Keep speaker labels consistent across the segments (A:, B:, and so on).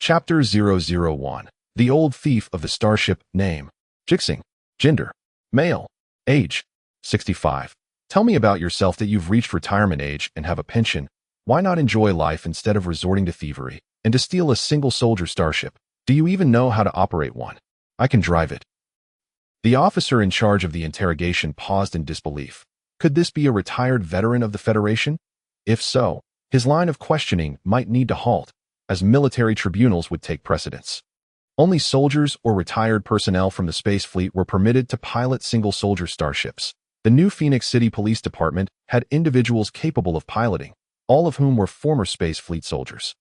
A: Chapter 001. The Old Thief of the Starship. Name: Ji Xinghe. Gender: male. Age: 65. Tell me about yourself. That you've reached retirement age and have a pension. Why not enjoy life instead of resorting to thievery and to steal a single soldier starship? Do you even know how to operate one? I can drive it. The officer in charge of the interrogation paused in disbelief. Could this be a retired veteran of the Federation? If so, his line of questioning might need to halt, as military tribunals would take precedence. Only soldiers or retired personnel from the space fleet were permitted to pilot single-soldier starships. The new Phoenix City Police Department had individuals capable of piloting, all of whom were former space fleet soldiers.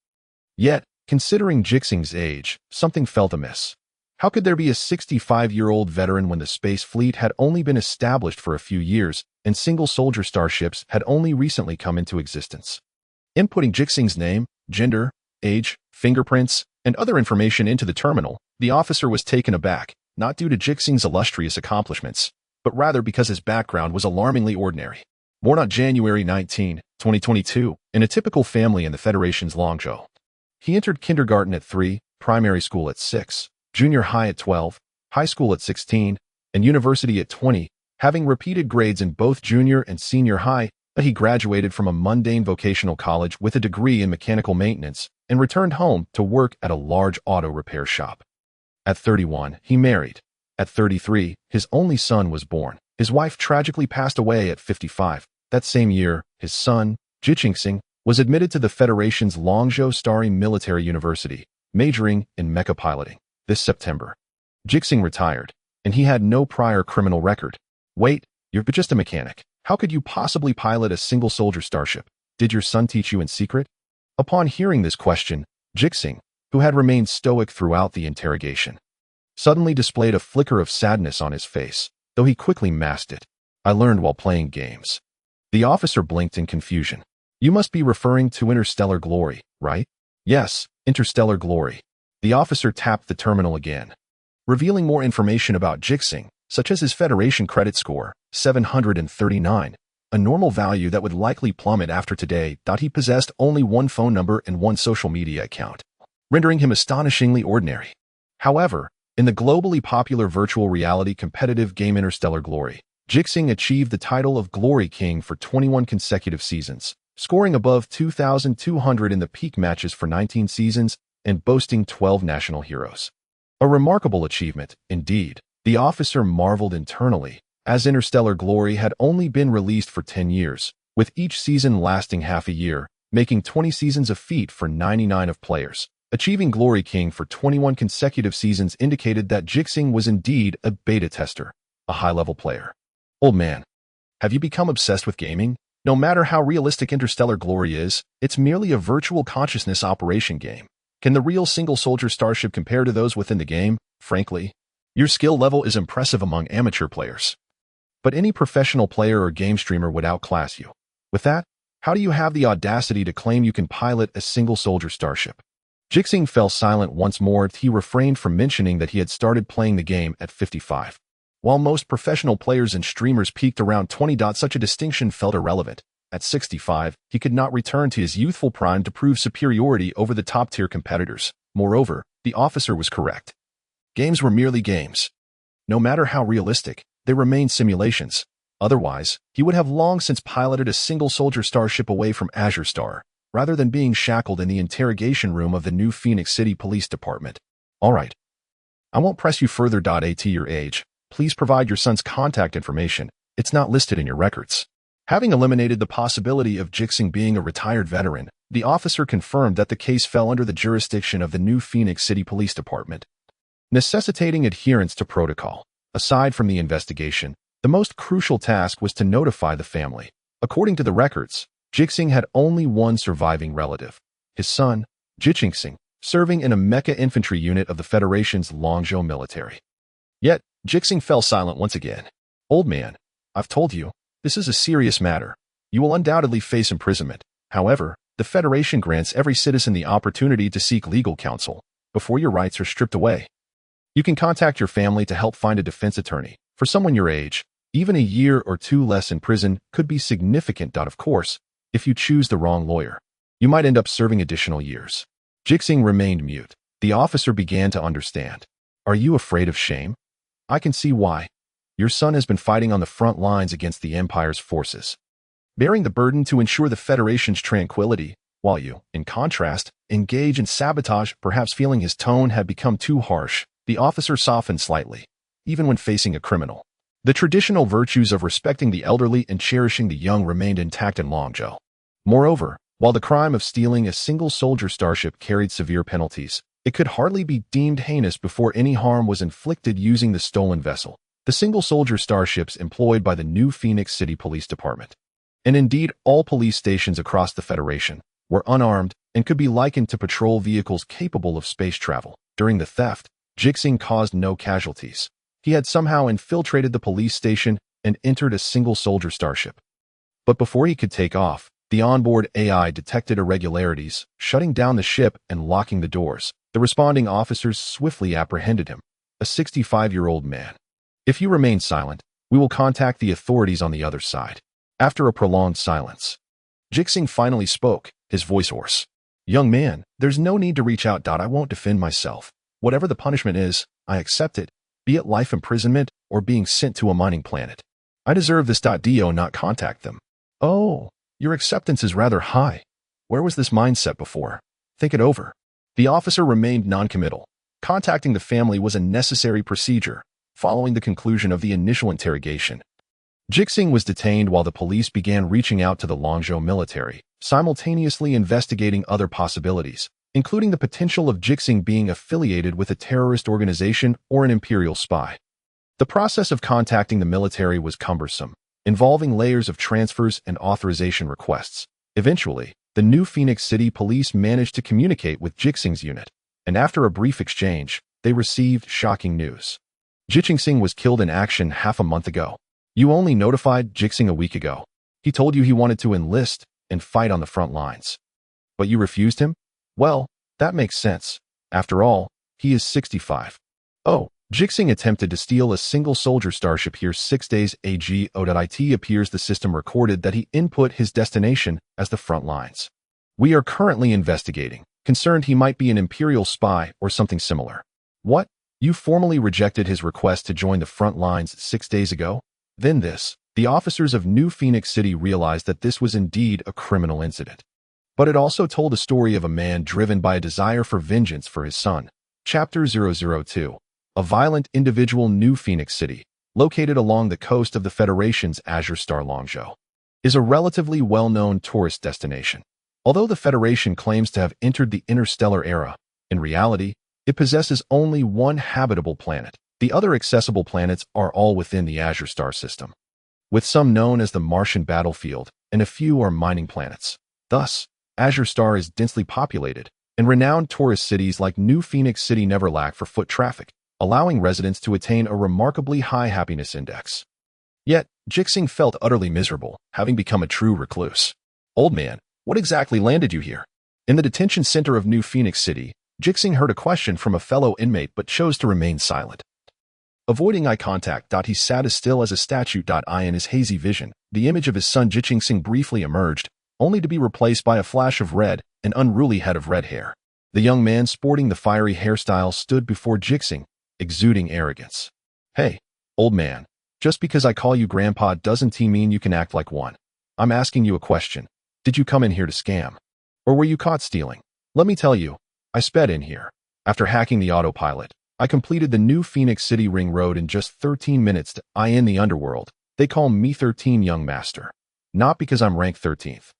A: Yet, considering Ji Xinghe's age, something felt amiss. How could there be a 65-year-old veteran when the space fleet had only been established for a few years and single-soldier starships had only recently come into existence? Inputting Ji Xinghe's name, gender, age, fingerprints, and other information into the terminal, the officer was taken aback, not due to Ji Xinghe's illustrious accomplishments, but rather because his background was alarmingly ordinary. Born on January 19, 2022, in a typical family in the Federation's Longzhou. He entered kindergarten at 3, primary school at 6, junior high at 12, high school at 16, and university at 20, having repeated grades in both junior and senior high. But he graduated from a mundane vocational college with a degree in mechanical maintenance and returned home to work at a large auto repair shop. At 31, he married. At 33, his only son was born. His wife tragically passed away at 55. That same year, his son, Ji Xinghe, was admitted to the Federation's Longzhou Starry Military University, majoring in mecha piloting. This September, Ji Xinghe retired, and he had no prior criminal record. Wait, you're just a mechanic. How could you possibly pilot a single soldier starship? Did your son teach you in secret? Upon hearing this question, Ji Xinghe, who had remained stoic throughout the interrogation, suddenly displayed a flicker of sadness on his face, though he quickly masked it. I learned while playing games. The officer blinked in confusion. You must be referring to interstellar glory, right? Yes, interstellar glory. The officer tapped the terminal again, revealing more information about Ji Xinghe, such as his Federation credit score, 739, a normal value that would likely plummet after today. He possessed only one phone number and one social media account, rendering him astonishingly ordinary. However, in the globally popular virtual reality competitive game Interstellar Glory, Ji Xinghe achieved the title of Glory King for 21 consecutive seasons, scoring above 2,200 in the peak matches for 19 seasons and boasting 12 national heroes. A remarkable achievement, indeed. The officer marveled internally, as Interstellar Glory had only been released for 10 years, with each season lasting half a year, making 20 seasons a feat for 99 of players. Achieving Glory King for 21 consecutive seasons indicated that Ji Xinghe was indeed a beta tester, a high-level player. Old man, have you become obsessed with gaming? No matter how realistic Interstellar Glory is, it's merely a virtual consciousness operation game. Can the real single-soldier starship compare to those within the game? Frankly, your skill level is impressive among amateur players, but any professional player or game streamer would outclass you. With that, how do you have the audacity to claim you can pilot a single soldier starship? Ji Xinghe fell silent once more. He refrained from mentioning that he had started playing the game at 55. While most professional players and streamers peaked around 20. Such a distinction felt irrelevant. At 65, he could not return to his youthful prime to prove superiority over the top-tier competitors. Moreover, the officer was correct. Games were merely games. No matter how realistic, they remained simulations. Otherwise, he would have long since piloted a single-soldier starship away from Azure Star, rather than being shackled in the interrogation room of the new Phoenix City Police Department. All right. I won't press you further. At your age, please provide your son's contact information. It's not listed in your records. Having eliminated the possibility of Ji Xinghe being a retired veteran, the officer confirmed that the case fell under the jurisdiction of the new Phoenix City Police Department, necessitating adherence to protocol. Aside from the investigation, the most crucial task was to notify the family. According to the records, Ji Xinghe had only one surviving relative, his son, Ji Xinghe, serving in a mecha infantry unit of the Federation's Longzhou military. Yet, Ji Xinghe fell silent once again. Old man, I've told you, this is a serious matter. You will undoubtedly face imprisonment. However, the Federation grants every citizen the opportunity to seek legal counsel before your rights are stripped away. You can contact your family to help find a defense attorney. For someone your age, even a year or two less in prison could be significant. Of course, if you choose the wrong lawyer, you might end up serving additional years. Ji Xinghe remained mute, The officer began to understand. Are you afraid of shame? I can see why. Your son has been fighting on the front lines against the Empire's forces, bearing the burden to ensure the Federation's tranquility, while you, in contrast, engage in sabotage. Perhaps feeling his tone had become too harsh, the officer softened slightly, even when facing a criminal. The traditional virtues of respecting the elderly and cherishing the young remained intact in Longzhou. Moreover, while the crime of stealing a single soldier starship carried severe penalties, it could hardly be deemed heinous before any harm was inflicted using the stolen vessel, the single soldier starships employed by the new Phoenix City Police Department. And indeed, all police stations across the Federation were unarmed and could be likened to patrol vehicles capable of space travel. During the theft, Ji Xinghe caused no casualties. He had somehow infiltrated the police station and entered a single soldier starship. But before he could take off, the onboard AI detected irregularities, shutting down the ship and locking the doors. The responding officers swiftly apprehended him, a 65-year-old man. If you remain silent, we will contact the authorities on the other side. After a prolonged silence, Ji Xinghe finally spoke, his voice hoarse. Young man, there's no need to reach out. I won't defend myself. Whatever the punishment is, I accept it, be it life imprisonment or being sent to a mining planet. I deserve this. Do not contact them. Oh, your acceptance is rather high. Where was this mindset before? Think it over. The officer remained noncommittal. Contacting the family was a necessary procedure, following the conclusion of the initial interrogation. Ji Xinghe was detained while the police began reaching out to the Longzhou military, simultaneously investigating other possibilities, including the potential of Ji Xinghe being affiliated with a terrorist organization or an imperial spy. The process of contacting the military was cumbersome, involving layers of transfers and authorization requests. Eventually, the new Phoenix City Police managed to communicate with Ji Xinghe's unit, and after a brief exchange, they received shocking news. Ji Xinghe was killed in action half a month ago. You only notified Ji Xinghe a week ago. He told you he wanted to enlist and fight on the front lines. But you refused him? Well, that makes sense. After all, he is 65. Oh, Ji Xinghe attempted to steal a single soldier starship here 6 days ago. It appears the system recorded that he input his destination as the front lines. We are currently investigating, concerned he might be an imperial spy or something similar. What? You formally rejected his request to join the front lines 6 days ago? Then the officers of New Phoenix City realized that this was indeed a criminal incident. But it also told a story of a man driven by a desire for vengeance for his son. Chapter 002. A violent individual. New Phoenix City, located along the coast of the Federation's Azure Star Longzhou, is a relatively well-known tourist destination. Although the Federation claims to have entered the interstellar era, in reality, it possesses only one habitable planet. The other accessible planets are all within the Azure Star system, with some known as the Martian battlefield, and a few are mining planets. Thus, Azure Star is densely populated, and renowned tourist cities like New Phoenix City never lack for foot traffic, allowing residents to attain a remarkably high happiness index. Yet, Ji Xinghe felt utterly miserable, having become a true recluse. Old man, what exactly landed you here? In the detention center of New Phoenix City, Ji Xinghe heard a question from a fellow inmate but chose to remain silent. Avoiding eye contact, he sat as still as a statue. In his hazy vision, the image of his son Ji Xinghe briefly emerged, only to be replaced by a flash of red, an unruly head of red hair. The young man sporting the fiery hairstyle stood before Ji Xinghe, exuding arrogance. Hey, old man, just because I call you grandpa doesn't mean you can act like one. I'm asking you a question. Did you come in here to scam? Or were you caught stealing? Let me tell you, I sped in here. After hacking the autopilot, I completed the New Phoenix City Ring Road in just 13 minutes. In the underworld, they call me 13 Young Master. Not because I'm ranked 13th,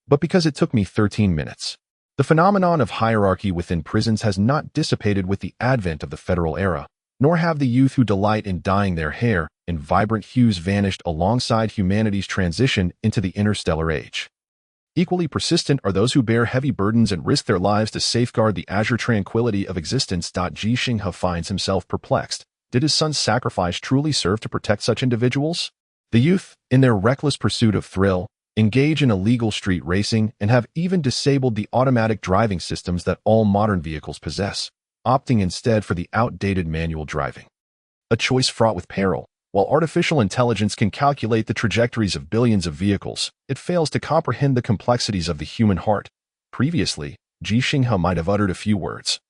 A: but because it took me 13 minutes. The phenomenon of hierarchy within prisons has not dissipated with the advent of the federal era, nor have the youth who delight in dyeing their hair in vibrant hues vanished alongside humanity's transition into the interstellar age. Equally persistent are those who bear heavy burdens and risk their lives to safeguard the azure tranquility of existence. Ji Xinghe finds himself perplexed. Did his son's sacrifice truly serve to protect such individuals? The youth, in their reckless pursuit of thrill, engage in illegal street racing and have even disabled the automatic driving systems that all modern vehicles possess, opting instead for the outdated manual driving. A choice fraught with peril. While artificial intelligence can calculate the trajectories of billions of vehicles, it fails to comprehend the complexities of the human heart. Previously, Ji Xinghe might have uttered a few words,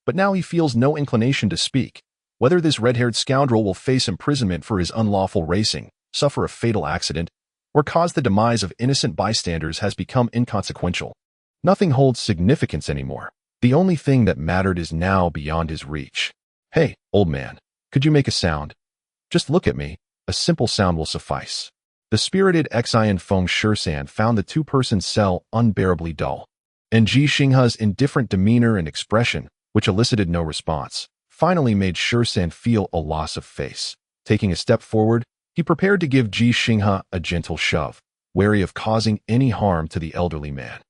A: but now he feels no inclination to speak. Whether this red-haired scoundrel will face imprisonment for his unlawful racing, suffer a fatal accident, or cause the demise of innocent bystanders has become inconsequential. Nothing holds significance anymore. The only thing that mattered is now beyond his reach. Hey, old man, could you make a sound? Just look at me. A simple sound will suffice. The spirited Xian Feng Shisan found the two-person cell unbearably dull, and Ji Xinghe's indifferent demeanor and expression, which elicited no response, finally made Shisan feel a loss of face. Taking a step forward, he prepared to give Ji Xinghe a gentle shove, wary of causing any harm to the elderly man.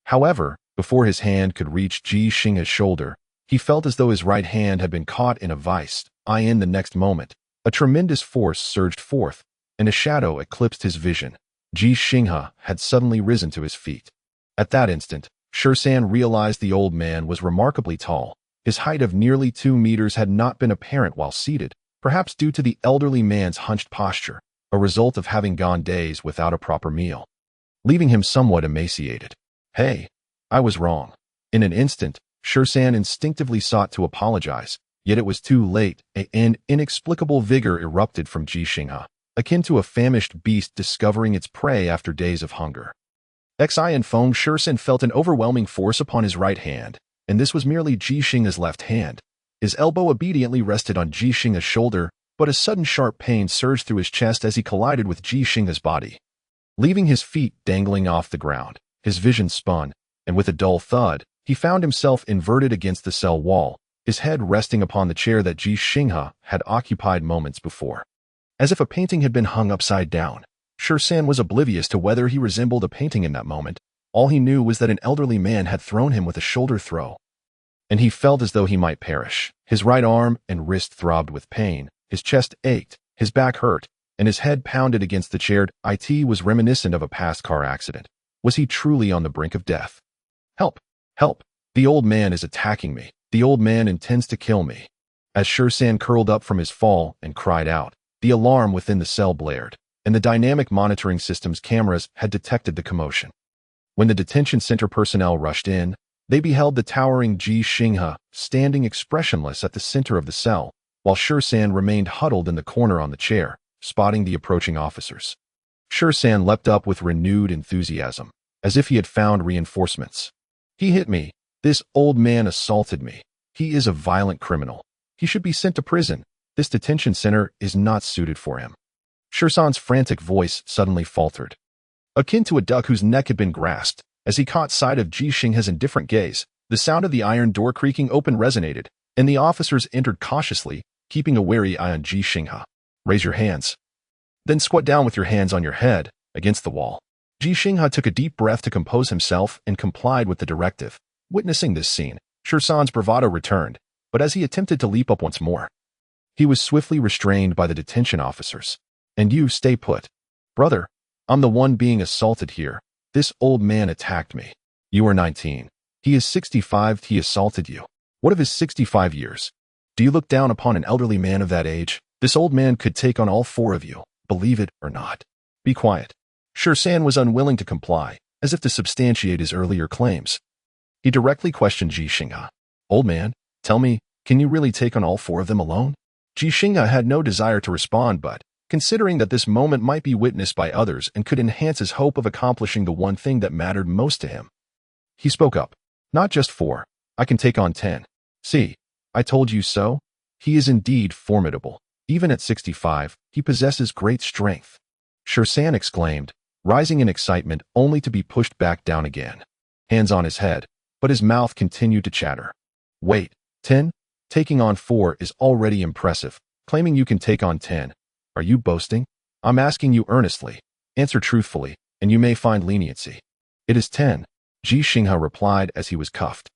A: However, before his hand could reach Ji Xinghe's shoulder, he felt as though his right hand had been caught in a vice. In the next moment, a tremendous force surged forth, and a shadow eclipsed his vision. Ji Xinghe had suddenly risen to his feet. At that instant, Shisan realized the old man was remarkably tall. His height of nearly 2 meters had not been apparent while seated, perhaps due to the elderly man's hunched posture, a result of having gone days without a proper meal, leaving him somewhat emaciated. Hey, I was wrong. In an instant, Shisan instinctively sought to apologize, yet it was too late. An inexplicable vigor erupted from Ji Xinghe, akin to a famished beast discovering its prey after days of hunger. Xian Feng Shisan felt an overwhelming force upon his right hand, and this was merely Ji Xinghe's left hand. His elbow obediently rested on Ji Xinghe's shoulder, but a sudden sharp pain surged through his chest as he collided with Ji Xinghe's body. Leaving his feet dangling off the ground, his vision spun, and with a dull thud, he found himself inverted against the cell wall, his head resting upon the chair that Ji Xinghe had occupied moments before. As if a painting had been hung upside down, Shisan was oblivious to whether he resembled a painting in that moment. All he knew was that an elderly man had thrown him with a shoulder throw, and he felt as though he might perish. His right arm and wrist throbbed with pain, his chest ached, his back hurt, and his head pounded against the chair. It was reminiscent of a past car accident. Was he truly on the brink of death? Help! Help! The old man is attacking me. The old man intends to kill me. As Shisan curled up from his fall and cried out, the alarm within the cell blared, and the dynamic monitoring system's cameras had detected the commotion. When the detention center personnel rushed in, they beheld the towering Ji Xinghe standing expressionless at the center of the cell, while Shisan remained huddled in the corner on the chair, spotting the approaching officers. Shisan leapt up with renewed enthusiasm, as if he had found reinforcements. He hit me. This old man assaulted me. He is a violent criminal. He should be sent to prison. This detention center is not suited for him. Shisan's frantic voice suddenly faltered, akin to a duck whose neck had been grasped. As he caught sight of Ji Xinghe's indifferent gaze, the sound of the iron door creaking open resonated, and the officers entered cautiously, keeping a wary eye on Ji Xinghe. Raise your hands. Then squat down with your hands on your head, against the wall. Ji Xinghe took a deep breath to compose himself and complied with the directive. Witnessing this scene, Shisan's bravado returned, but as he attempted to leap up once more, he was swiftly restrained by the detention officers. And you stay put. Brother, I'm the one being assaulted here. This old man attacked me. You are 19. He is 65. He assaulted you. What of his 65 years? Do you look down upon an elderly man of that age? This old man could take on all 4 of you, believe it or not. Be quiet. Shisan was unwilling to comply, as if to substantiate his earlier claims. He directly questioned Ji Xinghe. Old man, tell me, can you really take on all 4 of them alone? Ji Xinghe had no desire to respond, but, considering that this moment might be witnessed by others and could enhance his hope of accomplishing the one thing that mattered most to him, he spoke up. Not just 4. I can take on 10. See, I told you so. He is indeed formidable. Even at 65, he possesses great strength. Shisan exclaimed, rising in excitement only to be pushed back down again. Hands on his head, but his mouth continued to chatter. Wait, 10? Taking on 4 is already impressive. Claiming you can take on 10. Are you boasting? I'm asking you earnestly. Answer truthfully, and you may find leniency. It is 10, Ji Xinghe replied as he was cuffed.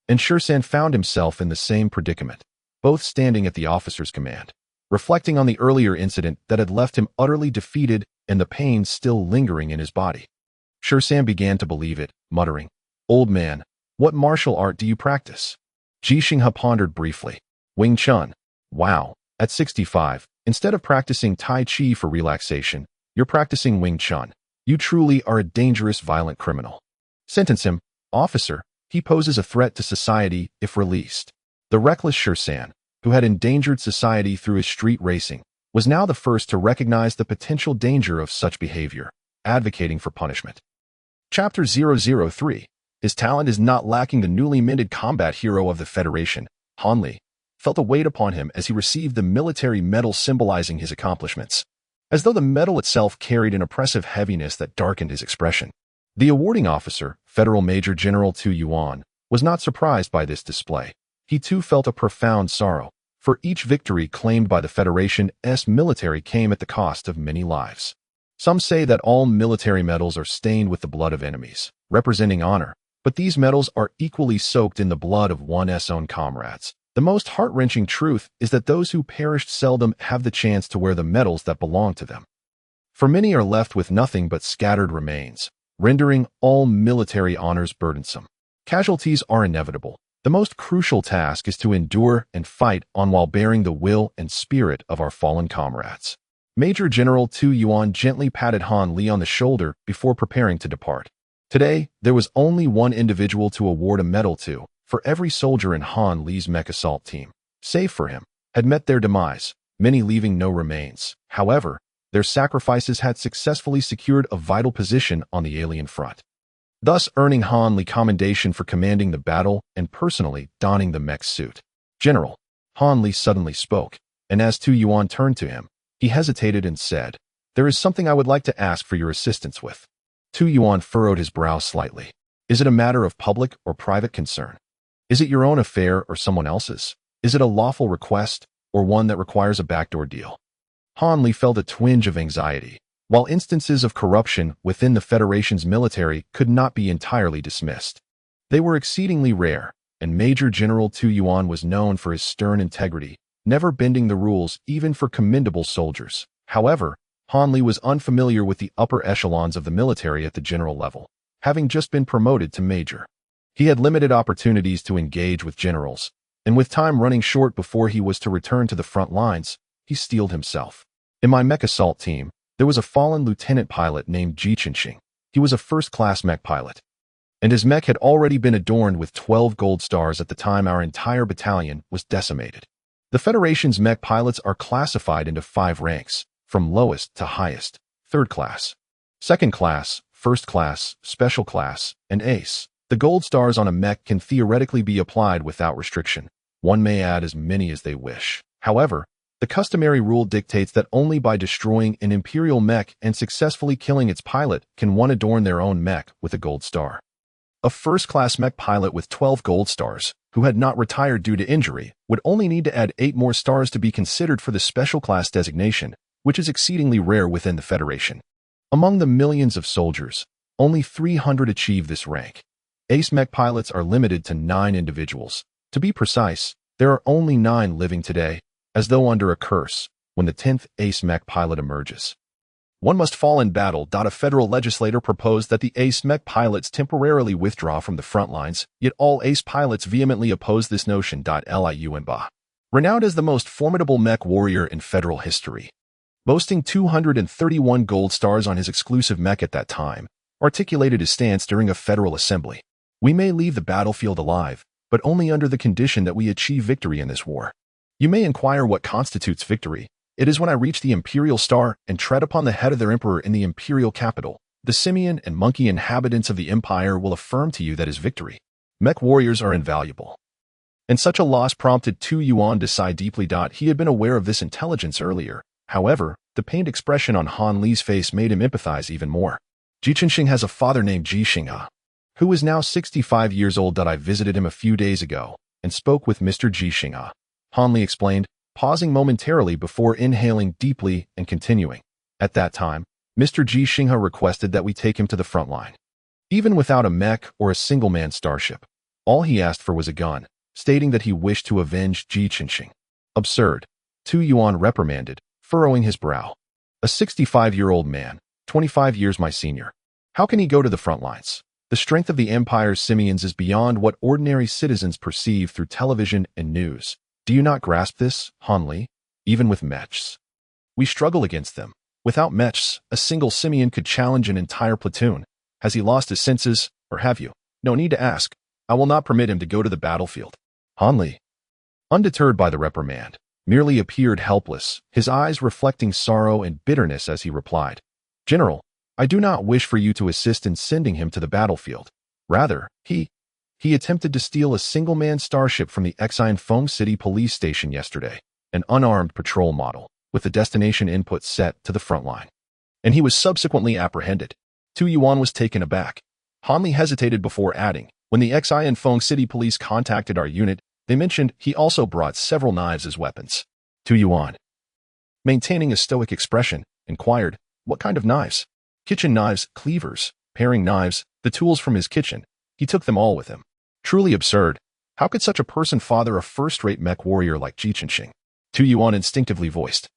A: And Shisan found himself in the same predicament, both standing at the officer's command, reflecting on the earlier incident that had left him utterly defeated and the pain still lingering in his body. Shisan began to believe it, muttering, Old man, what martial art do you practice? Ji Xinghe pondered briefly. Wing Chun. Wow, at 65, instead of practicing Tai Chi for relaxation, you're practicing Wing Chun. You truly are a dangerous, violent criminal. Sentence him, officer. He poses a threat to society if released. The reckless Shirsan, who had endangered society through his street racing, was now the first to recognize the potential danger of such behavior, advocating for punishment. Chapter 003. His talent is not lacking. The newly minted combat hero of the Federation, Han Li, felt a weight upon him as he received the military medal symbolizing his accomplishments, as though the medal itself carried an oppressive heaviness that darkened his expression. The awarding officer, Federal Major General Tu Yuan, was not surprised by this display. He too felt a profound sorrow, for each victory claimed by the Federation's military came at the cost of many lives. Some say that all military medals are stained with the blood of enemies, representing honor, but these medals are equally soaked in the blood of one's own comrades. The most heart-wrenching truth is that those who perished seldom have the chance to wear the medals that belong to them. For many are left with nothing but scattered remains, rendering all military honors burdensome. Casualties are inevitable. The most crucial task is to endure and fight on while bearing the will and spirit of our fallen comrades. Major General Tu Yuan gently patted Han Li on the shoulder before preparing to depart. Today, there was only one individual to award a medal to, for every soldier in Han Li's mech assault team, save for him, had met their demise, many leaving no remains. However, their sacrifices had successfully secured a vital position on the alien front, thus earning Han Li commendation for commanding the battle and personally donning the mech suit. General, Han Li suddenly spoke, and as Tu Yuan turned to him, he hesitated and said, "There is something I would like to ask for your assistance with." Tu Yuan furrowed his brow slightly. "Is it a matter of public or private concern? Is it your own affair or someone else's? Is it a lawful request or one that requires a backdoor deal?" Han Li felt a twinge of anxiety. While instances of corruption within the Federation's military could not be entirely dismissed, they were exceedingly rare, and Major General Tu Yuan was known for his stern integrity, never bending the rules even for commendable soldiers. However, Han Li was unfamiliar with the upper echelons of the military at the general level, having just been promoted to major. He had limited opportunities to engage with generals, and with time running short before he was to return to the front lines, he steeled himself. "In my mech assault team, there was a fallen lieutenant pilot named Ji Xinghe. He was a first-class mech pilot, and his mech had already been adorned with 12 gold stars at the time our entire battalion was decimated. The Federation's mech pilots are classified into 5 ranks, from lowest to highest: third class, second class, first class, special class, and ace. The gold stars on a mech can theoretically be applied without restriction. One may add as many as they wish. However, the customary rule dictates that only by destroying an Imperial mech and successfully killing its pilot can one adorn their own mech with a gold star. A first-class mech pilot with 12 gold stars, who had not retired due to injury, would only need to add 8 more stars to be considered for the special class designation, which is exceedingly rare within the Federation. Among the millions of soldiers, only 300 achieve this rank. Ace mech pilots are limited to 9 individuals. To be precise, there are only 9 living today, as though under a curse, when the 10th ace mech pilot emerges. One must fall in battle. A federal legislator proposed that the ace mech pilots temporarily withdraw from the front lines, yet all ace pilots vehemently opposed this notion. Liu Enba, renowned as the most formidable mech warrior in federal history, boasting 231 gold stars on his exclusive mech at that time, articulated his stance during a federal assembly. "We may leave the battlefield alive, but only under the condition that we achieve victory in this war. You may inquire what constitutes victory. It is when I reach the Imperial Star and tread upon the head of their emperor in the Imperial capital. The simian and monkey inhabitants of the Empire will affirm to you that is victory. Mech warriors are invaluable." And such a loss prompted Tu Yuan to sigh deeply. He had been aware of this intelligence earlier. However, the pained expression on Han Li's face made him empathize even more. "Ji Xinghe has a father named Ji Xinghe, who is now 65 years old. I visited him a few days ago and spoke with Mr. Ji Xinghe," Han Li explained, pausing momentarily before inhaling deeply and continuing. "At that time, Mr. Ji Xinghe requested that we take him to the front line. Even without a mech or a single-man starship, all he asked for was a gun, stating that he wished to avenge Ji Xinghe." "Absurd," Tu Yuan reprimanded, furrowing his brow. "A 65-year-old man, 25 years my senior. How can he go to the front lines? The strength of the Empire's simians is beyond what ordinary citizens perceive through television and news. Do you not grasp this, Han Li? Even with Mechs, we struggle against them. Without Mechs, a single simian could challenge an entire platoon. Has he lost his senses, or have you? No need to ask. I will not permit him to go to the battlefield." Han Li, Undeterred by the reprimand, merely appeared helpless, his eyes reflecting sorrow and bitterness as he replied, "General, I do not wish for you to assist in sending him to the battlefield. Rather, he attempted to steal a single-man starship from the Xinfeng City police station yesterday, an unarmed patrol model, with the destination input set to the front line. And he was subsequently apprehended." Tu Yuan was taken aback. Hanli hesitated before adding, "When the Xinfeng City police contacted our unit, they mentioned he also brought several knives as weapons." Tu Yuan, maintaining a stoic expression, inquired, "What kind of knives?" "Kitchen knives, cleavers, paring knives, the tools from his kitchen. He took them all with him." Truly absurd. How could such a person father a first-rate mech warrior like Ji Xinghe? Tu Yuan instinctively voiced.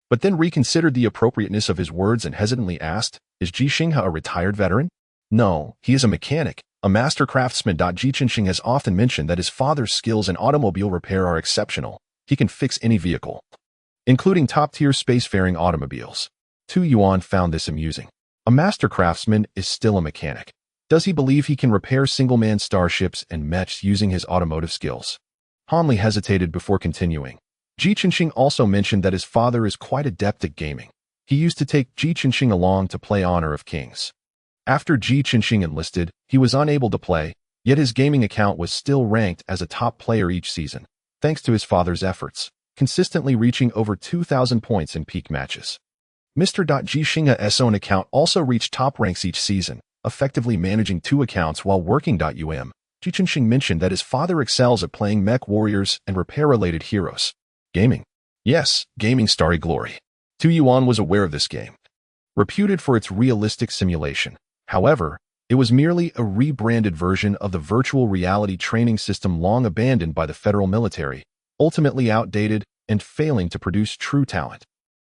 A: But then reconsidered the appropriateness of his words and hesitantly asked, "Is Ji Xinghe a retired veteran?" "No, he is a mechanic, a master craftsman." Ji Xinghe has often mentioned that his father's skills in automobile repair are exceptional. He can fix any vehicle, including top-tier spacefaring automobiles. Tu Yuan found this amusing. A master craftsman is still a mechanic. Does he believe he can repair single-man starships and mechs using his automotive skills? Hanli hesitated before continuing. Ji Xinghe also mentioned that his father is quite adept at gaming. He used to take Ji Xinghe along to play Honor of Kings. After Ji Xinghe enlisted, he was unable to play, yet his gaming account was still ranked as a top player each season, thanks to his father's efforts, consistently reaching over 2,000 points in peak matches. Mr. Ji Xinghe's own account also reached top ranks each season, effectively managing 2 accounts while working. Ji Xinghe mentioned that his father excels at playing mech warriors and repair-related heroes. Gaming. Yes, gaming starry glory. Tu Yuan was aware of this game. Reputed for its realistic simulation. However, it was merely a rebranded version of the virtual reality training system long abandoned by the federal military, ultimately outdated and failing to produce true talent.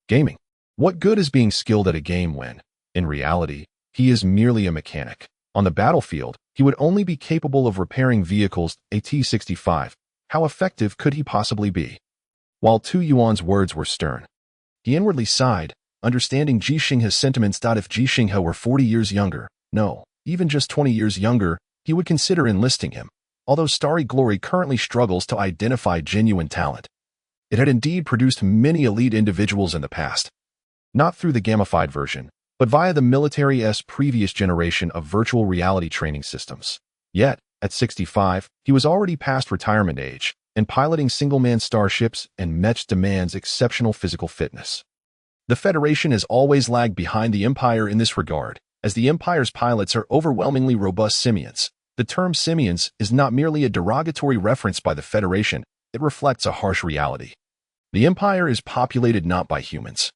A: Gaming. What good is being skilled at a game when, in reality, he is merely a mechanic? On the battlefield, he would only be capable of repairing vehicles. A T-65. How effective could he possibly be? While Tu Yuan's words were stern, he inwardly sighed, understanding Ji Xinghe's sentiments. If Ji Xinghe were 40 years younger, no, even just 20 years younger, he would consider enlisting him, although Starry Glory currently struggles to identify genuine talent. It had indeed produced many elite individuals in the past, not through the gamified version, but via the military's previous generation of virtual reality training systems. Yet, at 65, he was already past retirement age, and piloting single-man starships and mechs demands exceptional physical fitness. The Federation has always lagged behind the Empire in this regard, as the Empire's pilots are overwhelmingly robust simians. The term simians is not merely a derogatory reference by the Federation, it reflects a harsh reality. The Empire is populated not by humans,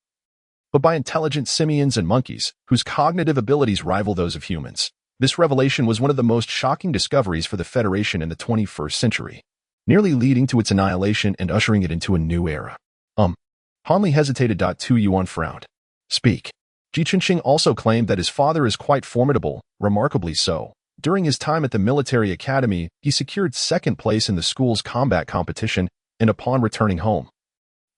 A: but by intelligent simians and monkeys, whose cognitive abilities rival those of humans. This revelation was one of the most shocking discoveries for the Federation in the 21st century, nearly leading to its annihilation and ushering it into a new era. Hanli hesitated. Tu Yuan frowned. "Speak." Ji Xinghe also claimed that his father is quite formidable, remarkably so. During his time at the military academy, he secured second place in the school's combat competition, and upon returning home,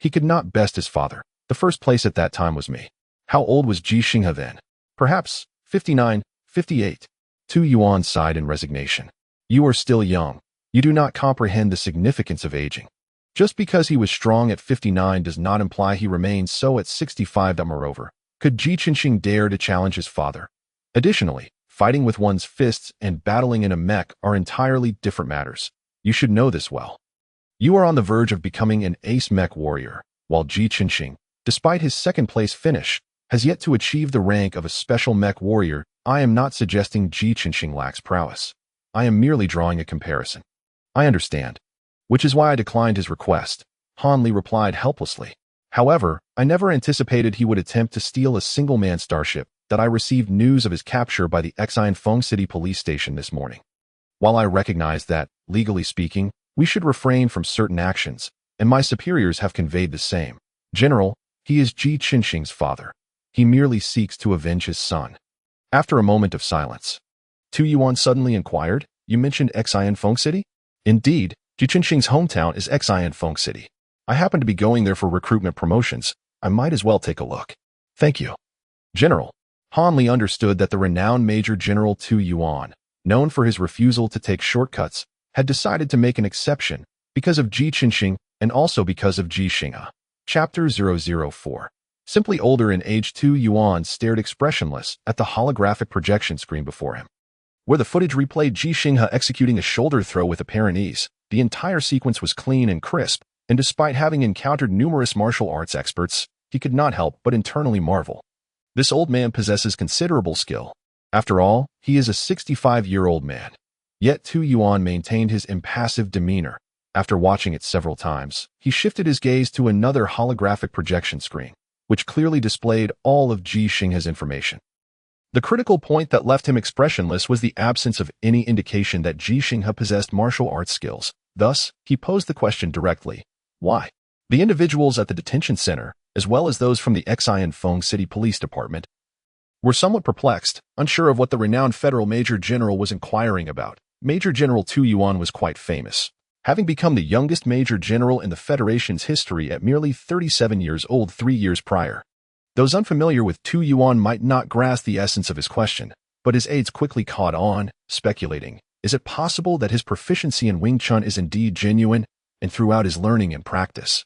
A: he could not best his father. The first place at that time was me. How old was Ji Xinghe then? Perhaps 59, 58. Tu Yuan sighed in resignation. "You are still young. You do not comprehend the significance of aging. Just because he was strong at 59 does not imply he remains so at 65. Moreover, could Ji Xinghe dare to challenge his father? Additionally, fighting with one's fists and battling in a mech are entirely different matters. You should know this well. You are on the verge of becoming an ace mech warrior, while Ji Xinghe, despite his second-place finish, has yet to achieve the rank of a special mech warrior. I am not suggesting Ji Xinghe lacks prowess. I am merely drawing a comparison." "I understand. Which is why I declined his request," Hanli replied helplessly. "However, I never anticipated he would attempt to steal a single-man starship. That I received news of his capture by the Xinfeng City police station this morning. While I recognize that, legally speaking, we should refrain from certain actions, and my superiors have conveyed the same. General, he is Ji Xinghe's father. He merely seeks to avenge his son." After a moment of silence, Tu Yuan suddenly inquired, "You mentioned Xinfeng City?" "Indeed, Ji Xinghe's hometown is Xinfeng City. I happen to be going there for recruitment promotions. I might as well take a look." "Thank you." General. Hanli understood that the renowned Major General Tu Yuan, known for his refusal to take shortcuts, had decided to make an exception, because of Ji Xinghe and also because of Ji Xinghe. Chapter 004. Simply older in age, Tu Yuan stared expressionless at the holographic projection screen before him, where the footage replayed Ji Xinghe executing a shoulder throw with apparent ease. The entire sequence was clean and crisp, and despite having encountered numerous martial arts experts, he could not help but internally marvel. This old man possesses considerable skill. After all, he is a 65-year-old man. Yet Tu Yuan maintained his impassive demeanor. After watching it several times, he shifted his gaze to another holographic projection screen, which clearly displayed all of Ji Xinghe's information. The critical point that left him expressionless was the absence of any indication that Ji Xinghe possessed martial arts skills. Thus, he posed the question directly. Why? The individuals at the detention center, as well as those from the Xianfeng City Police Department, were somewhat perplexed, unsure of what the renowned federal Major General was inquiring about. Major General Tu Yuan was quite famous, having become the youngest Major General in the Federation's history at merely 37 years old 3 years prior. Those unfamiliar with Tu Yuan might not grasp the essence of his question, but his aides quickly caught on, speculating, is it possible that his proficiency in Wing Chun is indeed genuine, and throughout his learning and practice?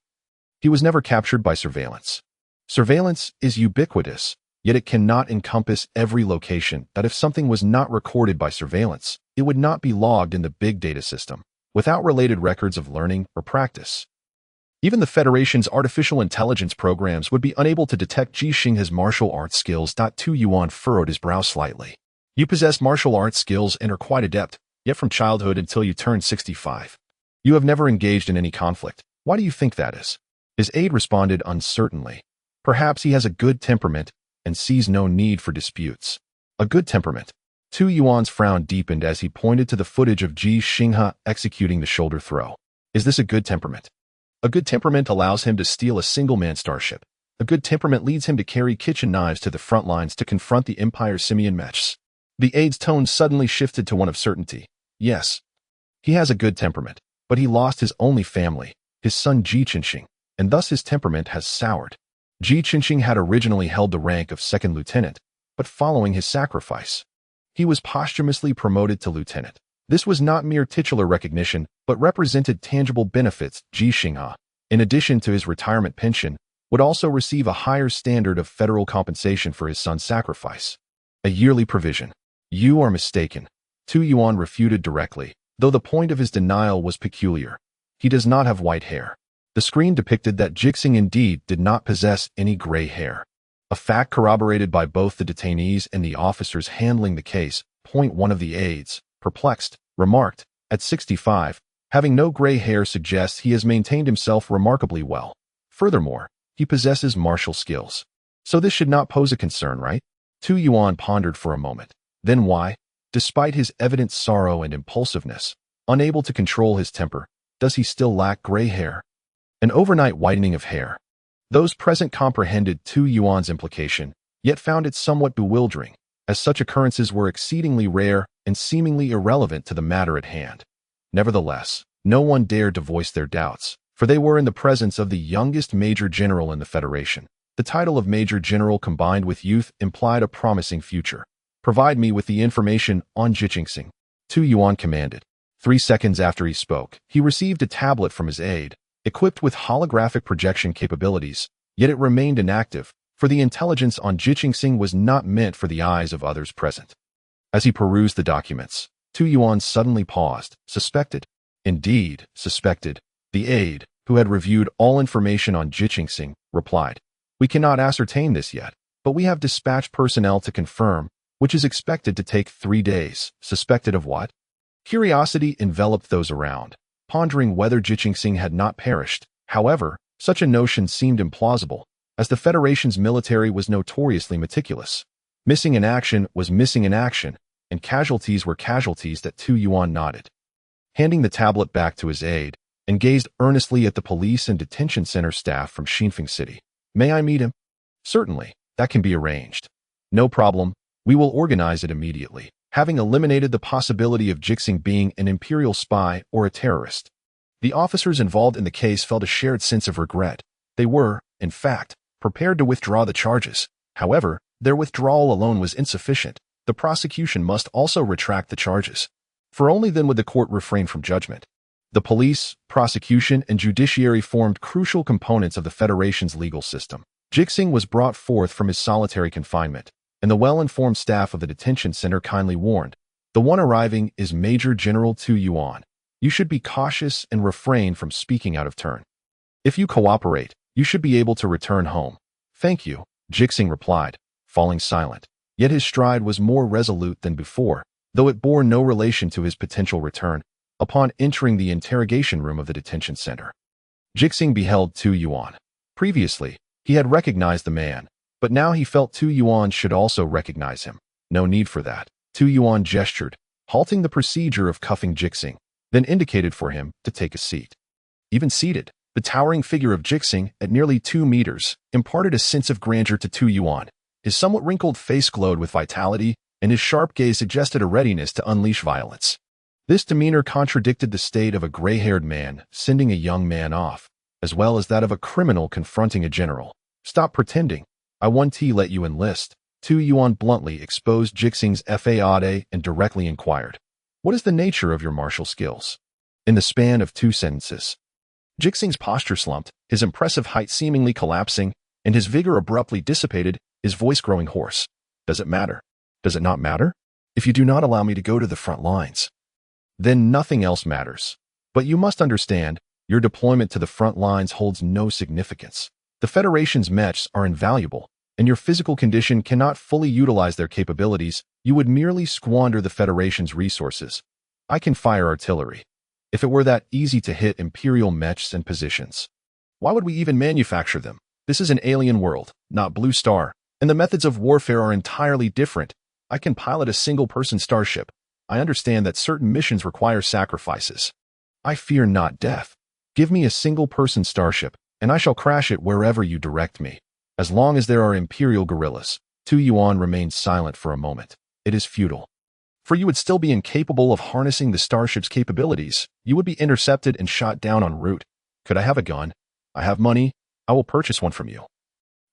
A: He was never captured by surveillance. Surveillance is ubiquitous, yet it cannot encompass every location that if something was not recorded by surveillance, it would not be logged in the big data system, without related records of learning or practice. Even the Federation's artificial intelligence programs would be unable to detect Ji Xinghe's martial arts skills. Tu Yuan furrowed his brow slightly. You possess martial arts skills and are quite adept, yet from childhood until you turned 65. You have never engaged in any conflict. Why do you think that is? His aide responded uncertainly. Perhaps he has a good temperament and sees no need for disputes. A good temperament. Tu Yuan's frown deepened as he pointed to the footage of Ji Xinghe executing the shoulder throw. Is this a good temperament? A good temperament allows him to steal a single-man starship. A good temperament leads him to carry kitchen knives to the front lines to confront the Empire's simian Mechs. The aide's tone suddenly shifted to one of certainty. Yes, he has a good temperament, but he lost his only family, his son Ji Xinghe, and thus his temperament has soured. Ji Xinghe had originally held the rank of second lieutenant, but following his sacrifice, he was posthumously promoted to lieutenant. This was not mere titular recognition, but represented tangible benefits. Ji Xinghe, in addition to his retirement pension, would also receive a higher standard of federal compensation for his son's sacrifice. A yearly provision. You are mistaken. Tu Yuan refuted directly, though the point of his denial was peculiar. He does not have white hair. The screen depicted that Ji Xinghe indeed did not possess any gray hair, a fact corroborated by both the detainees and the officers handling the case. One of the aides, perplexed, remarked, at 65, having no gray hair suggests he has maintained himself remarkably well. Furthermore, he possesses martial skills. So this should not pose a concern, right? Tu Yuan pondered for a moment. Then why, despite his evident sorrow and impulsiveness, unable to control his temper, does he still lack gray hair? An overnight whitening of hair. Those present comprehended Tu Yuan's implication, yet found it somewhat bewildering, as such occurrences were exceedingly rare and seemingly irrelevant to the matter at hand. Nevertheless, no one dared to voice their doubts, for they were in the presence of the youngest Major General in the Federation. The title of Major General combined with youth implied a promising future. Provide me with the information on Ji Xinghe, Tu Yuan commanded. 3 seconds after he spoke, he received a tablet from his aide, equipped with holographic projection capabilities, yet it remained inactive, for the intelligence on Ji Xinghe was not meant for the eyes of others present. As he perused the documents, Tu Yuan suddenly paused, suspected. Indeed, suspected. The aide, who had reviewed all information on Ji Xinghe, replied, "We cannot ascertain this yet, but we have dispatched personnel to confirm, which is expected to take 3 days." Suspected of what? Curiosity enveloped those around, pondering whether Ji Xinghe had not perished. However, such a notion seemed implausible, as the Federation's military was notoriously meticulous. Missing in action was missing in action, and casualties were casualties. That Tu Yuan nodded, handing the tablet back to his aide, and gazed earnestly at the police and detention center staff from Xianfeng City. "May I meet him?" "Certainly, that can be arranged." "No problem, we will organize it immediately." Having eliminated the possibility of Ji Xinghe being an imperial spy or a terrorist, the officers involved in the case felt a shared sense of regret. They were, in fact, prepared to withdraw the charges. However, their withdrawal alone was insufficient. The prosecution must also retract the charges, for only then would the court refrain from judgment. The police, prosecution, and judiciary formed crucial components of the Federation's legal system. Ji Xinghe was brought forth from his solitary confinement, and the well-informed staff of the detention center kindly warned, "The one arriving is Major General Tu Yuan. You should be cautious and refrain from speaking out of turn. If you cooperate, you should be able to return home." "Thank you," Ji Xinghe replied, falling silent. Yet his stride was more resolute than before, though it bore no relation to his potential return. Upon entering the interrogation room of the detention center, Ji Xinghe beheld Tu Yuan. Previously, he had recognized the man, but now he felt Tu Yuan should also recognize him. No need for that. Tu Yuan gestured, halting the procedure of cuffing Ji Xinghe, then indicated for him to take a seat. Even seated, the towering figure of Ji Xinghe, at nearly 2 meters, imparted a sense of grandeur to Tu Yuan. His somewhat wrinkled face glowed with vitality, and his sharp gaze suggested a readiness to unleash violence. This demeanor contradicted the state of a gray-haired man sending a young man off, as well as that of a criminal confronting a general. "Stop pretending. I won't let you enlist." Tu Yuan bluntly exposed Ji Xinghe's faade and directly inquired, "What is the nature of your martial skills?" In the span of 2 sentences, Ji Xinghe's posture slumped, his impressive height seemingly collapsing, and his vigor abruptly dissipated, his voice growing hoarse. "Does it matter? Does it not matter? If you do not allow me to go to the front lines, then nothing else matters. But you must understand, your deployment to the front lines holds no significance. The Federation's Mechs are invaluable, and your physical condition cannot fully utilize their capabilities. You would merely squander the Federation's resources. I can fire artillery. If it were that easy to hit Imperial Mechs and positions, why would we even manufacture them? This is an alien world, not Blue Star, and the methods of warfare are entirely different. I can pilot a single-person starship. I understand that certain missions require sacrifices. I fear not death. Give me a single-person starship, and I shall crash it wherever you direct me. As long as there are Imperial guerrillas." Tu Yuan remained silent for a moment. "It is futile. For you would still be incapable of harnessing the starship's capabilities. You would be intercepted and shot down en route. Could I have a gun? I have money. I will purchase one from you.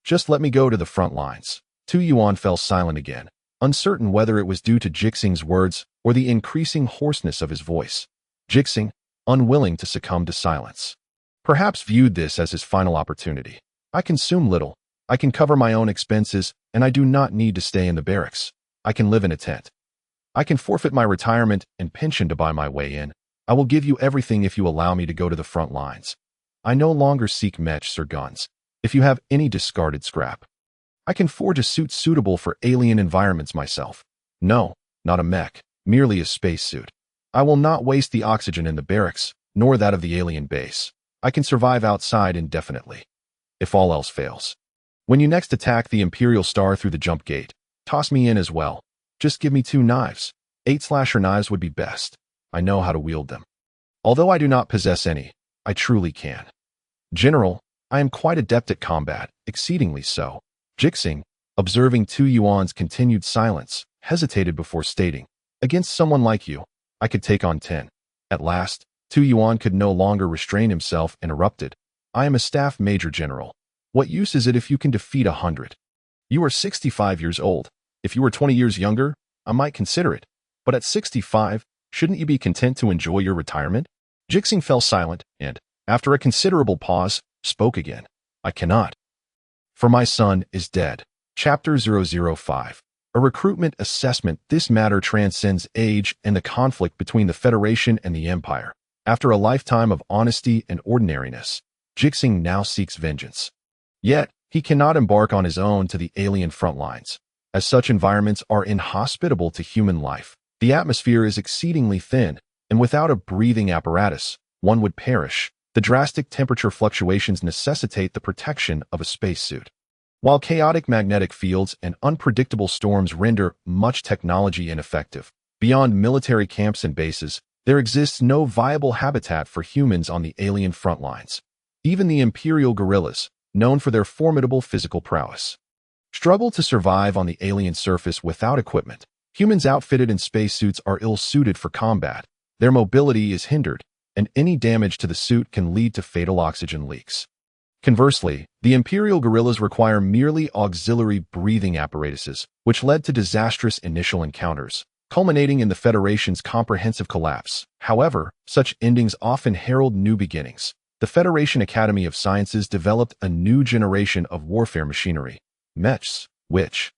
A: Just let me go to the front lines." Tu Yuan fell silent again, uncertain whether it was due to Ji Xinghe's words or the increasing hoarseness of his voice. Ji Xinghe, unwilling to succumb to silence, perhaps viewed this as his final opportunity. "I consume little. I can cover my own expenses, and I do not need to stay in the barracks. I can live in a tent. I can forfeit my retirement and pension to buy my way in. I will give you everything if you allow me to go to the front lines. I no longer seek mechs or guns. If you have any discarded scrap, I can forge a suit suitable for alien environments myself. No, not a mech, merely a spacesuit. I will not waste the oxygen in the barracks, nor that of the alien base. I can survive outside indefinitely, if all else fails. When you next attack the Imperial Star through the jump gate, toss me in as well. Just give me 2 knives. 8-slasher knives would be best. I know how to wield them. Although I do not possess any, I truly can. General, I am quite adept at combat, exceedingly so." Ji Xinghe, observing Tu Yuan's continued silence, hesitated before stating, "Against someone like you, I could take on 10. At last, Tu Yuan could no longer restrain himself and erupted, "I am a staff major general. What use is it if you can defeat 100? You are 65 years old. If you were 20 years younger, I might consider it. But at 65, shouldn't you be content to enjoy your retirement?" Ji Xinghe fell silent and, after a considerable pause, spoke again. "I cannot. For my son is dead." Chapter 005. A recruitment assessment. This matter transcends age and the conflict between the Federation and the Empire. After a lifetime of honesty and ordinariness, Ji Xinghe now seeks vengeance. Yet, he cannot embark on his own to the alien front lines, as such environments are inhospitable to human life. The atmosphere is exceedingly thin, and without a breathing apparatus, one would perish. The drastic temperature fluctuations necessitate the protection of a spacesuit, while chaotic magnetic fields and unpredictable storms render much technology ineffective. Beyond military camps and bases, there exists no viable habitat for humans on the alien front lines. Even the Imperial guerrillas, known for their formidable physical prowess, struggle to survive on the alien surface without equipment. Humans outfitted in spacesuits are ill-suited for combat. Their mobility is hindered, and any damage to the suit can lead to fatal oxygen leaks. Conversely, the Imperial guerrillas require merely auxiliary breathing apparatuses, which led to disastrous initial encounters. culminating in the Federation's comprehensive collapse. However, such endings often herald new beginnings. The Federation Academy of Sciences developed a new generation of warfare machinery, Mechs, which,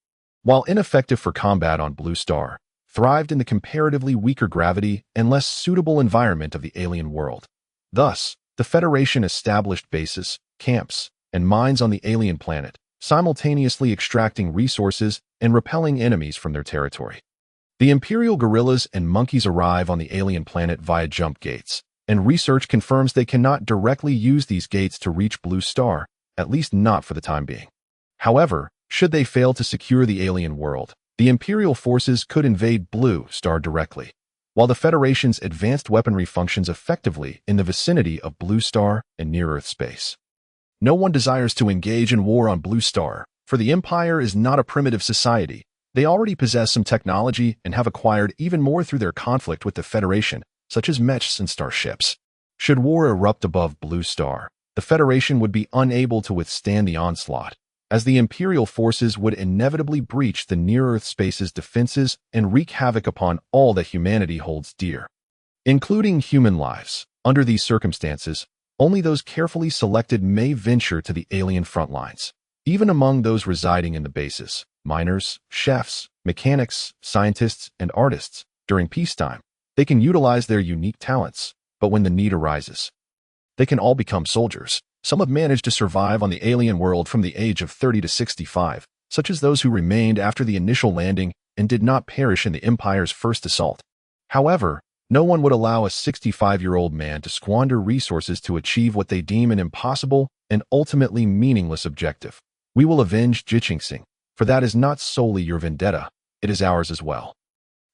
A: while ineffective for combat on Blue Star, thrived in the comparatively weaker gravity and less suitable environment of the alien world. Thus, the Federation established bases, camps, and mines on the alien planet, simultaneously extracting resources and repelling enemies from their territory. The Imperial gorillas and monkeys arrive on the alien planet via jump gates, and research confirms they cannot directly use these gates to reach Blue Star, at least not for the time being. However, should they fail to secure the alien world, the Imperial forces could invade Blue Star directly, while the Federation's advanced weaponry functions effectively in the vicinity of Blue Star and near-Earth space. No one desires to engage in war on Blue Star, for the Empire is not a primitive society. They already possess some technology and have acquired even more through their conflict with the Federation, such as Mechs and starships. Should war erupt above Blue Star, the Federation would be unable to withstand the onslaught, as the Imperial forces would inevitably breach the near-Earth space's defenses and wreak havoc upon all that humanity holds dear, including human lives. Under these circumstances, only those carefully selected may venture to the alien front lines. Even among those residing in the bases, miners, chefs, mechanics, scientists, and artists, during peacetime, they can utilize their unique talents, but when the need arises, they can all become soldiers. Some have managed to survive on the alien world from the age of 30 to 65, such as those who remained after the initial landing and did not perish in the Empire's first assault. However, no one would allow a 65-year-old man to squander resources to achieve what they deem an impossible and ultimately meaningless objective. We will avenge Ji Xinghe, for that is not solely your vendetta, it is ours as well.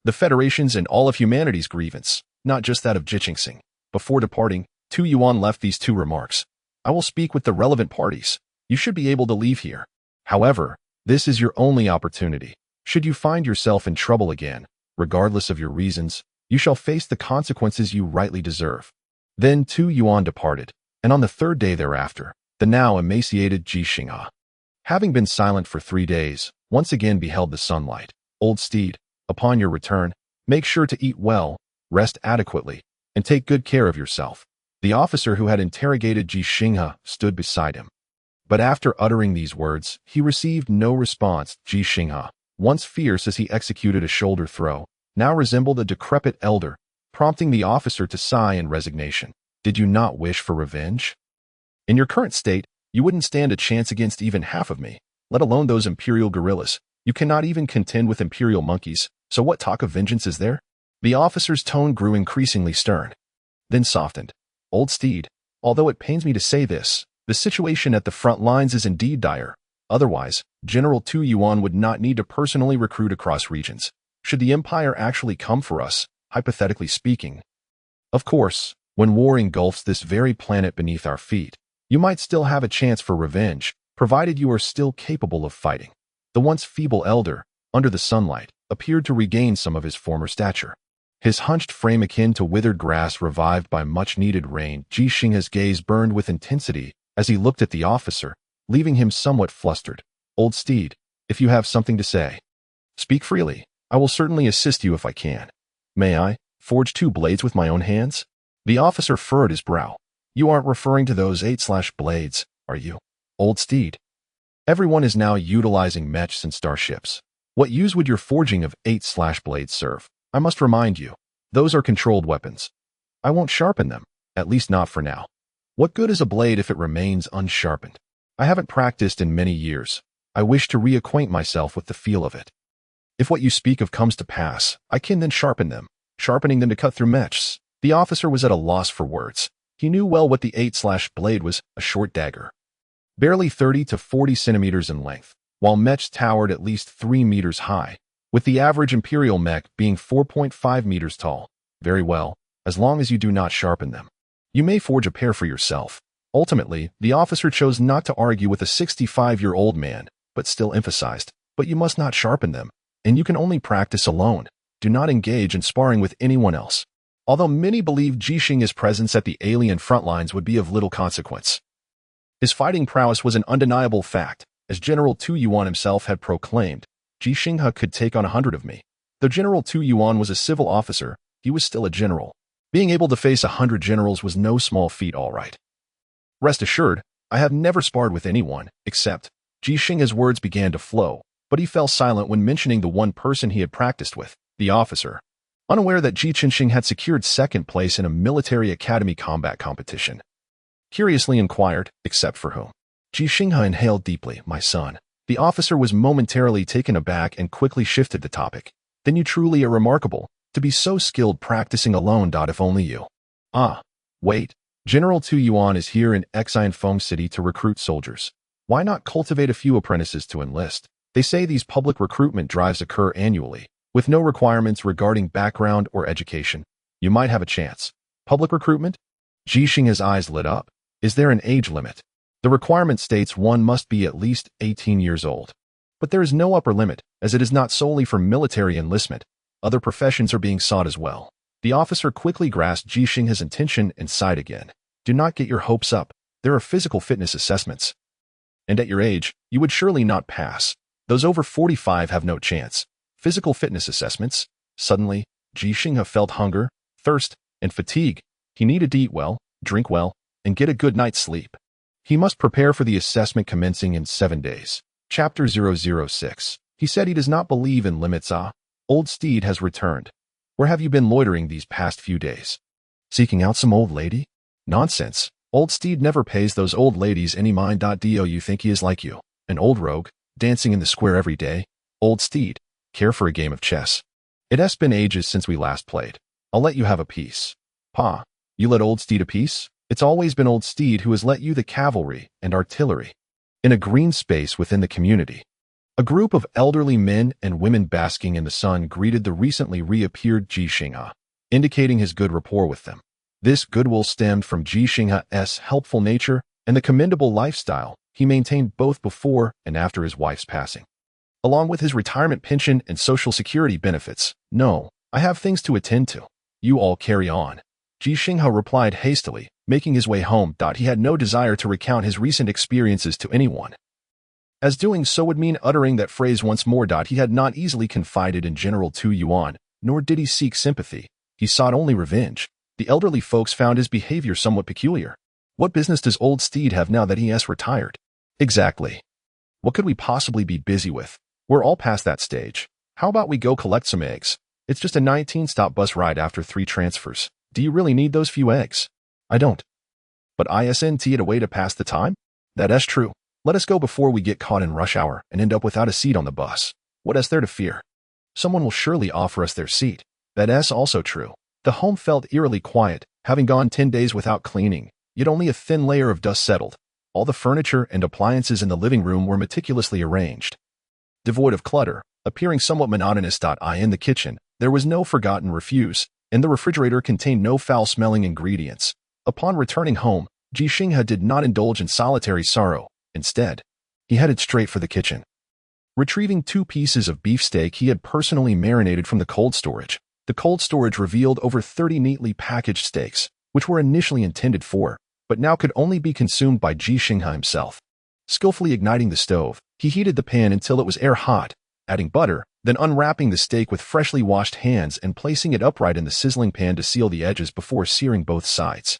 A: The Federation's and all of humanity's grievance, not just that of Ji Xinghe. Before departing, Tu Yuan left these two remarks. I will speak with the relevant parties. You should be able to leave here. However, this is your only opportunity. Should you find yourself in trouble again, regardless of your reasons, you shall face the consequences you rightly deserve. Then Tu Yuan departed, and on the third day thereafter, the now emaciated Ji Xinghe, having been silent for 3 days, once again beheld the sunlight. Old steed, upon your return, make sure to eat well, rest adequately, and take good care of yourself. The officer who had interrogated Ji Xinghe stood beside him. But after uttering these words, he received no response. Ji Xinghe, once fierce as he executed a shoulder throw, now resembled a decrepit elder, prompting the officer to sigh in resignation. Did you not wish for revenge? In your current state, you wouldn't stand a chance against even half of me, let alone those Imperial gorillas. You cannot even contend with Imperial monkeys, so what talk of vengeance is there? The officer's tone grew increasingly stern, then softened. Old steed, although it pains me to say this, the situation at the front lines is indeed dire. Otherwise, General Tu Yuan would not need to personally recruit across regions. Should the Empire actually come for us, hypothetically speaking? Of course, when war engulfs this very planet beneath our feet, you might still have a chance for revenge, provided you are still capable of fighting. The once feeble elder, under the sunlight, appeared to regain some of his former stature. His hunched frame akin to withered grass revived by much-needed rain. Ji Xinghe's gaze burned with intensity as he looked at the officer, leaving him somewhat flustered. Old steed, if you have something to say, speak freely. I will certainly assist you if I can. May I forge 2 blades with my own hands? The officer furrowed his brow. You aren't referring to those 8/blades, are you? Old steed. Everyone is now utilizing mechs and starships. What use would your forging of 8/blades serve? I must remind you, those are controlled weapons. I won't sharpen them, at least not for now. What good is a blade if it remains unsharpened? I haven't practiced in many years. I wish to reacquaint myself with the feel of it. If what you speak of comes to pass, I can then sharpen them, sharpening them to cut through mechs. The officer was at a loss for words. He knew well what the 8/blade was, a short dagger, barely 30 to 40 centimeters in length, while mechs towered at least 3 meters high, with the average Imperial mech being 4.5 meters tall. Very well, as long as you do not sharpen them. You may forge a pair for yourself. Ultimately, the officer chose not to argue with a 65-year-old man, but still emphasized, but you must not sharpen them, and you can only practice alone. Do not engage in sparring with anyone else. Although many believe Ji Xinghe's presence at the alien front lines would be of little consequence, his fighting prowess was an undeniable fact. As General Tu Yuan himself had proclaimed, Ji Xinghe could take on 100 of me. Though General Tu Yuan was a civil officer, he was still a general. Being able to face 100 generals was no small feat, all right. Rest assured, I have never sparred with anyone, except Ji Xinghe's words began to flow, but he fell silent when mentioning the one person he had practiced with, the officer. Unaware that Ji Xinghe had secured second place in a military academy combat competition. Curiously inquired, except for whom? Ji Xinghe inhaled deeply, my son. The officer was momentarily taken aback and quickly shifted the topic. Then you truly are remarkable, to be so skilled practicing alone. If only you. Ah, wait. General Tu Yuan is here in Xinfeng City to recruit soldiers. Why not cultivate a few apprentices to enlist? They say these public recruitment drives occur annually, with no requirements regarding background or education. You might have a chance. Public recruitment? Ji Xinghe's eyes lit up. Is there an age limit? The requirement states one must be at least 18 years old. But there is no upper limit, as it is not solely for military enlistment. Other professions are being sought as well. The officer quickly grasped Ji Xinghe's intention and sighed again. Do not get your hopes up. There are physical fitness assessments. And at your age, you would surely not pass. Those over 45 have no chance. Physical fitness assessments? Suddenly, Ji Xinghe felt hunger, thirst, and fatigue. He needed to eat well, drink well, and get a good night's sleep. He must prepare for the assessment commencing in 7 days. Chapter 006. He said he does not believe in limits. Old Steed has returned. Where have you been loitering these past few days? Seeking out some old lady? Nonsense. Old Steed never pays those old ladies any mind. Do you think he is like you? An old rogue, dancing in the square every day? Old Steed, care for a game of chess? It has been ages since we last played. I'll let you have a piece. Pa, you let Old Steed a piece? It's always been Old Steed who has let you the cavalry and artillery. In a green space within the community, a group of elderly men and women basking in the sun greeted the recently reappeared Ji Xinghe, indicating his good rapport with them. This goodwill stemmed from Ji Xinghe's helpful nature and the commendable lifestyle he maintained both before and after his wife's passing. Along with his retirement pension and social security benefits. No, I have things to attend to. You all carry on. Ji Xinghe replied hastily, making his way home. He had no desire to recount his recent experiences to anyone, as doing so would mean uttering that phrase once more. He had not easily confided in General Tu Yuan, nor did he seek sympathy. He sought only revenge. The elderly folks found his behavior somewhat peculiar. What business does Old Steed have now that he has retired? Exactly. What could we possibly be busy with? We're all past that stage. How about we go collect some eggs? It's just a 19-stop bus ride after 3 transfers. Do you really need those few eggs? I don't. But isn't it a way to pass the time? That's true. Let us go before we get caught in rush hour and end up without a seat on the bus. What is there to fear? Someone will surely offer us their seat. That's also true. The home felt eerily quiet, having gone 10 days without cleaning, yet only a thin layer of dust settled. All the furniture and appliances in the living room were meticulously arranged, devoid of clutter, appearing somewhat monotonous. In the kitchen, there was no forgotten refuse, and the refrigerator contained no foul-smelling ingredients. Upon returning home, Ji Xinghe did not indulge in solitary sorrow. Instead, he headed straight for the kitchen. Retrieving 2 pieces of beefsteak he had personally marinated from the cold storage, the cold storage revealed over 30 neatly packaged steaks, which were initially intended for, but now could only be consumed by Ji Xinghe himself. Skillfully igniting the stove, he heated the pan until it was air-hot, adding butter, then unwrapping the steak with freshly washed hands and placing it upright in the sizzling pan to seal the edges before searing both sides.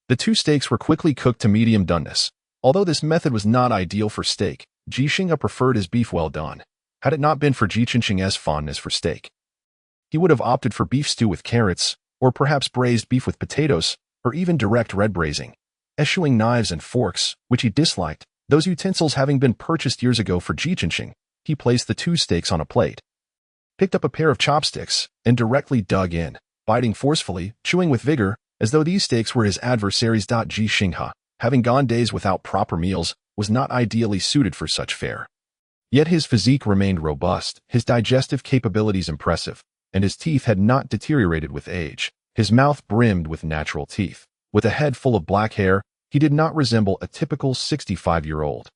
A: The 2 steaks were quickly cooked to medium doneness. Although this method was not ideal for steak, Ji Xinghe preferred his beef well done. Had it not been for Ji Xinghe's fondness for steak, he would have opted for beef stew with carrots, or perhaps braised beef with potatoes, or even direct red braising. Eschewing knives and forks, which he disliked, those utensils having been purchased years ago for Ji Xinghe, he placed the 2 steaks on a plate, picked up a pair of chopsticks, and directly dug in, biting forcefully, chewing with vigor, as though these steaks were his adversaries. Ji Xinghe, having gone days without proper meals, was not ideally suited for such fare. Yet his physique remained robust, his digestive capabilities impressive, and his teeth had not deteriorated with age. His mouth brimmed with natural teeth. With a head full of black hair, he did not resemble a typical 65-year-old.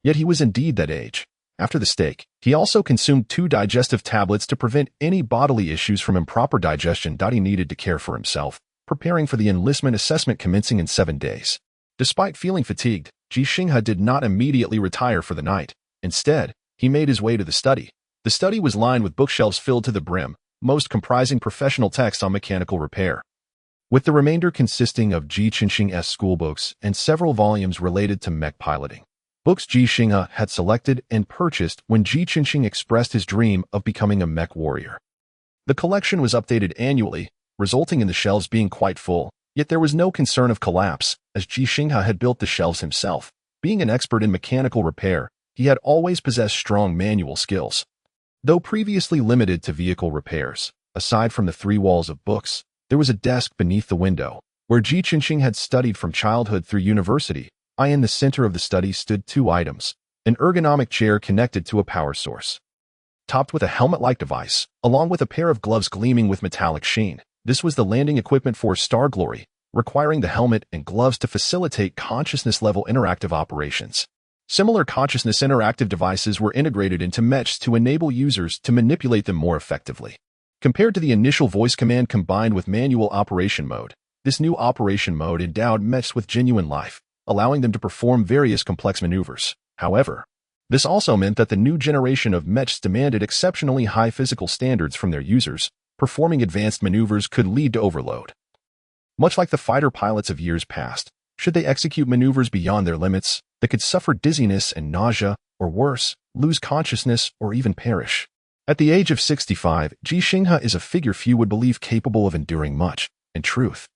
A: Yet he was indeed that age. After the steak, he also consumed 2 digestive tablets to prevent any bodily issues from improper digestion. He needed to care for himself, preparing for the enlistment assessment commencing in 7 days. Despite feeling fatigued, Ji Xinghe did not immediately retire for the night. Instead, he made his way to the study. The study was lined with bookshelves filled to the brim, most comprising professional texts on mechanical repair, with the remainder consisting of Ji Xinghe's schoolbooks and several volumes related to mech piloting. Books Ji Xinghe had selected and purchased when Ji Xinghe expressed his dream of becoming a mech warrior. The collection was updated annually, resulting in the shelves being quite full, yet there was no concern of collapse, as Ji Xinghe had built the shelves himself. Being an expert in mechanical repair, he had always possessed strong manual skills. Though previously limited to vehicle repairs, aside from the 3 walls of books, there was a desk beneath the window, where Ji Xinghe had studied from childhood through university. In the center of the study stood 2 items: an ergonomic chair connected to a power source, topped with a helmet-like device, along with a pair of gloves gleaming with metallic sheen. This was the landing equipment for Star Glory, requiring the helmet and gloves to facilitate consciousness-level interactive operations. Similar consciousness interactive devices were integrated into Mechs to enable users to manipulate them more effectively. Compared to the initial voice command combined with manual operation mode, this new operation mode endowed Mechs with genuine life, allowing them to perform various complex maneuvers. However, this also meant that the new generation of Mechs demanded exceptionally high physical standards from their users. Performing advanced maneuvers could lead to overload. Much like the fighter pilots of years past, should they execute maneuvers beyond their limits, they could suffer dizziness and nausea, or worse, lose consciousness or even perish. At the age of 65, Ji Xinghe is a figure few would believe capable of enduring much. In truth,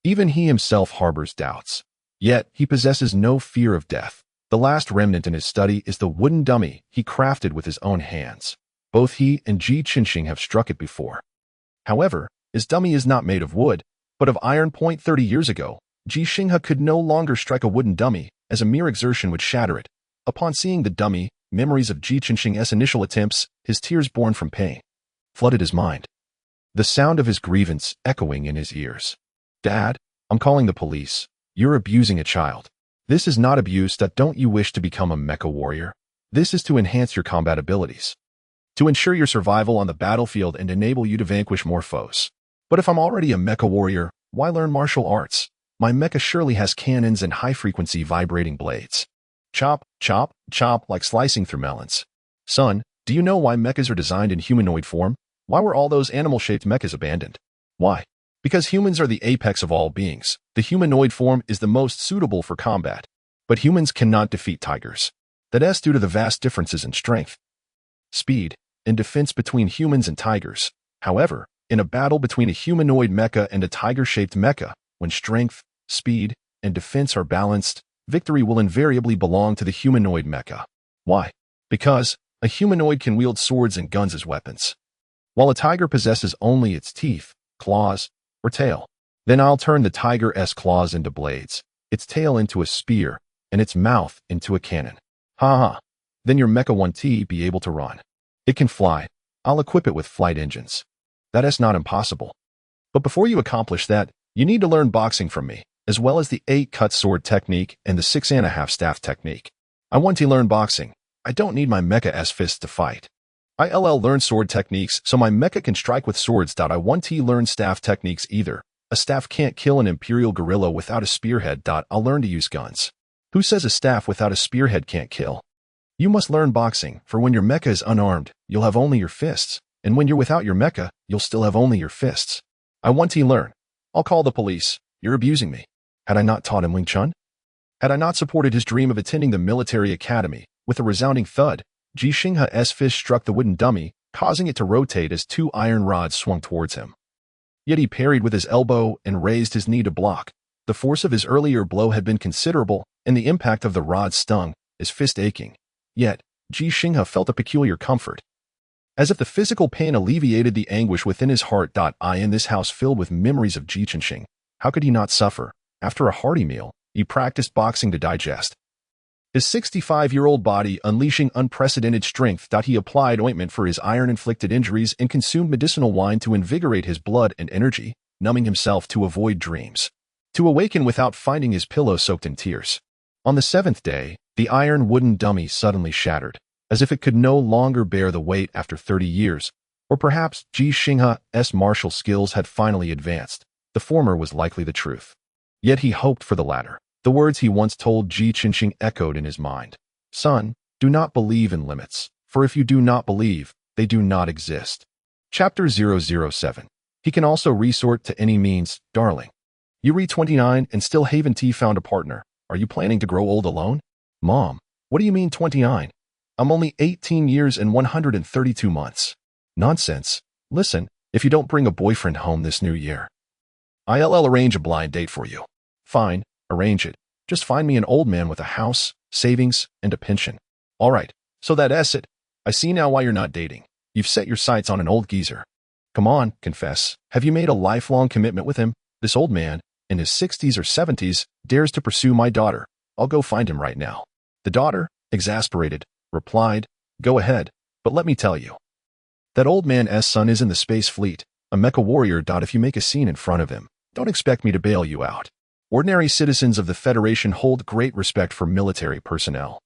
A: even he himself harbors doubts. Yet, he possesses no fear of death. The last remnant in his study is the wooden dummy he crafted with his own hands. Both he and Ji Xinghe have struck it before. However, his dummy is not made of wood, but of iron. 30 years ago, Ji Xinghe could no longer strike a wooden dummy, as a mere exertion would shatter it. Upon seeing the dummy, memories of Ji Xinghe's initial attempts, his tears born from pain, flooded his mind. The sound of his grievance echoing in his ears. "Dad, I'm calling the police. You're abusing a child. This is not abuse. Don't you wish to become a mecha warrior? This is to enhance your combat abilities, to ensure your survival on the battlefield and enable you to vanquish more foes. But if I'm already a mecha warrior, why learn martial arts? My mecha surely has cannons and high-frequency vibrating blades. Chop, chop, chop like slicing through melons. Son, do you know why mechas are designed in humanoid form? Why were all those animal-shaped mechas abandoned? Why? Because humans are the apex of all beings. The humanoid form is the most suitable for combat. But humans cannot defeat tigers. That's due to the vast differences in strength, speed, and defense between humans and tigers. However, in a battle between a humanoid mecha and a tiger-shaped mecha, when strength, speed, and defense are balanced, victory will invariably belong to the humanoid mecha. Why? Because a humanoid can wield swords and guns as weapons, while a tiger possesses only its teeth, claws, or tail. Then I'll turn the tiger's claws into blades, its tail into a spear, and its mouth into a cannon. Ha ha. Then your mecha won't be able to run. It can fly. I'll equip it with flight engines. That's not impossible. But before you accomplish that, you need to learn boxing from me, as well as the 8-cut sword technique and the 6.5 staff technique. I want to learn boxing. I don't need my mecha's fists to fight. I'll learn sword techniques so my mecha can strike with swords. I want to learn staff techniques either. A staff can't kill an imperial gorilla without a spearhead. I'll learn to use guns. Who says a staff without a spearhead can't kill? You must learn boxing, for when your mecha is unarmed, you'll have only your fists, and when you're without your mecha, you'll still have only your fists. I want to learn. I'll call the police. You're abusing me. Had I not taught him Wing Chun? Had I not supported his dream of attending the military academy? With a resounding thud, Ji Xinghe's fist struck the wooden dummy, causing it to rotate as 2 iron rods swung towards him. Yet he parried with his elbow and raised his knee to block. The force of his earlier blow had been considerable, and the impact of the rods stung, his fist aching. Yet, Ji Xinghe felt a peculiar comfort, as if the physical pain alleviated the anguish within his heart. In this house filled with memories of Ji Xinghe, how could he not suffer? After a hearty meal, he practiced boxing to digest his 65-year-old body, unleashing unprecedented strength. He applied ointment for his iron-inflicted injuries and consumed medicinal wine to invigorate his blood and energy, numbing himself to avoid dreams, to awaken without finding his pillow soaked in tears. On the 7th day, the iron wooden dummy suddenly shattered, as if it could no longer bear the weight after 30 years, or perhaps Ji Xinghe's martial skills had finally advanced. The former was likely the truth. Yet he hoped for the latter. The words he once told Ji Xinghe echoed in his mind. Son, do not believe in limits, for if you do not believe, they do not exist. Chapter 007. He can also resort to any means, darling. You read 29 and still haven't found a partner. Are you planning to grow old alone? Mom, what do you mean 29? I'm only 18 years and 132 months. Nonsense. Listen, if you don't bring a boyfriend home this new year, I'll arrange a blind date for you. Fine, arrange it. Just find me an old man with a house, savings, and a pension. All right, so that's it. I see now why you're not dating. You've set your sights on an old geezer. Come on, confess. Have you made a lifelong commitment with him? This old man, in his 60s or 70s, dares to pursue my daughter. I'll go find him right now. The daughter, exasperated, replied, Go ahead, but let me tell you. That old man's son is in the space fleet, a mecha warrior. If you make a scene in front of him, don't expect me to bail you out. Ordinary citizens of the Federation hold great respect for military personnel.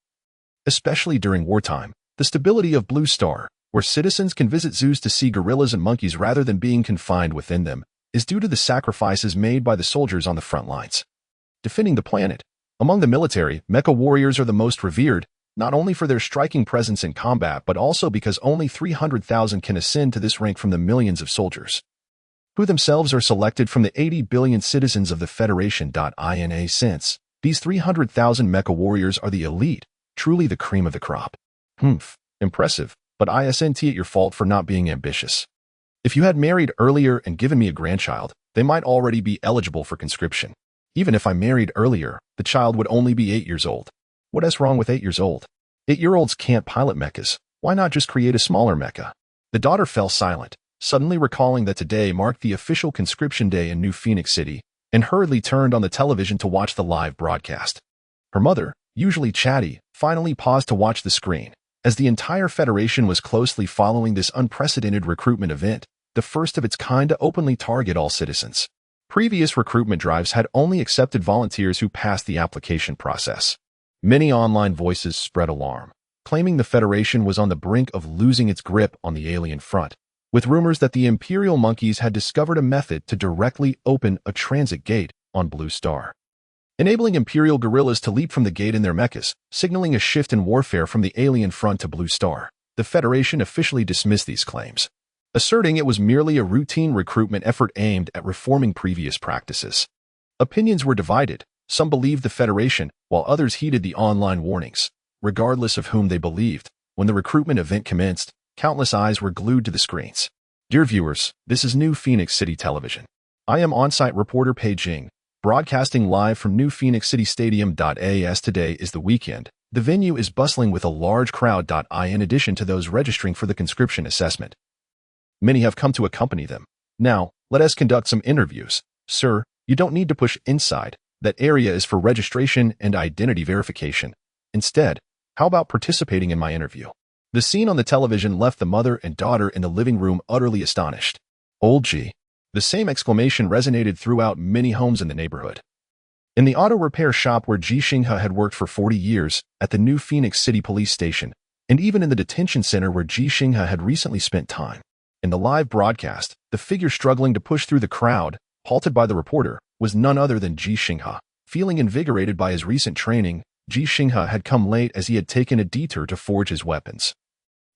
A: Especially during wartime, the stability of Blue Star, where citizens can visit zoos to see gorillas and monkeys rather than being confined within them, is due to the sacrifices made by the soldiers on the front lines, defending the planet. Among the military, mecha warriors are the most revered, not only for their striking presence in combat but also because only 300,000 can ascend to this rank from the millions of soldiers, who themselves are selected from the 80 billion citizens of the Federation. In a sense, these 300,000 mecha warriors are the elite, truly the cream of the crop. Impressive, but isn't it your fault for not being ambitious? If you had married earlier and given me a grandchild, they might already be eligible for conscription. Even if I married earlier, the child would only be 8 years old. What is wrong with 8 years old? 8-year-olds can't pilot mechas. Why not just create a smaller mecha? The daughter fell silent, suddenly recalling that today marked the official conscription day in New Phoenix City, and hurriedly turned on the television to watch the live broadcast. Her mother, usually chatty, finally paused to watch the screen, as the entire Federation was closely following this unprecedented recruitment event, the first of its kind to openly target all citizens. Previous recruitment drives had only accepted volunteers who passed the application process. Many online voices spread alarm, claiming the Federation was on the brink of losing its grip on the alien front, with rumors that the Imperial monkeys had discovered a method to directly open a transit gate on Blue Star, enabling Imperial guerrillas to leap from the gate in their mechas, signaling a shift in warfare from the alien front to Blue Star. The Federation officially dismissed these claims, asserting it was merely a routine recruitment effort aimed at reforming previous practices. Opinions were divided. Some believed the Federation, while others heeded the online warnings. Regardless of whom they believed, when the recruitment event commenced, countless eyes were glued to the screens. Dear viewers, this is New Phoenix City Television. I am on-site reporter Ji Xinghe, broadcasting live from New Phoenix City Stadium. As today is the weekend, the venue is bustling with a large crowd. In addition to those registering for the conscription assessment, many have come to accompany them. Now, let us conduct some interviews. Sir, you don't need to push inside. That area is for registration and identity verification. Instead, how about participating in my interview? The scene on the television left the mother and daughter in the living room utterly astonished. Old G. The same exclamation resonated throughout many homes in the neighborhood. In the auto repair shop where Ji Xinghe had worked for 40 years, at the New Phoenix City Police Station, and even in the detention center where Ji Xinghe had recently spent time. In the live broadcast, the figure struggling to push through the crowd, halted by the reporter, was none other than Ji Xinghe. Feeling invigorated by his recent training, Ji Xinghe had come late as he had taken a detour to forge his weapons.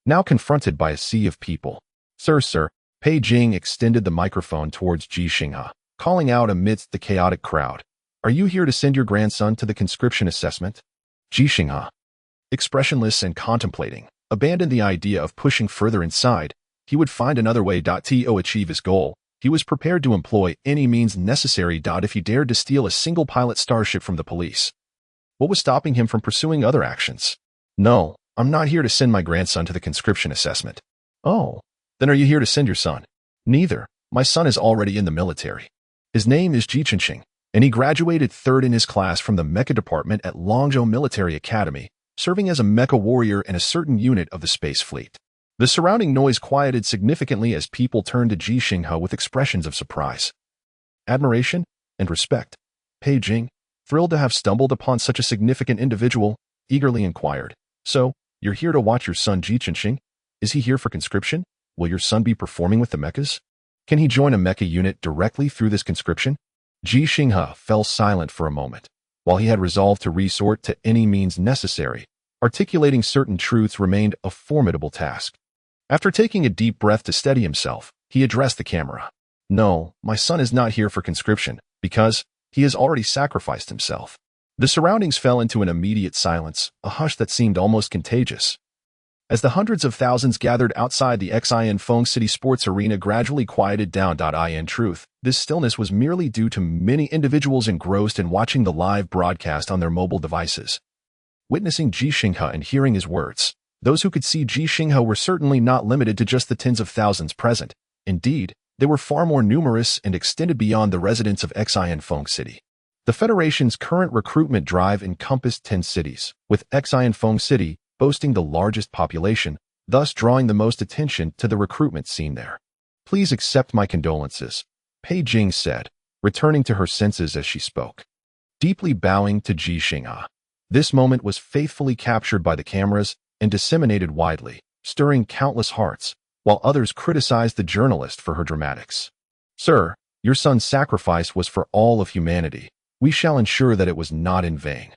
A: Now confronted by a sea of people, Sir, Ji Xinghe extended the microphone towards Ji Xinghe, calling out amidst the chaotic crowd. Are you here to send your grandson to the conscription assessment? Ji Xinghe, expressionless and contemplating, abandoned the idea of pushing further inside. He would find another way to achieve his goal. He was prepared to employ any means necessary if he dared to steal a single pilot starship from the police. What was stopping him from pursuing other actions? No, I'm not here to send my grandson to the conscription assessment. Oh, then are you here to send your son? Neither. My son is already in the military. His name is Ji Xinghe, and he graduated third in his class from the mecha department at Longzhou Military Academy, serving as a mecha warrior in a certain unit of the space fleet. The surrounding noise quieted significantly as people turned to Ji Xinghe with expressions of surprise, admiration, and respect. Ji Xinghe, thrilled to have stumbled upon such a significant individual, eagerly inquired, So, you're here to watch your son Ji Xinghe? Is he here for conscription? Will your son be performing with the mechas? Can he join a mecha unit directly through this conscription? Ji Xinghe fell silent for a moment, while he had resolved to resort to any means necessary. Articulating certain truths remained a formidable task. After taking a deep breath to steady himself, he addressed the camera. No, my son is not here for conscription, because he has already sacrificed himself. The surroundings fell into an immediate silence, a hush that seemed almost contagious. As the hundreds of thousands gathered outside the Xinfeng City Sports Arena gradually quieted down. In truth, this stillness was merely due to many individuals engrossed in watching the live broadcast on their mobile devices. Witnessing Ji Xinghe and hearing his words, those who could see Ji Xinghe were certainly not limited to just the tens of thousands present. Indeed, they were far more numerous and extended beyond the residents of Xinfeng City. The Federation's current recruitment drive encompassed 10 cities, with Xinfeng City boasting the largest population, thus drawing the most attention to the recruitment scene there. Please accept my condolences, Pei Jing said, returning to her senses as she spoke. Deeply bowing to Ji Xinghe. This moment was faithfully captured by the cameras and disseminated widely, stirring countless hearts, while others criticized the journalist for her dramatics. Sir, your son's sacrifice was for all of humanity. We shall ensure that it was not in vain.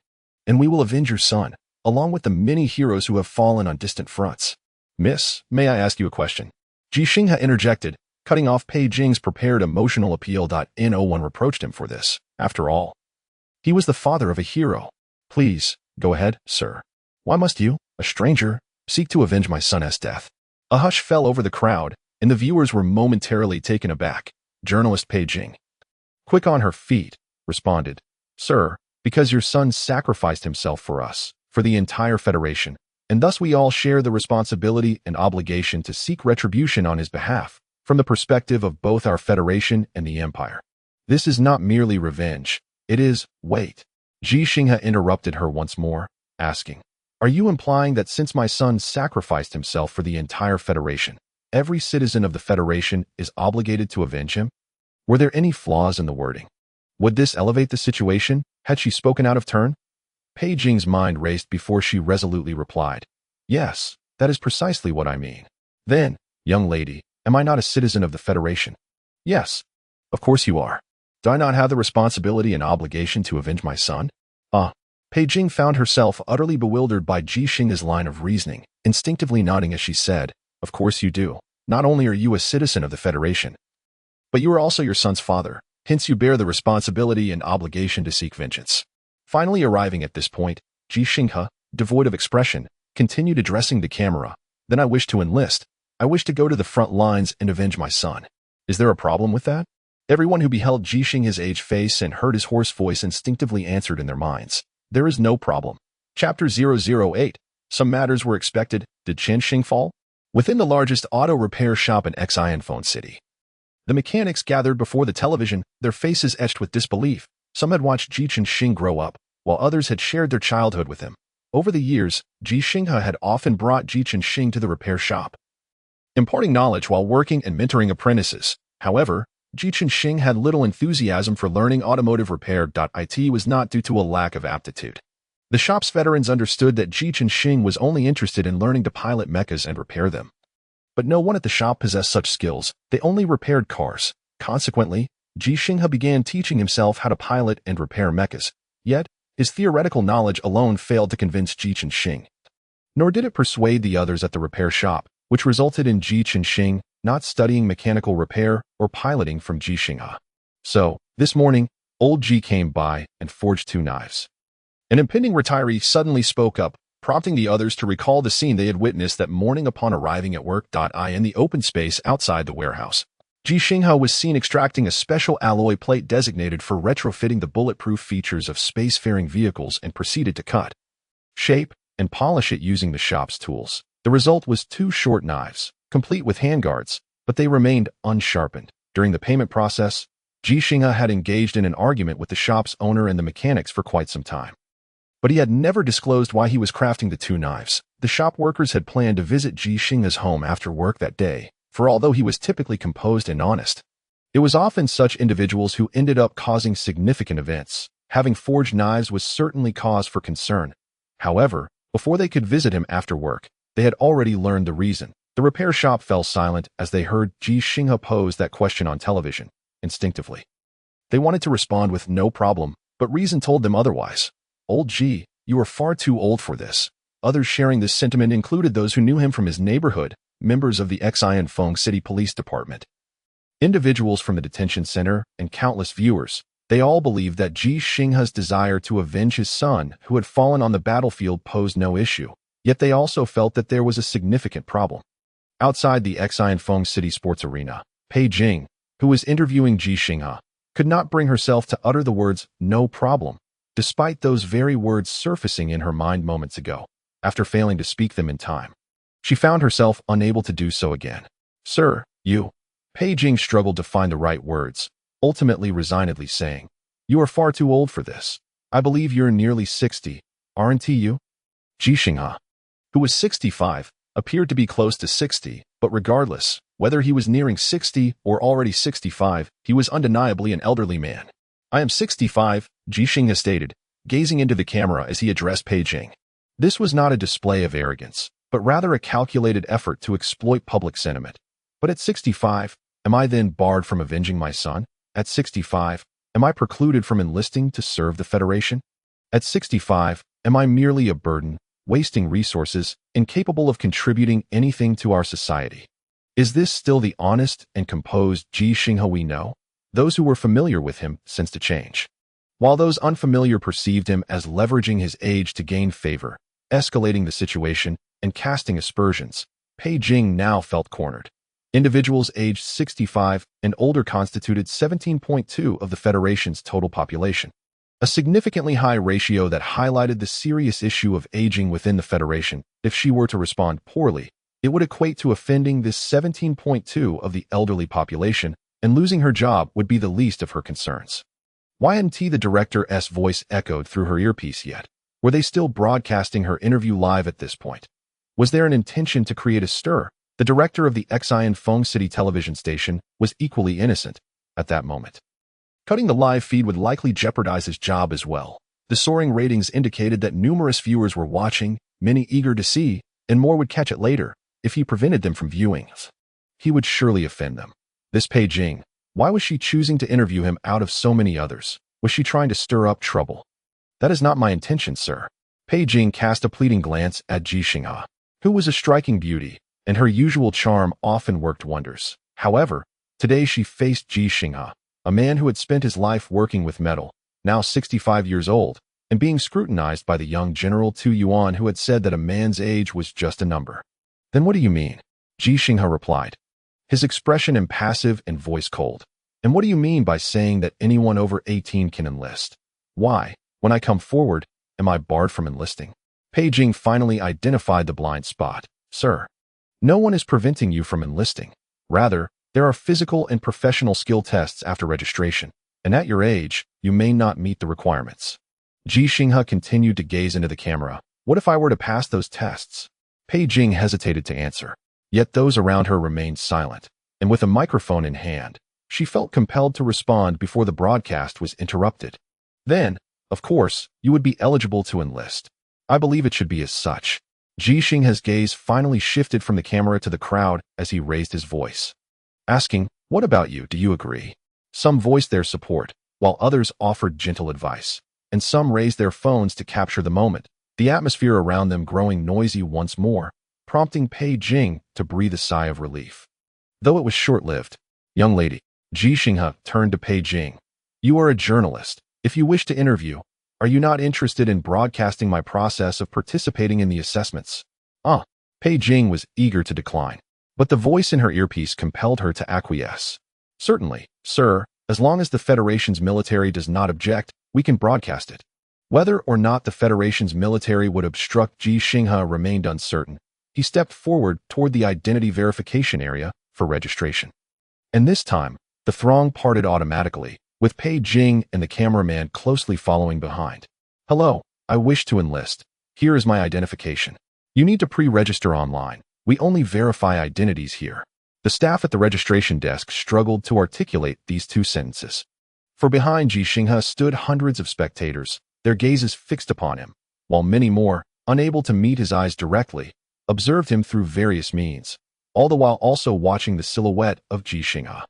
A: And we will avenge your son, along with the many heroes who have fallen on distant fronts. Miss, may I ask you a question? Ji Xinghe interjected, cutting off Pei Jing's prepared emotional appeal. No one reproached him for this. After all, he was the father of a hero. Please, go ahead, sir. Why must you, a stranger, seek to avenge my son's death? A hush fell over the crowd, and the viewers were momentarily taken aback. Journalist Pei Jing, quick on her feet, responded, Sir, because your son sacrificed himself for us, for the entire Federation, and thus we all share the responsibility and obligation to seek retribution on his behalf, from the perspective of both our Federation and the Empire. This is not merely revenge, it is, wait. Ji Xinghe interrupted her once more, asking, Are you implying that since my son sacrificed himself for the entire Federation, every citizen of the Federation is obligated to avenge him? Were there any flaws in the wording? Would this elevate the situation, had she spoken out of turn? Pei Jing's mind raced before she resolutely replied, Yes, that is precisely what I mean. Then, young lady, am I not a citizen of the Federation? Yes, of course you are. Do I not have the responsibility and obligation to avenge my son? Pei Jing found herself utterly bewildered by Ji Xinghe's line of reasoning, instinctively nodding as she said, Of course you do. Not only are you a citizen of the Federation, but you are also your son's father, hence you bear the responsibility and obligation to seek vengeance. Finally arriving at this point, Ji Xinghe, devoid of expression, continued addressing the camera. Then I wish to enlist. I wish to go to the front lines and avenge my son. Is there a problem with that? Everyone who beheld Ji Xinghe's aged face and heard his hoarse voice instinctively answered in their minds, There is no problem. Chapter 008. Some matters were expected. Did Chen Xing fall? Within the largest auto repair shop in Xinfeng City, the mechanics gathered before the television, their faces etched with disbelief. Some had watched Ji Xinghe grow up, while others had shared their childhood with him. Over the years, Ji Xinghe had often brought Ji Xinghe to the repair shop, imparting knowledge while working and mentoring apprentices. However, Ji Xinghe had little enthusiasm for learning automotive repair. It was not due to a lack of aptitude. The shop's veterans understood that Ji Xinghe was only interested in learning to pilot mechas and repair them. But no one at the shop possessed such skills. They only repaired cars. Consequently, Ji Xinghe began teaching himself how to pilot and repair mechas. Yet, his theoretical knowledge alone failed to convince Ji Xinghe. Nor did it persuade the others at the repair shop, which resulted in Ji Xinghe not studying mechanical repair or piloting from Ji Xinghe. So, this morning, old Ji came by and forged 2 knives. An impending retiree suddenly spoke up, prompting the others to recall the scene they had witnessed that morning upon arriving at work. In the open space outside the warehouse, Ji Xinghe was seen extracting a special alloy plate designated for retrofitting the bulletproof features of spacefaring vehicles and proceeded to cut, shape, and polish it using the shop's tools. The result was 2 short knives, complete with handguards, but they remained unsharpened. During the payment process, Ji Xinghe had engaged in an argument with the shop's owner and the mechanics for quite some time. But he had never disclosed why he was crafting the 2 knives. The shop workers had planned to visit Ji Xinghe's home after work that day, for although he was typically composed and honest, it was often such individuals who ended up causing significant events. Having forged knives was certainly cause for concern. However, before they could visit him after work, they had already learned the reason. The repair shop fell silent as they heard Ji Xinghe pose that question on television. Instinctively, they wanted to respond with no problem, but reason told them otherwise. Old Ji, you are far too old for this. Others sharing this sentiment included those who knew him from his neighborhood, members of the Xianfeng City Police Department, individuals from the detention center, and countless viewers. They all believed that Ji Xinghe's desire to avenge his son, who had fallen on the battlefield, posed no issue. Yet they also felt that there was a significant problem. Outside the Xianfeng City Sports Arena, Pei Jing, who was interviewing Ji Xinghe, could not bring herself to utter the words, "no problem," despite those very words surfacing in her mind moments ago. After failing to speak them in time, she found herself unable to do so again. "Sir, you..." Pei Jing struggled to find the right words, ultimately resignedly saying, "You are far too old for this. I believe you're nearly 60, aren't you?" Ji Xinghe, who was 65, appeared to be close to 60, but regardless, whether he was nearing 60 or already 65, he was undeniably an elderly man. "I am 65, Ji Xinghe stated, gazing into the camera as he addressed Pei Jing. This was not a display of arrogance, but rather a calculated effort to exploit public sentiment. "But at 65, am I then barred from avenging my son? At 65, am I precluded from enlisting to serve the Federation? At 65, am I merely a burden, wasting resources, incapable of contributing anything to our society?" Is this still the honest and composed Ji Xinghe we know? Those who were familiar with him sensed a change, while those unfamiliar perceived him as leveraging his age to gain favor, escalating the situation, and casting aspersions. Pei Jing now felt cornered. Individuals aged 65 and older constituted 17.2% of the Federation's total population, a significantly high ratio that highlighted the serious issue of aging within the Federation. If she were to respond poorly, it would equate to offending this 17.2% of the elderly population, and losing her job would be the least of her concerns. "Ynt," the director's voice echoed through her earpiece. Yet, were they still broadcasting her interview live at this point? Was there an intention to create a stir? The director of the Xianfeng City television station was equally innocent at that moment. Cutting the live feed would likely jeopardize his job as well. The soaring ratings indicated that numerous viewers were watching, many eager to see, and more would catch it later. If he prevented them from viewing, he would surely offend them. This Pei Jing, why was she choosing to interview him out of so many others? Was she trying to stir up trouble? "That is not my intention, sir." Pei Jing cast a pleading glance at Ji Xinghe, who was a striking beauty, and her usual charm often worked wonders. However, today she faced Ji Xinghe, a man who had spent his life working with metal, now 65 years old, and being scrutinized by the young General Tu Yuan, who had said that a man's age was just a number. "Then what do you mean?" Ji Xinghe replied, his expression impassive and voice cold. "And what do you mean by saying that anyone over 18 can enlist? Why, when I come forward, am I barred from enlisting?" Pei Jing finally identified the blind spot. "Sir, no one is preventing you from enlisting. Rather, there are physical and professional skill tests after registration, and at your age, you may not meet the requirements." Ji Xinghe continued to gaze into the camera. "What if I were to pass those tests?" Pei Jing hesitated to answer, yet those around her remained silent, and with a microphone in hand, she felt compelled to respond before the broadcast was interrupted. "Then, of course, you would be eligible to enlist. I believe it should be as such." Ji Xinghe's gaze finally shifted from the camera to the crowd as he raised his voice, asking, "What about you? Do you agree?" Some voiced their support, while others offered gentle advice, and some raised their phones to capture the moment, the atmosphere around them growing noisy once more, prompting Pei Jing to breathe a sigh of relief. Though it was short-lived. "Young lady," Ji Xinghe turned to Pei Jing, "you are a journalist. If you wish to interview, are you not interested in broadcasting my process of participating in the assessments?" Pei Jing was eager to decline, but the voice in her earpiece compelled her to acquiesce. "Certainly, sir, as long as the Federation's military does not object, we can broadcast it." Whether or not the Federation's military would obstruct, Ji Xinghe remained uncertain. He stepped forward toward the identity verification area for registration. And this time, the throng parted automatically, with Pei Jing and the cameraman closely following behind. "Hello, I wish to enlist. Here is my identification. You need to pre-register online. We only verify identities here." The staff at the registration desk struggled to articulate these two sentences. For behind Ji Xinghe stood hundreds of spectators, their gazes fixed upon him, while many more, unable to meet his eyes directly, observed him through various means, all the while also watching the silhouette of Ji Xinghe.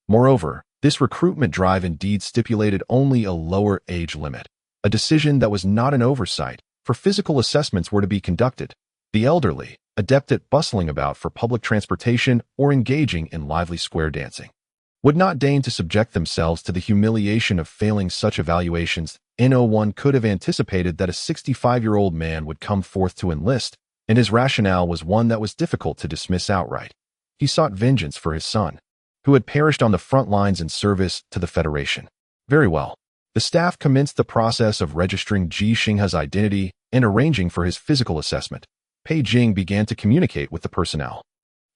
A: Moreover, this recruitment drive indeed stipulated only a lower age limit, a decision that was not an oversight, for physical assessments were to be conducted. The elderly, adept at bustling about for public transportation or engaging in lively square dancing, would not deign to subject themselves to the humiliation of failing such evaluations. No one could have anticipated that a 65-year-old man would come forth to enlist, and his rationale was one that was difficult to dismiss outright. He sought vengeance for his son, who had perished on the front lines in service to the Federation. Very well. The staff commenced the process of registering Ji Xinghe's identity and arranging for his physical assessment. Pei Jing began to communicate with the personnel,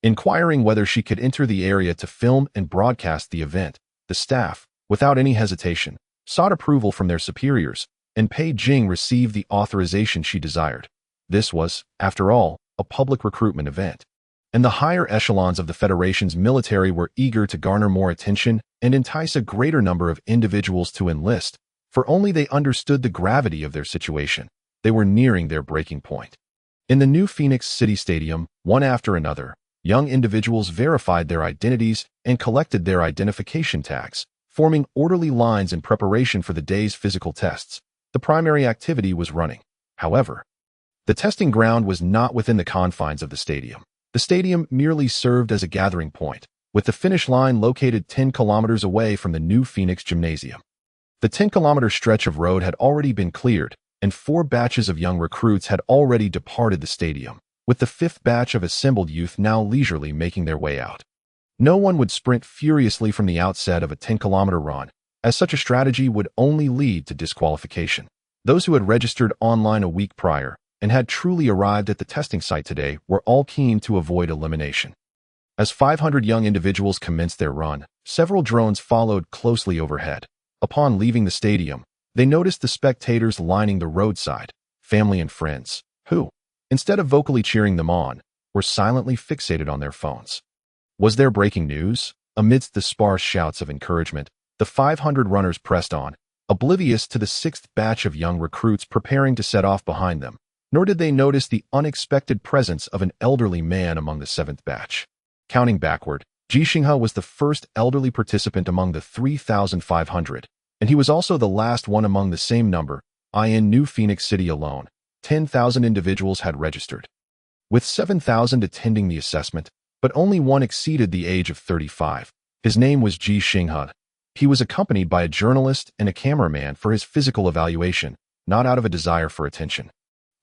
A: inquiring whether she could enter the area to film and broadcast the event. The staff, without any hesitation, sought approval from their superiors, and Pei Jing received the authorization she desired. This was, after all, a public recruitment event, and the higher echelons of the Federation's military were eager to garner more attention and entice a greater number of individuals to enlist, for only they understood the gravity of their situation. They were nearing their breaking point. In the new Phoenix City Stadium, one after another, young individuals verified their identities and collected their identification tags, forming orderly lines in preparation for the day's physical tests. The primary activity was running. However, the testing ground was not within the confines of the stadium. The stadium merely served as a gathering point, with the finish line located 10 kilometers away from the new Phoenix Gymnasium. The 10-kilometer stretch of road had already been cleared, and 4 batches of young recruits had already departed the stadium, with the 5th batch of assembled youth now leisurely making their way out. No one would sprint furiously from the outset of a 10-kilometer run, as such a strategy would only lead to disqualification. Those who had registered online a week prior and had truly arrived at the testing site today were all keen to avoid elimination. As 500 young individuals commenced their run, several drones followed closely overhead. Upon leaving the stadium, they noticed the spectators lining the roadside, family and friends, who, instead of vocally cheering them on, were silently fixated on their phones. Was there breaking news? Amidst the sparse shouts of encouragement, the 500 runners pressed on, oblivious to the 6th batch of young recruits preparing to set off behind them, nor did they notice the unexpected presence of an elderly man among the 7th batch. Counting backward, Ji Xinghe was the first elderly participant among the 3,500, and he was also the last one among the same number. In New Phoenix City alone, 10,000 individuals had registered, with 7,000 attending the assessment, but only one exceeded the age of 35. His name was Ji Xinghe. He was accompanied by a journalist and a cameraman for his physical evaluation, not out of a desire for attention,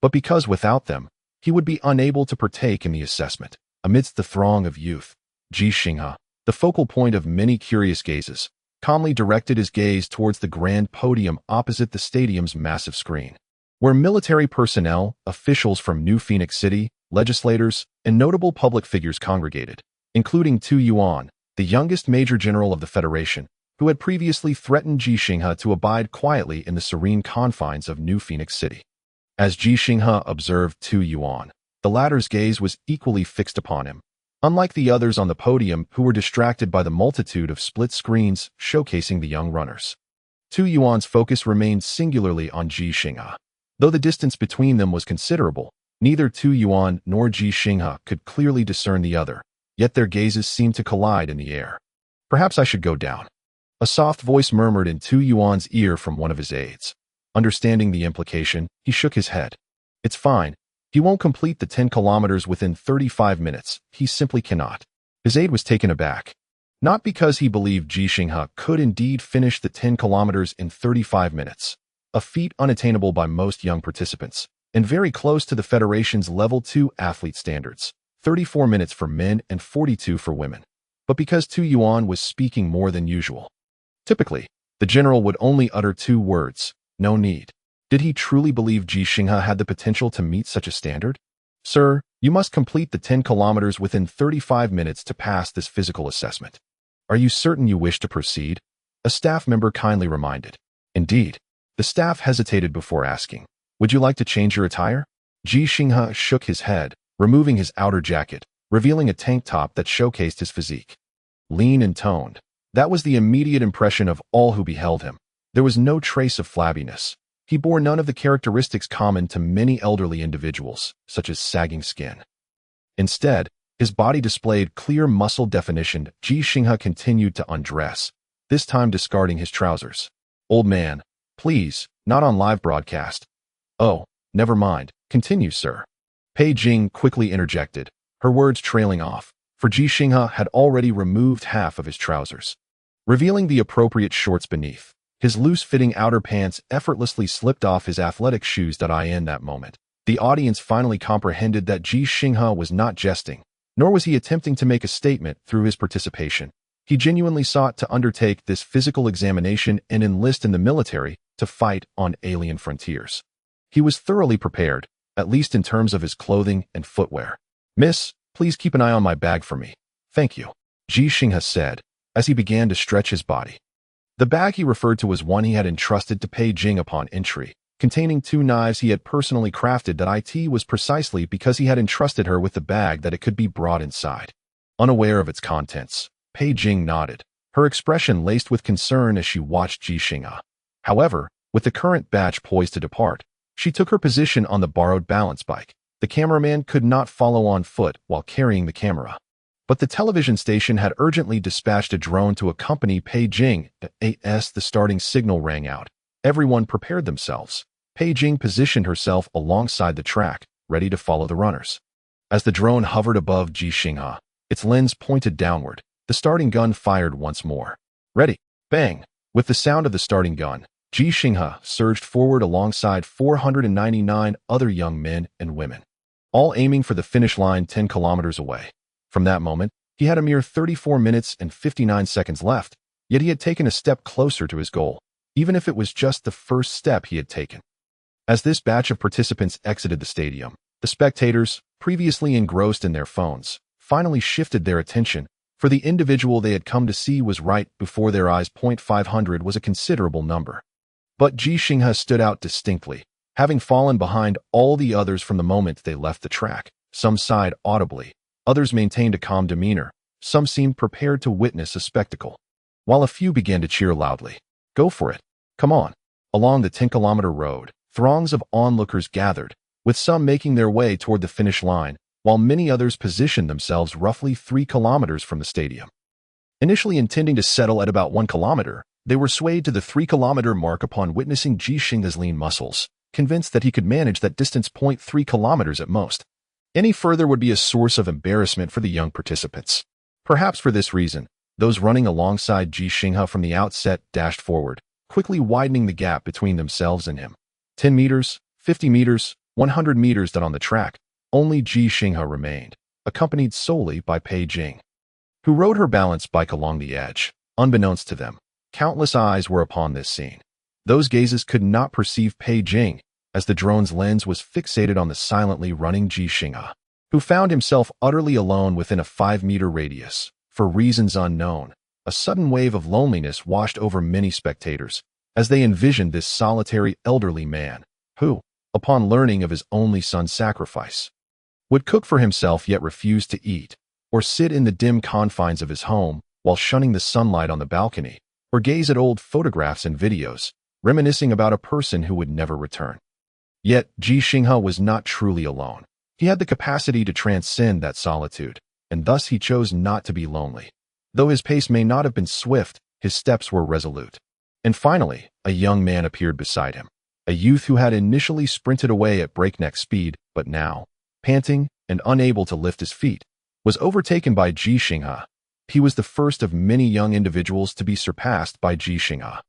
A: but because without them, he would be unable to partake in the assessment. Amidst the throng of youth, Ji Xinghe, the focal point of many curious gazes, calmly directed his gaze towards the grand podium opposite the stadium's massive screen, where military personnel, officials from New Phoenix City, legislators, and notable public figures congregated, including Tu Yuan, the youngest Major General of the Federation, who had previously threatened Ji Xinghe to abide quietly in the serene confines of New Phoenix City. As Ji Xinghe observed Tu Yuan, the latter's gaze was equally fixed upon him, unlike the others on the podium who were distracted by the multitude of split screens showcasing the young runners. Tu Yuan's focus remained singularly on Ji Xinghe. Though the distance between them was considerable, neither Tu Yuan nor Ji Xinghe could clearly discern the other, yet their gazes seemed to collide in the air. Perhaps I should go down. A soft voice murmured in Tu Yuan's ear from one of his aides. Understanding the implication, he shook his head. It's fine. He won't complete the 10 kilometers within 35 minutes. He simply cannot. His aide was taken aback. Not because he believed Ji Xinghe could indeed finish the 10 kilometers in 35 minutes, a feat unattainable by most young participants, and very close to the Federation's Level 2 athlete standards, 34 minutes for men and 42 for women, but because Tu Yuan was speaking more than usual. Typically, the general would only utter 2 words, no need. Did he truly believe Ji Xinghe had the potential to meet such a standard? Sir, you must complete the 10 kilometers within 35 minutes to pass this physical assessment. Are you certain you wish to proceed? A staff member kindly reminded. Indeed. The staff hesitated before asking, would you like to change your attire? Ji Xinghe shook his head, removing his outer jacket, revealing a tank top that showcased his physique. Lean and toned. That was the immediate impression of all who beheld him. There was no trace of flabbiness. He bore none of the characteristics common to many elderly individuals, such as sagging skin. Instead, his body displayed clear muscle definition. Ji Xinghe continued to undress, this time discarding his trousers. Old man, please, not on live broadcast. Oh, never mind. Continue, sir. Pei Jing quickly interjected, her words trailing off, for Ji Xinghe had already removed half of his trousers, revealing the appropriate shorts beneath. His loose-fitting outer pants effortlessly slipped off his athletic shoes. In that moment, the audience finally comprehended that Ji Xinghe was not jesting, nor was he attempting to make a statement through his participation. He genuinely sought to undertake this physical examination and enlist in the military to fight on alien frontiers. He was thoroughly prepared, at least in terms of his clothing and footwear. "Miss, please keep an eye on my bag for me. Thank you," Ji Xinghe said, as he began to stretch his body. The bag he referred to was one he had entrusted to Pei Jing upon entry, containing 2 knives he had personally crafted. It was precisely because he had entrusted her with the bag that it could be brought inside. Unaware of its contents, Pei Jing nodded, her expression laced with concern as she watched Ji Xinghe. However, with the current batch poised to depart, she took her position on the borrowed balance bike. The cameraman could not follow on foot while carrying the camera, but the television station had urgently dispatched a drone to accompany Pei Jing. As the starting signal rang out, everyone prepared themselves. Pei Jing positioned herself alongside the track, ready to follow the runners. As the drone hovered above Ji Xinghe, its lens pointed downward, the starting gun fired once more. "Ready!" Bang! With the sound of the starting gun, Ji Xinghe surged forward alongside 499 other young men and women, all aiming for the finish line 10 kilometers away. From that moment, he had a mere 34 minutes and 59 seconds left, yet he had taken a step closer to his goal, even if it was just the first step he had taken. As this batch of participants exited the stadium, the spectators, previously engrossed in their phones, finally shifted their attention, for the individual they had come to see was right before their eyes. 500 was a considerable number. But Ji Xinghe stood out distinctly, having fallen behind all the others from the moment they left the track. Some sighed audibly, others maintained a calm demeanor, some seemed prepared to witness a spectacle, while a few began to cheer loudly. "Go for it! Come on!" Along the 10-kilometer road, throngs of onlookers gathered, with some making their way toward the finish line, while many others positioned themselves roughly 3 kilometers from the stadium. Initially intending to settle at about 1 kilometer, they were swayed to the 3-kilometer mark upon witnessing Ji Xinghe's lean muscles, convinced that he could manage that distance. 3 kilometers at most. Any further would be a source of embarrassment for the young participants. Perhaps for this reason, those running alongside Ji Xinghe from the outset dashed forward, quickly widening the gap between themselves and him. 10 meters, 50 meters, 100 meters. On the track, only Ji Xinghe remained, accompanied solely by Pei Jing, who rode her balance bike along the edge. Unbeknownst to them, countless eyes were upon this scene. Those gazes could not perceive Pei Jing, as the drone's lens was fixated on the silently running Ji Xinghe, who found himself utterly alone within a 5-meter radius. For reasons unknown, a sudden wave of loneliness washed over many spectators, as they envisioned this solitary elderly man, who, upon learning of his only son's sacrifice, would cook for himself yet refuse to eat, or sit in the dim confines of his home while shunning the sunlight on the balcony, or gaze at old photographs and videos, reminiscing about a person who would never return. Yet Ji Xinghe was not truly alone. He had the capacity to transcend that solitude, and thus he chose not to be lonely. Though his pace may not have been swift, his steps were resolute. And finally, a young man appeared beside him, a youth who had initially sprinted away at breakneck speed, but now, panting and unable to lift his feet, was overtaken by Ji Xinghe. He was the first of many young individuals to be surpassed by Ji Xinghe,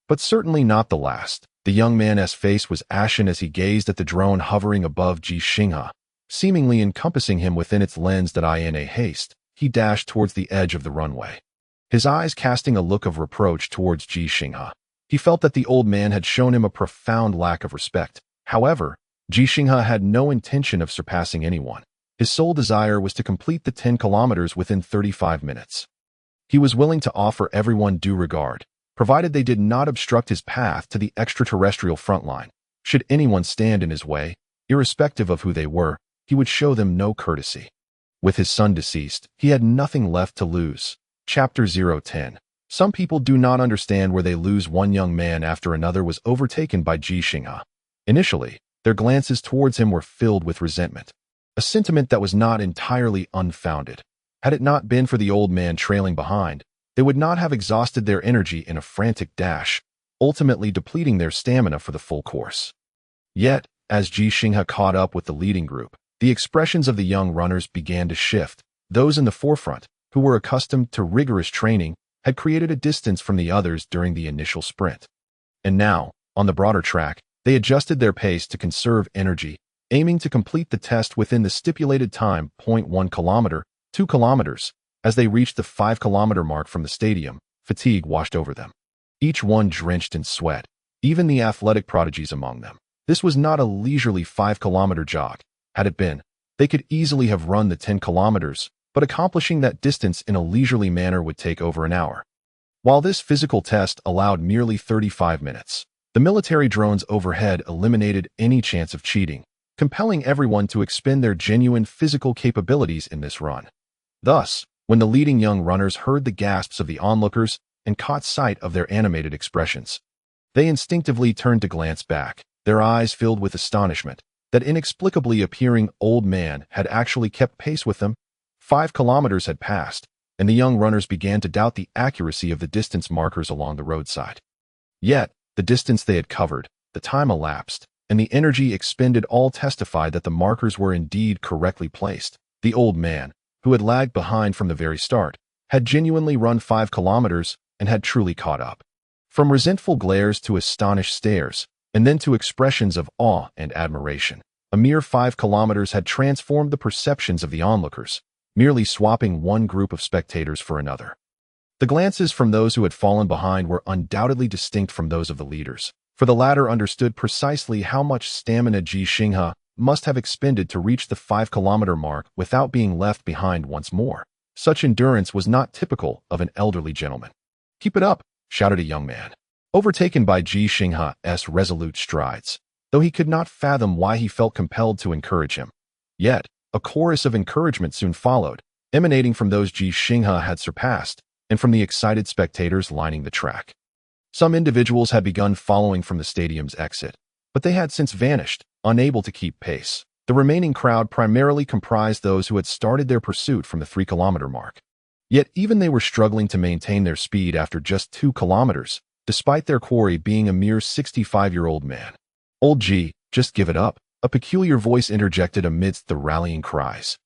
A: but certainly not the last. The young man's face was ashen as he gazed at the drone hovering above Ji Xinghe, seemingly encompassing him within its lens. In a haste, he dashed towards the edge of the runway, his eyes casting a look of reproach towards Ji Xinghe. He felt that the old man had shown him a profound lack of respect. However, Ji Xinghe had no intention of surpassing anyone. His sole desire was to complete the 10 kilometers within 35 minutes. He was willing to offer everyone due regard, provided they did not obstruct his path to the extraterrestrial front line. Should anyone stand in his way, irrespective of who they were, he would show them no courtesy. With his son deceased, he had nothing left to lose. Chapter 010. Some people do not understand where they lose. One young man after another was overtaken by Ji Xinghe. Initially, their glances towards him were filled with resentment, a sentiment that was not entirely unfounded. Had it not been for the old man trailing behind, they would not have exhausted their energy in a frantic dash, ultimately depleting their stamina for the full course. Yet, as Ji Xinghe caught up with the leading group, The expressions of the young runners began to shift. Those in the forefront, who were accustomed to rigorous training, had created a distance from the others during the initial sprint. And now, on the broader track, they adjusted their pace to conserve energy, aiming to complete the test within the stipulated time, 0.1 kilometer, 2 kilometers. As they reached the 5-kilometer mark from the stadium, fatigue washed over them. Each one drenched in sweat, even the athletic prodigies among them. This was not a leisurely 5-kilometer jog. Had it been, they could easily have run the 10 kilometers, but accomplishing that distance in a leisurely manner would take over an hour. While this physical test allowed merely 35 minutes, the military drones overhead eliminated any chance of cheating, compelling everyone to expend their genuine physical capabilities in this run. Thus, when the leading young runners heard the gasps of the onlookers and caught sight of their animated expressions, they instinctively turned to glance back, their eyes filled with astonishment. That inexplicably appearing old man had actually kept pace with them. 5 kilometers had passed, and the young runners began to doubt the accuracy of the distance markers along the roadside. Yet, the distance they had covered, the time elapsed, and the energy expended all testified that the markers were indeed correctly placed. The old man, who had lagged behind from the very start, had genuinely run 5 kilometers and had truly caught up. From resentful glares to astonished stares, and then to expressions of awe and admiration, a mere 5 kilometers had transformed the perceptions of the onlookers, merely swapping one group of spectators for another. The glances from those who had fallen behind were undoubtedly distinct from those of the leaders, for the latter understood precisely how much stamina Ji Xinghe must have expended to reach the 5-kilometer mark without being left behind once more. Such endurance was not typical of an elderly gentleman. "Keep it up," shouted a young man, overtaken by Ji Xinghe's resolute strides, though he could not fathom why he felt compelled to encourage him. Yet, a chorus of encouragement soon followed, emanating from those Ji Xinghe had surpassed, and from the excited spectators lining the track. Some individuals had begun following from the stadium's exit, but they had since vanished, unable to keep pace. The remaining crowd primarily comprised those who had started their pursuit from the 3-kilometer mark. Yet even they were struggling to maintain their speed after just 2 kilometers, despite their quarry being a mere 65-year-old man. "Old Ji, just give it up," a peculiar voice interjected amidst the rallying cries,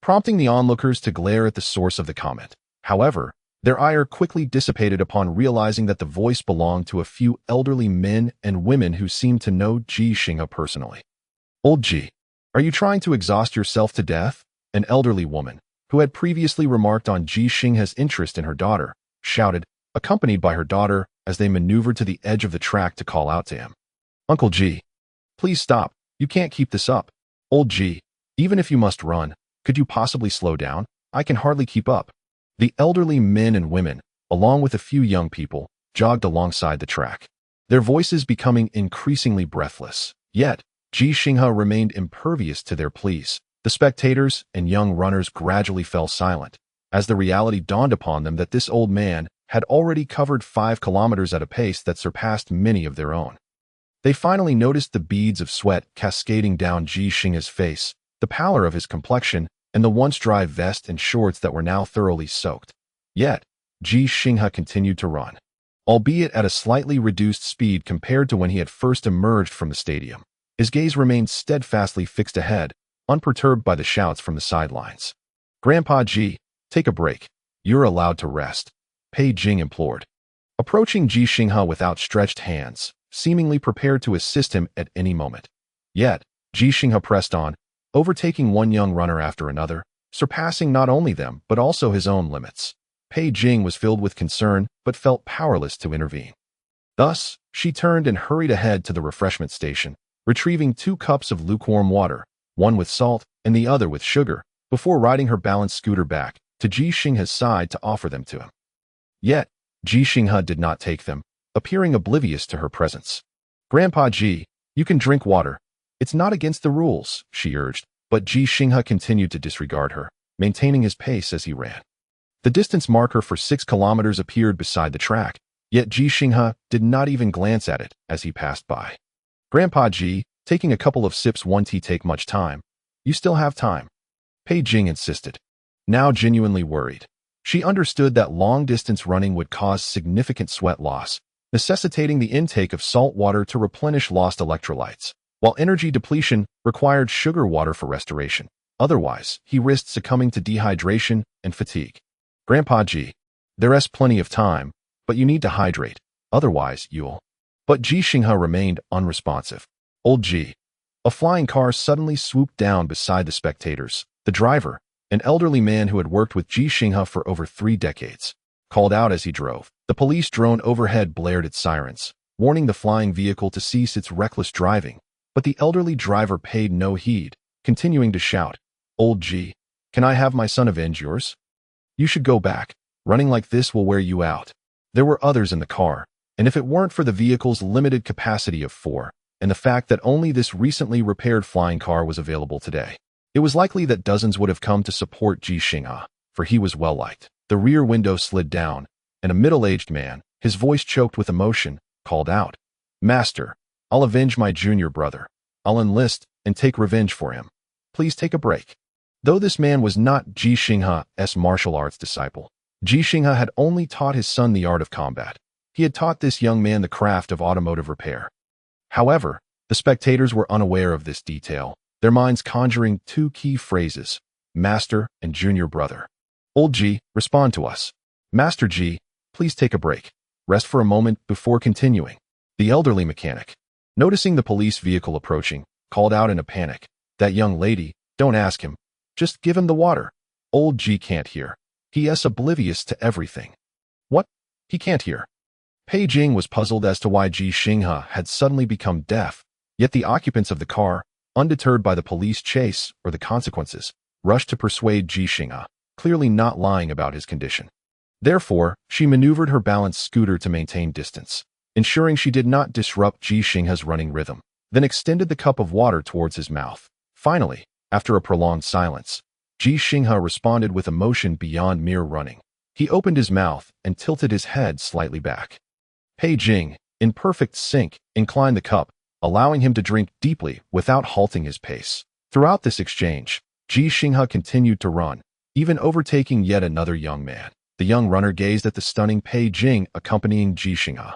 A: prompting the onlookers to glare at the source of the comment. However, their ire quickly dissipated upon realizing that the voice belonged to a few elderly men and women who seemed to know Ji Xinghe personally. "Old Ji, are you trying to exhaust yourself to death?" An elderly woman, who had previously remarked on Ji Xinghe's interest in her daughter, shouted, accompanied by her daughter, as they maneuvered to the edge of the track to call out to him. "Uncle Ji, please stop. You can't keep this up. Old Ji, even if you must run, could you possibly slow down? I can hardly keep up." The elderly men and women, along with a few young people, jogged alongside the track, their voices becoming increasingly breathless. Yet, Ji Xinghe remained impervious to their pleas. The spectators and young runners gradually fell silent, as the reality dawned upon them that this old man had already covered 5 kilometers at a pace that surpassed many of their own. They finally noticed the beads of sweat cascading down Ji Xinghe's face, the pallor of his complexion, and the once dry vest and shorts that were now thoroughly soaked. Yet, Ji Xinghe continued to run, albeit at a slightly reduced speed compared to when he had first emerged from the stadium. His gaze remained steadfastly fixed ahead, unperturbed by the shouts from the sidelines. "Grandpa Ji, take a break. You're allowed to rest," Pei Jing implored, approaching Ji Xinghe with outstretched hands, seemingly prepared to assist him at any moment. Yet, Ji Xinghe pressed on, overtaking one young runner after another, surpassing not only them but also his own limits. Pei Jing was filled with concern but felt powerless to intervene. Thus, she turned and hurried ahead to the refreshment station, retrieving 2 cups of lukewarm water, one with salt and the other with sugar, before riding her balanced scooter back to Ji Xinghe's side to offer them to him. Yet, Ji Xinghe did not take them, appearing oblivious to her presence. "Grandpa Ji, you can drink water. It's not against the rules," she urged, but Ji Xinghe continued to disregard her, maintaining his pace as he ran. The distance marker for 6 kilometers appeared beside the track, yet Ji Xinghe did not even glance at it as he passed by. "Grandpa Ji, taking a couple of sips won't take much time. You still have time," Pei Jing insisted. Now genuinely worried, she understood that long-distance running would cause significant sweat loss, necessitating the intake of salt water to replenish lost electrolytes. while energy depletion required sugar water for restoration. Otherwise, he risked succumbing to dehydration and fatigue. Grandpa Ji, there's plenty of time, but you need to hydrate. Otherwise, you'll... But Ji Xinghe remained unresponsive. Old Ji. A flying car suddenly swooped down beside the spectators. The driver, an elderly man who had worked with Ji Xinghe for over 3 decades, called out as he drove. The police drone overhead blared its sirens, warning the flying vehicle to cease its reckless driving. But the elderly driver paid no heed, continuing to shout, "Old Ji, can I have my son avenge yours? You should go back. Running like this will wear you out." There were others in the car, and if it weren't for the vehicle's limited capacity of 4, and the fact that only this recently repaired flying car was available today, it was likely that dozens would have come to support Ji Xinghe, for he was well-liked. The rear window slid down, and a middle-aged man, his voice choked with emotion, called out, "Master, I'll avenge my junior brother. I'll enlist and take revenge for him. Please take a break." Though this man was not Ji Xinghe's martial arts disciple, Ji Xinghe had only taught his son the art of combat. He had taught this young man the craft of automotive repair. However, the spectators were unaware of this detail, their minds conjuring 2 key phrases, master and junior brother. "Old Ji, respond to us. Master Ji, please take a break. Rest for a moment before continuing." The elderly mechanic, noticing the police vehicle approaching, called out in a panic, "That young lady, don't ask him. Just give him the water." Old Ji can't hear. He is oblivious to everything. What? He can't hear. Pei Jing was puzzled as to why Ji Xinghe had suddenly become deaf, yet the occupants of the car, undeterred by the police chase or the consequences, rushed to persuade Ji Xinghe, clearly not lying about his condition. Therefore, she maneuvered her balanced scooter to maintain distance, ensuring she did not disrupt Ji Xinghe's running rhythm, then extended the cup of water towards his mouth. Finally, after a prolonged silence, Ji Xinghe responded with emotion beyond mere running. He opened his mouth and tilted his head slightly back. Pei Jing, in perfect sync, inclined the cup, allowing him to drink deeply without halting his pace. Throughout this exchange, Ji Xinghe continued to run, even overtaking yet another young man. The young runner gazed at the stunning Pei Jing accompanying Ji Xinghe,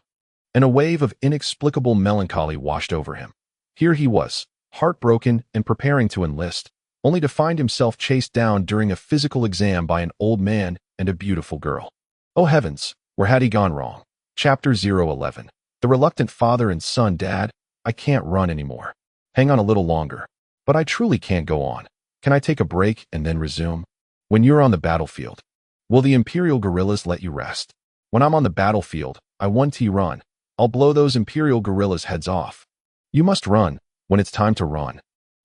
A: and a wave of inexplicable melancholy washed over him. Here he was, heartbroken and preparing to enlist, only to find himself chased down during a physical exam by an old man and a beautiful girl. Oh heavens, where had he gone wrong? Chapter 011. The reluctant father and son. "Dad, I can't run anymore. Hang on a little longer. But I truly can't go on. Can I take a break and then resume?" "When you're on the battlefield, will the Imperial guerrillas let you rest?" "When I'm on the battlefield, I want to run. I'll blow those Imperial guerrillas' heads off." "You must run when it's time to run.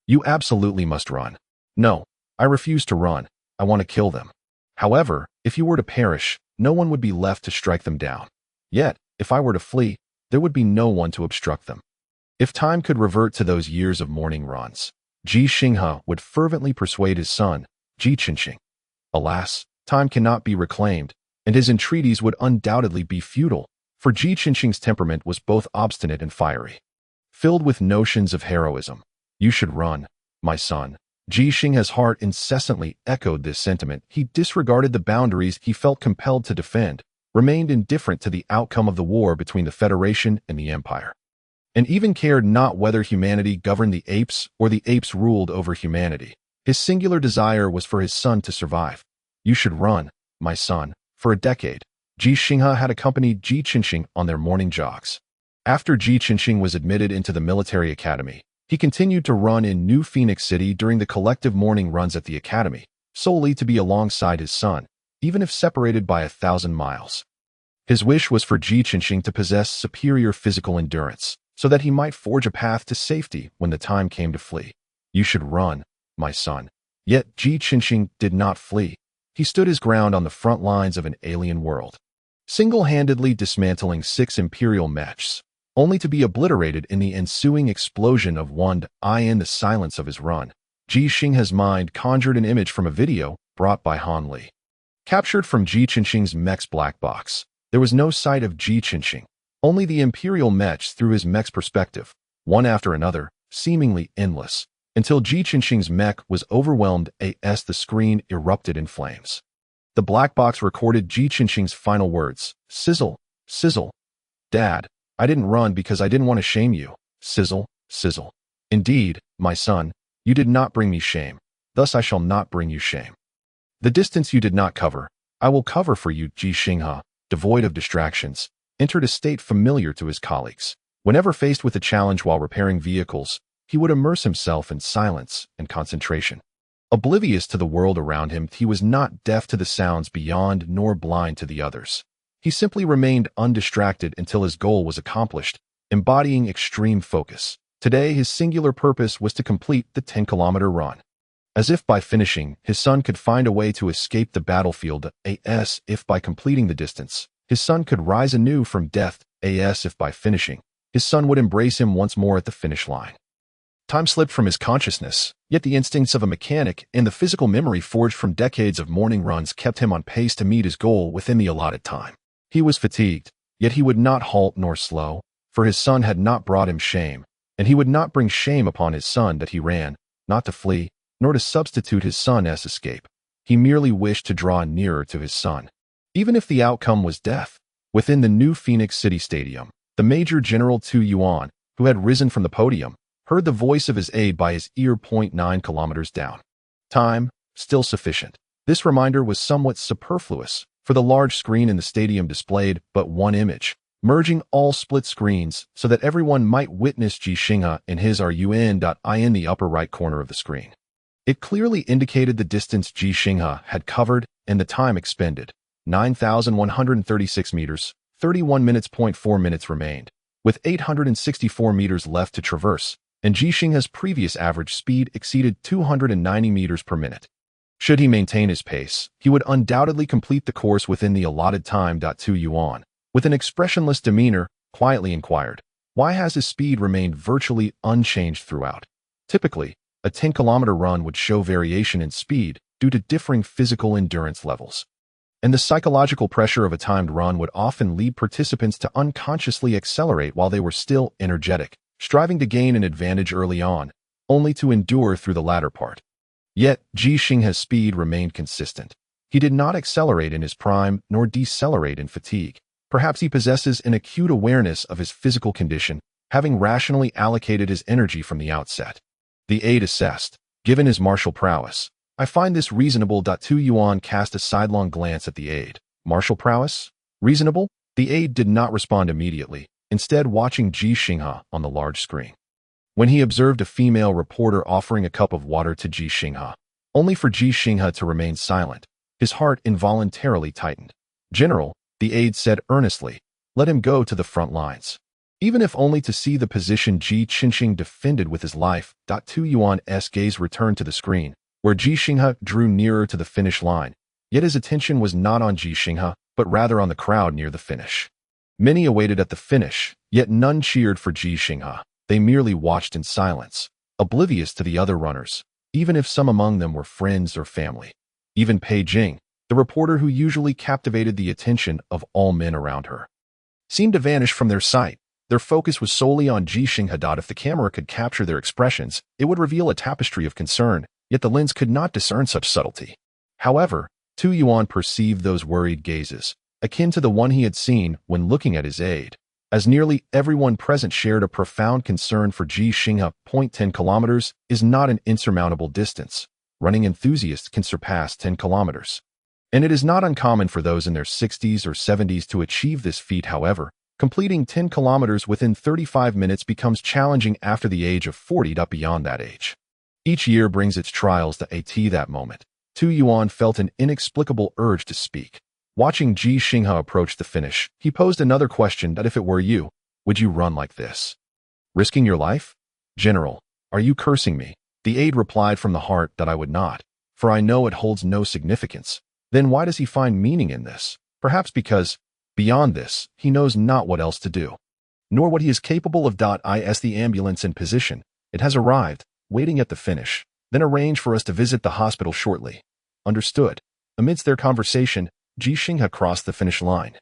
A: You absolutely must run." "No, I refuse to run. I want to kill them." "However, if you were to perish, no one would be left to strike them down. Yet, if I were to flee, there would be no one to obstruct them." If time could revert to those years of morning runs, Ji Xinghe would fervently persuade his son, Ji Xinghe. Alas, time cannot be reclaimed, and his entreaties would undoubtedly be futile, for Ji Xinghe's temperament was both obstinate and fiery. Filled with notions of heroism, "You should run, my son." Ji Xinghe's heart incessantly echoed this sentiment. He disregarded the boundaries he felt compelled to defend, remained indifferent to the outcome of the war between the Federation and the Empire, and even cared not whether humanity governed the apes or the apes ruled over humanity. His singular desire was for his son to survive. "You should run, my son." For a decade, Ji Xinghe had accompanied Ji Xinghe on their morning jogs. After Ji Xinghe was admitted into the military academy, he continued to run in New Phoenix City during the collective morning runs at the academy, solely to be alongside his son, even if separated by 1,000 miles. His wish was for Ji Xinghe to possess superior physical endurance, so that he might forge a path to safety when the time came to flee. "You should run, my son." Yet Ji Xinghe did not flee. He stood his ground on the front lines of an alien world, single-handedly dismantling 6 Imperial Mechs, only to be obliterated in the ensuing explosion of one eye. In the silence of his run, Ji Xinghe's mind conjured an image from a video brought by Han Li. Captured from Ji Xinghe's Mech's black box, there was no sight of Ji Xinghe, only the Imperial Mechs through his Mech's perspective, one after another, seemingly endless, until Ji Xinghe's Mech was overwhelmed as the screen erupted in flames. The black box recorded Ji Xinghe's final words, "Sizzle, sizzle. Dad, I didn't run because I didn't want to shame you. Sizzle, sizzle." Indeed, my son, you did not bring me shame. Thus I shall not bring you shame. The distance you did not cover, I will cover for you. Ji Xinghe, devoid of distractions, entered a state familiar to his colleagues. Whenever faced with a challenge while repairing vehicles, he would immerse himself in silence and concentration. Oblivious to the world around him, he was not deaf to the sounds beyond nor blind to the others. He simply remained undistracted until his goal was accomplished, embodying extreme focus. Today, his singular purpose was to complete the 10-kilometer run. As if by finishing, his son could find a way to escape the battlefield, as if by completing the distance, his son could rise anew from death, as if by finishing, his son would embrace him once more at the finish line. Time slipped from his consciousness, yet the instincts of a mechanic and the physical memory forged from decades of morning runs kept him on pace to meet his goal within the allotted time. He was fatigued, yet he would not halt nor slow, for his son had not brought him shame, and he would not bring shame upon his son that he ran, not to flee, nor to substitute his son's escape. He merely wished to draw nearer to his son. Even if the outcome was death, within the new Phoenix City Stadium, the Major General Tu Yuan, who had risen from the podium, heard the voice of his aide by his ear. 9 kilometers down. Time, still sufficient. This reminder was somewhat superfluous, for the large screen in the stadium displayed but one image, merging all split screens so that everyone might witness Ji Xinghe in his RUN.I in the upper right corner of the screen. It clearly indicated the distance Ji Xinghe had covered and the time expended, 9,136 meters, 31 minutes. 4 minutes remained, with 864 meters left to traverse, and Ji Xinghe's previous average speed exceeded 290 meters per minute. Should he maintain his pace, he would undoubtedly complete the course within the allotted time. Tu Yuan, with an expressionless demeanor, quietly inquired, why has his speed remained virtually unchanged throughout? Typically, a 10-kilometer run would show variation in speed due to differing physical endurance levels. And the psychological pressure of a timed run would often lead participants to unconsciously accelerate while they were still energetic, striving to gain an advantage early on, only to endure through the latter part. Yet, Ji Xinghe's speed remained consistent. He did not accelerate in his prime nor decelerate in fatigue. Perhaps he possesses an acute awareness of his physical condition, having rationally allocated his energy from the outset. The aide assessed, given his martial prowess, I find this reasonable. Tu Yuan cast a sidelong glance at the aide. Martial prowess? Reasonable? The aide did not respond immediately, instead watching Ji Xinghe on the large screen. When he observed a female reporter offering a cup of water to Ji Xinghe, only for Ji Xinghe to remain silent, his heart involuntarily tightened. General, the aide said earnestly, let him go to the front lines. Even if only to see the position Ji Xinghe defended with his life. Tu Yuan's gaze returned to the screen, where Ji Xinghe drew nearer to the finish line, yet his attention was not on Ji Xinghe, but rather on the crowd near the finish. Many awaited at the finish, yet none cheered for Ji Xinghe. They merely watched in silence, oblivious to the other runners, even if some among them were friends or family. Even Pei Jing, the reporter who usually captivated the attention of all men around her, seemed to vanish from their sight. Their focus was solely on Ji Xinghe. If the camera could capture their expressions, it would reveal a tapestry of concern, yet the lens could not discern such subtlety. However, Tu Yuan perceived those worried gazes, akin to the one he had seen when looking at his aide, as nearly everyone present shared a profound concern for Ji Xinghe. 10 kilometers is not an insurmountable distance. Running enthusiasts can surpass 10 kilometers. And it is not uncommon for those in their 60s or 70s to achieve this feat. However, completing 10 kilometers within 35 minutes becomes challenging after the age of 40. Beyond that age, each year brings its trials. At that moment, Tu Yuan felt an inexplicable urge to speak. Watching Ji Xinghe approach the finish, he posed another question: that if it were you, would you run like this? Risking your life? General, are you cursing me? The aide replied from the heart that I would not, for I know it holds no significance. Then why does he find meaning in this? Perhaps because, beyond this, he knows not what else to do, nor what he is capable of. Is the ambulance in position? It has arrived, waiting at the finish. Then arrange for us to visit the hospital shortly. Understood. Amidst their conversation, Ji Xinghe crossed the finish line,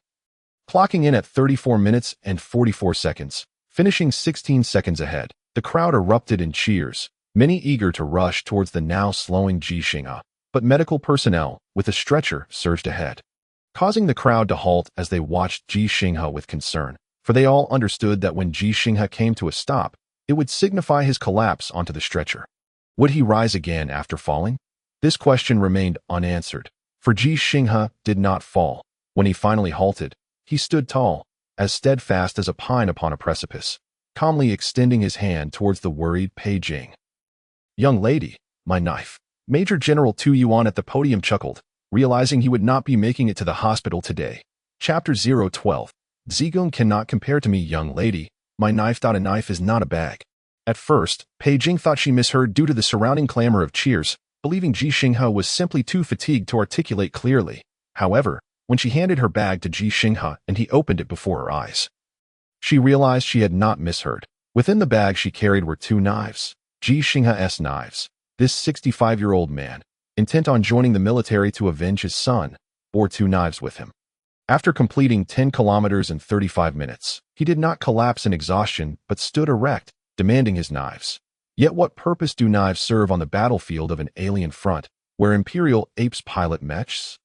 A: clocking in at 34 minutes and 44 seconds, finishing 16 seconds ahead. The crowd erupted in cheers, many eager to rush towards the now slowing Ji Xinghe, but medical personnel, with a stretcher, surged ahead, causing the crowd to halt as they watched Ji Xinghe with concern, for they all understood that when Ji Xinghe came to a stop, it would signify his collapse onto the stretcher. Would he rise again after falling? This question remained unanswered, for Ji Xinghe did not fall. When he finally halted, he stood tall, as steadfast as a pine upon a precipice, calmly extending his hand towards the worried Pei Jing. "Young lady, my knife." Major General Tu Yuan at the podium chuckled, realizing he would not be making it to the hospital today. Chapter 012. Zigong cannot compare to me, young lady. My knife. A knife is not a bag. At first, Pei Jing thought she misheard due to the surrounding clamor of cheers, believing Ji Xinghe was simply too fatigued to articulate clearly. However, when she handed her bag to Ji Xinghe and he opened it before her eyes, she realized she had not misheard. Within the bag she carried were 2 knives, Ji Xinghe's knives. This 65-year-old man, intent on joining the military to avenge his son, bore 2 knives with him. After completing 10 kilometers in 35 minutes, he did not collapse in exhaustion but stood erect, demanding his knives. Yet what purpose do knives serve on the battlefield of an alien front, where Imperial apes pilot Mechs?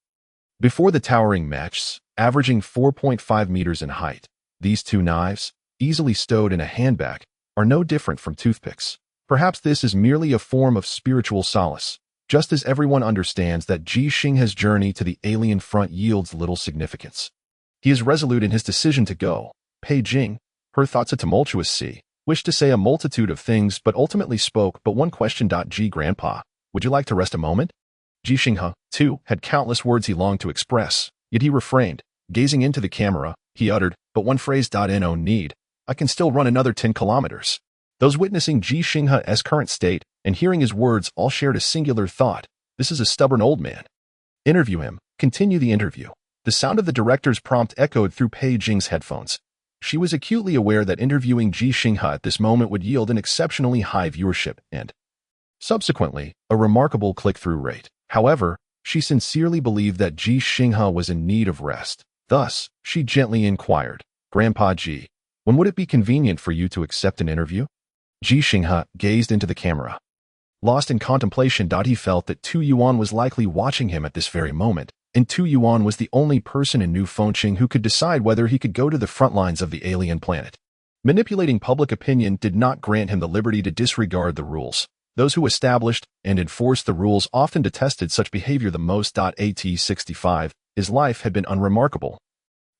A: Before the towering Mechs, averaging 4.5 meters in height, these 2 knives, easily stowed in a handbag, are no different from toothpicks. Perhaps this is merely a form of spiritual solace, just as everyone understands that Ji Xinghe's journey to the alien front yields little significance. He is resolute in his decision to go. Pei Jing, her thoughts a tumultuous sea, wished to say a multitude of things but ultimately spoke but one question. Ji Grandpa, would you like to rest a moment? Ji Xinghe, too, had countless words he longed to express, yet he refrained. Gazing into the camera, he uttered, but one phrase. No need. I can still run another 10 kilometers. Those witnessing Ji Xinghe's current state and hearing his words all shared a singular thought. This is a stubborn old man. Interview him. Continue the interview. The sound of the director's prompt echoed through Pei Jing's headphones. She was acutely aware that interviewing Ji Xinghe at this moment would yield an exceptionally high viewership and, subsequently, a remarkable click-through rate. However, she sincerely believed that Ji Xinghe was in need of rest. Thus, she gently inquired, Grandpa Ji, when would it be convenient for you to accept an interview? Ji Xinghe gazed into the camera. Lost in contemplation, he felt that Tu Yuan was likely watching him at this very moment, and Tu Yuan was the only person in New Fengqing who could decide whether he could go to the front lines of the alien planet. Manipulating public opinion did not grant him the liberty to disregard the rules. Those who established and enforced the rules often detested such behavior the most. At 65, his life had been unremarkable.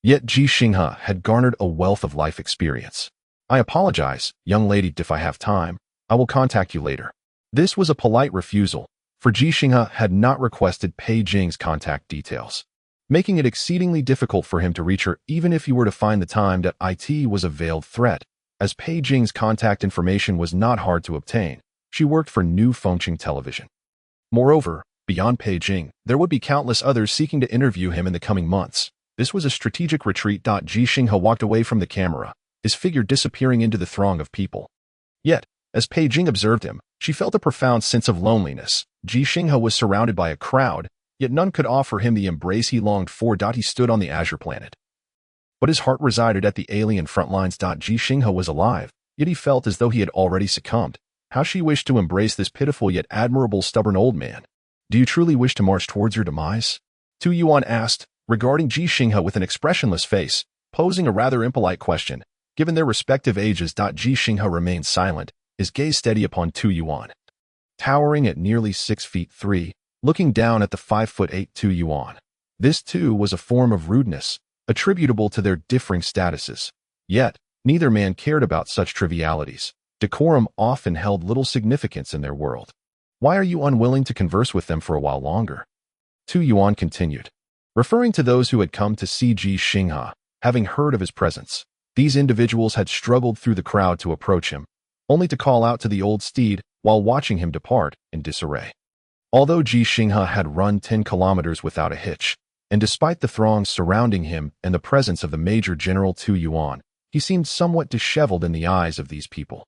A: Yet Ji Xinghe had garnered a wealth of life experience. I apologize, young lady, if I have time, I will contact you later. This was a polite refusal, for Ji Xinghe had not requested Pei Jing's contact details, making it exceedingly difficult for him to reach her even if he were to find the time. It was a veiled threat, as Pei Jing's contact information was not hard to obtain. She worked for New Fengqing Television. Moreover, beyond Pei Jing, there would be countless others seeking to interview him in the coming months. This was a strategic retreat. Ji Xinghe walked away from the camera, his figure disappearing into the throng of people. Yet, as Pei Jing observed him, she felt a profound sense of loneliness. Ji Xinghe was surrounded by a crowd, yet none could offer him the embrace he longed for. He stood on the azure planet, but his heart resided at the alien front lines. Ji Xinghe was alive, yet he felt as though he had already succumbed. How she wished to embrace this pitiful yet admirable stubborn old man. Do you truly wish to march towards your demise? Tu Yuan asked, regarding Ji Xinghe with an expressionless face, posing a rather impolite question. Given their respective ages, Ji Xinghe remained silent, his gaze steady upon Tu Yuan. Towering at nearly 6'3", looking down at the 5'8" Tu Yuan. This too was a form of rudeness, attributable to their differing statuses. Yet, neither man cared about such trivialities. Decorum often held little significance in their world. Why are you unwilling to converse with them for a while longer? Tu Yuan continued, referring to those who had come to see Ji Xinghe, having heard of his presence. These individuals had struggled through the crowd to approach him, only to call out to the old steed while watching him depart in disarray. Although Ji Xinghe had run 10 kilometers without a hitch, and despite the throngs surrounding him and the presence of the Major General Tu Yuan, he seemed somewhat disheveled in the eyes of these people.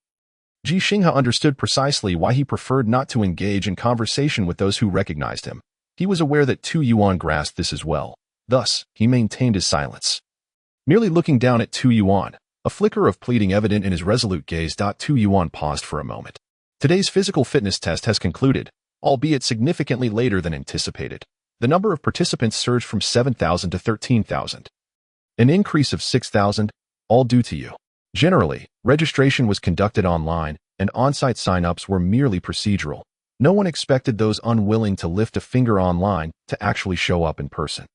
A: Ji Xinghe understood precisely why he preferred not to engage in conversation with those who recognized him. He was aware that Tu Yuan grasped this as well. Thus, he maintained his silence. Merely looking down at Tu Yuan, a flicker of pleading evident in his resolute gaze. Tu Yuan paused for a moment. Today's physical fitness test has concluded, albeit significantly later than anticipated. The number of participants surged from 7,000 to 13,000. An increase of 6,000, all due to you. Generally, registration was conducted online, and on-site sign-ups were merely procedural. No one expected those unwilling to lift a finger online to actually show up in person.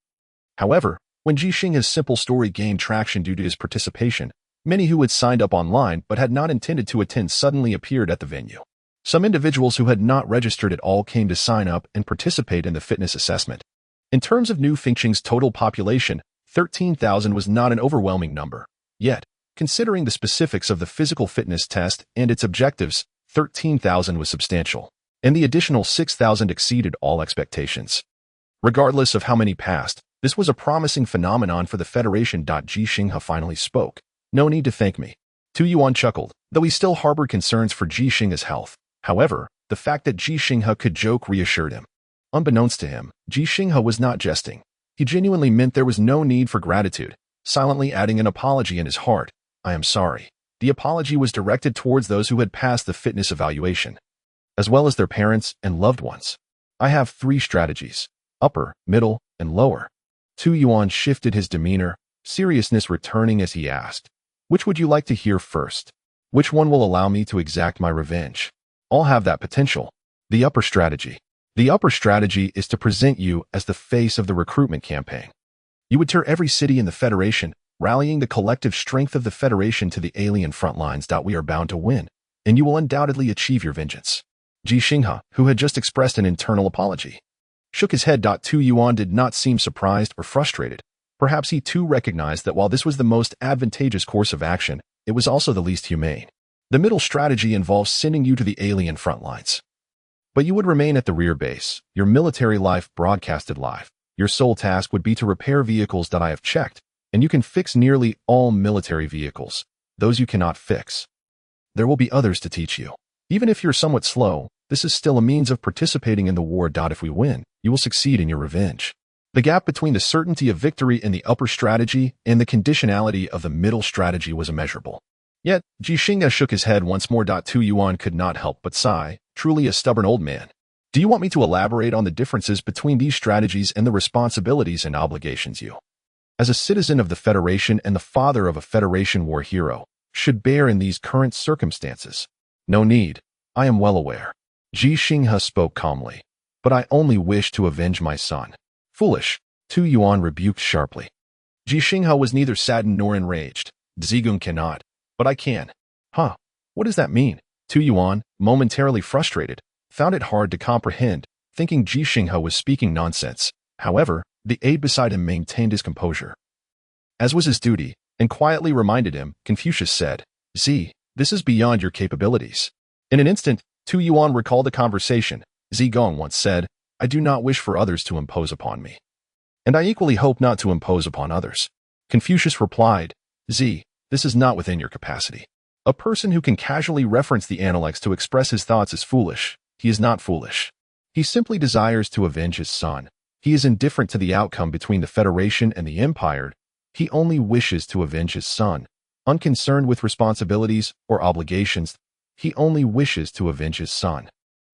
A: However, when Ji Xinghe's simple story gained traction due to his participation, many who had signed up online but had not intended to attend suddenly appeared at the venue. Some individuals who had not registered at all came to sign up and participate in the fitness assessment. In terms of New Fengqing's total population, 13,000 was not an overwhelming number. Yet, considering the specifics of the physical fitness test and its objectives, 13,000 was substantial, and the additional 6,000 exceeded all expectations. Regardless of how many passed, this was a promising phenomenon for the Federation. Ji Xinghe finally spoke. No need to thank me. Tu Yuan chuckled, though he still harbored concerns for Ji Xinghe's health. However, the fact that Ji Xinghe could joke reassured him. Unbeknownst to him, Ji Xinghe was not jesting. He genuinely meant there was no need for gratitude, silently adding an apology in his heart. I am sorry. The apology was directed towards those who had passed the fitness evaluation, as well as their parents and loved ones. I have 3 strategies: upper, middle, and lower. Tu Yuan shifted his demeanor, seriousness returning as he asked, which would you like to hear first? Which one will allow me to exact my revenge? All have that potential. The upper strategy. The upper strategy is to present you as the face of the recruitment campaign. You would tour every city in the Federation, rallying the collective strength of the Federation to the alien front lines. We are bound to win, and you will undoubtedly achieve your vengeance. Ji Xinghe, who had just expressed an internal apology, shook his head. Tu Yuan did not seem surprised or frustrated. Perhaps he too recognized that while this was the most advantageous course of action, it was also the least humane. The middle strategy involves sending you to the alien front lines, but you would remain at the rear base, your military life broadcasted live. Your sole task would be to repair vehicles that I have checked, and you can fix nearly all military vehicles. Those you cannot fix, there will be others to teach you. Even if you're somewhat slow, this is still a means of participating in the war. If we win, you will succeed in your revenge. The gap between the certainty of victory in the upper strategy and the conditionality of the middle strategy was immeasurable. Yet, Ji Xinghe shook his head once more. Tu Yuan could not help but sigh, truly a stubborn old man. Do you want me to elaborate on the differences between these strategies and the responsibilities and obligations you, as a citizen of the Federation and the father of a Federation war hero, should bear in these current circumstances? No need. I am well aware. Ji Xinghe spoke calmly. But I only wish to avenge my son. Foolish, Tu Yuan rebuked sharply. Ji Xinghe was neither saddened nor enraged. Zhigung cannot, but I can. Huh, what does that mean? Tu Yuan, momentarily frustrated, found it hard to comprehend, thinking Ji Xinghe was speaking nonsense. However, the aide beside him maintained his composure, as was his duty, and quietly reminded him. Confucius said, "Zi, this is beyond your capabilities." In an instant, Tu Yuan recalled a conversation. Zigong once said, "I do not wish for others to impose upon me, and I equally hope not to impose upon others." Confucius replied, "Zi, this is not within your capacity. A person who can casually reference the Analects to express his thoughts is foolish. He is not foolish. He simply desires to avenge his son. He is indifferent to the outcome between the Federation and the Empire. He only wishes to avenge his son. Unconcerned with responsibilities or obligations, he only wishes to avenge his son.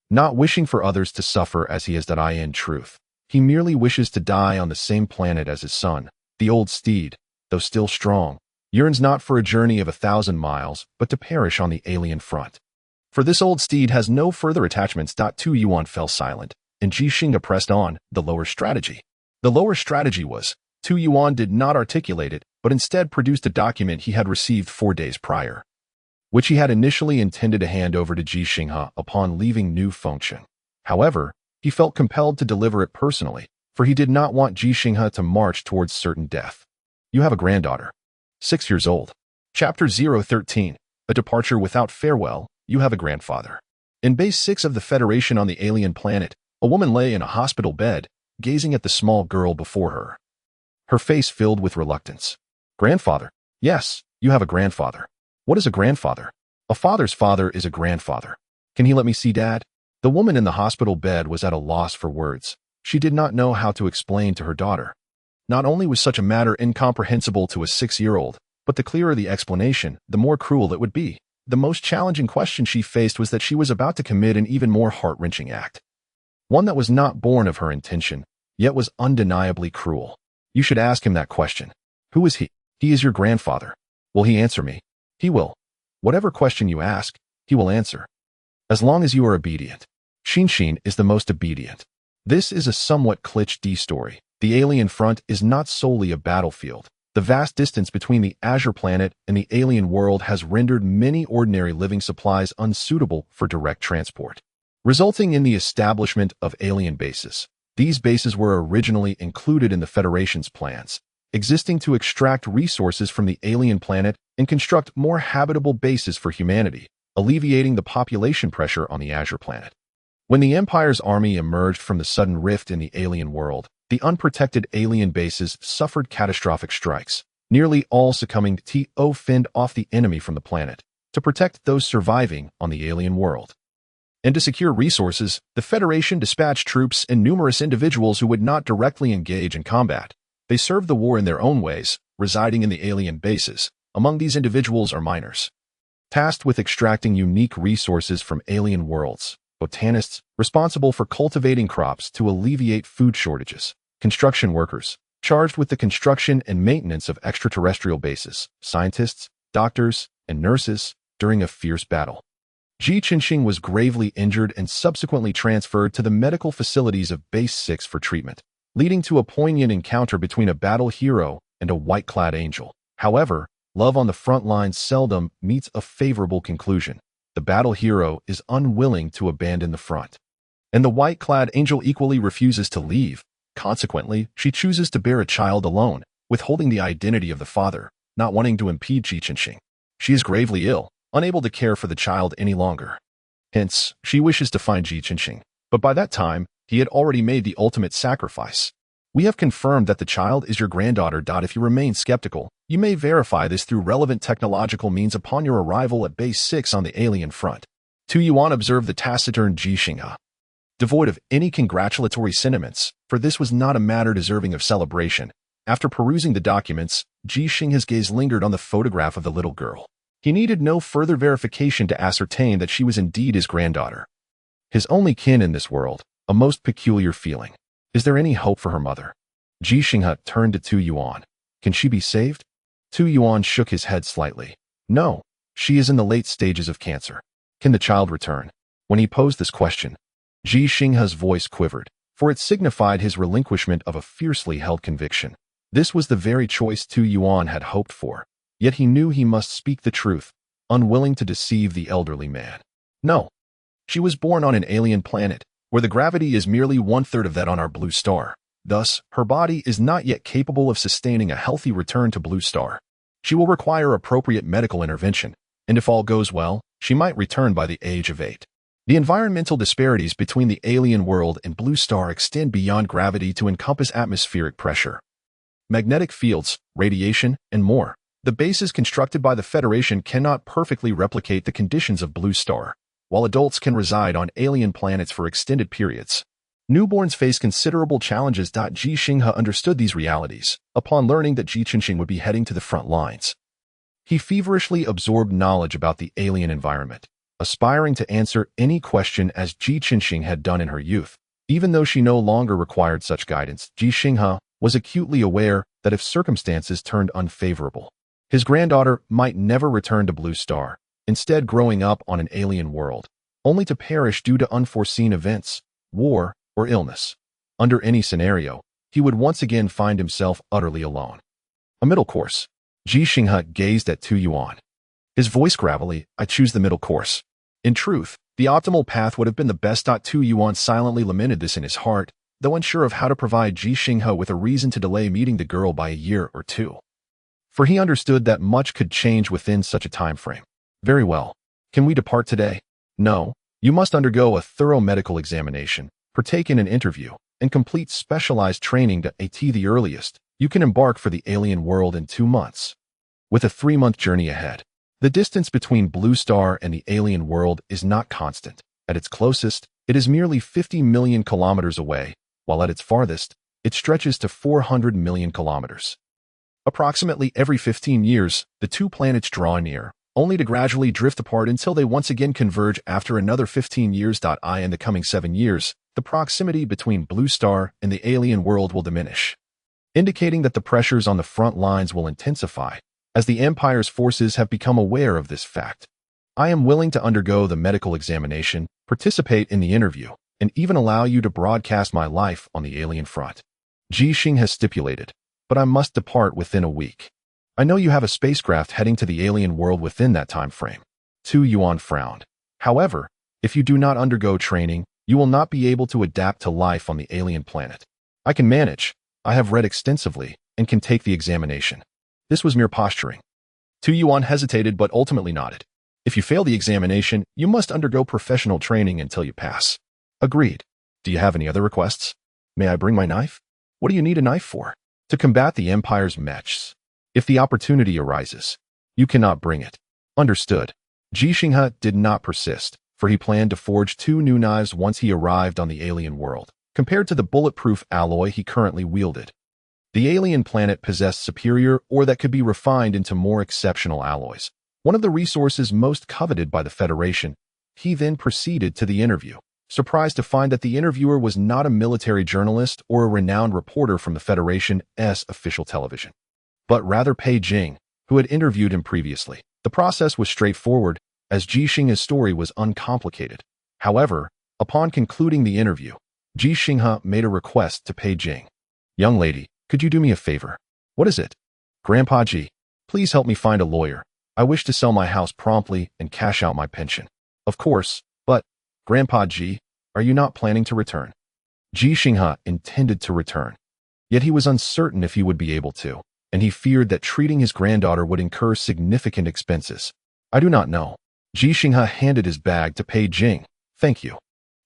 A: Not wishing for others to suffer as he has done. In truth, he merely wishes to die on the same planet as his son. The old steed, though still strong, yearns not for a journey of 1,000 miles, but to perish on the alien front. For this old steed has no further attachments. Tu Yuan fell silent, and Ji Xinghe pressed on. The lower strategy. The lower strategy was, Tu Yuan did not articulate it, but instead produced a document he had received 4 days prior, which he had initially intended to hand over to Ji Xinghe upon leaving New Fengqing. However, he felt compelled to deliver it personally, for he did not want Ji Xinghe to march towards certain death. You have a granddaughter, 6 years old. Chapter 013, A Departure Without Farewell. You have a grandfather. In Base 6 of the Federation on the alien planet, a woman lay in a hospital bed, gazing at the small girl before her, her face filled with reluctance. Grandfather? Yes, you have a grandfather. What is a grandfather? A father's father is a grandfather. Can he let me see Dad? The woman in the hospital bed was at a loss for words. She did not know how to explain to her daughter. Not only was such a matter incomprehensible to a 6-year-old, but the clearer the explanation, the more cruel it would be. The most challenging question she faced was that she was about to commit an even more heart-wrenching act. One that was not born of her intention, yet was undeniably cruel. You should ask him that question. Who is he? He is your grandfather. Will he answer me? He will. Whatever question you ask, he will answer. As long as you are obedient. Xinghe is the most obedient. This is a somewhat cliché story. The alien front is not solely a battlefield. The vast distance between the Azure planet and the alien world has rendered many ordinary living supplies unsuitable for direct transport, resulting in the establishment of alien bases. These bases were originally included in the Federation's plans, existing to extract resources from the alien planet and construct more habitable bases for humanity, alleviating the population pressure on the Azure planet. When the Empire's army emerged from the sudden rift in the alien world, the unprotected alien bases suffered catastrophic strikes, nearly all succumbing to fend off the enemy from the planet, to protect those surviving on the alien world. And to secure resources, the Federation dispatched troops and numerous individuals who would not directly engage in combat. They served the war in their own ways, residing in the alien bases. Among these individuals are miners, tasked with extracting unique resources from alien worlds, botanists, responsible for cultivating crops to alleviate food shortages, construction workers, charged with the construction and maintenance of extraterrestrial bases, scientists, doctors, and nurses during a fierce battle. Ji Xinghe was gravely injured and subsequently transferred to the medical facilities of Base 6 for treatment, leading to a poignant encounter between a battle hero and a white-clad angel. However, love on the front lines seldom meets a favorable conclusion. The battle hero is unwilling to abandon the front, and the white-clad angel equally refuses to leave. Consequently, she chooses to bear a child alone, withholding the identity of the father, not wanting to impede Ji Xinghe. She is gravely ill, unable to care for the child any longer. Hence, she wishes to find Ji Xinghe, but by that time, he had already made the ultimate sacrifice. We have confirmed that the child is your granddaughter. If you remain skeptical, you may verify this through relevant technological means upon your arrival at Base 6 on the alien front. Tu Yuan observed the taciturn Ji Xinghe, devoid of any congratulatory sentiments, for this was not a matter deserving of celebration. After perusing the documents, Ji Xinghe's gaze lingered on the photograph of the little girl. He needed no further verification to ascertain that she was indeed his granddaughter, his only kin in this world. A most peculiar feeling. Is there any hope for her mother? Ji Xinghe turned to Tu Yuan. Can she be saved? Tu Yuan shook his head slightly. No, she is in the late stages of cancer. Can the child return? When he posed this question, Ji Xinghe's voice quivered, for it signified his relinquishment of a fiercely held conviction. This was the very choice Tu Yuan had hoped for, yet he knew he must speak the truth, unwilling to deceive the elderly man. No. She was born on an alien planet, where the gravity is merely 1/3 of that on our blue star. Thus, her body is not yet capable of sustaining a healthy return to blue star. She will require appropriate medical intervention, and if all goes well, she might return by the age of 8. The environmental disparities between the alien world and blue star extend beyond gravity to encompass atmospheric pressure, magnetic fields, radiation, and more. The bases constructed by the Federation cannot perfectly replicate the conditions of blue star, while adults can reside on alien planets for extended periods. Newborns face considerable challenges. Ji Xinghe understood these realities upon learning that Ji Xinghe would be heading to the front lines. He feverishly absorbed knowledge about the alien environment, aspiring to answer any question as Ji Xinghe had done in her youth. Even though she no longer required such guidance, Ji Xinghe was acutely aware that if circumstances turned unfavorable, his granddaughter might never return to Blue Star, instead growing up on an alien world, only to perish due to unforeseen events, war, or illness. Under any scenario, he would once again find himself utterly alone. A middle course. Ji Xinghe gazed at Tu Yuan. His voice gravelly, I choose the middle course. In truth, the optimal path would have been the best. Tu Yuan silently lamented this in his heart, though unsure of how to provide Ji Xinghe with a reason to delay meeting the girl by a year or two. For he understood that much could change within such a time frame. Very well. Can we depart today? No. You must undergo a thorough medical examination, partake in an interview, and complete specialized training. At the earliest, you can embark for the alien world in 2 months, with a 3-month journey ahead. The distance between Blue Star and the alien world is not constant. At its closest, it is merely 50 million kilometers away, while at its farthest, it stretches to 400 million kilometers. Approximately every 15 years, the two planets draw near, only to gradually drift apart until they once again converge after another 15 years. In the coming 7 years, the proximity between Blue Star and the alien world will diminish, indicating that the pressures on the front lines will intensify. As the Empire's forces have become aware of this fact, I am willing to undergo the medical examination, participate in the interview, and even allow you to broadcast my life on the alien front. Ji Xinghe has stipulated, but I must depart within a week. I know you have a spacecraft heading to the alien world within that time frame. Tu Yuan frowned. However, if you do not undergo training, you will not be able to adapt to life on the alien planet. I can manage. I have read extensively and can take the examination. This was mere posturing. Tu Yuan hesitated but ultimately nodded. If you fail the examination, you must undergo professional training until you pass. Agreed. Do you have any other requests? May I bring my knife? What do you need a knife for? To combat the Empire's Mechs. If the opportunity arises, you cannot bring it. Understood. Ji Xinghe did not persist, for he planned to forge 2 new knives once he arrived on the alien world, compared to the bulletproof alloy he currently wielded. The alien planet possessed superior or that could be refined into more exceptional alloys, one of the resources most coveted by the Federation. He then proceeded to the interview, surprised to find that the interviewer was not a military journalist or a renowned reporter from the Federation's official television, but rather Pei Jing, who had interviewed him previously. The process was straightforward, as Ji Xinghe's story was uncomplicated. However, upon concluding the interview, Ji Xinghe made a request to Pei Jing. Young lady, could you do me a favor? What is it? Grandpa Ji, please help me find a lawyer. I wish to sell my house promptly and cash out my pension. Of course, but, Grandpa Ji, are you not planning to return? Ji Xinghe intended to return, yet he was uncertain if he would be able to, and he feared that treating his granddaughter would incur significant expenses. I do not know. Ji Xinghe handed his bag to Pei Jing. Thank you.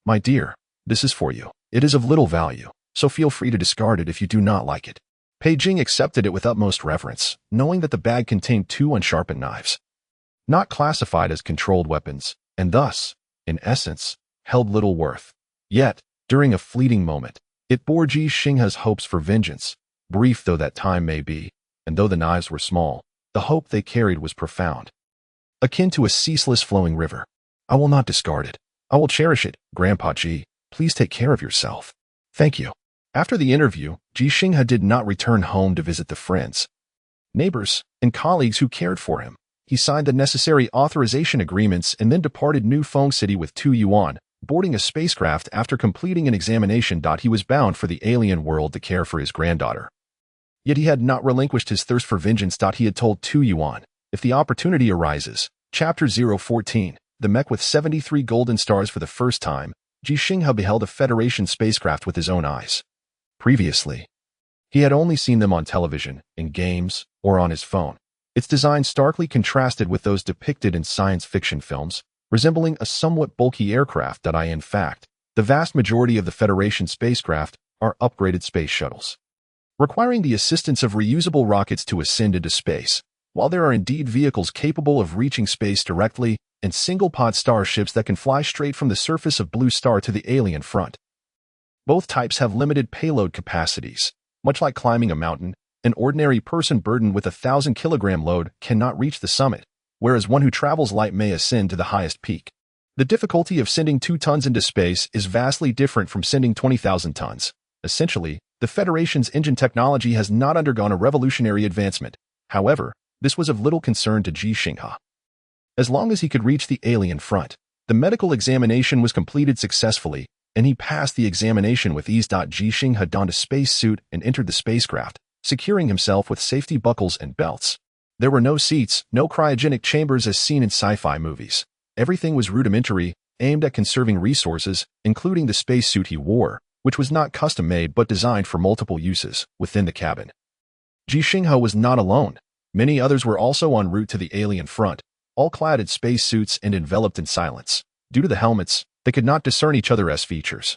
A: My dear, this is for you. It is of little value, so feel free to discard it if you do not like it. Pei Jing accepted it with utmost reverence, knowing that the bag contained 2 unsharpened knives, not classified as controlled weapons, and thus, in essence, held little worth. Yet, during a fleeting moment, it bore Ji Xinghe's hopes for vengeance, brief though that time may be, and though the knives were small, the hope they carried was profound. Akin to a ceaseless flowing river. I will not discard it. I will cherish it. Grandpa Ji, please take care of yourself. Thank you. After the interview, Ji Xinghe did not return home to visit the friends, neighbors, and colleagues who cared for him. He signed the necessary authorization agreements and then departed New Feng City with Tu Yuan, boarding a spacecraft after completing an examination. He was bound for the alien world to care for his granddaughter. Yet he had not relinquished his thirst for vengeance. He had told Tu Yuan, if the opportunity arises. Chapter 014, the mech with 73 golden stars. For the first time, Ji Xinghe beheld a Federation spacecraft with his own eyes. Previously, he had only seen them on television, in games, or on his phone. Its design starkly contrasted with those depicted in science fiction films, resembling a somewhat bulky aircraft. In fact, the vast majority of the Federation spacecraft are upgraded space shuttles, requiring the assistance of reusable rockets to ascend into space. While there are indeed vehicles capable of reaching space directly, and single-pod starships that can fly straight from the surface of Blue Star to the alien front, both types have limited payload capacities. Much like climbing a mountain, an ordinary person burdened with a 1,000-kilogram load cannot reach the summit, whereas one who travels light may ascend to the highest peak. The difficulty of sending 2 tons into space is vastly different from sending 20,000 tons. Essentially, the Federation's engine technology has not undergone a revolutionary advancement. However, this was of little concern to Ji Xinghe. As long as he could reach the alien front, the medical examination was completed successfully, and he passed the examination with ease. Ji Xinghe donned a spacesuit and entered the spacecraft, securing himself with safety buckles and belts. There were no seats, no cryogenic chambers as seen in sci-fi movies. Everything was rudimentary, aimed at conserving resources, including the spacesuit he wore, which was not custom-made but designed for multiple uses within the cabin. Ji Xinghe was not alone. Many others were also en route to the alien front, all clad in spacesuits and enveloped in silence. Due to the helmets, they could not discern each other's features,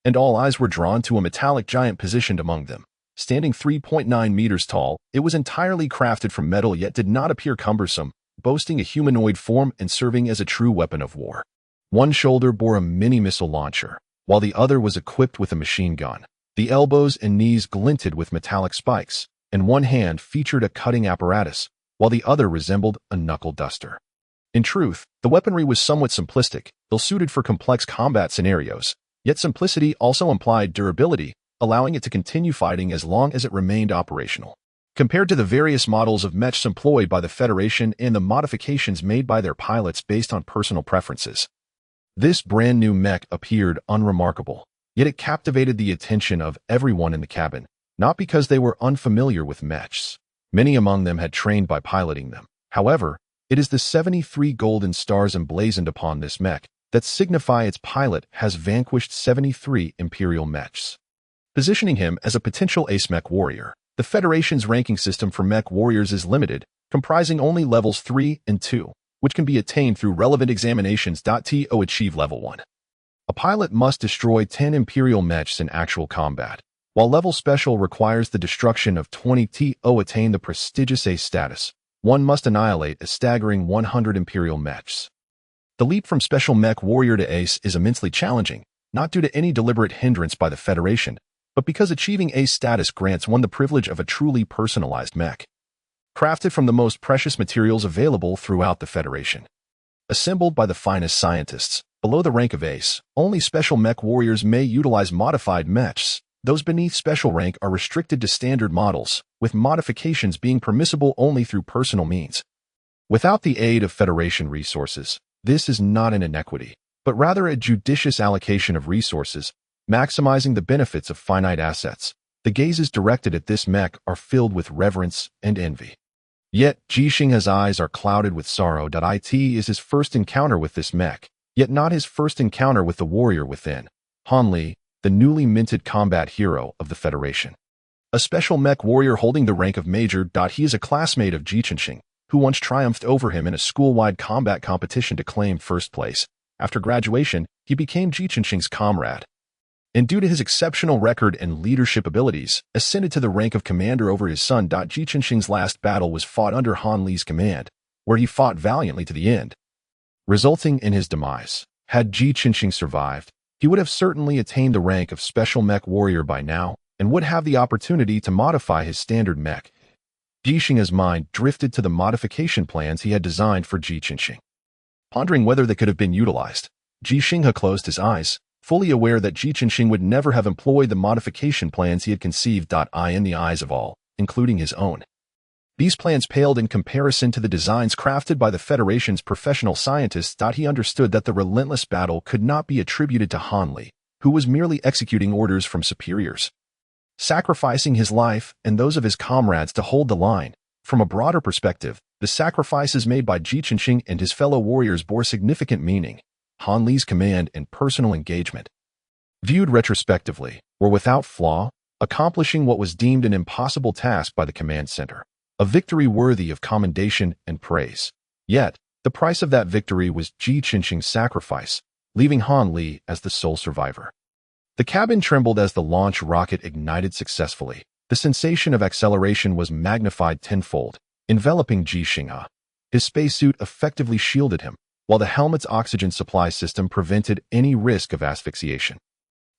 A: and all eyes were drawn to a metallic giant positioned among them. Standing 3.9 meters tall, it was entirely crafted from metal yet did not appear cumbersome, boasting a humanoid form and serving as a true weapon of war. One shoulder bore a mini-missile launcher, while the other was equipped with a machine gun. The elbows and knees glinted with metallic spikes, and one hand featured a cutting apparatus, while the other resembled a knuckle duster. In truth, the weaponry was somewhat simplistic, ill-suited for complex combat scenarios, yet simplicity also implied durability, allowing it to continue fighting as long as it remained operational. compared to the various models of mechs employed by the Federation and the modifications made by their pilots based on personal preferences. This brand new mech appeared unremarkable, yet it captivated the attention of everyone in the cabin, not because they were unfamiliar with mechs. Many among them had trained by piloting them. However, it is the 73 golden stars emblazoned upon this mech that signify its pilot has vanquished 73 Imperial mechs, positioning him as a potential ace mech warrior. The Federation's ranking system for mech warriors is limited, comprising only levels 3 and 2, which can be attained through relevant examinations. To achieve level 1, a pilot must destroy 10 Imperial mechs in actual combat, while level special requires the destruction of 20. To attain the prestigious ace status, one must annihilate a staggering 100 Imperial mechs. The leap from special mech warrior to ace is immensely challenging, not due to any deliberate hindrance by the Federation, but because achieving ace status grants one the privilege of a truly personalized mech, crafted from the most precious materials available throughout the Federation. Assembled by the finest scientists, below the rank of ace, only special mech warriors may utilize modified mechs. Those beneath special rank are restricted to standard models, with modifications being permissible only through personal means. Without the aid of Federation resources, this is not an inequity, but rather a judicious allocation of resources, maximizing the benefits of finite assets. The gazes directed at this mech are filled with reverence and envy. Yet, Ji Xinghe's eyes are clouded with sorrow. It is his first encounter with this mech, yet not his first encounter with the warrior within, Han Li, the newly minted combat hero of the Federation. A special mech warrior holding the rank of Major. He is a classmate of Ji Xinghe, who once triumphed over him in a school-wide combat competition to claim first place. After graduation, he became Ji Xinghe's comrade, and due to his exceptional record and leadership abilities, ascended to the rank of commander over his son. Ji Xinghe's last battle was fought under Han Li's command, where he fought valiantly to the end, resulting in his demise. Had Ji Xinghe survived, he would have certainly attained the rank of special mech warrior by now, and would have the opportunity to modify his standard mech. Ji Xinghe's mind drifted to the modification plans he had designed for Ji Xinghe. Pondering whether they could have been utilized, Ji Xinghe closed his eyes, fully aware that Ji Xinghe would never have employed the modification plans he had conceived. In the eyes of all, including his own, these plans paled in comparison to the designs crafted by the Federation's professional scientists. He understood that the relentless battle could not be attributed to Han Li, who was merely executing orders from superiors, sacrificing his life and those of his comrades to hold the line. From a broader perspective, the sacrifices made by Ji Xinghe and his fellow warriors bore significant meaning. Han Li's command and personal engagement, viewed retrospectively, were without flaw, accomplishing what was deemed an impossible task by the command center, a victory worthy of commendation and praise. Yet, the price of that victory was Ji Xinghe's sacrifice, leaving Han Li as the sole survivor. The cabin trembled as the launch rocket ignited successfully. The sensation of acceleration was magnified tenfold, enveloping Ji Xinghe. His spacesuit effectively shielded him, while the helmet's oxygen supply system prevented any risk of asphyxiation.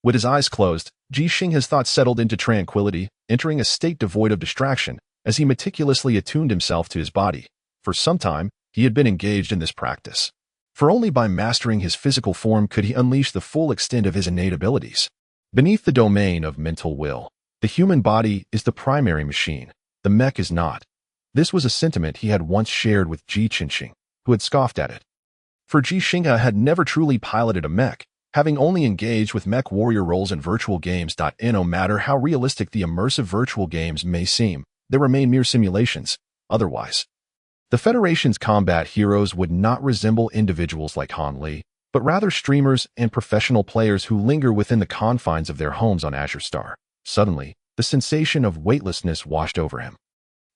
A: With his eyes closed, Ji Xinghe's thoughts settled into tranquility, entering a state devoid of distraction as he meticulously attuned himself to his body. For some time, he had been engaged in this practice, for only by mastering his physical form could he unleash the full extent of his innate abilities. Beneath the domain of mental will, the human body is the primary machine. The mech is not. This was a sentiment he had once shared with Ji Xinghe, who had scoffed at it. For Ji Xinghe had never truly piloted a mech, having only engaged with mech warrior roles in virtual games. No matter how realistic the immersive virtual games may seem, they remain mere simulations. Otherwise, the Federation's combat heroes would not resemble individuals like Han Li, but rather streamers and professional players who linger within the confines of their homes on Azure Star. Suddenly, the sensation of weightlessness washed over him,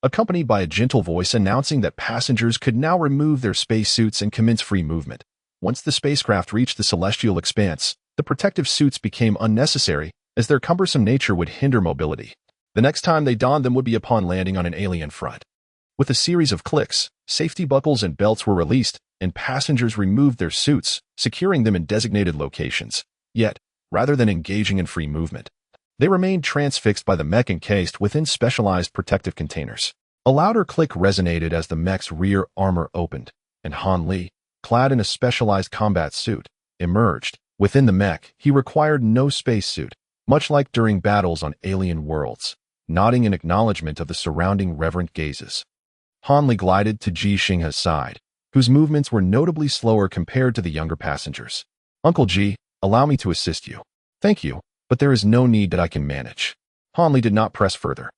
A: accompanied by a gentle voice announcing that passengers could now remove their spacesuits and commence free movement. Once the spacecraft reached the celestial expanse, the protective suits became unnecessary, as their cumbersome nature would hinder mobility. The next time they donned them would be upon landing on an alien front. With a series of clicks, safety buckles and belts were released, and passengers removed their suits, securing them in designated locations. Yet, rather than engaging in free movement, they remained transfixed by the mech encased within specialized protective containers. A louder click resonated as the mech's rear armor opened, and Han Li, clad in a specialized combat suit, emerged. Within the mech, he required no spacesuit, much like during battles on alien worlds. nodding in acknowledgement of the surrounding reverent gazes. Han Li glided to Ji Xinghe's side, whose movements were notably slower compared to the younger passengers. Uncle Ji, allow me to assist you. Thank you, but there is no need that I can manage. Han Li did not press further.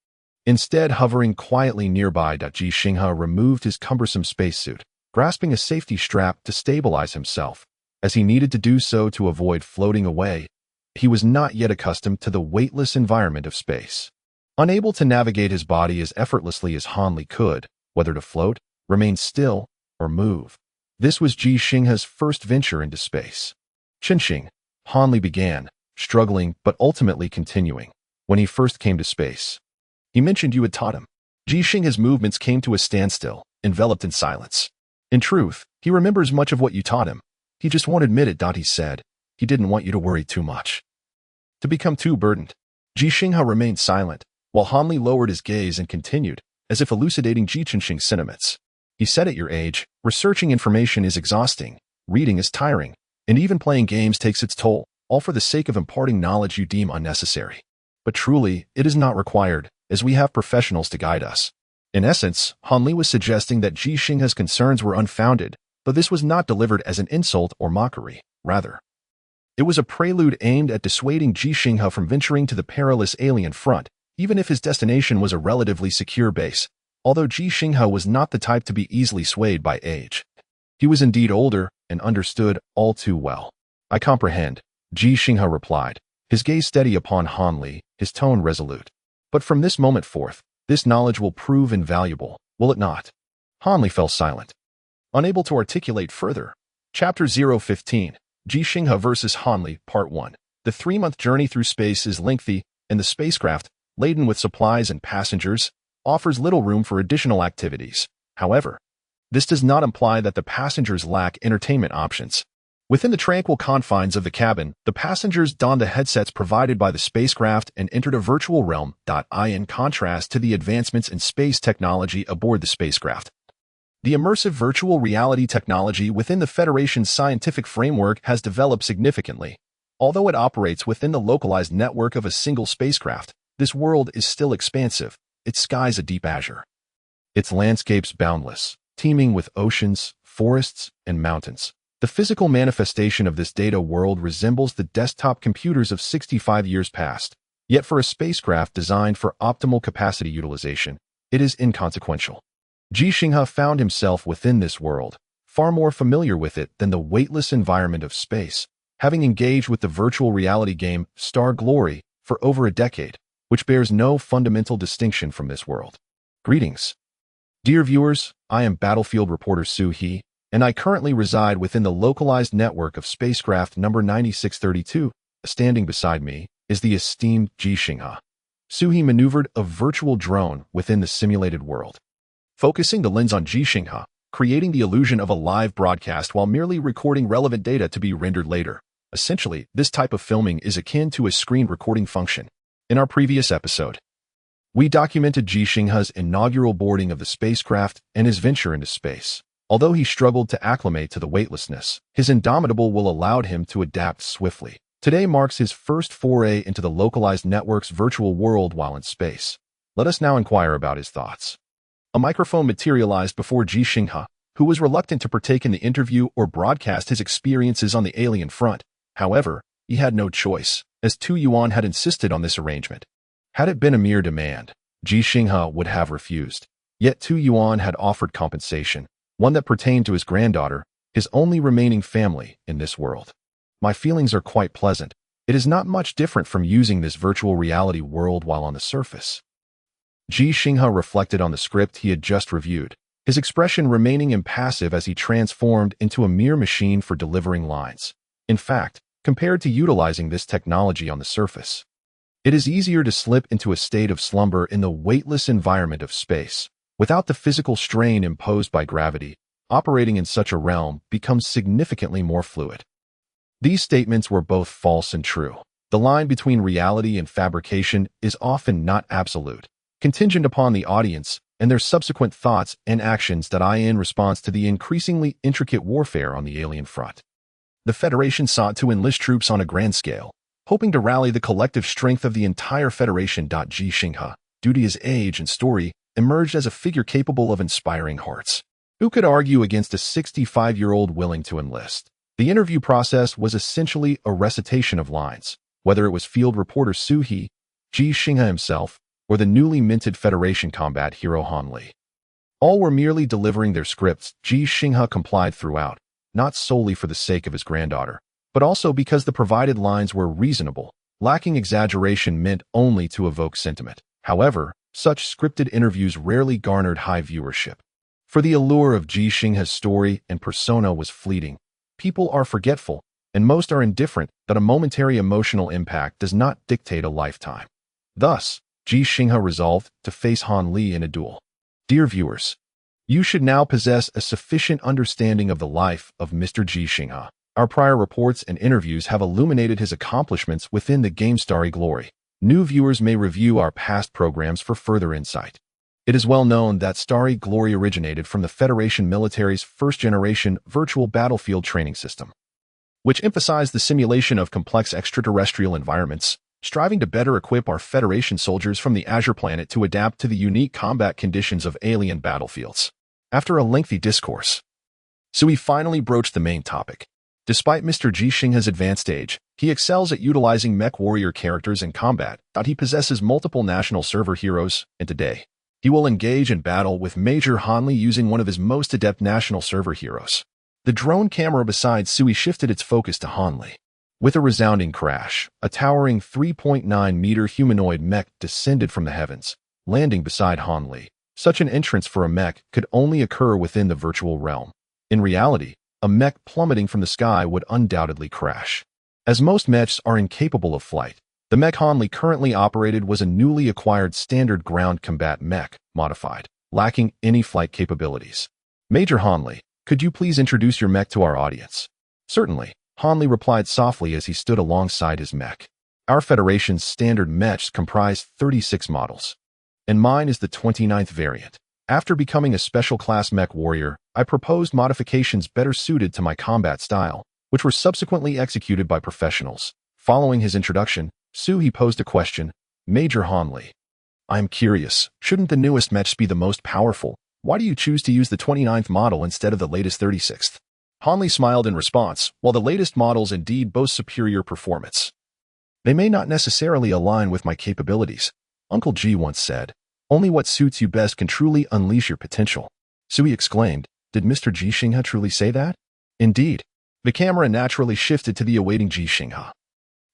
A: Instead, hovering quietly nearby, Ji Xinghe removed his cumbersome spacesuit, grasping a safety strap to stabilize himself, as he needed to do so to avoid floating away. He was not yet accustomed to the weightless environment of space. Unable to navigate his body as effortlessly as Han Li could, whether to float, remain still, or move. This was Ji Xinghe's first venture into space. Qinxing, Han Li began, struggling but ultimately continuing, when he first came to space. He mentioned you had taught him. Ji Xinghe's movements came to a standstill, enveloped in silence. In truth, he remembers much of what you taught him. He just won't admit it, he said. He didn't want you to worry too much. To become too burdened. Ji Xinghe remained silent, while Han Li lowered his gaze and continued, as if elucidating Ji Qinxing's sentiments. He said at your age, researching information is exhausting, reading is tiring, and even playing games takes its toll, all for the sake of imparting knowledge you deem unnecessary. But truly, it is not required, as we have professionals to guide us. In essence, Han Li was suggesting that Ji Xinghe's concerns were unfounded, though this was not delivered as an insult or mockery. Rather, it was a prelude aimed at dissuading Ji Xinghe from venturing to the perilous alien front, even if his destination was a relatively secure base, although Ji Xinghe was not the type to be easily swayed by age. He was indeed older and understood all too well. I comprehend, Ji Xinghe replied, his gaze steady upon Han Li, his tone resolute. But from this moment forth, this knowledge will prove invaluable, will it not? Han Li fell silent, unable to articulate further. Chapter 015, Ji Xinghe versus Han Li, Part 1. The 3-month journey through space is lengthy, and the spacecraft, laden with supplies and passengers, offers little room for additional activities. However, this does not imply that the passengers lack entertainment options. Within the tranquil confines of the cabin, the passengers donned the headsets provided by the spacecraft and entered a virtual realm. In contrast to the advancements in space technology aboard the spacecraft, the immersive virtual reality technology within the Federation's scientific framework has developed significantly. Although it operates within the localized network of a single spacecraft, this world is still expansive, its skies a deep azure, its landscapes boundless, teeming with oceans, forests, and mountains. The physical manifestation of this data world resembles the desktop computers of 65 years past, yet for a spacecraft designed for optimal capacity utilization, it is inconsequential. Ji Xinghe found himself within this world, far more familiar with it than the weightless environment of space, having engaged with the virtual reality game Star Glory for over a decade, which bears no fundamental distinction from this world. Greetings. Dear viewers, I am Battlefield reporter Su He, and I currently reside within the localized network of spacecraft number 9632. Standing beside me is the esteemed Ji Xinghe. Su He maneuvered a virtual drone within the simulated world, focusing the lens on Ji Xinghe, creating the illusion of a live broadcast while merely recording relevant data to be rendered later. Essentially, this type of filming is akin to a screen recording function. In our previous episode, we documented Ji Xinghe's inaugural boarding of the spacecraft and his venture into space. Although he struggled to acclimate to the weightlessness, his indomitable will allowed him to adapt swiftly. Today marks his first foray into the localized network's virtual world while in space. Let us now inquire about his thoughts. A microphone materialized before Ji Xinghe, who was reluctant to partake in the interview or broadcast his experiences on the alien front. However, he had no choice, as Tu Yuan had insisted on this arrangement. Had it been a mere demand, Ji Xinghe would have refused. Yet Tu Yuan had offered compensation, one that pertained to his granddaughter, his only remaining family in this world. My feelings are quite pleasant. It is not much different from using this virtual reality world while on the surface. Ji Xinghe reflected on the script he had just reviewed, his expression remaining impassive as he transformed into a mere machine for delivering lines. In fact, compared to utilizing this technology on the surface, it is easier to slip into a state of slumber in the weightless environment of space. Without the physical strain imposed by gravity, operating in such a realm becomes significantly more fluid. These statements were both false and true. The line between reality and fabrication is often not absolute, contingent upon the audience and their subsequent thoughts and actions in response to the increasingly intricate warfare on the alien front. The Federation sought to enlist troops on a grand scale, hoping to rally the collective strength of the entire Federation. Ji Xinghe, due to his age and story, emerged as a figure capable of inspiring hearts. Who could argue against a 65-year-old willing to enlist? The interview process was essentially a recitation of lines, whether it was field reporter Ji Xinghe himself or the newly minted Federation combat hero Han Li. All were merely delivering their scripts. Ji Xinghe complied throughout, not solely for the sake of his granddaughter, but also because the provided lines were reasonable, lacking exaggeration meant only to evoke sentiment. However, such scripted interviews rarely garnered high viewership. For the allure of Ji Xinghe's story and persona was fleeting. People are forgetful, and most are indifferent that a momentary emotional impact does not dictate a lifetime. Thus, Ji Xinghe resolved to face Han Li in a duel. Dear viewers, you should now possess a sufficient understanding of the life of Mr. Ji Xinghe. Our prior reports and interviews have illuminated his accomplishments within the game's starry glory. New viewers may review our past programs for further insight. It is well known that Starry Glory originated from the Federation military's first-generation virtual battlefield training system, which emphasized the simulation of complex extraterrestrial environments, striving to better equip our Federation soldiers from the Azure planet to adapt to the unique combat conditions of alien battlefields. After a lengthy discourse, Sui finally broached the main topic. Despite Mr. Ji Xinghe's advanced age, he excels at utilizing mech warrior characters in combat. He possesses multiple national server heroes, and today, he will engage in battle with Major Han Li using one of his most adept national server heroes. The drone camera beside Sui shifted its focus to Han Li. With a resounding crash, a towering 3.9-meter humanoid mech descended from the heavens, landing beside Han Li. Such an entrance for a mech could only occur within the virtual realm. In reality, a mech plummeting from the sky would undoubtedly crash. As most mechs are incapable of flight, the mech Han Li currently operated was a newly acquired standard ground combat mech, modified, lacking any flight capabilities. Major Han Li, could you please introduce your mech to our audience? Certainly, Han Li replied softly as he stood alongside his mech. Our Federation's standard mechs comprise 36 models, and mine is the 29th variant. After becoming a special class mech warrior, I proposed modifications better suited to my combat style, which were subsequently executed by professionals. Following his introduction, Sui posed a question. Major Han Li, I'm curious, shouldn't the newest mechs be the most powerful? Why do you choose to use the 29th model instead of the latest 36th? Han Li smiled in response. While the latest models indeed boast superior performance, they may not necessarily align with my capabilities. Uncle Ji once said, only what suits you best can truly unleash your potential. Sui exclaimed, did Mr. Ji Xinghe truly say that? Indeed. The camera naturally shifted to the awaiting Ji Xinghe,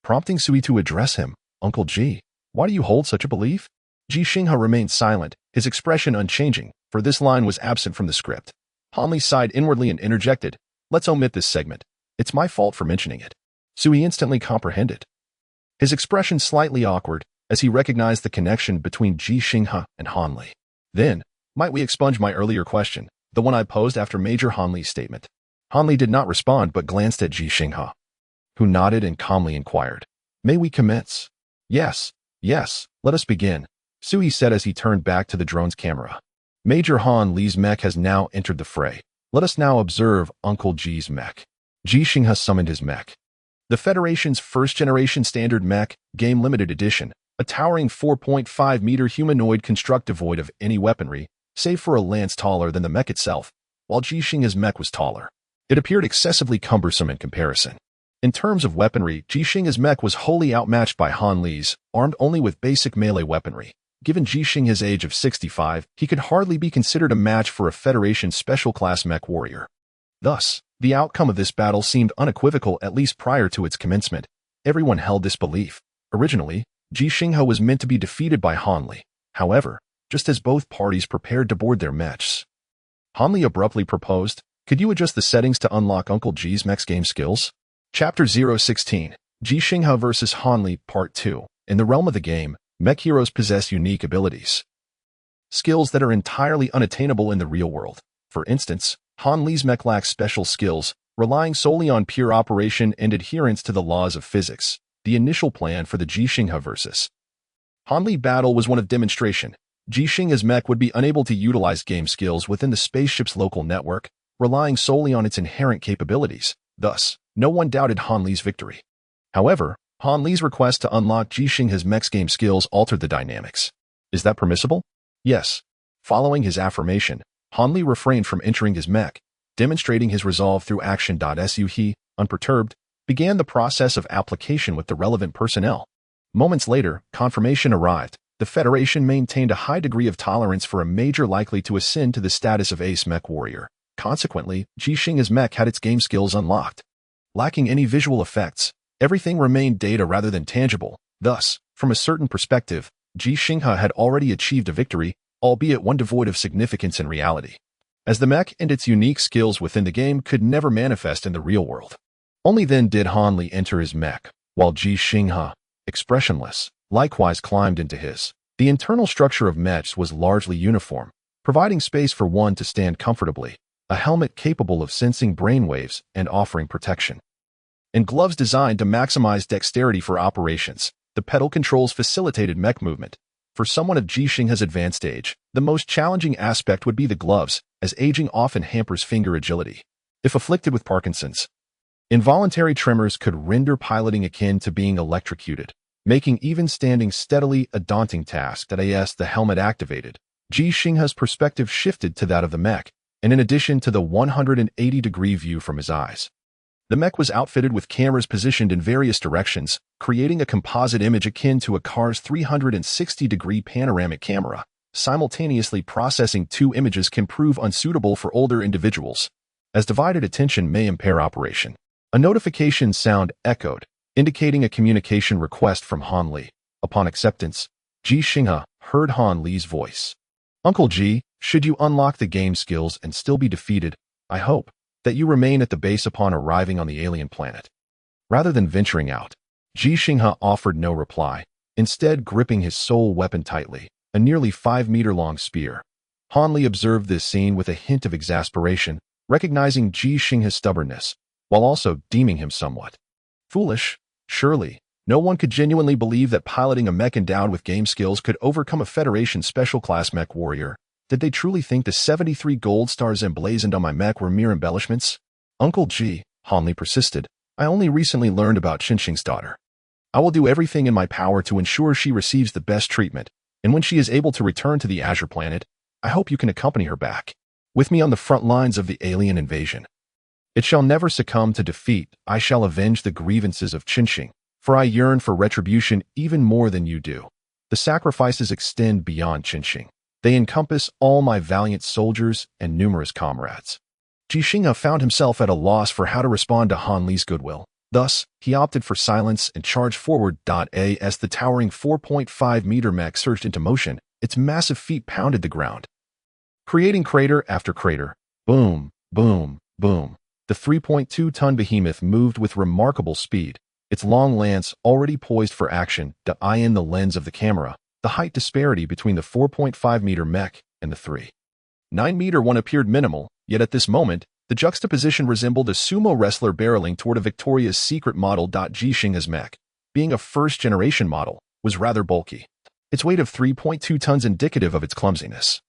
A: prompting Sui to address him. Uncle Ji, why do you hold such a belief? Ji Xinghe remained silent, his expression unchanging, for this line was absent from the script. Han Li sighed inwardly and interjected, let's omit this segment. It's my fault for mentioning it. Sui instantly comprehended, his expression slightly awkward, as he recognized the connection between Ji Xinghe and Han Li. Then, might we expunge my earlier question, the one I posed after Major Han Li's statement? Han Li did not respond but glanced at Ji Xinghe, who nodded and calmly inquired, may we commence? Yes, let us begin, Sui said as he turned back to the drone's camera. Major Han Li's mech has now entered the fray. Let us now observe Uncle Ji's mech. Ji Xinghe summoned his mech. The Federation's first-generation standard mech, Game Limited Edition, a towering 4.5-meter humanoid construct devoid of any weaponry, save for a lance taller than the mech itself, while Ji Xinghe's mech was taller. It appeared excessively cumbersome in comparison. In terms of weaponry, Ji Xinghe's mech was wholly outmatched by Han Li's, armed only with basic melee weaponry. Given Ji Xinghe's age of 65, he could hardly be considered a match for a Federation special-class mech warrior. Thus, the outcome of this battle seemed unequivocal at least prior to its commencement. Everyone held this belief. Originally, Ji Xinghe was meant to be defeated by Han Li. However, just as both parties prepared to board their mechs, Han Li abruptly proposed, could you adjust the settings to unlock Uncle Ji's mech's game skills? Chapter 016, Ji Xinghe vs. Han Li Part 2. In the realm of the game, mech heroes possess unique abilities, skills that are entirely unattainable in the real world. For instance, Han Li's mech lacks special skills, relying solely on pure operation and adherence to the laws of physics. The initial plan for the Ji Xinghe vs. Han Li battle was one of demonstration. Ji Xinghe's mech would be unable to utilize game skills within the spaceship's local network, relying solely on its inherent capabilities. Thus, no one doubted Han Li's victory. However, Han Li's request to unlock Ji Xinghe's mech's game skills altered the dynamics. Is that permissible? Yes. Following his affirmation, Han Li refrained from entering his mech, demonstrating his resolve through action. He, unperturbed, began the process of application with the relevant personnel. Moments later, confirmation arrived. The Federation maintained a high degree of tolerance for a major likely to ascend to the status of ace mech warrior. Consequently, Ji Xinghe's mech had its game skills unlocked. Lacking any visual effects, everything remained data rather than tangible. Thus, from a certain perspective, Ji Xinghe had already achieved a victory, albeit one devoid of significance in reality, as the mech and its unique skills within the game could never manifest in the real world. Only then did Han Li enter his mech, while Ji Xinghe, expressionless, likewise climbed into his. The internal structure of Mechs was largely uniform, providing space for one to stand comfortably, a helmet capable of sensing brainwaves and offering protection, and gloves designed to maximize dexterity for operations. The pedal controls facilitated mech movement. For someone of Ji Xinghe's advanced age, the most challenging aspect would be the gloves, as aging often hampers finger agility. If afflicted with Parkinson's, involuntary tremors could render piloting akin to being electrocuted, making even standing steadily a daunting task. As the helmet activated, Ji Xinghe's perspective shifted to that of the mech, and in addition to the 180-degree view from his eyes, the mech was outfitted with cameras positioned in various directions, creating a composite image akin to a car's 360-degree panoramic camera. Simultaneously processing two images can prove unsuitable for older individuals, as divided attention may impair operation. A notification sound echoed, indicating a communication request from Han Li. Upon acceptance, Ji Xinghe heard Han Li's voice. Uncle Ji, should you unlock the game skills and still be defeated, I hope that you remain at the base upon arriving on the alien planet. Rather than venturing out, Ji Xinghe offered no reply, instead gripping his sole weapon tightly, a nearly 5-meter-long spear. Han Li observed this scene with a hint of exasperation, recognizing Ji Xinghe's stubbornness, while also deeming him somewhat foolish. Surely, no one could genuinely believe that piloting a mech endowed with game skills could overcome a Federation special-class mech warrior. Did they truly think the 73 gold stars emblazoned on my mech were mere embellishments? Uncle Ji, Han Li persisted, I only recently learned about Qinxing's daughter. I will do everything in my power to ensure she receives the best treatment, and when she is able to return to the Azure planet, I hope you can accompany her back with me on the front lines of the alien invasion. It shall never succumb to defeat. I shall avenge the grievances of Qinxing, for I yearn for retribution even more than you do. The sacrifices extend beyond Qinxing. They encompass all my valiant soldiers and numerous comrades. Ji Xinghe found himself at a loss for how to respond to Han Li's goodwill. Thus, he opted for silence and charged forward. As the towering 4.5-meter mech surged into motion, its massive feet pounded the ground, creating crater after crater. Boom, boom, boom. The 3.2-ton behemoth moved with remarkable speed, its long lance already poised for action. In the lens of the camera, the height disparity between the 4.5-meter mech and the 3.9-meter one appeared minimal, yet at this moment, the juxtaposition resembled a sumo wrestler barreling toward a Victoria's Secret model. Ji Xinghe's mech, being a first-generation model, was rather bulky, its weight of 3.2 tons indicative of its clumsiness.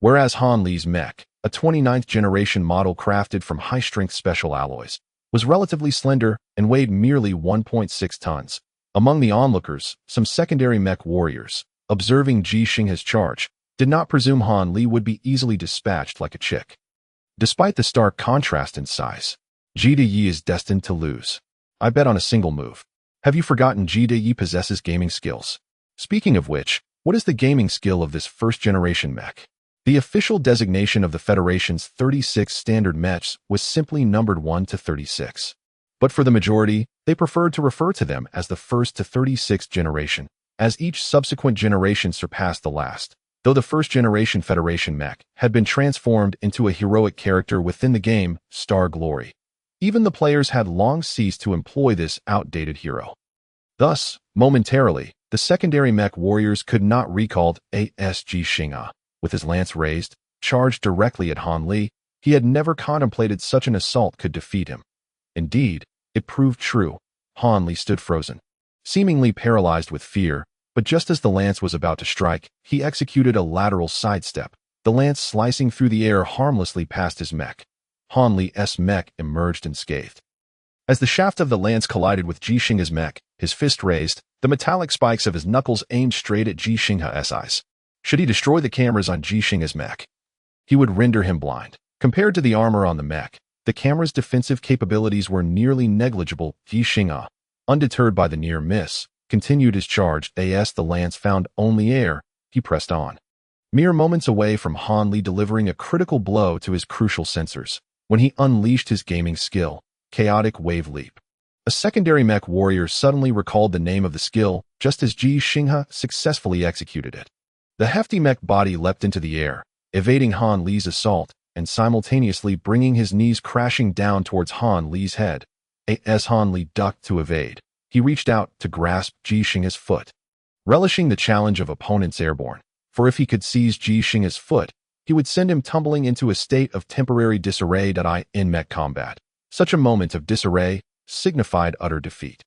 A: Whereas Han Li's mech, a 29th-generation model crafted from high-strength special alloys, was relatively slender and weighed merely 1.6 tons. Among the onlookers, some secondary mech warriors, observing Ji Xinghe's charge, did not presume Han Li would be easily dispatched like a chick. Despite the stark contrast in size, Ji Xinghe is destined to lose. I bet on a single move. Have you forgotten Ji Xinghe possesses gaming skills? Speaking of which, what is the gaming skill of this first-generation mech? The official designation of the Federation's 36 standard mechs was simply numbered 1 to 36. But for the majority, they preferred to refer to them as the first to 36th generation, as each subsequent generation surpassed the last. Though the first-generation Federation mech had been transformed into a heroic character within the game, Star Glory, even the players had long ceased to employ this outdated hero. Thus, momentarily, the secondary mech warriors could not recall A.S. Ji Xinghe. With his lance raised, charged directly at Han Li, he had never contemplated such an assault could defeat him. Indeed, it proved true. Han Li stood frozen, seemingly paralyzed with fear, but just as the lance was about to strike, he executed a lateral sidestep, the lance slicing through the air harmlessly past his mech. Han Li's mech emerged unscathed. As the shaft of the lance collided with Ji Xinghe's mech, his fist raised, the metallic spikes of his knuckles aimed straight at Ji Xinghe's eyes. Should he destroy the cameras on Ji Xinghe's mech, he would render him blind. Compared to the armor on the mech, the camera's defensive capabilities were nearly negligible. Ji Xinghe, undeterred by the near miss, continued his charge. As the lance found only air, he pressed on. Mere moments away from Han Li delivering a critical blow to his crucial sensors, when he unleashed his gaming skill, Chaotic Wave Leap. A secondary mech warrior suddenly recalled the name of the skill, just as Ji Xinghe successfully executed it. The hefty mech body leapt into the air, evading Han Li's assault, and simultaneously bringing his knees crashing down towards Han Li's head. As Han Li ducked to evade, he reached out to grasp Ji Xinghe's foot, relishing the challenge of opponents airborne, for if he could seize Ji Xinghe's foot, he would send him tumbling into a state of temporary disarray. In mech combat, such a moment of disarray signified utter defeat.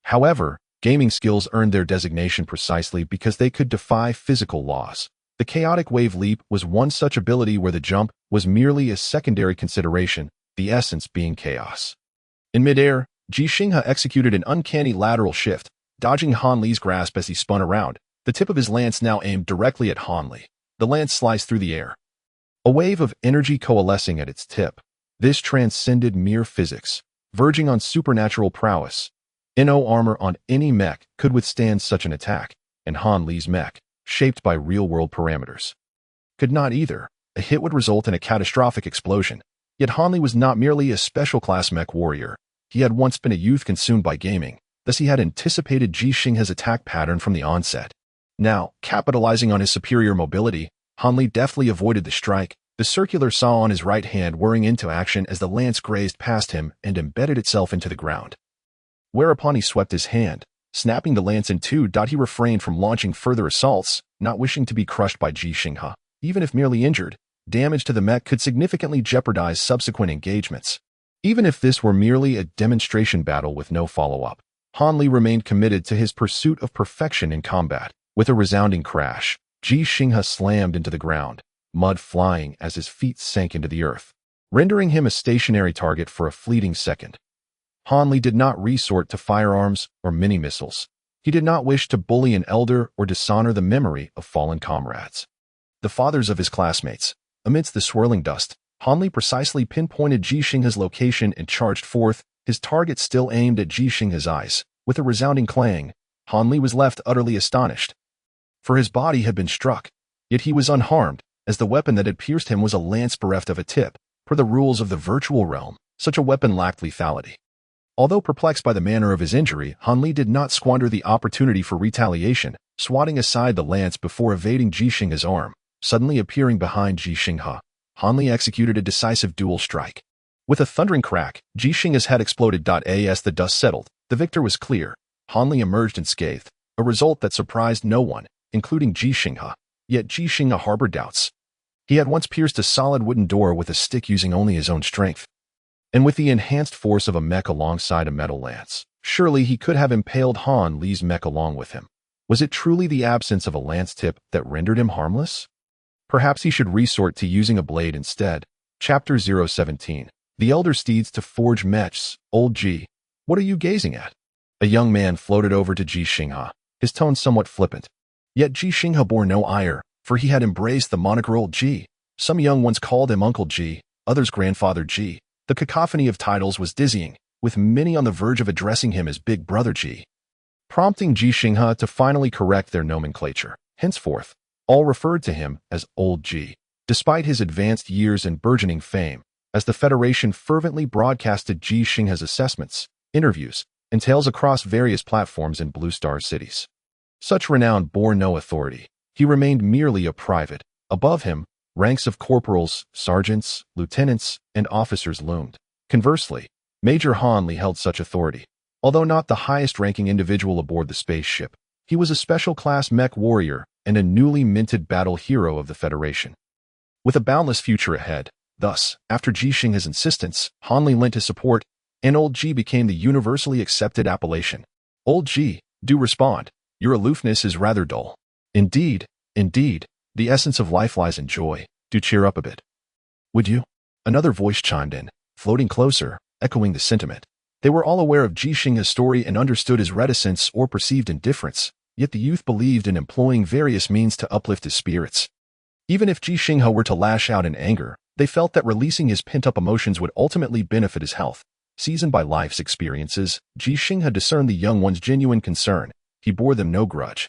A: However, gaming skills earned their designation precisely because they could defy physical laws. The Chaotic Wave Leap was one such ability where the jump was merely a secondary consideration, the essence being chaos. In midair, Ji Xinghe executed an uncanny lateral shift, dodging Han Li's grasp as he spun around, the tip of his lance now aimed directly at Han Li. The lance sliced through the air, a wave of energy coalescing at its tip. This transcended mere physics, verging on supernatural prowess. No armor on any mech could withstand such an attack, and Han Li's mech, shaped by real-world parameters, could not either. A hit would result in a catastrophic explosion. Yet Han Li was not merely a special-class mech warrior. He had once been a youth consumed by gaming, thus he had anticipated Ji Xinghe's attack pattern from the onset. Now, capitalizing on his superior mobility, Han Li deftly avoided the strike, the circular saw on his right hand whirring into action as the lance grazed past him and embedded itself into the ground. Whereupon he swept his hand, snapping the lance in two. He refrained from launching further assaults, not wishing to be crushed by Ji Xinghe. Even if merely injured, damage to the mech could significantly jeopardize subsequent engagements. Even if this were merely a demonstration battle with no follow-up, Han Li remained committed to his pursuit of perfection in combat. With a resounding crash, Ji Xinghe slammed into the ground, mud flying as his feet sank into the earth, rendering him a stationary target for a fleeting second. Han Li did not resort to firearms or mini-missiles. He did not wish to bully an elder or dishonor the memory of fallen comrades, the fathers of his classmates. Amidst the swirling dust, Han Li precisely pinpointed Ji Xinghe's location and charged forth, his target still aimed at Ji Xinghe's eyes. With a resounding clang, Han Li was left utterly astonished, for his body had been struck, yet he was unharmed, as the weapon that had pierced him was a lance bereft of a tip. Per the rules of the virtual realm, such a weapon lacked lethality. Although perplexed by the manner of his injury, Han Li did not squander the opportunity for retaliation, swatting aside the lance before evading Ji Xinghe's arm. Suddenly appearing behind Ji Xinghe, Han Li executed a decisive dual strike. With a thundering crack, Ji Xinghe's head exploded. As the dust settled, the victor was clear. Han Li emerged unscathed, a result that surprised no one, including Ji Xinghe. Yet Ji Xinghe harbored doubts. He had once pierced a solid wooden door with a stick using only his own strength, and with the enhanced force of a mech alongside a metal lance, surely he could have impaled Han Li's mech along with him. Was it truly the absence of a lance tip that rendered him harmless? Perhaps he should resort to using a blade instead. Chapter 017. The Elder Steeds to Forge Mechs. Old Ji, what are you gazing at? A young man floated over to Ji Xinghe, his tone somewhat flippant. Yet Ji Xinghe bore no ire, for he had embraced the moniker Old Ji. Some young ones called him Uncle Ji, others Grandfather Ji. The cacophony of titles was dizzying, with many on the verge of addressing him as Big Brother Ji, prompting Ji Xinghe to finally correct their nomenclature. Henceforth, all referred to him as Old Ji, despite his advanced years and burgeoning fame, as the Federation fervently broadcasted Ji Xinghe's assessments, interviews, and tales across various platforms in Blue Star cities. Such renown bore no authority. He remained merely a private. Above him, ranks of corporals, sergeants, lieutenants, and officers loomed. Conversely, Major Han Li held such authority. Although not the highest-ranking individual aboard the spaceship, he was a special-class mech warrior and a newly minted battle hero of the Federation. With a boundless future ahead, thus, after Ji Xinghe's insistence, Han Li lent his support, and Old Ji became the universally accepted appellation. Old Ji, do respond. Your aloofness is rather dull. Indeed, the essence of life lies in joy. Do cheer up a bit. Would you? Another voice chimed in, floating closer, echoing the sentiment. They were all aware of Ji Xinghe's story and understood his reticence or perceived indifference, yet the youth believed in employing various means to uplift his spirits. Even if Ji Xinghe were to lash out in anger, they felt that releasing his pent-up emotions would ultimately benefit his health. Seasoned by life's experiences, Ji Xinghe discerned the young one's genuine concern. He bore them no grudge.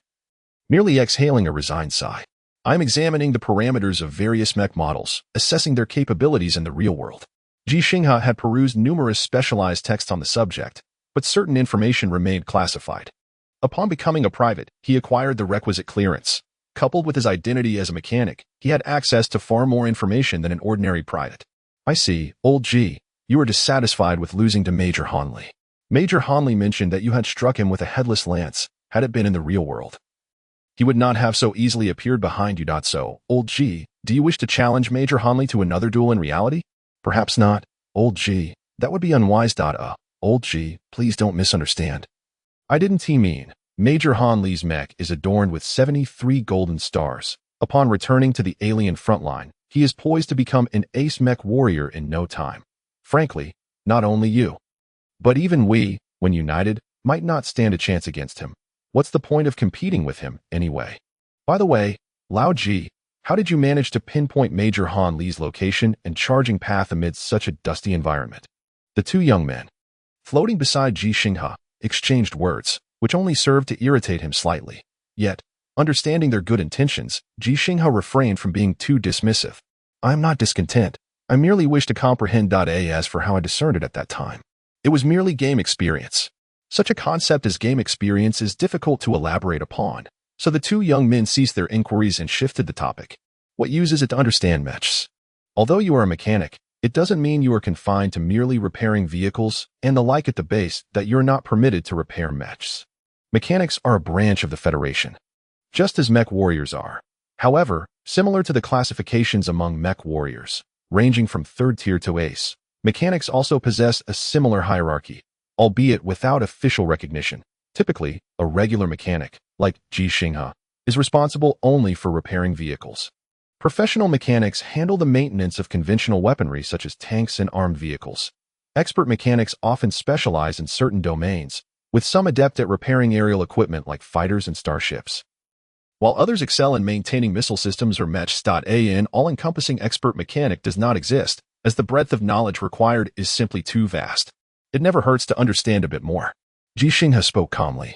A: Merely exhaling a resigned sigh. I'm examining the parameters of various mech models, assessing their capabilities in the real world. Ji Xinghe had perused numerous specialized texts on the subject, but certain information remained classified. Upon becoming a private, he acquired the requisite clearance. Coupled with his identity as a mechanic, he had access to far more information than an ordinary private. I see, old Ji, you are dissatisfied with losing to Major Hanli. Major Hanli mentioned that you had struck him with a headless lance, had it been in the real world. He would not have so easily appeared behind you. So, old Ji, do you wish to challenge Major Hanli to another duel in reality? Perhaps not, old Ji. That would be unwise. Old Ji, please don't misunderstand. I didn't mean. Major Hanli's mech is adorned with 73 golden stars. Upon returning to the alien frontline, he is poised to become an ace mech warrior in no time. Frankly, not only you, but even we, when united, might not stand a chance against him. What's the point of competing with him, anyway? By the way, Lao Ji, how did you manage to pinpoint Major Hanli's location and charging path amidst such a dusty environment? The two young men, floating beside Ji Xinghe, exchanged words, which only served to irritate him slightly. Yet, understanding their good intentions, Ji Xinghe refrained from being too dismissive. I am not discontent. I merely wish to comprehend. As for how I discerned it at that time, it was merely game experience. Such a concept as game experience is difficult to elaborate upon, so the two young men ceased their inquiries and shifted the topic. What use is it to understand mechs? Although you are a mechanic, it doesn't mean you are confined to merely repairing vehicles and the like. At the base, that you're not permitted to repair mechs. Mechanics are a branch of the Federation, just as mech warriors are. However, similar to the classifications among mech warriors, ranging from third tier to ace, mechanics also possess a similar hierarchy, albeit without official recognition. Typically, a regular mechanic, like Ji Xinghe, is responsible only for repairing vehicles. Professional mechanics handle the maintenance of conventional weaponry such as tanks and armed vehicles. Expert mechanics often specialize in certain domains, with some adept at repairing aerial equipment like fighters and starships, while others excel in maintaining missile systems or mechs. An all-encompassing expert mechanic does not exist, as the breadth of knowledge required is simply too vast. It never hurts to understand a bit more. Ji Xinghe spoke calmly,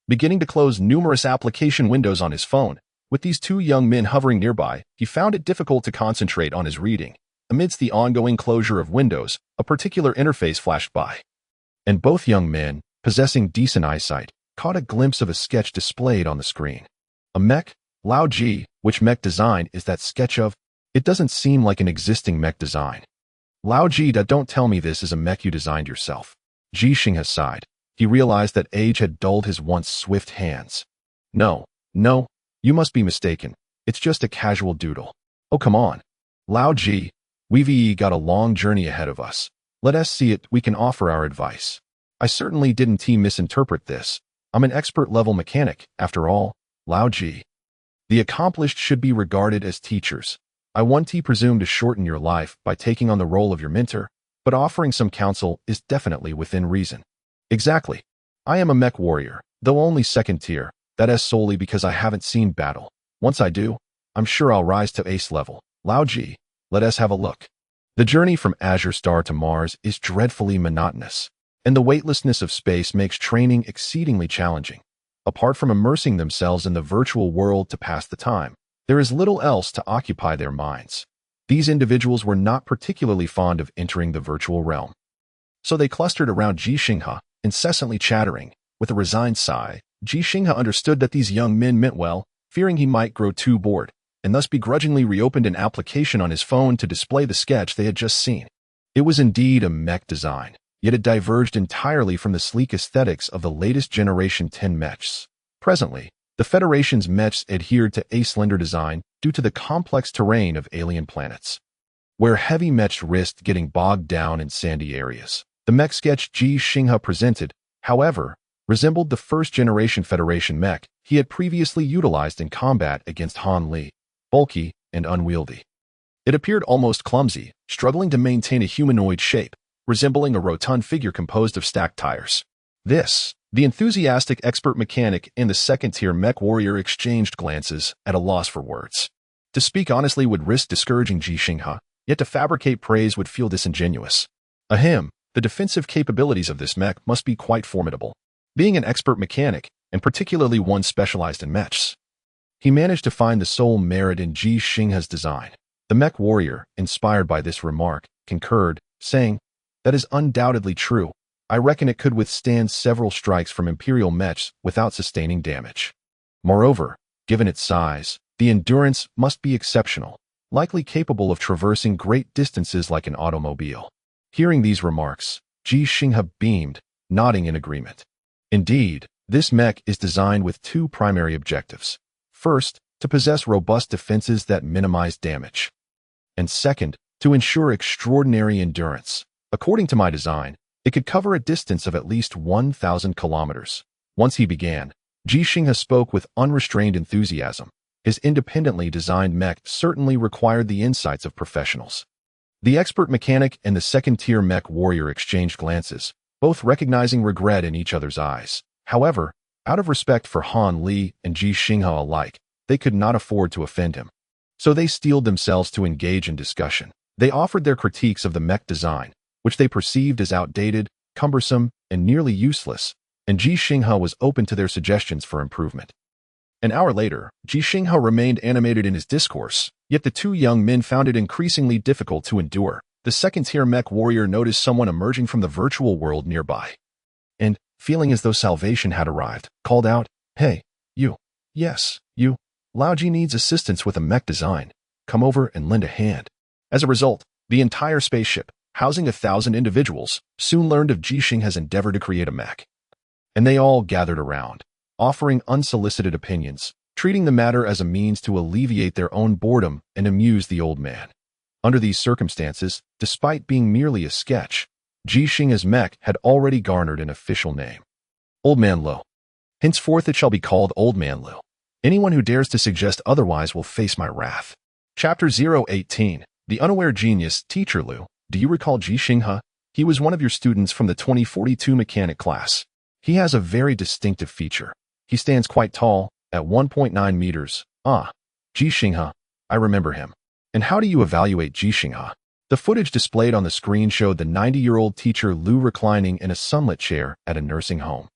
A: beginning to close numerous application windows on his phone. With these two young men hovering nearby, he found it difficult to concentrate on his reading. Amidst the ongoing closure of windows, a particular interface flashed by, and both young men, possessing decent eyesight, caught a glimpse of a sketch displayed on the screen. A mech? Lao Ji, which mech design is that sketch of? It doesn't seem like an existing mech design. Lao Ji, don't tell me this is a mech you designed yourself. Ji Xinghe sighed. He realized that age had dulled his once swift hands. No, you must be mistaken. It's just a casual doodle. Oh, come on. Lao Ji, we've got a long journey ahead of us. Let us see it, we can offer our advice. I certainly didn't misinterpret this. I'm an expert-level mechanic, after all. Lao Ji. The accomplished should be regarded as teachers. I won't presume to shorten your life by taking on the role of your mentor, but offering some counsel is definitely within reason. Exactly. I am a mech warrior, though only second tier. That is solely because I haven't seen battle. Once I do, I'm sure I'll rise to ace level. Lao Ji, let us have a look. The journey from Azure Star to Mars is dreadfully monotonous, and the weightlessness of space makes training exceedingly challenging. Apart from immersing themselves in the virtual world to pass the time, there is little else to occupy their minds. These individuals were not particularly fond of entering the virtual realm, so they clustered around Ji Xinghe, incessantly chattering. With a resigned sigh, Ji Xinghe understood that these young men meant well, fearing he might grow too bored, and thus begrudgingly reopened an application on his phone to display the sketch they had just seen. It was indeed a mech design, yet it diverged entirely from the sleek aesthetics of the latest generation 10 mechs. Presently, the Federation's mechs adhered to a slender design due to the complex terrain of alien planets, where heavy mechs risked getting bogged down in sandy areas. The mech sketch Ji Xinghe presented, however, resembled the first-generation Federation mech he had previously utilized in combat against Hanli, bulky and unwieldy. It appeared almost clumsy, struggling to maintain a humanoid shape, resembling a rotund figure composed of stacked tires. This The enthusiastic expert mechanic and the second-tier mech warrior exchanged glances, at a loss for words. To speak honestly would risk discouraging Ji Xinghe, yet to fabricate praise would feel disingenuous. Ahem, the defensive capabilities of this mech must be quite formidable. Being an expert mechanic, and particularly one specialized in mechs, he managed to find the sole merit in Ji Xinghe's design. The mech warrior, inspired by this remark, concurred, saying, "That is undoubtedly true. I reckon it could withstand several strikes from Imperial mechs without sustaining damage. Moreover, given its size, the endurance must be exceptional, likely capable of traversing great distances like an automobile." Hearing these remarks, Ji Xinghe beamed, nodding in agreement. Indeed, this mech is designed with two primary objectives. First, to possess robust defenses that minimize damage. And second, to ensure extraordinary endurance. According to my design, it could cover a distance of at least 1,000 kilometers. Once he began, Ji Xinghe spoke with unrestrained enthusiasm. His independently designed mech certainly required the insights of professionals. The expert mechanic and the second-tier mech warrior exchanged glances, both recognizing regret in each other's eyes. However, out of respect for Han Li and Ji Xinghe alike, they could not afford to offend him. So they steeled themselves to engage in discussion. They offered their critiques of the mech design, which they perceived as outdated, cumbersome, and nearly useless, and Ji Xinghe was open to their suggestions for improvement. An hour later, Ji Xinghe remained animated in his discourse, yet the two young men found it increasingly difficult to endure. The second-tier mech warrior noticed someone emerging from the virtual world nearby, and, feeling as though salvation had arrived, called out, "Hey, you. Yes, you. Lao Ji needs assistance with a mech design. Come over and lend a hand." As a result, the entire spaceship, housing 1,000 individuals, soon learned of Ji Xinghe's endeavor to create a mech. And they all gathered around, offering unsolicited opinions, treating the matter as a means to alleviate their own boredom and amuse the old man. Under these circumstances, despite being merely a sketch, Ji Xinghe's mech had already garnered an official name. Old Man Lo. Henceforth it shall be called Old Man Lo. Anyone who dares to suggest otherwise will face my wrath. Chapter 018. The Unaware Genius. Teacher Lu, do you recall Ji Xinghe? He was one of your students from the 2042 mechanic class. He has a very distinctive feature. He stands quite tall, at 1.9 meters. Ah, Ji Xinghe. I remember him. And how do you evaluate Ji Xinghe? The footage displayed on the screen showed the 90-year-old teacher Lu reclining in a sunlit chair at a nursing home.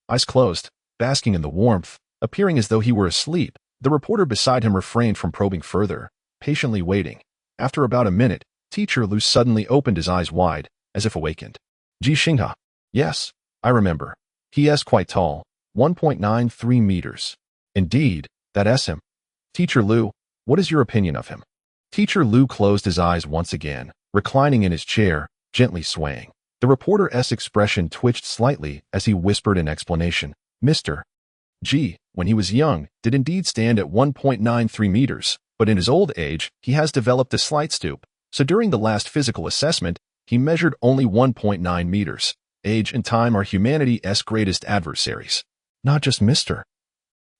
A: Eyes closed, basking in the warmth, appearing as though he were asleep. The reporter beside him refrained from probing further, patiently waiting. After about a minute, teacher Lu suddenly opened his eyes wide, as if awakened. Ji Xinghe. Yes, I remember. He is quite tall, 1.93 meters. Indeed, that's him. Teacher Lu, what is your opinion of him? Teacher Lu closed his eyes once again, reclining in his chair, gently swaying. The reporter's expression twitched slightly as he whispered in explanation. Mr. Ji, when he was young, did indeed stand at 1.93 meters, but in his old age, he has developed a slight stoop, so during the last physical assessment, he measured only 1.9 meters. Age and time are humanity's greatest adversaries. Not just Mr.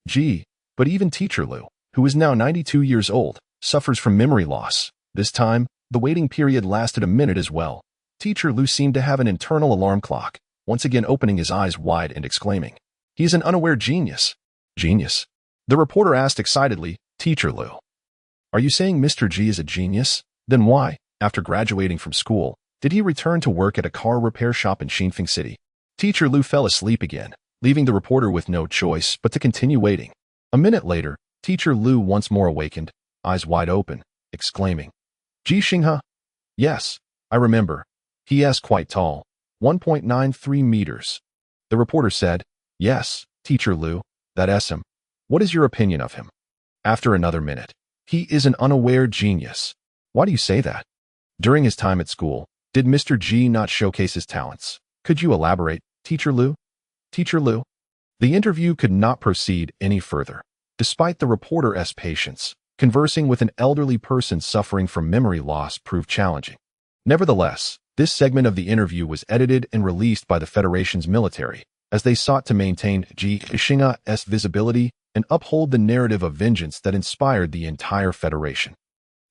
A: Ji, but even Teacher Lu, who is now 92 years old, suffers from memory loss. This time, the waiting period lasted a minute as well. Teacher Lu seemed to have an internal alarm clock, once again opening his eyes wide and exclaiming, "He is an unaware genius." Genius? The reporter asked excitedly. Teacher Lu, are you saying Mr. Ji is a genius? Then why, after graduating from school, did he return to work at a car repair shop in Xinfeng City? Teacher Lu fell asleep again, leaving the reporter with no choice but to continue waiting. A minute later, Teacher Lu once more awakened, eyes wide open, exclaiming, Ji Xinghe? Yes, I remember. He is quite tall, 1.93 meters. The reporter said, Yes, Teacher Lu, that's him. What is your opinion of him? After another minute, he is an unaware genius. Why do you say that? During his time at school, did Mr. Ji not showcase his talents? Could you elaborate, Teacher Lu? Teacher Lu? The interview could not proceed any further. Despite the reporter's patience, conversing with an elderly person suffering from memory loss proved challenging. Nevertheless, this segment of the interview was edited and released by the Federation's military, as they sought to maintain Ji Xinghe's visibility and uphold the narrative of vengeance that inspired the entire Federation.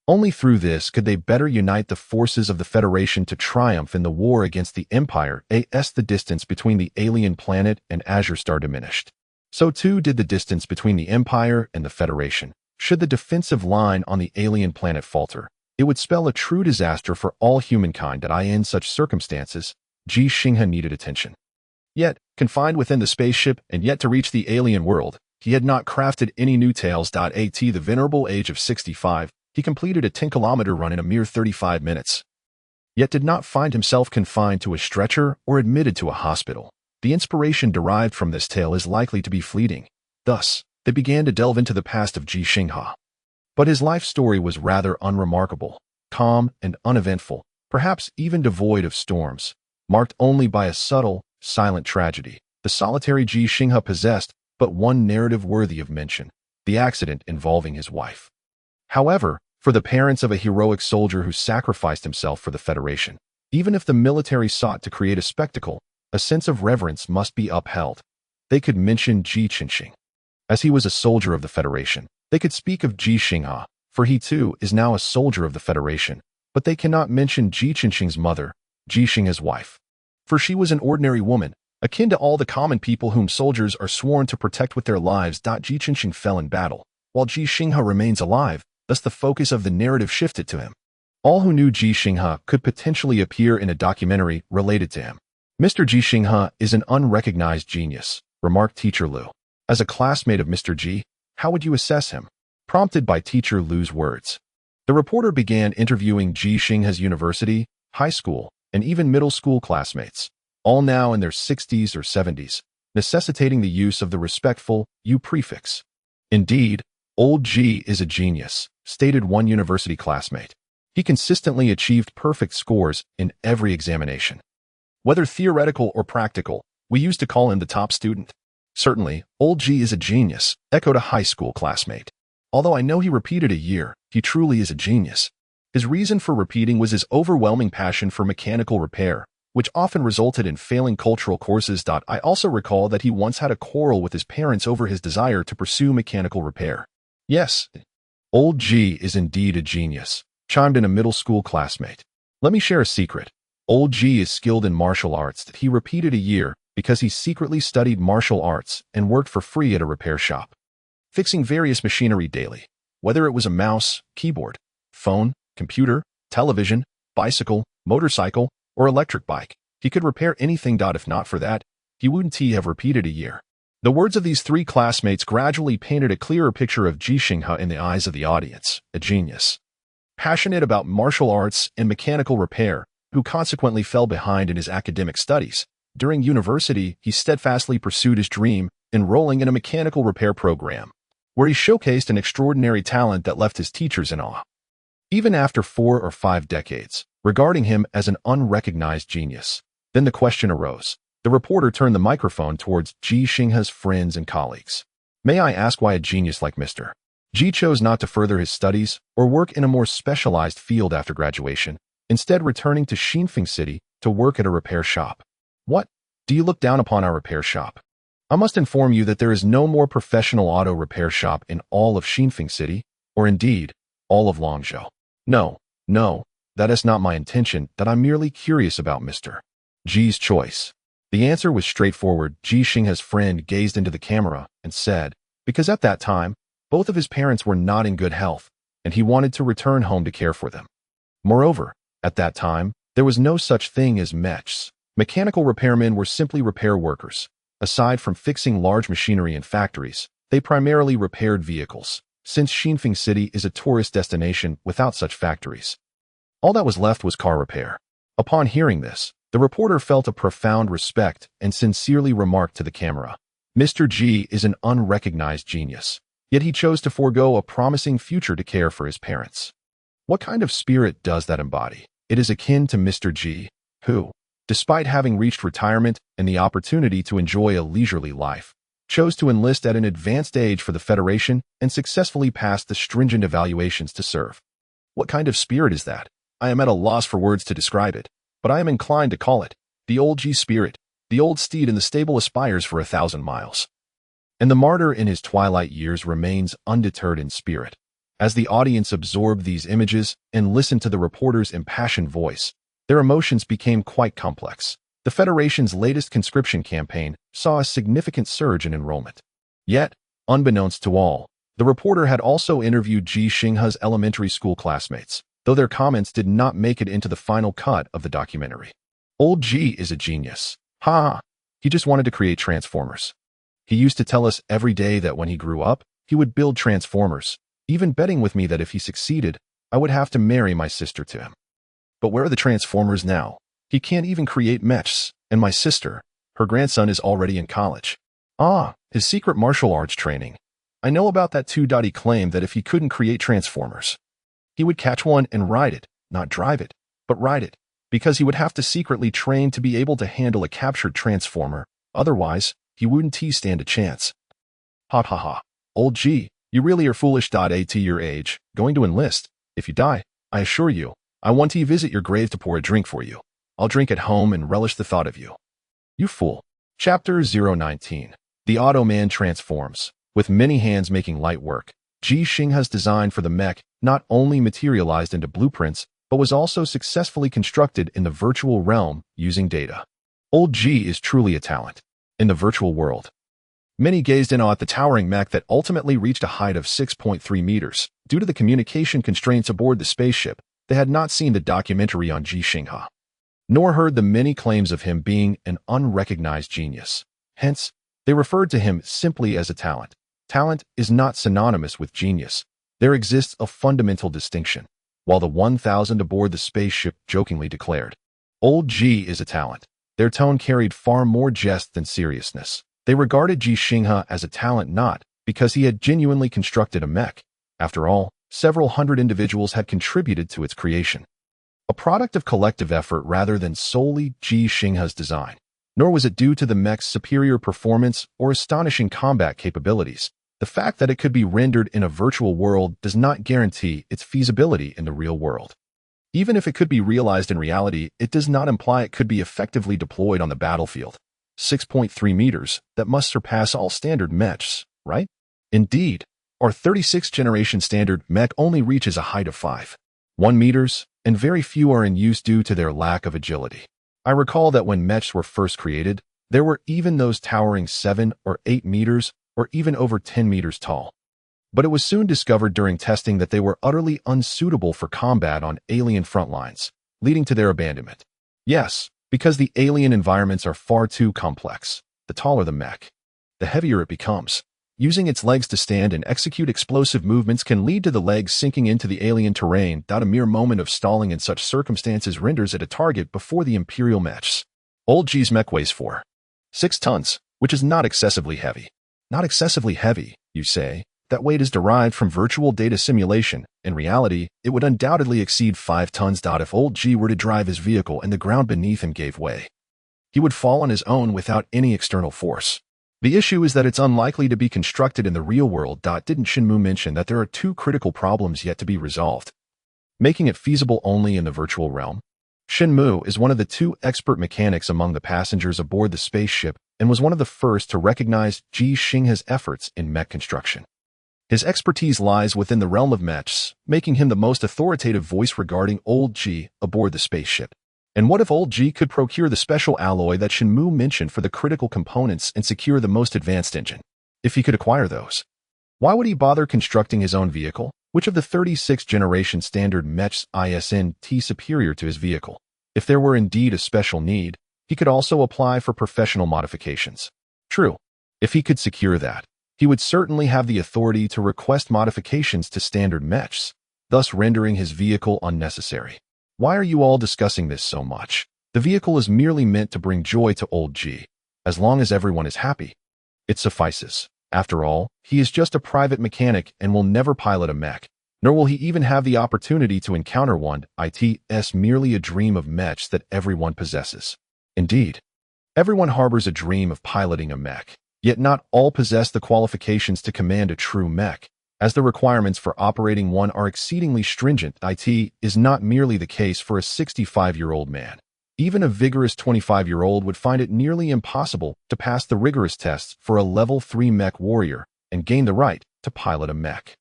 A: Only through this could they better unite the forces of the Federation to triumph in the war against the Empire. As the distance between the alien planet and Azure Star diminished, so too did the distance between the Empire and the Federation. Should the defensive line on the alien planet falter, it would spell a true disaster for all humankind. In such circumstances, Ji Xinghe needed attention. Yet, confined within the spaceship and yet to reach the alien world, he had not crafted any new tales. At the venerable age of 65, he completed a 10-kilometer run in a mere 35 minutes. Yet did not find himself confined to a stretcher or admitted to a hospital. The inspiration derived from this tale is likely to be fleeting. Thus, they began to delve into the past of Ji Xinghe. But his life story was rather unremarkable, calm and uneventful, perhaps even devoid of storms, marked only by a subtle, silent tragedy. The solitary Ji Xinghe possessed but one narrative worthy of mention: the accident involving his wife. However, for the parents of a heroic soldier who sacrificed himself for the Federation, even if the military sought to create a spectacle, a sense of reverence must be upheld. They could mention Ji Xinghe, as he was a soldier of the Federation. They could speak of Ji Xinghe, for he too is now a soldier of the Federation, but they cannot mention Ji Xinghe's mother, Ji Xinghe's wife, for she was an ordinary woman, akin to all the common people whom soldiers are sworn to protect with their lives. Ji Xinghe fell in battle, while Ji Xinghe remains alive. Thus the focus of the narrative shifted to him. All who knew Ji Xinghe could potentially appear in a documentary related to him. Mr. Ji Xinghe is an unrecognized genius, remarked Teacher Lu. As a classmate of Mr. Ji, how would you assess him? Prompted by Teacher Lu's words, the reporter began interviewing Ji Xinghe's university, high school, and even middle school classmates, all now in their 60s or 70s, necessitating the use of the respectful "you" prefix. Indeed, old Ji is a genius, stated one university classmate. He consistently achieved perfect scores in every examination. Whether theoretical or practical, we used to call him the top student. Certainly, old Ji is a genius, echoed a high school classmate. Although I know he repeated a year, he truly is a genius. His reason for repeating was his overwhelming passion for mechanical repair, which often resulted in failing cultural courses. I also recall that he once had a quarrel with his parents over his desire to pursue mechanical repair. Yes, old Ji is indeed a genius, chimed in a middle school classmate. Let me share a secret. Old Ji is skilled in martial arts. He repeated a year because he secretly studied martial arts and worked for free at a repair shop, fixing various machinery daily, whether it was a mouse, keyboard, phone, computer, television, bicycle, motorcycle, or electric bike. He could repair anything. If not for that, he wouldn't have repeated a year. The words of these three classmates gradually painted a clearer picture of Ji Xinghe in the eyes of the audience: a genius, passionate about martial arts and mechanical repair, who consequently fell behind in his academic studies. During university, he steadfastly pursued his dream, enrolling in a mechanical repair program, where he showcased an extraordinary talent that left his teachers in awe. Even after 4 or 5 decades, regarding him as an unrecognized genius, then the question arose. The reporter turned the microphone towards Ji Xinghe's friends and colleagues. May I ask why a genius like Mr. Ji chose not to further his studies or work in a more specialized field after graduation, instead returning to Xinfeng City to work at a repair shop? What? Do you look down upon our repair shop? I must inform you that there is no more professional auto repair shop in all of Xinfeng City, or indeed, all of Longzhou. No, that is not my intention. That I'm merely curious about Mr. Ji's choice. The answer was straightforward. Ji Xinghe's friend gazed into the camera and said, because at that time, both of his parents were not in good health, and he wanted to return home to care for them. Moreover, at that time, there was no such thing as mechs. Mechanical repairmen were simply repair workers. Aside from fixing large machinery in factories, they primarily repaired vehicles, since Xinfeng City is a tourist destination without such factories. All that was left was car repair. Upon hearing this, the reporter felt a profound respect and sincerely remarked to the camera, Mr. Ji is an unrecognized genius, yet he chose to forego a promising future to care for his parents. What kind of spirit does that embody? It is akin to Mr. Ji, who, despite having reached retirement and the opportunity to enjoy a leisurely life, chose to enlist at an advanced age for the Federation and successfully passed the stringent evaluations to serve. What kind of spirit is that? I am at a loss for words to describe it, but I am inclined to call it the old Ji spirit. The old steed in the stable aspires for 1,000 miles. And the martyr in his twilight years remains undeterred in spirit. As the audience absorbed these images and listened to the reporter's impassioned voice, their emotions became quite complex. The Federation's latest conscription campaign saw a significant surge in enrollment. Yet, unbeknownst to all, the reporter had also interviewed Ji Xinghe's elementary school classmates, though their comments did not make it into the final cut of the documentary. Old Ji is a genius. Ha! He just wanted to create transformers. He used to tell us every day that when he grew up, he would build transformers, even betting with me that if he succeeded, I would have to marry my sister to him. But where are the transformers now? He can't even create Mechs, and my sister, her grandson is already in college. Ah, his secret martial arts training. I know about that too. He claimed that if he couldn't create transformers, he would catch one and ride it, not drive it, but ride it, because he would have to secretly train to be able to handle a captured transformer. Otherwise, he wouldn't stand a chance. Ha ha ha. Old G, you really are foolish. At your age, going to enlist. If you die, I assure you, I want to visit your grave to pour a drink for you. I'll drink at home and relish the thought of you. You fool. Chapter 019. The Auto-Man transforms. With many hands making light work, Ji Xinghe's design for the mech not only materialized into blueprints, but was also successfully constructed in the virtual realm using data. Old Ji is truly a talent. In the virtual world, many gazed in awe at the towering mech that ultimately reached a height of 6.3 meters. Due to the communication constraints aboard the spaceship, they had not seen the documentary on Ji Xinghe, nor heard the many claims of him being an unrecognized genius. Hence, they referred to him simply as a talent. Talent is not synonymous with genius. There exists a fundamental distinction. While the 1,000 aboard the spaceship jokingly declared, Old Ji is a talent, their tone carried far more jest than seriousness. They regarded Ji Xinghe as a talent not because he had genuinely constructed a mech. After all, several hundred individuals had contributed to its creation. A product of collective effort rather than solely Ji Xinghe's design. Nor was it due to the mech's superior performance or astonishing combat capabilities. The fact that it could be rendered in a virtual world does not guarantee its feasibility in the real world. Even if it could be realized in reality, it does not imply it could be effectively deployed on the battlefield. 6.3 meters, that must surpass all standard mechs, right? Indeed, our 36th generation standard mech only reaches a height of 5.1 meters, and very few are in use due to their lack of agility. I recall that when mechs were first created, there were even those towering 7 or 8 meters, or even over 10 meters tall. But it was soon discovered during testing that they were utterly unsuitable for combat on alien front lines, leading to their abandonment. Yes, because the alien environments are far too complex. The taller the mech, the heavier it becomes. Using its legs to stand and execute explosive movements can lead to the legs sinking into the alien terrain. A mere moment of stalling in such circumstances renders it a target before the Imperial mechs. Old Ji's mech weighs 4.6 tons, which is not excessively heavy. Not excessively heavy, you say? That weight is derived from virtual data simulation. In reality, it would undoubtedly exceed 5 tons. If Old Ji were to drive his vehicle and the ground beneath him gave way, he would fall on his own without any external force. The issue is that it's unlikely to be constructed in the real world. Didn't Shenmue mention that there are 2 critical problems yet to be resolved, making it feasible only in the virtual realm? Shenmue is one of the 2 expert mechanics among the passengers aboard the spaceship and was one of the first to recognize Ji Xinghe's efforts in mech construction. His expertise lies within the realm of mechs, making him the most authoritative voice regarding Old Ji aboard the spaceship. And what if Old Ji could procure the special alloy that Shenmue mentioned for the critical components and secure the most advanced engine? If he could acquire those, why would he bother constructing his own vehicle? Which of the 36th generation standard mechs isn't superior to his vehicle? If there were indeed a special need, he could also apply for professional modifications. True, if he could secure that, he would certainly have the authority to request modifications to standard mechs, thus rendering his vehicle unnecessary. Why are you all discussing this so much? The vehicle is merely meant to bring joy to Old Ji. As long as everyone is happy, it suffices. After all, he is just a private mechanic and will never pilot a mech, nor will he even have the opportunity to encounter one. It's merely a dream of mechs that everyone possesses. Indeed, everyone harbors a dream of piloting a mech, yet not all possess the qualifications to command a true mech, as the requirements for operating one are exceedingly stringent. It is not merely the case for a 65-year-old man. Even a vigorous 25-year-old would find it nearly impossible to pass the rigorous tests for a level 3 mech warrior and gain the right to pilot a mech.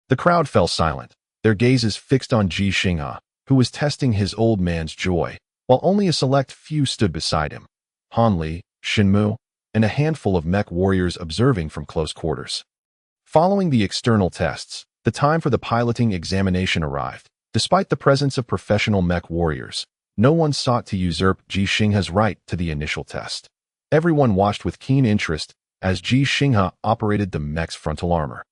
A: The crowd fell silent, their gazes fixed on Ji Xinghe, who was testing his old man's joy, while only a select few stood beside him. Han Li, Shenmu, and a handful of mech warriors observing from close quarters. Following the external tests, the time for the piloting examination arrived. Despite the presence of professional mech warriors, no one sought to usurp Ji Xinghe's right to the initial test. Everyone watched with keen interest as Ji Xinghe operated the mech's frontal armor,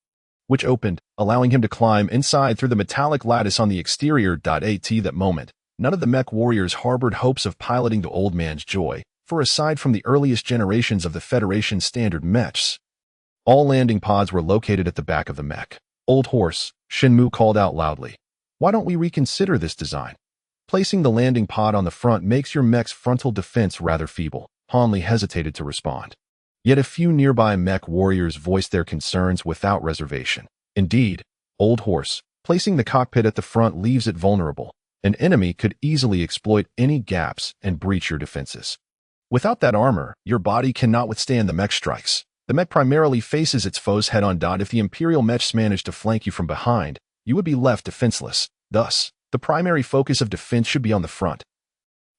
A: which opened, allowing him to climb inside through the metallic lattice on the exterior. At that moment, none of the mech warriors harbored hopes of piloting the old man's joy, for aside from the earliest generations of the Federation standard Mechs, all landing pods were located at the back of the mech. Old horse, Shenmu called out loudly. Why don't we reconsider this design? Placing the landing pod on the front makes your mech's frontal defense rather feeble. Han Li hesitated to respond. Yet a few nearby mech warriors voiced their concerns without reservation. Indeed, Old horse, placing the cockpit at the front leaves it vulnerable. An enemy could easily exploit any gaps and breach your defenses. Without that armor, your body cannot withstand the mech strikes. The mech primarily faces its foes head-on. If the Imperial Mechs managed to flank you from behind, you would be left defenseless. Thus, the primary focus of defense should be on the front,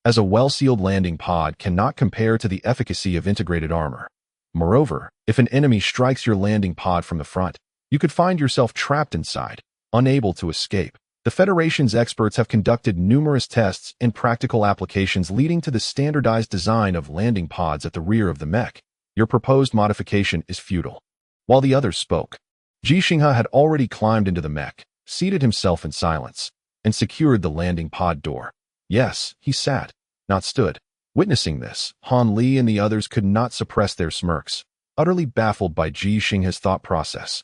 A: as a well-sealed landing pod cannot compare to the efficacy of integrated armor. Moreover, if an enemy strikes your landing pod from the front, you could find yourself trapped inside, unable to escape. The Federation's experts have conducted numerous tests and practical applications leading to the standardized design of landing pods at the rear of the mech. Your proposed modification is futile. While the others spoke, Ji Xinghe had already climbed into the mech, seated himself in silence, and secured the landing pod door. Yes, he sat, not stood. Witnessing this, Han Li and the others could not suppress their smirks, utterly baffled by Ji Xinghe's thought process.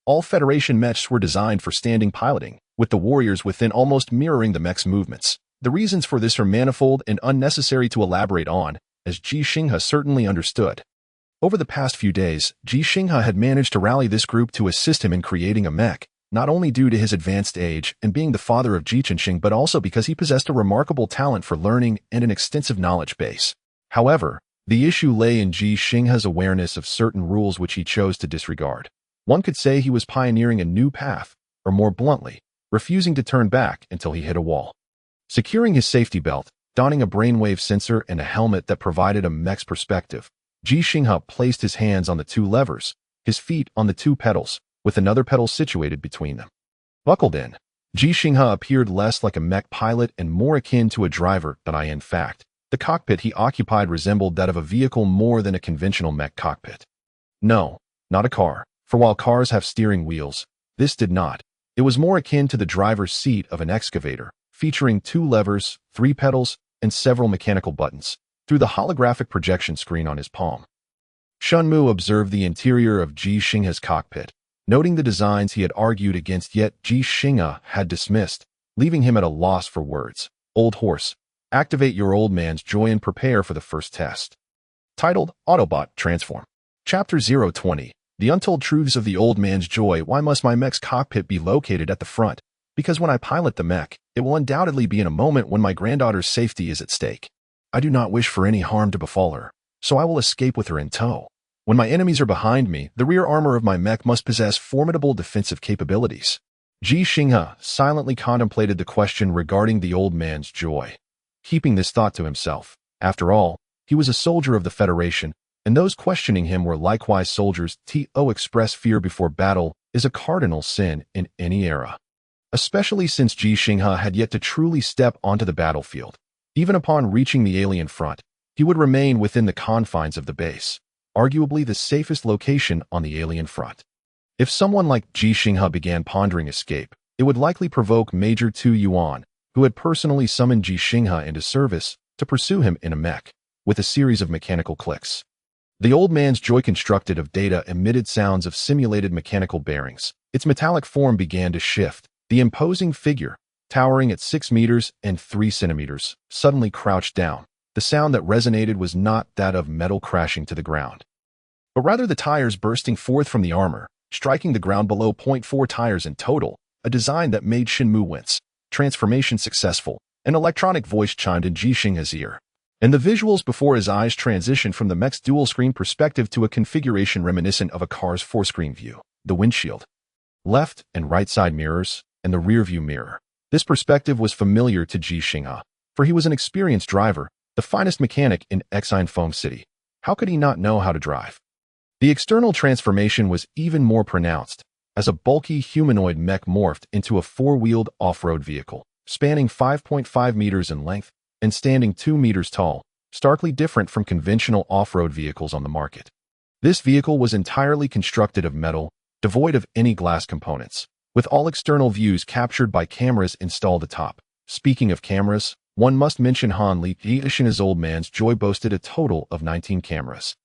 A: All Federation mechs were designed for standing piloting, with the warriors within almost mirroring the mech's movements. The reasons for this are manifold and unnecessary to elaborate on, as Ji Xinghe certainly understood. Over the past few days, Ji Xinghe had managed to rally this group to assist him in creating a mech, not only due to his advanced age and being the father of Ji Xinghe, but also because he possessed a remarkable talent for learning and an extensive knowledge base. However, the issue lay in Ji Xinghe's awareness of certain rules which he chose to disregard. One could say he was pioneering a new path, or more bluntly, refusing to turn back until he hit a wall. Securing his safety belt, donning a brainwave sensor and a helmet that provided a mech's perspective, Ji Xinghe placed his hands on the two levers, his feet on the two pedals, with another pedal situated between them. Buckled in, Ji Xinghe appeared less like a mech pilot and more akin to a driver than in fact. The cockpit he occupied resembled that of a vehicle more than a conventional mech cockpit. No, not a car, for while cars have steering wheels, this did not. It was more akin to the driver's seat of an excavator, featuring two levers, three pedals, and several mechanical buttons, through the holographic projection screen on his palm. Shenmu observed the interior of Ji Xinghe's cockpit, noting the designs he had argued against yet Ji Xinghe had dismissed, leaving him at a loss for words. Old horse, activate your old man's joy and prepare for the first test. Titled, Autobot Transform. Chapter 020. The Untold Truths of the Old Man's Joy. Why must my mech's cockpit be located at the front? Because when I pilot the mech, it will undoubtedly be in a moment when my granddaughter's safety is at stake. I do not wish for any harm to befall her, so I will escape with her in tow. When my enemies are behind me, the rear armor of my mech must possess formidable defensive capabilities. Ji Xinghe silently contemplated the question regarding the old man's joy, keeping this thought to himself. After all, he was a soldier of the Federation, and those questioning him were likewise soldiers. To express fear before battle is a cardinal sin in any era, especially since Ji Xinghe had yet to truly step onto the battlefield. Even upon reaching the alien front, he would remain within the confines of the base, arguably the safest location on the alien front. If someone like Ji Xinghe began pondering escape, it would likely provoke Major Tu Yuan, who had personally summoned Ji Xinghe into service, to pursue him in a mech, with a series of mechanical clicks. The old man's joy, constructed of data, emitted sounds of simulated mechanical bearings. Its metallic form began to shift. The imposing figure, towering at 6 meters and 3 centimeters, suddenly crouched down. The sound that resonated was not that of metal crashing to the ground, but rather the tires bursting forth from the armor, striking the ground below. 0.4 tires in total, a design that made Shenmu wince. Transformation successful. An electronic voice chimed in Ji Xinghe's ear, and the visuals before his eyes transitioned from the mech's dual-screen perspective to a configuration reminiscent of a car's 4-screen view. The windshield, left and right side mirrors, and the rearview mirror. This perspective was familiar to Ji Xinghe, for he was an experienced driver, the finest mechanic in Xinfeng City. How could he not know how to drive? The external transformation was even more pronounced, as a bulky humanoid mech morphed into a four-wheeled off-road vehicle, spanning 5.5 meters in length and standing 2 meters tall, starkly different from conventional off-road vehicles on the market. This vehicle was entirely constructed of metal, devoid of any glass components, with all external views captured by cameras installed atop. Speaking of cameras, one must mention Ji Xinghe's old man's joy boasted a total of 19 cameras.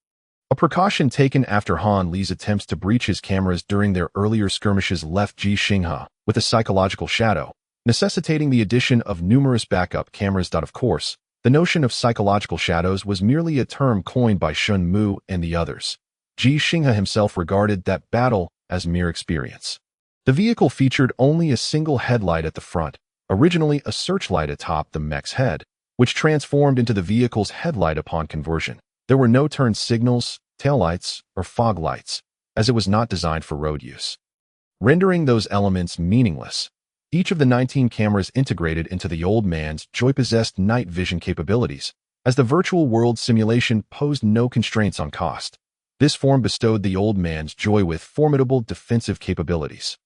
A: A precaution taken after Li's attempts to breach his cameras during their earlier skirmishes left Ji Xinghe with a psychological shadow, necessitating the addition of numerous backup cameras. Of course, the notion of psychological shadows was merely a term coined by Shen Mu and the others. Ji Xinghe himself regarded that battle as mere experience. The vehicle featured only a single headlight at the front, originally a searchlight atop the mech's head, which transformed into the vehicle's headlight upon conversion. There were no turn signals, taillights, or fog lights, as it was not designed for road use, rendering those elements meaningless. Each of the 19 cameras integrated into the old man's joy possessed night vision capabilities, as the virtual world simulation posed no constraints on cost. This form bestowed the old man's joy with formidable defensive capabilities,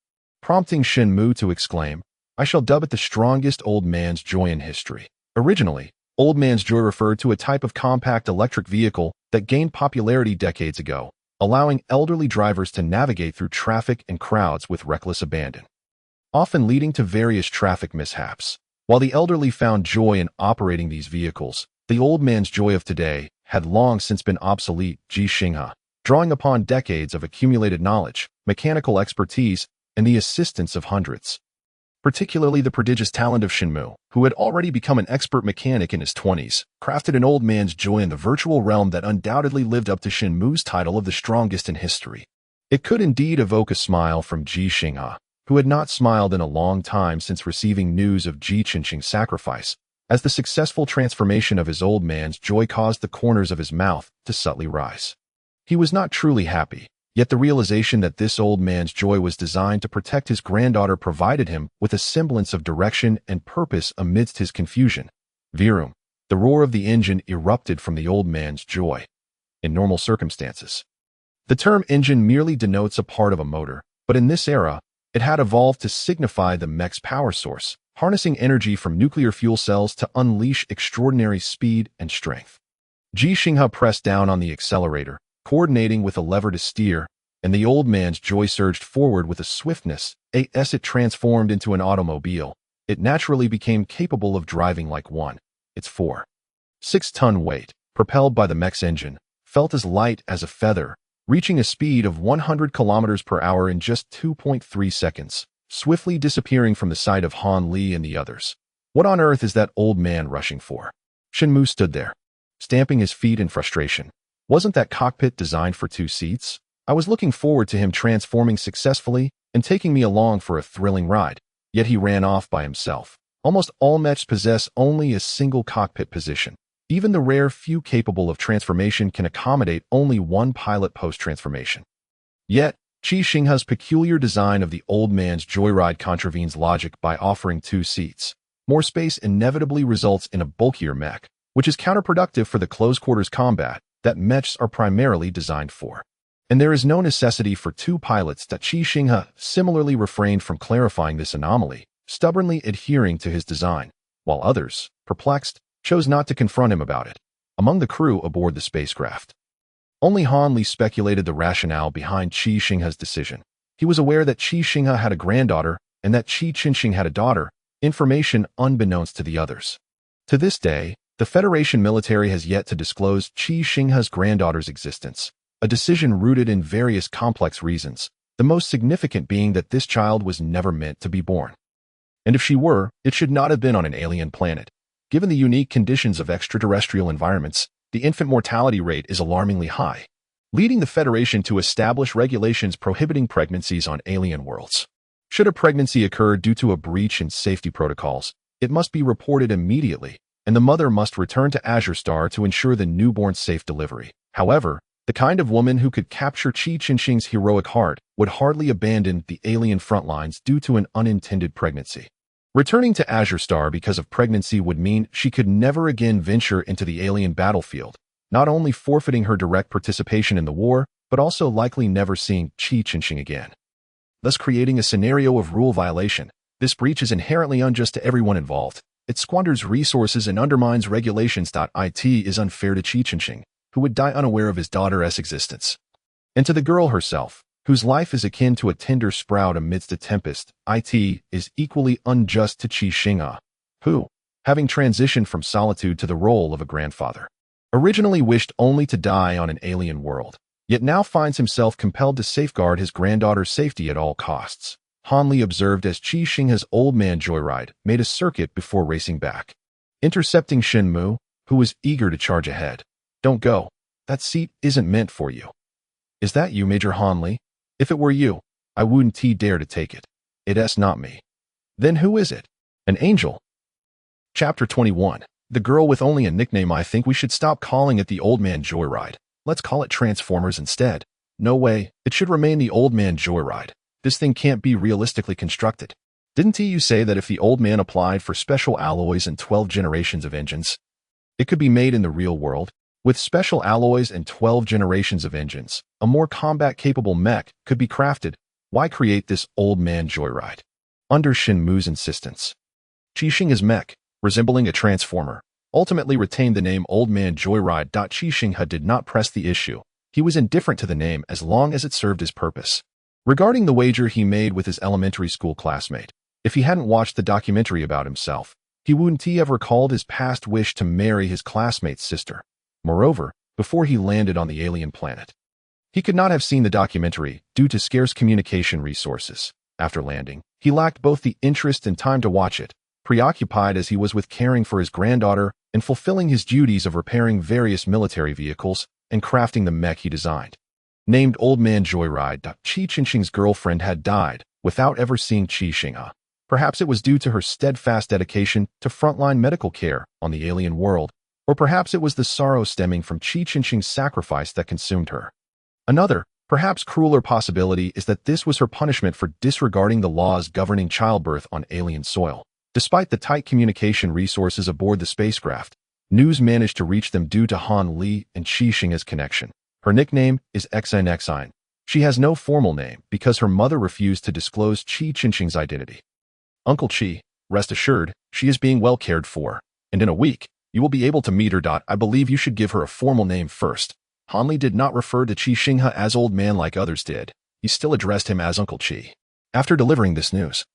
A: prompting Shen Mu to exclaim, "I shall dub it the strongest old man's joy in history." Originally, Old Man's Joy referred to a type of compact electric vehicle that gained popularity decades ago, allowing elderly drivers to navigate through traffic and crowds with reckless abandon, often leading to various traffic mishaps. While the elderly found joy in operating these vehicles, the Old Man's Joy of today had long since been obsolete. Ji Xinghe, drawing upon decades of accumulated knowledge, mechanical expertise, and the assistance of hundreds, particularly the prodigious talent of Shen Mu, who had already become an expert mechanic in his 20s, crafted an old man's joy in the virtual realm that undoubtedly lived up to Shen Mu's title of the strongest in history. It could indeed evoke a smile from Ji Xinghe, who had not smiled in a long time since receiving news of Ji Xinghe's sacrifice, as the successful transformation of his old man's joy caused the corners of his mouth to subtly rise. He was not truly happy, yet the realization that this old man's joy was designed to protect his granddaughter provided him with a semblance of direction and purpose amidst his confusion. Virum, the roar of the engine erupted from the old man's joy. In normal circumstances, the term engine merely denotes a part of a motor, but in this era, it had evolved to signify the mech's power source, harnessing energy from nuclear fuel cells to unleash extraordinary speed and strength. Ji Xinghe pressed down on the accelerator, coordinating with a lever to steer, and the old man's joy surged forward with a swiftness as it transformed into an automobile. It naturally became capable of driving like one. Its 4.6-ton weight, propelled by the mech's engine, felt as light as a feather, reaching a speed of 100 kilometers per hour in just 2.3 seconds, swiftly disappearing from the sight of Li and the others. What on earth is that old man rushing for? Shen Mu stood there, stamping his feet in frustration. Wasn't that cockpit designed for 2 seats? I was looking forward to him transforming successfully and taking me along for a thrilling ride, yet he ran off by himself. Almost all mechs possess only a single cockpit position. Even the rare few capable of transformation can accommodate only one pilot post-transformation. Yet, Ji Xinghe's peculiar design of the old man's joyride contravenes logic by offering 2 seats. More space inevitably results in a bulkier mech, which is counterproductive for the close-quarters combat that mechs are primarily designed for. And there is no necessity for 2 pilots. That Ji Xinghe similarly refrained from clarifying this anomaly, stubbornly adhering to his design, while others, perplexed, chose not to confront him about it. Among the crew aboard the spacecraft, only Li speculated the rationale behind Ji Xinghe's decision. He was aware that Ji Xinghe had a granddaughter and that Ji Xinghe had a daughter, information unbeknownst to the others. To this day, the Federation military has yet to disclose Ji Xinghe's granddaughter's existence, a decision rooted in various complex reasons, the most significant being that this child was never meant to be born. And if she were, it should not have been on an alien planet. Given the unique conditions of extraterrestrial environments, the infant mortality rate is alarmingly high, leading the Federation to establish regulations prohibiting pregnancies on alien worlds. Should a pregnancy occur due to a breach in safety protocols, it must be reported immediately, and the mother must return to Azure Star to ensure the newborn's safe delivery. However, The kind of woman who could capture Ji Xinghe's heroic heart would hardly abandon the alien front lines due to an unintended pregnancy. Returning to Azure Star because of pregnancy would mean she could never again venture into the alien battlefield, not only forfeiting her direct participation in the war, but also likely never seeing Ji Xinghe again, thus creating a scenario of rule violation. This breach is inherently unjust to everyone involved. It squanders resources and undermines regulations. It is unfair to Ji Xinghe, who would die unaware of his daughter's existence. And to the girl herself, whose life is akin to a tender sprout amidst a tempest, it is equally unjust to Ji Xinghe, who, having transitioned from solitude to the role of a grandfather, originally wished only to die on an alien world, yet now finds himself compelled to safeguard his granddaughter's safety at all costs. Han Li observed as Ji Xinghe's old man Joyride made a circuit before racing back, intercepting Shen Mu, who was eager to charge ahead. "Don't go. That seat isn't meant for you." "Is that you, Major Han Li? If it were you, I wouldn't dare to take it. It's not me." "Then who is it?" "An angel." Chapter 21. The girl with only a nickname. I think we should stop calling it the Old Man Joyride. Let's call it Transformers instead. No way, it should remain the Old Man Joyride. This thing can't be realistically constructed. Didn't you say that if the old man applied for special alloys and 12 generations of engines, it could be made in the real world? With special alloys and 12 generations of engines, a more combat-capable mech could be crafted. Why create this Old Man Joyride? Under Shen Mu's insistence, Ji Xinghe's mech, resembling a transformer, ultimately retained the name Old Man Joyride. Ji Xinghe did not press the issue. He was indifferent to the name as long as it served his purpose. Regarding the wager he made with his elementary school classmate, if he hadn't watched the documentary about himself, he wouldn't have recalled his past wish to marry his classmate's sister. Moreover, before he landed on the alien planet, he could not have seen the documentary due to scarce communication resources. After landing, he lacked both the interest and time to watch it, preoccupied as he was with caring for his granddaughter and fulfilling his duties of repairing various military vehicles and crafting the mech he designed. Named Old Man Joyride, Ji Xinghe's girlfriend had died without ever seeing Ji Xinghe. Perhaps it was due to her steadfast dedication to frontline medical care on the alien world, or perhaps it was the sorrow stemming from Ji Xinghe's sacrifice that consumed her. Another, perhaps crueler possibility is that this was her punishment for disregarding the laws governing childbirth on alien soil. Despite the tight communication resources aboard the spacecraft, news managed to reach them due to Han Li and Ji Xinghe's connection. Her nickname is Xine. She has no formal name because her mother refused to disclose Ji Xinghe's identity. "Uncle Chi, rest assured, she is being well cared for, and in a week, you will be able to meet her. I believe you should give her a formal name first." Han Li did not refer to Ji Xinghe as old man like others did. He still addressed him as Uncle Chi. After delivering this news,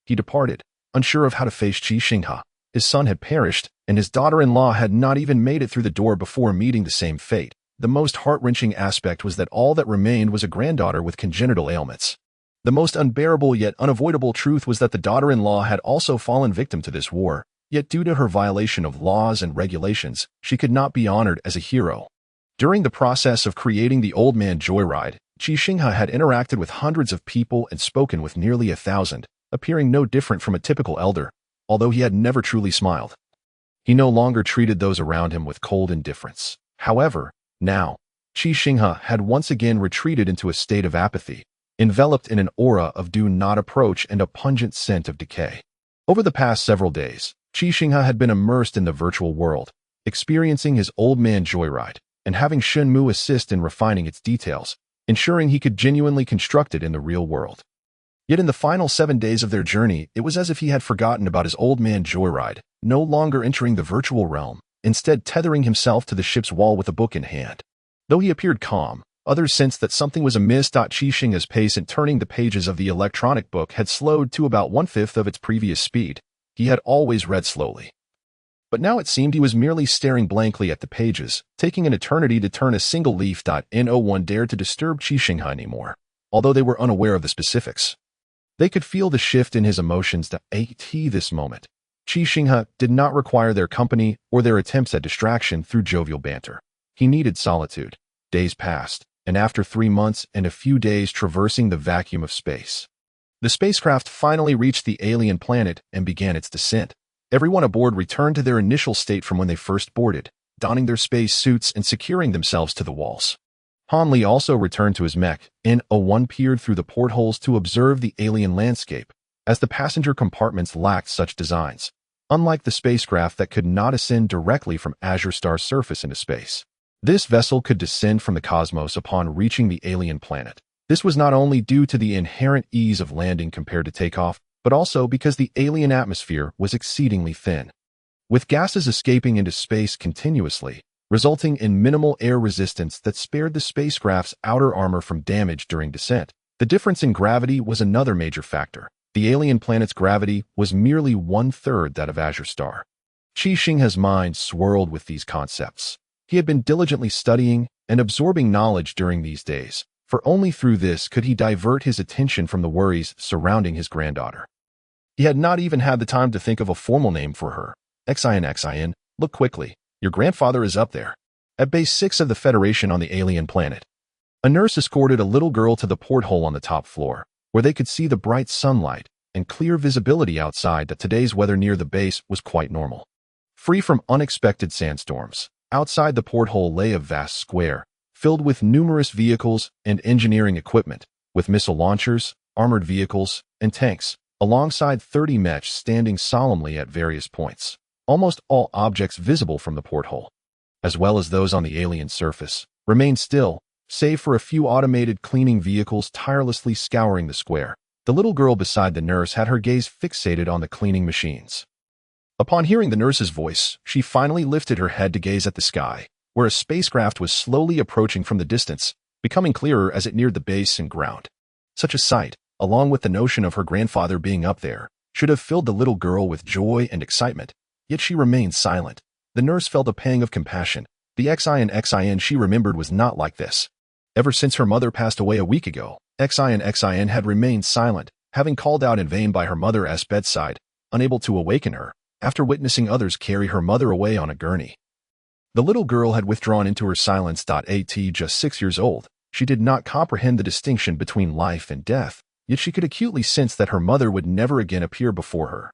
A: he departed, unsure of how to face Ji Xinghe. His son had perished, and his daughter-in-law had not even made it through the door before meeting the same fate. The most heart-wrenching aspect was that all that remained was a granddaughter with congenital ailments. The most unbearable yet unavoidable truth was that the daughter-in-law had also fallen victim to this war, yet due to her violation of laws and regulations, she could not be honored as a hero. During the process of creating the Old Man Joyride, Ji Xinghe had interacted with hundreds of people and spoken with nearly 1,000, appearing no different from a typical elder, although he had never truly smiled. He no longer treated those around him with cold indifference. However, now, Ji Xinghe had once again retreated into a state of apathy, enveloped in an aura of do not approach and a pungent scent of decay. Over the past several days, Ji Xinghe had been immersed in the virtual world, experiencing his Old Man Joyride, and having Shen Mu assist in refining its details, ensuring he could genuinely construct it in the real world. Yet in the final 7 days of their journey, it was as if he had forgotten about his Old Man Joyride, no longer entering the virtual realm, instead tethering himself to the ship's wall with a book in hand. Though he appeared calm, others sensed that something was amiss. Ji Xinghe's pace in turning the pages of the electronic book had slowed to about 1/5 of its previous speed. He had always read slowly, but now it seemed he was merely staring blankly at the pages, taking an eternity to turn a single leaf. No one dared to disturb Ji Xinghe anymore, although they were unaware of the specifics. They could feel the shift in his emotions. This moment, Ji Xinghe did not require their company or their attempts at distraction through jovial banter. He needed solitude. Days passed, and after 3 months and a few days traversing the vacuum of space, the spacecraft finally reached the alien planet and began its descent. Everyone aboard returned to their initial state from when they first boarded, donning their space suits and securing themselves to the walls. Han Li also returned to his mech, and A1 peered through the portholes to observe the alien landscape, as the passenger compartments lacked such designs, unlike the spacecraft that could not ascend directly from Azure Star's surface into space. This vessel could descend from the cosmos upon reaching the alien planet. This was not only due to the inherent ease of landing compared to takeoff, but also because the alien atmosphere was exceedingly thin, with gases escaping into space continuously, resulting in minimal air resistance that spared the spacecraft's outer armor from damage during descent. The difference in gravity was another major factor. The alien planet's gravity was merely 1/3 that of Azure Star. Ji Xinghe's mind swirled with these concepts. He had been diligently studying and absorbing knowledge during these days, for only through this could he divert his attention from the worries surrounding his granddaughter. He had not even had the time to think of a formal name for her. Xin, look quickly. Your grandfather is up there, at Base 6 of the Federation on the alien planet. A nurse escorted a little girl to the porthole on the top floor, where they could see the bright sunlight and clear visibility outside. That today's weather near the base was quite normal. Free from unexpected sandstorms, outside the porthole lay a vast square, filled with numerous vehicles and engineering equipment, with missile launchers, armored vehicles, and tanks, alongside 30 mechs standing solemnly at various points. Almost all objects visible from the porthole, as well as those on the alien surface, remained still, save for a few automated cleaning vehicles tirelessly scouring the square. The little girl beside the nurse had her gaze fixated on the cleaning machines. Upon hearing the nurse's voice, she finally lifted her head to gaze at the sky, where a spacecraft was slowly approaching from the distance, becoming clearer as it neared the base and ground. Such a sight, along with the notion of her grandfather being up there, should have filled the little girl with joy and excitement. Yet she remained silent. The nurse felt a pang of compassion. The Xin she remembered was not like this. Ever since her mother passed away a week ago, Xin had remained silent, having called out in vain by her mother's bedside, unable to awaken her, after witnessing others carry her mother away on a gurney. The little girl had withdrawn into her silence. At just 6 years old, she did not comprehend the distinction between life and death, yet she could acutely sense that her mother would never again appear before her,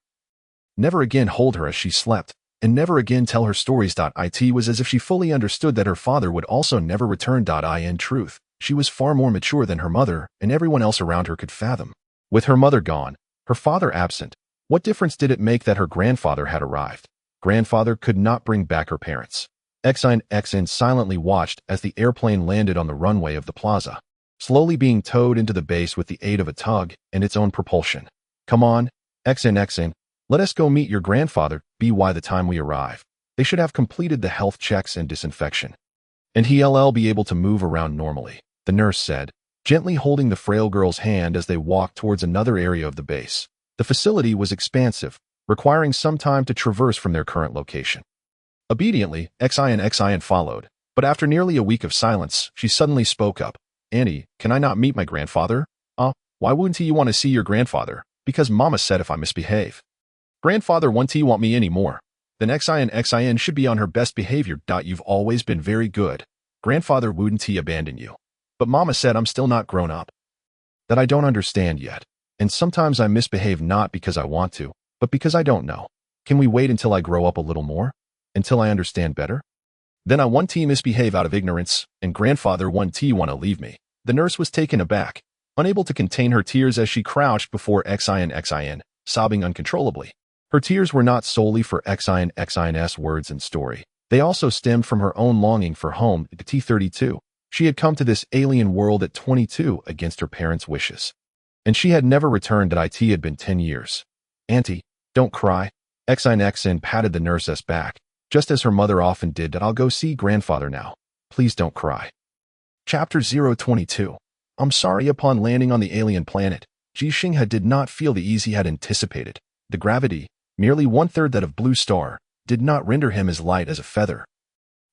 A: never again hold her as she slept, and never again tell her stories. It was as if she fully understood that her father would also never return. In truth, she was far more mature than her mother and everyone else around her could fathom. With her mother gone, her father absent, what difference did it make that her grandfather had arrived? Grandfather could not bring back her parents. Xin silently watched as the airplane landed on the runway of the plaza, slowly being towed into the base with the aid of a tug and its own propulsion. Come on, Xin. Let us go meet your grandfather. By the time we arrive, they should have completed the health checks and disinfection, and he'll be able to move around normally, the nurse said, gently holding the frail girl's hand as they walked towards another area of the base. The facility was expansive, requiring some time to traverse from their current location. Obediently, Xin followed, but after nearly a week of silence, she suddenly spoke up. Auntie, can I not meet my grandfather? Why wouldn't you want to see your grandfather? Because Mama said if I misbehave. Grandfather won't want me anymore. Then Xin should be on her best behavior. You've always been very good. Grandfather wouldn't abandon you. But Mama said I'm still not grown up. That I don't understand yet. And sometimes I misbehave not because I want to, but because I don't know. Can we wait until I grow up a little more? Until I understand better? Then I want to misbehave out of ignorance, and grandfather want to leave me. The nurse was taken aback, unable to contain her tears as she crouched before Xin, sobbing uncontrollably. Her tears were not solely for Xin's words and story. They also stemmed from her own longing for home at T32. She had come to this alien world at 22 against her parents' wishes, and she had never returned. It had been 10 years. Auntie, don't cry. Xin patted the nurse's back, just as her mother often did. I'll go see grandfather now. Please don't cry. Chapter 022. I'm sorry. Upon landing on the alien planet, Ji Xinghe did not feel the ease he had anticipated. The gravity, merely 1/3 that of Blue Star, did not render him as light as a feather.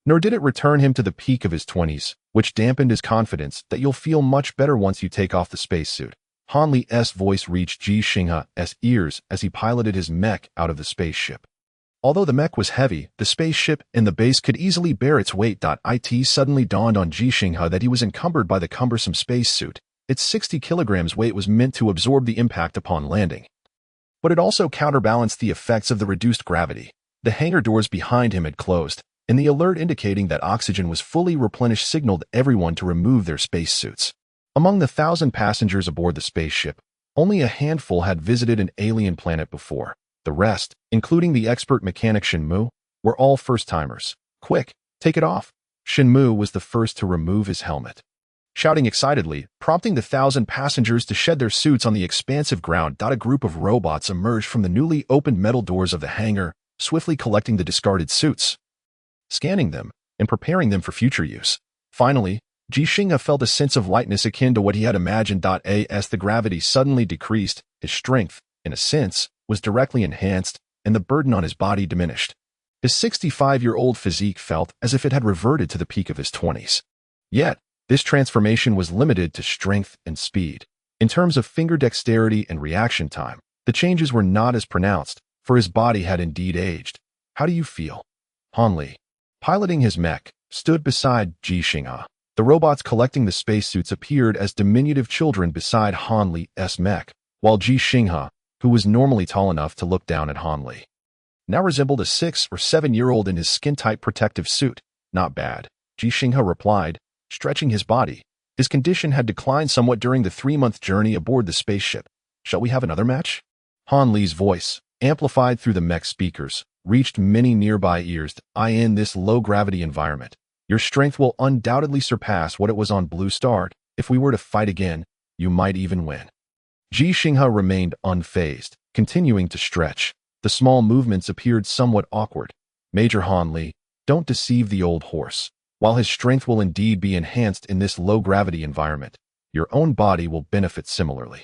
A: Nor did it return him to the peak of his 20s, which dampened his confidence that you'll feel much better once you take off the spacesuit. Han Li's voice reached Ji Xinghe's ears as he piloted his mech out of the spaceship. Although the mech was heavy, the spaceship and the base could easily bear its weight. It suddenly dawned on Ji Xinghe that he was encumbered by the cumbersome spacesuit. Its 60 kilograms weight was meant to absorb the impact upon landing, but it also counterbalanced the effects of the reduced gravity. The hangar doors behind him had closed, and the alert indicating that oxygen was fully replenished signaled everyone to remove their spacesuits. Among the 1,000 passengers aboard the spaceship, only a handful had visited an alien planet before. The rest, including the expert mechanic Xinghe, were all first-timers. "Quick, take it off." Xinghe was the first to remove his helmet, shouting excitedly, prompting the 1,000 passengers to shed their suits on the expansive ground. A group of robots emerged from the newly opened metal doors of the hangar, swiftly collecting the discarded suits, scanning them, and preparing them for future use. Finally, Ji Xinghe felt a sense of lightness akin to what he had imagined. As the gravity suddenly decreased, his strength, in a sense, was directly enhanced, and the burden on his body diminished. His 65-year-old physique felt as if it had reverted to the peak of his 20s. Yet, this transformation was limited to strength and speed. In terms of finger dexterity and reaction time, the changes were not as pronounced, for his body had indeed aged. "How do you feel?" Han Li, piloting his mech, stood beside Ji Xinghe. The robots collecting the spacesuits appeared as diminutive children beside Han Li's mech, while Ji Xinghe, who was normally tall enough to look down at Han Li, now resembled a 6 or 7-year-old in his skin-tight protective suit. "Not bad," Ji Xinghe replied, stretching his body. His condition had declined somewhat during the 3-month journey aboard the spaceship. "Shall we have another match?" Han Li's voice, amplified through the mech speakers, reached many nearby ears. "In this low-gravity environment, your strength will undoubtedly surpass what it was on Blue Star. If we were to fight again, you might even win." Ji Xinghe remained unfazed, continuing to stretch. The small movements appeared somewhat awkward. "Major Han Li, don't deceive the old horse. While his strength will indeed be enhanced in this low-gravity environment, your own body will benefit similarly."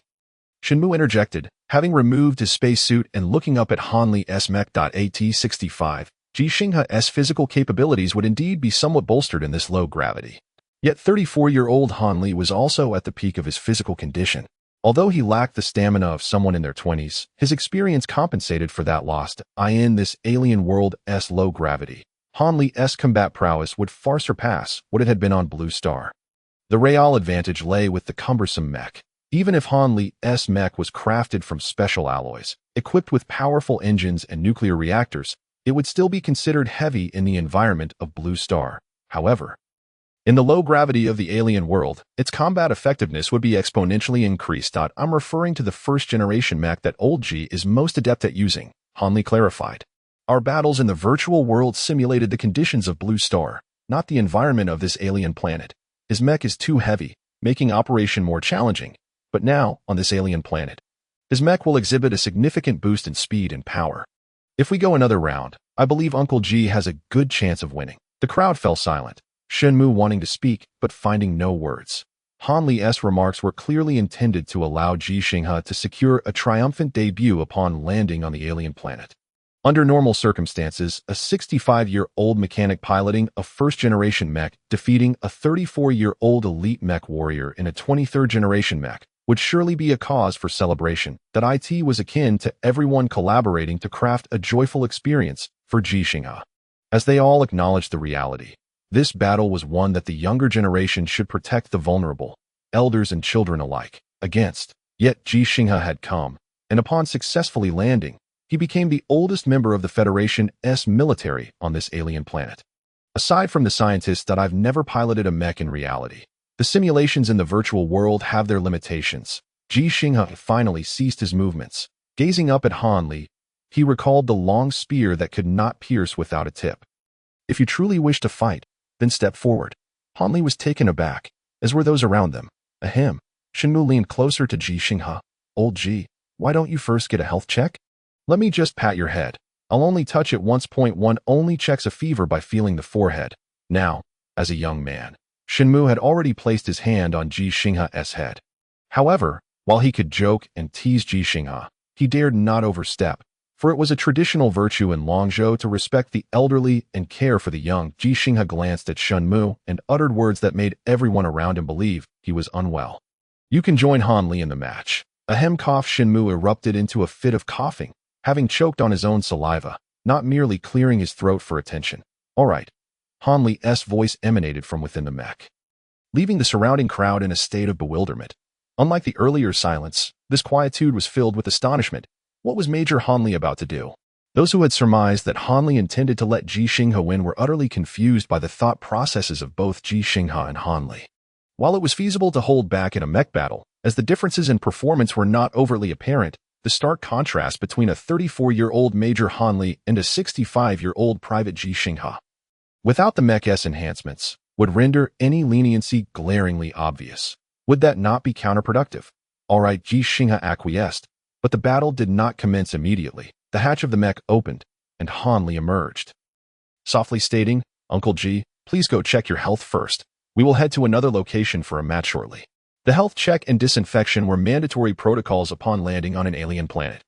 A: Xinghe interjected, having removed his spacesuit and looking up at Han Li's mech. At-65, Ji Xinghe's physical capabilities would indeed be somewhat bolstered in this low gravity. Yet 34-year-old Han Li was also at the peak of his physical condition. Although he lacked the stamina of someone in their 20s, his experience compensated for that loss. In this alien world's low gravity, Han Li's combat prowess would far surpass what it had been on Blue Star. The real advantage lay with the cumbersome mech. Even if Han Li's mech was crafted from special alloys, equipped with powerful engines and nuclear reactors, it would still be considered heavy in the environment of Blue Star. However, in the low gravity of the alien world, its combat effectiveness would be exponentially increased. "I'm referring to the first-generation mech that old Ji is most adept at using," Han Li clarified. "Our battles in the virtual world simulated the conditions of Blue Star, not the environment of this alien planet. His mech is too heavy, making operation more challenging. But now, on this alien planet, his mech will exhibit a significant boost in speed and power. If we go another round, I believe Uncle Ji has a good chance of winning." The crowd fell silent, Xinghe wanting to speak but finding no words. Han Li's remarks were clearly intended to allow Ji Xinghe to secure a triumphant debut upon landing on the alien planet. Under normal circumstances, a 65-year-old mechanic piloting a first-generation mech defeating a 34-year-old elite mech warrior in a 23rd-generation mech would surely be a cause for celebration. That it was akin to everyone collaborating to craft a joyful experience for Ji Xinghe. As they all acknowledged the reality, this battle was one that the younger generation should protect the vulnerable, elders and children alike, against. Yet Ji Xinghe had come, and upon successfully landing, he became the oldest member of the Federation's military on this alien planet. Aside from the scientists, I've never piloted a mech in reality. The simulations in the virtual world have their limitations. Ji Xinghe finally ceased his movements. Gazing up at Han Li, he recalled the long spear that could not pierce without a tip. "If you truly wish to fight, then step forward." Han Li was taken aback, as were those around them. Ahem. Xinghe leaned closer to Ji Xinghe. "Old Ji, why don't you first get a health check?" "Let me just pat your head. I'll only touch it once. One only checks a fever by feeling the forehead." Now, as a young man, Xinghe had already placed his hand on Ji Xinghe's head. However, while he could joke and tease Ji Xinghe, he dared not overstep, for it was a traditional virtue in Longzhou to respect the elderly and care for the young. Ji Xinghe glanced at Xinghe and uttered words that made everyone around him believe he was unwell. "You can join Han Li in the match." Ahem. Cough. Xinghe erupted into a fit of coughing, having choked on his own saliva, not merely clearing his throat for attention. "All right." Han Li's voice emanated from within the mech, leaving the surrounding crowd in a state of bewilderment. Unlike the earlier silence, this quietude was filled with astonishment. What was Major Han Li about to do? Those who had surmised that Han Li intended to let Ji Xinghe win were utterly confused by the thought processes of both Ji Xinghe and Han Li. While it was feasible to hold back in a mech battle, as the differences in performance were not overtly apparent, the stark contrast between a 34-year-old Major Han Li and a 65-year-old Private Ji Xinghe, without the Mechs enhancements, would render any leniency glaringly obvious. Would that not be counterproductive? All right, Ji Xinghe acquiesced, but the battle did not commence immediately. The hatch of the mech opened, and Han Li emerged, softly stating, "Uncle Ji, please go check your health first. We will head to another location for a match shortly." The health check and disinfection were mandatory protocols upon landing on an alien planet,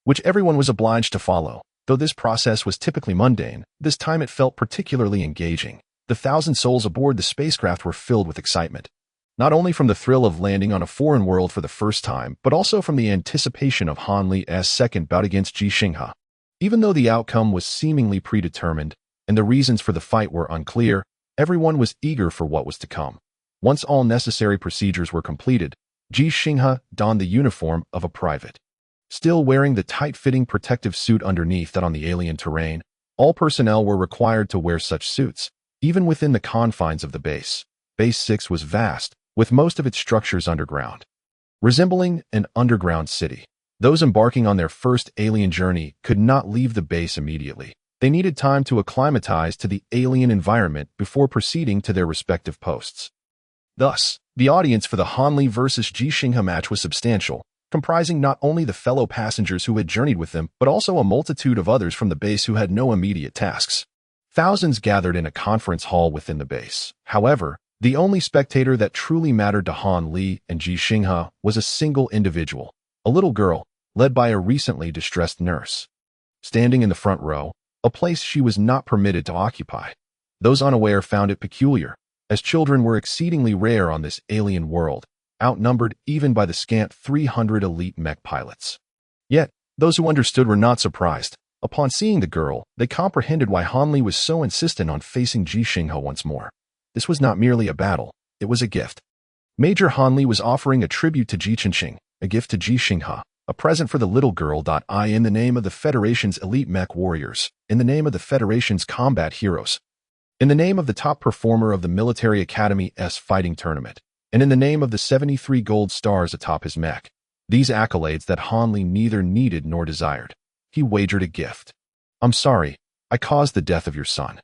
A: which everyone was obliged to follow. Though this process was typically mundane, this time it felt particularly engaging. The 1,000 souls aboard the spacecraft were filled with excitement, not only from the thrill of landing on a foreign world for the first time, but also from the anticipation of Han Li's second bout against Ji Xinghe. Even though the outcome was seemingly predetermined, and the reasons for the fight were unclear, everyone was eager for what was to come. Once all necessary procedures were completed, Ji Xinghe donned the uniform of a private. Still wearing the tight-fitting protective suit underneath that on the alien terrain, all personnel were required to wear such suits, even within the confines of the base. Base 6 was vast, with most of its structures underground, resembling an underground city. Those embarking on their first alien journey could not leave the base immediately. They needed time to acclimatize to the alien environment before proceeding to their respective posts. Thus, the audience for the Han Li vs. Ji Xinghe match was substantial, comprising not only the fellow passengers who had journeyed with them, but also a multitude of others from the base who had no immediate tasks. Thousands gathered in a conference hall within the base. However, the only spectator that truly mattered to Han Li and Ji Xinghe was a single individual, a little girl, led by a recently distressed nurse. Standing in the front row, a place she was not permitted to occupy. Those unaware found it peculiar, as children were exceedingly rare on this alien world, outnumbered even by the scant 300 elite mech pilots. Yet, those who understood were not surprised. Upon seeing the girl, they comprehended why Han Li was so insistent on facing Ji Xinghe once more. This was not merely a battle, it was a gift. Major Han Li was offering a tribute to Ji Xinghe, a gift to Ji Xinghe, a present for the little girl. In the name of the Federation's elite mech warriors, in the name of the Federation's combat heroes, in the name of the top performer of the Military Academy's fighting tournament, and in the name of the 73 gold stars atop his mech. These accolades that Han Li neither needed nor desired. He wagered a gift. "I'm sorry, I caused the death of your son.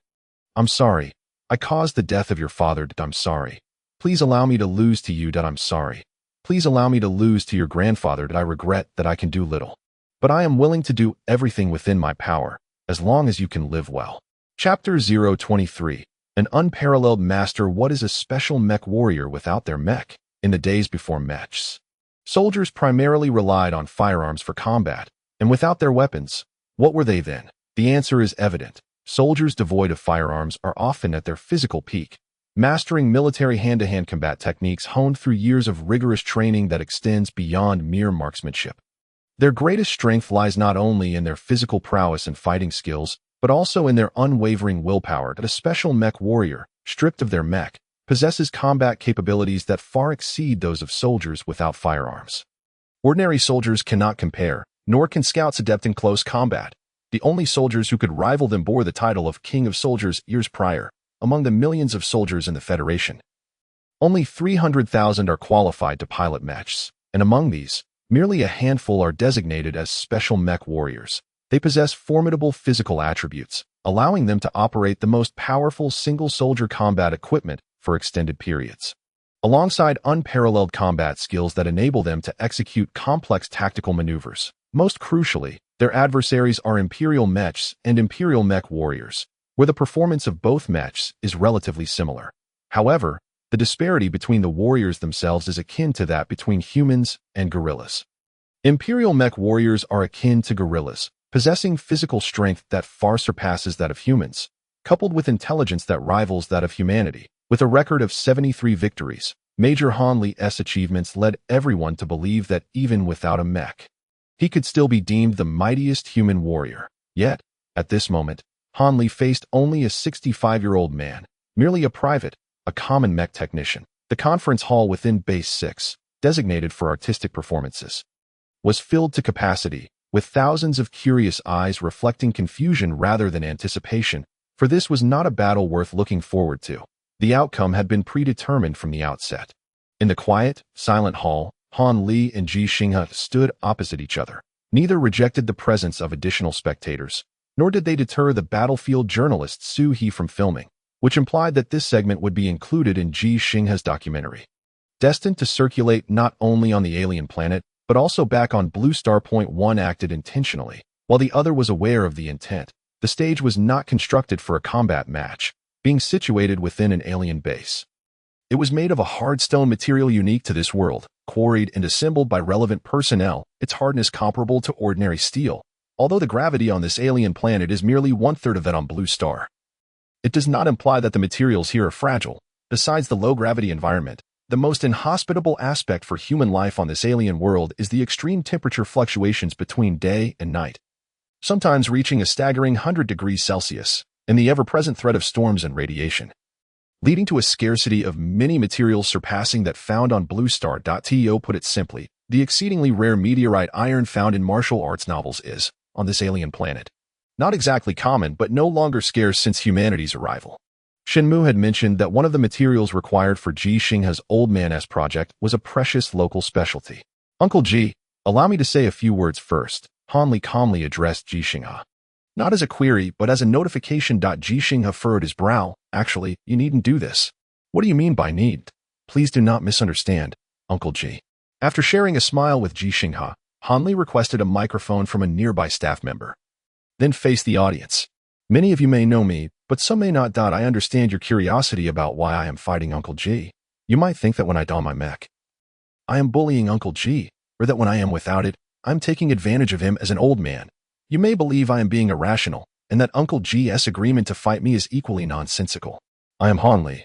A: I'm sorry, I caused the death of your father. I'm sorry. Please allow me to lose to you. I'm sorry. Please allow me to lose to your grandfather. I regret that I can do little. But I am willing to do everything within my power, as long as you can live well." Chapter 023. An unparalleled master. What is a special mech warrior without their mech? In the days before mechs, soldiers primarily relied on firearms for combat, and without their weapons, what were they then? The answer is evident. Soldiers devoid of firearms are often at their physical peak, mastering military hand-to-hand combat techniques honed through years of rigorous training that extends beyond mere marksmanship. Their greatest strength lies not only in their physical prowess and fighting skills, but also in their unwavering willpower. A special mech warrior, stripped of their mech, possesses combat capabilities that far exceed those of soldiers without firearms. Ordinary soldiers cannot compare, nor can scouts adept in close combat. The only soldiers who could rival them bore the title of King of Soldiers years prior, among the millions of soldiers in the Federation. Only 300,000 are qualified to pilot mechs, and among these, merely a handful are designated as special mech warriors. They possess formidable physical attributes, allowing them to operate the most powerful single-soldier combat equipment for extended periods, alongside unparalleled combat skills that enable them to execute complex tactical maneuvers. Most crucially, their adversaries are Imperial Mechs and Imperial Mech warriors, where the performance of both Mechs is relatively similar. However, the disparity between the warriors themselves is akin to that between humans and gorillas. Imperial Mech warriors are akin to gorillas, possessing physical strength that far surpasses that of humans, coupled with intelligence that rivals that of humanity. With a record of 73 victories, Major Han Li's achievements led everyone to believe that even without a mech, he could still be deemed the mightiest human warrior. Yet, at this moment, Han Li faced only a 65-year-old man, merely a private, a common mech technician. The conference hall within Base 6, designated for artistic performances, was filled to capacity, with thousands of curious eyes reflecting confusion rather than anticipation, for this was not a battle worth looking forward to. The outcome had been predetermined from the outset. In the quiet, silent hall, Han Li and Ji Xinghe stood opposite each other. Neither rejected the presence of additional spectators, nor did they deter the battlefield journalist Su He from filming, which implied that this segment would be included in Ji Xinghe's documentary. Destined to circulate not only on the alien planet, but also back on Blue Star. One acted intentionally, while the other was aware of the intent. The stage was not constructed for a combat match, being situated within an alien base. It was made of a hard stone material unique to this world, quarried and assembled by relevant personnel, its hardness comparable to ordinary steel, although the gravity on this alien planet is merely one-third of that on Blue Star. It does not imply that the materials here are fragile. Besides the low-gravity environment, the most inhospitable aspect for human life on this alien world is the extreme temperature fluctuations between day and night, sometimes reaching a staggering 100 degrees Celsius, and the ever-present threat of storms and radiation, leading to a scarcity of many materials surpassing that found on Blue Star. To put it simply, the exceedingly rare meteorite iron found in martial arts novels is, on this alien planet, not exactly common but no longer scarce since humanity's arrival. Shenmue had mentioned that one of the materials required for Ji Xinghe's Old Man-S project was a precious local specialty. Uncle Ji, allow me to say a few words first, Han Li calmly addressed Ji Xinghe. Not as a query, but as a notification. Ji Xinghe furrowed his brow. Actually, you needn't do this. What do you mean by need? Please do not misunderstand, Uncle Ji. After sharing a smile with Ji Xinghe, Han Li requested a microphone from a nearby staff member. Then faced the audience. Many of you may know me, but some may not. I understand your curiosity about why I am fighting Uncle Ji. You might think that when I don my mech, I am bullying Uncle Ji, or that when I am without it, I'm taking advantage of him as an old man. You may believe I am being irrational, and that Uncle Ji's agreement to fight me is equally nonsensical. I am Han Li,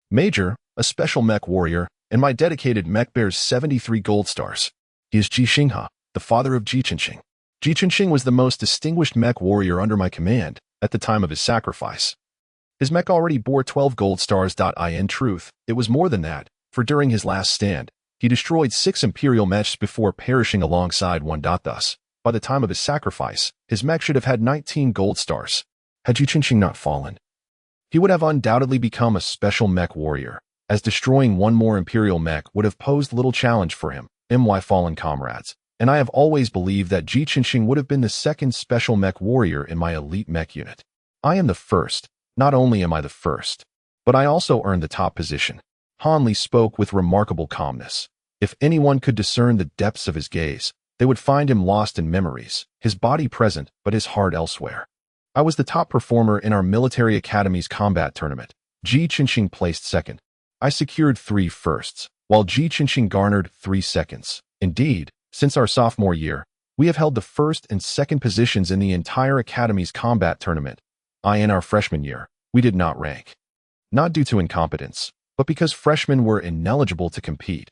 A: Major, a special mech warrior, and my dedicated mech bears 73 gold stars. He is Ji Xinghe, the father of Ji Xinghe. Ji Xinghe was the most distinguished mech warrior under my command at the time of his sacrifice. His mech already bore 12 gold stars. In truth, it was more than that, for during his last stand, he destroyed 6 Imperial mechs before perishing alongside one. Thus, by the time of his sacrifice, his mech should have had 19 gold stars. Had Ji Xinghe not fallen, he would have undoubtedly become a special mech warrior, as destroying one more Imperial mech would have posed little challenge for him, my fallen comrades. And I have always believed that Ji Xinghe would have been the second special mech warrior in my elite mech unit. I am the first. Not only am I the first, but I also earned the top position. Han Li spoke with remarkable calmness. If anyone could discern the depths of his gaze, they would find him lost in memories, his body present but his heart elsewhere. I was the top performer in our military academy's combat tournament. Ji Xinghe placed second. I secured 3 firsts, while Ji Xinghe garnered 3 seconds. Indeed, since our sophomore year, we have held the first and second positions in the entire Academy's combat tournament. In our freshman year, we did not rank. Not due to incompetence, but because freshmen were ineligible to compete.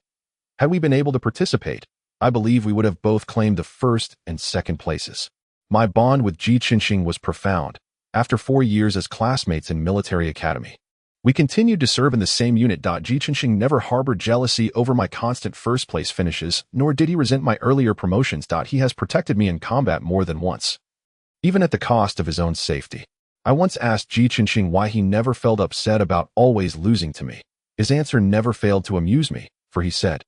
A: Had we been able to participate, I believe we would have both claimed the first and second places. My bond with Ji Xinghe was profound. After 4 years as classmates in military academy, we continued to serve in the same unit. Ji Xinghe never harbored jealousy over my constant first-place finishes, nor did he resent my earlier promotions. He has protected me in combat more than once, even at the cost of his own safety. I once asked Ji Xinghe why he never felt upset about always losing to me. His answer never failed to amuse me, for he said.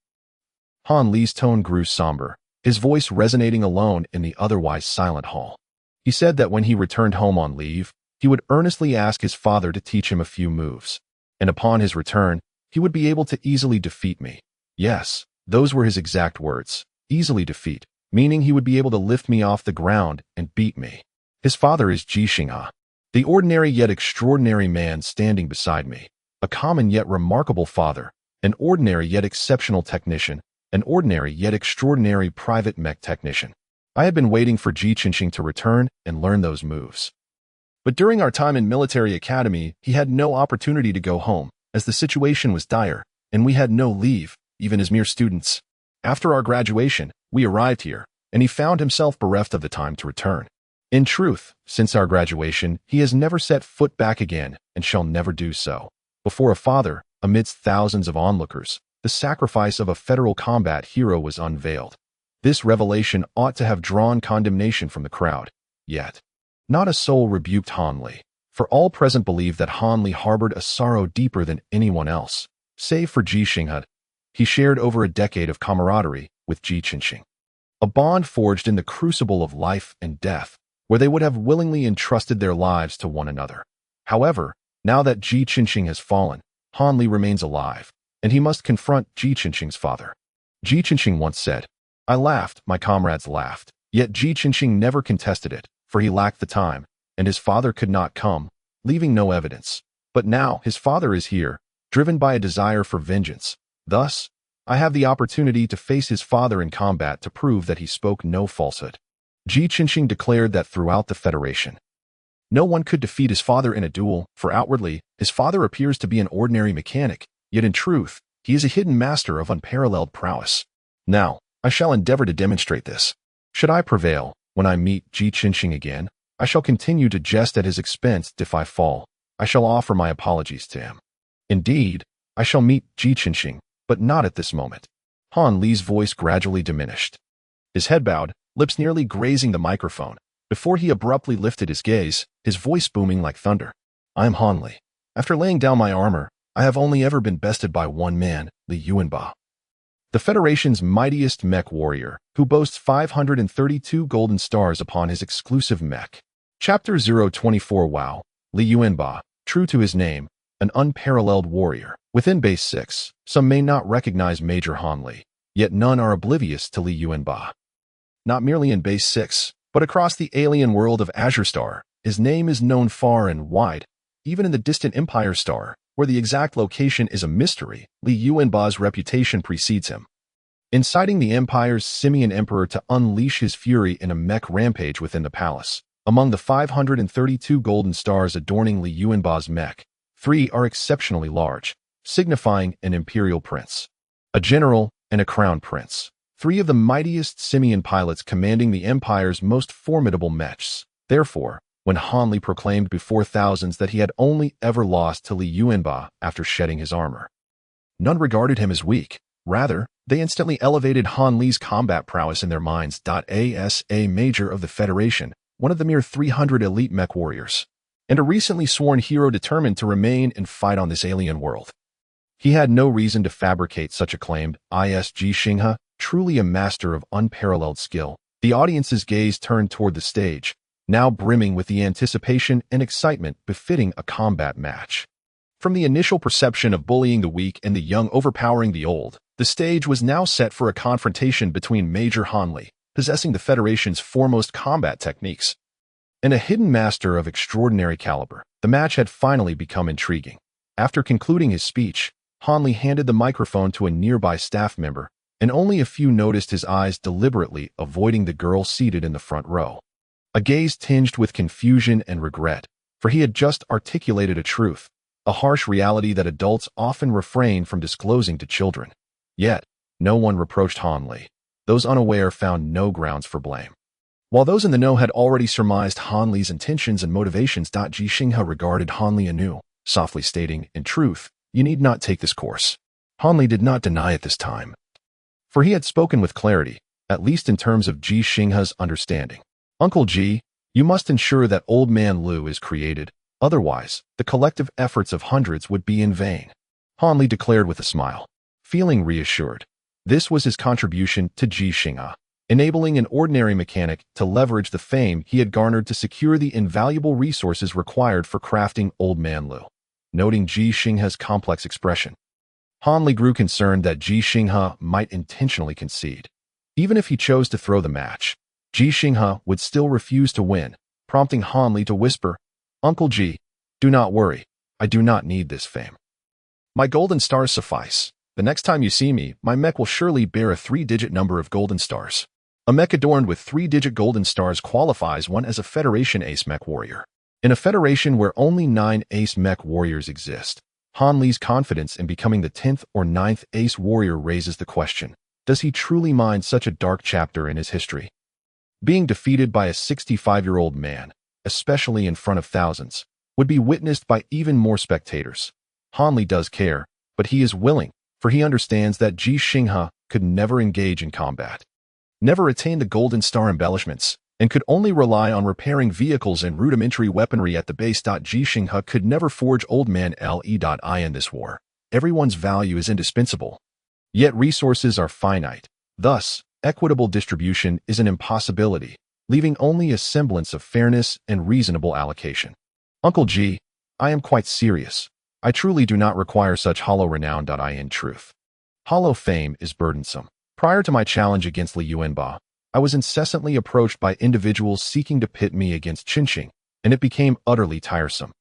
A: Han Li's tone grew somber, his voice resonating alone in the otherwise silent hall. He said that when he returned home on leave, he would earnestly ask his father to teach him a few moves, and upon his return, he would be able to easily defeat me. Yes, those were his exact words, easily defeat, meaning he would be able to lift me off the ground and beat me. His father is Ji Xinghe, the ordinary yet extraordinary man standing beside me, a common yet remarkable father, an ordinary yet exceptional technician, an ordinary yet extraordinary private mech technician. I had been waiting for Ji Xinghe to return and learn those moves. But during our time in military academy, he had no opportunity to go home, as the situation was dire, and we had no leave, even as mere students. After our graduation, we arrived here, and he found himself bereft of the time to return. In truth, since our graduation, he has never set foot back again, and shall never do so. Before a father, amidst thousands of onlookers, the sacrifice of a federal combat hero was unveiled. This revelation ought to have drawn condemnation from the crowd. Yet, not a soul rebuked Han Li, for all present believed that Han Li harbored a sorrow deeper than anyone else, save for Ji Xinghe. He shared over a decade of camaraderie with Ji Xinghe, a bond forged in the crucible of life and death, where they would have willingly entrusted their lives to one another. However, now that Ji Xinghe has fallen, Han Li remains alive, and he must confront Ji Xinghe's father. Ji Xinghe once said, "I laughed, my comrades laughed." Yet Ji Xinghe never contested it, for he lacked the time, and his father could not come, leaving no evidence. But now his father is here, driven by a desire for vengeance. Thus, I have the opportunity to face his father in combat to prove that he spoke no falsehood. Ji Xinghe declared that throughout the Federation, no one could defeat his father in a duel, for outwardly, his father appears to be an ordinary mechanic, yet in truth, he is a hidden master of unparalleled prowess. Now, I shall endeavor to demonstrate this. Should I prevail, when I meet Ji Xinghe again, I shall continue to jest at his expense. If I fall, I shall offer my apologies to him. Indeed, I shall meet Ji Xinghe, but not at this moment. Han Li's voice gradually diminished. His head bowed, lips nearly grazing the microphone, before he abruptly lifted his gaze, his voice booming like thunder. I am Han Li. After laying down my armor, I have only ever been bested by one man, Li Yuanba, the Federation's mightiest mech warrior, who boasts 532 golden stars upon his exclusive mech. Chapter 024. Wow. Li Yuanba, true to his name, an unparalleled warrior. Within Base 6, some may not recognize Major Han Li, yet none are oblivious to Li Yuanba. Not merely in Base 6, but across the alien world of Azure Star, his name is known far and wide. Even in the distant Empire Star, where the exact location is a mystery, Li Yuanba's reputation precedes him, inciting the Empire's simian emperor to unleash his fury in a mech rampage within the palace. Among the 532 golden stars adorning Li Yuanba's mech, 3 are exceptionally large, signifying an imperial prince, a general, and a crown prince. 3 of the mightiest simian pilots commanding the Empire's most formidable Mechs. Therefore, when Han Li proclaimed before thousands that he had only ever lost to Li Yuanba after shedding his armor, none regarded him as weak. Rather, they instantly elevated Han Li's combat prowess in their minds. As a major of the Federation, one of the mere 300 elite mech warriors, and a recently sworn hero determined to remain and fight on this alien world. He had no reason to fabricate such a claim. Ji Xinghe, truly a master of unparalleled skill. The audience's gaze turned toward the stage, now brimming with the anticipation and excitement befitting a combat match. From the initial perception of bullying the weak and the young overpowering the old, the stage was now set for a confrontation between Major Han Li, possessing the Federation's foremost combat techniques, and a hidden master of extraordinary caliber. The match had finally become intriguing. After concluding his speech, Han Li handed the microphone to a nearby staff member, and only a few noticed his eyes deliberately avoiding the girl seated in the front row. A gaze tinged with confusion and regret, for he had just articulated a truth, a harsh reality that adults often refrain from disclosing to children. Yet, no one reproached Han Li. Those unaware found no grounds for blame, while those in the know had already surmised Han Li's intentions and motivations. Ji Xinghe regarded Han Li anew, softly stating, "In truth, you need not take this course." Han Li did not deny at this time, for he had spoken with clarity, at least in terms of Ji Xinghe's understanding. "Uncle Ji, you must ensure that Old Man Lu is created, otherwise, the collective efforts of hundreds would be in vain," Han Li declared with a smile. Feeling reassured, this was his contribution to Ji Xinghe, enabling an ordinary mechanic to leverage the fame he had garnered to secure the invaluable resources required for crafting Old Man Lu. Noting Ji Xinghe's complex expression, Han Li grew concerned that Ji Xinghe might intentionally concede. Even if he chose to throw the match, Ji Xinghe would still refuse to win, prompting Han Li to whisper, "Uncle Ji, do not worry, I do not need this fame. My golden stars suffice. The next time you see me, my mech will surely bear a 3-digit number of golden stars." A mech adorned with 3-digit golden stars qualifies one as a Federation ace mech warrior. In a Federation where only 9 ace mech warriors exist, Han Li's confidence in becoming the 10th or 9th ace warrior raises the question, does he truly mind such a dark chapter in his history? Being defeated by a 65-year-old man, especially in front of thousands, would be witnessed by even more spectators. Han Li does care, but he is willing, for he understands that Ji Xinghe could never engage in combat. never attained the golden star embellishments, and could only rely on repairing vehicles and rudimentary weaponry at the base. Ji Xinghe could never forge old man Le. In this war. Everyone's value is indispensable. Yet resources are finite. Thus, equitable distribution is an impossibility, leaving only a semblance of fairness and reasonable allocation. Uncle Ji, I am quite serious. I truly do not require such hollow renown. In truth, hollow fame is burdensome. Prior to my challenge against Li Yuanba, I was incessantly approached by individuals seeking to pit me against Qinxing, and it became utterly tiresome.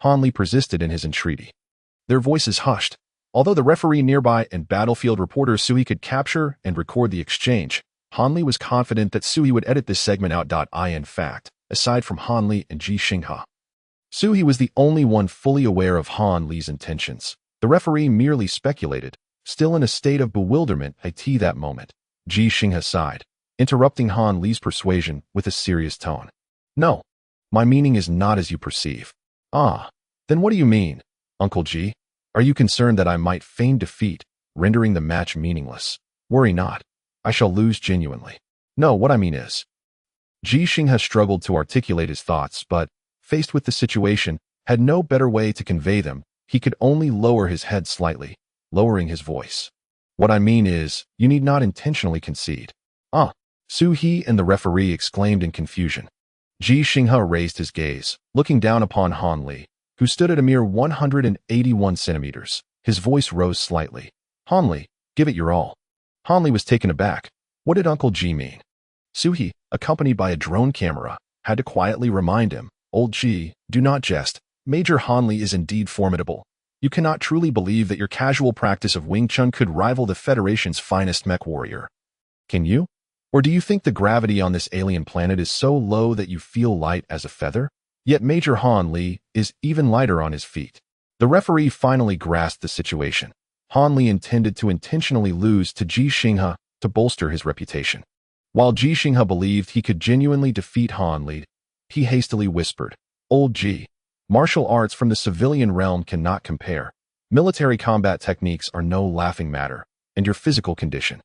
A: Han Li persisted in his entreaty. Their voices hushed. Although the referee nearby and battlefield reporter Sui could capture and record the exchange, Han Li was confident that Sui would edit this segment out. In fact, aside from Han Li and Ji Xinghe, Sui was the only one fully aware of Han Li's intentions. The referee merely speculated, still in a state of bewilderment at that moment. Ji Xinghe sighed, interrupting Han Li's persuasion with a serious tone. No, my meaning is not as you perceive. Ah, then what do you mean, Uncle Ji? Are you concerned that I might feign defeat, rendering the match meaningless? Worry not. I shall lose genuinely. No, what I mean is. Ji Xinghe struggled to articulate his thoughts, but, faced with the situation, had no better way to convey them. He could only lower his head slightly, lowering his voice. What I mean is, you need not intentionally concede. Ah, Sui and the referee exclaimed in confusion. Ji Xinghe raised his gaze, looking down upon Han Li, who stood at a mere 181 centimeters. His voice rose slightly. Han Li, give it your all. Han Li was taken aback. What did Uncle Ji mean? Sui, accompanied by a drone camera, had to quietly remind him, Old Ji, do not jest. Major Han Li is indeed formidable. You cannot truly believe that your casual practice of Wing Chun could rival the Federation's finest mech warrior. Can you? Or do you think the gravity on this alien planet is so low that you feel light as a feather? Yet Major Han Li is even lighter on his feet. The referee finally grasped the situation. Han Li intended to intentionally lose to Ji Xinghe to bolster his reputation. While Ji Xinghe believed he could genuinely defeat Han Li, he hastily whispered, Old Ji, martial arts from the civilian realm cannot compare. Military combat techniques are no laughing matter, and your physical condition.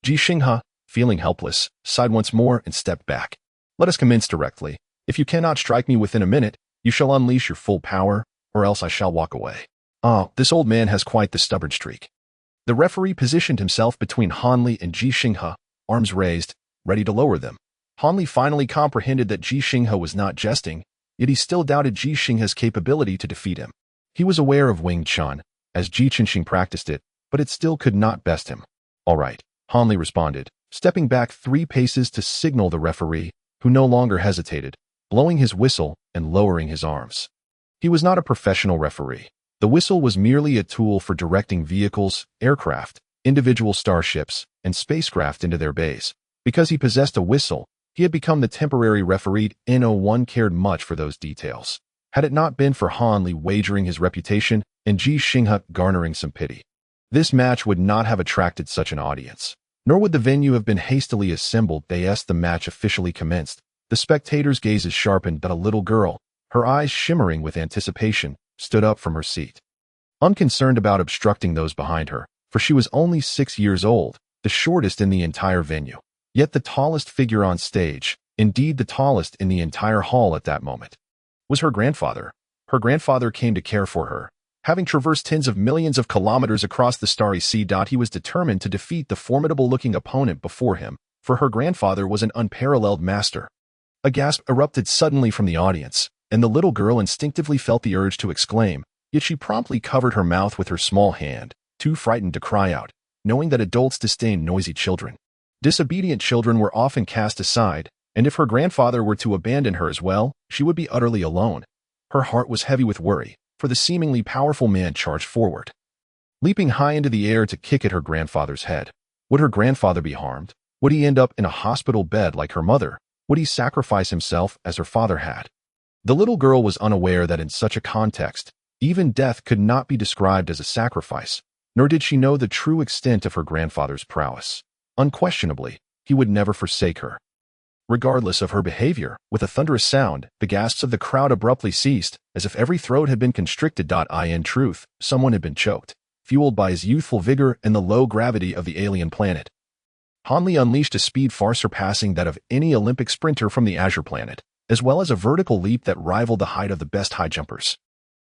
A: Ji Xinghe, feeling helpless, sighed once more and stepped back. Let us commence directly. If you cannot strike me within a minute, you shall unleash your full power, or else I shall walk away. Ah, this old man has quite the stubborn streak. The referee positioned himself between Han Li and Ji Xinghe, arms raised, ready to lower them. Han Li finally comprehended that Ji Xinghe was not jesting, yet he still doubted Ji Xinghe's capability to defeat him. He was aware of Wing Chun, as Ji Qingxing practiced it, but it still could not best him. All right, Han Li responded, stepping back 3 paces to signal the referee, who no longer hesitated, blowing his whistle and lowering his arms. He was not a professional referee. The whistle was merely a tool for directing vehicles, aircraft, individual starships, and spacecraft into their bays. Because he possessed a whistle, he had become the temporary referee. No one cared much for those details. Had it not been for Han Li wagering his reputation and Ji Xinghe garnering some pity, this match would not have attracted such an audience. Nor would the venue have been hastily assembled. As the match officially commenced, the spectators' gazes sharpened. A little girl, her eyes shimmering with anticipation, stood up from her seat. Unconcerned about obstructing those behind her, for she was only 6 years old, the shortest in the entire venue. Yet the tallest figure on stage, indeed the tallest in the entire hall at that moment, was her grandfather. Her grandfather came to care for her. Having traversed tens of millions of kilometers across the starry sea. He was determined to defeat the formidable-looking opponent before him, for her grandfather was an unparalleled master. A gasp erupted suddenly from the audience, and the little girl instinctively felt the urge to exclaim, yet she promptly covered her mouth with her small hand, too frightened to cry out, knowing that adults disdain noisy children. Disobedient children were often cast aside, and if her grandfather were to abandon her as well, she would be utterly alone. Her heart was heavy with worry, for the seemingly powerful man charged forward, leaping high into the air to kick at her grandfather's head. Would her grandfather be harmed? Would he end up in a hospital bed like her mother? Would he sacrifice himself as her father had? The little girl was unaware that in such a context, even death could not be described as a sacrifice, nor did she know the true extent of her grandfather's prowess. Unquestionably, he would never forsake her. Regardless of her behavior, with a thunderous sound, the gasps of the crowd abruptly ceased, as if every throat had been constricted. In truth, someone had been choked, fueled by his youthful vigor and the low gravity of the alien planet. Han Li unleashed a speed far surpassing that of any Olympic sprinter from the Azure planet, as well as a vertical leap that rivaled the height of the best high jumpers.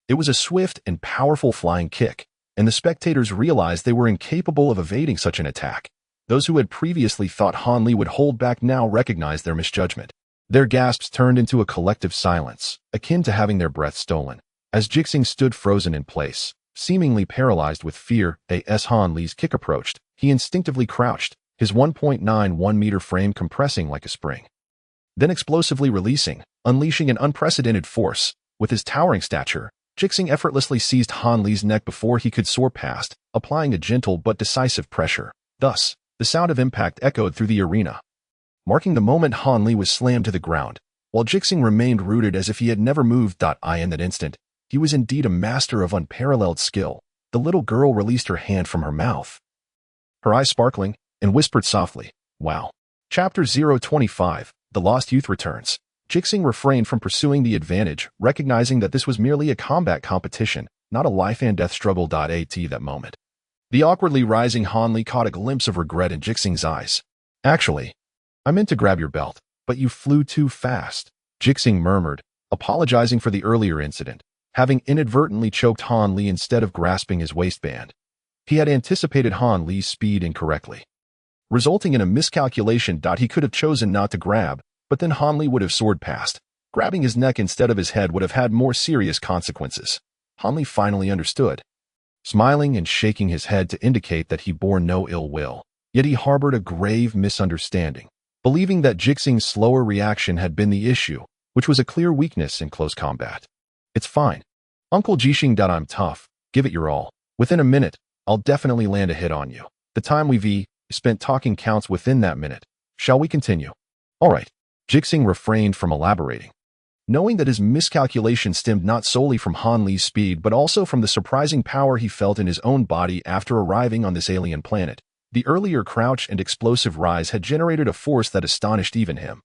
A: It was a swift and powerful flying kick, and the spectators realized they were incapable of evading such an attack. Those who had previously thought Han Li would hold back now recognized their misjudgment. Their gasps turned into a collective silence, akin to having their breath stolen, as Ji Xinghe stood frozen in place, seemingly paralyzed with fear. As Han Li's kick approached, he instinctively crouched, his 1.91-meter frame compressing like a spring. Then explosively releasing, unleashing an unprecedented force. With his towering stature, Ji Xinghe effortlessly seized Han Li's neck before he could soar past, applying a gentle but decisive pressure. Thus, the sound of impact echoed through the arena, marking the moment Han Li was slammed to the ground, while Ji Xinghe remained rooted as if he had never moved. In that instant, he was indeed a master of unparalleled skill. The little girl released her hand from her mouth, her eyes sparkling, and whispered softly, "Wow." Chapter 025, The Lost Youth returns. Ji Xinghe refrained from pursuing the advantage, recognizing that this was merely a combat competition, not a life-and-death struggle. At that moment, the awkwardly rising Han Li caught a glimpse of regret in Ji Xinghe's eyes. "Actually, I meant to grab your belt, but you flew too fast," Ji Xinghe murmured, apologizing for the earlier incident, having inadvertently choked Han Li instead of grasping his waistband. He had anticipated Han Li's speed incorrectly, resulting in a miscalculation. He could have chosen not to grab, but then Han Li would have soared past. Grabbing his neck instead of his head would have had more serious consequences. Han Li finally understood, smiling and shaking his head to indicate that he bore no ill will. Yet he harbored a grave misunderstanding, believing that Ji Xinghe's slower reaction had been the issue, which was a clear weakness in close combat. "It's fine, Uncle Ji Xinghe. I'm tough. Give it your all. Within a minute, I'll definitely land a hit on you. The time we've spent talking counts within that minute. Shall we continue?" "All right." Ji Xinghe refrained from elaborating, knowing that his miscalculation stemmed not solely from Han Li's speed but also from the surprising power he felt in his own body after arriving on this alien planet. The earlier crouch and explosive rise had generated a force that astonished even him,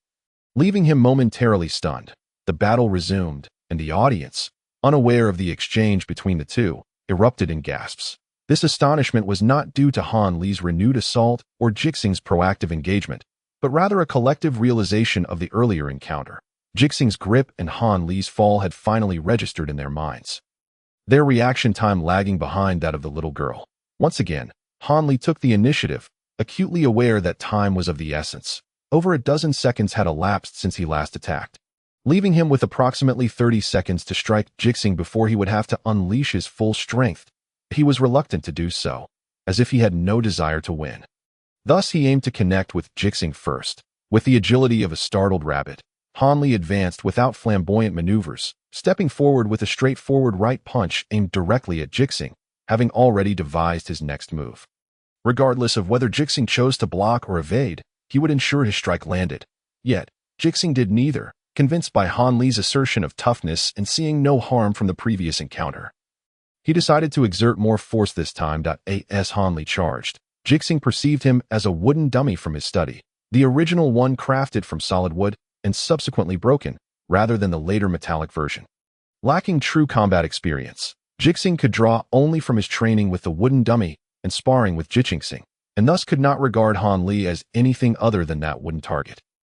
A: leaving him momentarily stunned. The battle resumed, and the audience, unaware of the exchange between the two, erupted in gasps. This astonishment was not due to Han Li's renewed assault or Ji Xinghe's proactive engagement, but rather a collective realization of the earlier encounter. Ji Xinghe's grip and Han Li's fall had finally registered in their minds, their reaction time lagging behind that of the little girl. Once again, Han Li took the initiative, acutely aware that time was of the essence. Over a dozen seconds had elapsed since he last attacked, leaving him with approximately 30 seconds to strike Ji Xinghe before he would have to unleash his full strength. He was reluctant to do so, as if he had no desire to win. Thus he aimed to connect with Ji Xinghe first. With the agility of a startled rabbit, Han Li advanced without flamboyant maneuvers, stepping forward with a straightforward right punch aimed directly at Ji Xinghe, having already devised his next move. Regardless of whether Ji Xinghe chose to block or evade, he would ensure his strike landed. Yet, Ji Xinghe did neither, convinced by Han Li's assertion of toughness and seeing no harm from the previous encounter. He decided to exert more force this time. As Han Li charged, Ji Xinghe perceived him as a wooden dummy from his study, the original one crafted from solid wood and subsequently broken, rather than the later metallic version. Lacking true combat experience, Ji Xinghe could draw only from his training with the wooden dummy and sparring with Ji Xinghe, and thus could not regard Han Li as anything other than that wooden target.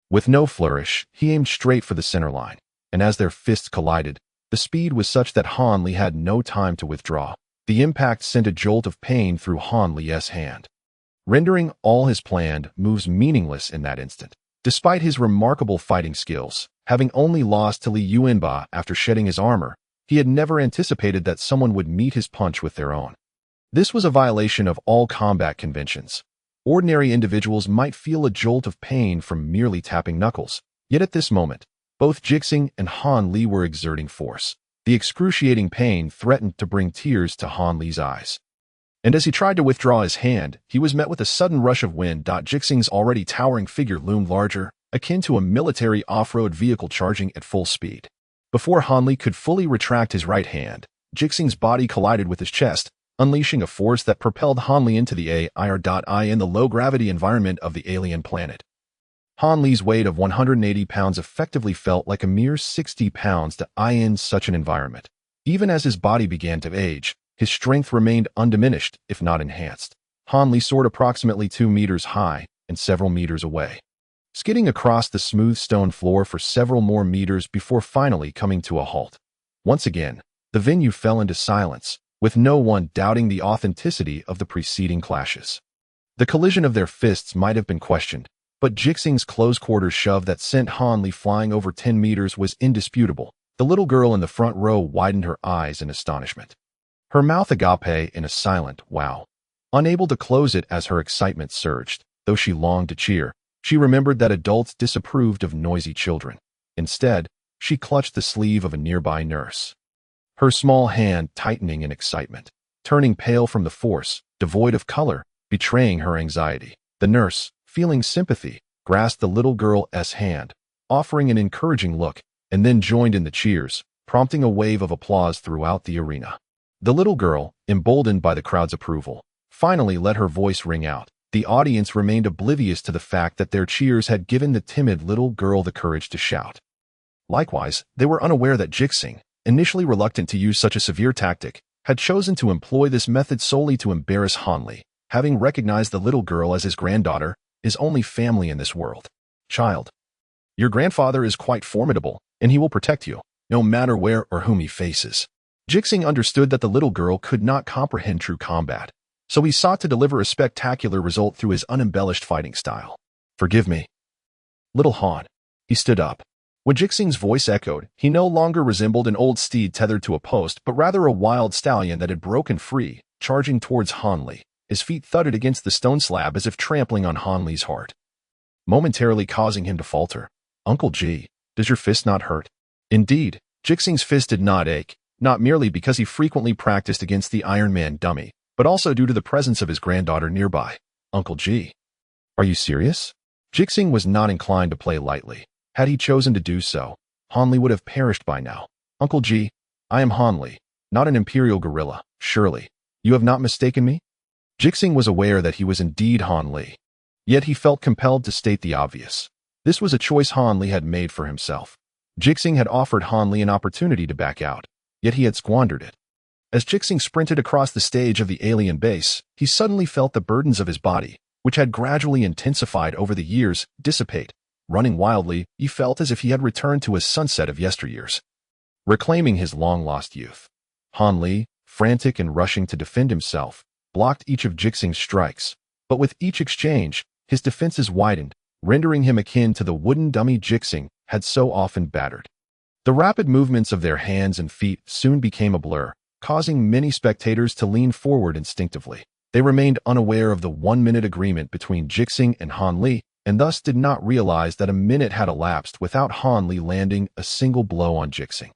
A: With no flourish, he aimed straight for the center line, and as their fists collided, the speed was such that Han Li had no time to withdraw. The impact sent a jolt of pain through Han Li's hand, rendering all his planned moves meaningless in that instant. Despite his remarkable fighting skills, having only lost to Li Yuanba after shedding his armor, he had never anticipated that someone would meet his punch with their own. This was a violation of all combat conventions. Ordinary individuals might feel a jolt of pain from merely tapping knuckles, yet at this moment, both Ji Xinghe and Han Li were exerting force. The excruciating pain threatened to bring tears to Han Li's eyes. And as he tried to withdraw his hand, he was met with a sudden rush of wind. Ji Xinghe's already towering figure loomed larger, akin to a military off-road vehicle charging at full speed. Before Han Li could fully retract his right hand, Ji Xinghe's body collided with his chest, unleashing a force that propelled Han Li into the air in the low-gravity environment of the alien planet. Han Li's weight of 180 pounds effectively felt like a mere 60 pounds in such an environment. Even as his body began to age, his strength remained undiminished, if not enhanced. Han Li soared approximately 2 meters high, and several meters away, skidding across the smooth stone floor for several more meters before finally coming to a halt. Once again, the venue fell into silence, with no one doubting the authenticity of the preceding clashes. The collision of their fists might have been questioned, but Ji Xinghe's close-quarters shove that sent Han Li flying over 10 meters was indisputable. The little girl in the front row widened her eyes in astonishment, her mouth agape in a silent wow. Unable to close it as her excitement surged, though she longed to cheer, she remembered that adults disapproved of noisy children. Instead, she clutched the sleeve of a nearby nurse, her small hand tightening in excitement, turning pale from the force, devoid of color, betraying her anxiety. The nurse, feeling sympathy, grasped the little girl's hand, offering an encouraging look, and then joined in the cheers, prompting a wave of applause throughout the arena. The little girl, emboldened by the crowd's approval, finally let her voice ring out. The audience remained oblivious to the fact that their cheers had given the timid little girl the courage to shout. Likewise, they were unaware that Ji Xinghe, initially reluctant to use such a severe tactic, had chosen to employ this method solely to embarrass Han Li, having recognized the little girl as his granddaughter, his only family in this world. Child, your grandfather is quite formidable, and he will protect you, no matter where or whom he faces. Ji Xinghe understood that the little girl could not comprehend true combat, so he sought to deliver a spectacular result through his unembellished fighting style. Forgive me, little Han. He stood up. When Ji Xinghe's voice echoed, he no longer resembled an old steed tethered to a post, but rather a wild stallion that had broken free, charging towards Han Li. His feet thudded against the stone slab as if trampling on Han Li's heart, momentarily causing him to falter. Uncle Ji, does your fist not hurt? Indeed, Ji Xinghe's fist did not ache, not merely because he frequently practiced against the Iron Man dummy, but also due to the presence of his granddaughter nearby. Uncle Ji, are you serious? Ji Xinghe was not inclined to play lightly. Had he chosen to do so, Han Li would have perished by now. Uncle Ji, I am Han Li, not an imperial gorilla, surely. You have not mistaken me? Ji Xinghe was aware that he was indeed Han Li, yet he felt compelled to state the obvious. This was a choice Han Li had made for himself. Ji Xinghe had offered Han Li an opportunity to back out, yet he had squandered it. As Ji Xinghe sprinted across the stage of the alien base, he suddenly felt the burdens of his body, which had gradually intensified over the years, dissipate. Running wildly, he felt as if he had returned to a sunset of yesteryears, reclaiming his long-lost youth. Han Li, frantic and rushing to defend himself, blocked each of Ji Xinghe's strikes, but with each exchange, his defenses widened, rendering him akin to the wooden dummy Ji Xinghe had so often battered. The rapid movements of their hands and feet soon became a blur, causing many spectators to lean forward instinctively. They remained unaware of the 1-minute agreement between Ji Xinghe and Han Li, and thus did not realize that a minute had elapsed without Han Li landing a single blow on Ji Xinghe.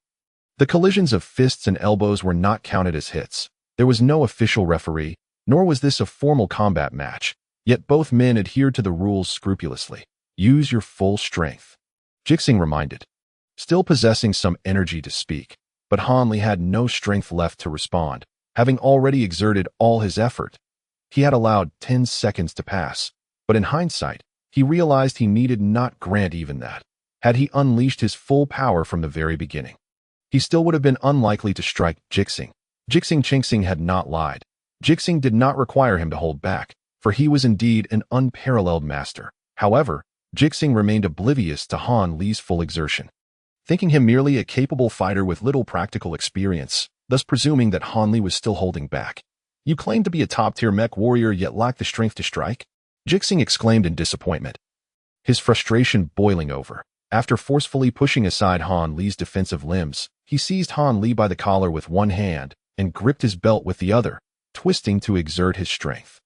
A: The collisions of fists and elbows were not counted as hits. There was no official referee, nor was this a formal combat match, yet both men adhered to the rules scrupulously. Use your full strength, Ji Xinghe reminded, still possessing some energy to speak, but Han Li had no strength left to respond, having already exerted all his effort. He had allowed 10 seconds to pass, but in hindsight, he realized he needed not grant even that. Had he unleashed his full power from the very beginning, he still would have been unlikely to strike Ji Xinghe. Ji Xinghe had not lied. Ji Xinghe did not require him to hold back, for he was indeed an unparalleled master. However, Ji Xinghe remained oblivious to Han Li's full exertion, thinking him merely a capable fighter with little practical experience, thus presuming that Han Li was still holding back. You claim to be a top-tier mech warrior yet lack the strength to strike? Ji Xinghe exclaimed in disappointment, his frustration boiling over. After forcefully pushing aside Han Li's defensive limbs, he seized Han Li by the collar with one hand and gripped his belt with the other, twisting to exert his strength.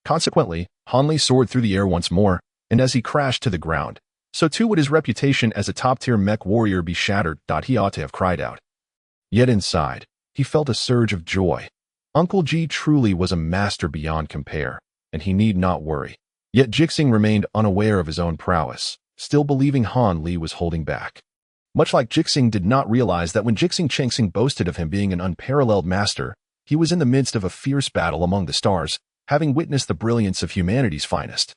A: Consequently, Han Li soared through the air once more, and as he crashed to the ground, so too would his reputation as a top-tier mech warrior be shattered. He ought to have cried out. Yet inside, he felt a surge of joy. Uncle Ji truly was a master beyond compare, and he need not worry. Yet Ji Xinghe remained unaware of his own prowess, still believing Han Li was holding back. Much like Ji Xinghe did not realize that when Ji Xinghe boasted of him being an unparalleled master, he was in the midst of a fierce battle among the stars, having witnessed the brilliance of humanity's finest.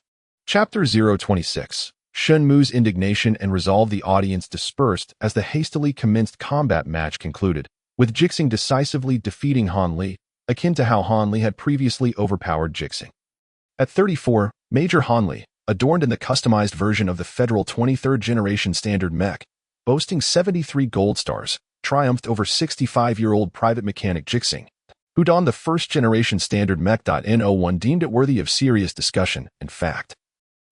A: Chapter 026. Shenmu's indignation and resolve. The audience dispersed as the hastily commenced combat match concluded, with Ji Xinghe decisively defeating Han Li, akin to how Han Li had previously overpowered Ji Xinghe. At 34, Major Han Li, adorned in the customized version of the federal 23rd generation standard mech, boasting 73 gold stars, triumphed over 65-year-old private mechanic Ji Xinghe, who donned the first-generation standard mech. No one deemed it worthy of serious discussion. In fact,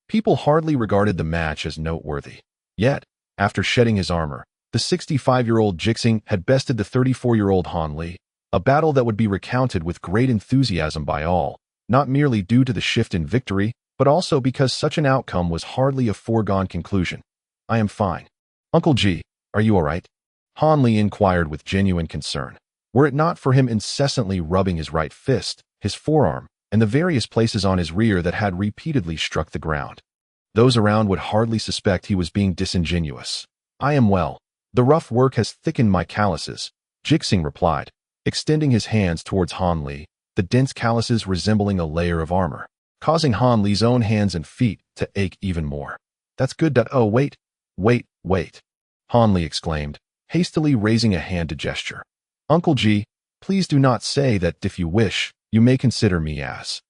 A: people hardly regarded the match as noteworthy. Yet, after shedding his armor, the 65-year-old Ji Xinghe had bested the 34-year-old Han Li, a battle that would be recounted with great enthusiasm by all, not merely due to the shift in victory, but also because such an outcome was hardly a foregone conclusion. "I am fine. Uncle Ji, are you all right?" Han Li inquired with genuine concern. Were it not for him incessantly rubbing his right fist, his forearm, and the various places on his rear that had repeatedly struck the ground, those around would hardly suspect he was being disingenuous. "I am well. The rough work has thickened my calluses," Ji Xinghe replied, extending his hands towards Han Li, the dense calluses resembling a layer of armor, causing Han Li's own hands and feet to ache even more. "That's good. Oh, wait. Han Li exclaimed, hastily raising a hand to gesture. "Uncle Ji, please do not say that. If you wish, you may consider me as."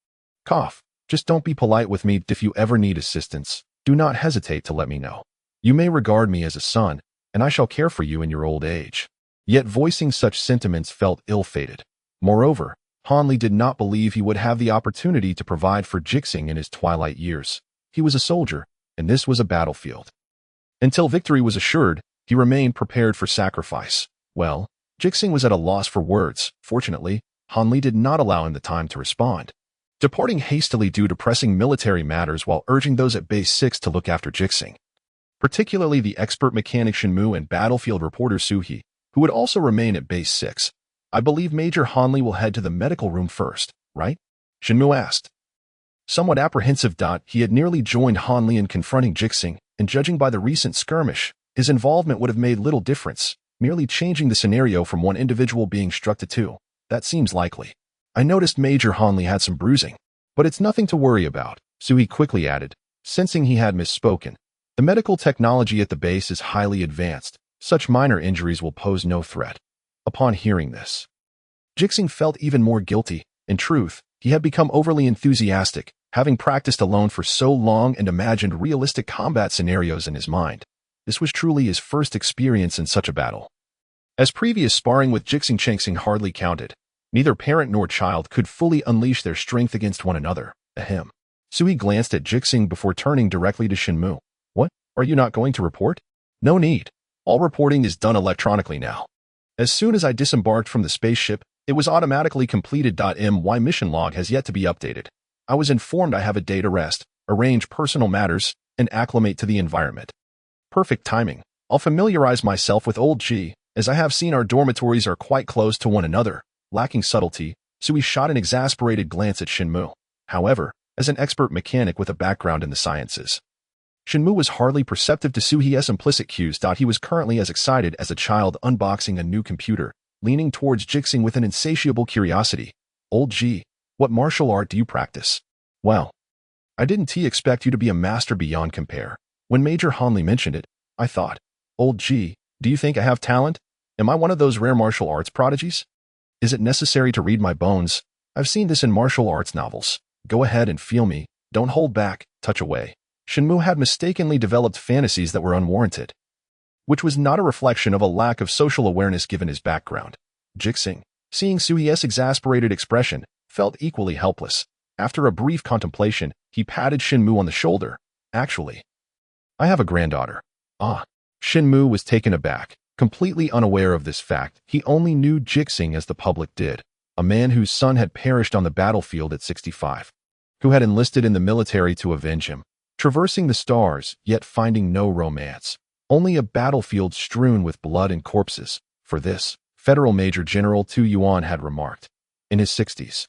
A: Cough. "Just don't be polite with me. If you ever need assistance, do not hesitate to let me know. You may regard me as a son, and I shall care for you in your old age." Yet voicing such sentiments felt ill-fated. Moreover, Han Li did not believe he would have the opportunity to provide for Ji Xinghe in his twilight years. He was a soldier, and this was a battlefield. Until victory was assured, he remained prepared for sacrifice. Well, Ji Xinghe was at a loss for words. Fortunately, Han Li did not allow him the time to respond, departing hastily due to pressing military matters while urging those at Base 6 to look after Ji Xinghe, particularly the expert mechanic Shenmu and battlefield reporter Suhi, who would also remain at Base 6. "I believe Major Han Li will head to the medical room first, right?" Shenmu asked, somewhat apprehensive. He had nearly joined Han Li in confronting Ji Xinghe, and judging by the recent skirmish, his involvement would have made little difference, merely changing the scenario from one individual being struck to two. "That seems likely. I noticed Major Han Li had some bruising, but it's nothing to worry about," Suhi quickly added, sensing he had misspoken. "The medical technology at the base is highly advanced. Such minor injuries will pose no threat." Upon hearing this, Ji Xinghe felt even more guilty. In truth, he had become overly enthusiastic, having practiced alone for so long and imagined realistic combat scenarios in his mind. This was truly his first experience in such a battle. As previous sparring with Ji Xinghe hardly counted, neither parent nor child could fully unleash their strength against one another. Ahem. Suhi glanced at Ji Xinghe before turning directly to Shenmu. "What? Are you not going to report?" "No need. All reporting is done electronically now. As soon as I disembarked from the spaceship, it was automatically completed. My mission log has yet to be updated. I was informed I have a day to rest, arrange personal matters, and acclimate to the environment." "Perfect timing. I'll familiarize myself with old Ji, as I have seen our dormitories are quite close to one another." Lacking subtlety, Suhi shot an exasperated glance at Shenmu. However, as an expert mechanic with a background in the sciences, Shenmu was hardly perceptive to Suhi's implicit cues. He was currently as excited as a child unboxing a new computer, leaning towards Ji Xinghe with an insatiable curiosity. "Old Ji, what martial art do you practice?" "Well, I didn't expect you to be a master beyond compare. When Major Han Li mentioned it, I thought, old Ji, do you think I have talent? Am I one of those rare martial arts prodigies? Is it necessary to read my bones? I've seen this in martial arts novels. Go ahead and feel me. Don't hold back, touch away." Shenmu had mistakenly developed fantasies that were unwarranted, which was not a reflection of a lack of social awareness given his background. Ji Xinghe, seeing Suhi's exasperated expression, felt equally helpless. After a brief contemplation, he patted Shenmu on the shoulder. "Actually, I have a granddaughter." "Ah." Shenmu was taken aback, completely unaware of this fact. He only knew Ji Xinghe as the public did, a man whose son had perished on the battlefield at 65, who had enlisted in the military to avenge him, traversing the stars, yet finding no romance, only a battlefield strewn with blood and corpses. For this, Federal Major General Tu Yuan had remarked, in his 60s,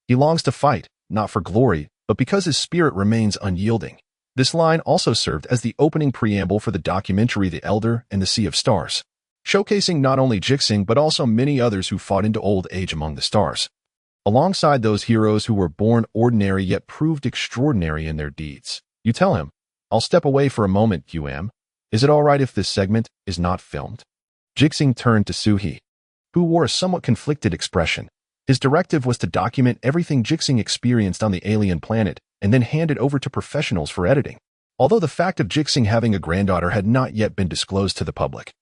A: "He longs to fight, not for glory, but because his spirit remains unyielding." This line also served as the opening preamble for the documentary The Elder and the Sea of Stars, showcasing not only Ji Xinghe but also many others who fought into old age among the stars, alongside those heroes who were born ordinary yet proved extraordinary in their deeds. "You tell him. I'll step away for a moment, QM. Is it all right if this segment is not filmed?" Ji Xinghe turned to Suhi, who wore a somewhat conflicted expression. His directive was to document everything Ji Xinghe experienced on the alien planet, and then handed over to professionals for editing. Although the fact of Ji Xinghe having a granddaughter had not yet been disclosed to the public,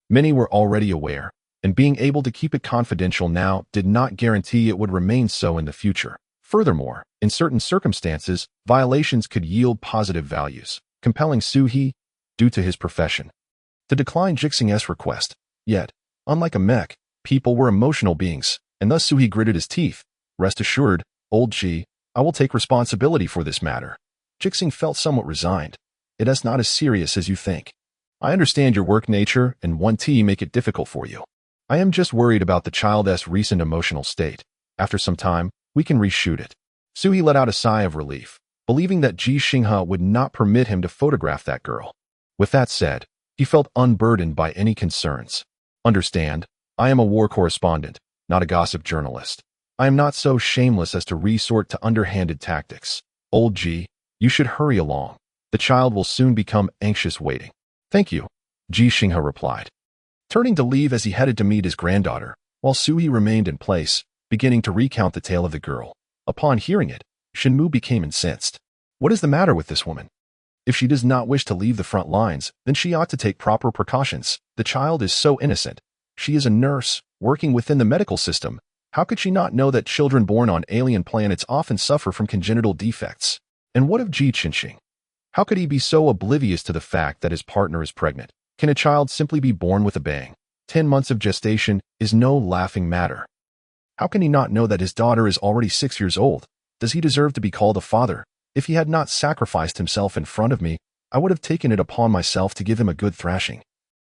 A: many were already aware, and being able to keep it confidential now did not guarantee it would remain so in the future. Furthermore, in certain circumstances, violations could yield positive values, compelling Xinghe, due to his profession, to decline Ji Xinghe's request. Yet, unlike a mech, people were emotional beings, and thus Xinghe gritted his teeth. Rest assured, old Ji, I will take responsibility for this matter. Ji Xinghe felt somewhat resigned. It is not as serious as you think. I understand your work nature and 1T make it difficult for you. I am just worried about the child's recent emotional state. After some time, we can reshoot it. Xinghe let out a sigh of relief, believing that Ji Xinghe would not permit him to photograph that girl. With that said, he felt unburdened by any concerns. Understand, I am a war correspondent, not a gossip journalist. I am not so shameless as to resort to underhanded tactics. Old Ji, you should hurry along. The child will soon become anxious waiting. Thank you, Ji Xinghe replied, turning to leave as he headed to meet his granddaughter, while Xinghe remained in place, beginning to recount the tale of the girl. Upon hearing it, Xinmu became incensed. What is the matter with this woman? If she does not wish to leave the front lines, then she ought to take proper precautions. The child is so innocent. She is a nurse, working within the medical system. How could she not know that children born on alien planets often suffer from congenital defects? And what of Ji Xinghe? How could he be so oblivious to the fact that his partner is pregnant? Can a child simply be born with a bang? 10 months of gestation is no laughing matter. How can he not know that his daughter is already 6 years old? Does he deserve to be called a father? If he had not sacrificed himself in front of me, I would have taken it upon myself to give him a good thrashing.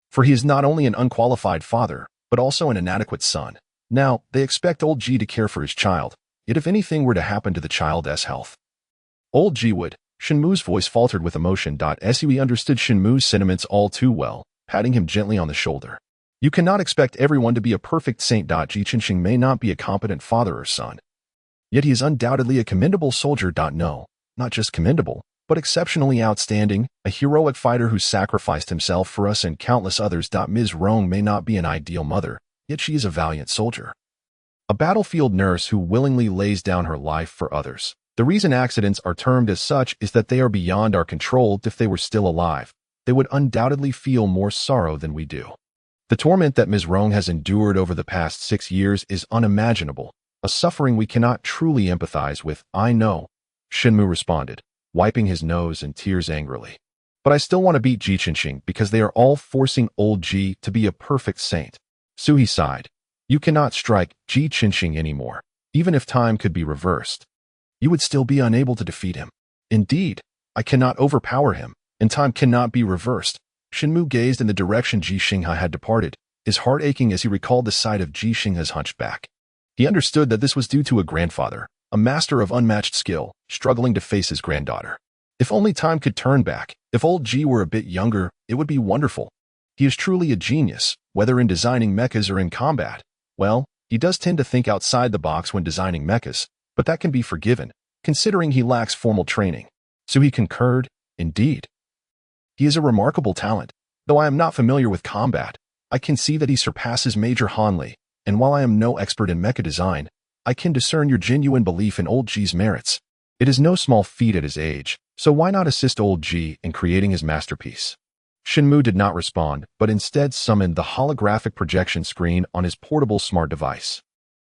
A: For he is not only an unqualified father, but also an inadequate son. Now, they expect old Ji to care for his child, yet if anything were to happen to the child's health, old Ji would. Shenmu's voice faltered with emotion. Sui understood Shenmu's sentiments all too well, patting him gently on the shoulder. You cannot expect everyone to be a perfect saint. Ji Xinghe may not be a competent father or son, yet he is undoubtedly a commendable soldier. No, not just commendable, but exceptionally outstanding, a heroic fighter who sacrificed himself for us and countless others. Ms. Rong may not be an ideal mother, yet she is a valiant soldier, a battlefield nurse who willingly lays down her life for others. The reason accidents are termed as such is that they are beyond our control. If they were still alive, they would undoubtedly feel more sorrow than we do. The torment that Ms. Rong has endured over the past 6 years is unimaginable, a suffering we cannot truly empathize with. I know, Shenmu responded, wiping his nose and tears angrily. But I still want to beat Ji Xinghe because they are all forcing old Ji to be a perfect saint. Xinghe sighed. You cannot strike Ji Xinghe anymore. Even if time could be reversed, you would still be unable to defeat him. Indeed, I cannot overpower him, and time cannot be reversed. Shenmu gazed in the direction Ji Xinghe had departed, his heart aching as he recalled the sight of Ji Xinghe's hunchback. He understood that this was due to a grandfather, a master of unmatched skill, struggling to face his granddaughter. If only time could turn back, if old Ji were a bit younger, it would be wonderful. He is truly a genius, whether in designing mechas or in combat. Well, he does tend to think outside the box when designing mechas, but that can be forgiven, considering he lacks formal training. So he concurred, indeed. He is a remarkable talent. Though I am not familiar with combat, I can see that he surpasses Major Hanley, and while I am no expert in mecha design, I can discern your genuine belief in old Ji's merits. It is no small feat at his age, so why not assist old Ji in creating his masterpiece? Shenmu did not respond, but instead summoned the holographic projection screen on his portable smart device.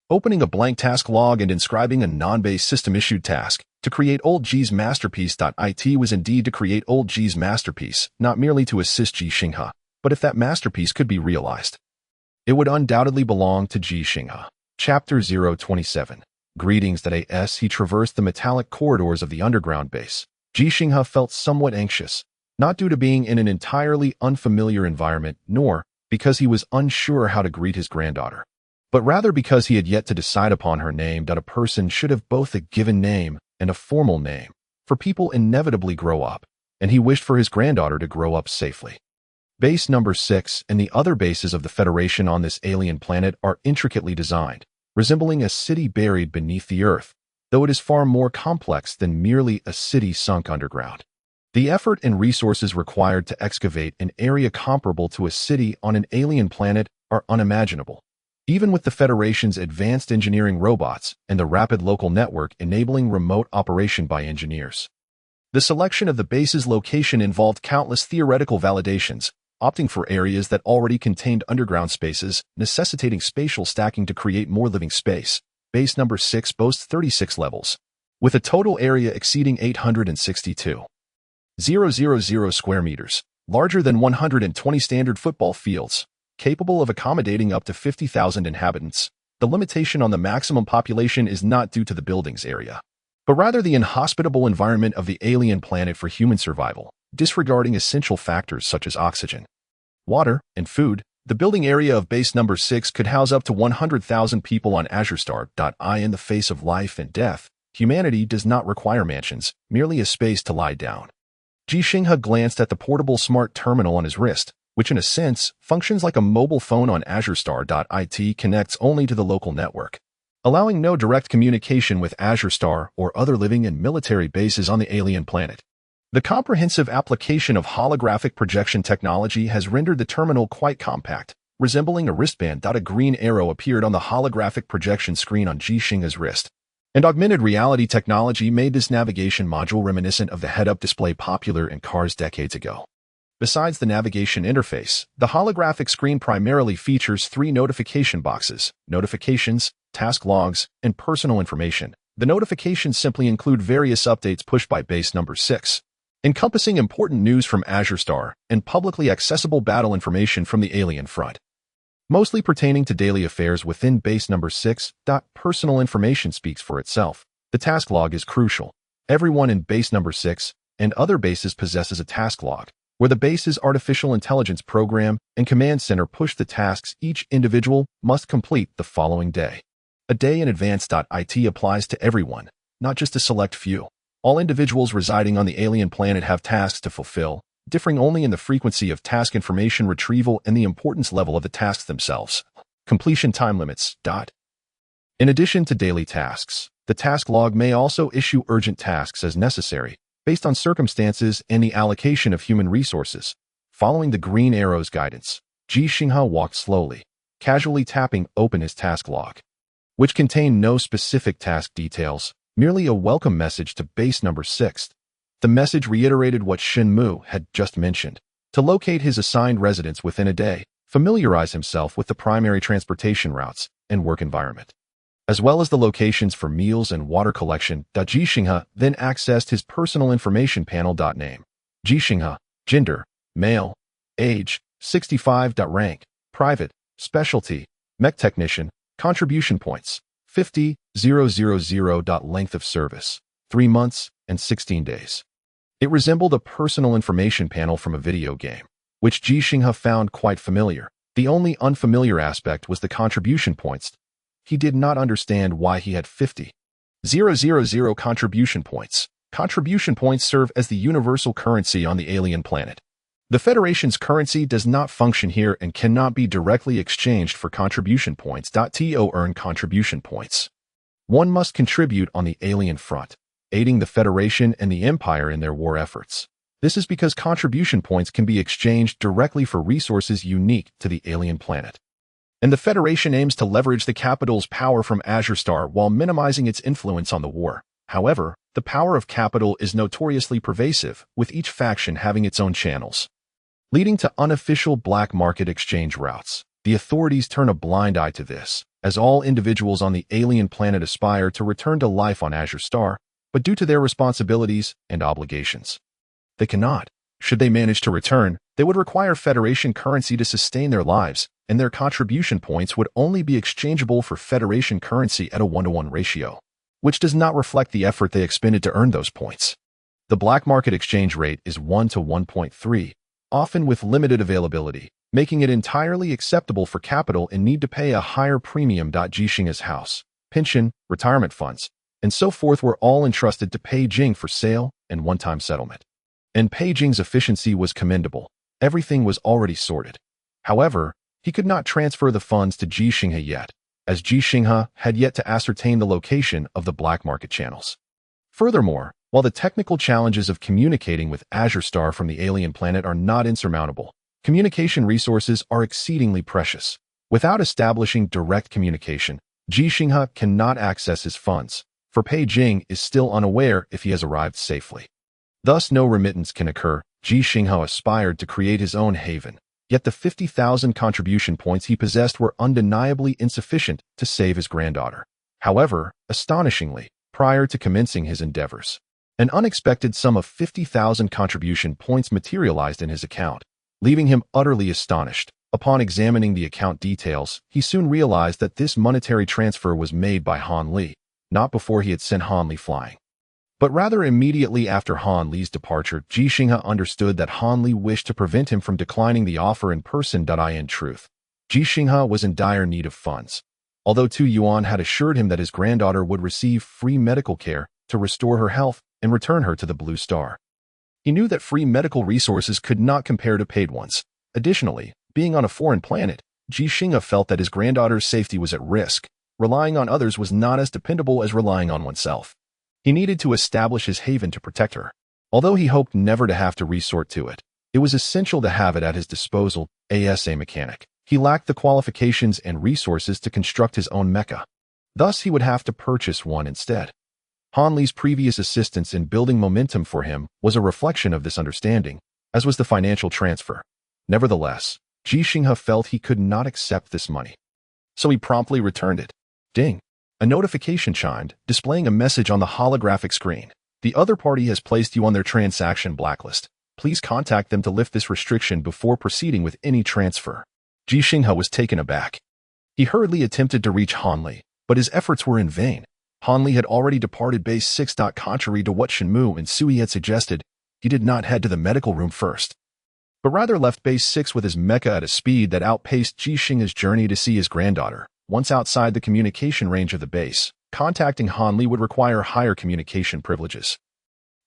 A: Opening a blank task log and inscribing a non-base system-issued task, to create old Ji's masterpiece. It was indeed to create old Ji's masterpiece, not merely to assist Ji Xinghe, but if that masterpiece could be realized, it would undoubtedly belong to Ji Xinghe. Chapter 027. Greetings. As he traversed the metallic corridors of the underground base, Ji Xinghe felt somewhat anxious, not due to being in an entirely unfamiliar environment, nor because he was unsure how to greet his granddaughter, but rather because he had yet to decide upon her name. A person should have both a given name and a formal name, for people inevitably grow up, and he wished for his granddaughter to grow up safely. Base number 6 and the other bases of the Federation on this alien planet are intricately designed, resembling a city buried beneath the earth, though it is far more complex than merely a city sunk underground. The effort and resources required to excavate an area comparable to a city on an alien planet are unimaginable. even with the Federation's advanced engineering robots and the rapid local network enabling remote operation by engineers. The selection of the base's location involved countless theoretical validations, opting for areas that already contained underground spaces, necessitating spatial stacking to create more living space. Base number 6 boasts 36 levels, with a total area exceeding 862,000 square meters, larger than 120 standard football fields, capable of accommodating up to 50,000 inhabitants. The limitation on the maximum population is not due to the building's area, but rather the inhospitable environment of the alien planet for human survival, disregarding essential factors such as oxygen, water, and food. The building area of base number 6 could house up to 100,000 people on AzureStar.I. In the face of life and death, humanity does not require mansions, merely a space to lie down. Ji Xinghe glanced at the portable smart terminal on his wrist, which in a sense functions like a mobile phone on AzureStar.it. Connects only to the local network, allowing no direct communication with AzureStar or other living and military bases on the alien planet. The comprehensive application of holographic projection technology has rendered the terminal quite compact, resembling a wristband. A green arrow appeared on the holographic projection screen on Ji Xinghe's wrist, and augmented reality technology made this navigation module reminiscent of the head-up display popular in cars decades ago. Besides the navigation interface, the holographic screen primarily features 3 notification boxes: notifications, task logs, and personal information. The notifications simply include various updates pushed by base number 6, encompassing important news from AzureStar and publicly accessible battle information from the alien front, mostly pertaining to daily affairs within base number 6. Personal information speaks for itself. The task log is crucial. Everyone in base number 6 and other bases possesses a task log, where the base's artificial intelligence program and command center push the tasks each individual must complete the following day. A day in advance. It applies to everyone, not just a select few. All individuals residing on the alien planet have tasks to fulfill, differing only in the frequency of task information retrieval and the importance level of the tasks themselves. Completion time limits. In addition to daily tasks, the task log may also issue urgent tasks as necessary, based on circumstances and the allocation of human resources. Following the green arrow's guidance, Ji Xinghe walked slowly, casually tapping open his task log, which contained no specific task details, merely a welcome message to base number 6. The message reiterated what Shenmue had just mentioned: to locate his assigned residence within a day, familiarize himself with the primary transportation routes and work environment, as well as the locations for meals and water collection. Ji Xinghe then accessed his personal information panel. Name: Ji Xinghe. Gender: male. Age: 65. Rank: private. Specialty: mech technician. Contribution points: 50,000. Length of service: 3 months and 16 days. It resembled a personal information panel from a video game, which Ji Xinghe found quite familiar. The only unfamiliar aspect was the contribution points. He did not understand why he had 50,000 contribution points. Contribution points serve as the universal currency on the alien planet. The Federation's currency does not function here and cannot be directly exchanged for contribution points. To earn contribution points, one must contribute on the alien front, aiding the Federation and the Empire in their war efforts. This is because contribution points can be exchanged directly for resources unique to the alien planet, and the Federation aims to leverage the capital's power from AzureStar while minimizing its influence on the war. However, the power of capital is notoriously pervasive, with each faction having its own channels, leading to unofficial black market exchange routes. The authorities turn a blind eye to this, as all individuals on the alien planet aspire to return to life on AzureStar, but due to their responsibilities and obligations, they cannot. Should they manage to return, they would require Federation currency to sustain their lives, and their contribution points would only be exchangeable for Federation currency at a 1-to-1 ratio, which does not reflect the effort they expended to earn those points. The black market exchange rate is 1 to 1.3, often with limited availability, making it entirely acceptable for capital in need to pay a higher premium. Ji Xinghe's house, pension, retirement funds, and so forth were all entrusted to Pei Jing for sale and one-time settlement. And Pei Jing's efficiency was commendable. Everything was already sorted. However, he could not transfer the funds to Ji Xinghe yet, as Ji Xinghe had yet to ascertain the location of the black market channels. Furthermore, while the technical challenges of communicating with AzureStar from the alien planet are not insurmountable, communication resources are exceedingly precious. Without establishing direct communication, Ji Xinghe cannot access his funds, for Pei Jing is still unaware if he has arrived safely. Thus no remittance can occur. Ji Xinghe aspired to create his own haven, yet the 50,000 contribution points he possessed were undeniably insufficient to save his granddaughter. However, astonishingly, prior to commencing his endeavors, an unexpected sum of 50,000 contribution points materialized in his account, leaving him utterly astonished. Upon examining the account details, he soon realized that this monetary transfer was made by Han Li, not before he had sent Han Li flying, but rather immediately after Han Li's departure. Ji Xinghe understood that Han Li wished to prevent him from declining the offer in person. In truth, Ji Xinghe was in dire need of funds. Although Tu Yuan had assured him that his granddaughter would receive free medical care to restore her health and return her to the Blue Star, he knew that free medical resources could not compare to paid ones. Additionally, being on a foreign planet, Ji Xinghe felt that his granddaughter's safety was at risk. Relying on others was not as dependable as relying on oneself. He needed to establish his haven to protect her. Although he hoped never to have to resort to it, it was essential to have it at his disposal. As a mechanic, he lacked the qualifications and resources to construct his own mecha. Thus, he would have to purchase one instead. Han Li's previous assistance in building momentum for him was a reflection of this understanding, as was the financial transfer. Nevertheless, Ji Xinghe felt he could not accept this money, so he promptly returned it. Ding! A notification chimed, displaying a message on the holographic screen. The other party has placed you on their transaction blacklist. Please contact them to lift this restriction before proceeding with any transfer. Ji Xinghe was taken aback. He hurriedly attempted to reach Han Li, but his efforts were in vain. Han Li had already departed Base 6. Contrary to what Shenmue and Sui had suggested, he did not head to the medical room first, but rather left Base 6 with his mecha at a speed that outpaced Ji Xinghe's journey to see his granddaughter. Once outside the communication range of the base, contacting Han Li would require higher communication privileges,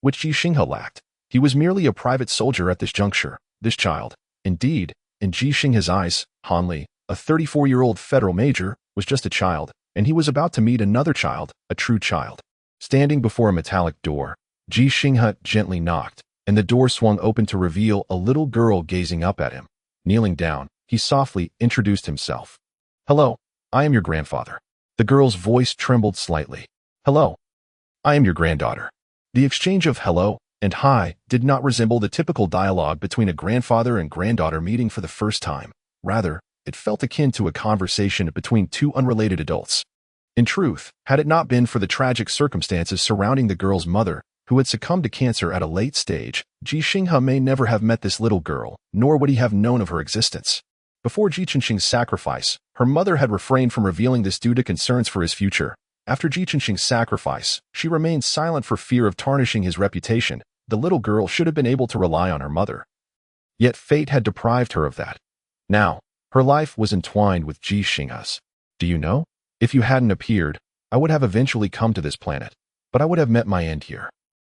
A: which Ji Xinghe lacked. He was merely a private soldier at this juncture. This child, indeed, in Ji Xinghe's eyes, Han Li, a 34-year-old federal major, was just a child, and he was about to meet another child, a true child. Standing before a metallic door, Ji Xinghe gently knocked, and the door swung open to reveal a little girl gazing up at him. Kneeling down, he softly introduced himself. Hello, I am your grandfather. The girl's voice trembled slightly. Hello, I am your granddaughter. The exchange of hello and hi did not resemble the typical dialogue between a grandfather and granddaughter meeting for the first time. Rather, it felt akin to a conversation between two unrelated adults. In truth, had it not been for the tragic circumstances surrounding the girl's mother, who had succumbed to cancer at a late stage, Ji Xinghe may never have met this little girl, nor would he have known of her existence. Before Ji Xinghe's sacrifice, her mother had refrained from revealing this due to concerns for his future. After Ji Xinghe's sacrifice, she remained silent for fear of tarnishing his reputation. The little girl should have been able to rely on her mother. Yet fate had deprived her of that. Now, her life was entwined with Ji Xinghe's. Do you know? If you hadn't appeared, I would have eventually come to this planet, but I would have met my end here.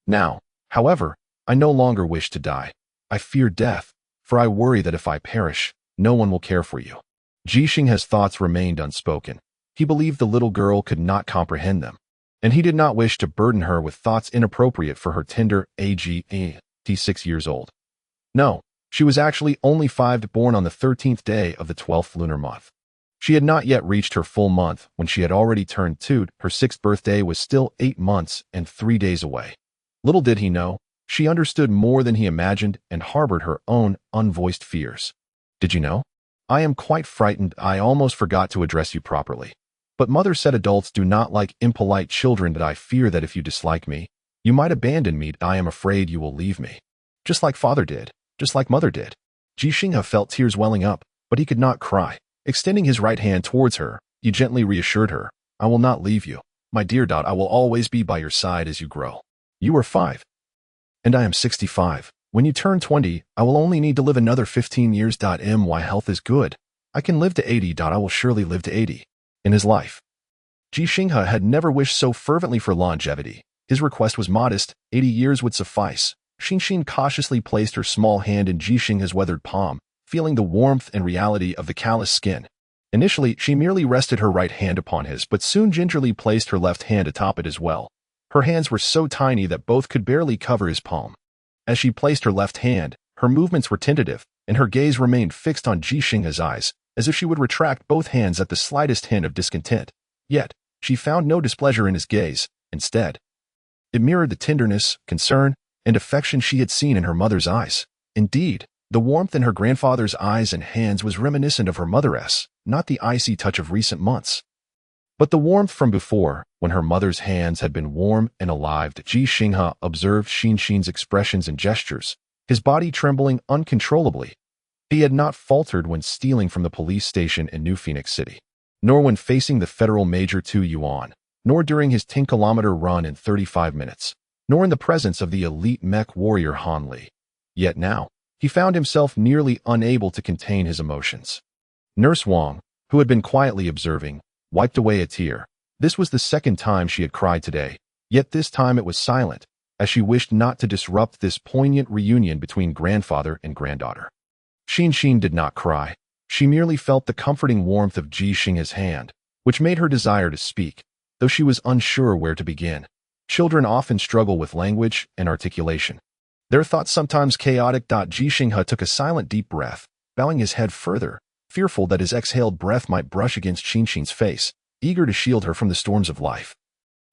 A: Now, however, I no longer wish to die. I fear death, for I worry that if I perish, no one will care for you. Ji Xinghe's thoughts remained unspoken. He believed the little girl could not comprehend them, and he did not wish to burden her with thoughts inappropriate for her tender age. 6 years old. No, she was actually only 5, born on the 13th day of the 12th lunar month. She had not yet reached her full month when she had already turned 2. Her 6th birthday was still 8 months and 3 days away. Little did he know, she understood more than he imagined and harbored her own unvoiced fears. Did you know? I am quite frightened. I almost forgot to address you properly. But mother said adults do not like impolite children. That I fear that if you dislike me, you might abandon me. I am afraid you will leave me. Just like father did, just like mother did. Ji Xinghe felt tears welling up, but he could not cry. Extending his right hand towards her, he gently reassured her, I will not leave you, my dear. I will always be by your side as you grow. You are 5. And I am 65. When you turn 20, I will only need to live another 15 years. My health is good. I can live to 80. I will surely live to 80. In his life, Ji Xinghe had never wished so fervently for longevity. His request was modest. 80 years would suffice. Xingxin cautiously placed her small hand in Ji Xinghe's weathered palm, feeling the warmth and reality of the callous skin. Initially, she merely rested her right hand upon his, but soon gingerly placed her left hand atop it as well. Her hands were so tiny that both could barely cover his palm. As she placed her left hand, her movements were tentative, and her gaze remained fixed on Ji Xinghe's eyes. as if she would retract both hands at the slightest hint of discontent. Yet, she found no displeasure in his gaze. Instead, it mirrored the tenderness, concern, and affection she had seen in her mother's eyes. Indeed, the warmth in her grandfather's eyes and hands was reminiscent of her mother's, not the icy touch of recent months, but the warmth from before, when her mother's hands had been warm and alive. Ji Xinghe observed Xinshine's expressions and gestures, his body trembling uncontrollably. He had not faltered when stealing from the police station in New Phoenix City, nor when facing the federal Major Tu Yuan, nor during his 10-kilometer run in 35 minutes, nor in the presence of the elite mech warrior Han Li. Yet now, he found himself nearly unable to contain his emotions. Nurse Wang, who had been quietly observing, wiped away a tear. This was the second time she had cried today, yet this time it was silent, as she wished not to disrupt this poignant reunion between grandfather and granddaughter. Xinxin did not cry. She merely felt the comforting warmth of Ji Xinghe's hand, which made her desire to speak, though she was unsure where to begin. Children often struggle with language and articulation. Their thoughts sometimes chaotic. Ji Xinghe took a silent deep breath, bowing his head further, fearful that his exhaled breath might brush against Xinxin's face, eager to shield her from the storms of life.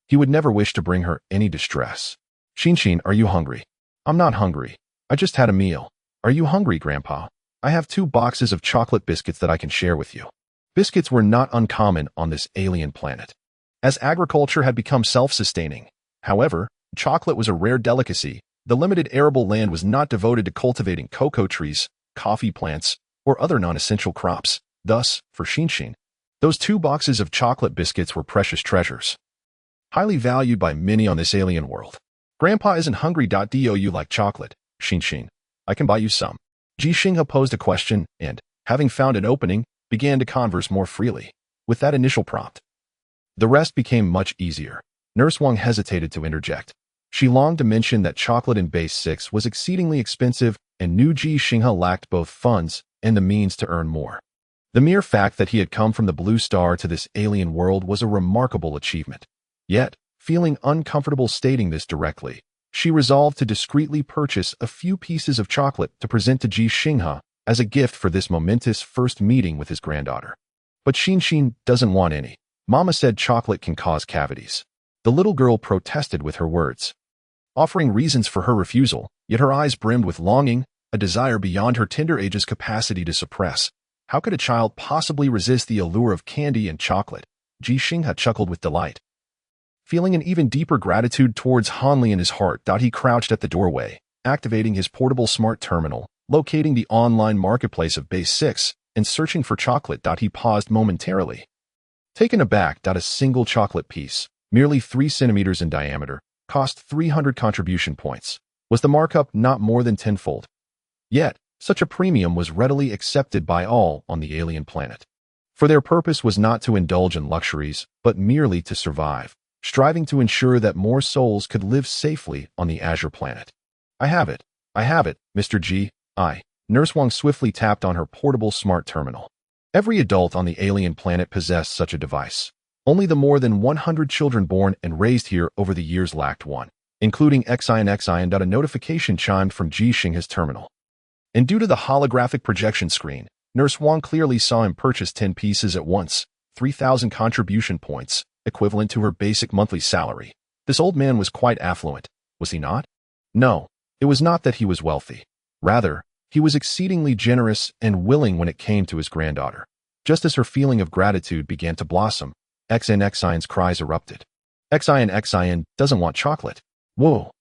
A: He would never wish to bring her any distress. Xinxin, are you hungry? I'm not hungry. I just had a meal. Are you hungry, Grandpa? I have 2 boxes of chocolate biscuits that I can share with you. Biscuits were not uncommon on this alien planet, as agriculture had become self-sustaining. However, chocolate was a rare delicacy. The limited arable land was not devoted to cultivating cocoa trees, coffee plants, or other non-essential crops. Thus, for Xinxin, those 2 boxes of chocolate biscuits were precious treasures, highly valued by many on this alien world. Grandpa isn't hungry. Do you like chocolate, Xinxin? I can buy you some. Ji Xinghe posed a question and, having found an opening, began to converse more freely. With that initial prompt, the rest became much easier. Nurse Wang hesitated to interject. She longed to mention that chocolate in Base 6 was exceedingly expensive and knew Ji Xinghe lacked both funds and the means to earn more. The mere fact that he had come from the Blue Star to this alien world was a remarkable achievement. Yet, feeling uncomfortable stating this directly, she resolved to discreetly purchase a few pieces of chocolate to present to Ji Xinghe as a gift for this momentous first meeting with his granddaughter. But Xinxin doesn't want any. Mama said chocolate can cause cavities. The little girl protested with her words, offering reasons for her refusal, yet her eyes brimmed with longing, a desire beyond her tender age's capacity to suppress. How could a child possibly resist the allure of candy and chocolate? Ji Xinghe chuckled with delight, feeling an even deeper gratitude towards Han Li in his heart. He crouched at the doorway, activating his portable smart terminal, locating the online marketplace of Base 6, and searching for chocolate. He paused momentarily, taken aback. A single chocolate piece, merely 3 centimeters in diameter, cost 300 contribution points. Was the markup not more than tenfold? Yet, such a premium was readily accepted by all on the alien planet. For their purpose was not to indulge in luxuries, but merely to survive, striving to ensure that more souls could live safely on the Azure planet. I have it, Mr. G. Nurse Wang swiftly tapped on her portable smart terminal. Every adult on the alien planet possessed such a device. Only the more than 100 children born and raised here over the years lacked one, including Xian. A notification chimed from Ji Xinghe's terminal. And due to the holographic projection screen, Nurse Wang clearly saw him purchase 10 pieces at once, 3,000 contribution points, equivalent to her basic monthly salary. This old man was quite affluent, was he not? No, it was not that he was wealthy. Rather, he was exceedingly generous and willing when it came to his granddaughter. Just as her feeling of gratitude began to blossom, Xian's cries erupted. Xian doesn't want chocolate. Whoa.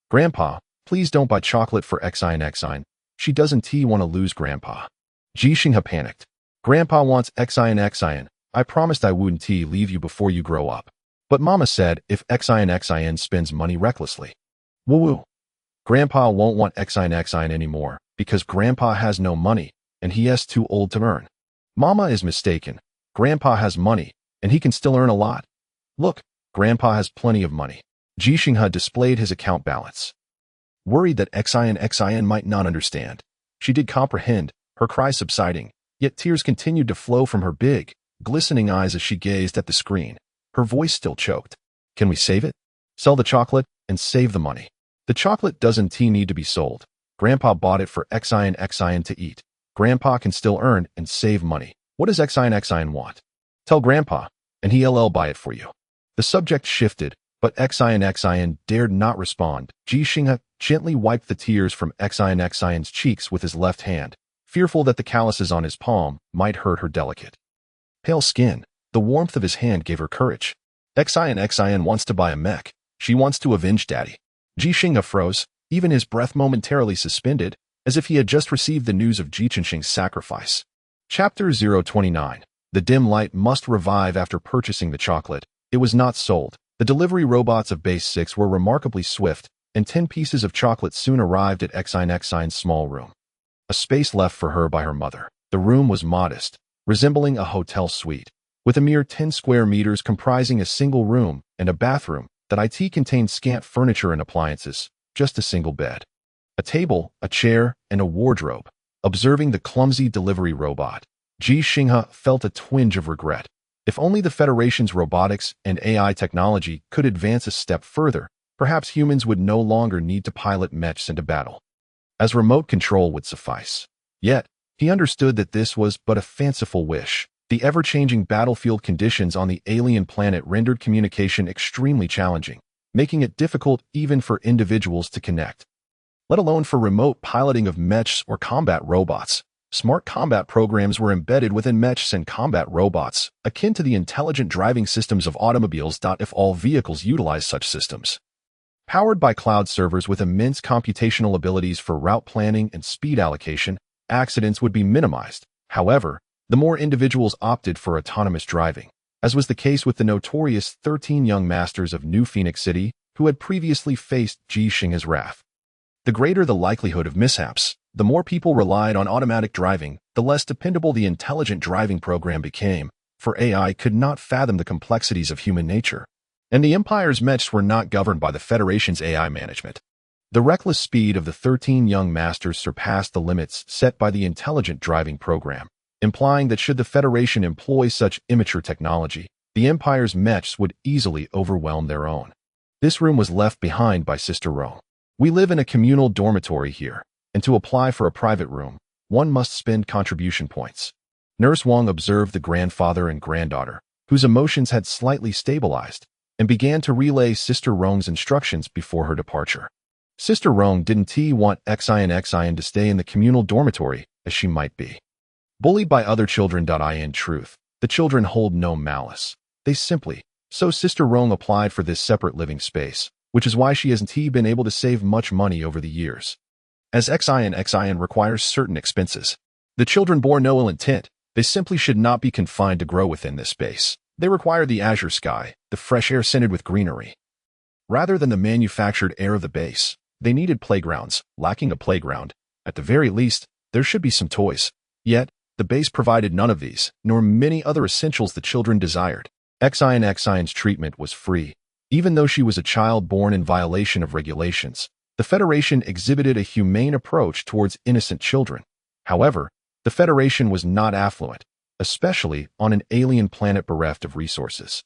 A: Grandpa, please don't buy chocolate for Xian. She doesn't want to lose Grandpa. Ji Xinghe panicked. Grandpa wants Xian. I promised I wouldn't leave you before you grow up. But Mama said if Xian spends money recklessly. Woo. Grandpa won't want Xian anymore because Grandpa has no money and he is too old to earn. Mama is mistaken. Grandpa has money and he can still earn a lot. Look, Grandpa has plenty of money. Ji Xinghe displayed his account balance. Worried that Xian might not understand. She did comprehend, her cries subsiding, yet tears continued to flow from her big, glistening eyes as she gazed at the screen. Her voice still choked. Can we save it? Sell the chocolate and save the money. The chocolate doesn't need to be sold. Grandpa bought it for Xian to eat. Grandpa can still earn and save money. What does Xine want? Tell Grandpa, and he'll buy it for you. The subject shifted, but Xine dared not respond. Ji Xinghe gently wiped the tears from Xine's cheeks with his left hand, fearful that the calluses on his palm might hurt her delicate, pale skin. The warmth of his hand gave her courage. Xine wants to buy a mech. She wants to avenge Daddy. Ji Xinghe froze, even his breath momentarily suspended, as if he had just received the news of Ji Xinghe's sacrifice. Chapter 029. The dim light must revive after purchasing the chocolate. It was not sold. The delivery robots of Base 6 were remarkably swift, and 10 pieces of chocolate soon arrived at Xine's small room. A space left for her by her mother. The room was modest, resembling a hotel suite, with a mere 10 square meters comprising a single room and a bathroom that contained scant furniture and appliances, just a single bed, a table, a chair, and a wardrobe. Observing the clumsy delivery robot, Ji Xinghe felt a twinge of regret. If only the Federation's robotics and AI technology could advance a step further, perhaps humans would no longer need to pilot mechs into battle, as remote control would suffice. Yet, he understood that this was but a fanciful wish. The ever-changing battlefield conditions on the alien planet rendered communication extremely challenging, making it difficult even for individuals to connect, let alone for remote piloting of mechs or combat robots. Smart combat programs were embedded within mechs and combat robots, akin to the intelligent driving systems of automobiles. If all vehicles utilize such systems, powered by cloud servers with immense computational abilities for route planning and speed allocation, accidents would be minimized. However, the more individuals opted for autonomous driving, as was the case with the notorious 13 young masters of New Phoenix City who had previously faced Ji Xinghe's wrath. The greater the likelihood of mishaps, the more people relied on automatic driving, the less dependable the intelligent driving program became, for AI could not fathom the complexities of human nature, and the Empire's mechs were not governed by the Federation's AI management. The reckless speed of the 13 young masters surpassed the limits set by the intelligent driving program, implying that should the Federation employ such immature technology, the Empire's mechs would easily overwhelm their own. This room was left behind by Sister Rong. We live in a communal dormitory here, and to apply for a private room, one must spend contribution points. Nurse Wang observed the grandfather and granddaughter, whose emotions had slightly stabilized, and began to relay Sister Rong's instructions before her departure. Sister Rong didn't want Xine to stay in the communal dormitory, as she might be bullied by other children. In truth, the children hold no malice. They simply. So Sister Rong applied for this separate living space, which is why she hasn't been able to save much money over the years, as Xine requires certain expenses. The children bore no ill intent. They simply should not be confined to grow within this space. They require the azure sky, the fresh air scented with greenery, rather than the manufactured air of the base. They needed playgrounds. Lacking a playground, at the very least, there should be some toys. Yet, the base provided none of these, nor many other essentials the children desired. Xine's treatment was free. Even though she was a child born in violation of regulations, the Federation exhibited a humane approach towards innocent children. However, the Federation was not affluent, especially on an alien planet bereft of resources.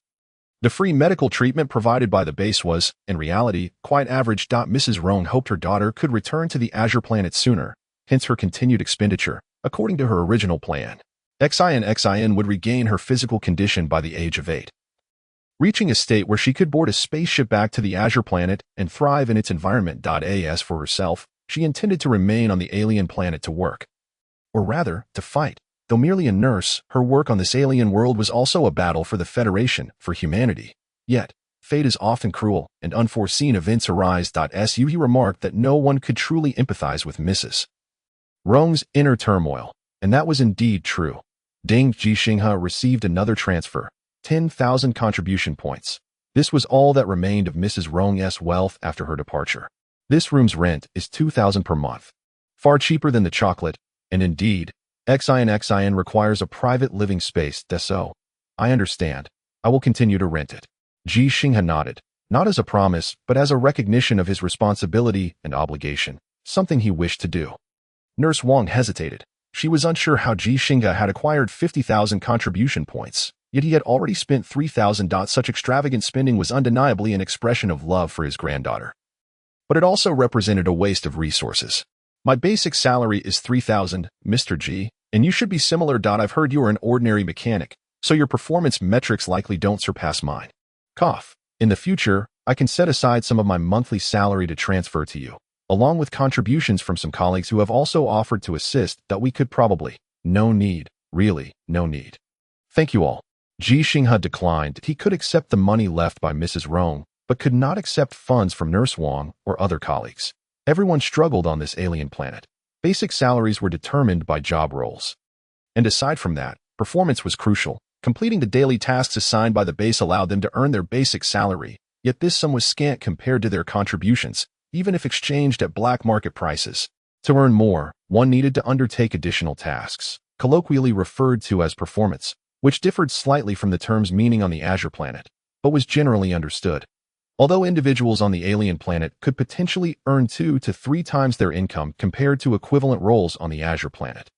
A: The free medical treatment provided by the base was, in reality, quite average. Mrs. Rong hoped her daughter could return to the Azure planet sooner, hence her continued expenditure. According to her original plan, Xine would regain her physical condition by the age of 8. Reaching a state where she could board a spaceship back to the Azure planet and thrive in its environment. As for herself, she intended to remain on the alien planet to work. Or rather, to fight. Though merely a nurse, her work on this alien world was also a battle for the Federation, for humanity. Yet, fate is often cruel, and unforeseen events arise. He remarked that no one could truly empathize with Mrs. Rong's inner turmoil, and that was indeed true. Ji Xinghe received another transfer, 10,000 contribution points. This was all that remained of Mrs. Rong's wealth after her departure. This room's rent is 2,000 per month, far cheaper than the chocolate, and indeed, Xine requires a private living space. So, I understand. I will continue to rent it. Ji Xinghe nodded, not as a promise, but as a recognition of his responsibility and obligation, something he wished to do. Nurse Wang hesitated. She was unsure how Ji Xinghe had acquired 50,000 contribution points, yet he had already spent 3,000. Such extravagant spending was undeniably an expression of love for his granddaughter. But it also represented a waste of resources. My basic salary is 3,000, Mr. Ji, And you should be similar. I've heard you are an ordinary mechanic, so your performance metrics likely don't surpass mine. Cough. In the future, I can set aside some of my monthly salary to transfer to you, along with contributions from some colleagues who have also offered to assist that we could probably. No need. Really, no need. Thank you all. Ji Xinghe declined. He could accept the money left by Mrs. Rong, but could not accept funds from Nurse Wang or other colleagues. Everyone struggled on this alien planet. Basic salaries were determined by job roles. And aside from that, performance was crucial. Completing the daily tasks assigned by the base allowed them to earn their basic salary, yet this sum was scant compared to their contributions, even if exchanged at black market prices. To earn more, one needed to undertake additional tasks, colloquially referred to as performance, which differed slightly from the term's meaning on the Azure planet, but was generally understood. Although individuals on the alien planet could potentially earn 2 to 3 times their income compared to equivalent roles on the Azure planet.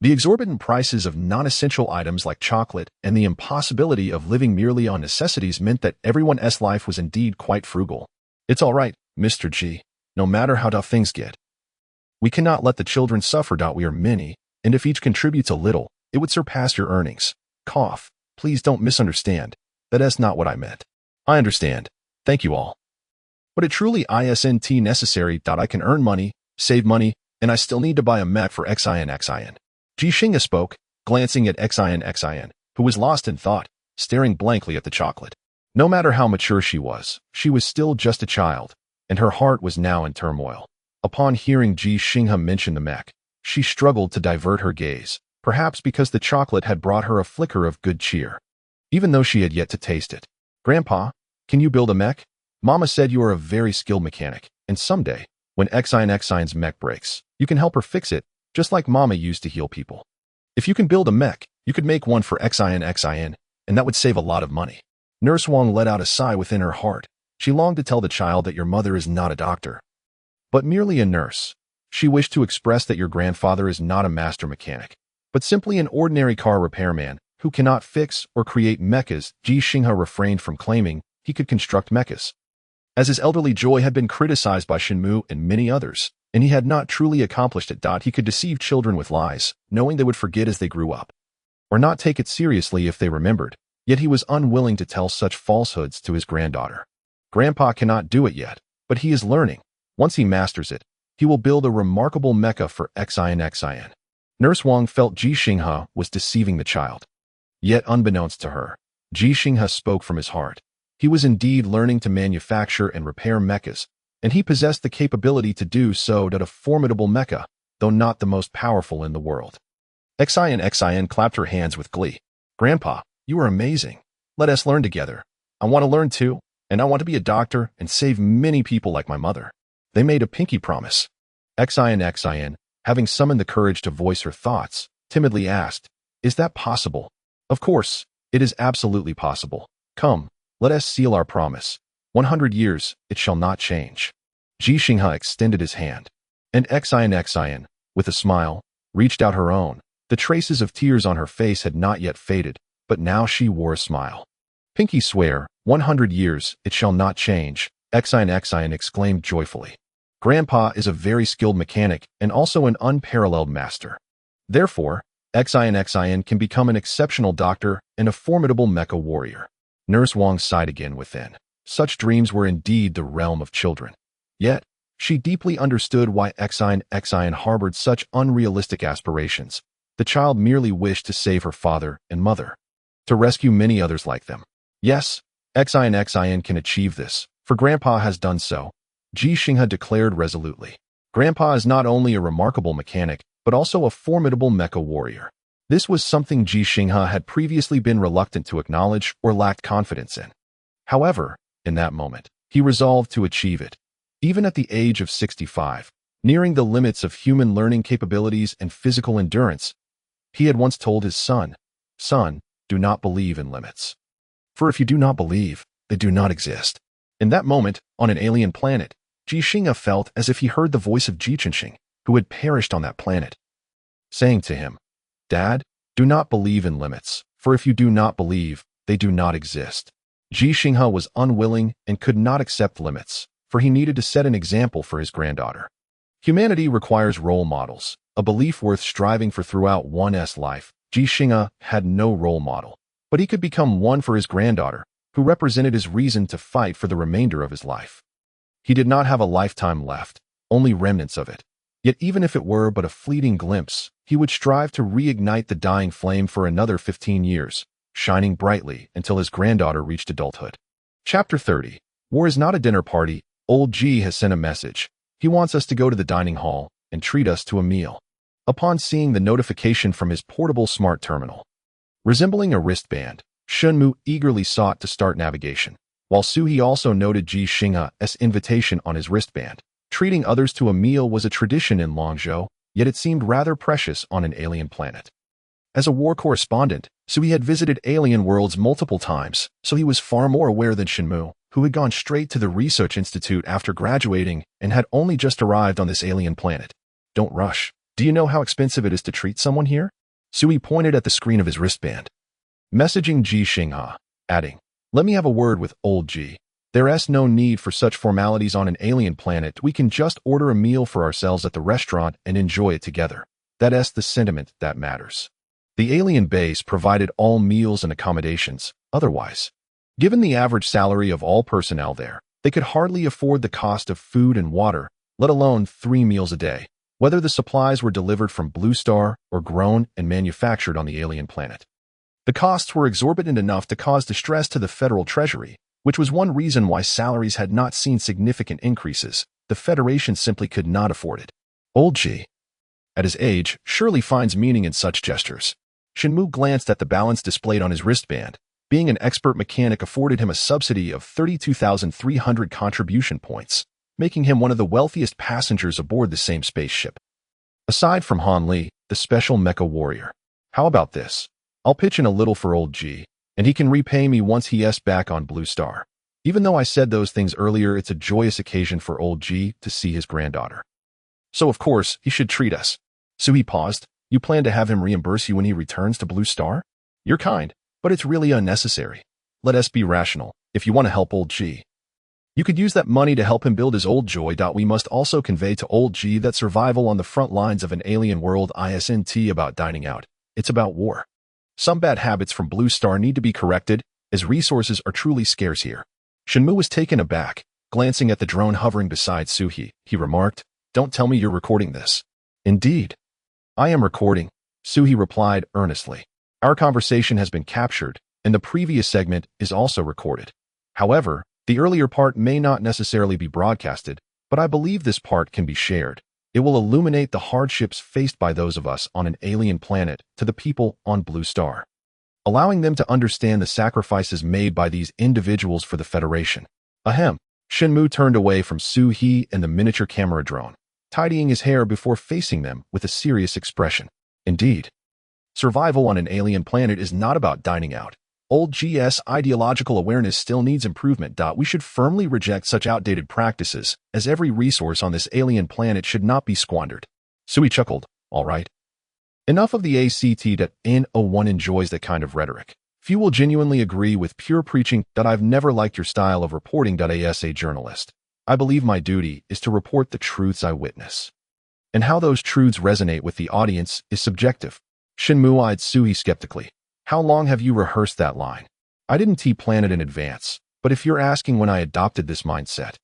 A: The exorbitant prices of non-essential items like chocolate and the impossibility of living merely on necessities meant that everyone's life was indeed quite frugal. It's all right, Mr. G. No matter how tough things get. We cannot let the children suffer. We are many, and if each contributes a little, it would surpass your earnings. Cough. Please don't misunderstand. That's not what I meant. I understand. Thank you all. But it truly isn't necessary. I can earn money, save money, and I still need to buy a mech for Xin. Ji Xinghe spoke, glancing at Xin, who was lost in thought, staring blankly at the chocolate. No matter how mature she was still just a child, and her heart was now in turmoil. Upon hearing Ji Xinghe mention the mech, she struggled to divert her gaze, perhaps because the chocolate had brought her a flicker of good cheer, even though she had yet to taste it. Grandpa, can you build a mech? Mama said you are a very skilled mechanic, and someday, when Xin's mech breaks, you can help her fix it, just like Mama used to heal people. If you can build a mech, you could make one for Xin, and that would save a lot of money. Nurse Wang let out a sigh within her heart. She longed to tell the child that your mother is not a doctor, but merely a nurse. She wished to express that your grandfather is not a master mechanic, but simply an ordinary car repairman who cannot fix or create mechas. Ji Xinghe refrained from claiming he could construct mechas, as his elderly Joy had been criticized by Shenmue and many others, and he had not truly accomplished it. He could deceive children with lies, knowing they would forget as they grew up, or not take it seriously if they remembered, yet he was unwilling to tell such falsehoods to his granddaughter. Grandpa cannot do it yet, but he is learning. Once he masters it, he will build a remarkable mecha for Xin. Nurse Wang felt Ji Xinghe was deceiving the child. Yet unbeknownst to her, Ji Xinghe spoke from his heart. He was indeed learning to manufacture and repair mechas, and he possessed the capability to do so. A formidable mecha, though not the most powerful in the world. Xin clapped her hands with glee. Grandpa, you are amazing. Let us learn together. I want to learn too, and I want to be a doctor and save many people like my mother. They made a pinky promise. Xin, having summoned the courage to voice her thoughts, timidly asked, Is that possible? Of course, it is absolutely possible. Come, let us seal our promise. 100 years, it shall not change. Ji Xinghe extended his hand, and Xin, with a smile, reached out her own. The traces of tears on her face had not yet faded, but now she wore a smile. Pinky swear, 100 years, it shall not change, Xin exclaimed joyfully. Grandpa is a very skilled mechanic and also an unparalleled master. Therefore, Xin can become an exceptional doctor and a formidable mecha warrior. Nurse Wang sighed again within. Such dreams were indeed the realm of children. Yet, she deeply understood why Xin harbored such unrealistic aspirations. The child merely wished to save her father and mother, to rescue many others like them. Yes, Xin can achieve this, for Grandpa has done so, Ji Xinghe declared resolutely. Grandpa is not only a remarkable mechanic, but also a formidable mecha warrior. This was something Ji Xinghe had previously been reluctant to acknowledge or lacked confidence in. However, in that moment, he resolved to achieve it. Even at the age of 65, nearing the limits of human learning capabilities and physical endurance, he had once told his son, Son, do not believe in limits. For if you do not believe, they do not exist. In that moment, on an alien planet, Ji Xinghe felt as if he heard the voice of Ji Xinghe, who had perished on that planet, saying to him, Dad, do not believe in limits, for if you do not believe, they do not exist. Ji Xinghe was unwilling and could not accept limits, for he needed to set an example for his granddaughter. Humanity requires role models, a belief worth striving for throughout one's life. Ji Xinghe had no role model, but he could become one for his granddaughter, who represented his reason to fight for the remainder of his life. He did not have a lifetime left, only remnants of it. Yet even if it were but a fleeting glimpse, he would strive to reignite the dying flame for another 15 years, shining brightly until his granddaughter reached adulthood. Chapter 30. War is not a dinner party. Old Ji has sent a message. He wants us to go to the dining hall and treat us to a meal. Upon seeing the notification from his portable smart terminal, resembling a wristband, Shunmu eagerly sought to start navigation, while Suhi also noted Ji Xinghe's invitation on his wristband. Treating others to a meal was a tradition in Longzhou, yet it seemed rather precious on an alien planet. As a war correspondent, Suhi had visited alien worlds multiple times, so he was far more aware than Shunmu, who had gone straight to the research institute after graduating and had only just arrived on this alien planet. Don't rush. Do you know how expensive it is to treat someone here? Suhi pointed at the screen of his wristband, messaging Ji Xinghe, adding, "Let me have a word with old Ji. There's no need for such formalities on an alien planet. We can just order a meal for ourselves at the restaurant and enjoy it together. That's the sentiment that matters." The alien base provided all meals and accommodations. Otherwise, given the average salary of all personnel there, they could hardly afford the cost of food and water, let alone 3 meals a day, whether the supplies were delivered from Blue Star or grown and manufactured on the alien planet. The costs were exorbitant enough to cause distress to the federal treasury, which was one reason why salaries had not seen significant increases. The Federation simply could not afford it. Old Ji, at his age, surely finds meaning in such gestures. Shunmu glanced at the balance displayed on his wristband. Being an expert mechanic afforded him a subsidy of 32,300 contribution points, making him one of the wealthiest passengers aboard the same spaceship. Aside from Han Li, the special mecha warrior. How about this? I'll pitch in a little for old Ji, and he can repay me once he's back on Blue Star. Even though I said those things earlier, it's a joyous occasion for old Ji to see his granddaughter. So of course, he should treat us. Suhi paused. You plan to have him reimburse you when he returns to Blue Star? You're kind, but it's really unnecessary. Let us be rational. If you want to help old Ji, you could use that money to help him build his old joy. We must also convey to old Ji that survival on the front lines of an alien world isn't about dining out. It's about war. Some bad habits from Blue Star need to be corrected, as resources are truly scarce here. Shunmu was taken aback. Glancing at the drone hovering beside Suhi, he remarked, "Don't tell me you're recording this." "Indeed, I am recording," Suhi replied earnestly. "Our conversation has been captured, and the previous segment is also recorded. However, the earlier part may not necessarily be broadcasted, but I believe this part can be shared. It will illuminate the hardships faced by those of us on an alien planet to the people on Blue Star, allowing them to understand the sacrifices made by these individuals for the Federation." Ahem. Shunmu turned away from Suhi and the miniature camera drone, tidying his hair before facing them with a serious expression. Indeed, survival on an alien planet is not about dining out. Old Ji's ideological awareness still needs improvement. We should firmly reject such outdated practices, as every resource on this alien planet should not be squandered. Suhi chuckled. All right. Enough of the no one enjoys that kind of rhetoric. Few will genuinely agree with pure preaching. I've never liked your style of reporting. As a journalist, I believe my duty is to report the truths I witness. And how those truths resonate with the audience is subjective. Shunmu eyed Suhi skeptically. How long have you rehearsed that line? I didn't plan it in advance, but if you're asking when I adopted this mindset,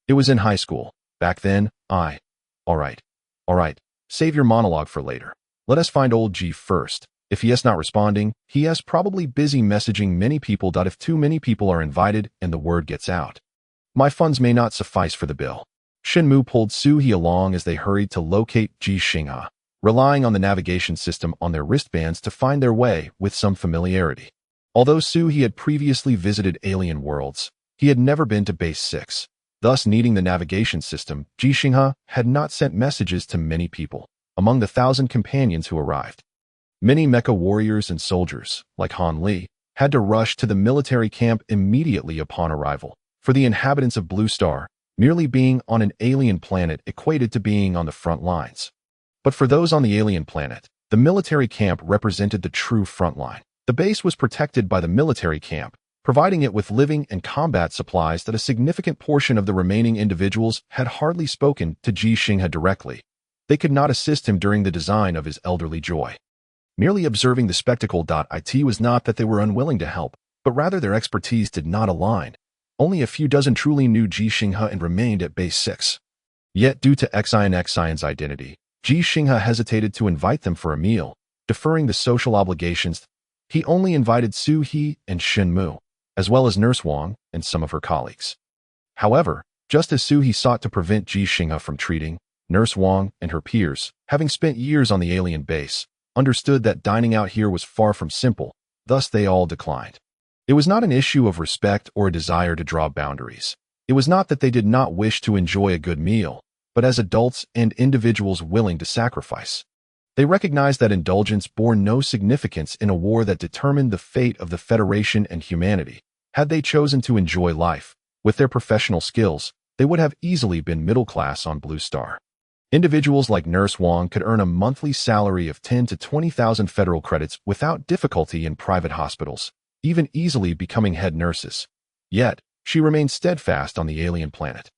A: it was in high school. Back then, All right. Save your monologue for later. Let us find old Ji first. If he is not responding, he is probably busy messaging many people. If too many people are invited and the word gets out, my funds may not suffice for the bill. Shunmu pulled Suhi along as they hurried to locate Ji Xinghe, relying on the navigation system on their wristbands to find their way with some familiarity. Although Suhi had previously visited alien worlds, he had never been to Base 6. Thus, needing the navigation system, Ji Xinghe had not sent messages to many people. Among the 1,000 companions who arrived, many mecha warriors and soldiers, like Han Li, had to rush to the military camp immediately upon arrival. For the inhabitants of Blue Star, merely being on an alien planet equated to being on the front lines. But for those on the alien planet, the military camp represented the true front line. The base was protected by the military camp, providing it with living and combat supplies that a significant portion of the remaining individuals had hardly spoken to Ji Xinghe directly. They could not assist him during the design of his elderly joy. Merely observing the spectacle. It was not that they were unwilling to help, but rather their expertise did not align. Only a few dozen truly knew Ji Xinghe and remained at base 6. Yet due to Xian's identity, Ji Xinghe hesitated to invite them for a meal, deferring the social obligations. He only invited Su He and Shen Mu, as well as Nurse Wang and some of her colleagues. However, just as Su He sought to prevent Ji Xinghe from treating, Nurse Wang and her peers, having spent years on the alien base, understood that dining out here was far from simple, thus they all declined. It was not an issue of respect or a desire to draw boundaries. It was not that they did not wish to enjoy a good meal, but as adults and individuals willing to sacrifice. They recognized that indulgence bore no significance in a war that determined the fate of the Federation and humanity. Had they chosen to enjoy life, with their professional skills, they would have easily been middle class on Blue Star. Individuals like Nurse Wang could earn a monthly salary of 10 to 20,000 federal credits without difficulty in private hospitals, even easily becoming head nurses. Yet, she remained steadfast on the alien planet,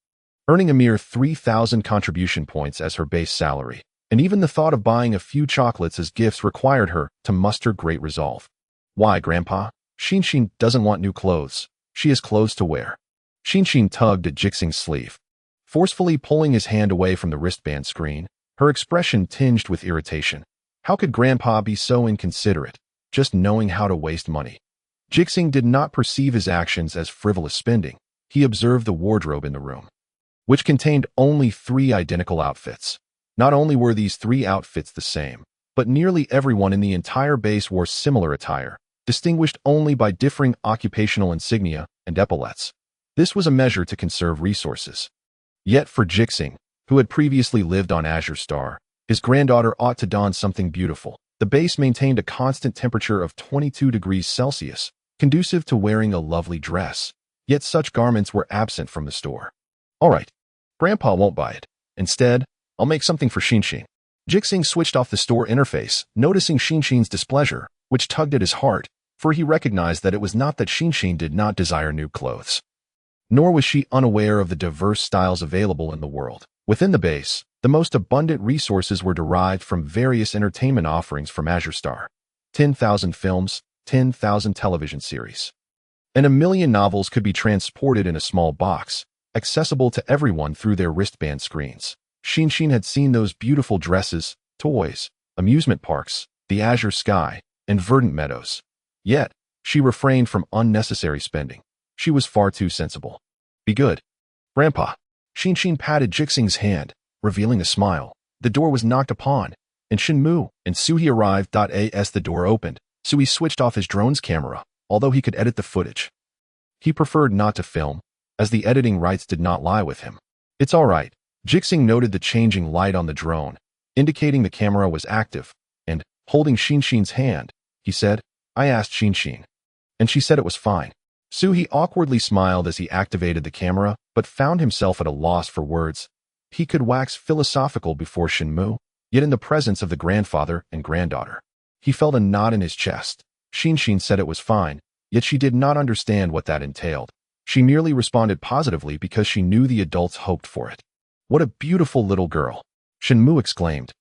A: earning a mere 3,000 contribution points as her base salary, and even the thought of buying a few chocolates as gifts required her to muster great resolve. Why, Grandpa? Xinghe doesn't want new clothes. She has clothes to wear. Xinghe tugged at Ji Xinghe's sleeve, forcefully pulling his hand away from the wristband screen, her expression tinged with irritation. How could Grandpa be so inconsiderate, just knowing how to waste money? Ji Xinghe did not perceive his actions as frivolous spending. He observed the wardrobe in the room, which contained only 3 identical outfits. Not only were these 3 outfits the same, but nearly everyone in the entire base wore similar attire, distinguished only by differing occupational insignia and epaulets. This was a measure to conserve resources. Yet for Ji Xinghe, who had previously lived on Azure Star, his granddaughter ought to don something beautiful. The base maintained a constant temperature of 22 degrees Celsius, conducive to wearing a lovely dress, yet such garments were absent from the store. All right, Grandpa won't buy it. Instead, I'll make something for Xinghe. Ji Xinghe switched off the store interface, noticing Xinghe's displeasure, which tugged at his heart, for he recognized that it was not that Xinghe did not desire new clothes. Nor was she unaware of the diverse styles available in the world. Within the base, the most abundant resources were derived from various entertainment offerings from Azure Star. 10,000 films, 10,000 television series, and 1,000,000 novels could be transported in a small box, accessible to everyone through their wristband screens. Xinghe had seen those beautiful dresses, toys, amusement parks, the azure sky, and verdant meadows. Yet, she refrained from unnecessary spending. She was far too sensible. Be good, Grandpa. Xinghe patted Ji Xinghe's hand, revealing a smile. The door was knocked upon, and Shen Mu and Su He arrived. As the door opened, Su He switched off his drone's camera, although he could edit the footage. He preferred not to film, as the editing rights did not lie with him. It's all right. Ji Xinghe noted the changing light on the drone, indicating the camera was active, and, holding Xinghe's hand, he said, I asked Xinghe, and she said it was fine. Su He awkwardly smiled as he activated the camera, but found himself at a loss for words. He could wax philosophical before Shen Mu, yet in the presence of the grandfather and granddaughter, he felt a knot in his chest. Xinghe said it was fine, yet she did not understand what that entailed. She merely responded positively because she knew the adults hoped for it. What a beautiful little girl, Shen Mu exclaimed,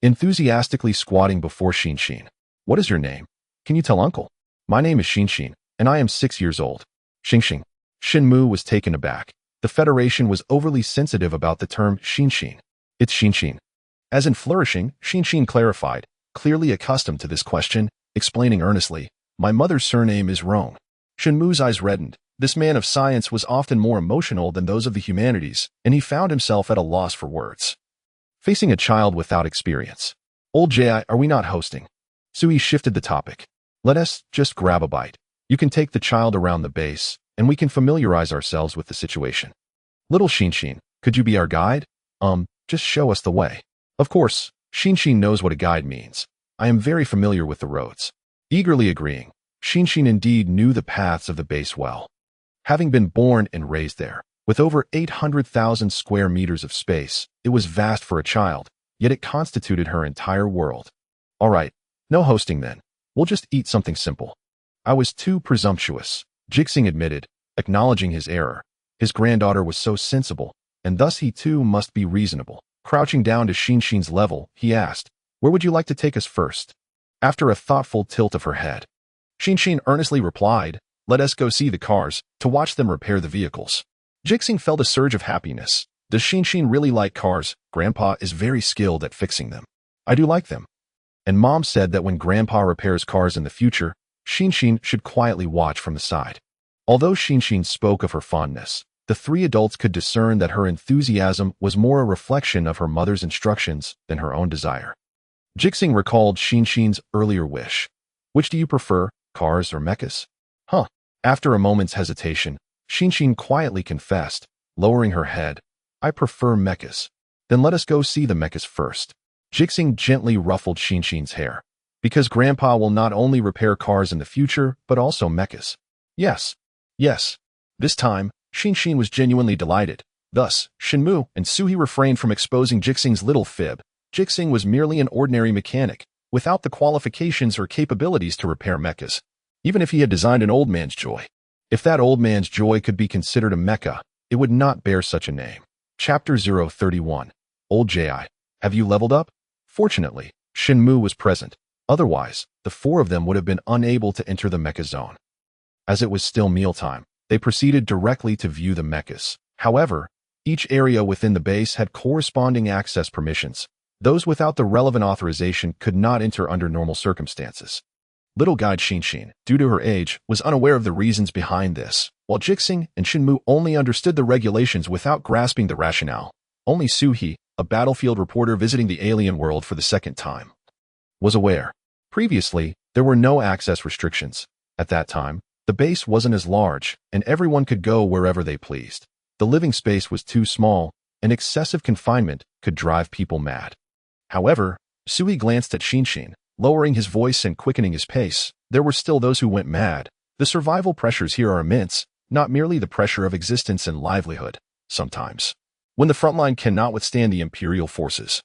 A: enthusiastically squatting before Xinghe. What is your name? Can you tell Uncle? My name is Xinghe, and I am 6 years old. Xinghe. Shen Mu was taken aback. The Federation was overly sensitive about the term Xinghe. It's Xinghe. As in flourishing, Xinghe clarified, clearly accustomed to this question, explaining earnestly, my mother's surname is Rong. Shen Mu's eyes reddened. This man of science was often more emotional than those of the humanities, and he found himself at a loss for words. Facing a child without experience. Old Ji, are we not hosting? Su He shifted the topic. Let us just grab a bite. You can take the child around the base, and we can familiarize ourselves with the situation. Little Xinghe, could you be our guide? Just show us the way. Of course, Xinghe knows what a guide means. I am very familiar with the roads. Eagerly agreeing, Xinghe indeed knew the paths of the base well. Having been born and raised there, with over 800,000 square meters of space, it was vast for a child, yet it constituted her entire world. All right, no hosting then. We'll just eat something simple. I was too presumptuous, Ji Xinghe admitted, acknowledging his error. His granddaughter was so sensible, and thus he too must be reasonable. Crouching down to Xinghe's level, he asked, "Where would you like to take us first?" After a thoughtful tilt of her head, Xinghe earnestly replied, "Let us go see the cars, to watch them repair the vehicles." Ji Xinghe felt a surge of happiness. Does Xinghe really like cars? Grandpa is very skilled at fixing them. I do like them. And Mom said that when Grandpa repairs cars in the future, Xinghe should quietly watch from the side. Although Xinghe spoke of her fondness, the three adults could discern that her enthusiasm was more a reflection of her mother's instructions than her own desire. Ji Xinghe recalled Xinghe's earlier wish. Which do you prefer, cars or mechs? Huh. After a moment's hesitation, Xinghe quietly confessed, lowering her head, I prefer mechs. Then let us go see the mechs first. Ji Xinghe gently ruffled Xinghe's hair. Because Grandpa will not only repair cars in the future, but also mechs. Yes. Yes. This time, Xinghe was genuinely delighted. Thus, Shenmu and Suhi refrained from exposing Ji Xinghe's little fib. Ji Xinghe was merely an ordinary mechanic, without the qualifications or capabilities to repair mechs, even if he had designed an old man's joy. If that old man's joy could be considered a mecha, it would not bear such a name. Chapter 031. Old Ji, have you leveled up? Fortunately, Shenmu was present. Otherwise, the four of them would have been unable to enter the mecha zone. As it was still mealtime, they proceeded directly to view the mechs. However, each area within the base had corresponding access permissions. Those without the relevant authorization could not enter under normal circumstances. Little guide Xinghe, due to her age, was unaware of the reasons behind this, while Ji Xinghe and Shenmu only understood the regulations without grasping the rationale. Only Suhi, a battlefield reporter visiting the alien world for the second time, was aware. Previously, there were no access restrictions. At that time, the base wasn't as large, and everyone could go wherever they pleased. The living space was too small, and excessive confinement could drive people mad. However, Suhi glanced at Xinghe, lowering his voice and quickening his pace. There were still those who went mad. The survival pressures here are immense, not merely the pressure of existence and livelihood. Sometimes, when the front line cannot withstand the Imperial forces,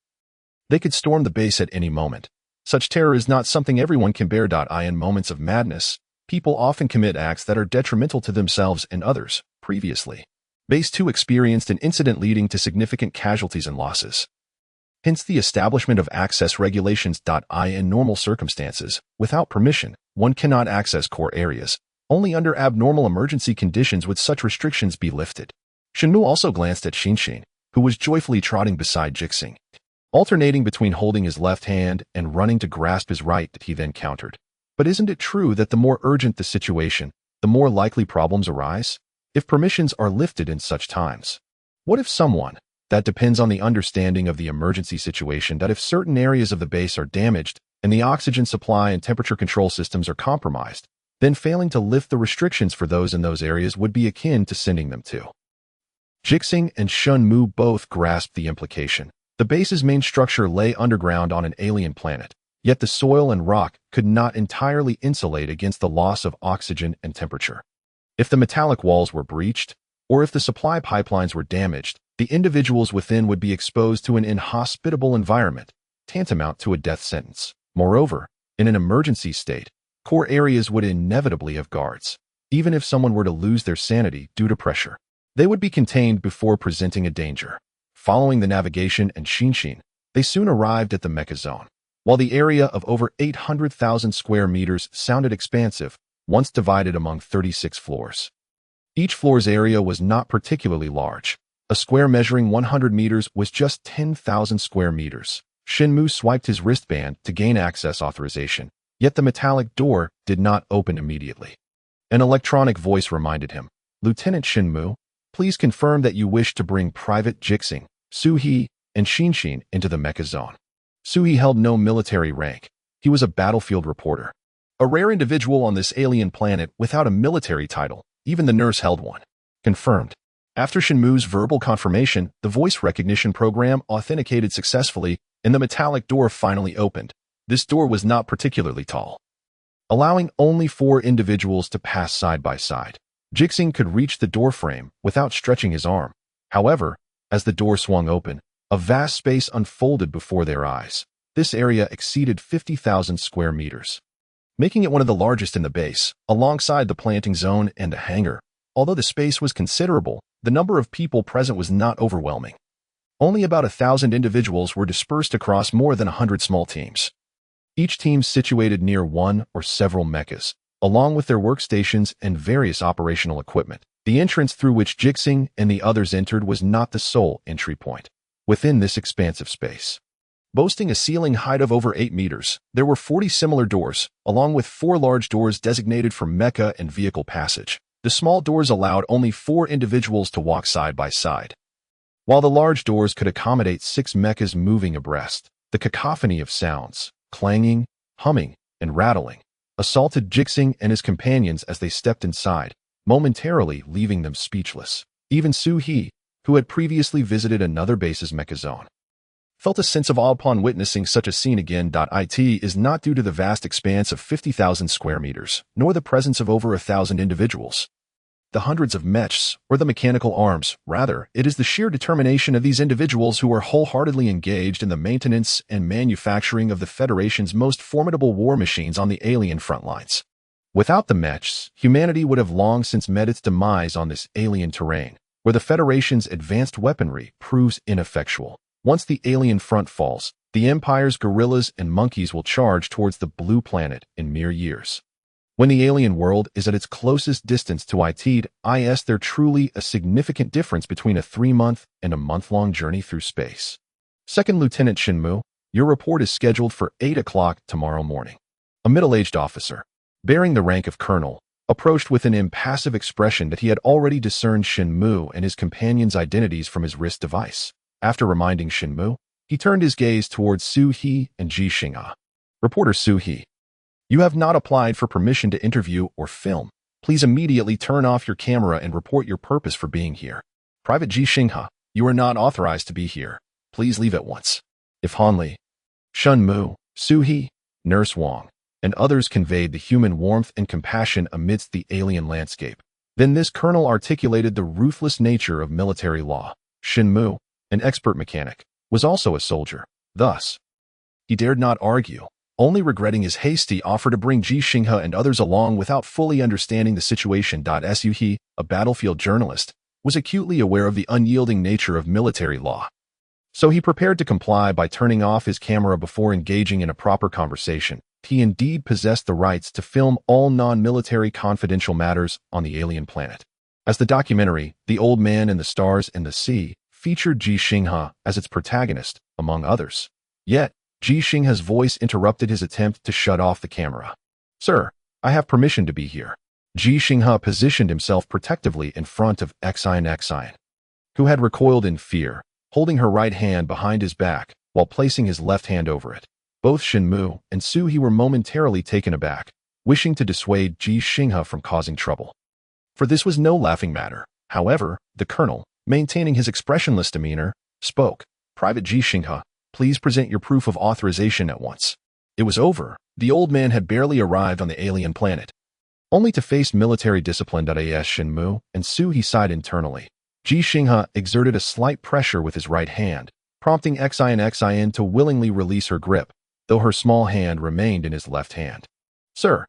A: they could storm the base at any moment. Such terror is not something everyone can bear. In moments of madness, people often commit acts that are detrimental to themselves and others. Previously, Base 2 experienced an incident leading to significant casualties and losses. Hence the establishment of access regulations. In normal circumstances, without permission, one cannot access core areas. Only under abnormal emergency conditions would such restrictions be lifted. Shenmu also glanced at Xinghe, who was joyfully trotting beside Ji Xinghe, alternating between holding his left hand and running to grasp his right. He then countered, "But isn't it true that the more urgent the situation, the more likely problems arise? If permissions are lifted in such times, what if someone... That depends on the understanding of the emergency situation. That if certain areas of the base are damaged and the oxygen supply and temperature control systems are compromised, then failing to lift the restrictions for those in those areas would be akin to sending them to." Ji Xinghe and Shenmu both grasped the implication. The base's main structure lay underground on an alien planet, yet the soil and rock could not entirely insulate against the loss of oxygen and temperature. If the metallic walls were breached, or if the supply pipelines were damaged, the individuals within would be exposed to an inhospitable environment, tantamount to a death sentence. Moreover, in an emergency state, core areas would inevitably have guards. Even if someone were to lose their sanity due to pressure, they would be contained before presenting a danger. Following the navigation and Xinghe, they soon arrived at the mecha zone. While the area of over 800,000 square meters sounded expansive, once divided among 36 floors. Each floor's area was not particularly large. A square measuring 100 meters was just 10,000 square meters. Shenmu swiped his wristband to gain access authorization, yet the metallic door did not open immediately. An electronic voice reminded him, "Lieutenant Shenmu, please confirm that you wish to bring Private Ji Xinghe, Suhi, and Xinghe into the mecha zone." Suhi held no military rank. He was a battlefield reporter, a rare individual on this alien planet without a military title. Even the nurse held one. Confirmed. After Shenmu's verbal confirmation, the voice recognition program authenticated successfully, and the metallic door finally opened. This door was not particularly tall, allowing only 4 individuals to pass side by side. Ji Xinghe could reach the door frame without stretching his arm. However, as the door swung open, a vast space unfolded before their eyes. This area exceeded 50,000 square meters, making it one of the largest in the base, alongside the planting zone and a hangar. Although the space was considerable, the number of people present was not overwhelming. Only about 1,000 individuals were dispersed across more than 100 small teams. Each team situated near one or several mechs, along with their workstations and various operational equipment. The entrance through which Ji Xinghe and the others entered was not the sole entry point. Within this expansive space, boasting a ceiling height of over 8 meters, there were 40 similar doors, along with 4 large doors designated for mecha and vehicle passage. The small doors allowed only 4 individuals to walk side by side, while the large doors could accommodate 6 mechas moving abreast. The cacophony of sounds, clanging, humming, and rattling, assaulted Ji Xinghe and his companions as they stepped inside, momentarily leaving them speechless. Even Su He, who had previously visited another base's mecha zone, felt a sense of awe upon witnessing such a scene again. It is not due to the vast expanse of 50,000 square meters, nor the presence of over 1,000 individuals, the hundreds of mechs, or the mechanical arms. Rather, it is the sheer determination of these individuals who are wholeheartedly engaged in the maintenance and manufacturing of the Federation's most formidable war machines on the alien front lines. Without the mechs, humanity would have long since met its demise on this alien terrain, where the Federation's advanced weaponry proves ineffectual. Once the alien front falls, the Empire's gorillas and monkeys will charge towards the blue planet in mere years. When the alien world is at its closest distance to is there truly a significant difference between a 3-month and a month-long journey through space. Second Lieutenant Xinghe, your report is scheduled for 8 o'clock tomorrow morning. A middle-aged officer, bearing the rank of colonel, approached with an impassive expression that he had already discerned Xinghe and his companions' identities from his wrist device. After reminding Xinghe, he turned his gaze towards Su He and Ji Xinghe. Reporter Su He, you have not applied for permission to interview or film. Please immediately turn off your camera and report your purpose for being here. Private Ji Xinghe, you are not authorized to be here. Please leave at once. If Hanli, Xinghe, Su He, Nurse Wang, and others conveyed the human warmth and compassion amidst the alien landscape, then this colonel articulated the ruthless nature of military law. Xinghe, an expert mechanic, was also a soldier. Thus, he dared not argue, only regretting his hasty offer to bring Ji Xinghe and others along without fully understanding the situation. Su He, a battlefield journalist, was acutely aware of the unyielding nature of military law. So he prepared to comply by turning off his camera before engaging in a proper conversation. He indeed possessed the rights to film all non-military confidential matters on the alien planet. As the documentary, The Old Man and the Stars and the Sea, featured Ji Xinghe as its protagonist, among others. Yet, Ji Xinghe's voice interrupted his attempt to shut off the camera. Sir, I have permission to be here. Ji Xinghe positioned himself protectively in front of Xinghe, who had recoiled in fear, holding her right hand behind his back while placing his left hand over it. Both Xinghe and Su He were momentarily taken aback, wishing to dissuade Ji Xinghe from causing trouble. For this was no laughing matter. However, the colonel, maintaining his expressionless demeanor, spoke. Private Ji Xinghe, please present your proof of authorization at once. It was over. The old man had barely arrived on the alien planet, only to face military discipline. As Xinghe and Su He sighed internally, Ji Xinghe exerted a slight pressure with his right hand, prompting Xinghe to willingly release her grip, though her small hand remained in his left hand. Sir,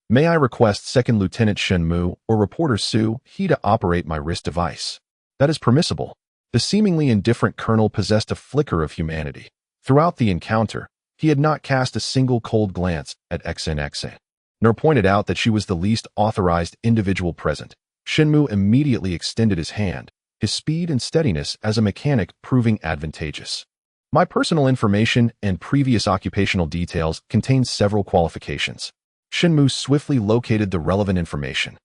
A: may I request Second Lieutenant Xinghe or Reporter Su He to operate my wrist device? That is permissible. The seemingly indifferent colonel possessed a flicker of humanity. Throughout the encounter, he had not cast a single cold glance at Xinghe, nor pointed out that she was the least authorized individual present. Xinghe immediately extended his hand, his speed and steadiness as a mechanic proving advantageous. My personal information and previous occupational details contain several qualifications. Xinghe swiftly located the relevant information,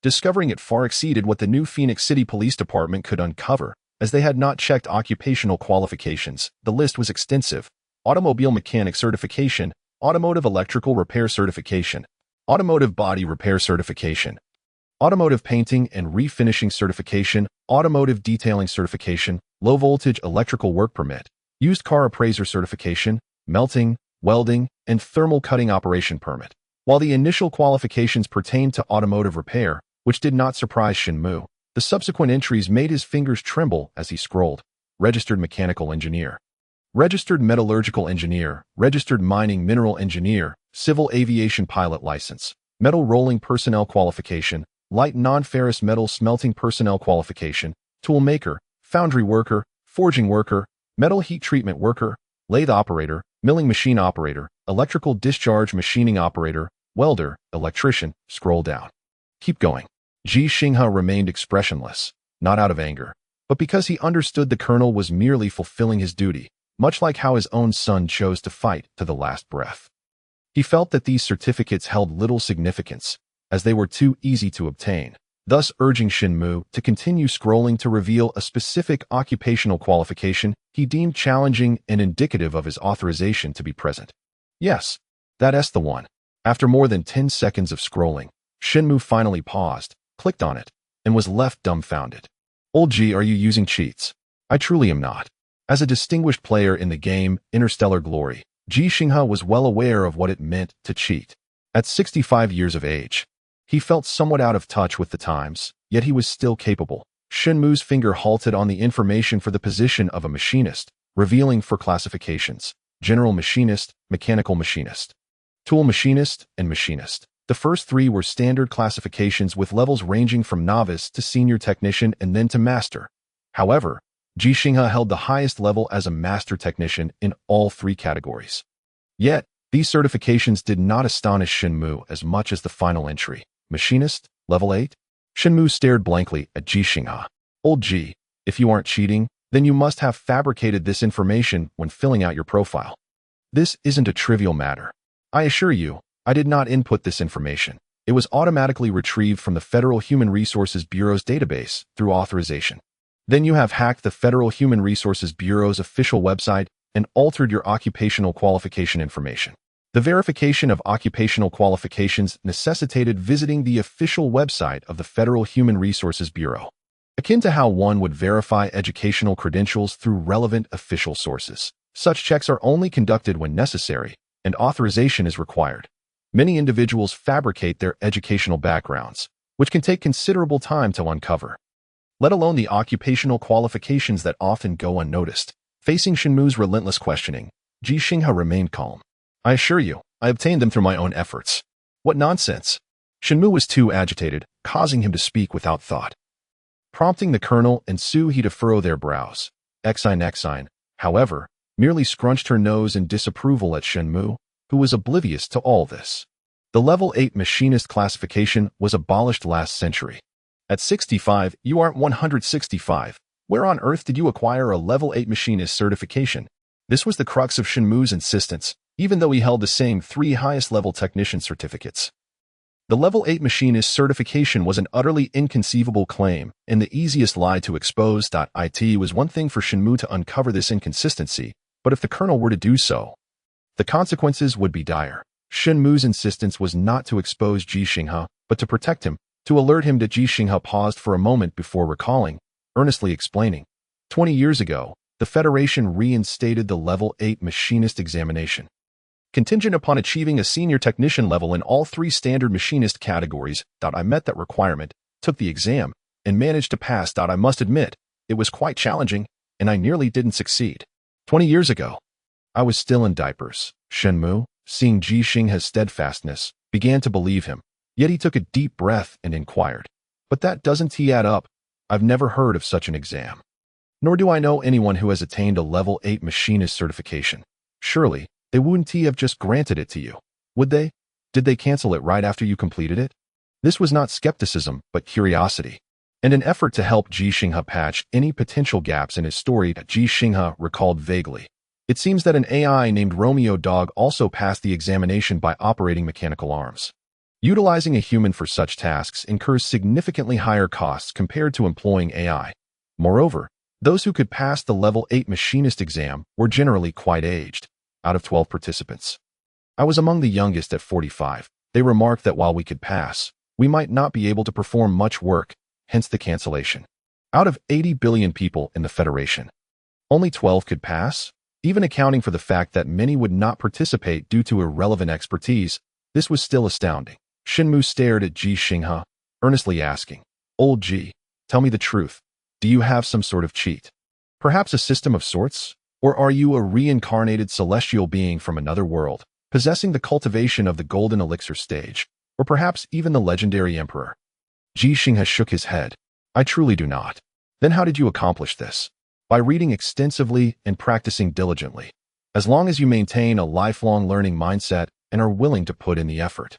A: discovering it far exceeded what the new Phoenix City Police Department could uncover, as they had not checked occupational qualifications. The list was extensive: automobile mechanic certification, automotive electrical repair certification, automotive body repair certification, automotive painting and refinishing certification, automotive detailing certification, low-voltage electrical work permit, used car appraiser certification, melting, welding, and thermal cutting operation permit. While the initial qualifications pertained to automotive repair, which did not surprise Xinghe, the subsequent entries made his fingers tremble as he scrolled. Registered mechanical engineer, registered metallurgical engineer, registered mining mineral engineer, civil aviation pilot license, metal rolling personnel qualification, light non-ferrous metal smelting personnel qualification, tool maker, foundry worker, forging worker, metal heat treatment worker, lathe operator, milling machine operator, electrical discharge machining operator, welder, electrician. Scroll down. Keep going. Ji Xinghe remained expressionless, not out of anger, but because he understood the colonel was merely fulfilling his duty, much like how his own son chose to fight to the last breath. He felt that these certificates held little significance, as they were too easy to obtain, thus urging Xinmu to continue scrolling to reveal a specific occupational qualification he deemed challenging and indicative of his authorization to be present. Yes, that's the one. After more than 10 seconds of scrolling, Xinmu finally paused, clicked on it, and was left dumbfounded. Old Ji, are you using cheats? I truly am not. As a distinguished player in the game Interstellar Glory, Ji Xinghe was well aware of what it meant to cheat. At 65 years of age, he felt somewhat out of touch with the times, yet he was still capable. Xinmu's finger halted on the information for the position of a machinist, revealing four classifications: general machinist, mechanical machinist, tool machinist, and machinist. The first three were standard classifications with levels ranging from novice to senior technician and then to master. However, Ji Xinghe held the highest level as a master technician in all three categories. Yet, these certifications did not astonish Xinmu as much as the final entry, machinist, level 8. Xinmu stared blankly at Ji Xinghe. Old Ji, if you aren't cheating, then you must have fabricated this information when filling out your profile. This isn't a trivial matter. I assure you, I did not input this information. It was automatically retrieved from the Federal Human Resources Bureau's database through authorization. Then you have hacked the Federal Human Resources Bureau's official website and altered your occupational qualification information. The verification of occupational qualifications necessitated visiting the official website of the Federal Human Resources Bureau, akin to how one would verify educational credentials through relevant official sources. Such checks are only conducted when necessary, and authorization is required. Many individuals fabricate their educational backgrounds, which can take considerable time to uncover, let alone the occupational qualifications that often go unnoticed. Facing Xinmu's relentless questioning, Ji Xinghe remained calm. I assure you, I obtained them through my own efforts. What nonsense! Xinmu was too agitated, causing him to speak without thought, prompting the colonel and Su He to furrow their brows. Xine, however, merely scrunched her nose in disapproval at Xinmu, who was oblivious to all this. The level 8 machinist classification was abolished last century. At 65, you aren't 165. Where on earth did you acquire a level 8 machinist certification? This was the crux of Xinmu's insistence, even though he held the same 3 highest level technician certificates. The level 8 machinist certification was an utterly inconceivable claim, and the easiest lie to expose. It was one thing for Xinmu to uncover this inconsistency, but if the colonel were to do so, the consequences would be dire. Xinmu's insistence was not to expose Ji Xinghe, but to protect him, to alert him that Ji Xinghe paused for a moment before recalling, earnestly explaining. 20 years ago, the Federation reinstated the level 8 machinist examination, contingent upon achieving a senior technician level in all 3 standard machinist categories. I met that requirement, took the exam, and managed to pass. I must admit, it was quite challenging, and I nearly didn't succeed. 20 years ago, I was still in diapers. Xinmu, seeing Ji Xinghe's steadfastness, began to believe him, yet he took a deep breath and inquired. But that doesn't add up. I've never heard of such an exam. Nor do I know anyone who has attained a level 8 machinist certification. Surely, they wouldn't have just granted it to you, would they? Did they cancel it right after you completed it? This was not skepticism, but curiosity. And an effort to help Ji Xinghe patch any potential gaps in his story, Ji Xinghe recalled vaguely. It seems that an AI named Romeo Dog also passed the examination by operating mechanical arms. Utilizing a human for such tasks incurs significantly higher costs compared to employing AI. Moreover, those who could pass the level 8 machinist exam were generally quite aged. Out of 12 participants, I was among the youngest at 45. They remarked that while we could pass, we might not be able to perform much work, hence the cancellation. Out of 80 billion people in the Federation, only 12 could pass? Even accounting for the fact that many would not participate due to irrelevant expertise, this was still astounding. Xinmu stared at Ji Xinghe, earnestly asking, Old Ji, tell me the truth. Do you have some sort of cheat? Perhaps a system of sorts? Or are you a reincarnated celestial being from another world, possessing the cultivation of the golden elixir stage? Or perhaps even the legendary emperor? Ji Xinghe shook his head. I truly do not. Then how did you accomplish this? By reading extensively and practicing diligently. As long as you maintain a lifelong learning mindset and are willing to put in the effort.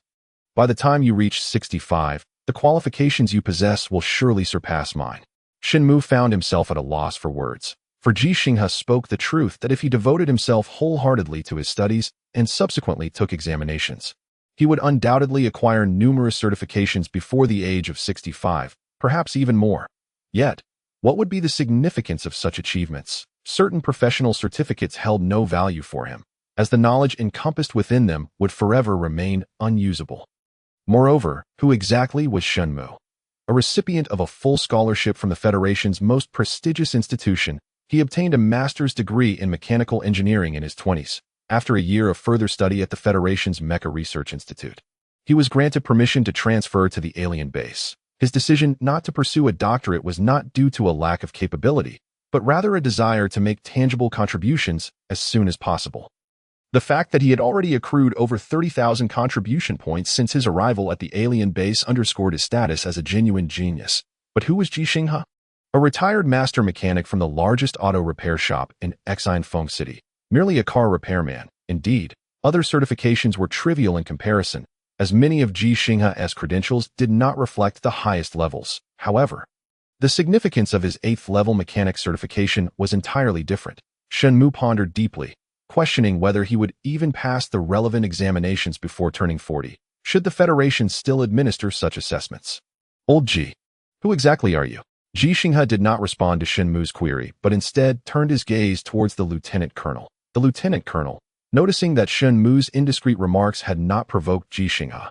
A: By the time you reach 65, the qualifications you possess will surely surpass mine. Xinmu found himself at a loss for words. For Ji Xinghe spoke the truth that if he devoted himself wholeheartedly to his studies and subsequently took examinations, he would undoubtedly acquire numerous certifications before the age of 65, perhaps even more. Yet, what would be the significance of such achievements? Certain professional certificates held no value for him, as the knowledge encompassed within them would forever remain unusable. Moreover, who exactly was Xinmu? A recipient of a full scholarship from the Federation's most prestigious institution, he obtained a master's degree in mechanical engineering in his 20s, after a year of further study at the Federation's Mech Research Institute. He was granted permission to transfer to the alien base. His decision not to pursue a doctorate was not due to a lack of capability, but rather a desire to make tangible contributions as soon as possible. The fact that he had already accrued over 30,000 contribution points since his arrival at the alien base underscored his status as a genuine genius. But who was Ji Xinghe? A retired master mechanic from the largest auto repair shop in Xinfeng City. Merely a car repairman. Indeed, other certifications were trivial in comparison, as many of Ji Xinghe's credentials did not reflect the highest levels. However, the significance of his 8th-level mechanic certification was entirely different. Xinmu pondered deeply, questioning whether he would even pass the relevant examinations before turning 40. Should the Federation still administer such assessments? Old Ji, who exactly are you? Ji Xinghe did not respond to Xinmu's query, but instead turned his gaze towards the lieutenant colonel. The lieutenant colonel, noticing that Xinmu's indiscreet remarks had not provoked Ji Xinghe,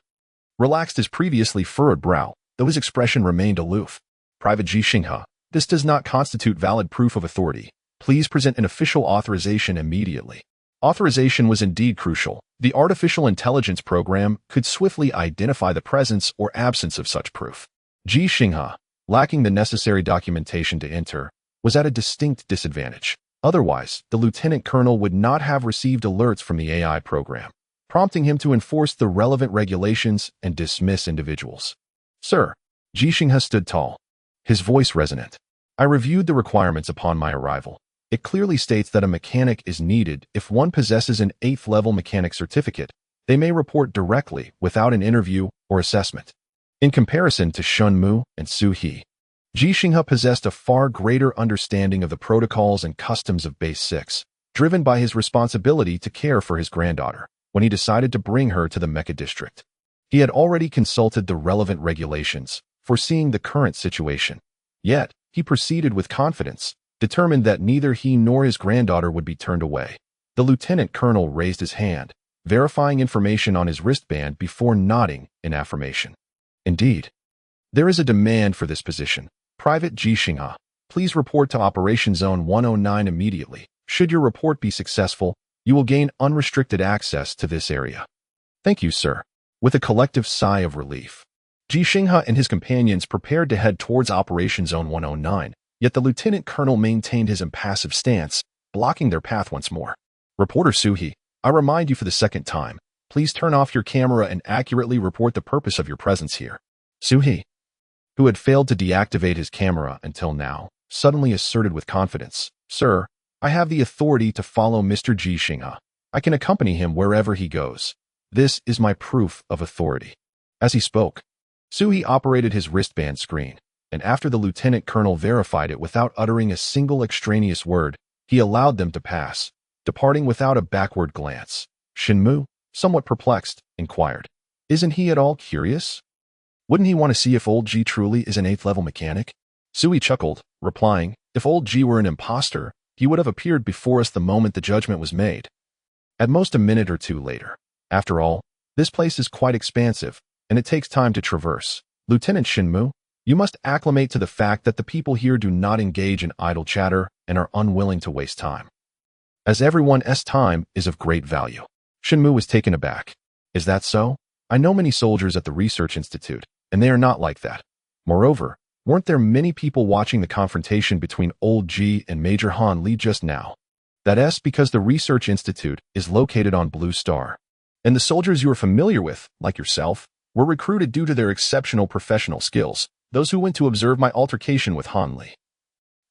A: relaxed his previously furrowed brow, though his expression remained aloof. Private Ji Xinghe, this does not constitute valid proof of authority. Please present an official authorization immediately. Authorization was indeed crucial. The artificial intelligence program could swiftly identify the presence or absence of such proof. Ji Xinghe, lacking the necessary documentation to enter, was at a distinct disadvantage. Otherwise, the lieutenant colonel would not have received alerts from the AI program, prompting him to enforce the relevant regulations and dismiss individuals. Sir, Ji Xinghe stood tall, his voice resonant. I reviewed the requirements upon my arrival. It clearly states that a mechanic is needed if one possesses an 8th-level mechanic certificate. They may report directly without an interview or assessment. In comparison to Xinmu and Su He, Ji Xinghe possessed a far greater understanding of the protocols and customs of Base 6, driven by his responsibility to care for his granddaughter when he decided to bring her to the Mecha district. He had already consulted the relevant regulations, foreseeing the current situation. Yet, he proceeded with confidence, determined that neither he nor his granddaughter would be turned away. The lieutenant colonel raised his hand, verifying information on his wristband before nodding in affirmation. Indeed, there is a demand for this position. Private Ji Xinghe, please report to Operation Zone 109 immediately. Should your report be successful, you will gain unrestricted access to this area. Thank you, sir. With a collective sigh of relief, Ji Xinghe and his companions prepared to head towards Operation Zone 109, yet the lieutenant colonel maintained his impassive stance, blocking their path once more. Reporter Su He, I remind you for the second time, please turn off your camera and accurately report the purpose of your presence here. Su He, who had failed to deactivate his camera until now, suddenly asserted with confidence, Sir, I have the authority to follow Mr. Ji Xinghe. I can accompany him wherever he goes. This is my proof of authority. As he spoke, Su He operated his wristband screen, and after the lieutenant colonel verified it without uttering a single extraneous word, he allowed them to pass, departing without a backward glance. Xinmu, somewhat perplexed, inquired, Isn't he at all curious? Wouldn't he want to see if old Ji truly is an 8th-level mechanic? Su He chuckled, replying, If old Ji were an imposter, he would have appeared before us the moment the judgment was made. At most a minute or two later. After all, this place is quite expansive, and it takes time to traverse. Lieutenant Xinmu, you must acclimate to the fact that the people here do not engage in idle chatter and are unwilling to waste time, as everyone's time is of great value. Xinmu was taken aback. Is that so? I know many soldiers at the Research Institute, and they are not like that. Moreover, weren't there many people watching the confrontation between old Ji and Major Han Li just now? That's because the Research Institute is located on Blue Star, and the soldiers you are familiar with, like yourself, were recruited due to their exceptional professional skills, those who went to observe my altercation with Han Li.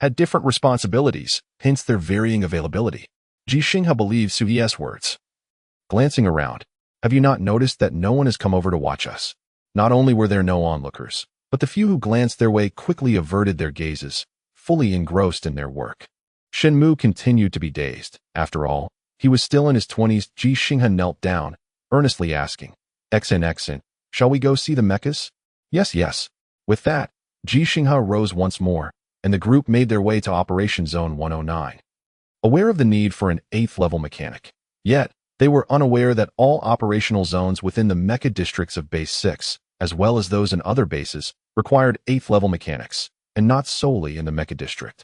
A: had different responsibilities, hence their varying availability. Ji Xinghe believes Sui's words. Glancing around, have you not noticed that no one has come over to watch us? Not only were there no onlookers, but the few who glanced their way quickly averted their gazes, fully engrossed in their work. Shenmu continued to be dazed. After all, he was still in his 20s. Ji Xinghe knelt down, earnestly asking, "Xn, shall we go see the Mechs?" Yes, yes. With that, Ji Xinghe rose once more, and the group made their way to Operation Zone 109. Aware of the need for an 8th-level mechanic, yet they were unaware that all operational zones within the Mecha districts of Base 6, as well as those in other bases, required 8th-level mechanics, and not solely in the Mecha district.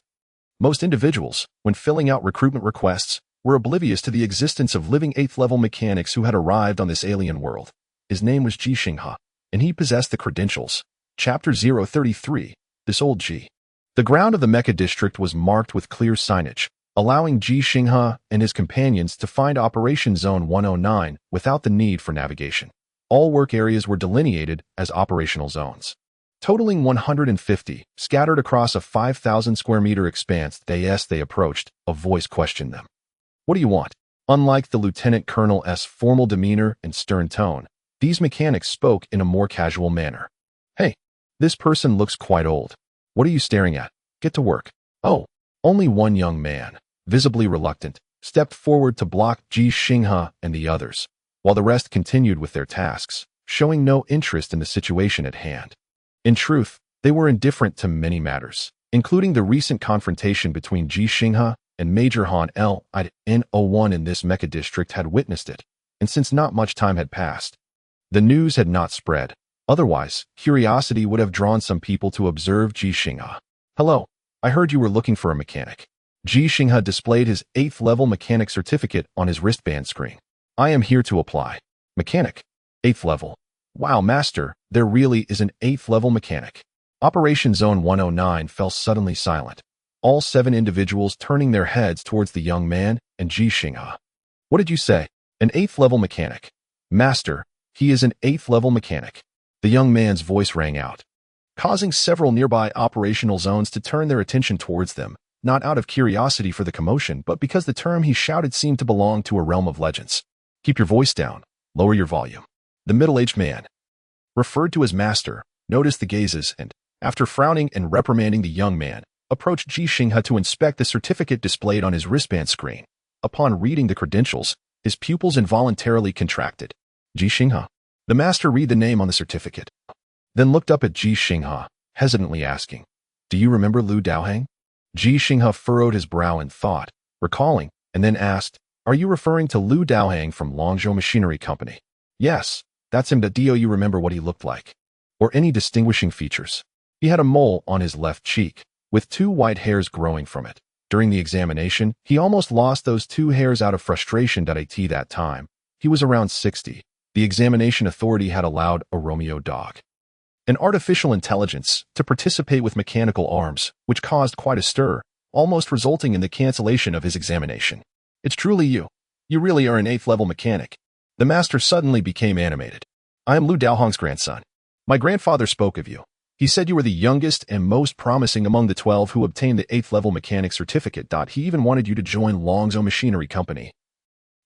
A: Most individuals, when filling out recruitment requests, were oblivious to the existence of living 8th-level mechanics who had arrived on this alien world. His name was Ji Xinghe, and he possessed the credentials. Chapter 033, This Old Ji. The ground of the Mecha district was marked with clear signage, allowing Ji Xinghe and his companions to find Operation Zone 109 without the need for navigation. All work areas were delineated as operational zones, totaling 150, scattered across a 5,000 square meter expanse. As they approached, a voice questioned them. What do you want? Unlike the Lieutenant Colonel's formal demeanor and stern tone, these mechanics spoke in a more casual manner. Hey, this person looks quite old. What are you staring at? Get to work. Oh, only one young man, visibly reluctant, stepped forward to block Ji Xinghe and the others, while the rest continued with their tasks, showing no interest in the situation at hand. In truth, they were indifferent to many matters, including the recent confrontation between Ji Xinghe and Major Han L.I.N.O.1 in this Mecha district had witnessed it, and since not much time had passed, the news had not spread. Otherwise, curiosity would have drawn some people to observe Ji Xinghe. Hello, I heard you were looking for a mechanic. Ji Xinghe displayed his 8th-level mechanic certificate on his wristband screen. I am here to apply. Mechanic. 8th level. Wow, Master, there really is an 8th-level mechanic. Operation Zone 109 fell suddenly silent, all 7 individuals turning their heads towards the young man and Ji Xinghe. What did you say? An 8th-level mechanic. Master, he is an 8th-level mechanic. The young man's voice rang out, causing several nearby operational zones to turn their attention towards them, not out of curiosity for the commotion, but because the term he shouted seemed to belong to a realm of legends. Keep your voice down. Lower your volume. The middle-aged man, referred to as Master, noticed the gazes and, after frowning and reprimanding the young man, approached Ji Xinghe to inspect the certificate displayed on his wristband screen. Upon reading the credentials, his pupils involuntarily contracted. Ji Xinghe. The Master read the name on the certificate, then looked up at Ji Xinghe, hesitantly asking, "Do you remember Lu Daohang?" Ji Xinghe furrowed his brow in thought, recalling, and then asked, "Are you referring to Lu Daohang from Longzhou Machinery Company?" "Yes, that's him. Do you remember what he looked like? Or any distinguishing features?" He had a mole on his left cheek, with 2 white hairs growing from it. During the examination, he almost lost those 2 hairs out of frustration. At that time, he was around 60. The examination authority had allowed a Romeo dog, an artificial intelligence, to participate with mechanical arms, which caused quite a stir, almost resulting in the cancellation of his examination. "It's truly you. You really are an 8th-level mechanic." The Master suddenly became animated. "I am Lu Daohang's grandson. My grandfather spoke of you. He said you were the youngest and most promising among the 12 who obtained the 8th-level mechanic certificate. He even wanted you to join Longzhou Machinery Company.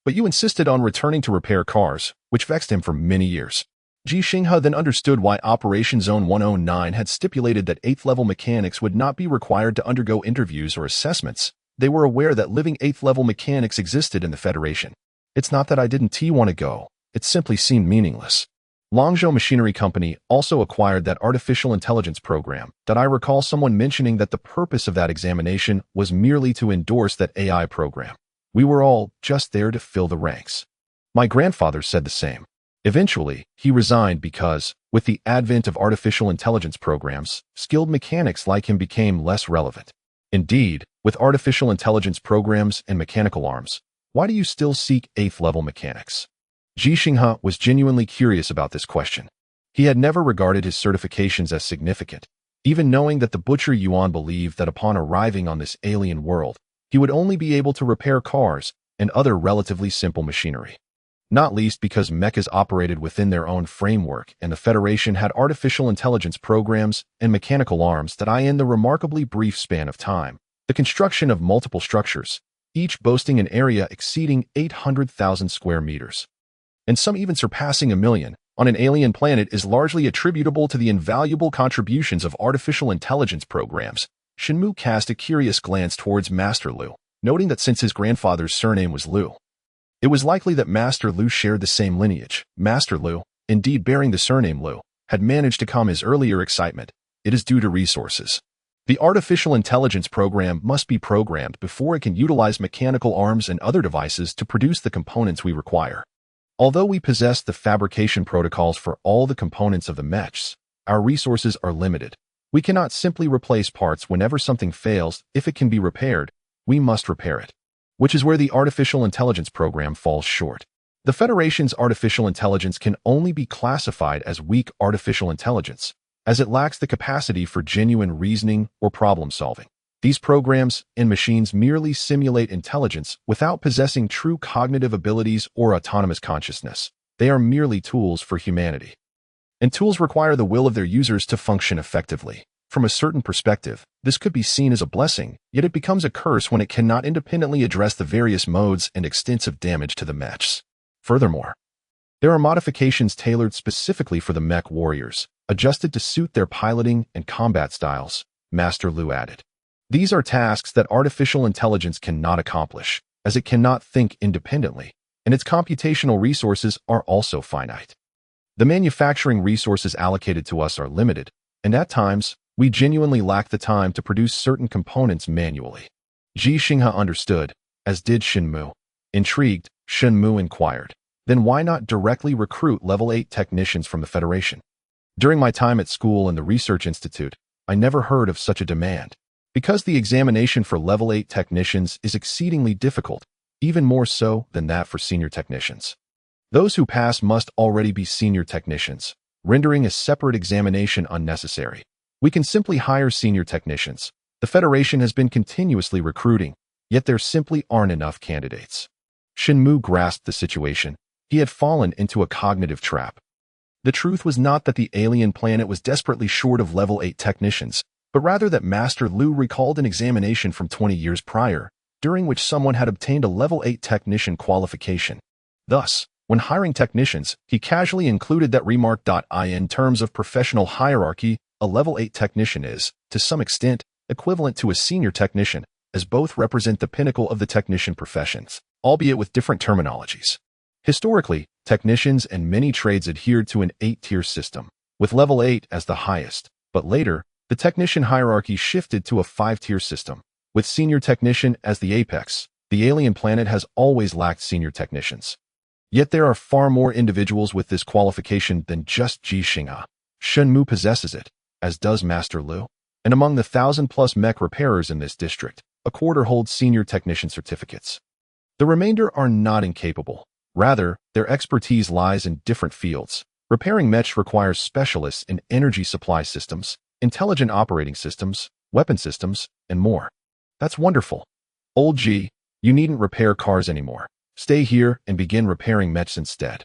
A: But you insisted on returning to repair cars, which vexed him for many years." Ji Xinghe then understood why Operation Zone 109 had stipulated that 8th-level mechanics would not be required to undergo interviews or assessments. They were aware that living 8th-level mechanics existed in the Federation. "It's not that I didn't want to go, it simply seemed meaningless." Longzhou Machinery Company also acquired that artificial intelligence program. I recall someone mentioning that the purpose of that examination was merely to endorse that AI program. We were all just there to fill the ranks. My grandfather said the same. Eventually, he resigned because, with the advent of artificial intelligence programs, skilled mechanics like him became less relevant. Indeed, with artificial intelligence programs and mechanical arms, why do you still seek 8th-level mechanics? Ji Xinghe was genuinely curious about this question. He had never regarded his certifications as significant, even knowing that the Butcher Yuan believed that upon arriving on this alien world, he would only be able to repair cars and other relatively simple machinery. not least because Mechs operated within their own framework and the Federation had artificial intelligence programs and mechanical arms that in the remarkably brief span of time. The construction of multiple structures, each boasting an area exceeding 800,000 square meters, and some even surpassing 1,000,000, on an alien planet is largely attributable to the invaluable contributions of artificial intelligence programs. Xinhe cast a curious glance towards Master Lu, noting that since his grandfather's surname was Lu, it was likely that Master Lu shared the same lineage. Master Lu, indeed bearing the surname Lu, had managed to calm his earlier excitement. It is due to resources. The artificial intelligence program must be programmed before it can utilize mechanical arms and other devices to produce the components we require. Although we possess the fabrication protocols for all the components of the Mechs, our resources are limited. We cannot simply replace parts whenever something fails. If it can be repaired, we must repair it, which is where the artificial intelligence program falls short. The Federation's artificial intelligence can only be classified as weak artificial intelligence, as it lacks the capacity for genuine reasoning or problem-solving. These programs and machines merely simulate intelligence without possessing true cognitive abilities or autonomous consciousness. They are merely tools for humanity. And tools require the will of their users to function effectively. From a certain perspective, this could be seen as a blessing, yet it becomes a curse when it cannot independently address the various modes and extents of damage to the Mechs. Furthermore, there are modifications tailored specifically for the mech warriors, adjusted to suit their piloting and combat styles, Master Lu added. These are tasks that artificial intelligence cannot accomplish, as it cannot think independently, and its computational resources are also finite. The manufacturing resources allocated to us are limited, and at times, we genuinely lack the time to produce certain components manually. Ji Xinghe understood, as did Xinhe. Intrigued, Xinhe inquired, then why not directly recruit level 8 technicians from the Federation? During my time at school and the Research Institute, I never heard of such a demand. Because the examination for level 8 technicians is exceedingly difficult, even more so than that for senior technicians. Those who pass must already be senior technicians, rendering a separate examination unnecessary. We can simply hire senior technicians. The Federation has been continuously recruiting, yet there simply aren't enough candidates. Xinhe grasped the situation. He had fallen into a cognitive trap. The truth was not that the alien planet was desperately short of level 8 technicians, but rather that Master Lu recalled an examination from 20 years prior, during which someone had obtained a level 8 technician qualification. Thus, when hiring technicians, he casually included that remark. In terms of professional hierarchy, a level 8 technician is, to some extent, equivalent to a senior technician, as both represent the pinnacle of the technician professions, albeit with different terminologies. Historically, technicians and many trades adhered to an 8-tier system, with level 8 as the highest, but later, the technician hierarchy shifted to a 5-tier system, with senior technician as the apex. The alien planet has always lacked senior technicians. Yet there are far more individuals with this qualification than just Ji Xinghe. Xinhe possesses it, as does Master Lu, and among the 1,000+ mech repairers in this district, a quarter hold senior technician certificates. The remainder are not incapable. Rather, their expertise lies in different fields. Repairing mechs requires specialists in energy supply systems, intelligent operating systems, weapon systems, and more. That's wonderful. Old Ji, you needn't repair cars anymore. Stay here and begin repairing mechs instead.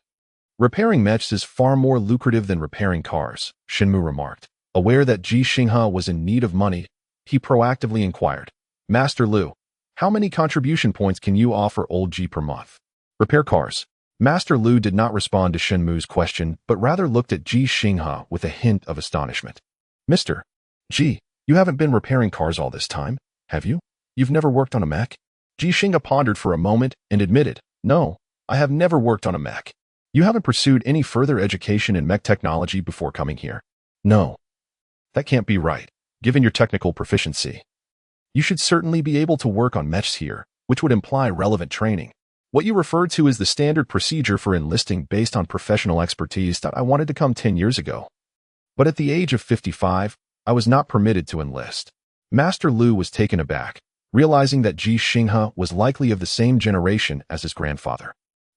A: Repairing mechs is far more lucrative than repairing cars, Xinhe remarked. Aware that Ji Xinghe was in need of money, he proactively inquired, Master Lu, how many contribution points can you offer Old Ji per month? Repair cars. Master Lu did not respond to Xinhe's question, but rather looked at Ji Xinghe with a hint of astonishment. Mr. Ji, you haven't been repairing cars all this time, have you? You've never worked on a mech? Ji Xinghe pondered for a moment and admitted, no, I have never worked on a mech. You haven't pursued any further education in mech technology before coming here? No. That can't be right, given your technical proficiency. You should certainly be able to work on mechs here, which would imply relevant training. What you referred to is the standard procedure for enlisting based on professional expertise that I wanted to come 10 years ago. But at the age of 55, I was not permitted to enlist. Master Lu was taken aback, realizing that Ji Xinghe was likely of the same generation as his grandfather.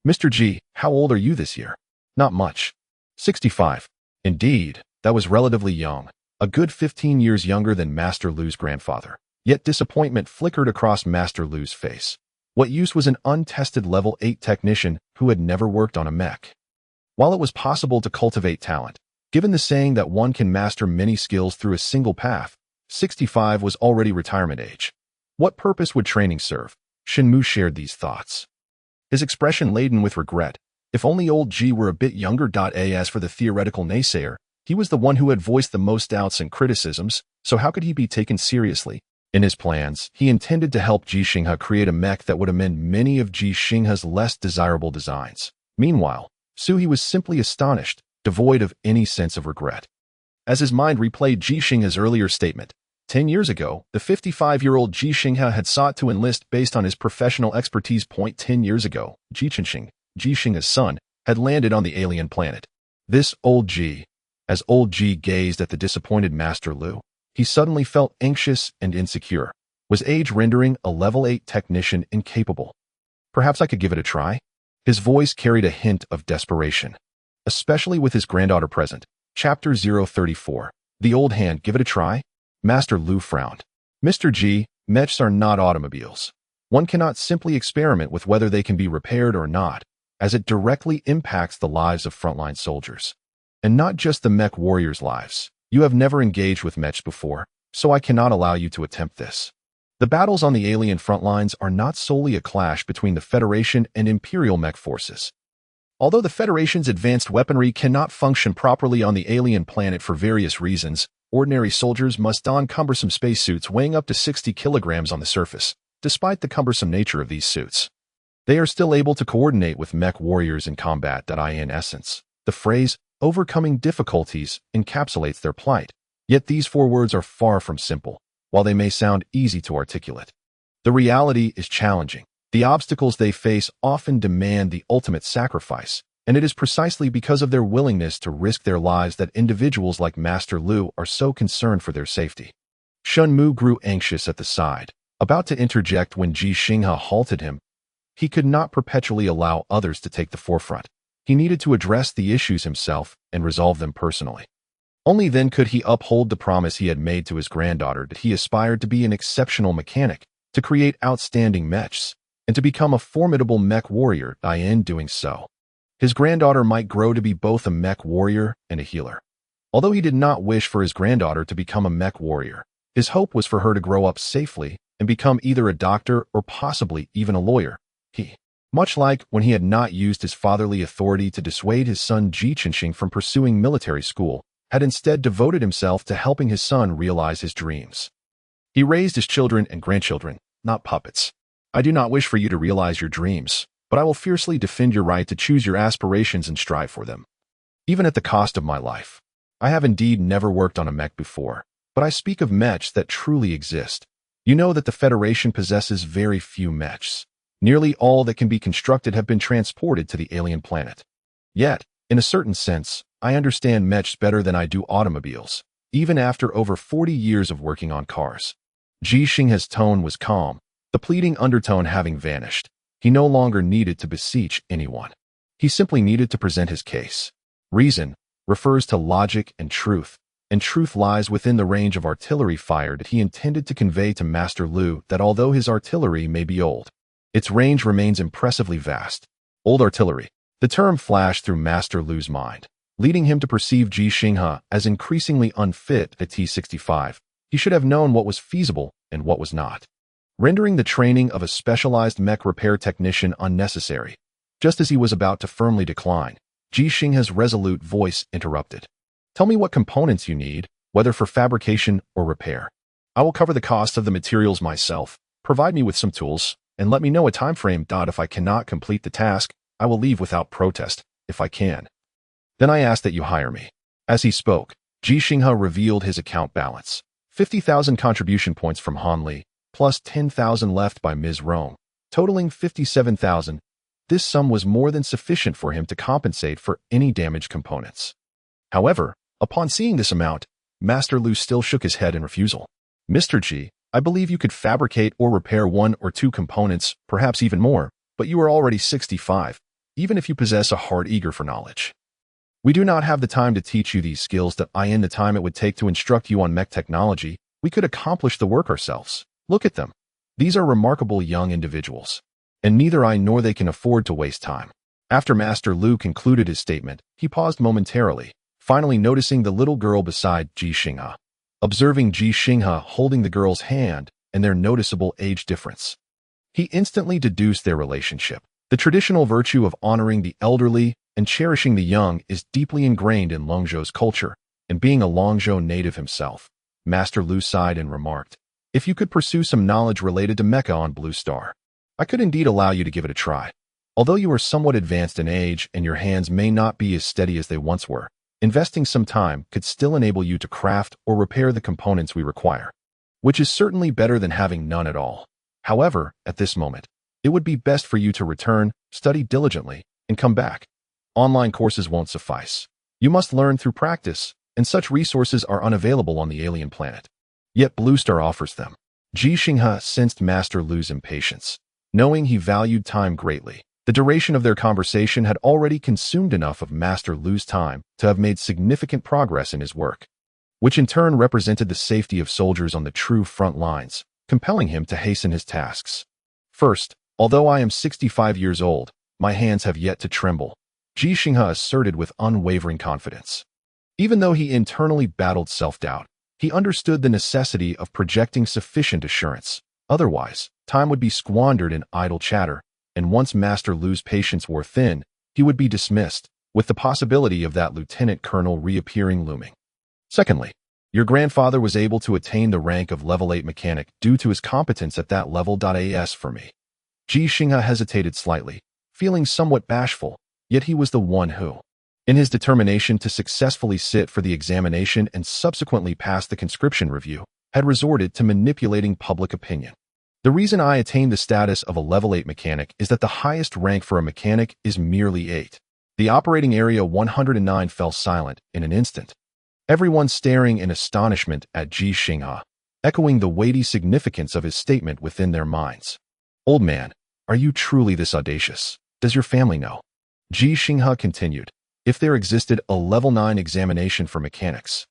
A: Mr. Ji, how old are you this year? Not much. 65. Indeed, that was relatively young, a good 15 years younger than Master Lu's grandfather. Yet disappointment flickered across Master Lu's face. What use was an untested level 8 technician who had never worked on a mech? While it was possible to cultivate talent, given the saying that one can master many skills through a single path, 65 was already retirement age. What purpose would training serve? Xinghe shared these thoughts, his expression laden with regret. If only old Ji were a bit younger. As for the theoretical naysayer, he was the one who had voiced the most doubts and criticisms, so how could he be taken seriously? In his plans, he intended to help Ji Xinghe create a mech that would amend many of Ji Xinghe's less desirable designs. Meanwhile, He was simply astonished, devoid of any sense of regret. As his mind replayed Ji Xinghe's earlier statement, 10 years ago, the 55-year-old Ji Xinghe had sought to enlist based on his professional expertise. 10 years ago, Ji Xinghe, Ji Xinghe's son, had landed on the alien planet. This old Ji. As old Ji gazed at the disappointed Master Lu, he suddenly felt anxious and insecure. Was age rendering a level 8 technician incapable? Perhaps I could give it a try? His voice carried a hint of desperation. Especially with his granddaughter present. Chapter 034. The old hand, give it a try? Master Lu frowned. Mr. Ji, mechs are not automobiles. One cannot simply experiment with whether they can be repaired or not, as it directly impacts the lives of frontline soldiers. And not just the mech warriors' lives. You have never engaged with mechs before, so I cannot allow you to attempt this. The battles on the alien front lines are not solely a clash between the Federation and Imperial mech forces. Although the Federation's advanced weaponry cannot function properly on the alien planet for various reasons, ordinary soldiers must don cumbersome spacesuits weighing up to 60 kilograms on the surface. Despite the cumbersome nature of these suits, they are still able to coordinate with mech warriors in combat. In essence, the phrase, overcoming difficulties, encapsulates their plight. Yet these 4 words are far from simple, while they may sound easy to articulate. The reality is challenging. The obstacles they face often demand the ultimate sacrifice, and it is precisely because of their willingness to risk their lives that individuals like Master Lu are so concerned for their safety. Xinghe grew anxious at the side, about to interject when Ji Xinghe halted him. He could not perpetually allow others to take the forefront. He needed to address the issues himself and resolve them personally. Only then could he uphold the promise he had made to his granddaughter that he aspired to be an exceptional mechanic, to create outstanding mechs, and to become a formidable mech warrior. In doing so, his granddaughter might grow to be both a mech warrior and a healer. Although he did not wish for his granddaughter to become a mech warrior, his hope was for her to grow up safely and become either a doctor or possibly even a lawyer. Much like when he had not used his fatherly authority to dissuade his son Ji Xinghe from pursuing military school, had instead devoted himself to helping his son realize his dreams. He raised his children and grandchildren, not puppets. I do not wish for you to realize your dreams, but I will fiercely defend your right to choose your aspirations and strive for them, even at the cost of my life. I have indeed never worked on a mech before, but I speak of mechs that truly exist. You know that the Federation possesses very few mechs. Nearly all that can be constructed have been transported to the alien planet. Yet, in a certain sense, I understand mechs better than I do automobiles, even after over 40 years of working on cars. Ji Xinghe's tone was calm, the pleading undertone having vanished. He no longer needed to beseech anyone. He simply needed to present his case. Reason refers to logic and truth lies within the range of artillery fire that he intended to convey to Master Lu that although his artillery may be old, its range remains impressively vast. Old artillery. The term flashed through Master Lu's mind, leading him to perceive Ji Xinghe as increasingly unfit at T-65. He should have known what was feasible and what was not, rendering the training of a specialized mech repair technician unnecessary. Just as he was about to firmly decline, Ji Xinghe's resolute voice interrupted. Tell me what components you need, whether for fabrication or repair. I will cover the cost of the materials myself. Provide me with some tools, and let me know a time frame. If I cannot complete the task, I will leave without protest, if I can. Then I ask that you hire me. As he spoke, Ji Xinghe revealed his account balance. 50,000 contribution points from Han Li, plus 10,000 left by Ms. Rome, totaling 57,000. This sum was more than sufficient for him to compensate for any damaged components. However, upon seeing this amount, Master Lu still shook his head in refusal. Mr. Ji, I believe you could fabricate or repair 1 or 2 components, perhaps even more, but you are already 65, even if you possess a heart eager for knowledge. We do not have the time to teach you these skills that in the time it would take to instruct you on mech technology, we could accomplish the work ourselves. Look at them. These are remarkable young individuals. and neither I nor they can afford to waste time. After Master Lu concluded his statement, he paused momentarily, finally noticing the little girl beside Ji Xinghe. Observing Ji Xinghe holding the girl's hand and their noticeable age difference, he instantly deduced their relationship. The traditional virtue of honoring the elderly and cherishing the young is deeply ingrained in Longzhou's culture, and being a Longzhou native himself, Master Lu sighed and remarked, "If you could pursue some knowledge related to Mecca on Blue Star, I could indeed allow you to give it a try. Although you are somewhat advanced in age and your hands may not be as steady as they once were, investing some time could still enable you to craft or repair the components we require, which is certainly better than having none at all. However, at this moment, it would be best for you to return, study diligently, and come back. Online courses won't suffice. You must learn through practice, and such resources are unavailable on the alien planet. Yet Blue Star offers them." Ji Xinghe sensed Master Lu's impatience. Knowing he valued time greatly, the duration of their conversation had already consumed enough of Master Lu's time to have made significant progress in his work, which in turn represented the safety of soldiers on the true front lines, compelling him to hasten his tasks. "First, although I am 65 years old, my hands have yet to tremble," Ji Xinghe asserted with unwavering confidence. Even though he internally battled self-doubt, he understood the necessity of projecting sufficient assurance. Otherwise, time would be squandered in idle chatter, and once Master Lu's patience wore thin, he would be dismissed, with the possibility of that lieutenant colonel reappearing looming. "Secondly, your grandfather was able to attain the rank of level 8 mechanic due to his competence at that level. As for me." Ji Xinghe hesitated slightly, feeling somewhat bashful, yet he was the one who, in his determination to successfully sit for the examination and subsequently pass the conscription review, had resorted to manipulating public opinion. "The reason I attained the status of a level 8 mechanic is that the highest rank for a mechanic is merely 8. The operating area 109 fell silent in an instant, everyone staring in astonishment at Ji Xinghe, echoing the weighty significance of his statement within their minds. "Old man, are you truly this audacious? Does your family know?" Ji Xinghe continued, "If there existed a level 9 examination for mechanics,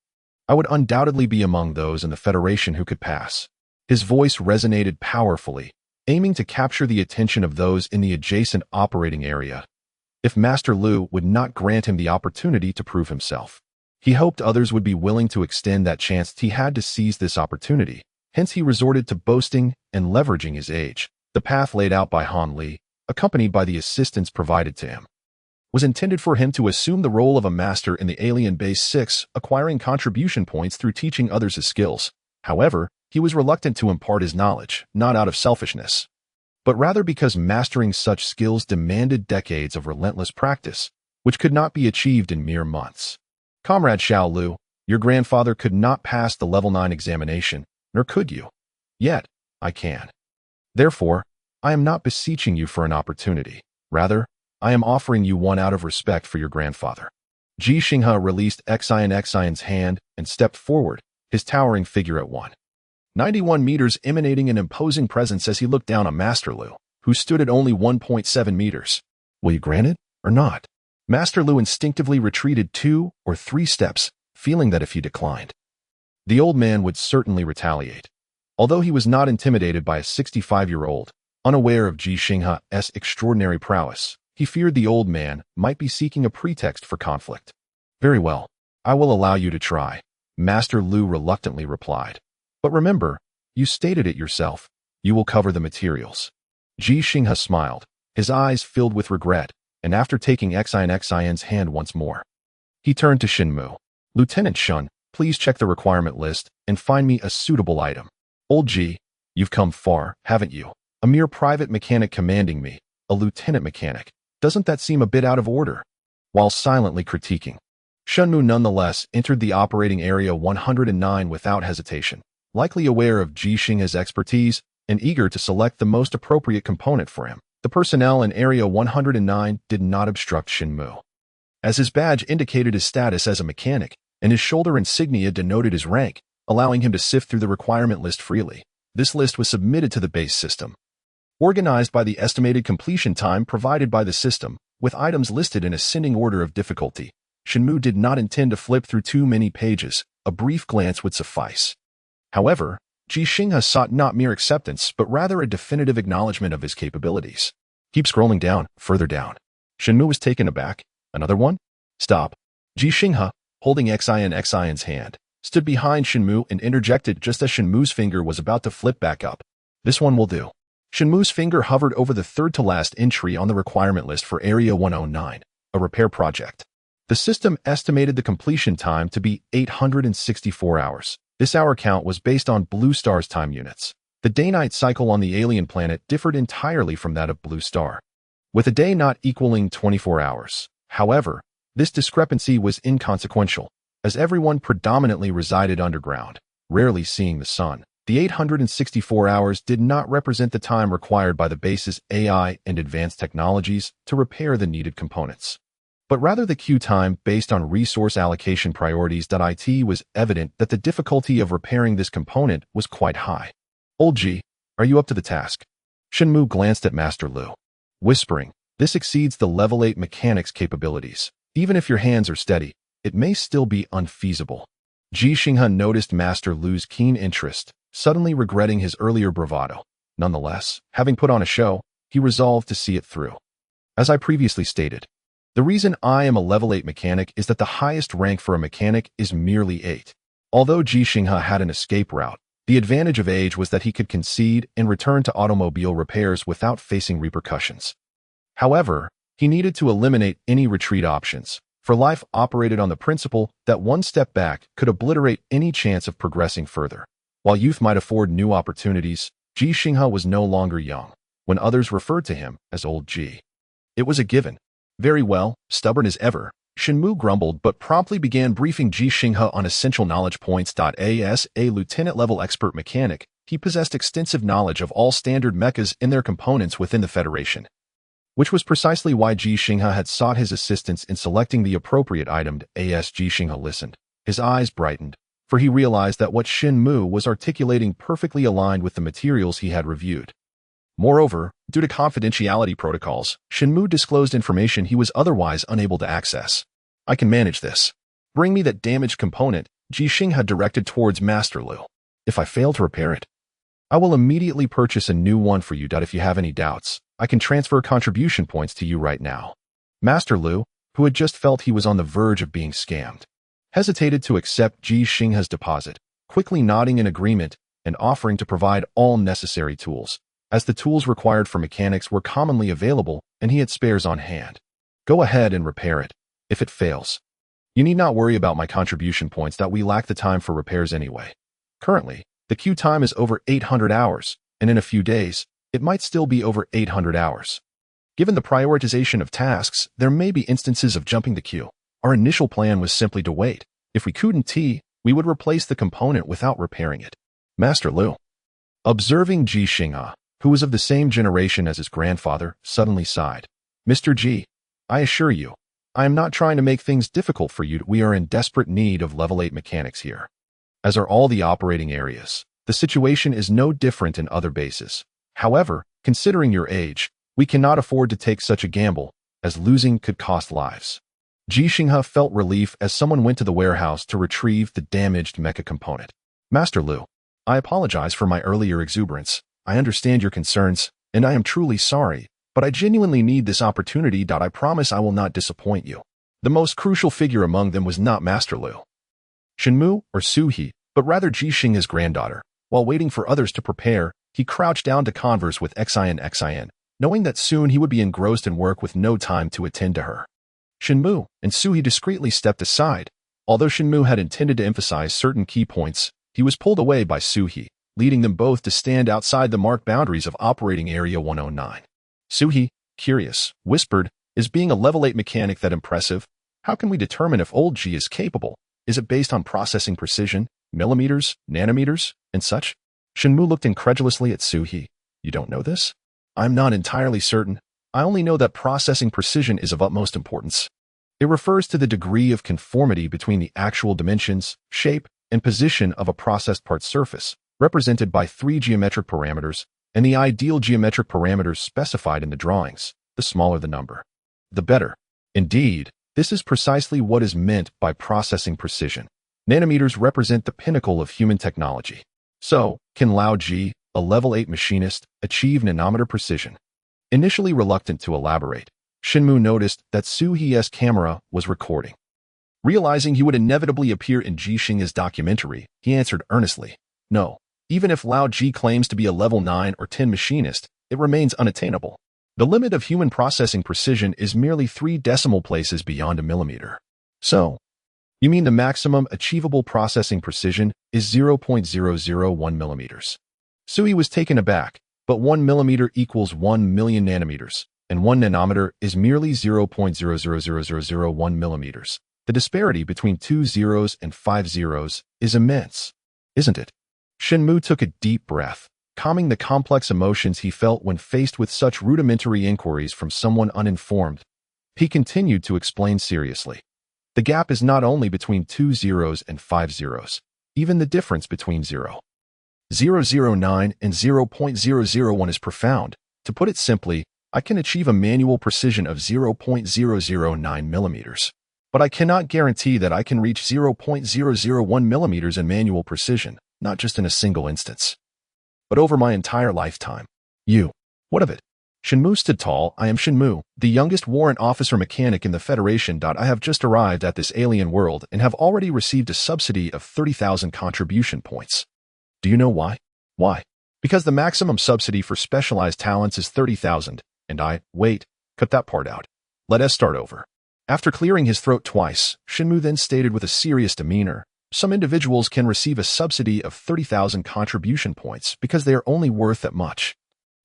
A: I would undoubtedly be among those in the Federation who could pass." His voice resonated powerfully, aiming to capture the attention of those in the adjacent operating area. If Master Lu would not grant him the opportunity to prove himself, he hoped others would be willing to extend that chance. He had to seize this opportunity, hence he resorted to boasting and leveraging his age. The path laid out by Han Li, accompanied by the assistance provided to him, was intended for him to assume the role of a master in the alien base 6, acquiring contribution points through teaching others his skills. However, he was reluctant to impart his knowledge, not out of selfishness, but rather because mastering such skills demanded decades of relentless practice, which could not be achieved in mere months. "Comrade Xiao Lu, your grandfather could not pass the level 9 examination, nor could you. Yet, I can. Therefore, I am not beseeching you for an opportunity. Rather, I am offering you one out of respect for your grandfather." Ji Xinghe released Xian's hand and stepped forward, his towering figure at 191 meters emanating an imposing presence as he looked down on Master Lu, who stood at only 1.7 meters. "Will you grant it, or not?" Master Lu instinctively retreated 2 or 3 steps, feeling that if he declined, the old man would certainly retaliate. Although he was not intimidated by a 65-year-old, unaware of Ji Xinghe's extraordinary prowess, he feared the old man might be seeking a pretext for conflict. "Very well, I will allow you to try," Master Lu reluctantly replied. "But remember, you stated it yourself, you will cover the materials." Ji Xinghe smiled, his eyes filled with regret, and after taking Xian's hand once more, he turned to Shenmu. "Lieutenant Shun, please check the requirement list and find me a suitable item." "Old Ji, you've come far, haven't you? A mere private mechanic commanding me, a lieutenant mechanic. Doesn't that seem a bit out of order?" While silently critiquing, Shenmu nonetheless entered the operating area 109 without hesitation, likely aware of Ji Xinghe's expertise and eager to select the most appropriate component for him. The personnel in Area 109 did not obstruct Shenmu, as his badge indicated his status as a mechanic, and his shoulder insignia denoted his rank, allowing him to sift through the requirement list freely. This list was submitted to the base system, organized by the estimated completion time provided by the system, with items listed in ascending order of difficulty. Shenmu did not intend to flip through too many pages. A brief glance would suffice. However, Ji Xinghe sought not mere acceptance, but rather a definitive acknowledgement of his capabilities. Keep scrolling down, further down. Shenmu was taken aback. Another one? Stop. Ji Xinghe, holding Xian's hand, stood behind Shenmu and interjected just as Shenmu's finger was about to flip back up. This one will do. Shenmu's finger hovered over the third-to-last entry on the requirement list for Area 109, a repair project. The system estimated the completion time to be 864 hours. This hour count was based on Blue Star's time units. The day-night cycle on the alien planet differed entirely from that of Blue Star, with a day not equaling 24 hours. However, this discrepancy was inconsequential, as everyone predominantly resided underground, rarely seeing the sun. The 864 hours did not represent the time required by the base's AI and advanced technologies to repair the needed components, but rather the queue time based on resource allocation priorities. It was evident that the difficulty of repairing this component was quite high. Old Ji, are you up to the task? Shenmu glanced at Master Lu, whispering, this exceeds the level 8 mechanics capabilities. Even if your hands are steady, it may still be unfeasible. Ji Xinghe noticed Master Lu's keen interest, suddenly regretting his earlier bravado. Nonetheless, having put on a show, he resolved to see it through. As I previously stated, the reason I am a level 8 mechanic is that the highest rank for a mechanic is merely 8. Although Ji Xinghe had an escape route, the advantage of age was that he could concede and return to automobile repairs without facing repercussions. However, he needed to eliminate any retreat options, for life operated on the principle that one step back could obliterate any chance of progressing further. While youth might afford new opportunities, Ji Xinghe was no longer young, when others referred to him as Old Ji. It was a given. Very well, stubborn as ever, Shenmu grumbled but promptly began briefing Ji Xinghe on essential knowledge points. As a lieutenant-level expert mechanic, he possessed extensive knowledge of all standard mechas and their components within the Federation, which was precisely why Ji Xinghe had sought his assistance in selecting the appropriate item. As Ji Xinghe listened, his eyes brightened, for he realized that what Shenmu was articulating perfectly aligned with the materials he had reviewed. Moreover, due to confidentiality protocols, Shenmu disclosed information he was otherwise unable to access. I can manage this. Bring me that damaged component, Ji Xinghe directed towards Master Lu. If I fail to repair it, I will immediately purchase a new one for you. If you have any doubts, I can transfer contribution points to you right now. Master Lu, who had just felt he was on the verge of being scammed, hesitated to accept Ji Xinghe's deposit, quickly nodding in agreement and offering to provide all necessary tools, as the tools required for mechanics were commonly available and he had spares on hand. Go ahead and repair it. If it fails, you need not worry about my contribution points. We lack the time for repairs anyway. Currently, the queue time is over 800 hours, and in a few days, it might still be over 800 hours. Given the prioritization of tasks, there may be instances of jumping the queue. Our initial plan was simply to wait. If we couldn't, we would replace the component without repairing it. Master Lu, observing Ji Xinghe, who was of the same generation as his grandfather, suddenly sighed. Mr. Ji, I assure you, I am not trying to make things difficult for you. We are in desperate need of level 8 mechanics here, as are all the operating areas. The situation is no different in other bases. However, considering your age, we cannot afford to take such a gamble, as losing could cost lives. Ji Xinghe felt relief as someone went to the warehouse to retrieve the damaged mecha component. Master Lu, I apologize for my earlier exuberance. I understand your concerns, and I am truly sorry, but I genuinely need this opportunity. I promise I will not disappoint you. The most crucial figure among them was not Master Lu, Shenmu, or Suhi, but rather Ji Xinghe's granddaughter. While waiting for others to prepare, he crouched down to converse with Xian, knowing that soon he would be engrossed in work with no time to attend to her. Shenmu and Suhi discreetly stepped aside. Although Shenmu had intended to emphasize certain key points, he was pulled away by Suhi, leading them both to stand outside the marked boundaries of Operating Area 109. Suhi, curious, whispered, is being a level 8 mechanic that impressive? How can we determine if Old Ji is capable? Is it based on processing precision, millimeters, nanometers, and such? Shenmu looked incredulously at Suhi. You don't know this? I'm not entirely certain. I only know that processing precision is of utmost importance. It refers to the degree of conformity between the actual dimensions, shape, and position of a processed part surface, represented by 3 geometric parameters, and the ideal geometric parameters specified in the drawings. The smaller the number, the better. Indeed, this is precisely what is meant by processing precision. Nanometers represent the pinnacle of human technology. So, can Lao Ji, a level 8 machinist, achieve nanometer precision? Initially reluctant to elaborate, Shinmu noticed that Su He's camera was recording. Realizing he would inevitably appear in Ji Xinghe's documentary, he answered earnestly, "No, even if Lao Ji claims to be a level 9 or 10 machinist, it remains unattainable. The limit of human processing precision is merely 3 decimal places beyond a millimeter." So, you mean the maximum achievable processing precision is 0.001 millimeters. Sui was taken aback, but 1 millimeter equals 1 million nanometers, and 1 nanometer is merely 0.000001 millimeters. The disparity between 2 zeros and 5 zeros is immense, isn't it? Shinmu took a deep breath, calming the complex emotions he felt when faced with such rudimentary inquiries from someone uninformed. He continued to explain seriously. The gap is not only between 2 zeros and 5 zeros, even the difference between 0.009 and 0.001 is profound. To put it simply, I can achieve a manual precision of 0.009 millimeters. But I cannot guarantee that I can reach 0.001 millimeters in manual precision, not just in a single instance, but over my entire lifetime. What of it? Shinmu stood tall. "I am Shinmu, the youngest warrant officer mechanic in the Federation. I have just arrived at this alien world and have already received a subsidy of 30,000 contribution points. Do you know why? Why? Because the maximum subsidy for specialized talents is 30,000, and wait, cut that part out. Let us start over." After clearing his throat twice, Shinmu then stated with a serious demeanor, "Some individuals can receive a subsidy of 30,000 contribution points because they are only worth that much.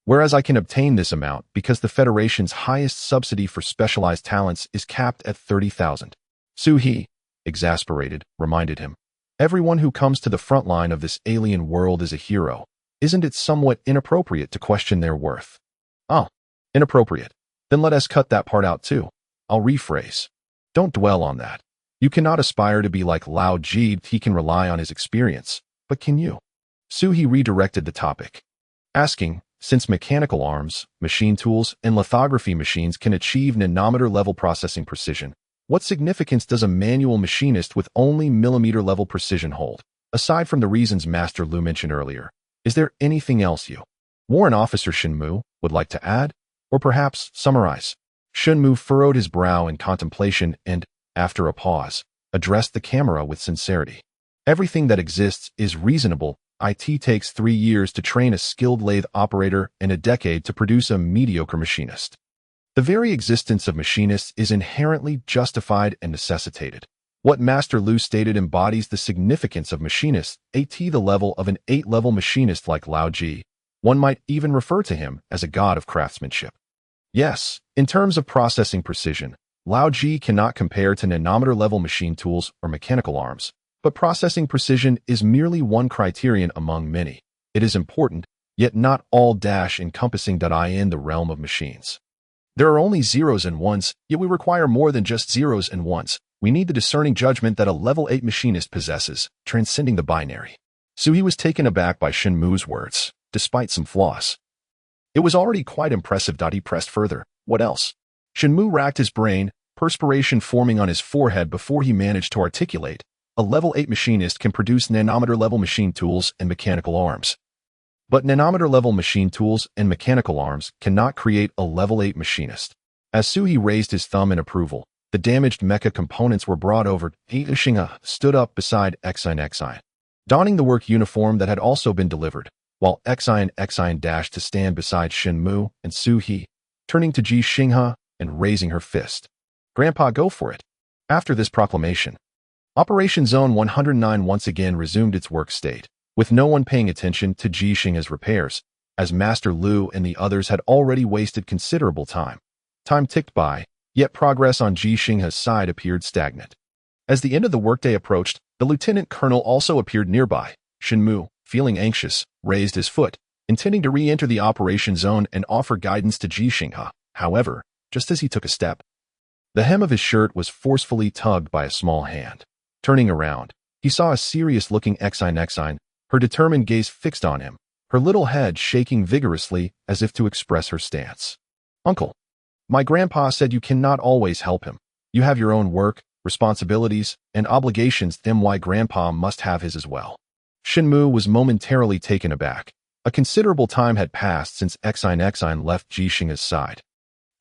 A: Whereas I can obtain this amount because the Federation's highest subsidy for specialized talents is capped at 30,000. Su He, exasperated, reminded him, "Everyone who comes to the front line of this alien world is a hero. Isn't it somewhat inappropriate to question their worth?" "Oh, inappropriate. Then let us cut that part out too. I'll rephrase. Don't dwell on that. You cannot aspire to be like Lao Ji. He can rely on his experience. But can you?" Su He redirected the topic, asking, "Since mechanical arms, machine tools, and lithography machines can achieve nanometer-level processing precision, what significance does a manual machinist with only millimeter-level precision hold? Aside from the reasons Master Lu mentioned earlier, is there anything else you, Warrant Officer Shinmu, would like to add? Or perhaps summarize?" Shinmu furrowed his brow in contemplation and, after a pause, addressed the camera with sincerity. "Everything that exists is reasonable. It takes 3 years to train a skilled lathe operator and a decade to produce a mediocre machinist. The very existence of machinists is inherently justified and necessitated. What Master Lu stated embodies the significance of machinists at the level of an 8-level machinist like Lao Ji. One might even refer to him as a god of craftsmanship. Yes, in terms of processing precision, Lao Ji cannot compare to nanometer-level machine tools or mechanical arms, but processing precision is merely one criterion among many. It is important, yet not all encompassing in the realm of machines. There are only zeros and ones, yet we require more than just zeros and ones. We need the discerning judgment that a level 8 machinist possesses, transcending the binary." So he was taken aback by Shinmu's words, despite some flaws. It was already quite impressive. He pressed further. "What else?" Shinmu racked his brain, perspiration forming on his forehead before he managed to articulate. "A level 8 machinist can produce nanometer-level machine tools and mechanical arms. But nanometer-level machine tools and mechanical arms cannot create a level 8 machinist." As Suhi raised his thumb in approval, the damaged mecha components were brought over. Ji Xinghe stood up beside Xine, donning the work uniform that had also been delivered, while Xine dashed to stand beside Shinmu and Su He, turning to Ji Xinghe and raising her fist. "Grandpa, go for it." After this proclamation, Operation Zone 109 once again resumed its work state, with no one paying attention to Ji Xinghe's repairs, as Master Lu and the others had already wasted considerable time. Time ticked by, yet progress on Ji Xinghe's side appeared stagnant. As the end of the workday approached, the lieutenant colonel also appeared nearby. Shinmu, feeling anxious, raised his foot, intending to re-enter the operation zone and offer guidance to Ji Xinghe. However, just as he took a step, the hem of his shirt was forcefully tugged by a small hand. Turning around, he saw a serious-looking Xine, her determined gaze fixed on him, her little head shaking vigorously as if to express her stance. "Uncle, my grandpa said you cannot always help him. You have your own work, responsibilities, and obligations. Then why grandpa must have his as well." Xinghe was momentarily taken aback. A considerable time had passed since Xinghe left Ji Xinghe's side,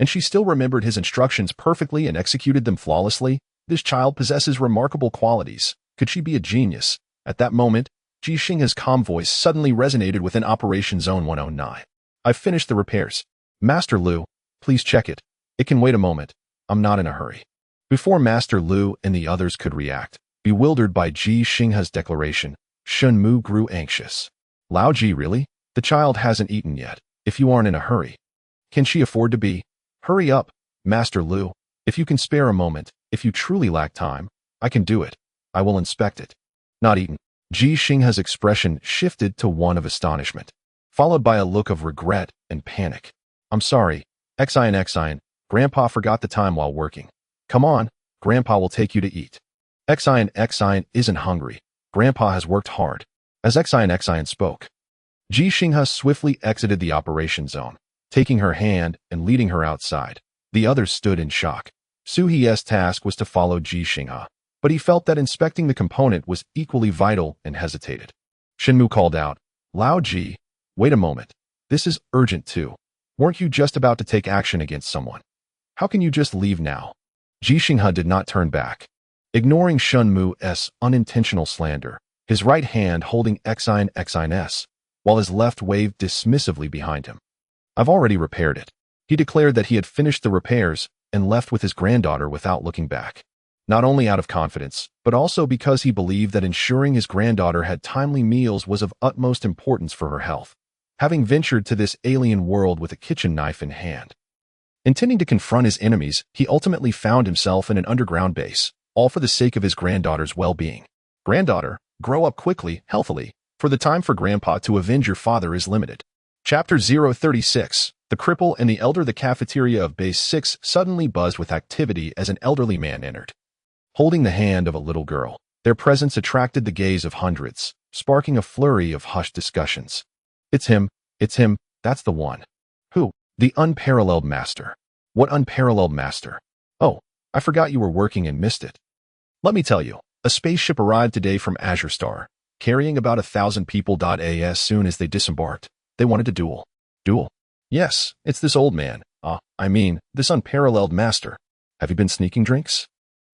A: and she still remembered his instructions perfectly and executed them flawlessly. This child possesses remarkable qualities. Could she be a genius? At that moment, Ji Xinghe's calm voice suddenly resonated within Operation Zone 109. I've finished the repairs. Master Lu, please check it. It can wait a moment. I'm not in a hurry. Before Master Lu and the others could react, bewildered by Ji Xinghe's declaration, Xinghe grew anxious. Lao Ji, really? The child hasn't eaten yet. If you aren't in a hurry, can she afford to be? Hurry up, Master Lu. If you can spare a moment, if you truly lack time, I can do it. I will inspect it. Not eaten. Ji Xinghe's expression shifted to one of astonishment, followed by a look of regret and panic. I'm sorry, Xinghe. Grandpa forgot the time while working. Come on, Grandpa will take you to eat. Xinghe isn't hungry. Grandpa has worked hard. As Xinghe spoke, Ji Xinghe swiftly exited the operation zone, taking her hand and leading her outside. The others stood in shock. Suhe's task was to follow Ji Xinghe, but he felt that inspecting the component was equally vital and hesitated. Xinghe called out, Lao Ji, wait a moment. This is urgent too. Weren't you just about to take action against someone? How can you just leave now? Ji Xinghe did not turn back, ignoring Xinghe's unintentional slander, his right hand holding Xinghe's, while his left waved dismissively behind him. I've already repaired it. He declared that he had finished the repairs and left with his granddaughter without looking back. Not only out of confidence, but also because he believed that ensuring his granddaughter had timely meals was of utmost importance for her health, having ventured to this alien world with a kitchen knife in hand. Intending to confront his enemies, he ultimately found himself in an underground base, all for the sake of his granddaughter's well-being. Granddaughter, grow up quickly, healthily, for the time for Grandpa to avenge your father is limited. Chapter 036. The cripple and the elder. The cafeteria of Base 6 suddenly buzzed with activity as an elderly man entered, holding the hand of a little girl. Their presence attracted the gaze of hundreds, sparking a flurry of hushed discussions. It's him, that's the one. Who? The unparalleled master. What unparalleled master? Oh, I forgot you were working and missed it. Let me tell you, a spaceship arrived today from Azure Star, carrying about 1,000 people. As soon as they disembarked, they wanted to duel. Duel? Yes, it's this old man. This unparalleled master. Have you been sneaking drinks?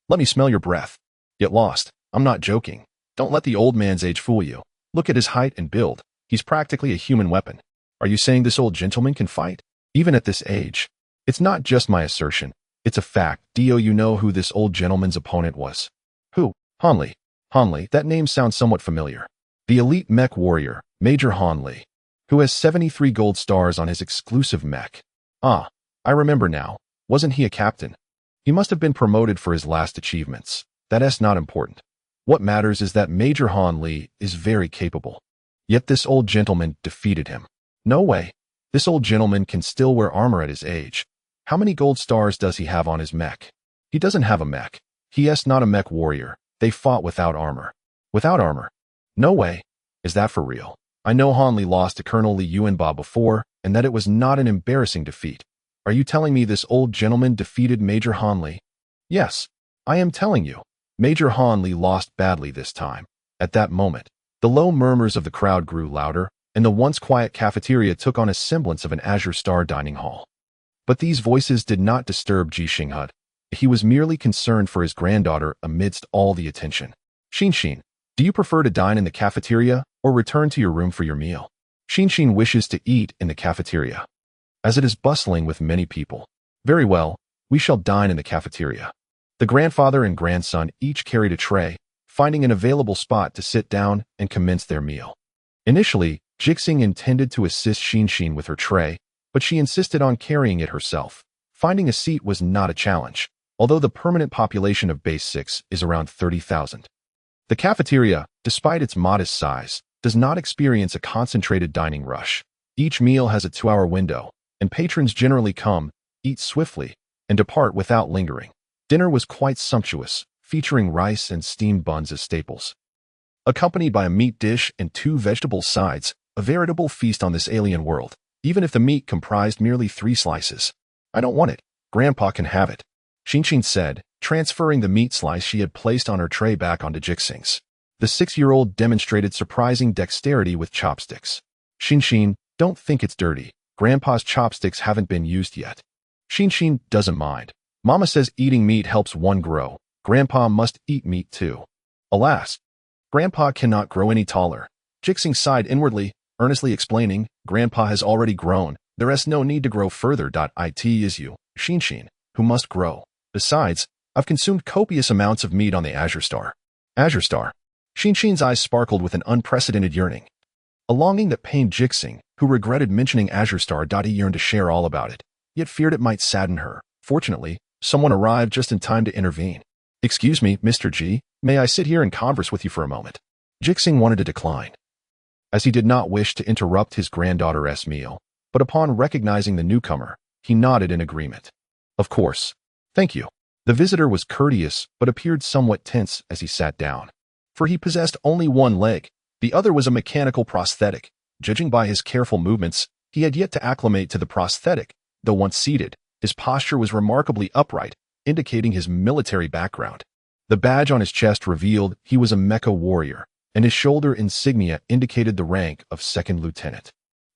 A: Let me smell your breath. Get lost. I'm not joking. Don't let the old man's age fool you. Look at his height and build. He's practically a human weapon. Are you saying this old gentleman can fight? Even at this age? It's not just my assertion. It's a fact. Do you know who this old gentleman's opponent was? Who? Han Li. Han Li, that name sounds somewhat familiar. The elite mech warrior, Major Han Li, who has 73 gold stars on his exclusive mech. Ah, I remember now. Wasn't he a captain? He must have been promoted for his last achievements. That's not important. What matters is that Major Han Li is very capable. Yet this old gentleman defeated him. No way. This old gentleman can still wear armor at his age. How many gold stars does he have on his mech? He doesn't have a mech. He's not a mech warrior. They fought without armor. Without armor? No way. Is that for real? I know Han Li lost to Colonel Li Yuanba before, and that it was not an embarrassing defeat. Are you telling me this old gentleman defeated Major Han Li? Yes, I am telling you. Major Han Li lost badly this time. At that moment, the low murmurs of the crowd grew louder, and the once quiet cafeteria took on a semblance of an Azure Star dining hall. But these voices did not disturb Ji Xinghe. He was merely concerned for his granddaughter amidst all the attention. Xinghe, do you prefer to dine in the cafeteria or return to your room for your meal? Xinghe wishes to eat in the cafeteria, as it is bustling with many people. Very well, we shall dine in the cafeteria. The grandfather and grandson each carried a tray, finding an available spot to sit down and commence their meal. Initially, Ji Xinghe intended to assist Xinghe with her tray, but she insisted on carrying it herself. Finding a seat was not a challenge, although the permanent population of Base 6 is around 30,000. The cafeteria, despite its modest size, does not experience a concentrated dining rush. Each meal has a 2-hour window, and patrons generally come, eat swiftly, and depart without lingering. Dinner was quite sumptuous, featuring rice and steamed buns as staples, accompanied by a meat dish and 2 vegetable sides, a veritable feast on this alien world, even if the meat comprised merely 3 slices. I don't want it. Grandpa can have it, Xinghe said, transferring the meat slice she had placed on her tray back onto Ji Xinghe's. The 6-year-old demonstrated surprising dexterity with chopsticks. Xinghe, don't think it's dirty. Grandpa's chopsticks haven't been used yet. Xinghe doesn't mind. Mama says eating meat helps one grow. Grandpa must eat meat too. Alas, Grandpa cannot grow any taller. Ji Xinghe sighed inwardly, earnestly explaining, Grandpa has already grown. There is no need to grow further. It is you, Xinghe, who must grow. Besides, I've consumed copious amounts of meat on the Azure Star. Azure Star. Xinghe's eyes sparkled with an unprecedented yearning. A longing that pained Ji Xinghe, who regretted mentioning Azure Star. He yearned to share all about it, yet feared it might sadden her. Fortunately, someone arrived just in time to intervene. Excuse me, Mr. Ji, may I sit here and converse with you for a moment? Ji Xinghe wanted to decline, as he did not wish to interrupt his granddaughter's meal, but upon recognizing the newcomer, he nodded in agreement. Of course. Thank you. The visitor was courteous, but appeared somewhat tense as he sat down. For he possessed only one leg. The other was a mechanical prosthetic. Judging by his careful movements, he had yet to acclimate to the prosthetic. Though once seated, his posture was remarkably upright, indicating his military background. The badge on his chest revealed he was a mecha warrior, and his shoulder insignia indicated the rank of second lieutenant.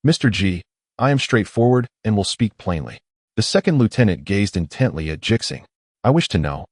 A: Mr. Ji, I am straightforward and will speak plainly. The second lieutenant gazed intently at Ji Xinghe. I wish to know,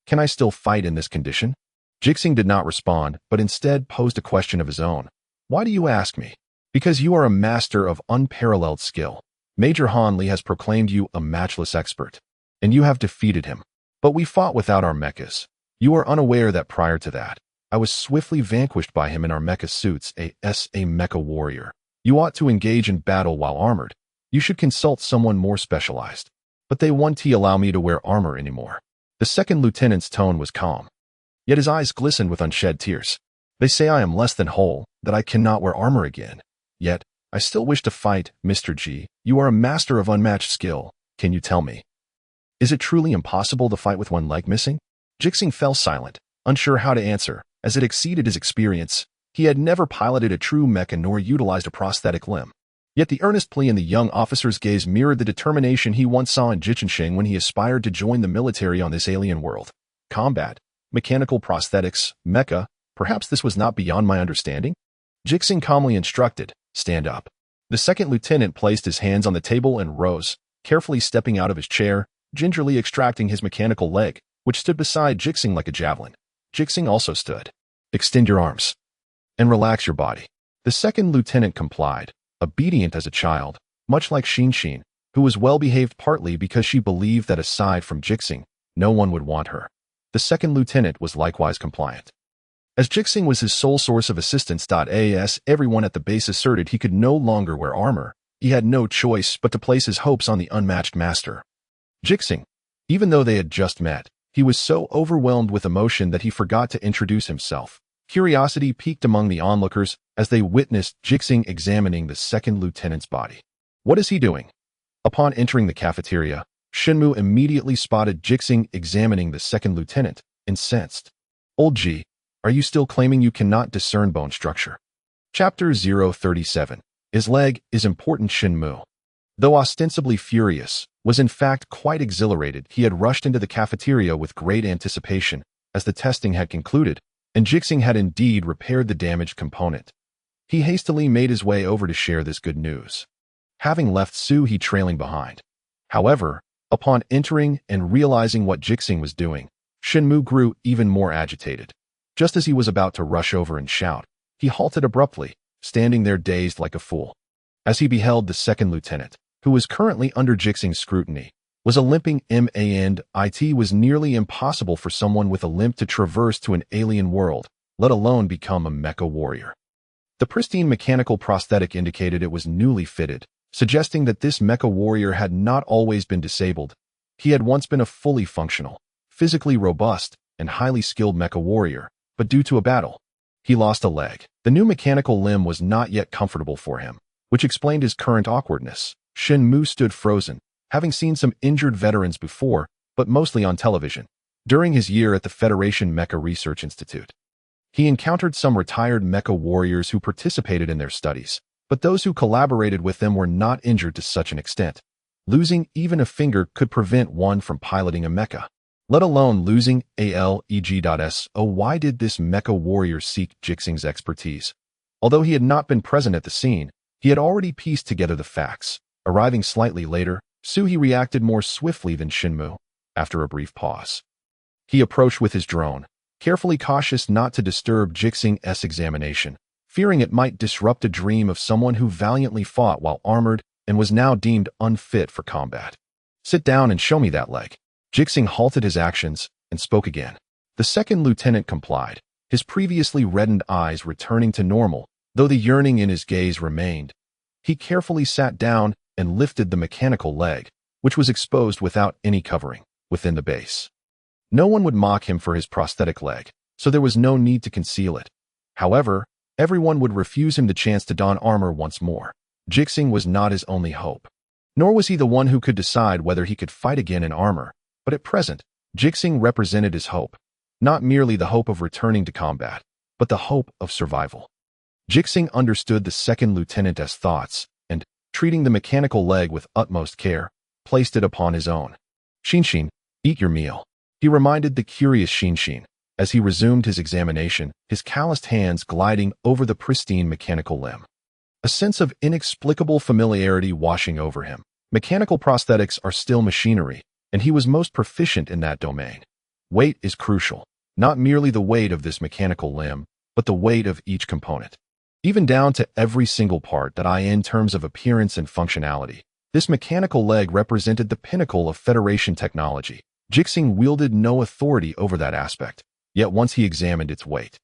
A: can I still fight in this condition? Ji Xinghe did not respond, but instead posed a question of his own. Why do you ask me? Because you are a master of unparalleled skill. Major Han Li has proclaimed you a matchless expert, and you have defeated him. But we fought without our mechas. You are unaware that prior to that, I was swiftly vanquished by him in our mecha suits, a mecha warrior. You ought to engage in battle while armored. You should consult someone more specialized. But they won't allow me to wear armor anymore. The second lieutenant's tone was calm, yet his eyes glistened with unshed tears. They say I am less than whole, that I cannot wear armor again. Yet, I still wish to fight, Mr. Ji. You are a master of unmatched skill. Can you tell me? Is it truly impossible to fight with one leg missing? Ji Xinghe fell silent, unsure how to answer, as it exceeded his experience. He had never piloted a true mecha nor utilized a prosthetic limb. Yet the earnest plea in the young officer's gaze mirrored the determination he once saw in Ji Xinghe when he aspired to join the military on this alien world. Combat, mechanical prosthetics, mecha, perhaps this was not beyond my understanding? Ji Xinghe calmly instructed, stand up. The second lieutenant placed his hands on the table and rose, carefully stepping out of his chair, gingerly extracting his mechanical leg, which stood beside Ji Xinghe like a javelin. Ji Xinghe also stood. Extend your arms and relax your body. The second lieutenant complied, obedient as a child, much like Xinghe, who was well-behaved partly because she believed that aside from Ji Xinghe, no one would want her. The second lieutenant was likewise compliant. As Ji Xinghe was his sole source of assistance, as everyone at the base asserted he could no longer wear armor, he had no choice but to place his hopes on the unmatched master. Ji Xinghe, even though they had just met, he was so overwhelmed with emotion that he forgot to introduce himself. Curiosity piqued among the onlookers as they witnessed Ji Xinghe examining the second lieutenant's body. What is he doing? Upon entering the cafeteria, Shenmue immediately spotted Ji Xinghe examining the second lieutenant, incensed. Old Ji, are you still claiming you cannot discern bone structure? Chapter 037. His leg is important. Shenmue, though ostensibly furious, was in fact quite exhilarated. He had rushed into the cafeteria with great anticipation, as the testing had concluded, and Ji Xinghe had indeed repaired the damaged component. He hastily made his way over to share this good news, having left Su He trailing behind. However, upon entering and realizing what Ji Xinghe was doing, Shenmue grew even more agitated. Just as he was about to rush over and shout, he halted abruptly, standing there dazed like a fool. As he beheld the second lieutenant, who was currently under Ji Xinghe's scrutiny, was a limping man. It was nearly impossible for someone with a limp to traverse to an alien world, let alone become a mecha warrior. The pristine mechanical prosthetic indicated it was newly fitted, suggesting that this mecha warrior had not always been disabled. He had once been a fully functional, physically robust, and highly skilled mecha warrior, but due to a battle, he lost a leg. The new mechanical limb was not yet comfortable for him, which explained his current awkwardness. Shenmue stood frozen, having seen some injured veterans before, but mostly on television. During his year at the Federation Mecha Research Institute, he encountered some retired mecha warriors who participated in their studies, but those who collaborated with them were not injured to such an extent. Losing even a finger could prevent one from piloting a mecha. let alone losing ALEG.S. Oh, why did this mecha warrior seek Ji Xinghe's expertise? Although he had not been present at the scene, he had already pieced together the facts. Arriving slightly later, Suhi reacted more swiftly than Shenmue. After a brief pause, he approached with his drone, carefully cautious not to disturb Ji Xinghe's examination, fearing it might disrupt a dream of someone who valiantly fought while armored and was now deemed unfit for combat. Sit down and show me that leg. Ji Xinghe halted his actions and spoke again. The second lieutenant complied, his previously reddened eyes returning to normal, though the yearning in his gaze remained. He carefully sat down and lifted the mechanical leg, which was exposed without any covering, within the base. No one would mock him for his prosthetic leg, so there was no need to conceal it. However, everyone would refuse him the chance to don armor once more. Ji Xinghe was not his only hope. Nor was he the one who could decide whether he could fight again in armor, but at present, Ji Xinghe represented his hope. Not merely the hope of returning to combat, but the hope of survival. Ji Xinghe understood the second lieutenant's thoughts, and, treating the mechanical leg with utmost care, placed it upon his own. Xinghe, eat your meal. He reminded the curious Xinghe, as he resumed his examination, his calloused hands gliding over the pristine mechanical limb. A sense of inexplicable familiarity washing over him. Mechanical prosthetics are still machinery, and he was most proficient in that domain. Weight is crucial, not merely the weight of this mechanical limb, but the weight of each component. Even down to every single part that in terms of appearance and functionality. This mechanical leg represented the pinnacle of Federation technology. Ji Xinghe wielded no authority over that aspect, yet once he examined its weight,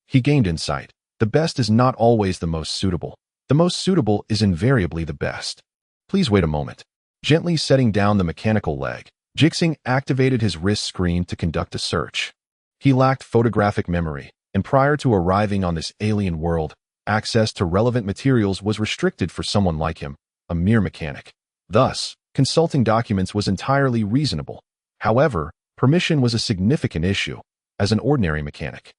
A: he gained insight. The best is not always the most suitable. The most suitable is invariably the best. Please wait a moment. Gently setting down the mechanical leg, Ji Xinghe activated his wrist screen to conduct a search. He lacked photographic memory, and prior to arriving on this alien world, access to relevant materials was restricted for someone like him, a mere mechanic. Thus, consulting documents was entirely reasonable. However, permission was a significant issue, as an ordinary mechanic.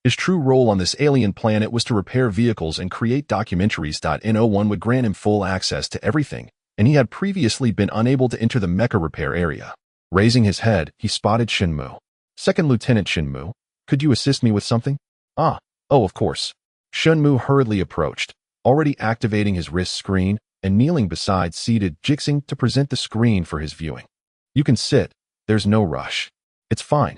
A: His true role on this alien planet was to repair vehicles and create documentaries. No one would grant him full access to everything, and he had previously been unable to enter the mecha repair area. Raising his head, he spotted Shenmue. Second Lieutenant Shenmue, could you assist me with something? Oh, of course. Shenmue hurriedly approached, already activating his wrist screen and kneeling beside seated Ji Xinghe to present the screen for his viewing. You can sit. There's no rush. It's fine.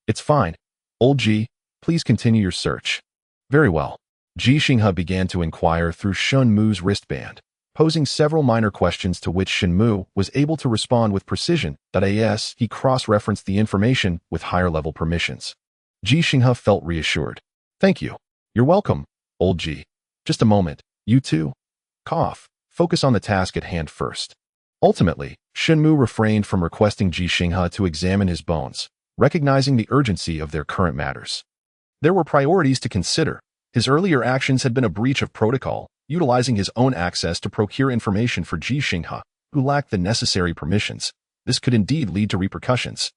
A: It's fine. Old Ji, please continue your search. Very well. Ji Xinghe began to inquire through Shenmue's wristband, posing several minor questions to which Shenmue was able to respond with precision. As he cross-referenced the information with higher-level permissions. Ji Xinghe felt reassured. Thank you. You're welcome, Old Ji. Just a moment. You too. Cough. Focus on the task at hand first. Ultimately, Shenmue refrained from requesting Ji Xinghe to examine his bones, recognizing the urgency of their current matters. There were priorities to consider. His earlier actions had been a breach of protocol, utilizing his own access to procure information for Ji Xinghe, who lacked the necessary permissions. This could indeed lead to repercussions.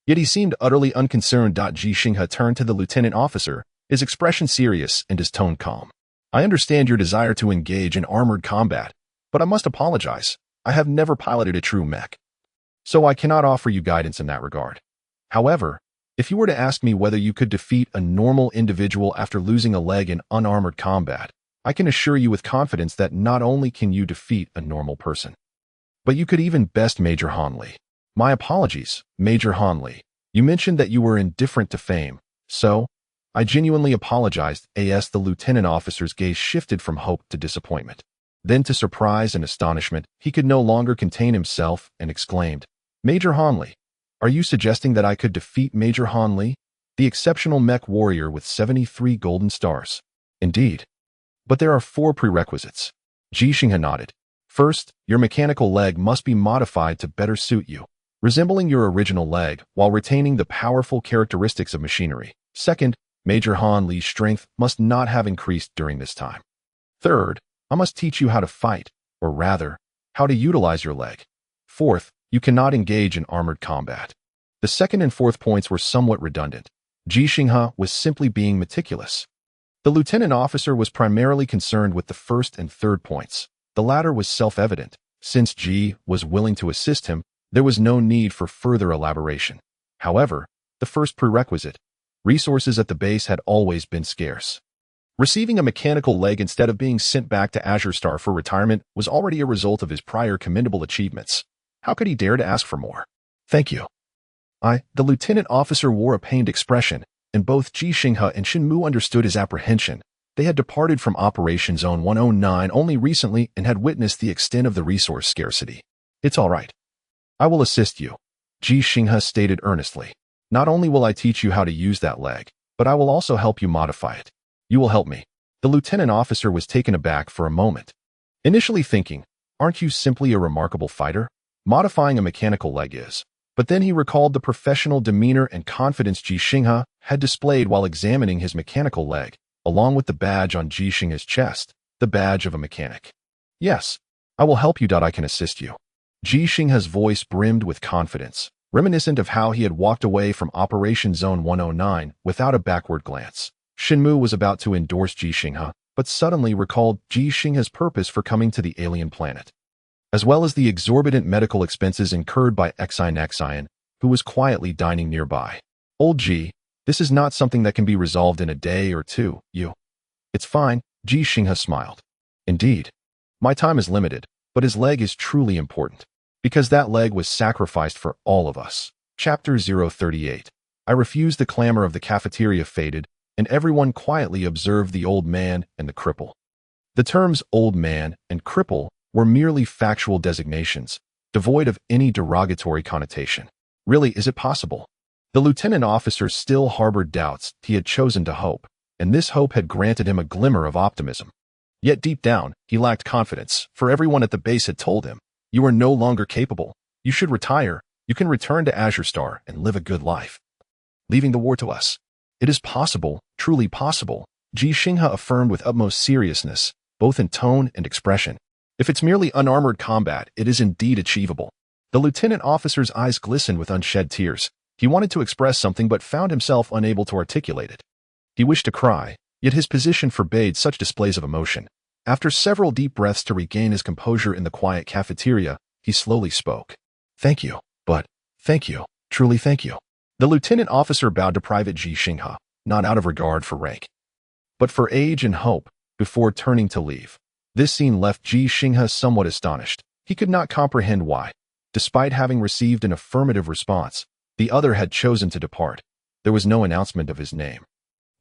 A: Yet he seemed utterly unconcerned. Ji Xinghe turned to the lieutenant officer, his expression serious and his tone calm. I understand your desire to engage in armored combat, but I must apologize. I have never piloted a true mech, so I cannot offer you guidance in that regard. However, if you were to ask me whether you could defeat a normal individual after losing a leg in unarmored combat, I can assure you with confidence that not only can you defeat a normal person, but you could even best Major Hanli. My apologies, Major Hanli. You mentioned that you were indifferent to fame, so I genuinely apologized. The lieutenant officer's gaze shifted from hope to disappointment. Then to surprise and astonishment, he could no longer contain himself and exclaimed, Major Hanli, are you suggesting that I could defeat Major Hanli, the exceptional mech warrior with 73 golden stars? Indeed. But there are 4 prerequisites. Ji Xinghe nodded. First, your mechanical leg must be modified to better suit you, resembling your original leg while retaining the powerful characteristics of machinery. Second, Major Hanli's strength must not have increased during this time. Third, I must teach you how to fight, or rather, how to utilize your leg. Fourth, you cannot engage in armored combat. The second and fourth points were somewhat redundant. Ji Xinghe was simply being meticulous. The lieutenant officer was primarily concerned with the first and third points. The latter was self-evident. Since Ji was willing to assist him, there was no need for further elaboration. However, the first prerequisite, resources at the base had always been scarce. Receiving a mechanical leg instead of being sent back to Azure Star for retirement was already a result of his prior commendable achievements. How could he dare to ask for more? Thank you. The lieutenant officer wore a pained expression, and both Ji Xinghe and Shen Mu understood his apprehension. They had departed from Operation Zone 109 only recently and had witnessed the extent of the resource scarcity. It's all right. I will assist you, Ji Xinghe stated earnestly. Not only will I teach you how to use that leg, but I will also help you modify it. You will help me. The lieutenant officer was taken aback for a moment. Initially thinking, aren't you simply a remarkable fighter? Modifying a mechanical leg is. But then he recalled the professional demeanor and confidence Ji Xinghe had displayed while examining his mechanical leg, along with the badge on Ji Xinghe's chest, the badge of a mechanic. Yes, I will help you. I can assist you. Ji Xinghe's voice brimmed with confidence, reminiscent of how he had walked away from Operation Zone 109 without a backward glance. Shen Mu was about to endorse Ji Xinghe, but suddenly recalled Ji Xinghe's purpose for coming to the alien planet, as well as the exorbitant medical expenses incurred by Xian, who was quietly dining nearby. Old Ji, this is not something that can be resolved in a day or two, It's fine, Ji Xinghe smiled. Indeed. My time is limited, but his leg is truly important, because that leg was sacrificed for all of us. Chapter 038. I refused. The clamor of the cafeteria faded, and everyone quietly observed the old man and the cripple. The terms old man and cripple were merely factual designations, devoid of any derogatory connotation. Really, is it possible? The lieutenant officer still harbored doubts. He had chosen to hope, and this hope had granted him a glimmer of optimism. Yet deep down, he lacked confidence, for everyone at the base had told him, "You are no longer capable. You should retire. You can return to Azure Star and live a good life. Leaving the war to us. It is possible, truly possible," Ji Xinghe affirmed with utmost seriousness, both in tone and expression. If it's merely unarmored combat, it is indeed achievable. The lieutenant officer's eyes glistened with unshed tears. He wanted to express something but found himself unable to articulate it. He wished to cry, yet his position forbade such displays of emotion. After several deep breaths to regain his composure in the quiet cafeteria, he slowly spoke. Thank you, but thank you, truly thank you. The lieutenant officer bowed to Private Ji Xinghe, not out of regard for rank, but for age and hope, before turning to leave. This scene left Ji Xinghe somewhat astonished. He could not comprehend why, despite having received an affirmative response, the other had chosen to depart. There was no announcement of his name,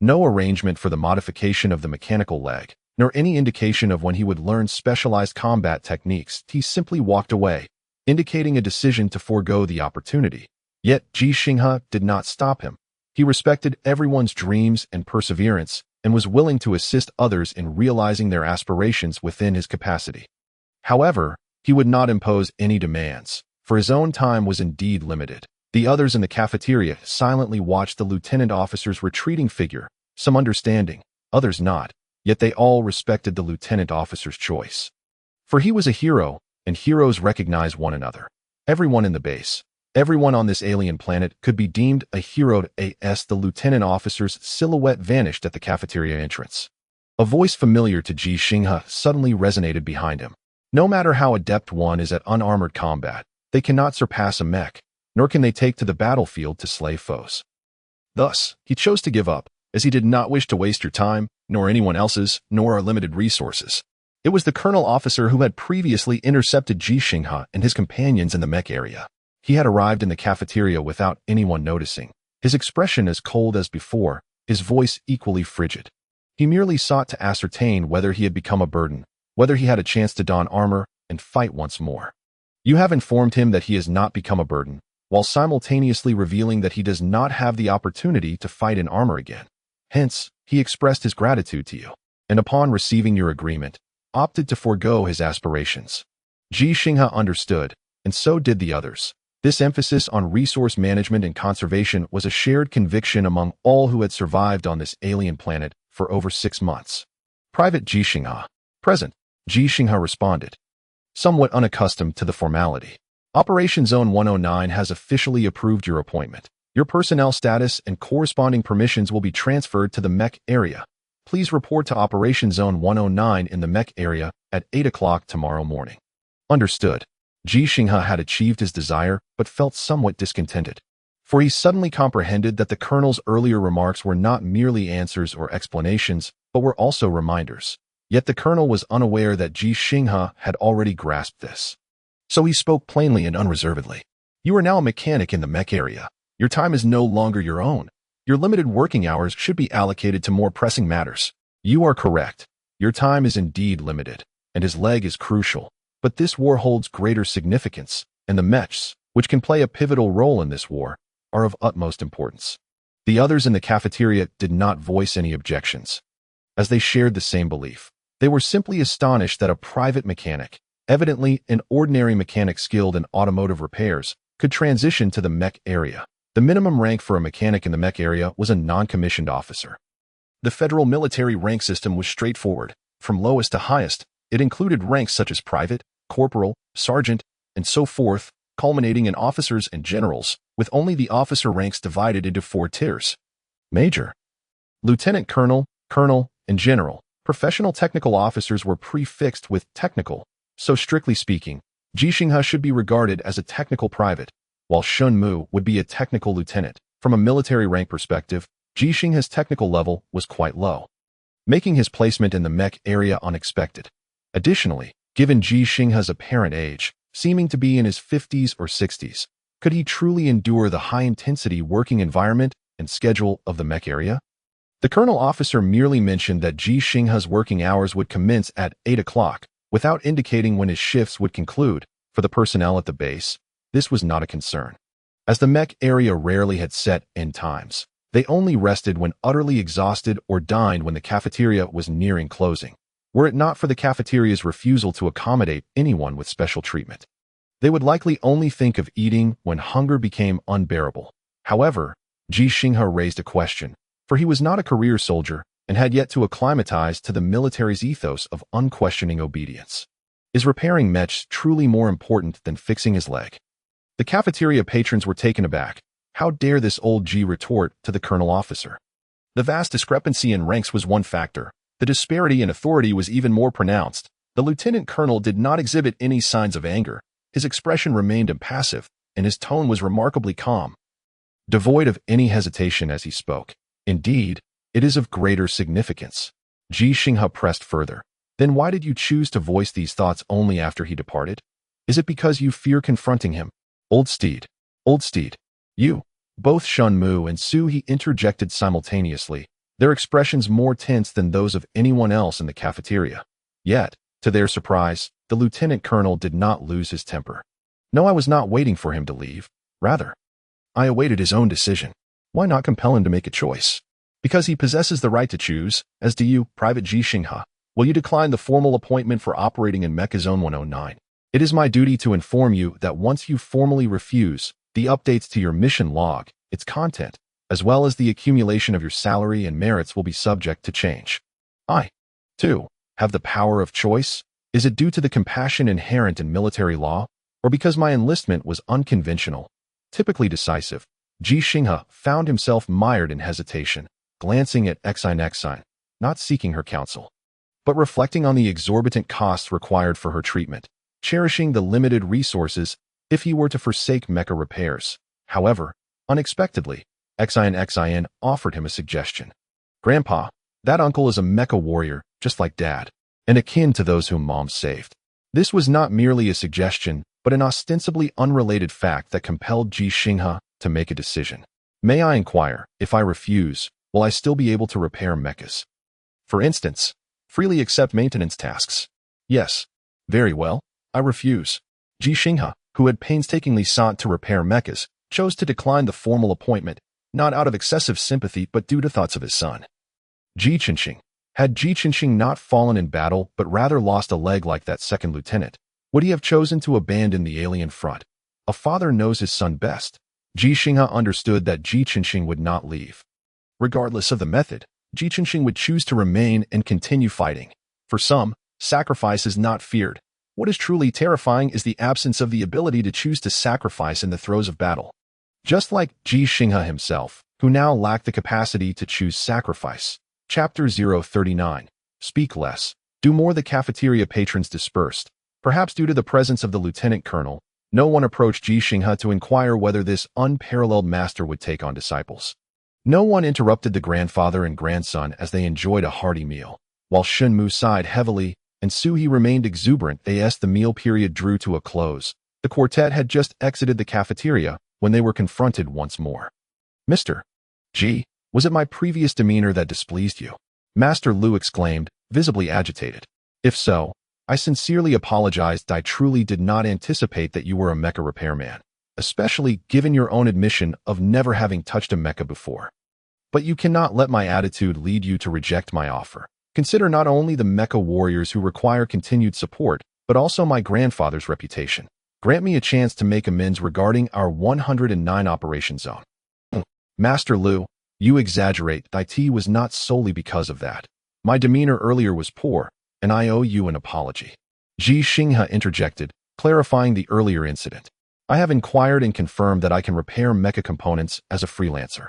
A: no arrangement for the modification of the mechanical leg, nor any indication of when he would learn specialized combat techniques. He simply walked away, indicating a decision to forego the opportunity. Yet Ji Xinghe did not stop him. He respected everyone's dreams and perseverance and was willing to assist others in realizing their aspirations within his capacity. However, he would not impose any demands, for his own time was indeed limited. The others in the cafeteria silently watched the lieutenant officer's retreating figure, some understanding, others not, yet they all respected the lieutenant officer's choice. For he was a hero, and heroes recognize one another. Everyone in the base, everyone on this alien planet could be deemed a hero. As the lieutenant officer's silhouette vanished at the cafeteria entrance, a voice familiar to Ji Xinghe suddenly resonated behind him. No matter how adept one is at unarmored combat, they cannot surpass a mech, nor can they take to the battlefield to slay foes. Thus, he chose to give up, as he did not wish to waste your time, nor anyone else's, nor our limited resources. It was the colonel officer who had previously intercepted Ji Xinghe and his companions in the mech area. He had arrived in the cafeteria without anyone noticing, his expression as cold as before, his voice equally frigid. He merely sought to ascertain whether he had become a burden, whether he had a chance to don armor and fight once more. You have informed him that he has not become a burden, while simultaneously revealing that he does not have the opportunity to fight in armor again. Hence, he expressed his gratitude to you, and upon receiving your agreement, opted to forego his aspirations. Ji Xinghe understood, and so did the others. This emphasis on resource management and conservation was a shared conviction among all who had survived on this alien planet for over 6 months. Private Ji Xinghe. Present, Ji Xinghe responded, somewhat unaccustomed to the formality. Operation Zone 109 has officially approved your appointment. Your personnel status and corresponding permissions will be transferred to the mech area. Please report to Operation Zone 109 in the mech area at 8 o'clock tomorrow morning. Understood. Ji Xinghe had achieved his desire, but felt somewhat discontented. for he suddenly comprehended that the colonel's earlier remarks were not merely answers or explanations, but were also reminders. Yet the colonel was unaware that Ji Xinghe had already grasped this. So he spoke plainly and unreservedly. You are now a mechanic in the mech area. Your time is no longer your own. Your limited working hours should be allocated to more pressing matters. You are correct. Your time is indeed limited, and his leg is crucial. But this war holds greater significance, and the Mechs, which can play a pivotal role in this war, are of utmost importance. The others in the cafeteria did not voice any objections, as they shared the same belief. They were simply astonished that a private mechanic, evidently an ordinary mechanic skilled in automotive repairs, could transition to the mech area. The minimum rank for a mechanic in the mech area was a non-commissioned officer. The federal military rank system was straightforward. From lowest to highest, it included ranks such as private, corporal, sergeant, and so forth, culminating in officers and generals, with only the officer ranks divided into 4 tiers. Major, lieutenant colonel, colonel, and general. Professional technical officers were prefixed with technical, so strictly speaking, Ji Xinghe should be regarded as a technical private, while Shun Mu would be a technical lieutenant. From a military rank perspective, Ji Xinghe's technical level was quite low, making his placement in the mech area unexpected. Additionally, given Ji Xinghe's apparent age, seeming to be in his 50s or 60s, could he truly endure the high-intensity working environment and schedule of the mech area? The colonel officer merely mentioned that Ji Xinghe's working hours would commence at 8 o'clock, without indicating when his shifts would conclude. For the personnel at the base, this was not a concern, as the mech area rarely had set end times. They only rested when utterly exhausted or dined when the cafeteria was nearing closing. Were it not for the cafeteria's refusal to accommodate anyone with special treatment, they would likely only think of eating when hunger became unbearable. However, Ji Xinghe raised a question, for he was not a career soldier and had yet to acclimatize to the military's ethos of unquestioning obedience. Is repairing Mechs truly more important than fixing his leg? The cafeteria patrons were taken aback. How dare this old Ji retort to the colonel officer? The vast discrepancy in ranks was one factor. The disparity in authority was even more pronounced. The lieutenant colonel did not exhibit any signs of anger. His expression remained impassive, and his tone was remarkably calm, devoid of any hesitation as he spoke. Indeed, it is of greater significance. Ji Xinghe pressed further. Then why did you choose to voice these thoughts only after he departed? Is it because you fear confronting him? Old steed. Old steed. You. Both Shun Mu and Su He interjected simultaneously, their expressions more tense than those of anyone else in the cafeteria. Yet, to their surprise, the lieutenant colonel did not lose his temper. No, I was not waiting for him to leave. Rather, I awaited his own decision. Why not compel him to make a choice? Because he possesses the right to choose, as do you, Private Ji Xinghe. Will you decline the formal appointment for operating in Mecha Zone 109? It is my duty to inform you that once you formally refuse, the updates to your mission log, its content, as well as the accumulation of your salary and merits will be subject to change. I, too, have the power of choice. Is it due to the compassion inherent in military law, or because my enlistment was unconventional, typically decisive? Ji Xinghe found himself mired in hesitation, glancing at Xine, not seeking her counsel, but reflecting on the exorbitant costs required for her treatment, cherishing the limited resources if he were to forsake mecha repairs. However, unexpectedly, Xine offered him a suggestion. Grandpa, that uncle is a mecha warrior, just like Dad, and akin to those whom Mom saved. This was not merely a suggestion, but an ostensibly unrelated fact that compelled Ji Xinghe to make a decision. May I inquire, if I refuse, will I still be able to repair mechas? For instance, freely accept maintenance tasks? Yes. Very well, I refuse. Ji Xinghe, who had painstakingly sought to repair mechas, chose to decline the formal appointment, not out of excessive sympathy but due to thoughts of his son. Ji Xinghe. Had Ji Xinghe not fallen in battle but rather lost a leg like that second lieutenant, would he have chosen to abandon the alien front? A father knows his son best. Ji Xinghe understood that Ji Xinghe would not leave. Regardless of the method, Ji Xinghe would choose to remain and continue fighting. For some, sacrifice is not feared. What is truly terrifying is the absence of the ability to choose to sacrifice in the throes of battle. Just like Ji Xinghe himself, who now lacked the capacity to choose sacrifice. Chapter 039. Speak less. Do more. The cafeteria patrons dispersed, perhaps due to the presence of the lieutenant colonel, No one approached Ji Xinghe to inquire whether this unparalleled master would take on disciples. No one interrupted the grandfather and grandson as they enjoyed a hearty meal. While Shunmu sighed heavily and Suhi remained exuberant as the meal period drew to a close, the quartet had just exited the cafeteria when they were confronted once more. Mr. Ji, was it my previous demeanor that displeased you? Master Lu exclaimed, visibly agitated. If so, I sincerely apologized. I truly did not anticipate that you were a mecha repairman, especially given your own admission of never having touched a mecha before. But you cannot let my attitude lead you to reject my offer. Consider not only the mecha warriors who require continued support, but also my grandfather's reputation. Grant me a chance to make amends regarding our 109 operation zone. Master Lu, you exaggerate. It was not solely because of that. My demeanor earlier was poor, and I owe you an apology. Ji Xinghe interjected, clarifying the earlier incident. I have inquired and confirmed that I can repair mecha components as a freelancer,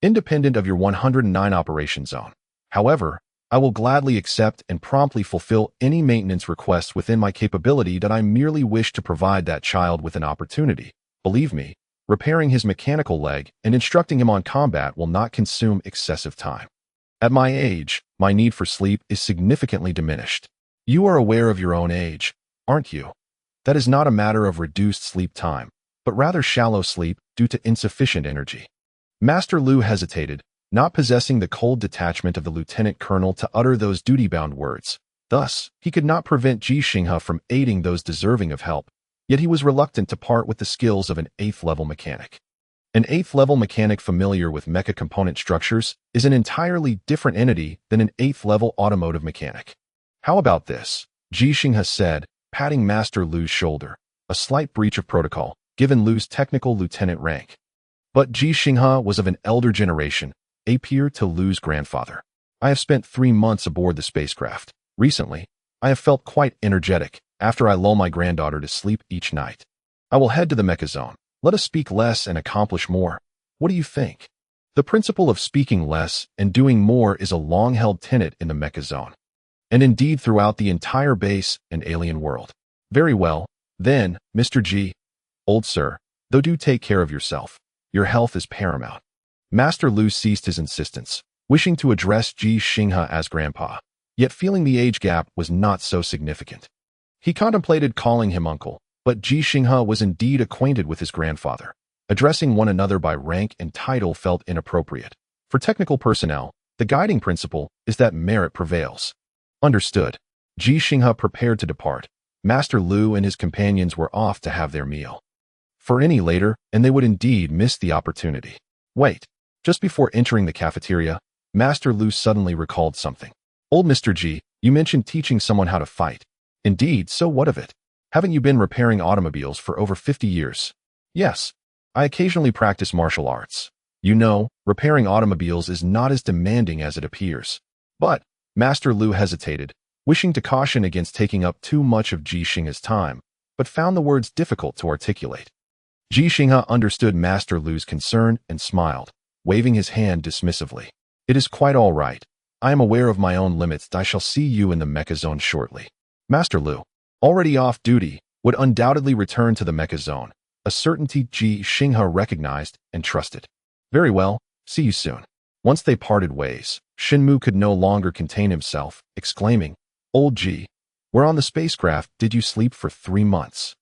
A: independent of your 109 operation zone. However, I will gladly accept and promptly fulfill any maintenance requests within my capability that I merely wish to provide that child with an opportunity. Believe me, repairing his mechanical leg and instructing him on combat will not consume excessive time. At my age, my need for sleep is significantly diminished. You are aware of your own age, aren't you? That is not a matter of reduced sleep time, but rather shallow sleep due to insufficient energy. Master Lu hesitated, not possessing the cold detachment of the lieutenant colonel to utter those duty-bound words. Thus, he could not prevent Ji Xinghe from aiding those deserving of help, yet he was reluctant to part with the skills of an 8th-level mechanic. An 8th-level mechanic familiar with mecha component structures is an entirely different entity than an 8th-level automotive mechanic. How about this? Ji Xinghe said, patting Master Lu's shoulder, a slight breach of protocol, given Lu's technical lieutenant rank. But Ji Xinghe was of an elder generation, a peer to Lu's grandfather. I have spent 3 months aboard the spacecraft. Recently, I have felt quite energetic after I lull my granddaughter to sleep each night. I will head to the mecha zone. Let us speak less and accomplish more. What do you think? The principle of speaking less and doing more is a long-held tenet in the mecha zone, and indeed throughout the entire base and alien world. Very well, then, Mr. Ji. Old sir, though do take care of yourself. Your health is paramount. Master Lu ceased his insistence, wishing to address Ji Xinghe as grandpa, yet feeling the age gap was not so significant. He contemplated calling him uncle, but Ji Xinghe was indeed acquainted with his grandfather. Addressing one another by rank and title felt inappropriate. For technical personnel, the guiding principle is that merit prevails. Understood. Ji Xinghe prepared to depart. Master Lu and his companions were off to have their meal. For any later, and they would indeed miss the opportunity. Wait. Just before entering the cafeteria, Master Lu suddenly recalled something. Old Mr. Ji, you mentioned teaching someone how to fight. Indeed, so what of it? Haven't you been repairing automobiles for over 50 years? Yes. I occasionally practice martial arts. You know, repairing automobiles is not as demanding as it appears. But, Master Lu hesitated, wishing to caution against taking up too much of Ji Xinghe's time, but found the words difficult to articulate. Ji Xinghe understood Master Lu's concern and smiled, waving his hand dismissively. It is quite all right. I am aware of my own limits. I shall see you in the mecha zone shortly. Master Lu, already off duty, would undoubtedly return to the mecha zone, a certainty Ji Xinghe recognized and trusted. Very well, see you soon. Once they parted ways, Shinmu could no longer contain himself, exclaiming, Old Ji, where on the spacecraft did you sleep for 3 months?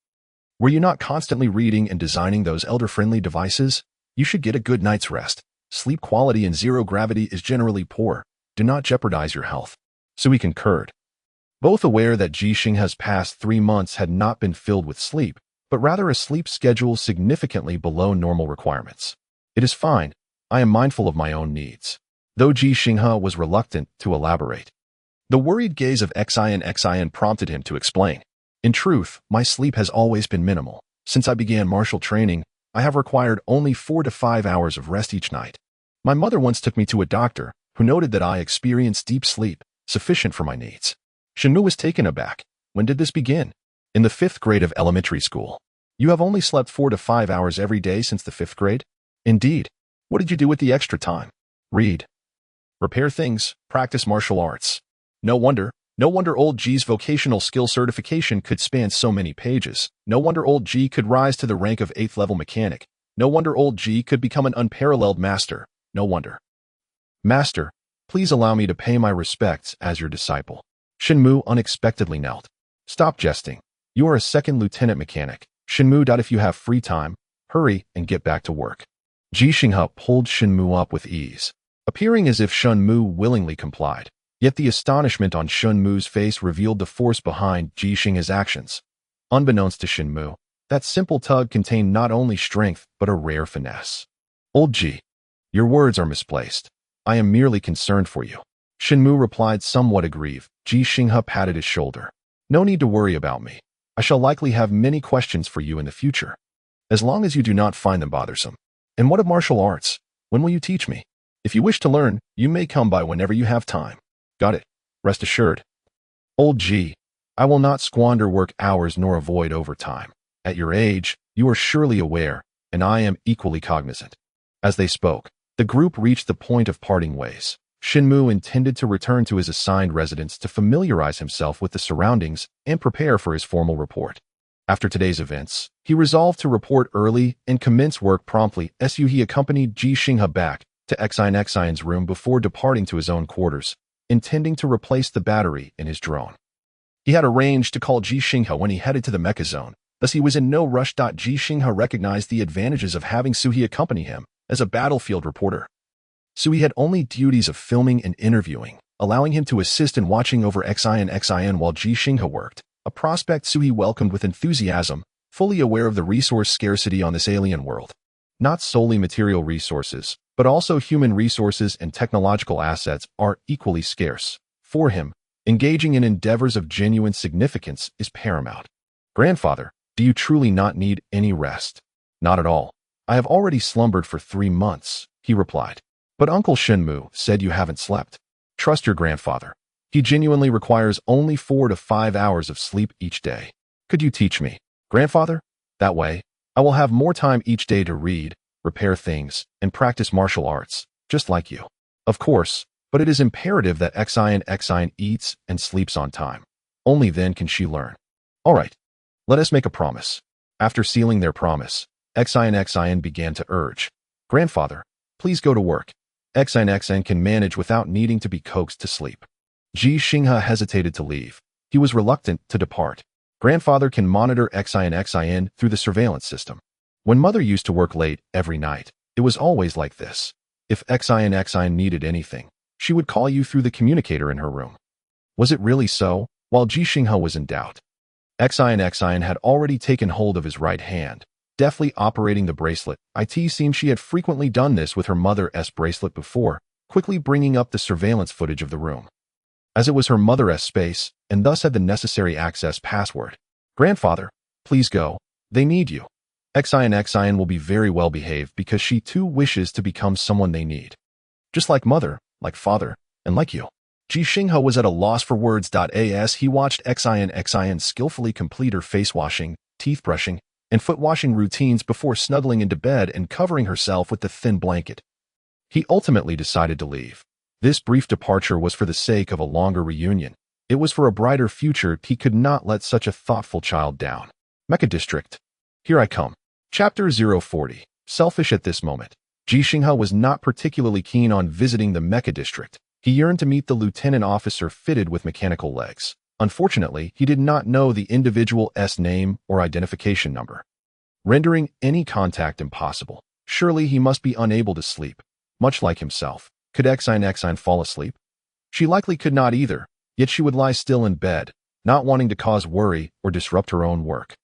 A: Were you not constantly reading and designing those elder-friendly devices? You should get a good night's rest. Sleep quality in zero gravity is generally poor. Do not jeopardize your health. So he concurred. Both aware that Ji Xinghe's past 3 months had not been filled with sleep, but rather a sleep schedule significantly below normal requirements. It is fine. I am mindful of my own needs. Though Ji Xinghe was reluctant to elaborate. The worried gaze of Xin prompted him to explain. In truth, my sleep has always been minimal. Since I began martial training, I have required only 4 to 5 hours of rest each night. My mother once took me to a doctor, who noted that I experienced deep sleep, sufficient for my needs. Shenmu was taken aback. When did this begin? In the 5th grade of elementary school. You have only slept 4 to 5 hours every day since the 5th grade? Indeed. What did you do with the extra time? Read. Repair things, practice martial arts. No wonder, No wonder old Ji's vocational skill certification could span so many pages. No wonder old Ji could rise to the rank of 8th level mechanic. No wonder old Ji could become an unparalleled master. No wonder. Master, please allow me to pay my respects as your disciple. Xinmu unexpectedly knelt. Stop jesting. You are a second lieutenant mechanic. Xinmu. If you have free time, hurry and get back to work. Ji Xinghe pulled Xinmu up with ease, appearing as if Xinmu willingly complied. Yet the astonishment on Xinmu's face revealed the force behind Ji Xinghe's actions. Unbeknownst to Xinmu, that simple tug contained not only strength but a rare finesse. Old Ji, your words are misplaced. I am merely concerned for you. Xinmu replied, somewhat aggrieved. Ji Xinghe patted his shoulder. No need to worry about me. I shall likely have many questions for you in the future, as long as you do not find them bothersome. And what of martial arts? When will you teach me? If you wish to learn, you may come by whenever you have time. Got it. Rest assured. Old Ji, I will not squander work hours nor avoid overtime. At your age, you are surely aware, and I am equally cognizant. As they spoke, the group reached the point of parting ways. Xinmu intended to return to his assigned residence to familiarize himself with the surroundings and prepare for his formal report. After today's events, he resolved to report early and commence work promptly. He accompanied Ji Xinghe back to Xine's room before departing to his own quarters, intending to replace the battery in his drone. He had arranged to call Ji Xinghe when he headed to the mecha zone, thus he was in no rush. Ji Xinghe recognized the advantages of having Suhi accompany him as a battlefield reporter. Suhi had only duties of filming and interviewing, allowing him to assist in watching over Xin while Ji Xinghe worked, a prospect Suhi welcomed with enthusiasm, fully aware of the resource scarcity on this alien world. Not solely material resources, but also human resources and technological assets are equally scarce. For him, engaging in endeavors of genuine significance is paramount. Grandfather, do you truly not need any rest? Not at all. I have already slumbered for 3 months, he replied. But Uncle Xinmu said you haven't slept. Trust your grandfather. He genuinely requires only 4 to 5 hours of sleep each day. Could you teach me, grandfather? That way, I will have more time each day to read, repair things, and practice martial arts, just like you. Of course, but it is imperative that Xin eats and sleeps on time. Only then can she learn. All right, let us make a promise. After sealing their promise, Xin began to urge. Grandfather, please go to work. Xin can manage without needing to be coaxed to sleep. Ji Xinghe hesitated to leave. He was reluctant to depart. Grandfather can monitor Xin through the surveillance system. When mother used to work late every night, it was always like this. If Xin needed anything, she would call you through the communicator in her room. Was it really so? While Ji Xinghe was in doubt, Xin had already taken hold of his right hand, deftly operating the bracelet. It seemed she had frequently done this with her mother's bracelet before, quickly bringing up the surveillance footage of the room. As it was her mother's space, and thus had the necessary access password. Grandfather, please go. They need you. Xin will be very well behaved because she too wishes to become someone they need. Just like mother, like father, and like you. Ji Xinghe was at a loss for words. As he watched Xin skillfully complete her face washing, teeth brushing, and foot washing routines before snuggling into bed and covering herself with the thin blanket. He ultimately decided to leave. This brief departure was for the sake of a longer reunion. It was for a brighter future. He could not let such a thoughtful child down. Mecha District. Here I come. Chapter 040. Selfish at this moment. Ji Xinghe was not particularly keen on visiting the Mecha District. He yearned to meet the lieutenant officer fitted with mechanical legs. Unfortunately, he did not know the individual's name or identification number, rendering any contact impossible. Surely he must be unable to sleep. Much like himself, could Xin fall asleep? She likely could not either, yet she would lie still in bed, not wanting to cause worry or disrupt her own work.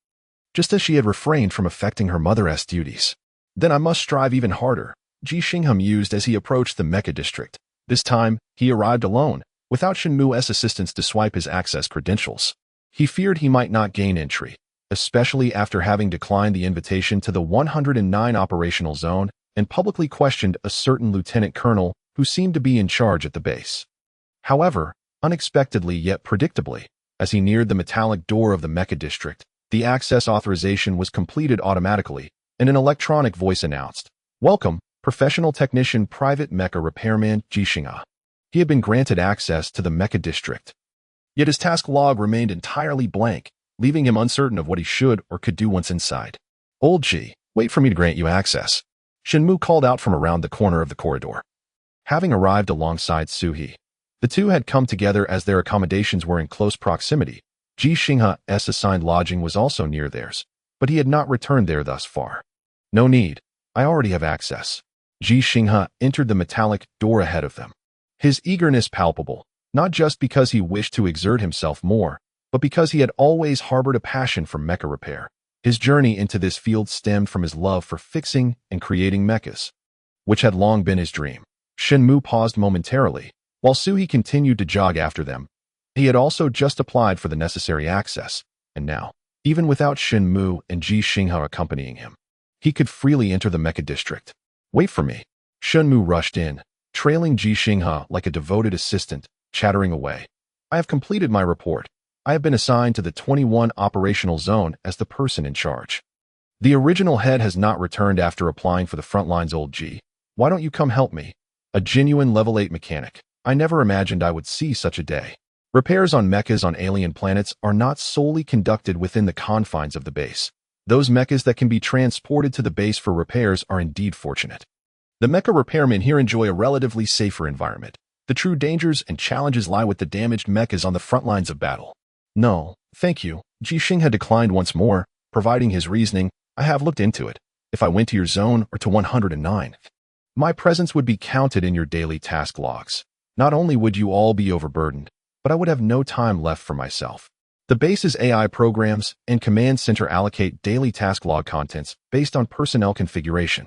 A: Just as she had refrained from affecting her mother's duties. Then I must strive even harder, Ji Xinghe mused as he approached the Mecha District. This time, he arrived alone, without Xinmu's assistance to swipe his access credentials. He feared he might not gain entry, especially after having declined the invitation to the 109 operational zone and publicly questioned a certain lieutenant colonel who seemed to be in charge at the base. However, unexpectedly yet predictably, as he neared the metallic door of the Mecha District, the access authorization was completed automatically, and an electronic voice announced, "Welcome, Professional Technician Private Mecha Repairman Ji Xinghe." He had been granted access to the Mecha District. Yet his task log remained entirely blank, leaving him uncertain of what he should or could do once inside. Old Ji, wait for me to grant you access. Xinmu called out from around the corner of the corridor. Having arrived alongside Suhi, the two had come together as their accommodations were in close proximity. Ji Xinghe's assigned lodging was also near theirs, but he had not returned there thus far. No need. I already have access. Ji Xinghe entered the metallic door ahead of them. His eagerness palpable, not just because he wished to exert himself more, but because he had always harbored a passion for mecha repair. His journey into this field stemmed from his love for fixing and creating mechas, which had long been his dream. Xinmu paused momentarily, while Suhi continued to jog after them. He had also just applied for the necessary access, and now, even without Xinmu and Ji Xinghe accompanying him, he could freely enter the mecha district. Wait for me. Xinmu rushed in, trailing Ji Xinghe like a devoted assistant, chattering away. I have completed my report. I have been assigned to the 21 operational zone as the person in charge. The original head has not returned after applying for the front lines. Old Ji, why don't you come help me? A genuine level 8 mechanic. I never imagined I would see such a day. Repairs on mechas on alien planets are not solely conducted within the confines of the base. Those mechas that can be transported to the base for repairs are indeed fortunate. The mecha repairmen here enjoy a relatively safer environment. The true dangers and challenges lie with the damaged mechas on the front lines of battle. No, thank you. Ji Xinghe declined once more, providing his reasoning. I have looked into it. If I went to your zone or to 109, my presence would be counted in your daily task logs. Not only would you all be overburdened, but I would have no time left for myself. The base's AI programs and command center allocate daily task log contents based on personnel configuration,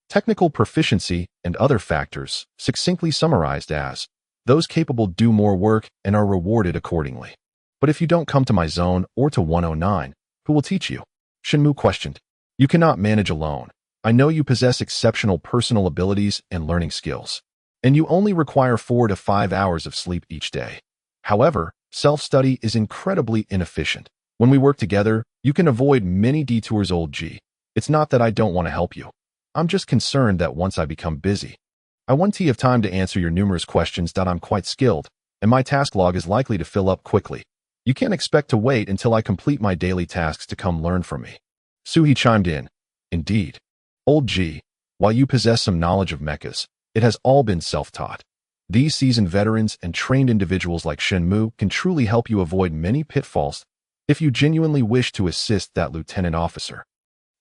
A: technical proficiency, and other factors, succinctly summarized as, those capable do more work and are rewarded accordingly. But if you don't come to my zone or to 109, who will teach you? Xinmu questioned. You cannot manage alone. I know you possess exceptional personal abilities and learning skills, and you only require 4 to 5 hours of sleep each day. However, self-study is incredibly inefficient. When we work together, you can avoid many detours. Old Ji, it's not that I don't want to help you. I'm just concerned that once I become busy, I won't have time to answer your numerous questions. I'm quite skilled, and my task log is likely to fill up quickly. You can't expect to wait until I complete my daily tasks to come learn from me. Suhi chimed in. Indeed. Old Ji, while you possess some knowledge of mechas, it has all been self-taught. These seasoned veterans and trained individuals like Xinmu can truly help you avoid many pitfalls if you genuinely wish to assist that lieutenant officer.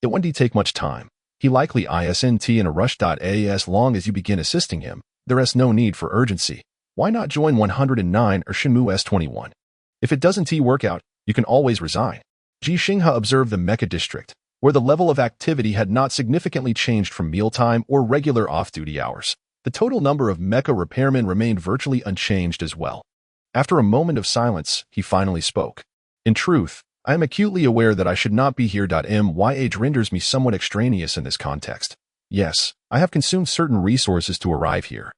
A: It won't take much time. He likely isn't in a rush. As long as you begin assisting him, there is no need for urgency. Why not join 109 or Xinmu's 21? If it doesn't work out, you can always resign. Ji Xinghe observed the mecha district, where the level of activity had not significantly changed from mealtime or regular off-duty hours. The total number of mecha repairmen remained virtually unchanged as well. After a moment of silence, he finally spoke. In truth, I am acutely aware that I should not be here. My age renders me somewhat extraneous in this context. Yes, I have consumed certain resources to arrive here,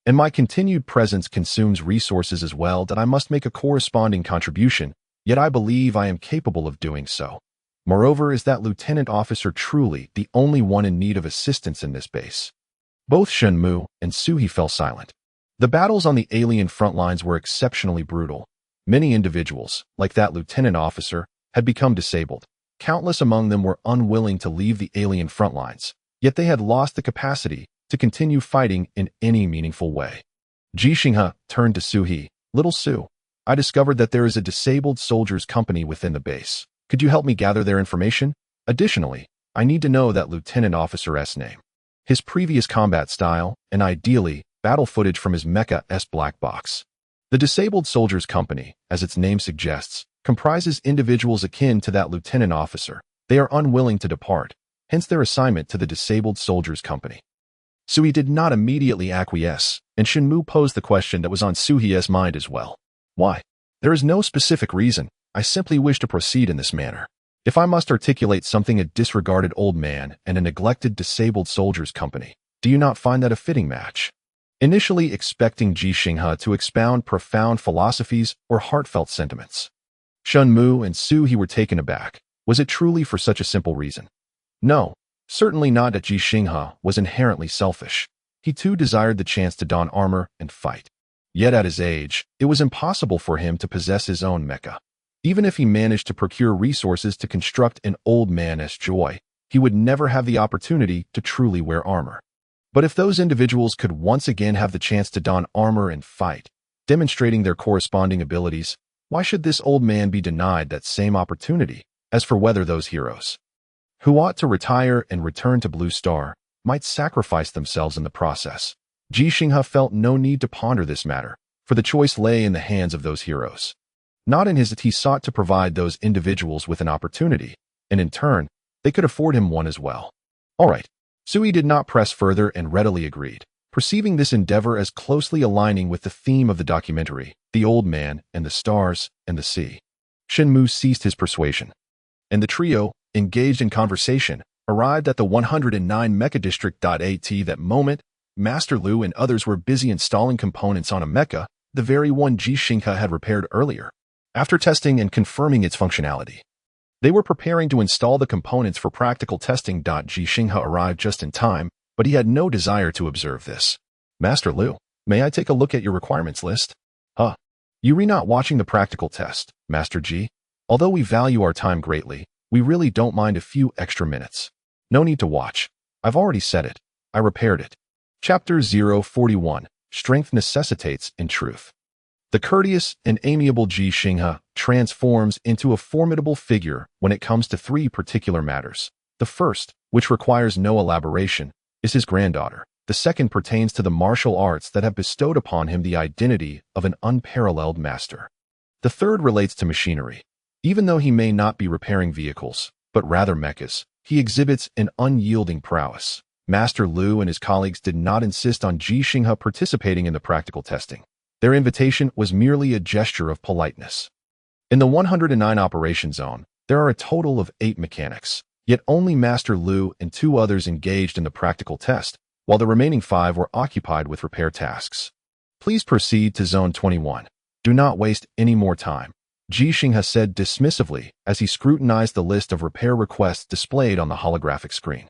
A: and my continued presence consumes resources as well. That I must make a corresponding contribution, yet I believe I am capable of doing so. Moreover, is that lieutenant officer truly the only one in need of assistance in this base? Both Xinmu and Suhi fell silent. The battles on the alien front lines were exceptionally brutal. Many individuals, like that lieutenant officer, had become disabled. Countless among them were unwilling to leave the alien front lines, yet they had lost the capacity to continue fighting in any meaningful way. Ji Xinghe turned to Suhi. Little Su, I discovered that there is a disabled soldiers' company within the base. Could you help me gather their information? Additionally, I need to know that lieutenant officer's name, his previous combat style, and ideally, battle footage from his mecha's black box. The Disabled Soldiers Company, as its name suggests, comprises individuals akin to that lieutenant officer. They are unwilling to depart, hence their assignment to the Disabled Soldiers Company. Suhi did not immediately acquiesce, and Xinmu posed the question that was on Suhi's mind as well. Why? There is no specific reason. I simply wish to proceed in this manner. If I must articulate something, a disregarded old man and a neglected Disabled Soldiers Company, do you not find that a fitting match? Initially expecting Ji Xinghe to expound profound philosophies or heartfelt sentiments, Xinmu and Suhi were taken aback. Was it truly for such a simple reason? No, certainly not. That Ji Xinghe was inherently selfish. He too desired the chance to don armor and fight. Yet at his age, it was impossible for him to possess his own mecha. Even if he managed to procure resources to construct an old man's joy, he would never have the opportunity to truly wear armor. But if those individuals could once again have the chance to don armor and fight, demonstrating their corresponding abilities, why should this old man be denied that same opportunity? As for whether those heroes, who ought to retire and return to Blue Star, might sacrifice themselves in the process, Ji Xinghe felt no need to ponder this matter, for the choice lay in the hands of those heroes. Not in his that he sought to provide those individuals with an opportunity, and in turn, they could afford him one as well. All right. Sui did not press further and readily agreed, perceiving this endeavor as closely aligning with the theme of the documentary, the old man and the stars and the sea. Shenmue ceased his persuasion, and the trio, engaged in conversation, arrived at the 109 Mecha District. At that moment, Master Lu and others were busy installing components on a mecha, the very one Ji Xinghe had repaired earlier. After testing and confirming its functionality, they were preparing to install the components for practical testing. Ji Xinghe arrived just in time, but he had no desire to observe this. Master Lu, may I take a look at your requirements list? You re not watching the practical test, Master Ji? Although we value our time greatly, we really don't mind a few extra minutes. No need to watch. I've already said it. I repaired it. Chapter 041, Strength Necessitates in Truth. The courteous and amiable Ji Xinghe transforms into a formidable figure when it comes to three particular matters. The first, which requires no elaboration, is his granddaughter. The second pertains to the martial arts that have bestowed upon him the identity of an unparalleled master. The third relates to machinery. Even though he may not be repairing vehicles, but rather mechas, he exhibits an unyielding prowess. Master Lu and his colleagues did not insist on Ji Xinghe participating in the practical testing. Their invitation was merely a gesture of politeness. In the 109 operation zone, there are a total of 8 mechanics, yet only Master Lu and 2 others engaged in the practical test, while the remaining 5 were occupied with repair tasks. Please proceed to Zone 21. Do not waste any more time, Ji Xinghe said dismissively as he scrutinized the list of repair requests displayed on the holographic screen,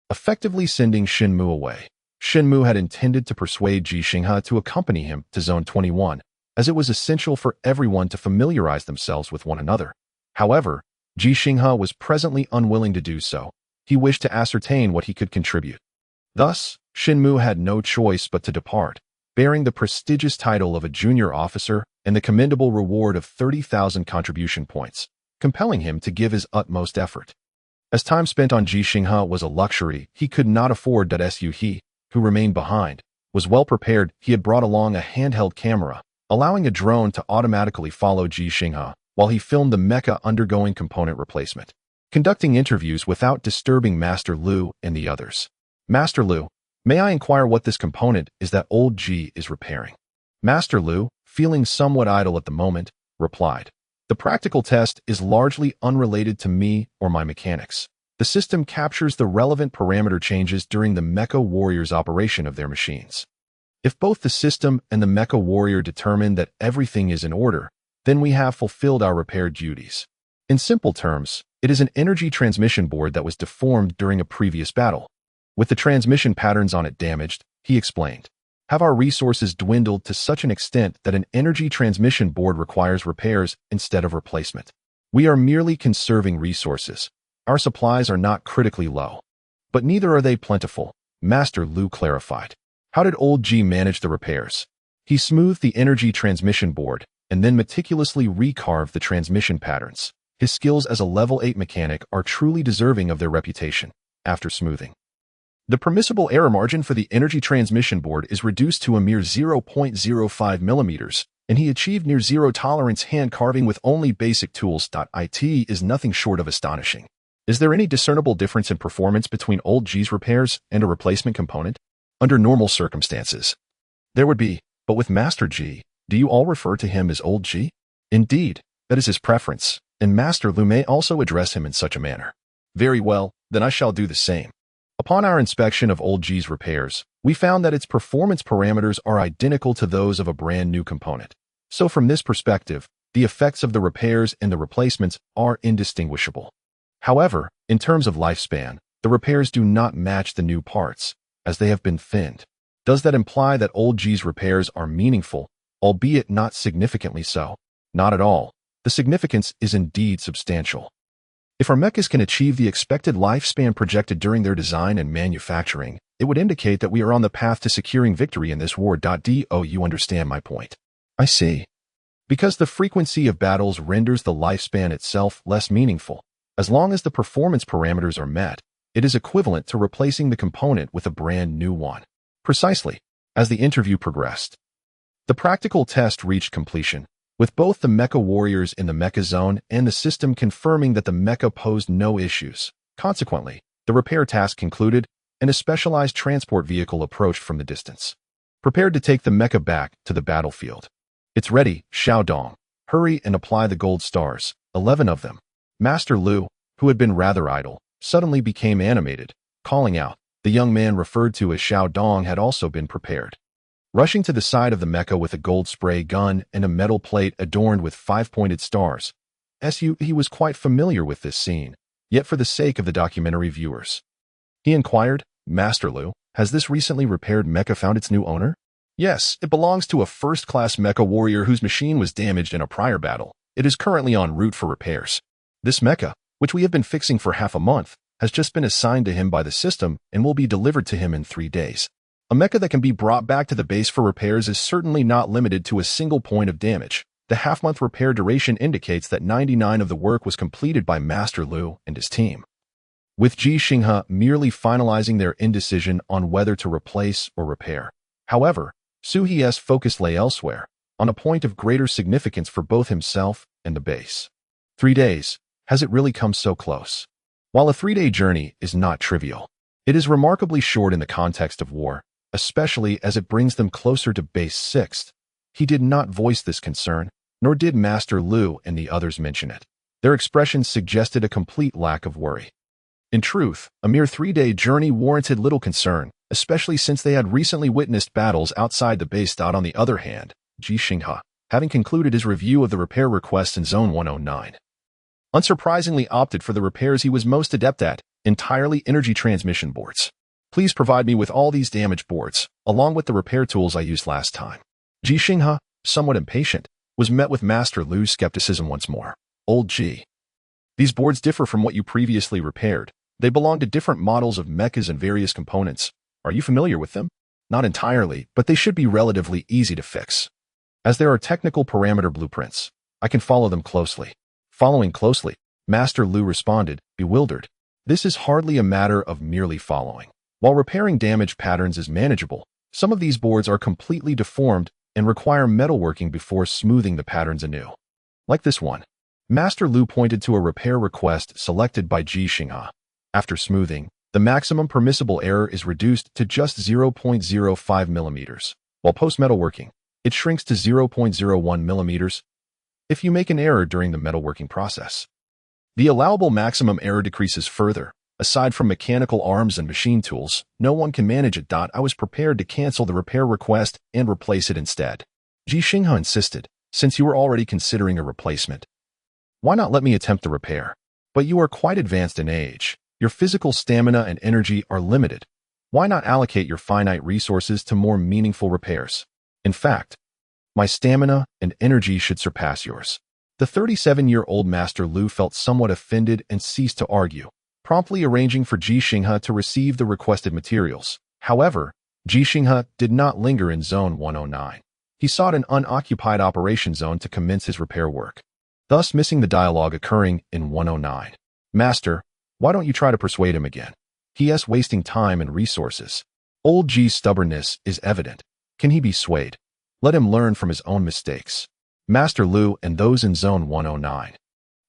A: effectively sending Shenmue away. Shenmue had intended to persuade Ji Xinghe to accompany him to Zone 21, as it was essential for everyone to familiarize themselves with one another. However, Ji Xinghe was presently unwilling to do so. He wished to ascertain what he could contribute. Thus, Shenmue had no choice but to depart, bearing the prestigious title of a junior officer and the commendable reward of 30,000 contribution points, compelling him to give his utmost effort. As time spent on Ji Xinghe was a luxury he could not afford. He, who remained behind, was well prepared. He had brought along a handheld camera, allowing a drone to automatically follow Ji Xinghe while he filmed the mecha undergoing component replacement, conducting interviews without disturbing Master Lu and the others. Master Lu, may I inquire what this component is that old Ji is repairing? Master Lu, feeling somewhat idle at the moment, replied, The practical test is largely unrelated to me or my mechanics. The system captures the relevant parameter changes during the Mecha Warrior's operation of their machines. If both the system and the Mecha Warrior determine that everything is in order, then we have fulfilled our repair duties. In simple terms, it is an energy transmission board that was deformed during a previous battle. With the transmission patterns on it damaged, he explained, have our resources dwindled to such an extent that an energy transmission board requires repairs instead of replacement. We are merely conserving resources. Our supplies are not critically low, but neither are they plentiful, Master Lu clarified. How did old Ji manage the repairs? He smoothed the energy transmission board and then meticulously recarved the transmission patterns. His skills as a level 8 mechanic are truly deserving of their reputation. After smoothing, the permissible error margin for the energy transmission board is reduced to a mere 0.05 millimeters, and he achieved near zero tolerance hand carving with only basic tools. It is nothing short of astonishing. Is there any discernible difference in performance between old Ji's repairs and a replacement component? Under normal circumstances, there would be, but with Master Ji, do you all refer to him as old Ji? Indeed, that is his preference, and Master Lu may also address him in such a manner. Very well, then I shall do the same. Upon our inspection of old Ji's repairs, we found that its performance parameters are identical to those of a brand new component. So from this perspective, the effects of the repairs and the replacements are indistinguishable. However, in terms of lifespan, the repairs do not match the new parts, as they have been thinned. Does that imply that old Ji's repairs are meaningful, albeit not significantly so. Not at all. The significance is indeed substantial. If our mechs can achieve the expected lifespan projected during their design and manufacturing, it would indicate that we are on the path to securing victory in this war. Do you understand my point? I see. Because the frequency of battles renders the lifespan itself less meaningful. As long as the performance parameters are met, it is equivalent to replacing the component with a brand new one. Precisely. As the interview progressed, the practical test reached completion, with both the mecha warriors in the mecha zone and the system confirming that the mecha posed no issues. Consequently, the repair task concluded, and a specialized transport vehicle approached from the distance, prepared to take the mecha back to the battlefield. It's ready, Xiaodong. Hurry and apply the gold stars, 11 of them. Master Lu, who had been rather idle, suddenly became animated, calling out. The young man referred to as Xiaodong had also been prepared. Rushing to the side of the mecha with a gold spray gun and a metal plate adorned with 5-pointed stars. He was quite familiar with this scene, yet for the sake of the documentary viewers. He inquired, Master Lu, has this recently repaired mecha found its new owner? Yes, it belongs to a first-class mecha warrior whose machine was damaged in a prior battle. It is currently en route for repairs. This mecha, which we have been fixing for half a month, has just been assigned to him by the system and will be delivered to him in 3 days. A mecha that can be brought back to the base for repairs is certainly not limited to a single point of damage. The half-month repair duration indicates that 99% of the work was completed by Master Lu and his team, with Ji Xinghe merely finalizing their indecision on whether to replace or repair. However, Suhe's focus lay elsewhere, on a point of greater significance for both himself and the base. 3 days. Has it really come so close? While a 3-day journey is not trivial, it is remarkably short in the context of war, especially as it brings them closer to base 6th. He did not voice this concern, nor did Master Lu and the others mention it. Their expressions suggested a complete lack of worry. In truth, a mere 3-day journey warranted little concern, especially since they had recently witnessed battles outside the base. On the other hand, Ji Xinghe, having concluded his review of the repair requests in Zone 109, unsurprisingly opted for the repairs he was most adept at, entirely energy transmission boards. Please provide me with all these damaged boards, along with the repair tools I used last time. Ji Xinghe, somewhat impatient, was met with Master Lu's skepticism once more. Old Ji. These boards differ from what you previously repaired. They belong to different models of mechas and various components. Are you familiar with them? Not entirely, but they should be relatively easy to fix. As there are technical parameter blueprints, I can follow them closely. Following closely, Master Lu responded, bewildered. This is hardly a matter of merely following. While repairing damage patterns is manageable, some of these boards are completely deformed and require metalworking before smoothing the patterns anew. Like this one. Master Lu pointed to a repair request selected by Ji Xinghe. After smoothing, the maximum permissible error is reduced to just 0.05 millimeters, while post-metalworking, it shrinks to 0.01 millimeters. If you make an error during the metalworking process, the allowable maximum error decreases further. Aside from mechanical arms and machine tools, no one can manage it. I was prepared to cancel the repair request and replace it instead. Ji Xinghe insisted, since you were already considering a replacement, why not let me attempt the repair? But you are quite advanced in age. Your physical stamina and energy are limited. Why not allocate your finite resources to more meaningful repairs? In fact, my stamina and energy should surpass yours. The 37-year-old Master Lu felt somewhat offended and ceased to argue, promptly arranging for Ji Xinghe to receive the requested materials. However, Ji Xinghe did not linger in Zone 109. He sought an unoccupied operation zone to commence his repair work, thus missing the dialogue occurring in 109. Master, why don't you try to persuade him again? He is wasting time and resources. Old Ji's stubbornness is evident. Can he be swayed? Let him learn from his own mistakes. Master Lu and those in Zone 109,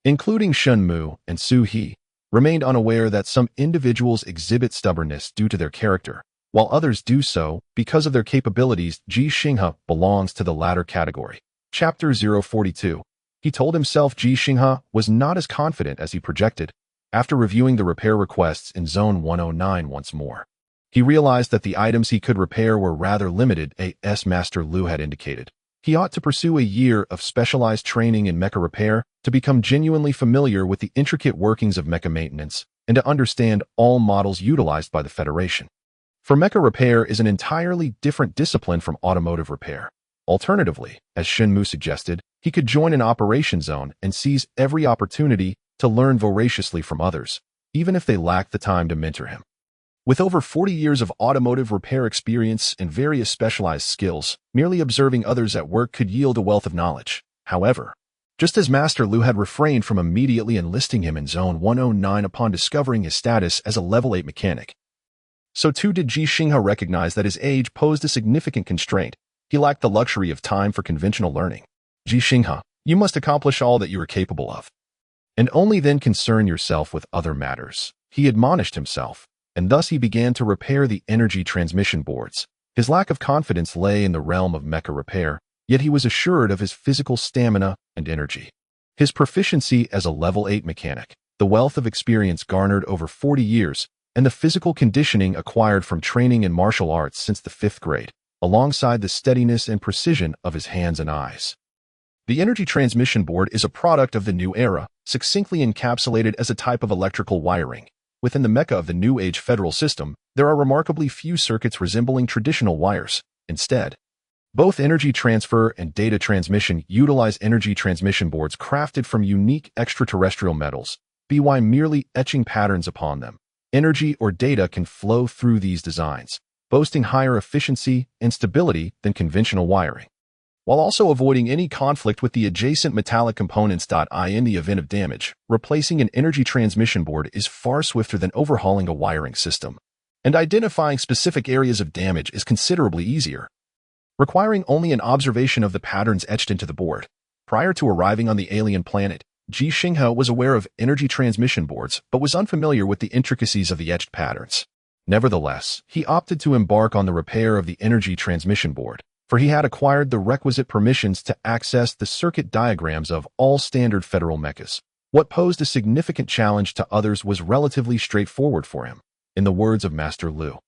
A: including Shen Mu and Su He, remained unaware that some individuals exhibit stubbornness due to their character, while others do so because of their capabilities. Ji Xinghe belongs to the latter category. Chapter 042. He told himself Ji Xinghe was not as confident as he projected. After reviewing the repair requests in Zone 109 once more, he realized that the items he could repair were rather limited, as Master Lu had indicated. He ought to pursue a year of specialized training in mecha repair to become genuinely familiar with the intricate workings of mecha maintenance and to understand all models utilized by the Federation. For mecha repair is an entirely different discipline from automotive repair. Alternatively, as Shenmue suggested, he could join an operation zone and seize every opportunity to learn voraciously from others, even if they lacked the time to mentor him. With over 40 years of automotive repair experience and various specialized skills, merely observing others at work could yield a wealth of knowledge. However, just as Master Lu had refrained from immediately enlisting him in Zone 109 upon discovering his status as a level 8 mechanic, so too did Ji Xinghe recognize that his age posed a significant constraint. He lacked the luxury of time for conventional learning. Ji Xinghe, you must accomplish all that you are capable of, and only then concern yourself with other matters, he admonished himself, and thus he began to repair the energy transmission boards. His lack of confidence lay in the realm of mecha repair, yet he was assured of his physical stamina and energy. His proficiency as a level 8 mechanic, the wealth of experience garnered over 40 years, and the physical conditioning acquired from training in martial arts since the 5th grade, alongside the steadiness and precision of his hands and eyes. The energy transmission board is a product of the new era, succinctly encapsulated as a type of electrical wiring. Within the mecha of the New Age federal system, there are remarkably few circuits resembling traditional wires. Instead, both energy transfer and data transmission utilize energy transmission boards crafted from unique extraterrestrial metals, by merely etching patterns upon them. Energy or data can flow through these designs, boasting higher efficiency and stability than conventional wiring, while also avoiding any conflict with the adjacent metallic components. In the event of damage, replacing an energy transmission board is far swifter than overhauling a wiring system, and identifying specific areas of damage is considerably easier, requiring only an observation of the patterns etched into the board. Prior to arriving on the alien planet, Ji Xinghe was aware of energy transmission boards but was unfamiliar with the intricacies of the etched patterns. Nevertheless, he opted to embark on the repair of the energy transmission board, for he had acquired the requisite permissions to access the circuit diagrams of all standard federal mechas. What posed a significant challenge to others was relatively straightforward for him. In the words of Master Lu,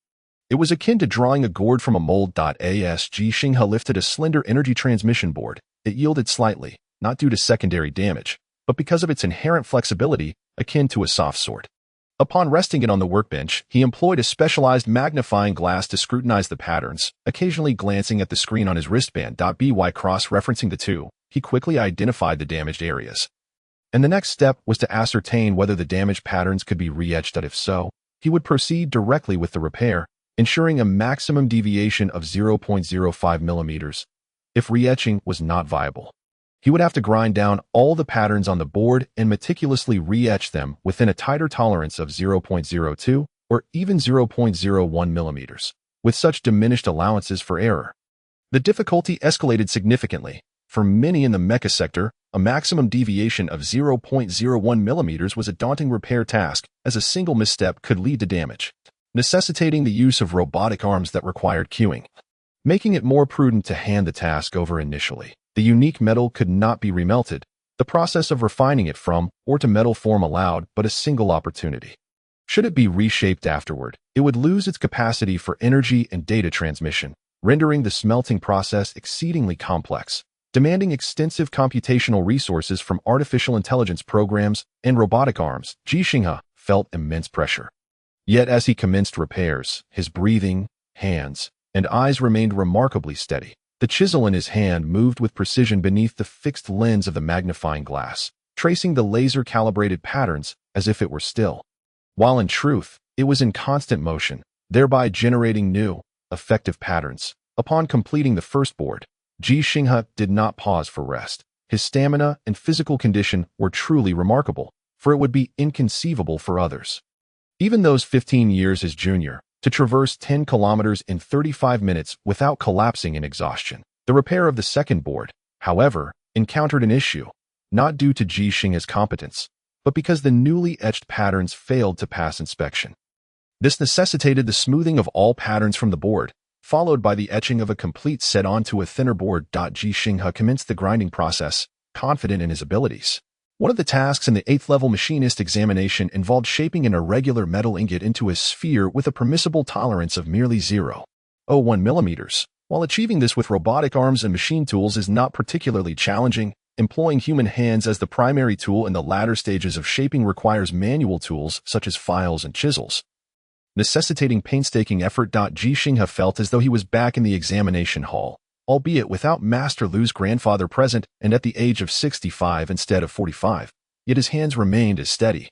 A: it was akin to drawing a gourd from a mold. As Ji Xinghe lifted a slender energy transmission board, it yielded slightly, not due to secondary damage, but because of its inherent flexibility, akin to a soft sword. Upon resting it on the workbench, he employed a specialized magnifying glass to scrutinize the patterns, occasionally glancing at the screen on his wristband. By cross-referencing the two, he quickly identified the damaged areas. And the next step was to ascertain whether the damaged patterns could be re-etched. If so, he would proceed directly with the repair, ensuring a maximum deviation of 0.05 millimeters. If re-etching was not viable, he would have to grind down all the patterns on the board and meticulously re-etch them within a tighter tolerance of 0.02 or even 0.01 millimeters. With such diminished allowances for error, the difficulty escalated significantly. For many in the mecha sector, a maximum deviation of 0.01 millimeters was a daunting repair task, as a single misstep could lead to damage, necessitating the use of robotic arms that required cueing, making it more prudent to hand the task over initially. The unique metal could not be remelted. The process of refining it from or to metal form allowed but a single opportunity. Should it be reshaped afterward, it would lose its capacity for energy and data transmission, rendering the smelting process exceedingly complex, demanding extensive computational resources from artificial intelligence programs and robotic arms. Ji Xinghe felt immense pressure. Yet as he commenced repairs, his breathing, hands, and eyes remained remarkably steady. The chisel in his hand moved with precision beneath the fixed lens of the magnifying glass, tracing the laser-calibrated patterns as if it were still, while in truth, it was in constant motion, thereby generating new, effective patterns. Upon completing the first board, Ji Xinghe did not pause for rest. His stamina and physical condition were truly remarkable, for it would be inconceivable for others, even those 15 years his junior, to traverse 10 kilometers in 35 minutes without collapsing in exhaustion. The repair of the second board, however, encountered an issue, not due to Ji Xinghe's competence, but because the newly etched patterns failed to pass inspection. This necessitated the smoothing of all patterns from the board, followed by the etching of a complete set onto a thinner board. Ji Xinghe commenced the grinding process, confident in his abilities. One of the tasks in the 8th level machinist examination involved shaping an irregular metal ingot into a sphere with a permissible tolerance of merely 0.01 millimeters. While achieving this with robotic arms and machine tools is not particularly challenging, employing human hands as the primary tool in the latter stages of shaping requires manual tools such as files and chisels, necessitating painstaking effort. Ji Xinghe felt as though he was back in the examination hall, albeit without Master Lu's grandfather present and at the age of 65 instead of 45, yet his hands remained as steady,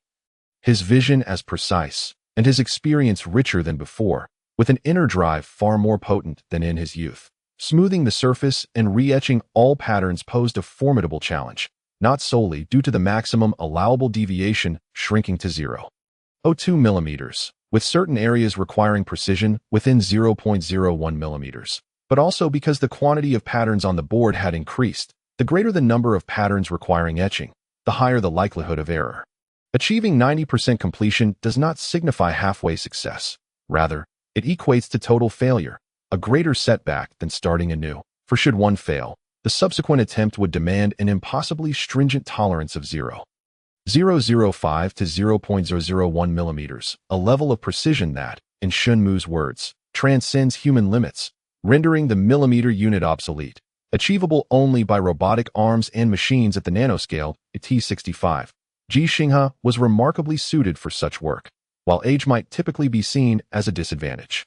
A: his vision as precise, and his experience richer than before, with an inner drive far more potent than in his youth. Smoothing the surface and re-etching all patterns posed a formidable challenge, not solely due to the maximum allowable deviation shrinking to 0.02 millimeters, with certain areas requiring precision within 0.01 millimeters, but also because the quantity of patterns on the board had increased. The greater the number of patterns requiring etching, the higher the likelihood of error. Achieving 90% completion does not signify halfway success. Rather, it equates to total failure, a greater setback than starting anew, for should one fail, the subsequent attempt would demand an impossibly stringent tolerance of 0.005 to 0.001 millimeters, a level of precision that, in Shunmu's words, transcends human limits, rendering the millimeter unit obsolete, achievable only by robotic arms and machines at the nanoscale. T65. Ji Xinghe was remarkably suited for such work, while age might typically be seen as a disadvantage.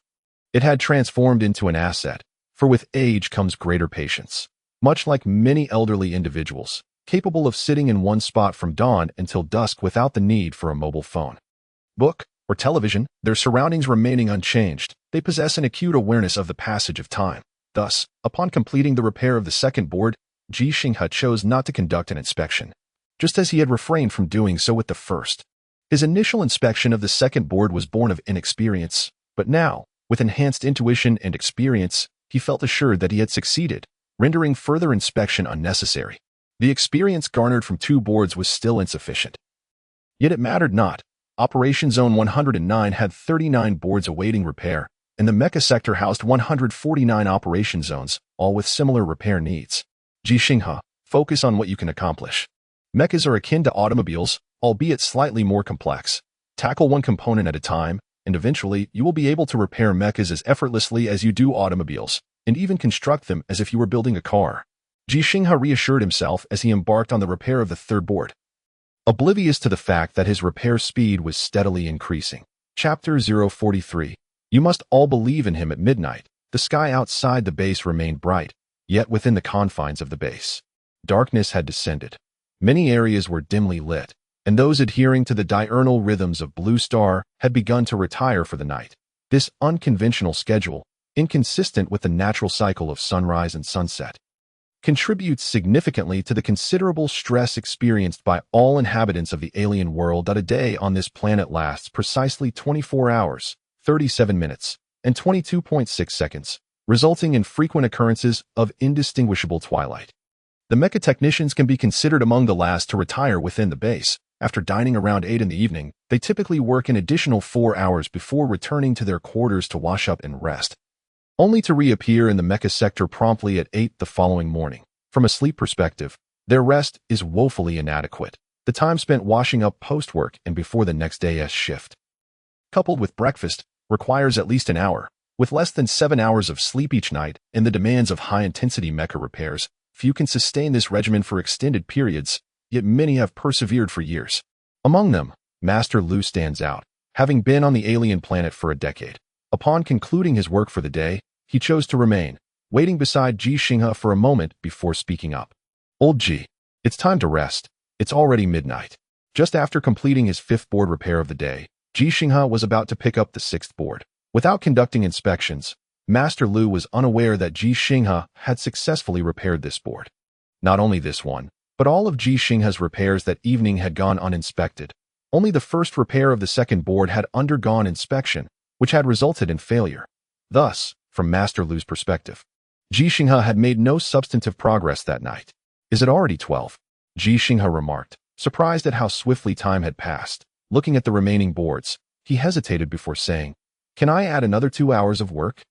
A: It had transformed into an asset, for with age comes greater patience. Much like many elderly individuals, capable of sitting in one spot from dawn until dusk without the need for a mobile phone, book, or television, their surroundings remaining unchanged, they possess an acute awareness of the passage of time. Thus, upon completing the repair of the second board, Ji Xinghe chose not to conduct an inspection, just as he had refrained from doing so with the first. His initial inspection of the second board was born of inexperience, but now, with enhanced intuition and experience, he felt assured that he had succeeded, rendering further inspection unnecessary. The experience garnered from 2 boards was still insufficient. Yet it mattered not. Operation Zone 109 had 39 boards awaiting repair, and the Mechs sector housed 149 operation zones, all with similar repair needs. Ji Xinghe, focus on what you can accomplish. Mechs are akin to automobiles, albeit slightly more complex. Tackle one component at a time, and eventually you will be able to repair mechs as effortlessly as you do automobiles, and even construct them as if you were building a car. Ji Xinghe reassured himself as he embarked on the repair of the third board, oblivious to the fact that his repair speed was steadily increasing. Chapter 043. You must all believe in him at midnight. The sky outside the base remained bright, yet within the confines of the base, darkness had descended. Many areas were dimly lit, and those adhering to the diurnal rhythms of Blue Star had begun to retire for the night. This unconventional schedule, inconsistent with the natural cycle of sunrise and sunset, contributes significantly to the considerable stress experienced by all inhabitants of the alien world. A day on this planet lasts precisely 24 hours, 37 minutes, and 22.6 seconds, resulting in frequent occurrences of indistinguishable twilight. The mechatechnicians can be considered among the last to retire within the base. After dining around 8 in the evening, they typically work an additional 4 hours before returning to their quarters to wash up and rest, only to reappear in the Mechs sector promptly at 8 the following morning. From a sleep perspective, their rest is woefully inadequate. The time spent washing up post-work and before the next day's shift, coupled with breakfast, requires at least an hour. With less than 7 hours of sleep each night and the demands of high-intensity mecha repairs, few can sustain this regimen for extended periods, yet many have persevered for years. Among them, Master Lu stands out, having been on the alien planet for a decade. Upon concluding his work for the day, he chose to remain, waiting beside Ji Xinghe for a moment before speaking up. Old Ji, it's time to rest. It's already midnight. Just after completing his 5th board repair of the day, Ji Xinghe was about to pick up the 6th board. Without conducting inspections, Master Lu was unaware that Ji Xinghe had successfully repaired this board. Not only this one, but all of Ji Xinghe's repairs that evening had gone uninspected. Only the first repair of the second board had undergone inspection, which had resulted in failure. Thus, from Master Lu's perspective, Ji Xinghe had made no substantive progress that night. Is it already 12? Ji Xinghe remarked, surprised at how swiftly time had passed. Looking at the remaining boards, he hesitated before saying, "Can I add another 2 hours of work?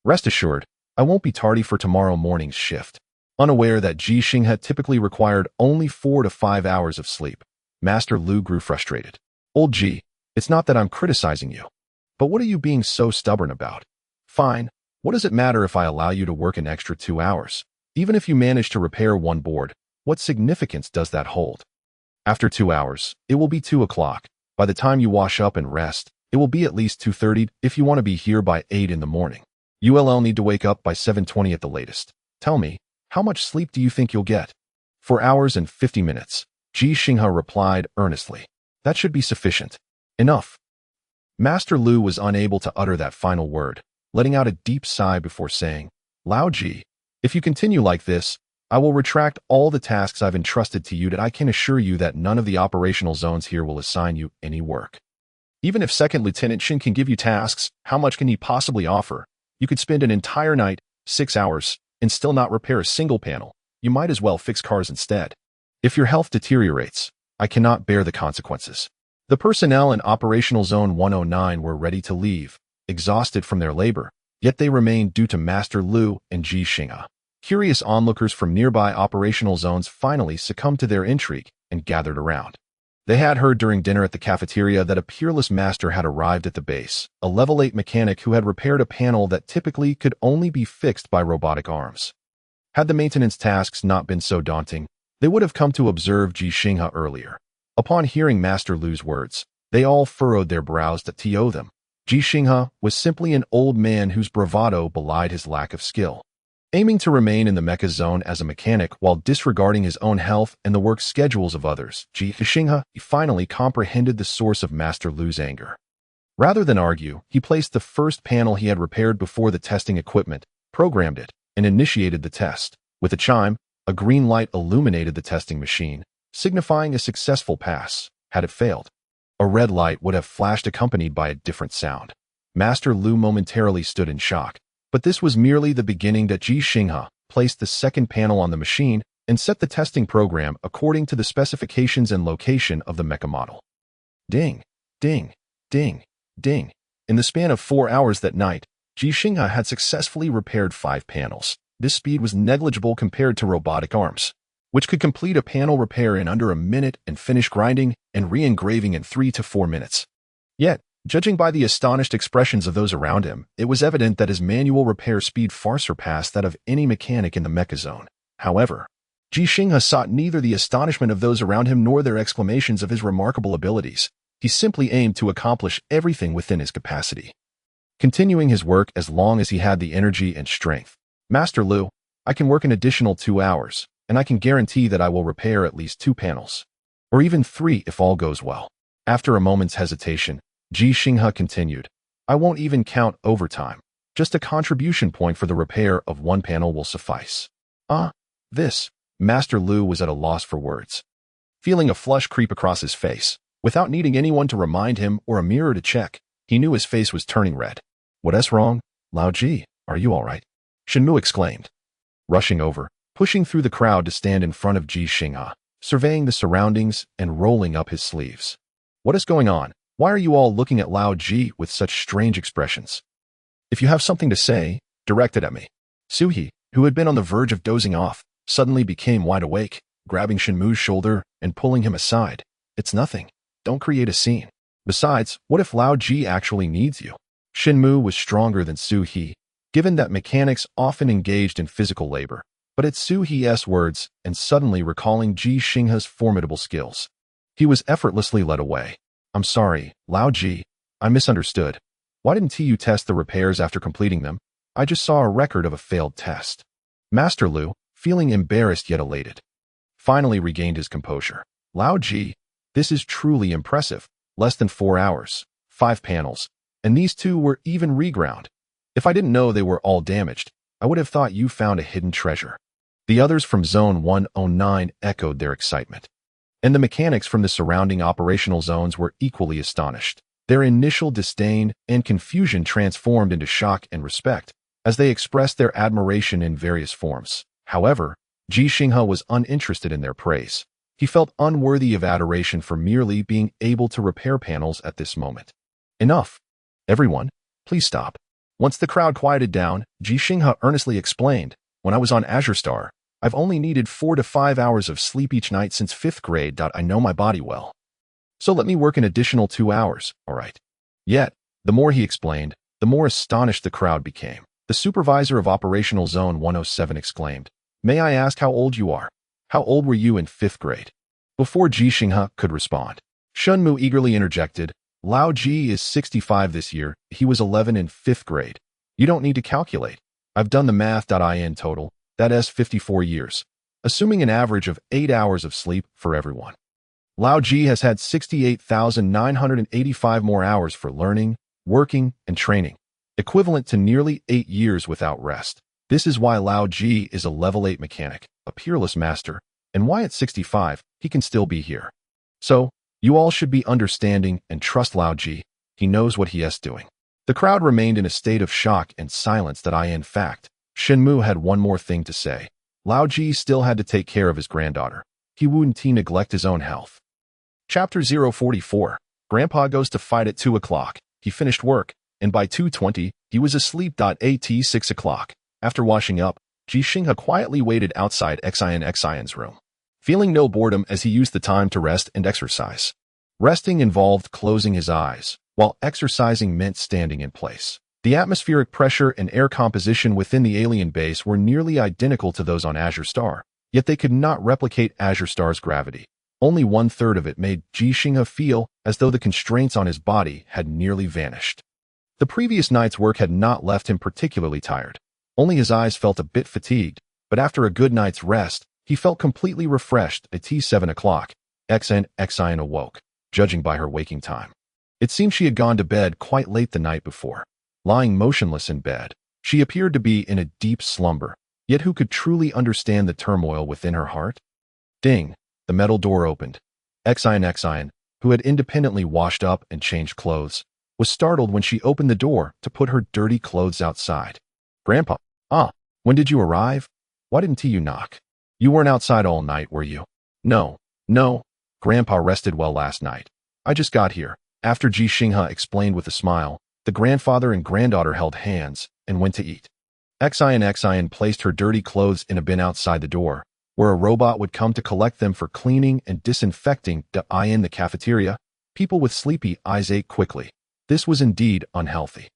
A: Rest assured, I won't be tardy for tomorrow morning's shift." Unaware that Ji Xinghe typically required only 4 to 5 hours of sleep, Master Lu grew frustrated. "Old Ji, it's not that I'm criticizing you. But what are you being so stubborn about? Fine, what does it matter if I allow you to work an extra 2 hours? Even if you manage to repair one board, what significance does that hold? After 2 hours, it will be 2 o'clock. By the time you wash up and rest, it will be at least 2:30 if you want to be here by 8 in the morning. You'll need to wake up by 7:20 at the latest. Tell me, how much sleep do you think you'll get? 4 hours and 50 minutes, Ji Xinghe replied earnestly. That should be sufficient. Enough. Master Lu was unable to utter that final word, letting out a deep sigh before saying, Lao Ji, if you continue like this, I will retract all the tasks I've entrusted to you. That I can assure you that none of the operational zones here will assign you any work. Even if Second Lieutenant Shin can give you tasks, how much can he possibly offer? You could spend an entire night, 6 hours, and still not repair a single panel. You might as well fix cars instead. If your health deteriorates, I cannot bear the consequences. The personnel in Operational Zone 109 were ready to leave, exhausted from their labor, yet they remained due to Master Lu and Ji Xinghe. Curious onlookers from nearby operational zones finally succumbed to their intrigue and gathered around. They had heard during dinner at the cafeteria that a peerless master had arrived at the base, a level 8 mechanic who had repaired a panel that typically could only be fixed by robotic arms. Had the maintenance tasks not been so daunting, they would have come to observe Ji Xinghe earlier. Upon hearing Master Lu's words, they all furrowed their brows to owe them. Ji Xinghe was simply an old man whose bravado belied his lack of skill. Aiming to remain in the mecha zone as a mechanic while disregarding his own health and the work schedules of others, Ji Xinghe finally comprehended the source of Master Lu's anger. Rather than argue, he placed the first panel he had repaired before the testing equipment, programmed it, and initiated the test. With a chime, a green light illuminated the testing machine, signifying a successful pass. Had it failed, a red light would have flashed accompanied by a different sound. Master Lu momentarily stood in shock. But this was merely the beginning. That Ji Xinghe placed the second panel on the machine and set the testing program according to the specifications and location of the mecha model. Ding, ding, ding, ding. In the span of 4 hours that night, Ji Xinghe had successfully repaired 5 panels. This speed was negligible compared to robotic arms, which could complete a panel repair in under a minute and finish grinding and re-engraving in 3 to 4 minutes. Yet, judging by the astonished expressions of those around him, it was evident that his manual repair speed far surpassed that of any mechanic in the mecha zone. However, Ji Xinghe sought neither the astonishment of those around him nor their exclamations of his remarkable abilities. He simply aimed to accomplish everything within his capacity, continuing his work as long as he had the energy and strength. Master Lu, I can work an additional 2 hours, and I can guarantee that I will repair at least 2 panels, or even 3 if all goes well. After a moment's hesitation, Ji Xinghe continued, I won't even count overtime. Just a contribution point for the repair of 1 panel will suffice. This. Master Lu was at a loss for words. Feeling a flush creep across his face, without needing anyone to remind him or a mirror to check, he knew his face was turning red. What's wrong? Lao Ji, are you all right? Shenmu exclaimed, rushing over, pushing through the crowd to stand in front of Ji Xinghe, surveying the surroundings and rolling up his sleeves. What is going on? Why are you all looking at Lao Ji with such strange expressions? If you have something to say, direct it at me. Suhi, who had been on the verge of dozing off, suddenly became wide awake, grabbing Shenmu's shoulder and pulling him aside. It's nothing. Don't create a scene. Besides, what if Lao Ji actually needs you? Shenmu was stronger than Suhi, given that mechanics often engaged in physical labor, but at Suhi's words and suddenly recalling Ji Xinghe's formidable skills, he was effortlessly led away. I'm sorry, Lao Ji, I misunderstood. Why didn't you test the repairs after completing them? I just saw a record of a failed test. Master Lu, feeling embarrassed yet elated, finally regained his composure. Lao Ji, this is truly impressive. Less than 4 hours, 5 panels, and these 2 were even reground. If I didn't know they were all damaged, I would have thought you found a hidden treasure. The others from Zone 109 echoed their excitement, and the mechanics from the surrounding operational zones were equally astonished. Their initial disdain and confusion transformed into shock and respect as they expressed their admiration in various forms. However, Ji Xinghe was uninterested in their praise. He felt unworthy of adoration for merely being able to repair panels at this moment. Enough. Everyone, please stop. Once the crowd quieted down, Ji Xinghe earnestly explained, when I was on Azure Star, I've only needed 4 to 5 hours of sleep each night since 5th grade. I know my body well. So let me work an additional 2 hours, all right? Yet, the more he explained, the more astonished the crowd became. The supervisor of Operational Zone 107 exclaimed, May I ask how old you are? How old were you in 5th grade? Before Ji Xinghe could respond, Shenmu eagerly interjected, Lao Ji is 65 this year. He was 11 in 5th grade. You don't need to calculate. I've done the math. In total, that is 54 years, assuming an average of 8 hours of sleep for everyone. Lao Ji has had 68,985 more hours for learning, working, and training, equivalent to nearly 8 years without rest. This is why Lao Ji is a level 8 mechanic, a peerless master, and why at 65, he can still be here. So, you all should be understanding and trust Lao Ji. He knows what he is doing. The crowd remained in a state of shock and silence that in fact, Shenmu had one more thing to say. Lao Ji still had to take care of his granddaughter. He wouldn't neglect his own health. Chapter 044. Grandpa goes to fight at 2 o'clock. He finished work, and by 2:20, he was asleep. At 6 o'clock. After washing up, Ji Xinghe quietly waited outside Xian's room, feeling no boredom as he used the time to rest and exercise. Resting involved closing his eyes, while exercising meant standing in place. The atmospheric pressure and air composition within the alien base were nearly identical to those on Azure Star, yet they could not replicate Azure Star's gravity. Only 1/3 of it made Ji Xinghe feel as though the constraints on his body had nearly vanished. The previous night's work had not left him particularly tired. Only his eyes felt a bit fatigued, but after a good night's rest, he felt completely refreshed. At 7 o'clock, Xian awoke, judging by her waking time. It seemed she had gone to bed quite late the night before. Lying motionless in bed, she appeared to be in a deep slumber, yet who could truly understand the turmoil within her heart? Ding! The metal door opened. Xian, who had independently washed up and changed clothes, was startled when she opened the door to put her dirty clothes outside. Grandpa, when did you arrive? Why didn't you knock? You weren't outside all night, were you? No. Grandpa rested well last night. I just got here. After Ji Xinghe explained with a smile, the grandfather and granddaughter held hands and went to eat. Xian placed her dirty clothes in a bin outside the door, where a robot would come to collect them for cleaning and disinfecting. In the cafeteria, people with sleepy eyes ate quickly. This was indeed unhealthy.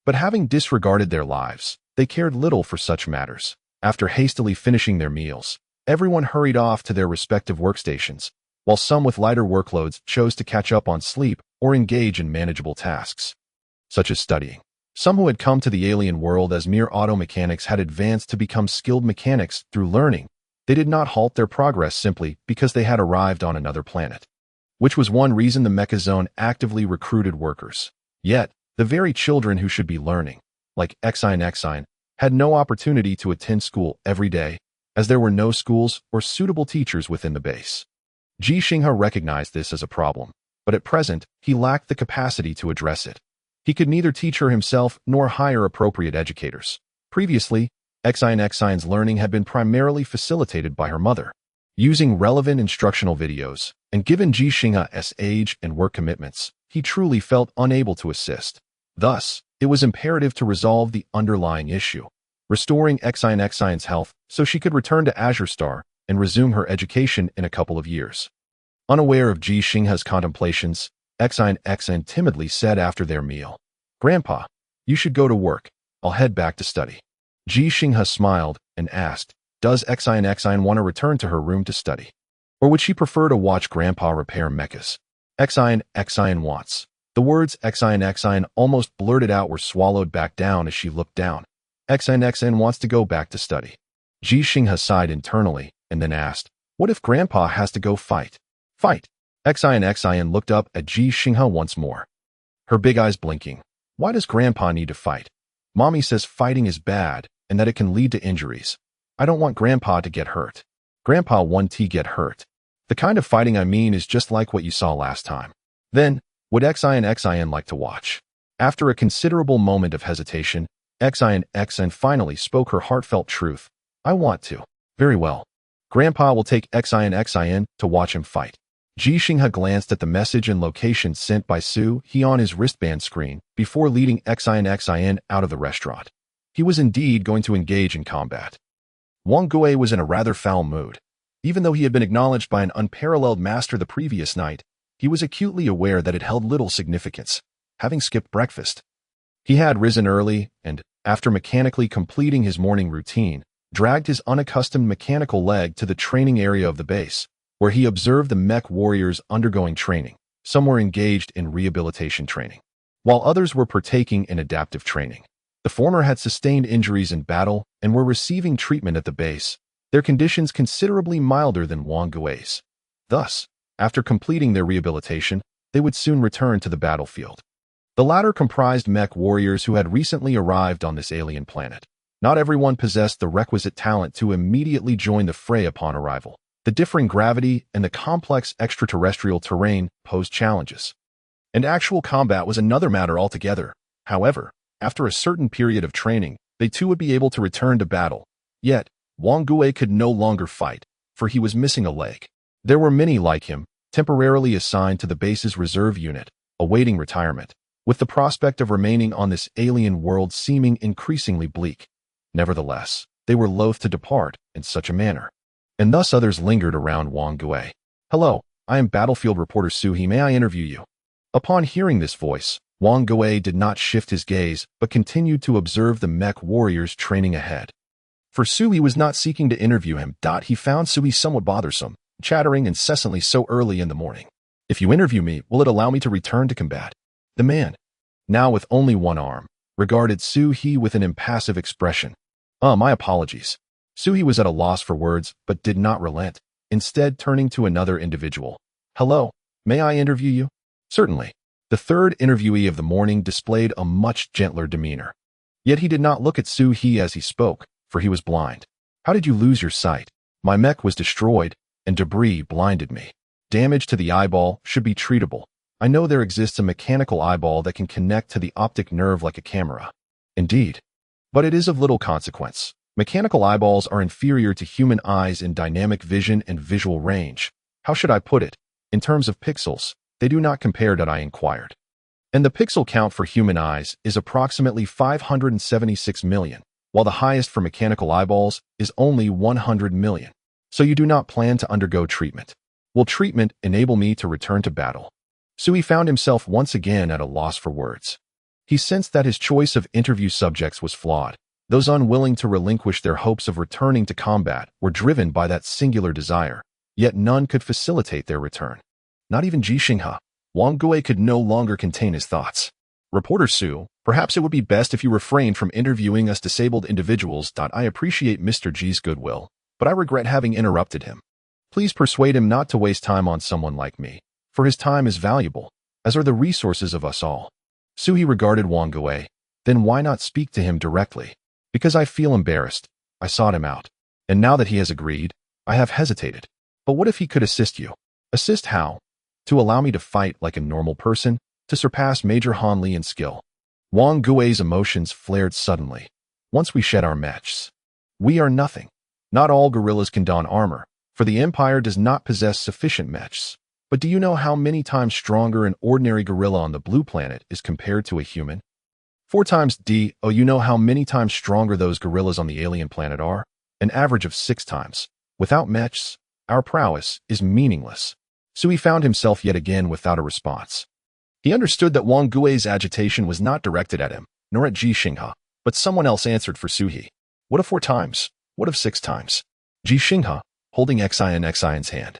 A: But having disregarded their lives, they cared little for such matters. After hastily finishing their meals, everyone hurried off to their respective workstations, while some with lighter workloads chose to catch up on sleep or engage in manageable tasks, such as studying. Some who had come to the alien world as mere auto mechanics had advanced to become skilled mechanics through learning. They did not halt their progress simply because they had arrived on another planet, which was one reason the Mecha Zone actively recruited workers. Yet, the very children who should be learning, like Xian, had no opportunity to attend school every day, as there were no schools or suitable teachers within the base. Ji Xinghe recognized this as a problem, but at present, he lacked the capacity to address it. He could neither teach her himself nor hire appropriate educators. Previously, Xian's learning had been primarily facilitated by her mother. Using relevant instructional videos, and given Ji Xinghe's age and work commitments, he truly felt unable to assist. Thus, it was imperative to resolve the underlying issue, restoring Xian's health so she could return to Azure Star and resume her education in a couple of years. Unaware of Ji Xinghe's contemplations, Xian timidly said after their meal, "Grandpa, you should go to work. I'll head back to study." Ji Xinghe smiled and asked, does Xian want to return to her room to study? Or would she prefer to watch Grandpa repair mechas? Xian wants. The words Xian almost blurted out were swallowed back down as she looked down. Xian wants to go back to study. Ji Xinghe sighed internally and then asked, what if Grandpa has to go fight? Fight. Xian looked up at Ji Xinghe once more, her big eyes blinking. Why does Grandpa need to fight? Mommy says fighting is bad and that it can lead to injuries. I don't want Grandpa to get hurt. Grandpa won't get hurt. The kind of fighting I mean is just like what you saw last time. Then, would Xian like to watch? After a considerable moment of hesitation, Xian finally spoke her heartfelt truth. I want to. Very well. Grandpa will take Xian to watch him fight. Ji Xinghe glanced at the message and location sent by Su He on his wristband screen before leading Xian out of the restaurant. He was indeed going to engage in combat. Wang Gui was in a rather foul mood. Even though he had been acknowledged by an unparalleled master the previous night, he was acutely aware that it held little significance, having skipped breakfast. He had risen early and, after mechanically completing his morning routine, dragged his unaccustomed mechanical leg to the training area of the base, where he observed the mech warriors undergoing training. Some were engaged in rehabilitation training, while others were partaking in adaptive training. The former had sustained injuries in battle and were receiving treatment at the base, their conditions considerably milder than Wang Gui's. Thus, after completing their rehabilitation, they would soon return to the battlefield. The latter comprised mech warriors who had recently arrived on this alien planet. Not everyone possessed the requisite talent to immediately join the fray upon arrival. The differing gravity and the complex extraterrestrial terrain posed challenges. And actual combat was another matter altogether. However, after a certain period of training, they too would be able to return to battle. Yet, Wang Gui could no longer fight, for he was missing a leg. There were many like him, temporarily assigned to the base's reserve unit, awaiting retirement, with the prospect of remaining on this alien world seeming increasingly bleak. Nevertheless, they were loath to depart in such a manner. And thus others lingered around Wang Gui. "Hello, I am battlefield reporter Suhi. May I interview you?" Upon hearing this voice, Wang Gui did not shift his gaze, but continued to observe the mech warriors training ahead. For Suhi was not seeking to interview him. He found Suhi somewhat bothersome, chattering incessantly so early in the morning. "If you interview me, will it allow me to return to combat?" The man, now with only one arm, regarded Suhi with an impassive expression. My apologies." Suhi was at a loss for words, but did not relent, instead turning to another individual. "Hello, may I interview you?" "Certainly." The third interviewee of the morning displayed a much gentler demeanor. Yet he did not look at Suhi as he spoke, for he was blind. "How did you lose your sight?" "My mech was destroyed, and debris blinded me. Damage to the eyeball should be treatable. I know there exists a mechanical eyeball that can connect to the optic nerve like a camera." "Indeed. But it is of little consequence. Mechanical eyeballs are inferior to human eyes in dynamic vision and visual range. How should I put it? In terms of pixels, they do not compare. I inquired. "And the pixel count for human eyes is approximately 576 million, while the highest for mechanical eyeballs is only 100 million. So you do not plan to undergo treatment. Will treatment enable me to return to battle?" Suhi found himself once again at a loss for words. He sensed that his choice of interview subjects was flawed. Those unwilling to relinquish their hopes of returning to combat were driven by that singular desire, yet none could facilitate their return. Not even Ji Xinghe. Wang Gui could no longer contain his thoughts. "Reporter Su, perhaps it would be best if you refrained from interviewing us disabled individuals. I appreciate Mr. Ji's goodwill, but I regret having interrupted him. Please persuade him not to waste time on someone like me, for his time is valuable, as are the resources of us all." Suhi regarded Wang Gui. "Then why not speak to him directly?" "Because I feel embarrassed. I sought him out. And now that he has agreed, I have hesitated. But what if he could assist you?" "Assist how?" "To allow me to fight like a normal person, to surpass Major Han Li in skill." Wang Gui's emotions flared suddenly. "Once we shed our mechs, we are nothing. Not all gorillas can don armor, for the Empire does not possess sufficient mechs. But do you know how many times stronger an ordinary gorilla on the blue planet is compared to a human? 4 times D. Oh, you know how many times stronger those gorillas on the alien planet are? An average of 6 times. Without mechs, our prowess is meaningless." Suhi found himself yet again without a response. He understood that Wang Gui's agitation was not directed at him, nor at Ji Xinghe, but someone else answered for Suhi. "What of 4 times? What of 6 times?" Ji Xinghe, holding Xion's hand,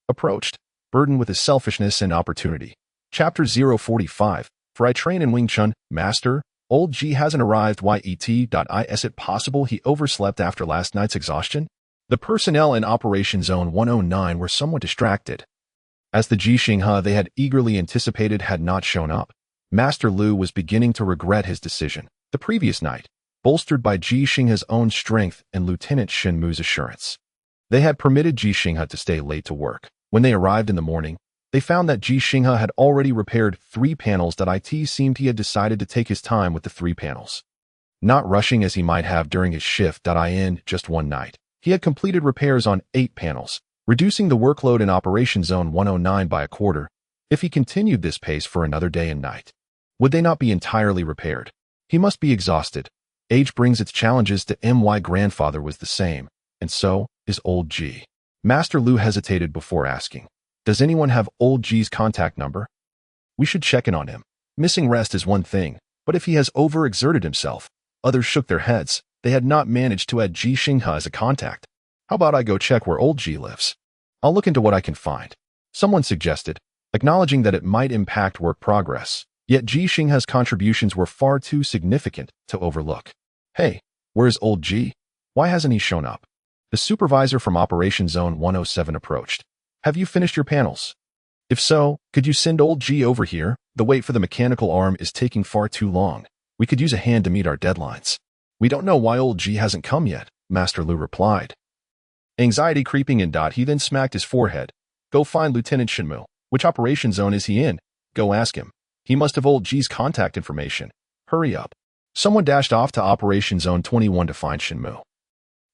A: approached, burdened with his selfishness and opportunity. Chapter 045. "For I train in Wing Chun, Master. Old Ji hasn't arrived yet. Is it possible he overslept after last night's exhaustion?" The personnel in Operation Zone 109 were somewhat distracted, as the Ji Xinghe they had eagerly anticipated had not shown up. Master Lu was beginning to regret his decision. The previous night, bolstered by Ji Xinghe's own strength and Lieutenant Shen Mu's assurance, they had permitted Ji Xinghe to stay late to work. When they arrived in the morning, they found that Ji Xinghe had already repaired 3 panels. It seemed he had decided to take his time with the 3 panels, not rushing as he might have during his shift. In just one night, he had completed repairs on 8 panels, reducing the workload in Operation Zone 109 by a quarter. If he continued this pace for another day and night, would they not be entirely repaired? He must be exhausted. Age brings its challenges to my grandfather was the same, and so is old Ji. Master Lu hesitated before asking, "Does anyone have old Ji's contact number? We should check in on him. Missing rest is one thing, but if he has overexerted himself..." Others shook their heads. They had not managed to add Ji Xinghe as a contact. "How about I go check where old Ji lives? I'll look into what I can find," someone suggested, acknowledging that it might impact work progress. Yet Ji Xinghe's contributions were far too significant to overlook. Hey, where's old Ji? Why hasn't he shown up? The supervisor from Operation Zone 107 approached. Have you finished your panels? If so, could you send old Ji over here? The wait for the mechanical arm is taking far too long. We could use a hand to meet our deadlines. We don't know why old Ji hasn't come yet, Master Lu replied. Anxiety creeping in. He then smacked his forehead. Go find Lieutenant Shenmu. Which operation zone is he in? Go ask him. He must have old Ji's contact information. Hurry up. Someone dashed off to Operation Zone 21 to find Shenmu,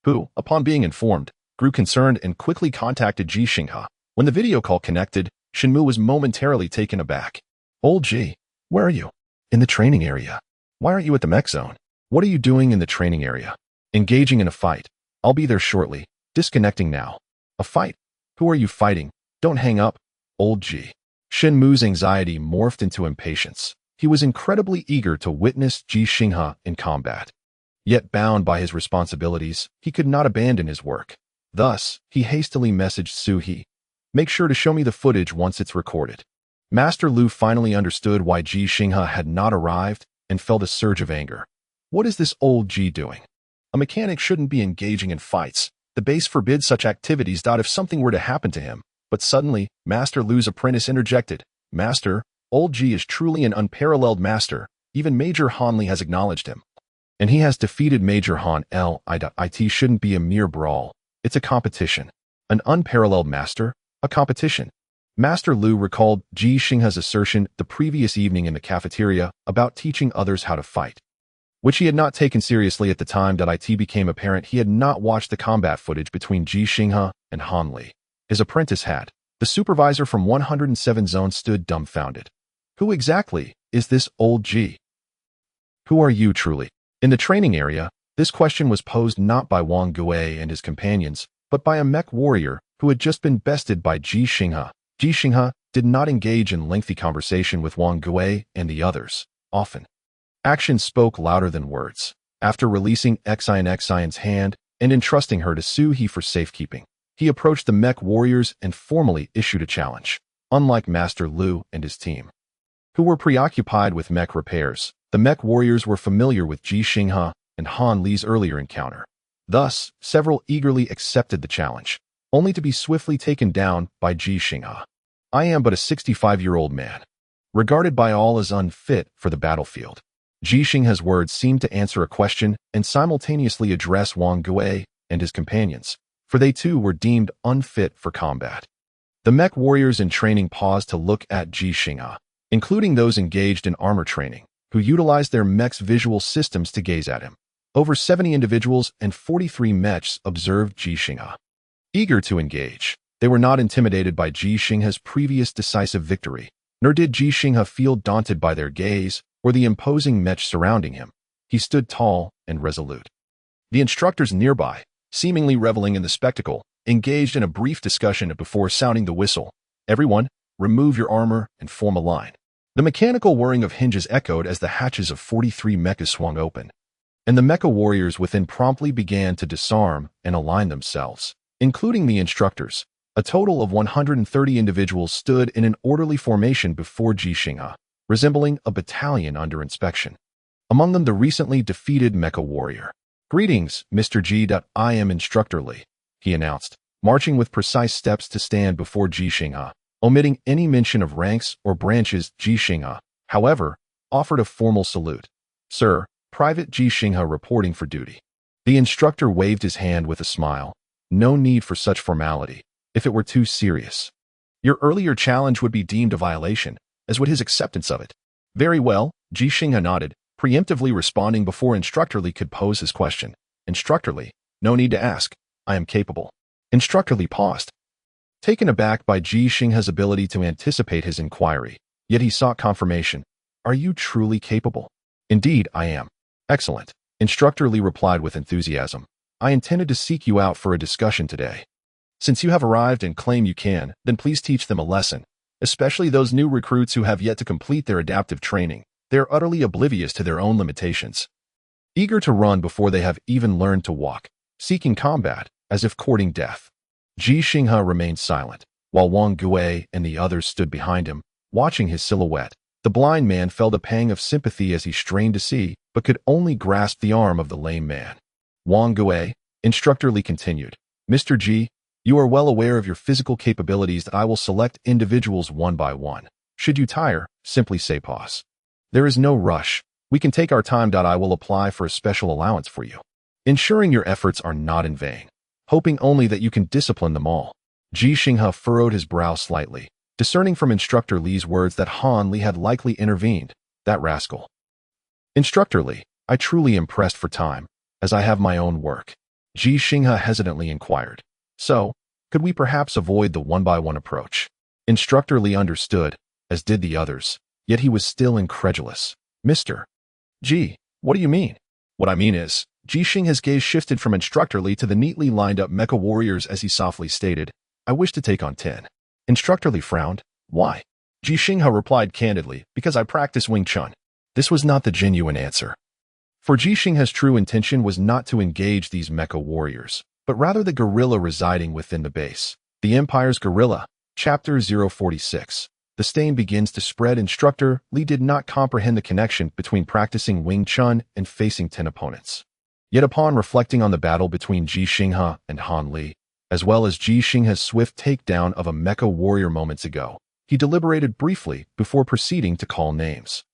A: who, upon being informed, grew concerned and quickly contacted Ji Xinghe. When the video call connected, Shenmu was momentarily taken aback. Old Ji, where are you? In the training area. Why aren't you at the mech zone? What are you doing in the training area? Engaging in a fight. I'll be there shortly. Disconnecting now. A fight? Who are you fighting? Don't hang up. Old Ji. Shenmu's anxiety morphed into impatience. He was incredibly eager to witness Ji Xinghe in combat. Yet bound by his responsibilities, he could not abandon his work. Thus, he hastily messaged Su He. Make sure to show me the footage once it's recorded. Master Lu finally understood why Ji Xinghe had not arrived and felt a surge of anger. What is this old Ji doing? A mechanic shouldn't be engaging in fights. The base forbids such activities. If something were to happen to him. But suddenly, Master Lu's apprentice interjected. Master, old Ji is truly an unparalleled master. Even Major Han Li has acknowledged him. And he has defeated Major Han Li. Shouldn't be a mere brawl. It's a competition. An unparalleled master? A competition. Master Lu recalled Ji Xinghe's assertion the previous evening in the cafeteria about teaching others how to fight, which he had not taken seriously at the time. It became apparent he had not watched the combat footage between Ji Xinghe and Han Li. His apprentice had. The supervisor from 107 Zone stood dumbfounded. Who exactly is this old Ji? Who are you truly? In the training area, this question was posed not by Wang Gue and his companions, but by a mech warrior who had just been bested by Ji Xinghe. Ji Xinghe did not engage in lengthy conversation with Wang Gue and the others. Often, action spoke louder than words. After releasing Xian's hand and entrusting her to Su He for safekeeping, he approached the mech warriors and formally issued a challenge. Unlike Master Lu and his team, who were preoccupied with mech repairs, the mech warriors were familiar with Ji Xinghe and Han Li's earlier encounter. Thus, several eagerly accepted the challenge, only to be swiftly taken down by Ji Xinghe. I am but a 65-year-old man, regarded by all as unfit for the battlefield. Ji Xinghe's words seemed to answer a question and simultaneously address Wang Gue and his companions, for they too were deemed unfit for combat. The mech warriors in training paused to look at Ji Xinghe, including those engaged in armor training, who utilized their mech's visual systems to gaze at him. Over 70 individuals and 43 mechs observed Ji Xinghe. Eager to engage, they were not intimidated by Ji Xinghe's previous decisive victory, nor did Ji Xinghe feel daunted by their gaze or the imposing mech surrounding him. He stood tall and resolute. The instructors nearby, seemingly reveling in the spectacle, engaged in a brief discussion before sounding the whistle. Everyone, remove your armor and form a line. The mechanical whirring of hinges echoed as the hatches of 43 mechas swung open, and the mecha warriors within promptly began to disarm and align themselves, including the instructors. A total of 130 individuals stood in an orderly formation before Ji Xinghe, resembling a battalion under inspection. Among them the recently defeated mecha warrior. Greetings, Mr. Ji. I am Instructor Li, he announced, marching with precise steps to stand before Ji Xinghe, omitting any mention of ranks or branches. Ji Xinghe, however, offered a formal salute. Sir, Private Ji Xinghe reporting for duty. The instructor waved his hand with a smile. No need for such formality, if it were too serious. Your earlier challenge would be deemed a violation, as would his acceptance of it. Very well, Ji Xinghe nodded, preemptively responding before Instructor Li could pose his question. Instructor Li, no need to ask. I am capable. Instructor Li paused, taken aback by Ji Xinghe's ability to anticipate his inquiry, yet he sought confirmation. Are you truly capable? Indeed, I am. Excellent. Instructor Li replied with enthusiasm. I intended to seek you out for a discussion today. Since you have arrived and claim you can, then please teach them a lesson, especially those new recruits who have yet to complete their adaptive training. They are utterly oblivious to their own limitations, eager to run before they have even learned to walk, seeking combat, as if courting death. Ji Xinghe remained silent, while Wang Gue and the others stood behind him, watching his silhouette. The blind man felt a pang of sympathy as he strained to see, but could only grasp the arm of the lame man. Wang Gui, Instructor Li continued, Mr. Ji, you are well aware of your physical capabilities that I will select individuals one by one. Should you tire, simply say pause. There is no rush. We can take our time. I will apply for a special allowance for you, ensuring your efforts are not in vain, hoping only that you can discipline them all. Ji Xinghe furrowed his brow slightly, discerning from Instructor Li's words that Han Li had likely intervened. That rascal. Instructor Li, I truly am pressed for time, as I have my own work. Ji Xinghe hesitantly inquired. So, could we perhaps avoid the one-by-one approach? Instructor Li understood, as did the others, yet he was still incredulous. Mr. Ji, what do you mean? What I mean is, Ji Xinghe's gaze shifted from Instructor Li to the neatly lined-up mecha warriors as he softly stated, I wish to take on 10. Instructor Li frowned. Why? Ji Xinghe replied candidly, because I practice Wing Chun. This was not the genuine answer. For Ji Xinghe's true intention was not to engage these mecha warriors, but rather the guerrilla residing within the base. The Empire's Guerrilla, Chapter 046. The stain begins to spread. Instructor Li did not comprehend the connection between practicing Wing Chun and facing 10 opponents. Yet upon reflecting on the battle between Ji Xinghe and Han Li, as well as Ji Xinghe's swift takedown of a mecha warrior moments ago, he deliberated briefly before proceeding to call names.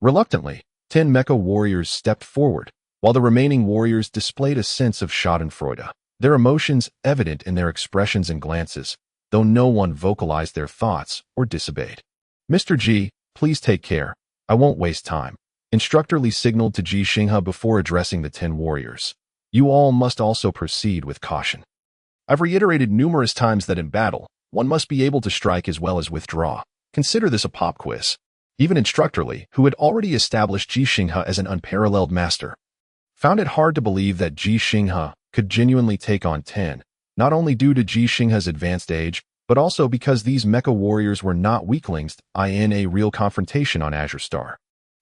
A: Reluctantly, 10 mecha warriors stepped forward, while the remaining warriors displayed a sense of schadenfreude, their emotions evident in their expressions and glances, though no one vocalized their thoughts or disobeyed. Mr. Ji, please take care. I won't waste time. Instructor Li signaled to Ji Xinghe before addressing the 10 warriors. You all must also proceed with caution. I've reiterated numerous times that in battle, one must be able to strike as well as withdraw. Consider this a pop quiz. Even Instructor Li, who had already established Ji Xinghe as an unparalleled master, found it hard to believe that Ji Xinghe could genuinely take on 10, not only due to Ji Xinghe's advanced age, but also because these mecha warriors were not weaklings in a real confrontation on Azure Star.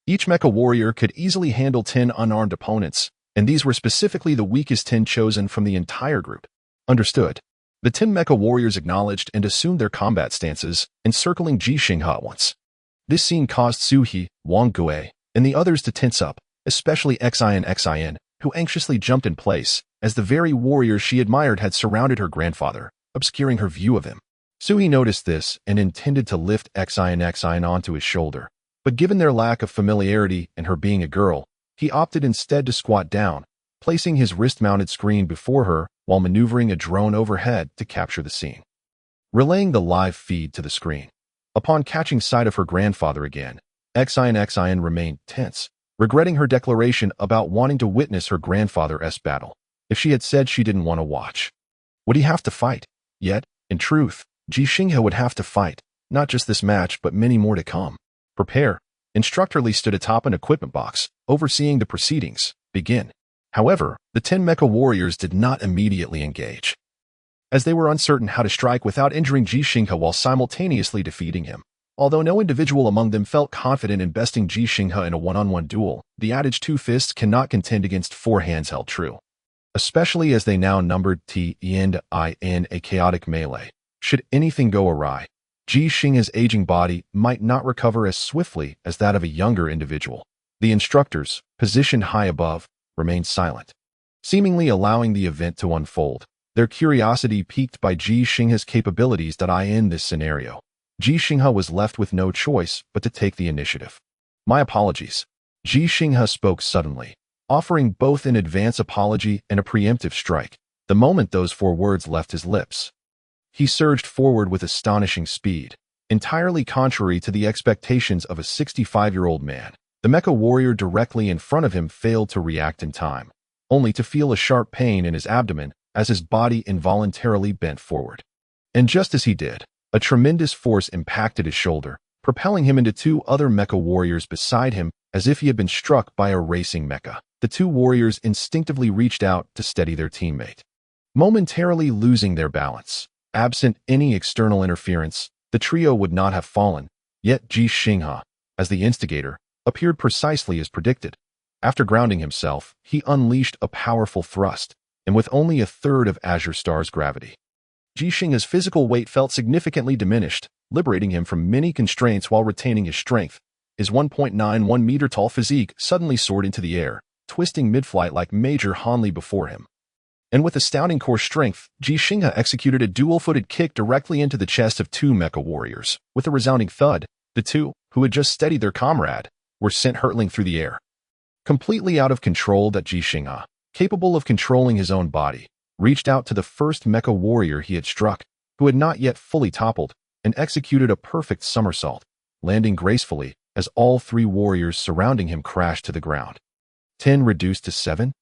A: Each mecha warrior could easily handle 10 unarmed opponents, and these were specifically the weakest 10 chosen from the entire group. Understood. The 10 mecha warriors acknowledged and assumed their combat stances, encircling Ji Xinghe at once. This scene caused Suhi, Wang Gui, and the others to tense up, especially Xin, who anxiously jumped in place, as the very warriors she admired had surrounded her grandfather, obscuring her view of him. Suhi noticed this and intended to lift Xin onto his shoulder, but given their lack of familiarity and her being a girl, he opted instead to squat down, placing his wrist-mounted screen before her while maneuvering a drone overhead to capture the scene. Relaying the live feed to the screen. Upon catching sight of her grandfather again, Xin remained tense, regretting her declaration about wanting to witness her grandfather's battle. If she had said she didn't want to watch, would he have to fight? Yet, in truth, Ji Xinghe would have to fight, not just this match but many more to come. Prepare. Instructor Li stood atop an equipment box, overseeing the proceedings. Begin. However, the 10 mecha warriors did not immediately engage, as they were uncertain how to strike without injuring Ji Xinghe while simultaneously defeating him. Although no individual among them felt confident in besting Ji Xinghe in a one-on-one duel, the adage 2 fists cannot contend against 4 hands held true, especially as they now numbered in a chaotic melee. Should anything go awry, Ji Xinghe's aging body might not recover as swiftly as that of a younger individual. The instructors, positioned high above, remained silent, seemingly allowing the event to unfold, their curiosity piqued by Ji Xinghe's capabilities. In this scenario, Ji Xinghe was left with no choice but to take the initiative. My apologies. Ji Xinghe spoke suddenly, offering both an advance apology and a preemptive strike. The moment those 4 words left his lips, he surged forward with astonishing speed, entirely contrary to the expectations of a 65-year-old man. The mecha warrior directly in front of him failed to react in time, only to feel a sharp pain in his abdomen as his body involuntarily bent forward. And just as he did, a tremendous force impacted his shoulder, propelling him into 2 other mecha warriors beside him as if he had been struck by a racing mecha. The 2 warriors instinctively reached out to steady their teammate, momentarily losing their balance. Absent any external interference, the trio would not have fallen, yet Ji Xinghe, as the instigator, appeared precisely as predicted. After grounding himself, he unleashed a powerful thrust, and with only a third of Azure Star's gravity, Ji Xinghe's physical weight felt significantly diminished, liberating him from many constraints while retaining his strength. his 1.91-meter-tall physique suddenly soared into the air, twisting mid-flight like Major Hanli before him. And with astounding core strength, Ji Xinghe executed a dual-footed kick directly into the chest of two mecha warriors. With a resounding thud, the two, who had just steadied their comrade, were sent hurtling through the air. Completely out of control, that Ji Xinghe, capable of controlling his own body, reached out to the first mecha warrior he had struck, who had not yet fully toppled, and executed a perfect somersault, landing gracefully as all three warriors surrounding him crashed to the ground. 10 reduced to 7?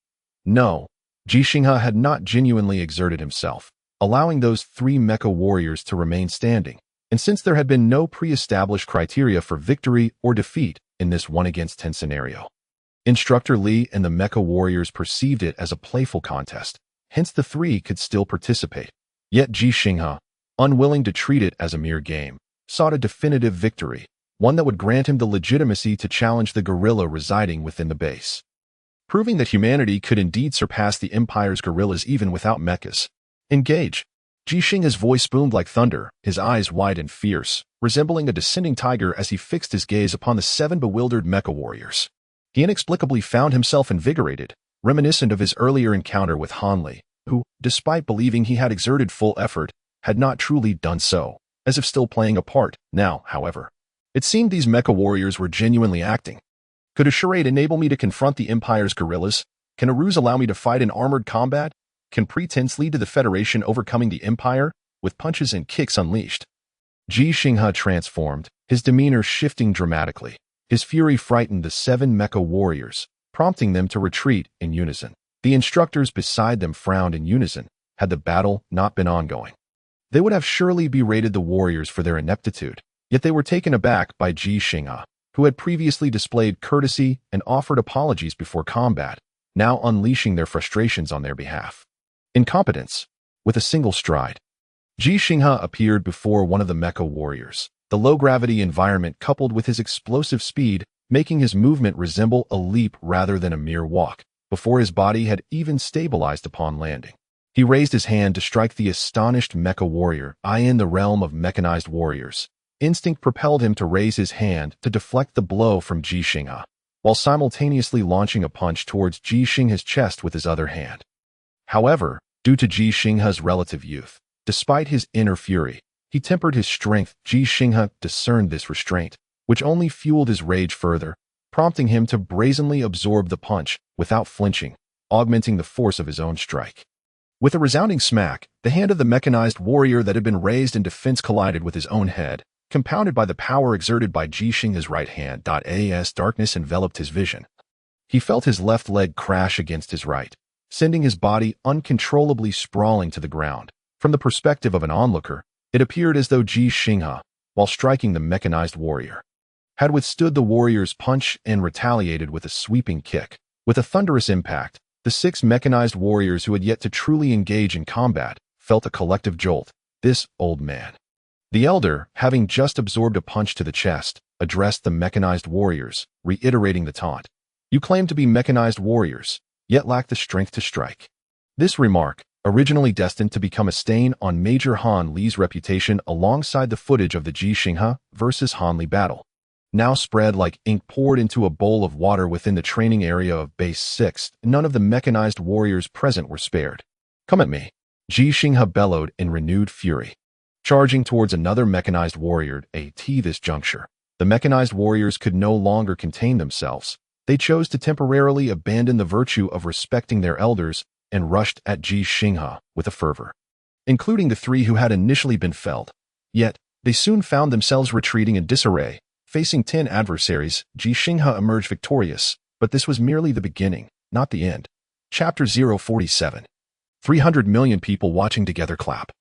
A: No, Ji Xinghe had not genuinely exerted himself, allowing those three mecha warriors to remain standing, and since there had been no pre-established criteria for victory or defeat in this 1-against-10 scenario, Instructor Li and the mecha warriors perceived it as a playful contest, hence the three could still participate. Yet Ji Xinghe, unwilling to treat it as a mere game, sought a definitive victory, one that would grant him the legitimacy to challenge the gorilla residing within the base. Proving that humanity could indeed surpass the Empire's gorillas even without mechas. Engage! Ji Xinghe's voice boomed like thunder, his eyes wide and fierce, resembling a descending tiger as he fixed his gaze upon the 7 bewildered mecha warriors. He inexplicably found himself invigorated, reminiscent of his earlier encounter with Hanli, who, despite believing he had exerted full effort, had not truly done so, as if still playing a part. Now, however, it seemed these mecha warriors were genuinely acting. Could a charade enable me to confront the Empire's guerrillas? Can a ruse allow me to fight in armored combat? Can pretense lead to the Federation overcoming the Empire, with punches and kicks unleashed? Ji Xinghe transformed, his demeanor shifting dramatically. His fury frightened the 7 mecha warriors, prompting them to retreat in unison. The instructors beside them frowned in unison. Had the battle not been ongoing, they would have surely berated the warriors for their ineptitude, yet they were taken aback by Ji Xinghe, who had previously displayed courtesy and offered apologies before combat, now unleashing their frustrations on their behalf. Incompetence. With a single stride, Ji Xinghe appeared before one of the mecha warriors, the low-gravity environment coupled with his explosive speed making his movement resemble a leap rather than a mere walk, before his body had even stabilized upon landing. He raised his hand to strike the astonished mecha warrior. In the realm of mechanized warriors, instinct propelled him to raise his hand to deflect the blow from Ji Xinghe, while simultaneously launching a punch towards Ji Xinghe's chest with his other hand. However, due to Ji Xinghe's relative youth, despite his inner fury, he tempered his strength. Ji Xinghe discerned this restraint, which only fueled his rage further, prompting him to brazenly absorb the punch without flinching, augmenting the force of his own strike. With a resounding smack, the hand of the mechanized warrior that had been raised in defense collided with his own head, compounded by the power exerted by Ji Xinghe's right hand. As darkness enveloped his vision, he felt his left leg crash against his right, sending his body uncontrollably sprawling to the ground. From the perspective of an onlooker, it appeared as though Ji Xinghe, while striking the mechanized warrior, had withstood the warrior's punch and retaliated with a sweeping kick. With a thunderous impact, the 6 mechanized warriors who had yet to truly engage in combat felt a collective jolt. This old man, the elder, having just absorbed a punch to the chest, addressed the mechanized warriors, reiterating the taunt. You claim to be mechanized warriors, yet lack the strength to strike. This remark, originally destined to become a stain on Major Han Li's reputation alongside the footage of the Ji Xinghe versus Han Li battle, now spread like ink poured into a bowl of water within the training area of Base 6. None of the mechanized warriors present were spared. Come at me, Ji Xinghe bellowed in renewed fury, charging towards another mechanized warrior. At this juncture, the mechanized warriors could no longer contain themselves. They chose to temporarily abandon the virtue of respecting their elders and rushed at Ji Xinghe with a fervor, including the 3 who had initially been felled. Yet, they soon found themselves retreating in disarray. Facing 10 adversaries, Ji Xinghe emerged victorious, but this was merely the beginning, not the end. Chapter 047. 300 million people watching together clap.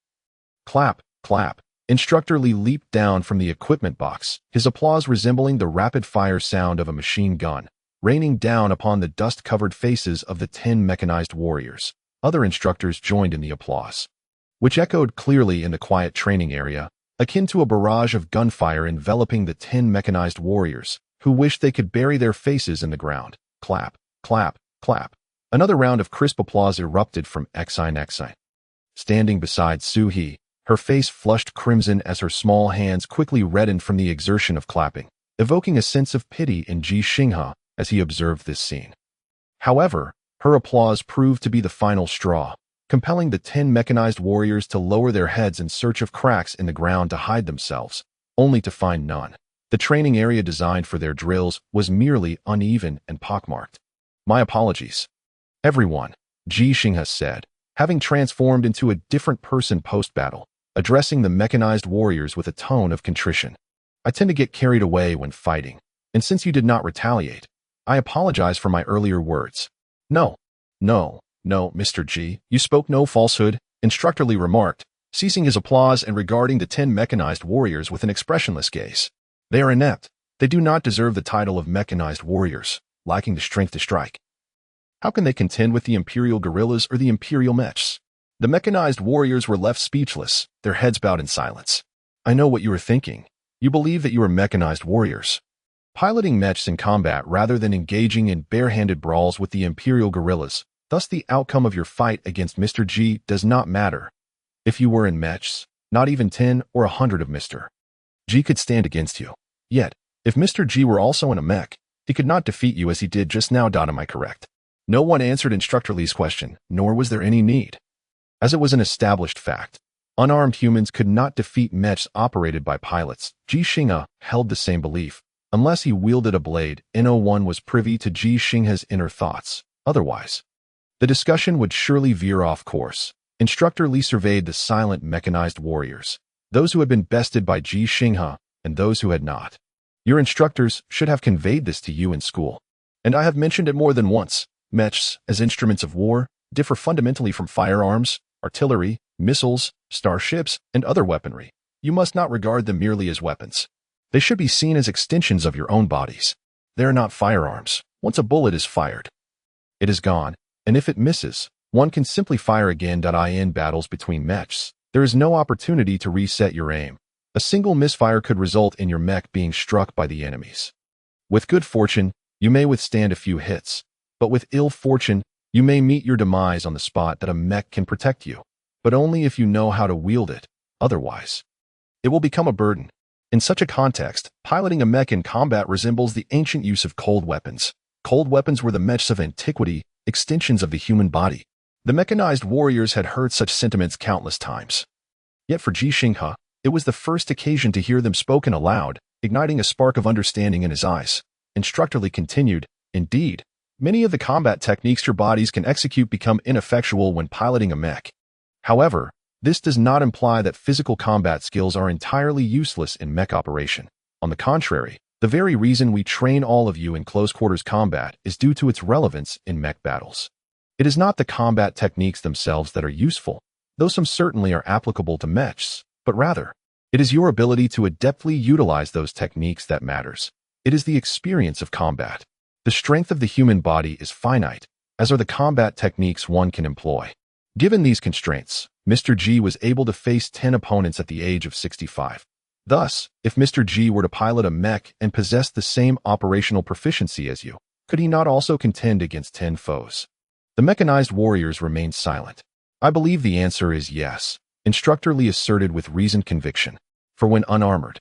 A: Clap, clap. Instructor Li leaped down from the equipment box, his applause resembling the rapid-fire sound of a machine gun, raining down upon the dust-covered faces of the 10 mechanized warriors. Other instructors joined in the applause, which echoed clearly in the quiet training area, akin to a barrage of gunfire enveloping the 10 mechanized warriors, who wished they could bury their faces in the ground. Clap, clap, clap. Another round of crisp applause erupted from Xine. Standing beside Su He, her face flushed crimson as her small hands quickly reddened from the exertion of clapping. evoking a sense of pity in Ji Xinghe as he observed this scene. However, her applause proved to be the final straw, compelling the 10 mechanized warriors to lower their heads in search of cracks in the ground to hide themselves, only to find none. The training area designed for their drills was merely uneven and pockmarked. "My apologies, everyone," Ji Xinghe said, having transformed into a different person post-battle, addressing the mechanized warriors with a tone of contrition. "I tend to get carried away when fighting, and since you did not retaliate, I apologize for my earlier words." No, Mr. Ji, you spoke no falsehood," Instructor Lee remarked, ceasing his applause and regarding the 10 mechanized warriors with an expressionless gaze. "They are inept. They do not deserve the title of mechanized warriors, lacking the strength to strike. How can they contend with the Imperial guerrillas or the Imperial Mechs?" The mechanized warriors were left speechless, their heads bowed in silence. "I know what you are thinking. You believe that you are mechanized warriors, piloting Mechs in combat rather than engaging in barehanded brawls with the Imperial guerrillas. Thus the outcome of your fight against Mr. Ji does not matter. If you were in Mechs, not even 10 or 100 of Mr. Ji could stand against you. Yet, if Mr. Ji were also in a mech, he could not defeat you as he did just now. Am I correct?" No one answered Instructor Lee's question, nor was there any need. As it was an established fact, unarmed humans could not defeat mechs operated by pilots. Ji Xinghe held the same belief. Unless he wielded a blade, no one was privy to Ji Xinghe's inner thoughts. Otherwise, the discussion would surely veer off course. Instructor Lee surveyed the silent mechanized warriors, those who had been bested by Ji Xinghe and those who had not. "Your instructors should have conveyed this to you in school. And I have mentioned it more than once. Mechs, as instruments of war, differ fundamentally from firearms, artillery, missiles, starships, and other weaponry. You must not regard them merely as weapons. They should be seen as extensions of your own bodies. They are not firearms. Once a bullet is fired, it is gone, and if it misses, one can simply fire again. In battles between mechs, there is no opportunity to reset your aim. A single misfire could result in your mech being struck by the enemies. With good fortune, you may withstand a few hits, but with ill fortune, you may meet your demise on the spot. A mech can protect you, but only if you know how to wield it. Otherwise, it will become a burden. In such a context, piloting a mech in combat resembles the ancient use of cold weapons. Cold weapons were the mechs of antiquity, extensions of the human body. The mechanized warriors had heard such sentiments countless times. Yet for Ji Xinghe, it was the first occasion to hear them spoken aloud, igniting a spark of understanding in his eyes. Instructor Lee continued, "Indeed, many of the combat techniques your bodies can execute become ineffectual when piloting a mech. However, this does not imply that physical combat skills are entirely useless in mech operation. On the contrary, the very reason we train all of you in close-quarters combat is due to its relevance in mech battles. It is not the combat techniques themselves that are useful, though some certainly are applicable to mechs, but rather, it is your ability to adeptly utilize those techniques that matters. It is the experience of combat. The strength of the human body is finite, as are the combat techniques one can employ. Given these constraints, Mr. Ji was able to face 10 opponents at the age of 65. Thus, if Mr. Ji were to pilot a mech and possess the same operational proficiency as you, could he not also contend against 10 foes?" The mechanized warriors remained silent. "I believe the answer is yes," Instructor Lee asserted with reasoned conviction. "For when unarmored,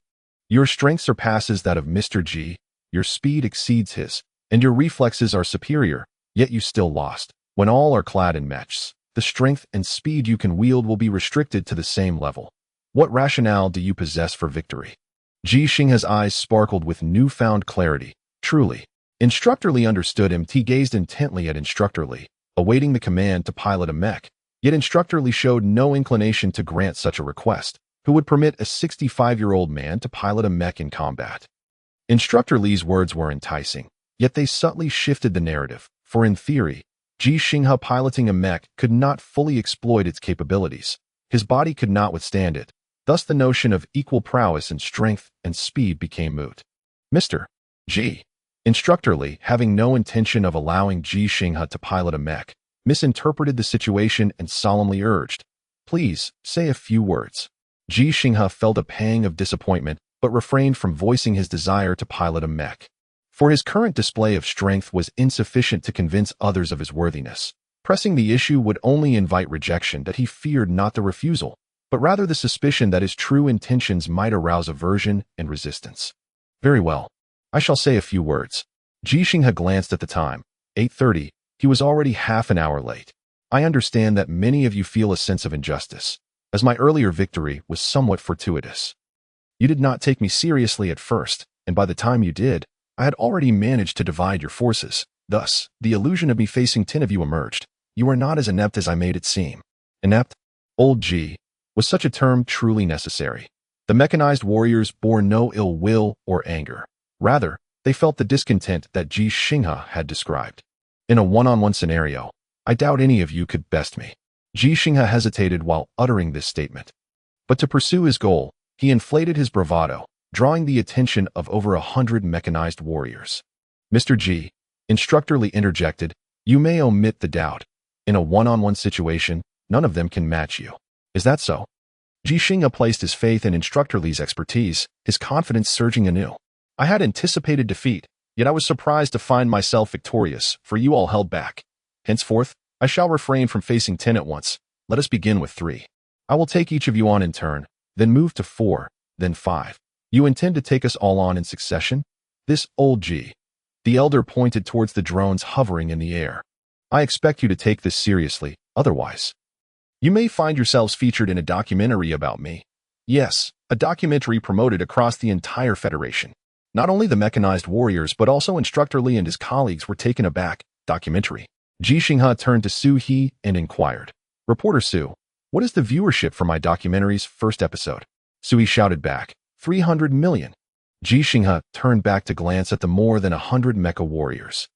A: your strength surpasses that of Mr. Ji, your speed exceeds his, and your reflexes are superior, yet you still lost. When all are clad in mechs, the strength and speed you can wield will be restricted to the same level. What rationale do you possess for victory?" Ji Xinghe's eyes sparkled with newfound clarity. Truly, Instructor Lee understood him. He gazed intently at Instructor Lee, awaiting the command to pilot a mech. Yet Instructor Lee showed no inclination to grant such a request. Who would permit a 65-year-old man to pilot a mech in combat? Instructor Lee's words were enticing, yet they subtly shifted the narrative, for in theory, Ji Xinghe piloting a mech could not fully exploit its capabilities. His body could not withstand it. Thus the notion of equal prowess in strength and speed became moot. Mr. Ji, Instructor Lee, having no intention of allowing Ji Xinghe to pilot a mech, misinterpreted the situation and solemnly urged, "Please, say a few words." Ji Xinghe felt a pang of disappointment, but refrained from voicing his desire to pilot a mech. For his current display of strength was insufficient to convince others of his worthiness. Pressing the issue would only invite rejection. That he feared not the refusal, but rather the suspicion that his true intentions might arouse aversion and resistance. "Very well. I shall say a few words. Ji Xinghe glanced at the time. 8:30. He was already half an hour late. I understand that many of you feel a sense of injustice, as my earlier victory was somewhat fortuitous. You did not take me seriously at first, and by the time you did, I had already managed to divide your forces. Thus, the illusion of me facing 10 of you emerged. You are not as inept as I made it seem. Inept? Old Ji. Was such a term truly necessary? The mechanized warriors bore no ill will or anger. Rather, they felt the discontent that Ji Xinghe had described. In a one-on-one scenario, I doubt any of you could best me. Ji Xinghe hesitated while uttering this statement. But to pursue his goal, he inflated his bravado, drawing the attention of over 100 mechanized warriors. Mr. Ji, instructorly interjected, you may omit the doubt. In a one-on-one situation, none of them can match you. Is that so? Ji Xinghe placed his faith in Instructor Li's expertise, his confidence surging anew. I had anticipated defeat, yet I was surprised to find myself victorious, for you all held back. Henceforth, I shall refrain from facing 10 at once. Let us begin with 3. I will take each of you on in turn, then move to 4, then 5. You intend to take us all on in succession? This old Ji. The elder pointed towards the drones hovering in the air. I expect you to take this seriously, otherwise. You may find yourselves featured in a documentary about me. Yes, a documentary promoted across the entire Federation. Not only the mechanized warriors but also Instructor Li and his colleagues were taken aback. Documentary. Ji Xinghe turned to Su He and inquired, Reporter Su, what is the viewership for my documentary's first episode? Su He shouted back, 300 million. Ji Xinghe turned back to glance at the more than 100 mecha warriors.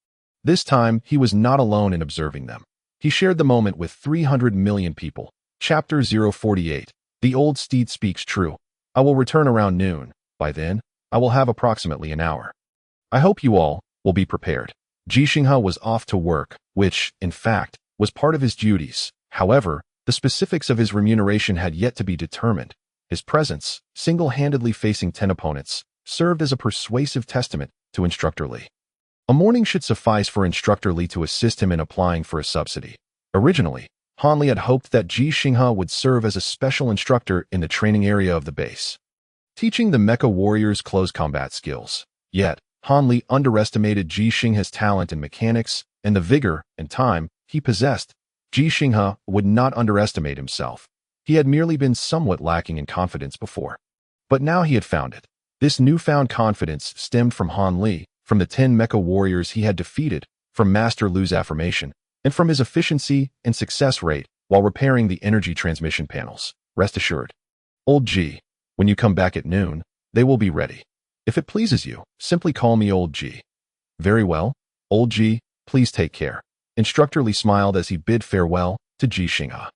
A: This time, he was not alone in observing them. He shared the moment with 300 million people. Chapter 048. The old steed speaks true. I will return around noon. By then, I will have approximately an hour. I hope you all will be prepared. Ji Xinghe was off to work, which, in fact, was part of his duties. However, the specifics of his remuneration had yet to be determined. His presence, single-handedly facing 10 opponents, served as a persuasive testament to Instructor Li. A morning should suffice for Instructor Li to assist him in applying for a subsidy. Originally, Han Li had hoped that Ji Xinghe would serve as a special instructor in the training area of the base, teaching the mecha warriors close combat skills. Yet, Han Li underestimated Ji Xinghe's talent in mechanics and the vigor and time he possessed. Ji Xinghe would not underestimate himself. He had merely been somewhat lacking in confidence before. But now he had found it. This newfound confidence stemmed from Han Li, from the 10 mecha warriors he had defeated, from Master Lu's affirmation, and from his efficiency and success rate while repairing the energy transmission panels. Rest assured. Old Ji, when you come back at noon, they will be ready. If it pleases you, simply call me Old Ji. Very well, Old Ji, please take care. Instructor Li smiled as he bid farewell to Ji Xinghe.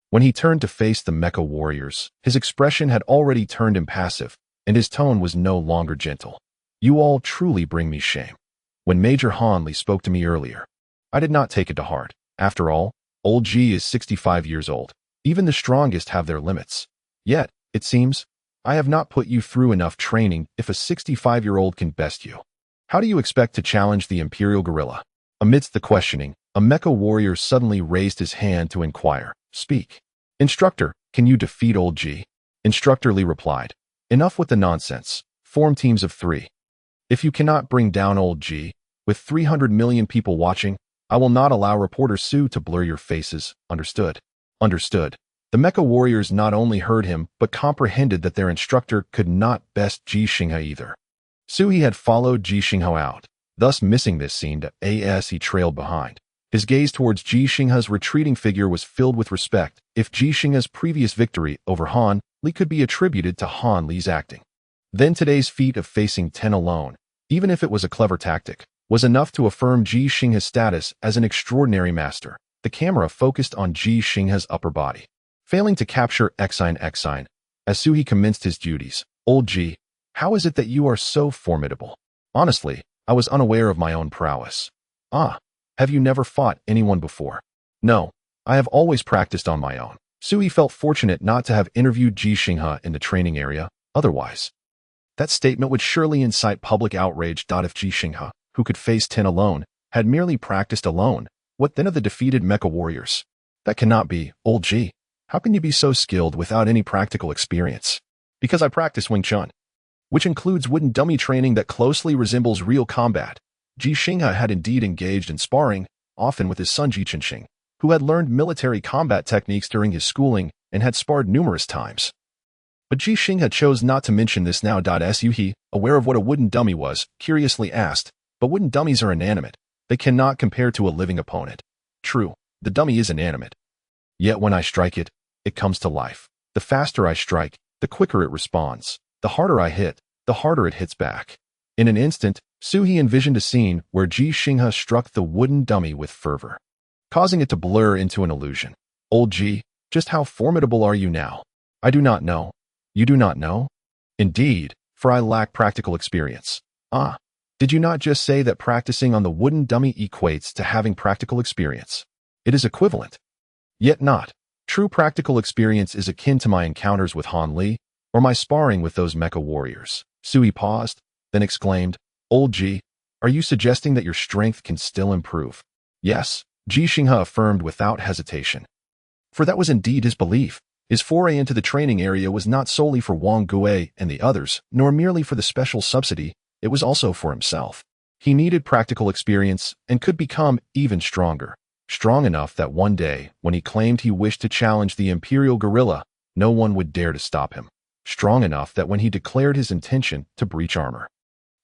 A: When he turned to face the mecha warriors, his expression had already turned impassive, and his tone was no longer gentle. You all truly bring me shame. When Major Han Li spoke to me earlier, I did not take it to heart. After all, Old Ji is 65 years old. Even the strongest have their limits. Yet, it seems, I have not put you through enough training if a 65-year-old can best you. How do you expect to challenge the Imperial Gorilla? Amidst the questioning, a mecha warrior suddenly raised his hand to inquire. Speak. Instructor, can you defeat Old Ji? Instructor Li replied. Enough with the nonsense. Form teams of 3. If you cannot bring down Old Ji, with 300 million people watching, I will not allow Reporter Su to blur your faces. Understood? Understood. The mecha warriors not only heard him, but comprehended that their instructor could not best Ji Xinghe either. Su He had followed Ji Xinghe out, thus missing this scene as he trailed behind. His gaze towards Ji Xinghe's retreating figure was filled with respect. If Ji Xinghe's previous victory over Han Li could be attributed to Han Li's acting, then today's feat of facing 10 alone, even if it was a clever tactic, was enough to affirm Ji Xinghe's status as an extraordinary master. The camera focused on Ji Xinghe's upper body, failing to capture Xine. As Su He commenced his duties, Old Ji, how is it that you are so formidable? Honestly, I was unaware of my own prowess. Ah, have you never fought anyone before? No, I have always practiced on my own. Su He felt fortunate not to have interviewed Ji Xinghe in the training area, otherwise that statement would surely incite public outrage. If Ji Xinghe, who could face 10 alone, had merely practiced alone, what then of the defeated mecha warriors? That cannot be. Old Ji, how can you be so skilled without any practical experience? Because I practice Wing Chun. which includes wooden dummy training that closely resembles real combat. Ji Xinghe had indeed engaged in sparring, often with his son Ji Xinghe, who had learned military combat techniques during his schooling and had sparred numerous times. But Ji Xinghe chose not to mention this now. He, aware of what a wooden dummy was, curiously asked, "But wooden dummies are inanimate. They cannot compare to a living opponent." "True, the dummy is inanimate. Yet when I strike it, it comes to life. The faster I strike, the quicker it responds. The harder I hit, the harder it hits back." In an instant, Suhi envisioned a scene where Ji Xinghe struck the wooden dummy with fervor, causing it to blur into an illusion. "Old Ji, just how formidable are you now?" "I do not know." "You do not know?" "Indeed, for I lack practical experience." "Ah, did you not just say that practicing on the wooden dummy equates to having practical experience?" "It is equivalent." "Yet not. True practical experience is akin to my encounters with Han Li, or my sparring with those mecha warriors." Sui paused, then exclaimed, "Old Ji, are you suggesting that your strength can still improve?" "Yes," Ji Xinghe affirmed without hesitation. For that was indeed his belief. His foray into the training area was not solely for Wang Gui and the others, nor merely for the special subsidy, it was also for himself. He needed practical experience and could become even stronger. Strong enough that one day, when he claimed he wished to challenge the Imperial Guerrilla, no one would dare to stop him. Strong enough that when he declared his intention to breach armor,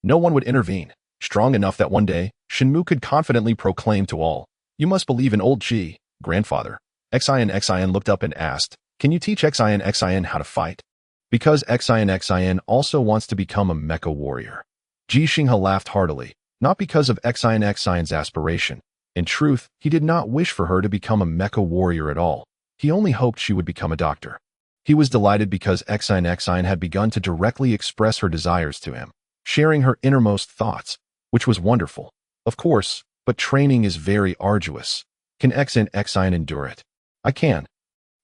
A: no one would intervene. Strong enough that one day, Shenmue could confidently proclaim to all, "You must believe in old Ji, grandfather." Xin looked up and asked, "Can you teach Xin how to fight?" Because Xin also wants to become a mecha warrior. Ji Xinghe laughed heartily, not because of Xin's aspiration. In truth, he did not wish for her to become a mecha warrior at all. He only hoped she would become a doctor. He was delighted because Xin had begun to directly express her desires to him, sharing her innermost thoughts, which was wonderful. Of course, but training is very arduous. Can Xin endure it? I can.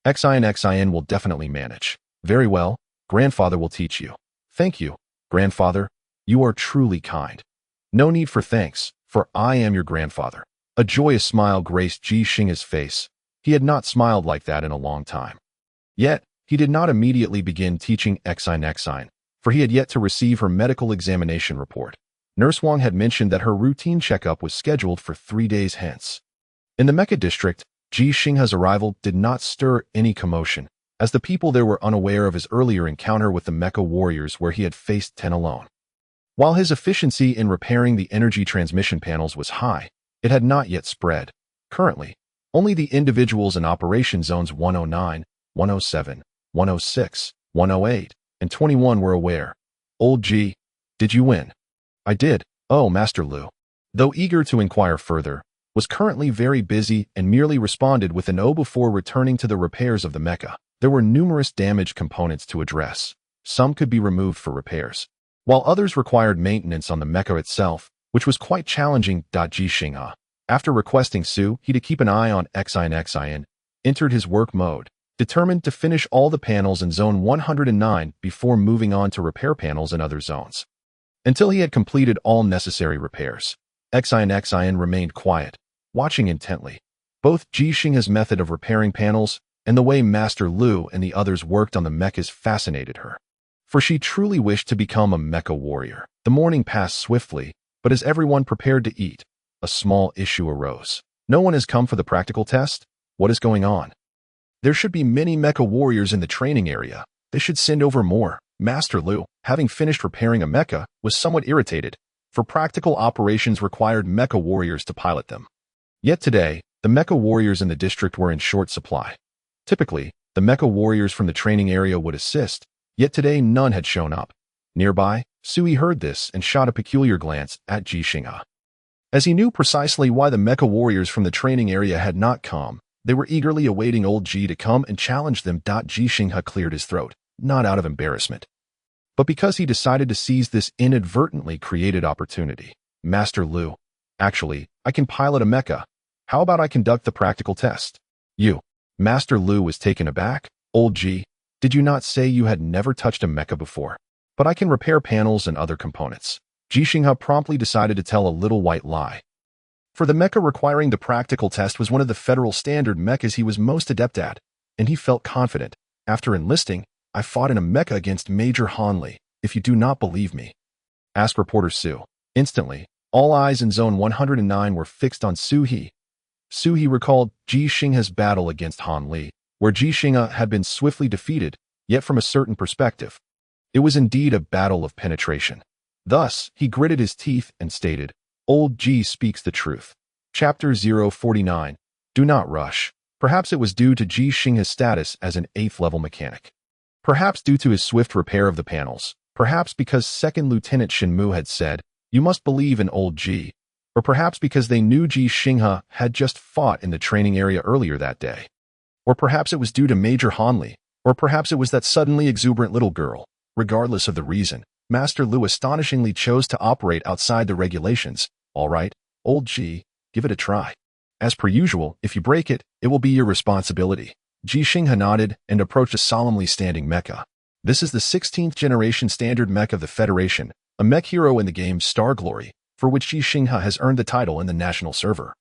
A: Xin will definitely manage. Very well, grandfather will teach you. Thank you, grandfather. You are truly kind. No need for thanks, for I am your grandfather. A joyous smile graced Ji Xinghe's face. He had not smiled like that in a long time. Yet, he did not immediately begin teaching Xin, for he had yet to receive her medical examination report. Nurse Wang had mentioned that her routine checkup was scheduled for 3 days hence. In the Mecha district, Ji Xinghe's arrival did not stir any commotion, as the people there were unaware of his earlier encounter with the mecha warriors where he had faced 10 alone. While his efficiency in repairing the energy transmission panels was high, it had not yet spread. Currently, only the individuals in operation zones 109, 107, 106, 108, and 21 were aware. "Old Ji, did you win?" "I did. Oh, Master Lu." Though eager to inquire further, was currently very busy and merely responded with an "oh" before returning to the repairs of the mecha. There were numerous damaged components to address. Some could be removed for repairs, while others required maintenance on the mecha itself, which was quite challenging. Ji Xinghe, after requesting Suhi to keep an eye on Xin, entered his work mode, determined to finish all the panels in Zone 109 before moving on to repair panels in other zones. Until he had completed all necessary repairs, Xin remained quiet, watching intently. Both Ji Xinghe's method of repairing panels and the way Master Lu and the others worked on the mechas fascinated her, for she truly wished to become a mecha warrior. The morning passed swiftly, but as everyone prepared to eat, a small issue arose. "No one has come for the practical test? What is going on?" "There should be many mecha warriors in the training area. They should send over more." Master Lu, having finished repairing a mecha, was somewhat irritated, for practical operations required mecha warriors to pilot them. Yet today, the mecha warriors in the district were in short supply. Typically, the mecha warriors from the training area would assist, yet today none had shown up. Nearby, Suhi heard this and shot a peculiar glance at Ji Xinghe. As he knew precisely why the mecha warriors from the training area had not come, they were eagerly awaiting old Ji to come and challenge them. Ji Xinghe cleared his throat, not out of embarrassment, but because he decided to seize this inadvertently created opportunity. "Master Lu, actually, I can pilot a mecha. How about I conduct the practical test?" "You?" Master Lu was taken aback. "Old Ji, did you not say you had never touched a mecha before?" "But I can repair panels and other components." Ji Xinghe promptly decided to tell a little white lie. For the mecha requiring the practical test was one of the federal standard mechas he was most adept at, and he felt confident. "After enlisting, I fought in a mecha against Major Han Li. if you do not believe me?" asked reporter Su. Instantly, all eyes in Zone 109 were fixed on Su He. Su He recalled Ji Xinghe's battle against Han Li, where Ji Xinghe had been swiftly defeated, yet from a certain perspective. It was indeed a battle of penetration. Thus, he gritted his teeth and stated, "Old Ji speaks the truth." Chapter 049. Do not rush. Perhaps it was due to Ji Xinghe's status as an 8th-level mechanic. Perhaps due to his swift repair of the panels. Perhaps because Second Lieutenant Shinmu had said, "You must believe in old Ji." Or perhaps because they knew Ji Xinghe had just fought in the training area earlier that day. Or perhaps it was due to Major Han Li. Or perhaps it was that suddenly exuberant little girl. Regardless of the reason, Master Lu astonishingly chose to operate outside the regulations. "All right, old Ji, give it a try. As per usual, if you break it, it will be your responsibility." Ji Xinghe nodded and approached a solemnly standing mecha. This is the 16th generation standard mech of the Federation, a mech hero in the game Star Glory, for which Ji Xinghe has earned the title in the national server,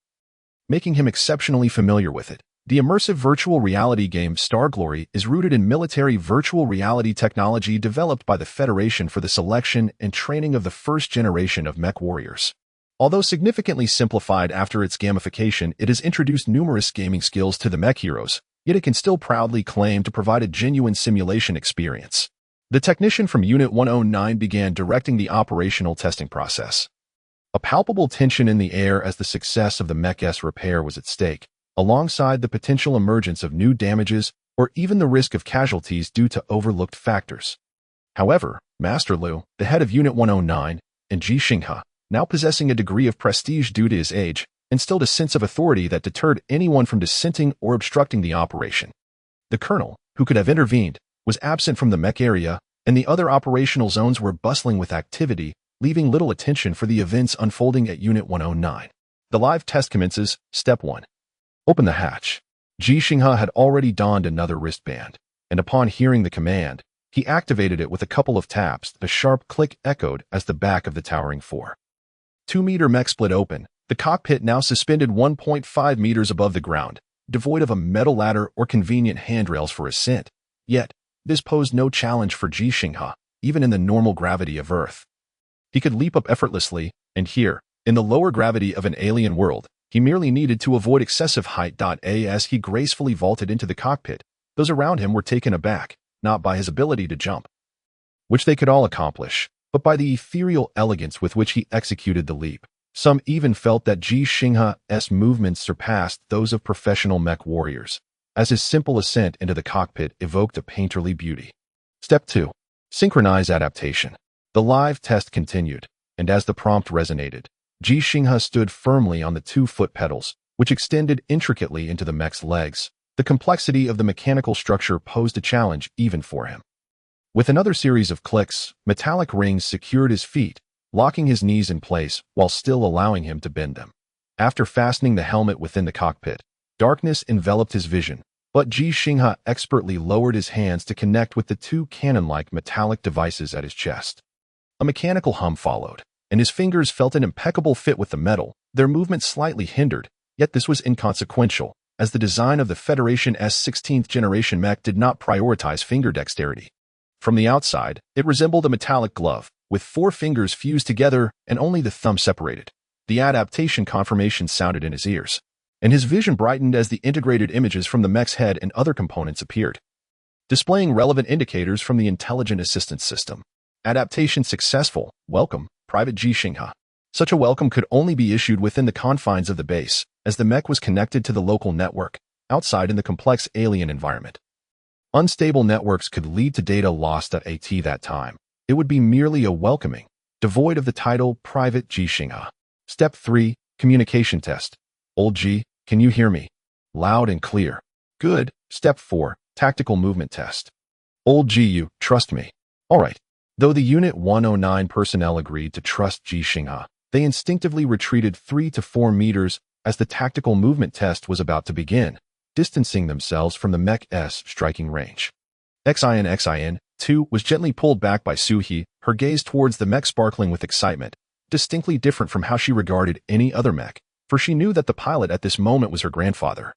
A: making him exceptionally familiar with it. The immersive virtual reality game Star Glory is rooted in military virtual reality technology developed by the Federation for the selection and training of the first generation of mech warriors. Although significantly simplified after its gamification, it has introduced numerous gaming skills to the mech heroes, yet it can still proudly claim to provide a genuine simulation experience. The technician from Unit 109 began directing the operational testing process. A palpable tension in the air as the success of the Mech's repair was at stake, alongside the potential emergence of new damages or even the risk of casualties due to overlooked factors. However, Master Lu, the head of Unit 109, and Ji Xinghe, now possessing a degree of prestige due to his age, instilled a sense of authority that deterred anyone from dissenting or obstructing the operation. The colonel, who could have intervened, was absent from the mech area, and the other operational zones were bustling with activity, leaving little attention for the events unfolding at Unit 109. The live test commences. Step 1. Open the hatch. Ji Xinghe had already donned another wristband, and upon hearing the command, he activated it with a couple of taps. The sharp click echoed as the back of the towering 4.2-meter mech split open, the cockpit now suspended 1.5 meters above the ground, devoid of a metal ladder or convenient handrails for ascent. Yet, this posed no challenge for Ji Xinghe, even in the normal gravity of Earth. He could leap up effortlessly, and here, in the lower gravity of an alien world, he merely needed to avoid excessive height. As he gracefully vaulted into the cockpit, those around him were taken aback, not by his ability to jump, which they could all accomplish, but by the ethereal elegance with which he executed the leap. Some even felt that Ji Xinghe's movements surpassed those of professional mech warriors, as his simple ascent into the cockpit evoked a painterly beauty. Step 2. Synchronize adaptation. The live test continued, and as the prompt resonated, Ji Xinghe stood firmly on the 2 foot pedals, which extended intricately into the mech's legs. The complexity of the mechanical structure posed a challenge even for him. With another series of clicks, metallic rings secured his feet, locking his knees in place while still allowing him to bend them. After fastening the helmet within the cockpit, darkness enveloped his vision, but Ji Xinghe expertly lowered his hands to connect with the 2 cannon-like metallic devices at his chest. A mechanical hum followed, and his fingers felt an impeccable fit with the metal, their movement slightly hindered, yet this was inconsequential, as the design of the Federation's 16th generation mech did not prioritize finger dexterity. From the outside, it resembled a metallic glove, with 4 fingers fused together and only the thumb separated. The adaptation confirmation sounded in his ears, and his vision brightened as the integrated images from the mech's head and other components appeared, displaying relevant indicators from the Intelligent Assistance System. Adaptation successful. Welcome, Private Ji Xinghe. Such a welcome could only be issued within the confines of the base, as the mech was connected to the local network, outside in the complex alien environment. Unstable networks could lead to data lost at that time. It would be merely a welcoming, devoid of the title Private Ji Xinghe. Step 3. Communication test. Old Ji, can you hear me? Loud and clear. Good. Step 4. Tactical movement test. Old Ji, you trust me. All right. Though the Unit 109 personnel agreed to trust Ji Xinghe, they instinctively retreated 3 to 4 meters as the tactical movement test was about to begin, distancing themselves from the Mech's striking range. Xin 2 was gently pulled back by Su He, her gaze towards the mech sparkling with excitement, distinctly different from how she regarded any other mech, for she knew that the pilot at this moment was her grandfather.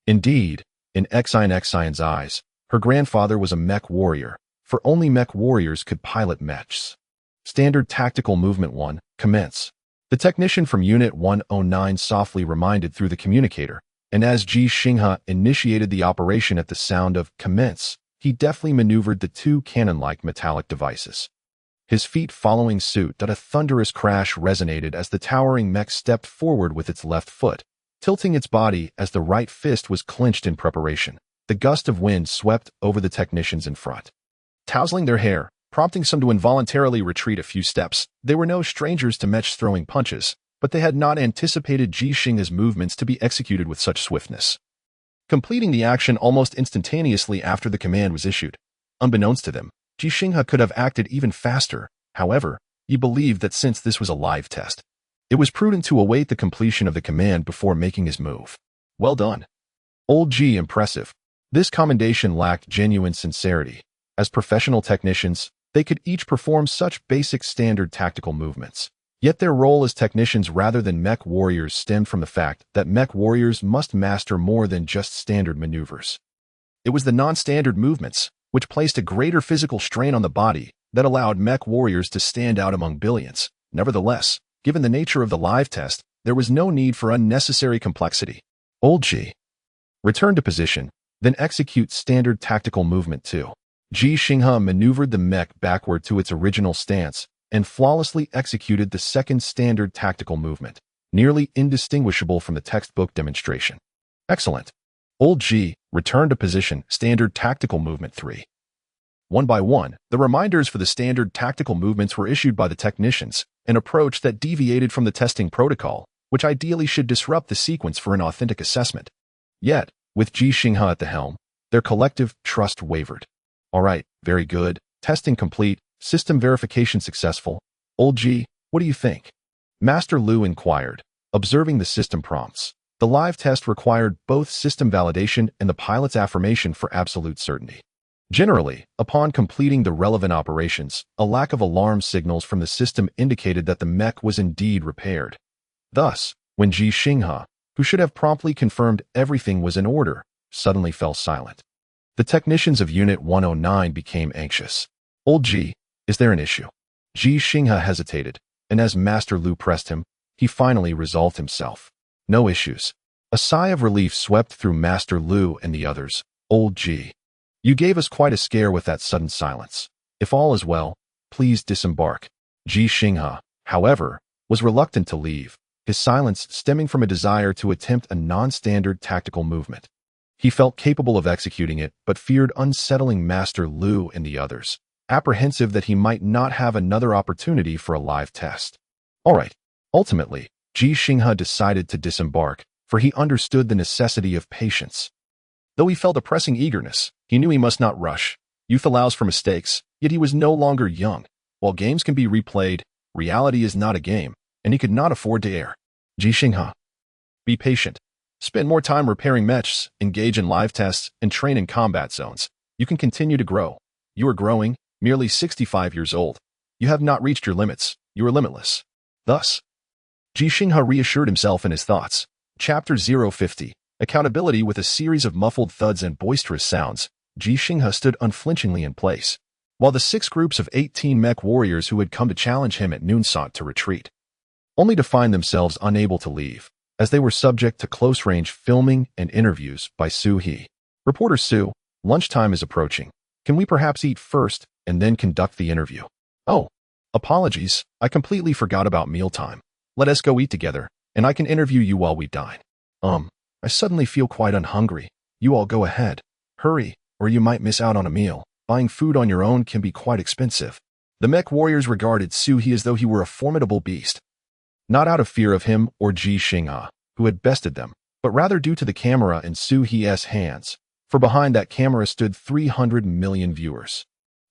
A: Indeed, in Xion's eyes, her grandfather was a mech warrior, for only mech warriors could pilot Mechs. Standard Tactical Movement 1, Commence. The technician from Unit 109 softly reminded through the communicator, and as Ji Xinghe initiated the operation at the sound of Commence, he deftly maneuvered the two cannon-like metallic devices. His feet following suit, that a thunderous crash resonated as the towering mech stepped forward with its left foot, tilting its body as the right fist was clenched in preparation. The gust of wind swept over the technicians in front, tousling their hair, prompting some to involuntarily retreat a few steps. They were no strangers to Mechs throwing punches, but they had not anticipated Ji Xinghe's movements to be executed with such swiftness, completing the action almost instantaneously after the command was issued. Unbeknownst to them, Ji Xinghe could have acted even faster. However, he believed that since this was a live test, it was prudent to await the completion of the command before making his move. Well done. Old Ji, impressive. This commendation lacked genuine sincerity. As professional technicians, they could each perform such basic standard tactical movements. Yet their role as technicians rather than mech warriors stemmed from the fact that mech warriors must master more than just standard maneuvers. It was the non-standard movements, which placed a greater physical strain on the body, that allowed mech warriors to stand out among billions. Nevertheless, given the nature of the live test, there was no need for unnecessary complexity. Old Ji. Return to position, then execute Standard Tactical Movement 2. Ji Xinghe maneuvered the mech backward to its original stance and flawlessly executed the second Standard Tactical Movement, nearly indistinguishable from the textbook demonstration. Excellent. Old Ji, return to position, Standard Tactical Movement 3. One by one, the reminders for the standard tactical movements were issued by the technicians, an approach that deviated from the testing protocol, which ideally should disrupt the sequence for an authentic assessment. Yet, with Ji Xinghe at the helm, their collective trust wavered. All right, very good. Testing complete. System verification successful. Old Ji, what do you think? Master Lu inquired, observing the system prompts. The live test required both system validation and the pilot's affirmation for absolute certainty. Generally, upon completing the relevant operations, a lack of alarm signals from the system indicated that the mech was indeed repaired. Thus, when Ji Xinghe, who should have promptly confirmed everything was in order, suddenly fell silent, the technicians of Unit 109 became anxious. Old Ji, is there an issue? Ji Xinghe hesitated, and as Master Lu pressed him, he finally resolved himself. No issues. A sigh of relief swept through Master Lu and the others. Old Ji, you gave us quite a scare with that sudden silence. If all is well, please disembark. Ji Xinghe, however, was reluctant to leave, his silence stemming from a desire to attempt a non-standard tactical movement. He felt capable of executing it, but feared unsettling Master Lu and the others, apprehensive that he might not have another opportunity for a live test. All right. Ultimately, Ji Xinghe decided to disembark, for he understood the necessity of patience. Though he felt a pressing eagerness, he knew he must not rush. Youth allows for mistakes, yet he was no longer young. While games can be replayed, reality is not a game, and he could not afford to err. Ji Xinghe. Be patient. Spend more time repairing mechs, engage in live tests, and train in combat zones. You can continue to grow. You are growing, merely 65 years old. You have not reached your limits. You are limitless. Thus, Ji Xinghe reassured himself in his thoughts. Chapter 050. Accountability. With a series of muffled thuds and boisterous sounds, Ji Xinghe stood unflinchingly in place, while the 6 groups of 18 mech warriors who had come to challenge him at noon sought to retreat, only to find themselves unable to leave, as they were subject to close-range filming and interviews by Su He. Reporter Su, lunchtime is approaching. Can we perhaps eat first and then conduct the interview? Oh, apologies, I completely forgot about mealtime. Let us go eat together, and I can interview you while we dine. I suddenly feel quite unhungry. You all go ahead. Hurry, or you might miss out on a meal. Buying food on your own can be quite expensive. The mech warriors regarded Su He as though he were a formidable beast. Not out of fear of him or Ji Xinghe, who had bested them, but rather due to the camera in Su He's hands, for behind that camera stood 300 million viewers.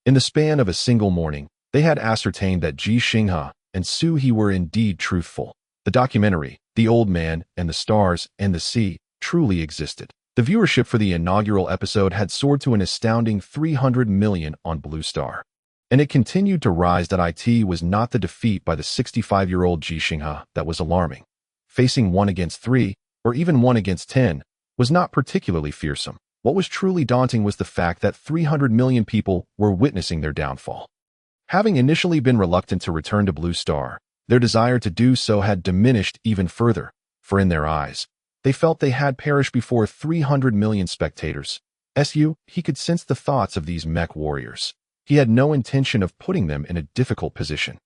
A: In the span of a single morning, they had ascertained that Ji Xinghe and Su He were indeed truthful. The documentary, The Old Man and the Stars and the Sea, truly existed. The viewership for the inaugural episode had soared to an astounding 300 million on Blue Star, and it continued to rise. That it was not the defeat by the 65-year-old Ji Xinghe that was alarming. Facing 1 against 3, or even 1 against 10, was not particularly fearsome. What was truly daunting was the fact that 300 million people were witnessing their downfall. Having initially been reluctant to return to Blue Star, their desire to do so had diminished even further, for in their eyes, they felt they had perished before 300 million spectators. He could sense the thoughts of these mech warriors. He had no intention of putting them in a difficult position,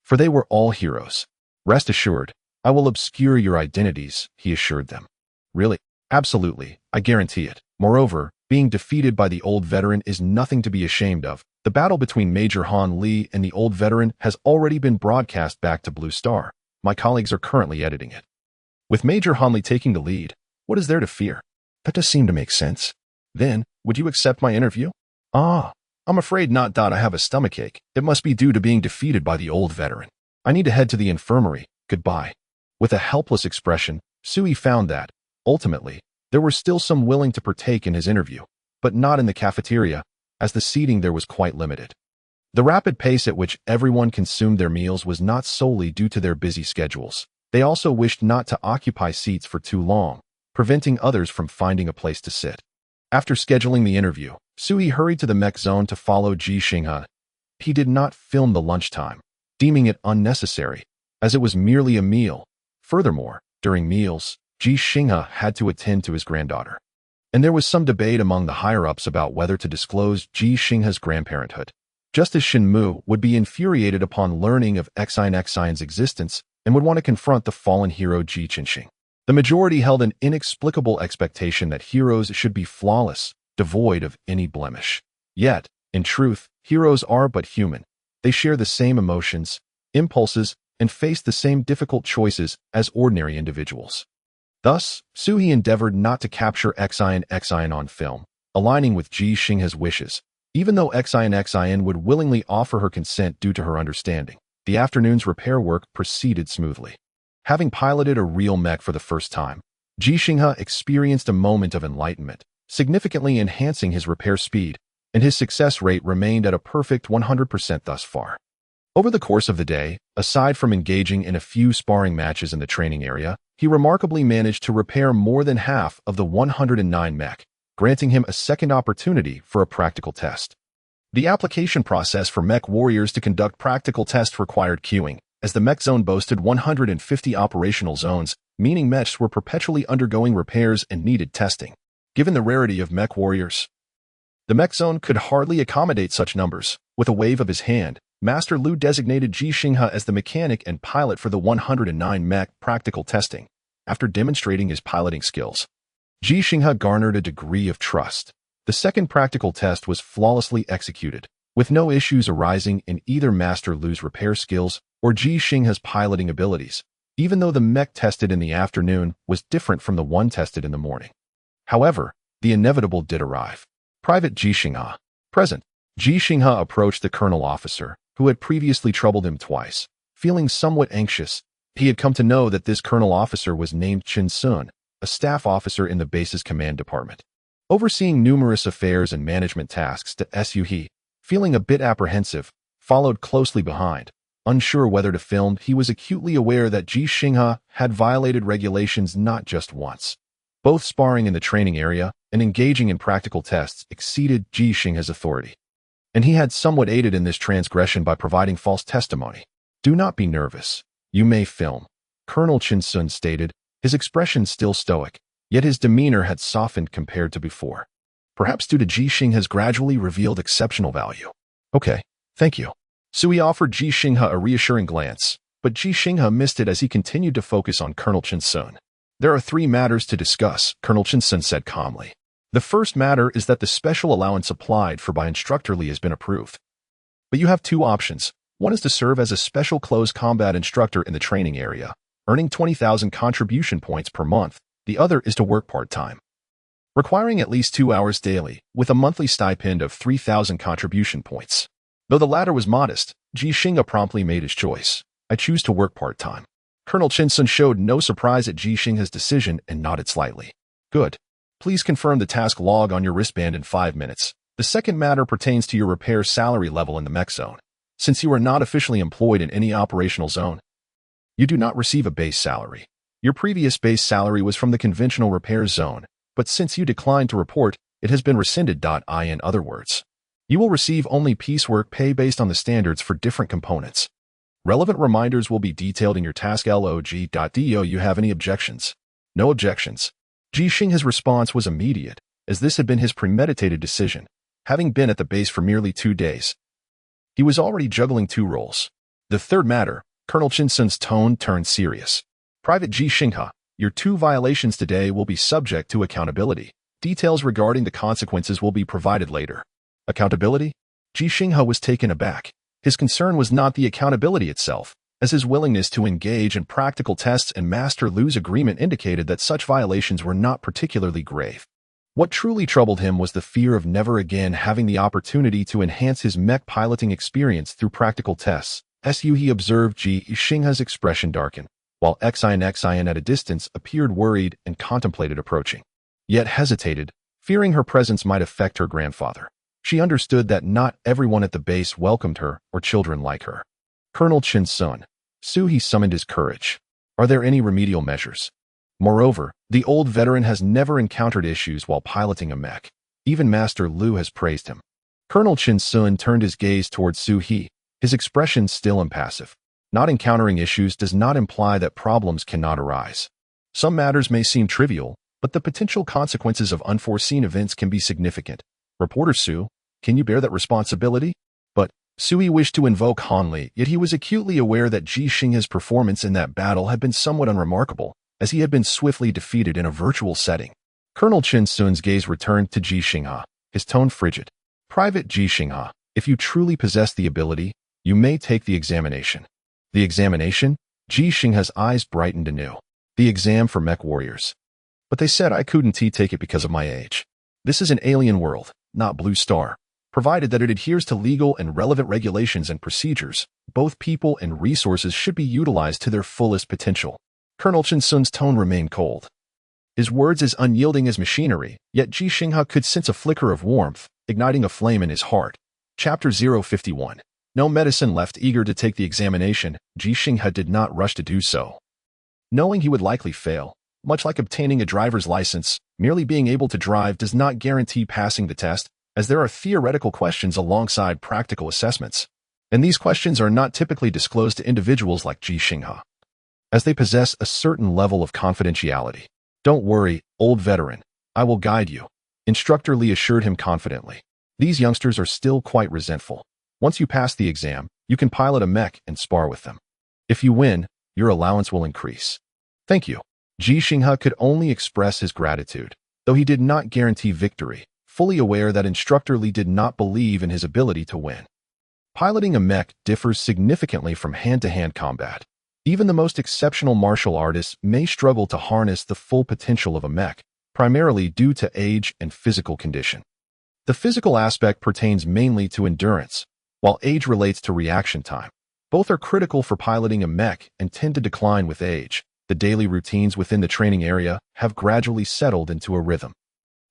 A: for they were all heroes. Rest assured, I will obscure your identities, he assured them. Really? Absolutely, I guarantee it. Moreover, being defeated by the old veteran is nothing to be ashamed of. The battle between Major Han Li and the old veteran has already been broadcast back to Blue Star. My colleagues are currently editing it. With Major Han Li taking the lead, what is there to fear? That does seem to make sense. Then, would you accept my interview? I'm afraid not. I have a stomachache. It must be due to being defeated by the old veteran. I need to head to the infirmary. Goodbye. With a helpless expression, Sui found that, ultimately, there were still some willing to partake in his interview, but not in the cafeteria, as the seating there was quite limited. The rapid pace at which everyone consumed their meals was not solely due to their busy schedules. They also wished not to occupy seats for too long, preventing others from finding a place to sit. After scheduling the interview, Sui hurried to the mech zone to follow Ji Xinghe. He did not film the lunchtime, deeming it unnecessary, as it was merely a meal. Furthermore, during meals, Ji Xinghe had to attend to his granddaughter. And there was some debate among the higher-ups about whether to disclose Ji Xinghe's grandparenthood. Justice Shin Mu would be infuriated upon learning of Xine's existence and would want to confront the fallen hero Ji Xinghe. The majority held an inexplicable expectation that heroes should be flawless, devoid of any blemish. Yet, in truth, heroes are but human. They share the same emotions, impulses, and face the same difficult choices as ordinary individuals. Thus, Sui endeavored not to capture Xine on film, aligning with Ji Xinghe's wishes, even though Xine would willingly offer her consent due to her understanding. The afternoon's repair work proceeded smoothly. Having piloted a real mech for the first time, Ji Xinghe experienced a moment of enlightenment, significantly enhancing his repair speed, and his success rate remained at a perfect 100% thus far. Over the course of the day, aside from engaging in a few sparring matches in the training area, he remarkably managed to repair more than half of the 109 mech, granting him a second opportunity for a practical test. The application process for mech warriors to conduct practical tests required queuing, as the mech zone boasted 150 operational zones, meaning mechs were perpetually undergoing repairs and needed testing. Given the rarity of mech warriors, the mech zone could hardly accommodate such numbers. With a wave of his hand, Master Lu designated Ji Xinghe as the mechanic and pilot for the 109 mech practical testing. After demonstrating his piloting skills, Ji Xinghe garnered a degree of trust. The second practical test was flawlessly executed, with no issues arising in either Master Lu's repair skills or Ji Xinghe's piloting abilities, even though the mech tested in the afternoon was different from the one tested in the morning. However, the inevitable did arrive. Private Ji Xinghe. Present. Ji Xinghe approached the colonel officer, who had previously troubled him twice. Feeling somewhat anxious, he had come to know that this colonel officer was named Chen Sun, a staff officer in the base's command department, overseeing numerous affairs and management tasks. He, feeling a bit apprehensive, followed closely behind. Unsure whether to film, he was acutely aware that Ji Xinghe had violated regulations not just once. Both sparring in the training area and engaging in practical tests exceeded Ji Xinghe's authority, and he had somewhat aided in this transgression by providing false testimony. Do not be nervous. You may film, Colonel Chen Sun stated, his expression still stoic, yet his demeanor had softened compared to before, perhaps due to Ji Xinghe's gradually revealed exceptional value. Okay, thank you. Sui offered Ji Xinghe a reassuring glance, but Ji Xinghe missed it as he continued to focus on Colonel Chen Sun. There are 3 matters to discuss, Colonel Chen Sun said calmly. The first matter is that the special allowance applied for by Instructor Li has been approved. But you have 2 options. One is to serve as a special close combat instructor in the training area, earning 20,000 contribution points per month. The other is to work part-time, requiring at least 2 hours daily, with a monthly stipend of 3,000 contribution points. Though the latter was modest, Ji Xinghe promptly made his choice. I choose to work part-time. Colonel Chen Sun showed no surprise at Ji Xinghe's decision and nodded slightly. Good. Please confirm the task log on your wristband in 5 minutes. The second matter pertains to your repair salary level in the mech zone. Since you are not officially employed in any operational zone, you do not receive a base salary. Your previous base salary was from the conventional repair zone, but since you declined to report, It has been rescinded. In other words, you will receive only piecework pay based on the standards for different components. Relevant reminders will be detailed in your task log. Do you have any objections? No objections. Ji Xinghe's response was immediate, as this had been his premeditated decision, having been at the base for merely 2 days. He was already juggling 2 roles. The third matter, Colonel Qin Sun's tone turned serious. Private Ji Xinghe, your 2 violations today will be subject to accountability. Details regarding the consequences will be provided later. Accountability? Ji Xinghe was taken aback. His concern was not the accountability itself, as his willingness to engage in practical tests and Master Lu's agreement indicated that such violations were not particularly grave. What truly troubled him was the fear of never again having the opportunity to enhance his mech piloting experience through practical tests. He observed Ji Xinghe's expression darken, while Xin at a distance appeared worried and contemplated approaching, yet hesitated, fearing her presence might affect her grandfather. She understood that not everyone at the base welcomed her or children like her. Colonel Qin Sun, he summoned his courage. Are there any remedial measures? Moreover, the old veteran has never encountered issues while piloting a mech. Even Master Lu has praised him. Colonel Qin Sun turned his gaze towards He, his expression still impassive. Not encountering issues does not imply that problems cannot arise. Some matters may seem trivial, but the potential consequences of unforeseen events can be significant. Reporter Su, can you bear that responsibility? But Sui wished to invoke Hanli, yet he was acutely aware that Ji Xinghe's performance in that battle had been somewhat unremarkable, as he had been swiftly defeated in a virtual setting. Colonel Qin Sun's gaze returned to Ji Xinghe, his tone frigid. Private Ji Xinghe, if you truly possess the ability, you may take the examination. The examination? Ji Xinghe's eyes brightened anew. The exam for mech warriors. But they said I couldn't take it because of my age. This is an alien world, not Blue Star. Provided that it adheres to legal and relevant regulations and procedures, both people and resources should be utilized to their fullest potential. Colonel Qin Sun's tone remained cold. His words as unyielding as machinery, yet Ji Xinghe could sense a flicker of warmth, igniting a flame in his heart. Chapter 051. No medicine left. Eager to take the examination, Ji Xinghe did not rush to do so. Knowing he would likely fail, much like obtaining a driver's license, merely being able to drive does not guarantee passing the test, as there are theoretical questions alongside practical assessments. And these questions are not typically disclosed to individuals like Ji Xinghe, as they possess a certain level of confidentiality. Don't worry, old veteran. I will guide you, Instructor Li assured him confidently. These youngsters are still quite resentful. Once you pass the exam, you can pilot a mech and spar with them. If you win, your allowance will increase. Thank you. Ji Xinghe could only express his gratitude, though he did not guarantee victory, fully aware that Instructor Li did not believe in his ability to win. Piloting a mech differs significantly from hand-to-hand combat. Even the most exceptional martial artists may struggle to harness the full potential of a mech, primarily due to age and physical condition. The physical aspect pertains mainly to endurance, while age relates to reaction time. Both are critical for piloting a mech and tend to decline with age. The daily routines within the training area have gradually settled into a rhythm.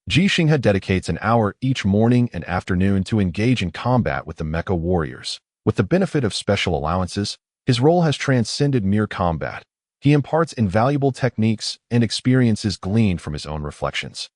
A: Ji Xinghe dedicates an hour each morning and afternoon to engage in combat with the mecha warriors. With the benefit of special allowances, his role has transcended mere combat. He imparts invaluable techniques and experiences gleaned from his own reflections,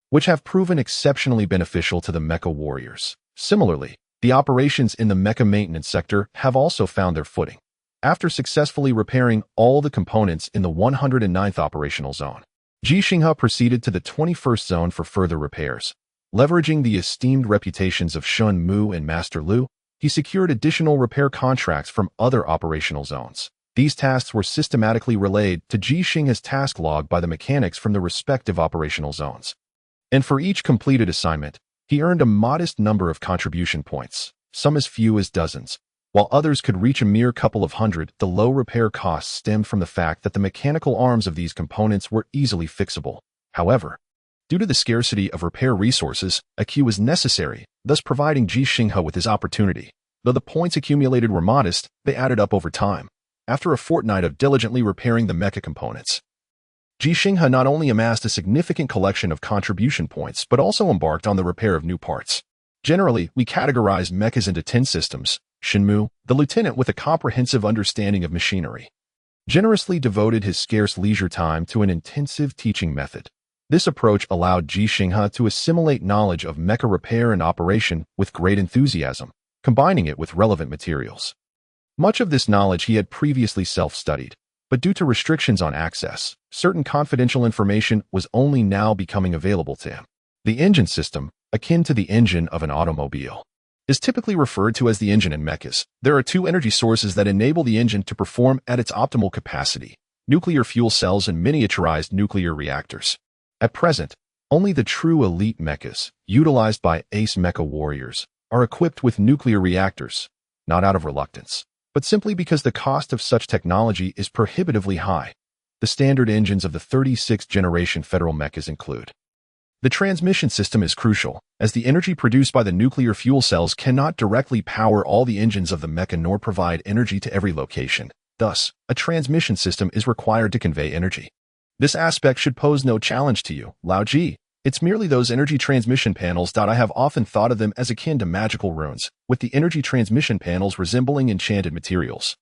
A: which have proven exceptionally beneficial to the mecha warriors. Similarly, the operations in the mecha maintenance sector have also found their footing. After successfully repairing all the components in the 109th operational zone, Ji Xinghe proceeded to the 21st zone for further repairs. Leveraging the esteemed reputations of Shun Mu and Master Lu, he secured additional repair contracts from other operational zones. These tasks were systematically relayed to Ji Xinghe's task log by the mechanics from the respective operational zones. And for each completed assignment, he earned a modest number of contribution points, some as few as dozens. While others could reach a mere couple of hundred, the low repair costs stemmed from the fact that the mechanical arms of these components were easily fixable. However, due to the scarcity of repair resources, a queue was necessary, thus providing Ji Xinghe with his opportunity. Though the points accumulated were modest, they added up over time. After a fortnight of diligently repairing the mecha components, Ji Xinghe not only amassed a significant collection of contribution points, but also embarked on the repair of new parts. Generally, we categorize mechas into 10 systems. Shinmu, the lieutenant with a comprehensive understanding of machinery, generously devoted his scarce leisure time to an intensive teaching method. This approach allowed Ji Xinghe to assimilate knowledge of mecha repair and operation with great enthusiasm, combining it with relevant materials. Much of this knowledge he had previously self-studied, but due to restrictions on access, certain confidential information was only now becoming available to him. The engine system, akin to the engine of an automobile, is typically referred to as the engine in Mechs. There are two energy sources that enable the engine to perform at its optimal capacity: nuclear fuel cells and miniaturized nuclear reactors. At present, only the true elite mechas, utilized by ace mecha warriors, are equipped with nuclear reactors, not out of reluctance, but simply because the cost of such technology is prohibitively high. The standard engines of the 36th generation federal mechas include. The transmission system is crucial, as the energy produced by the nuclear fuel cells cannot directly power all the engines of the mecha nor provide energy to every location. Thus, a transmission system is required to convey energy. This aspect should pose no challenge to you, Lao Ji. It's merely those energy transmission panels. I have often thought of them as akin to magical runes, with the energy transmission panels resembling enchanted materials,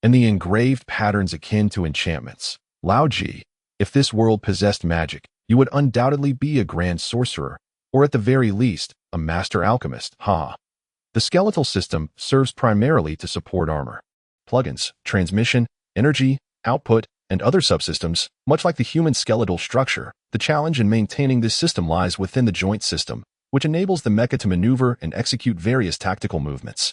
A: and the engraved patterns akin to enchantments. Lao Ji, if this world possessed magic, you would undoubtedly be a grand sorcerer, or at the very least, a master alchemist. The skeletal system serves primarily to support armor, plugins, transmission, energy, output, and other subsystems. Much like the human skeletal structure, the challenge in maintaining this system lies within the joint system, which enables the mecha to maneuver and execute various tactical movements.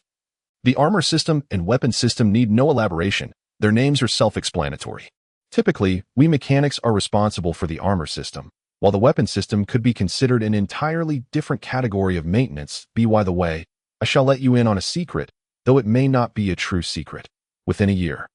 A: The armor system and weapon system need no elaboration. Their names are self-explanatory. Typically, we mechanics are responsible for the armor system, while the weapon system could be considered an entirely different category of maintenance. By the way, I shall let you in on a secret, though it may not be a true secret. Within a year,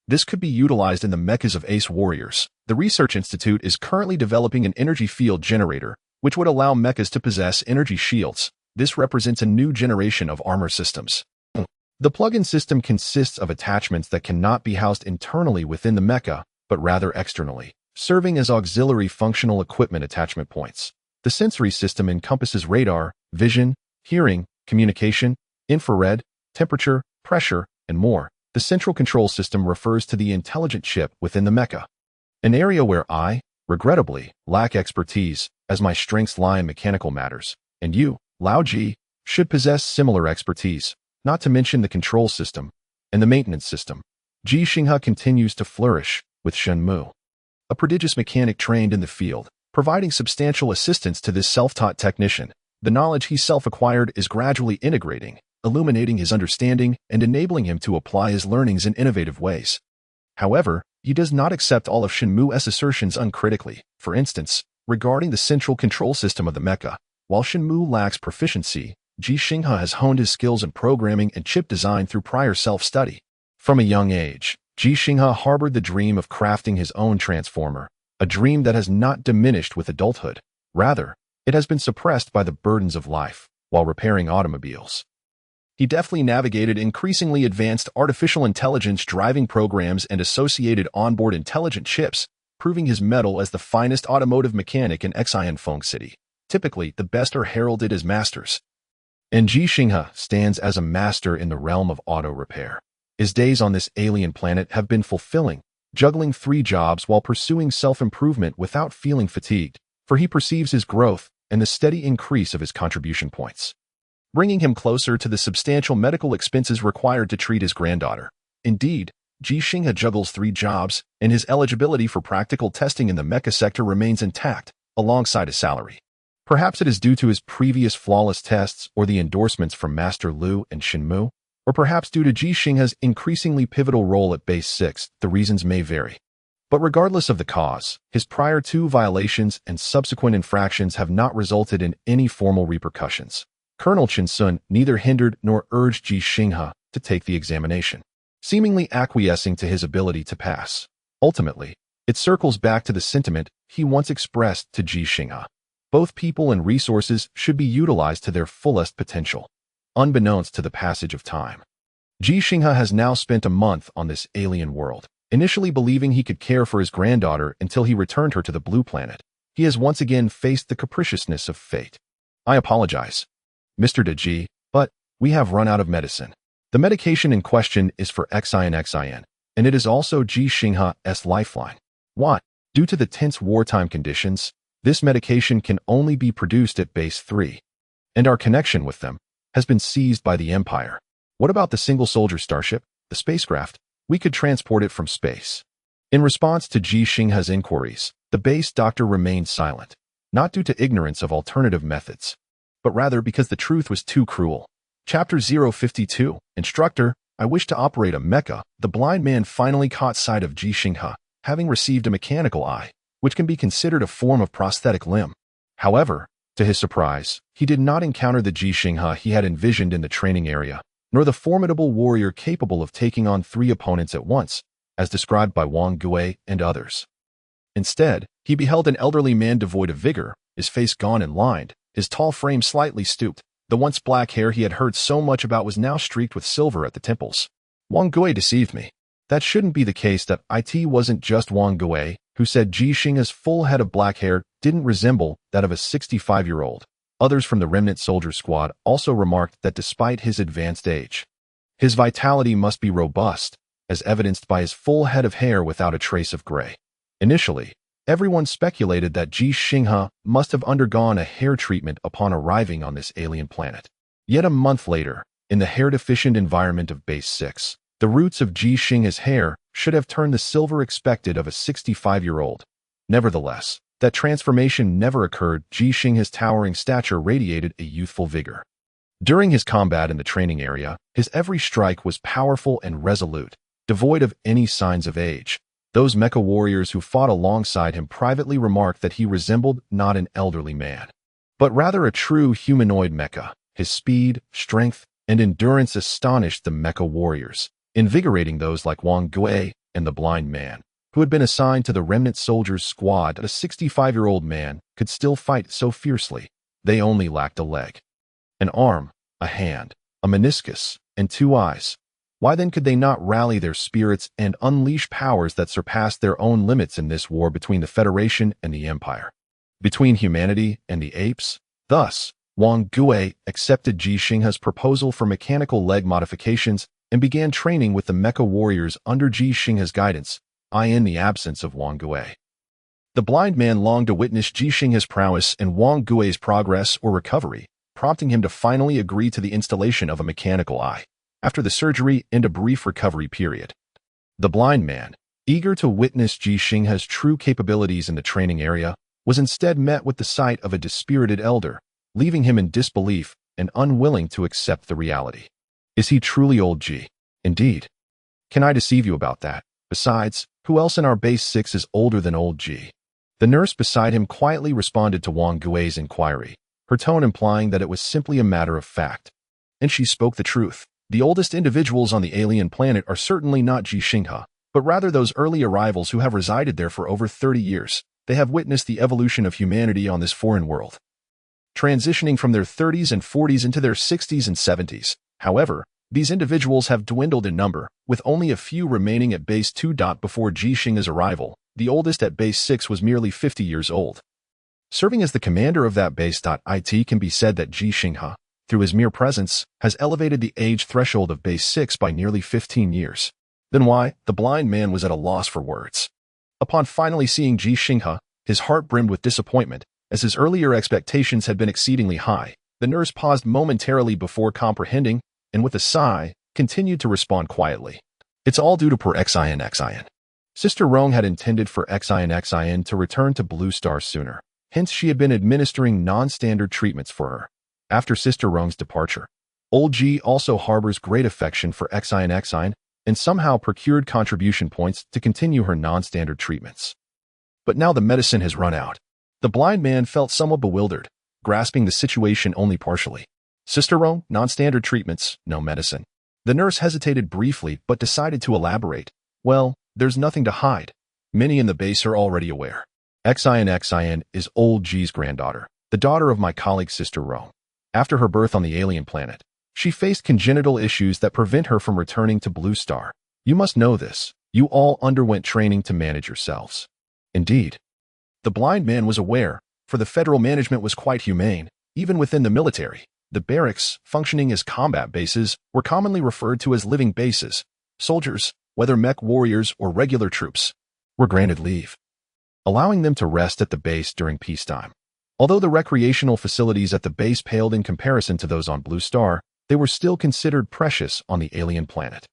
A: this could be utilized in the mechas of ace warriors. The Research Institute is currently developing an energy field generator, which would allow mechas to possess energy shields. This represents a new generation of armor systems. The plug-in system consists of attachments that cannot be housed internally within the mecha, but rather externally, serving as auxiliary functional equipment attachment points. The sensory system encompasses radar, vision, hearing, communication, infrared, temperature, pressure, and more. The central control system refers to the intelligent chip within the mecha, an area where I, regrettably, lack expertise, as my strengths lie in mechanical matters, and you, Lao Ji, should possess similar expertise, not to mention the control system and the maintenance system. Ji Xinghe continues to flourish, with Shenmue, a prodigious mechanic trained in the field, providing substantial assistance to this self-taught technician. The knowledge he self-acquired is gradually integrating, illuminating his understanding and enabling him to apply his learnings in innovative ways. However, he does not accept all of Shenmue's assertions uncritically. For instance, regarding the central control system of the mecha, while Shenmue lacks proficiency, Ji Xinghe has honed his skills in programming and chip design through prior self-study. From a young age, Ji Xinghe harbored the dream of crafting his own transformer, a dream that has not diminished with adulthood. Rather, it has been suppressed by the burdens of life, while repairing automobiles. He deftly navigated increasingly advanced artificial intelligence driving programs and associated onboard intelligent chips, proving his mettle as the finest automotive mechanic in Xianfeng City. Typically, the best are heralded as masters, and Ji Xinghe stands as a master in the realm of auto repair. His days on this alien planet have been fulfilling, juggling 3 jobs while pursuing self-improvement without feeling fatigued, for he perceives his growth and the steady increase of his contribution points, bringing him closer to the substantial medical expenses required to treat his granddaughter. Indeed, Ji Xinghe juggles 3 jobs, and his eligibility for practical testing in the mecha sector remains intact, alongside his salary. Perhaps it is due to his previous flawless tests or the endorsements from Master Lu and Shenmue, or perhaps due to Ji Xinghe's increasingly pivotal role at Base 6, the reasons may vary. But regardless of the cause, his prior 2 violations and subsequent infractions have not resulted in any formal repercussions. Colonel Chen Sun neither hindered nor urged Ji Xinghe to take the examination, seemingly acquiescing to his ability to pass. Ultimately, it circles back to the sentiment he once expressed to Ji Xinghe. Both people and resources should be utilized to their fullest potential, unbeknownst to the passage of time. Ji Xinghe has now spent a month on this alien world, initially believing he could care for his granddaughter until he returned her to the blue planet. He has once again faced the capriciousness of fate. I apologize, Mr. De Ji, but we have run out of medicine. The medication in question is for Xin, and it is also Ji Xinghe's lifeline. What? Due to the tense wartime conditions, This medication can only be produced at Base 3, and our connection with them has been seized by the Empire. What about the single-soldier starship, the spacecraft? We could transport it from space. In response to Ji Xinghe's inquiries, the base doctor remained silent, not due to ignorance of alternative methods, but rather because the truth was too cruel. Chapter 052, Instructor, I wish to operate a mecha. The blind man finally caught sight of Ji Xinghe, having received a mechanical eye, which can be considered a form of prosthetic limb. However, to his surprise, he did not encounter the Ji Xinghe he had envisioned in the training area, nor the formidable warrior capable of taking on 3 opponents at once, as described by Wang Gui and others. Instead, he beheld an elderly man devoid of vigor, his face gaunt and lined, his tall frame slightly stooped. The once black hair he had heard so much about was now streaked with silver at the temples. Wang Gui deceived me. That shouldn't be the case. That it wasn't just Wang Gui who said Ji Xinghe's full head of black hair didn't resemble that of a 65-year-old. Others from the remnant soldier squad also remarked that despite his advanced age, his vitality must be robust, as evidenced by his full head of hair without a trace of gray. Initially, everyone speculated that Ji Xinghe must have undergone a hair treatment upon arriving on this alien planet. Yet a month later, in the hair-deficient environment of Base 6, the roots of Ji Xinghe's hair should have turned the silver expected of a 65-year-old. Nevertheless, that transformation never occurred. Ji Xinghe's towering stature radiated a youthful vigor. During his combat in the training area, his every strike was powerful and resolute, devoid of any signs of age. Those mecha warriors who fought alongside him privately remarked that he resembled not an elderly man, but rather a true humanoid mecha. His speed, strength, and endurance astonished the mecha warriors, invigorating those like Wang Gui and the blind man, who had been assigned to the remnant soldiers squad. A 65-year-old man could still fight so fiercely. They only lacked a leg, an arm, a hand, a meniscus, and 2 eyes. Why then could they not rally their spirits and unleash powers that surpassed their own limits in this war between the Federation and the Empire? Between humanity and the apes? Thus, Wang Gui accepted Ji Xinghe's proposal for mechanical leg modifications and began training with the mecha warriors under Ji Xinghe's guidance, in the absence of Wang Gui. The blind man longed to witness Ji Xinghe's prowess and Wang Gui's progress or recovery, prompting him to finally agree to the installation of a mechanical eye. After the surgery and a brief recovery period, the blind man, eager to witness Ji Xinghe's true capabilities in the training area, was instead met with the sight of a dispirited elder, leaving him in disbelief and unwilling to accept the reality. Is he truly old Ji? Indeed. Can I deceive you about that? Besides, who else in our Base 6 is older than old Ji? The nurse beside him quietly responded to Wang Gui's inquiry, her tone implying that it was simply a matter of fact. And she spoke the truth. The oldest individuals on the alien planet are certainly not Ji Xinghe, but rather those early arrivals who have resided there for over 30 years. They have witnessed the evolution of humanity on this foreign world, transitioning from their 30s and 40s into their 60s and 70s. However, these individuals have dwindled in number, with only a few remaining at Base 2. Before Ji Xinghe's arrival, the oldest at Base 6 was merely 50 years old. Serving as the commander of that base. It can be said that Ji Xinghe, through his mere presence, has elevated the age threshold of Base 6 by nearly 15 years. Then why? The blind man was at a loss for words. Upon finally seeing Ji Xinghe, his heart brimmed with disappointment, as his earlier expectations had been exceedingly high. The nurse paused momentarily before comprehending, and with a sigh, continued to respond quietly. It's all due to poor Xin. Sister Rong had intended for Xin to return to Blue Star sooner. Hence she had been administering non-standard treatments for her. After Sister Rong's departure, old Ji also harbors great affection for Xin and somehow procured contribution points to continue her non-standard treatments. But now the medicine has run out. The blind man felt somewhat bewildered, grasping the situation only partially. Sister Rong, non-standard treatments, no medicine. The nurse hesitated briefly but decided to elaborate. Well, there's nothing to hide. Many in the base are already aware. Xin is old Ji's granddaughter, the daughter of my colleague Sister Rong. After her birth on the alien planet, she faced congenital issues that prevent her from returning to Blue Star. You must know this. You all underwent training to manage yourselves. Indeed. The blind man was aware, for the federal management was quite humane, even within the military. The barracks, functioning as combat bases, were commonly referred to as living bases. Soldiers, whether mech warriors or regular troops, were granted leave. allowing them to rest at the base during peacetime. Although the recreational facilities at the base paled in comparison to those on Blue Star, they were still considered precious on the alien planet.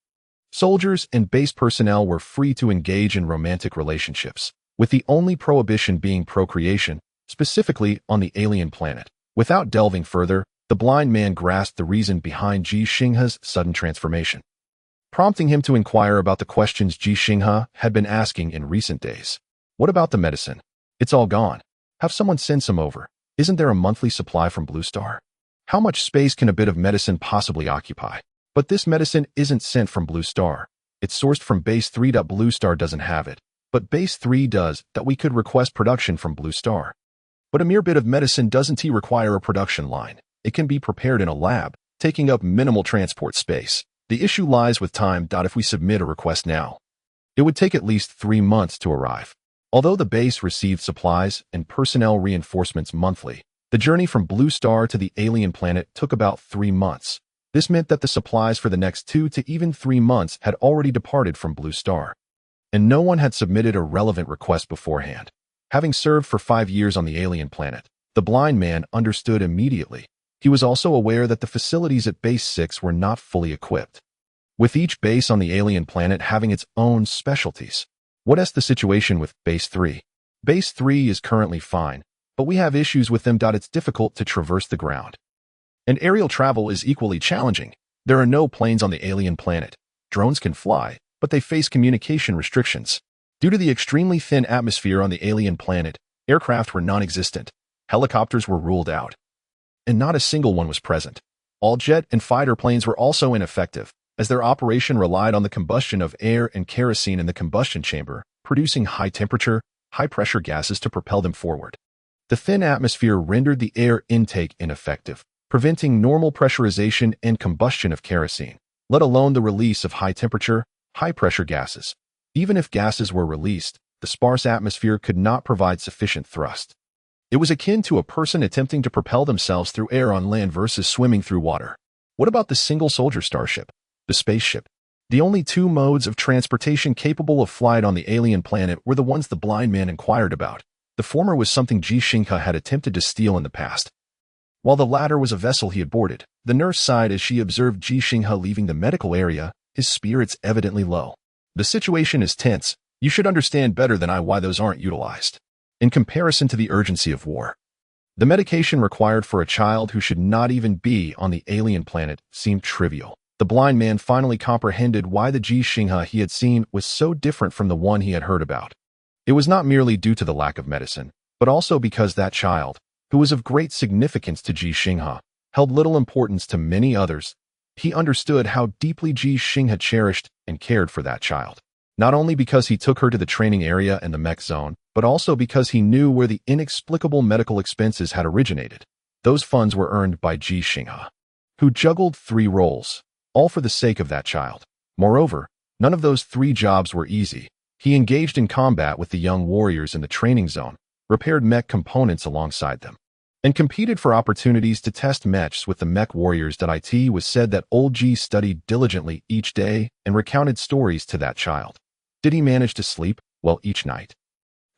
A: Soldiers and base personnel were free to engage in romantic relationships, with the only prohibition being procreation, specifically on the alien planet. Without delving further, the blind man grasped the reason behind Ji Xinghe's sudden transformation, prompting him to inquire about the questions Ji Xinghe had been asking in recent days. What about the medicine? It's all gone. Have someone send some over. Isn't there a monthly supply from Blue Star? How much space can a bit of medicine possibly occupy? But this medicine isn't sent from Blue Star. It's sourced from Base 3. Blue Star doesn't have it, but Base 3 does. That we could request production from Blue Star. But a mere bit of medicine doesn't require a production line. It can be prepared in a lab, taking up minimal transport space. The issue lies with time. If we submit a request now, it would take at least 3 months to arrive. Although the base received supplies and personnel reinforcements monthly, the journey from Blue Star to the alien planet took about 3 months. This meant that the supplies for the next 2 to even 3 months had already departed from Blue Star, and no one had submitted a relevant request beforehand. Having served for 5 years on the alien planet, the blind man understood immediately. He was also aware that the facilities at Base 6 were not fully equipped, with each base on the alien planet having its own specialties. What's the situation with Base 3? Base 3 is currently fine, but we have issues with them. It's difficult to traverse the ground, and aerial travel is equally challenging. There are no planes on the alien planet. Drones can fly, but they face communication restrictions. Due to the extremely thin atmosphere on the alien planet, aircraft were non-existent. Helicopters were ruled out, and not a single one was present. All jet and fighter planes were also ineffective, as their operation relied on the combustion of air and kerosene in the combustion chamber, producing high-temperature, high-pressure gases to propel them forward. The thin atmosphere rendered the air intake ineffective, preventing normal pressurization and combustion of kerosene, let alone the release of high-temperature, high-pressure gases. Even if gases were released, the sparse atmosphere could not provide sufficient thrust. It was akin to a person attempting to propel themselves through air on land versus swimming through water. What about the single-soldier starship, the spaceship? The only 2 modes of transportation capable of flight on the alien planet were the ones the blind man inquired about. The former was something Ji Xinghe had attempted to steal in the past, while the latter was a vessel he had boarded. The nurse sighed as she observed Ji Xinghe leaving the medical area, his spirits evidently low. The situation is tense. You should understand better than I why those aren't utilized. In comparison to the urgency of war, the medication required for a child who should not even be on the alien planet seemed trivial. The blind man finally comprehended why the Ji Xinghe he had seen was so different from the one he had heard about. It was not merely due to the lack of medicine, but also because that child, who was of great significance to Ji Xinghe, held little importance to many others. He understood how deeply Ji Xinghe cherished and cared for that child, not only because he took her to the training area and the mech zone, but also because he knew where the inexplicable medical expenses had originated. Those funds were earned by Ji Xinghe, who juggled 3 roles, all for the sake of that child. Moreover, none of those 3 jobs were easy. He engaged in combat with the young warriors in the training zone, repaired mech components alongside them, and competed for opportunities to test mechs with the mech warriors. It was said that old Ji studied diligently each day and recounted stories to that child. Did he manage to sleep well each night?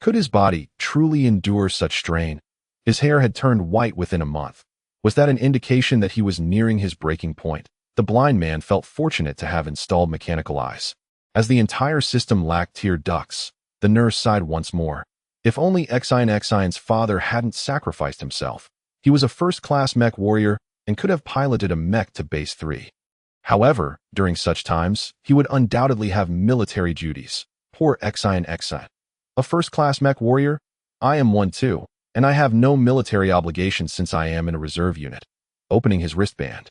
A: Could his body truly endure such strain? His hair had turned white within a month. Was that an indication that he was nearing his breaking point? The blind man felt fortunate to have installed mechanical eyes, as the entire system lacked tear ducts. The nurse sighed once more. If only Xine's father hadn't sacrificed himself. He was a first-class mech warrior and could have piloted a mech to Base 3. However, during such times, he would undoubtedly have military duties. Poor Xine. A first-class mech warrior? I am one too, and I have no military obligations since I am in a reserve unit. Opening his wristband,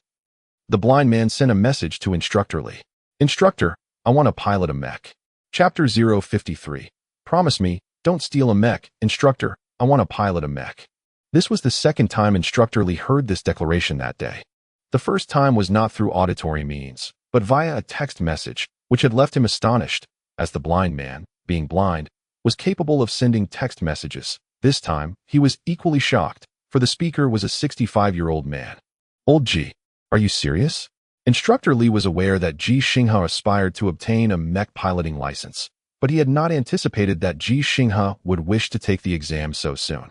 A: the blind man sent a message to Instructor Lee. Instructor, I want to pilot a mech. Chapter 053. Promise me, don't steal a mech. Instructor, I want to pilot a mech. This was the second time Instructor Lee heard this declaration that day. The first time was not through auditory means, but via a text message, which had left him astonished, as the blind man, being blind, was capable of sending text messages. This time, he was equally shocked, for the speaker was a 65-year-old man. Old Ji, are you serious? Instructor Lee was aware that Ji Xinghe aspired to obtain a mech piloting license, but he had not anticipated that Ji Xinghe would wish to take the exam so soon,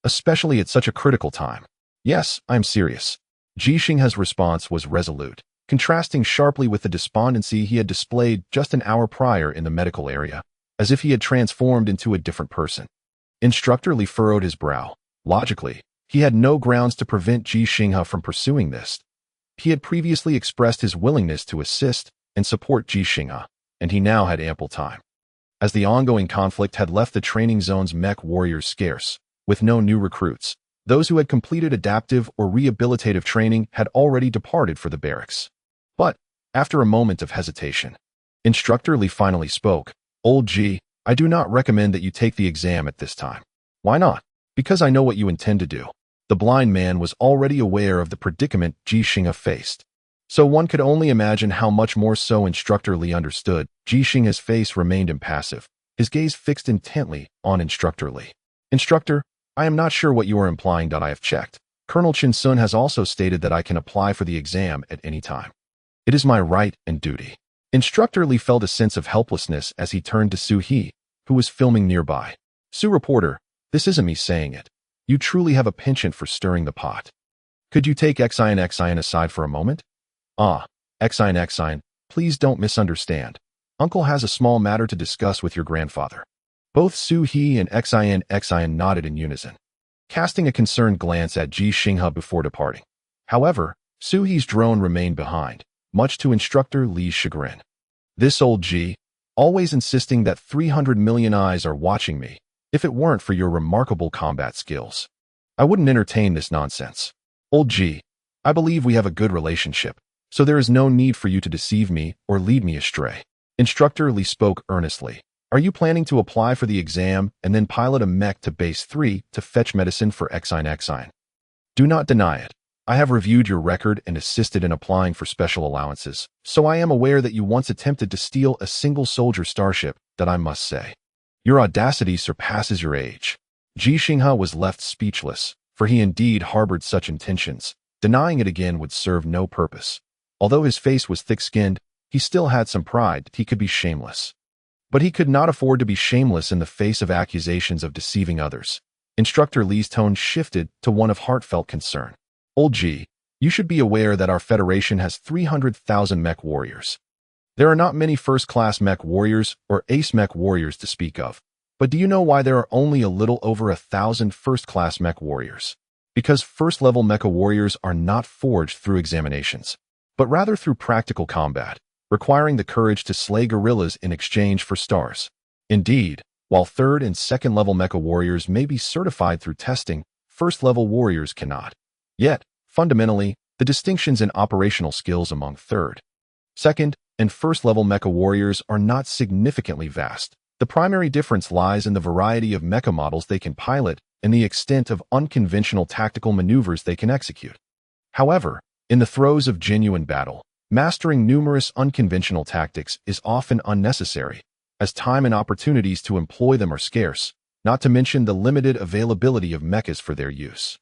A: especially at such a critical time. Yes, I'm serious. Ji Xinghe's response was resolute, contrasting sharply with the despondency he had displayed just an hour prior in the medical area, as if he had transformed into a different person. Instructor Li furrowed his brow. Logically, he had no grounds to prevent Ji Xinghe from pursuing this. He had previously expressed his willingness to assist and support Ji Xinghe, and he now had ample time. As the ongoing conflict had left the training zone's mech warriors scarce, with no new recruits, those who had completed adaptive or rehabilitative training had already departed for the barracks. But, after a moment of hesitation, Instructor Li finally spoke. Old Ji, I do not recommend that you take the exam at this time. Why not? Because I know what you intend to do. The blind man was already aware of the predicament Ji Xinghe faced. So one could only imagine how much more so Instructor Li understood. Ji Xinghe's face remained impassive, his gaze fixed intently on Instructor Li. Instructor, I am not sure what you are implying. I have checked. Colonel Chin Sun has also stated that I can apply for the exam at any time. It is my right and duty. Instructor Li felt a sense of helplessness as he turned to Su He, who was filming nearby. Su reporter, this isn't me saying it. You truly have a penchant for stirring the pot. Could you take Xine aside for a moment? Xine, please don't misunderstand. Uncle has a small matter to discuss with your grandfather. Both Su He and Xine nodded in unison, casting a concerned glance at Ji Xinghe before departing. However, Su He's drone remained behind, much to Instructor Li's chagrin. This old Ji, always insisting that 300 million eyes are watching me. If it weren't for your remarkable combat skills, I wouldn't entertain this nonsense. Old Ji, I believe we have a good relationship, so there is no need for you to deceive me or lead me astray. Instructor Li spoke earnestly. Are you planning to apply for the exam and then pilot a mech to Base 3 to fetch medicine for Xine? Do not deny it. I have reviewed your record and assisted in applying for special allowances, so I am aware that you once attempted to steal a single soldier starship. That I must say, your audacity surpasses your age. Ji Xinghe was left speechless, for he indeed harbored such intentions. Denying it again would serve no purpose. Although his face was thick-skinned, he still had some pride. He could be shameless. But he could not afford to be shameless in the face of accusations of deceiving others. Instructor Li's tone shifted to one of heartfelt concern. Old Ji, you should be aware that our Federation has 300,000 mech warriors. There are not many first-class mech warriors or ace mech warriors to speak of. But do you know why there are only a little over 1,000 first-class mech warriors? Because first-level mecha warriors are not forged through examinations, but rather through practical combat, requiring the courage to slay gorillas in exchange for stars. Indeed, while third- and second-level mecha warriors may be certified through testing, first-level warriors cannot. Yet, fundamentally, the distinctions in operational skills among third, second, and first-level mecha warriors are not significantly vast. The primary difference lies in the variety of mecha models they can pilot and the extent of unconventional tactical maneuvers they can execute. However, in the throes of genuine battle, mastering numerous unconventional tactics is often unnecessary, as time and opportunities to employ them are scarce, not to mention the limited availability of mechas for their use.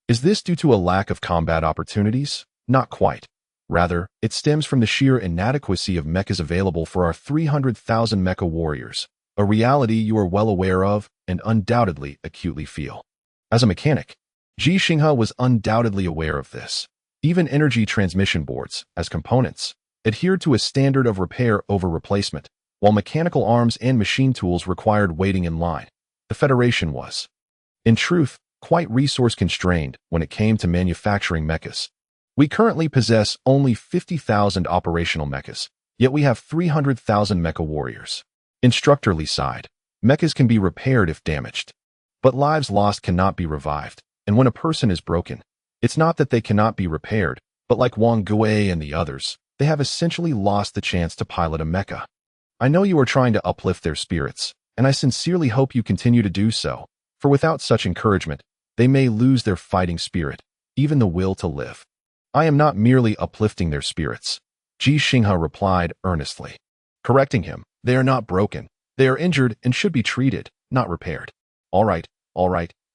A: Is this due to a lack of combat opportunities? Not quite. Rather, it stems from the sheer inadequacy of mechas available for our 300,000 mecha warriors, a reality you are well aware of and undoubtedly acutely feel. As a mechanic, Ji Xinghe was undoubtedly aware of this. Even energy transmission boards, as components, adhered to a standard of repair over replacement, while mechanical arms and machine tools required waiting in line. The Federation was, in truth, quite resource-constrained when it came to manufacturing mechas. We currently possess only 50,000 operational mechas, yet we have 300,000 mecha warriors. Instructor Li sighed. Mechas can be repaired if damaged, but lives lost cannot be revived, and when a person is broken, it's not that they cannot be repaired, but like Wang Gui and the others, they have essentially lost the chance to pilot a mecha. I know you are trying to uplift their spirits, and I sincerely hope you continue to do so, for without such encouragement, they may lose their fighting spirit, even the will to live. I am not merely uplifting their spirits, Ji Xinghe replied earnestly. Correcting him, they are not broken. They are injured and should be treated, not repaired. All right,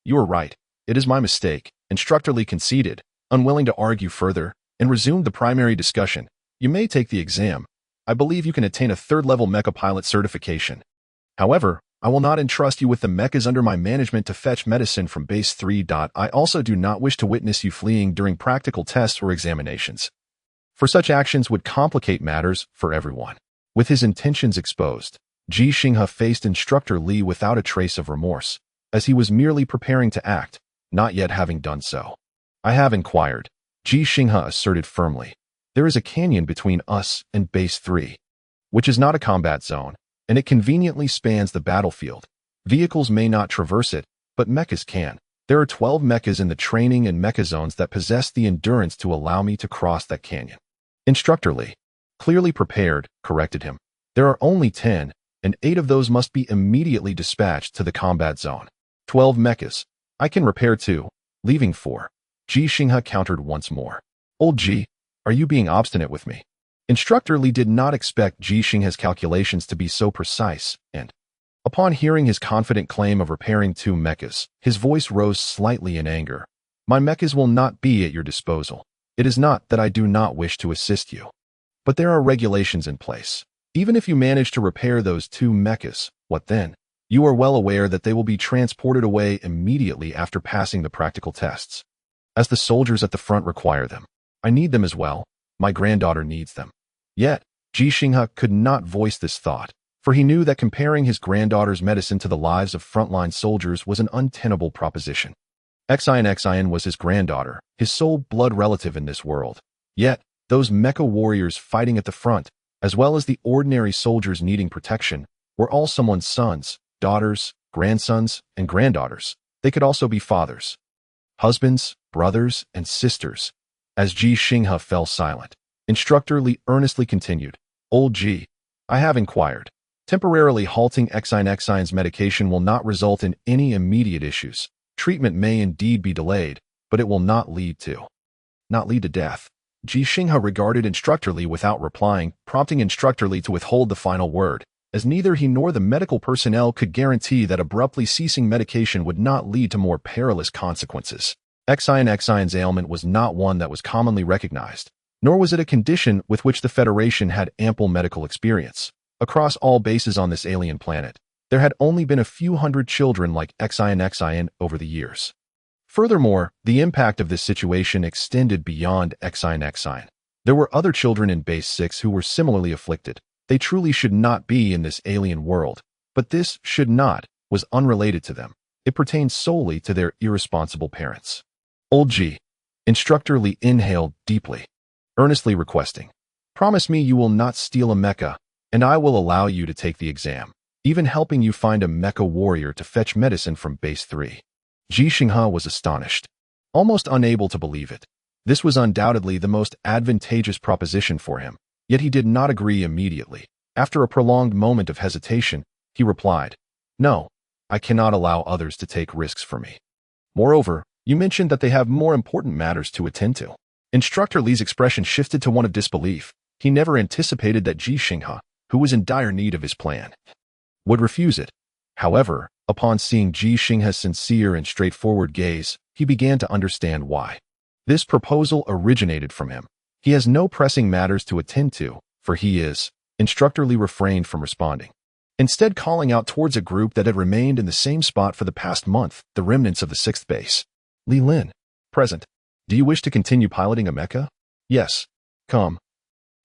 A: you are right. It is my mistake. Instructor Li conceded, unwilling to argue further, and resumed the primary discussion. You may take the exam. I believe you can attain a third-level mecha pilot certification, However, I will not entrust you with the mechas under my management to fetch medicine from base 3. I also do not wish to witness you fleeing during practical tests or examinations, for such actions would complicate matters for everyone. With his intentions exposed, Ji Xinghe faced Instructor Li without a trace of remorse, as he was merely preparing to act, not yet having done so. I have inquired, Ji Xinghe asserted firmly. There is a canyon between us and base 3, which is not a combat zone, and it conveniently spans the battlefield. Vehicles may not traverse it, but mechas can. There are 12 mechas in the training and mecha zones that possess the endurance to allow me to cross that canyon. Instructor Li, clearly prepared, corrected him. There are only 10, and 8 of those must be immediately dispatched to the combat zone. 12 mechas. I can repair 2, leaving 4. Ji Xinghe countered once more. Old Ji, are you being obstinate with me? Instructor Li did not expect Ji Xinghe's calculations to be so precise, and, upon hearing his confident claim of repairing 2 mechas, his voice rose slightly in anger. My mechas will not be at your disposal. It is not that I do not wish to assist you, but there are regulations in place. Even if you manage to repair those 2 mechas, what then? You are well aware that they will be transported away immediately after passing the practical tests, as the soldiers at the front require them. I need them as well. My granddaughter needs them. Yet, Ji Xinghe could not voice this thought, for he knew that comparing his granddaughter's medicine to the lives of frontline soldiers was an untenable proposition. Xinghe was his granddaughter, his sole blood relative in this world. Yet, those mecha warriors fighting at the front, as well as the ordinary soldiers needing protection, were all someone's sons, daughters, grandsons, and granddaughters. They could also be fathers, husbands, brothers, and sisters. As Ji Xinghe fell silent, Instructor Li earnestly continued, Old Ji, I have inquired. Temporarily halting Xinghe's medication will not result in any immediate issues. Treatment may indeed be delayed, but it will not lead to death. Ji Xinghe regarded Instructor Li without replying, prompting Instructor Li to withhold the final word, as neither he nor the medical personnel could guarantee that abruptly ceasing medication would not lead to more perilous consequences. Xinghe's ailment was not one that was commonly recognized, nor was it a condition with which the Federation had ample medical experience. Across all bases on this alien planet, there had only been a few hundred children like Xinghe over the years. Furthermore, the impact of this situation extended beyond Xinghe. There were other children in Base 6 who were similarly afflicted. They truly should not be in this alien world, but this should not was unrelated to them. It pertained solely to their irresponsible parents. Old Ji, Instructor Li inhaled deeply, earnestly requesting, promise me you will not steal a mecha, and I will allow you to take the exam, even helping you find a mecha warrior to fetch medicine from Base 3. Ji Xinghe was astonished, almost unable to believe it. This was undoubtedly the most advantageous proposition for him, yet he did not agree immediately. After a prolonged moment of hesitation, he replied, No, I cannot allow others to take risks for me. Moreover, you mentioned that they have more important matters to attend to. Instructor Li's expression shifted to one of disbelief. He never anticipated that Ji Xinghe, who was in dire need of his plan, would refuse it. However, upon seeing Ji Xinghe's sincere and straightforward gaze, he began to understand why. This proposal originated from him. He has no pressing matters to attend to, for he is. Instructor Li refrained from responding, instead calling out towards a group that had remained in the same spot for the past month, the remnants of the 6th base. Li Lin, present. Do you wish to continue piloting a mecha? Yes. Come.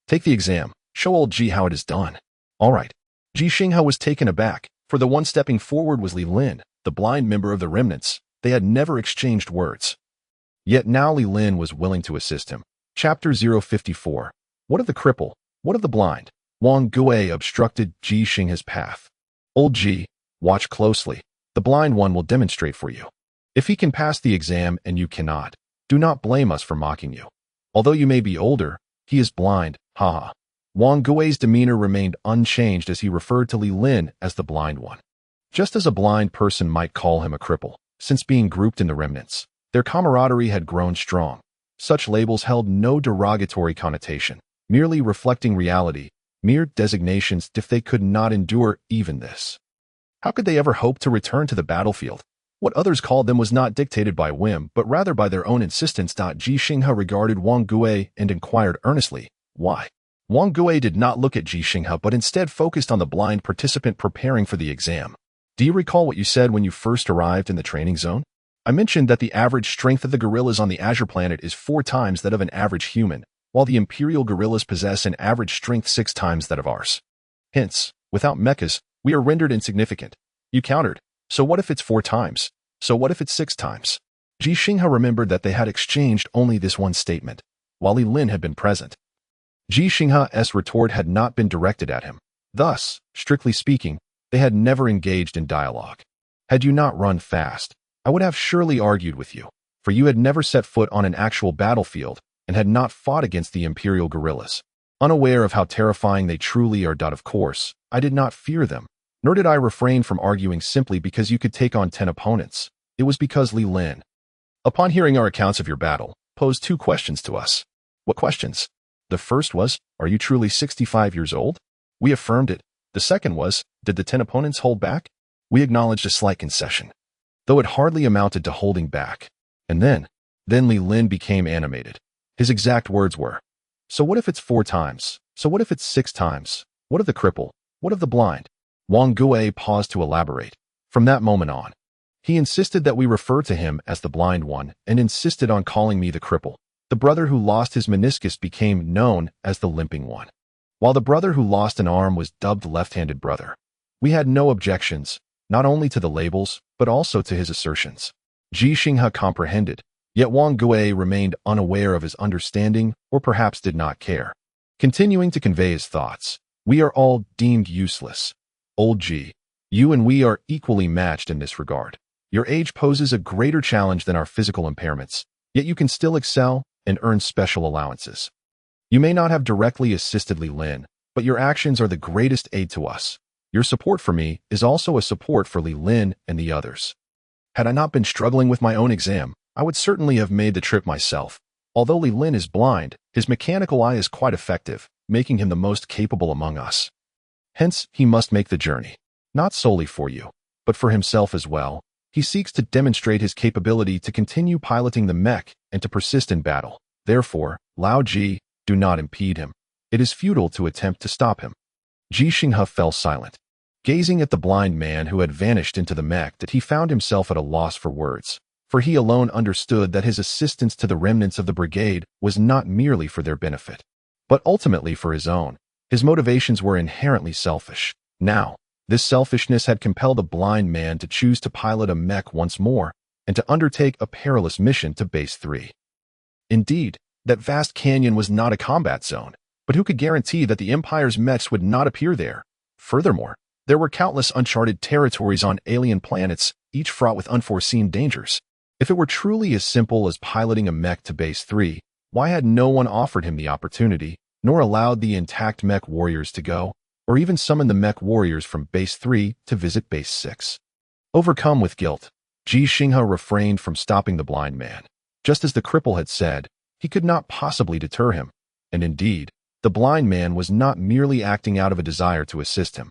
A: Take the exam. Show old Ji how it is done. All right. Ji Xinghe was taken aback, for the one stepping forward was Li Lin, the blind member of the remnants. They had never exchanged words. Yet now Li Lin was willing to assist him. Chapter 054. What of the cripple? What of the blind? Wang Gui obstructed Ji Xinghe's path. Old Ji, watch closely. The blind one will demonstrate for you. If he can pass the exam and you cannot, do not blame us for mocking you. Although you may be older, he is blind, haha. Wang Gui's demeanor remained unchanged as he referred to Li Lin as the blind one. Just as a blind person might call him a cripple, since being grouped in the remnants, their camaraderie had grown strong. Such labels held no derogatory connotation, merely reflecting reality, mere designations if they could not endure even this. How could they ever hope to return to the battlefield? What others called them was not dictated by whim, but rather by their own insistence. Ji Xinghe regarded Wang Gui and inquired earnestly, why? Wang Gui did not look at Ji Xinghe but instead focused on the blind participant preparing for the exam. Do you recall what you said when you first arrived in the training zone? I mentioned that the average strength of the gorillas on the Azure planet is 4 times that of an average human, while the Imperial gorillas possess an average strength 6 times that of ours. Hence, without mechas, we are rendered insignificant. You countered. So what if it's 4 times? So what if it's 6 times? Ji Xinghe remembered that they had exchanged only this one statement, while Li Lin had been present. Ji Xinghe's retort had not been directed at him. Thus, strictly speaking, they had never engaged in dialogue. Had you not run fast, I would have surely argued with you, for you had never set foot on an actual battlefield and had not fought against the Imperial guerrillas. Unaware of how terrifying they truly are, of course, I did not fear them, nor did I refrain from arguing simply because you could take on 10 opponents. It was because Li Lin, upon hearing our accounts of your battle, posed 2 questions to us. What questions? The first was, are you truly 65 years old? We affirmed it. The second was, did the 10 opponents hold back? We acknowledged a slight concession, though it hardly amounted to holding back. And then Li Lin became animated. His exact words were, so what if it's 4 times? So what if it's 6 times? What of the cripple? What of the blind? Wang Gui paused to elaborate. From that moment on, he insisted that we refer to him as the blind one and insisted on calling me the cripple. The brother who lost his meniscus became known as the limping one, while the brother who lost an arm was dubbed left-handed brother. We had no objections, not only to the labels, but also to his assertions. Ji Xinghe comprehended, yet Wang Gui remained unaware of his understanding or perhaps did not care. Continuing to convey his thoughts, we are all deemed useless. Old Ji, you and we are equally matched in this regard. Your age poses a greater challenge than our physical impairments, yet you can still excel and earn special allowances. You may not have directly assisted Li Lin, but your actions are the greatest aid to us. Your support for me is also a support for Li Lin and the others. Had I not been struggling with my own exam, I would certainly have made the trip myself. Although Li Lin is blind, his mechanical eye is quite effective, making him the most capable among us. Hence, he must make the journey. Not solely for you, but for himself as well. He seeks to demonstrate his capability to continue piloting the mech and to persist in battle. Therefore, Lao Ji, do not impede him. It is futile to attempt to stop him. Ji Xinghe fell silent, gazing at the blind man who had vanished into the mech, that he found himself at a loss for words, for he alone understood that his assistance to the remnants of the brigade was not merely for their benefit, but ultimately for his own. His motivations were inherently selfish. Now, this selfishness had compelled a blind man to choose to pilot a mech once more and to undertake a perilous mission to Base 3. Indeed, that vast canyon was not a combat zone, but who could guarantee that the Empire's mechs would not appear there? Furthermore, there were countless uncharted territories on alien planets, each fraught with unforeseen dangers. If it were truly as simple as piloting a mech to Base 3, why had no one offered him the opportunity, nor allowed the intact mech warriors to go, or even summoned the mech warriors from Base 3 to visit Base 6? Overcome with guilt, Ji Xinghe refrained from stopping the blind man. Just as the cripple had said, he could not possibly deter him, and indeed, the blind man was not merely acting out of a desire to assist him.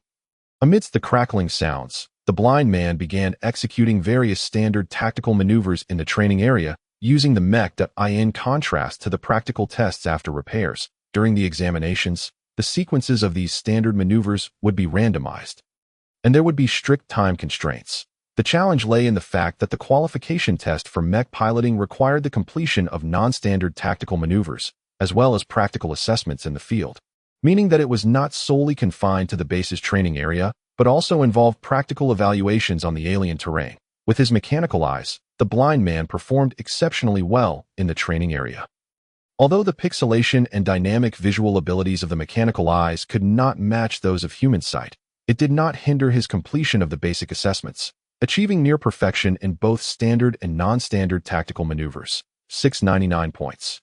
A: Amidst the crackling sounds, the blind man began executing various standard tactical maneuvers in the training area, using the mech in contrast to the practical tests after repairs. During the examinations, the sequences of these standard maneuvers would be randomized, and there would be strict time constraints. The challenge lay in the fact that the qualification test for mech piloting required the completion of non-standard tactical maneuvers, as well as practical assessments in the field, meaning that it was not solely confined to the base's training area, but also involved practical evaluations on the alien terrain. With his mechanical eyes, the blind man performed exceptionally well in the training area. Although the pixelation and dynamic visual abilities of the mechanical eyes could not match those of human sight, it did not hinder his completion of the basic assessments, achieving near perfection in both standard and non-standard tactical maneuvers. 699 points.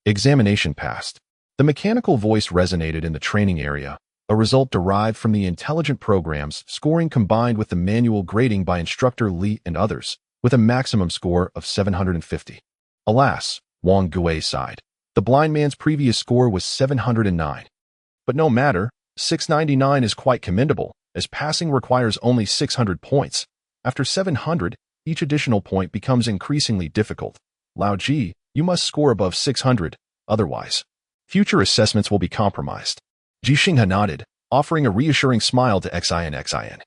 A: Examination passed. The mechanical voice resonated in the training area, a result derived from the intelligent program's scoring combined with the manual grading by instructor Li and others, with a maximum score of 750. Alas, Wang Gui sighed. The blind man's previous score was 709. But no matter, 699 is quite commendable, as passing requires only 600 points. After 700, each additional point becomes increasingly difficult. Lao Ji, you must score above 600, otherwise. Future assessments will be compromised. Ji Xinghe nodded, offering a reassuring smile to Xin,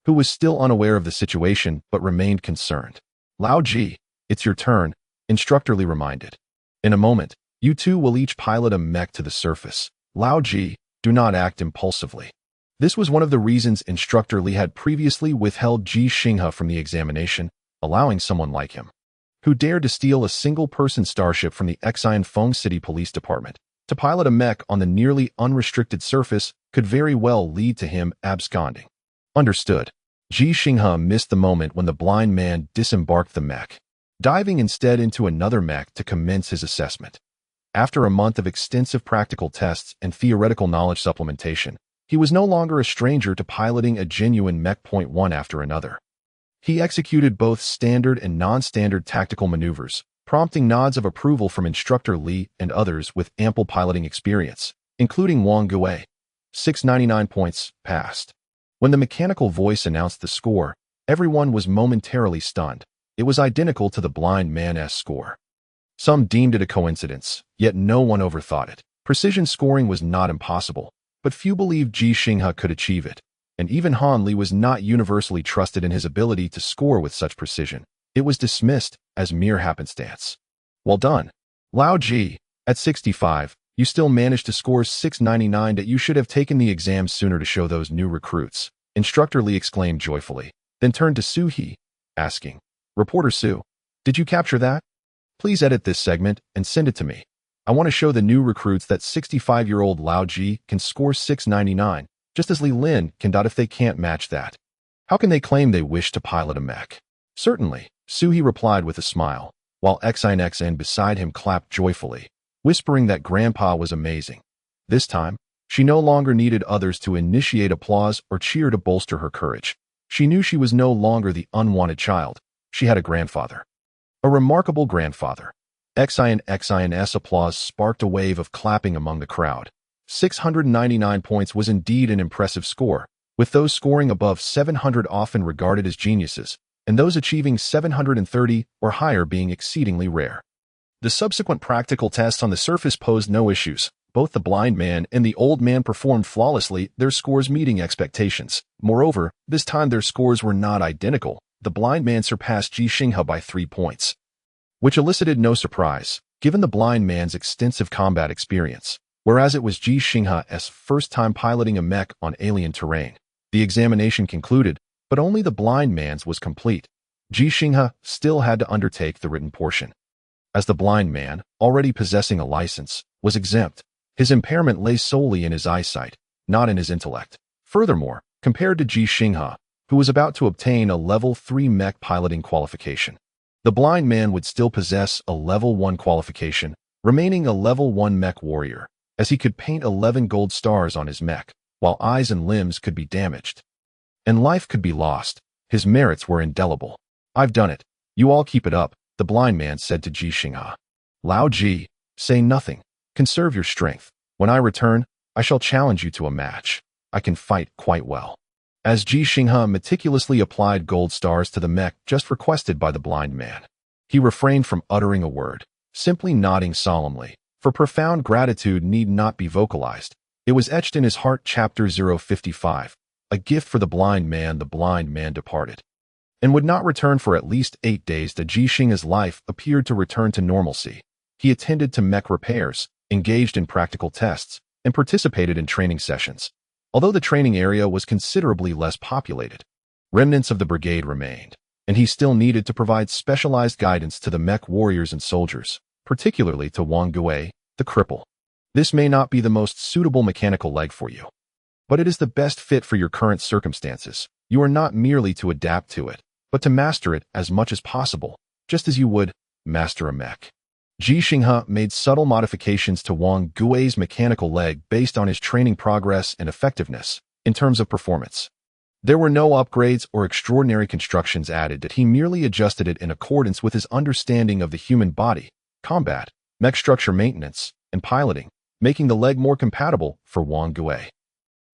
A: who was still unaware of the situation but remained concerned. Lao Ji, it's your turn, Instructor Li reminded. In a moment, you two will each pilot a mech to the surface. Lao Ji, do not act impulsively. This was one of the reasons Instructor Li had previously withheld Ji Xinghe from the examination, allowing someone like him, who dared to steal a single-person starship from the Xin Feng City Police Department, to pilot a mech on the nearly unrestricted surface could very well lead to him absconding. Understood. Ji Xinghe missed the moment when the blind man disembarked the mech, diving instead into another mech to commence his assessment. After a month of extensive practical tests and theoretical knowledge supplementation, he was no longer a stranger to piloting a genuine mech one after another. He executed both standard and non-standard tactical maneuvers, prompting nods of approval from Instructor Li and others with ample piloting experience, including Wang Gui. 699 points passed. When the mechanical voice announced the score, everyone was momentarily stunned. It was identical to the blind man's score. Some deemed it a coincidence, yet no one overthought it. Precision scoring was not impossible, but few believed Ji Xinghe could achieve it, and even Han Li was not universally trusted in his ability to score with such precision. It was dismissed as mere happenstance. Well done. Lao Ji, at 65, you still managed to score 699. That you should have taken the exam sooner to show those new recruits, Instructor Li exclaimed joyfully, then turned to Su He, asking, Reporter Su, did you capture that? Please edit this segment and send it to me. I want to show the new recruits that 65-year-old Lao Ji can score 699, just as Li Lin can. If they can't match that, how can they claim they wish to pilot a mech? Certainly, Su He replied with a smile, while Xin beside him clapped joyfully, whispering that Grandpa was amazing. This time, she no longer needed others to initiate applause or cheer to bolster her courage. She knew she was no longer the unwanted child. She had a grandfather. A remarkable grandfather. Xin's applause sparked a wave of clapping among the crowd. 699 points was indeed an impressive score, with those scoring above 700 often regarded as geniuses, and those achieving 730 or higher being exceedingly rare. The subsequent practical tests on the surface posed no issues. Both the blind man and the old man performed flawlessly, their scores meeting expectations. Moreover, this time their scores were not identical. The blind man surpassed Ji Xinghe by 3 points, which elicited no surprise, given the blind man's extensive combat experience, whereas it was Ji Xinghe's first time piloting a mech on alien terrain. The examination concluded, but only the blind man's was complete. Ji Xinghe still had to undertake the written portion. As the blind man, already possessing a license, was exempt, his impairment lay solely in his eyesight, not in his intellect. Furthermore, compared to Ji Xinghe, who was about to obtain a Level 3 mech piloting qualification, the blind man would still possess a Level 1 qualification, remaining a Level 1 mech warrior, as he could paint 11 gold stars on his mech, while eyes and limbs could be damaged, and life could be lost. His merits were indelible. I've done it. You all keep it up, the blind man said to Ji Xinghe. Lao Ji, say nothing. Conserve your strength. When I return, I shall challenge you to a match. I can fight quite well. As Ji Xinghe meticulously applied gold stars to the mech just requested by the blind man, he refrained from uttering a word, simply nodding solemnly, for profound gratitude need not be vocalized. It was etched in his heart. Chapter 055. A gift for the blind man. The blind man departed, and would not return for at least 8 days. The Ji Xinghe's life appeared to return to normalcy. He attended to mech repairs, engaged in practical tests, and participated in training sessions. Although the training area was considerably less populated, remnants of the brigade remained, and he still needed to provide specialized guidance to the mech warriors and soldiers, particularly to Wang Gui, the cripple. This may not be the most suitable mechanical leg for you, but it is the best fit for your current circumstances. You are not merely to adapt to it, but to master it as much as possible, just as you would master a mech. Ji Xinghe made subtle modifications to Wang Gui's mechanical leg based on his training progress and effectiveness in terms of performance. There were no upgrades or extraordinary constructions added, that he merely adjusted it in accordance with his understanding of the human body, combat, mech structure maintenance, and piloting, making the leg more compatible for Wang Gui.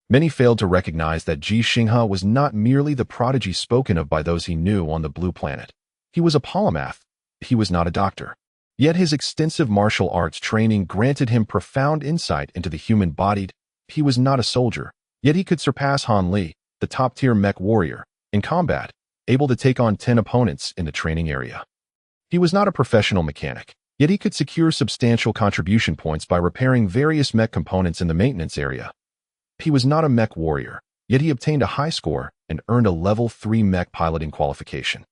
A: Many failed to recognize that Ji Xinghe was not merely the prodigy spoken of by those he knew on the blue planet. He was a polymath. He was not a doctor. Yet his extensive martial arts training granted him profound insight into the human body. He was not a soldier, yet he could surpass Han Li, the top-tier mech warrior, in combat, able to take on 10 opponents in the training area. He was not a professional mechanic, yet he could secure substantial contribution points by repairing various mech components in the maintenance area. He was not a mech warrior, yet he obtained a high score and earned a level 3 mech piloting qualification.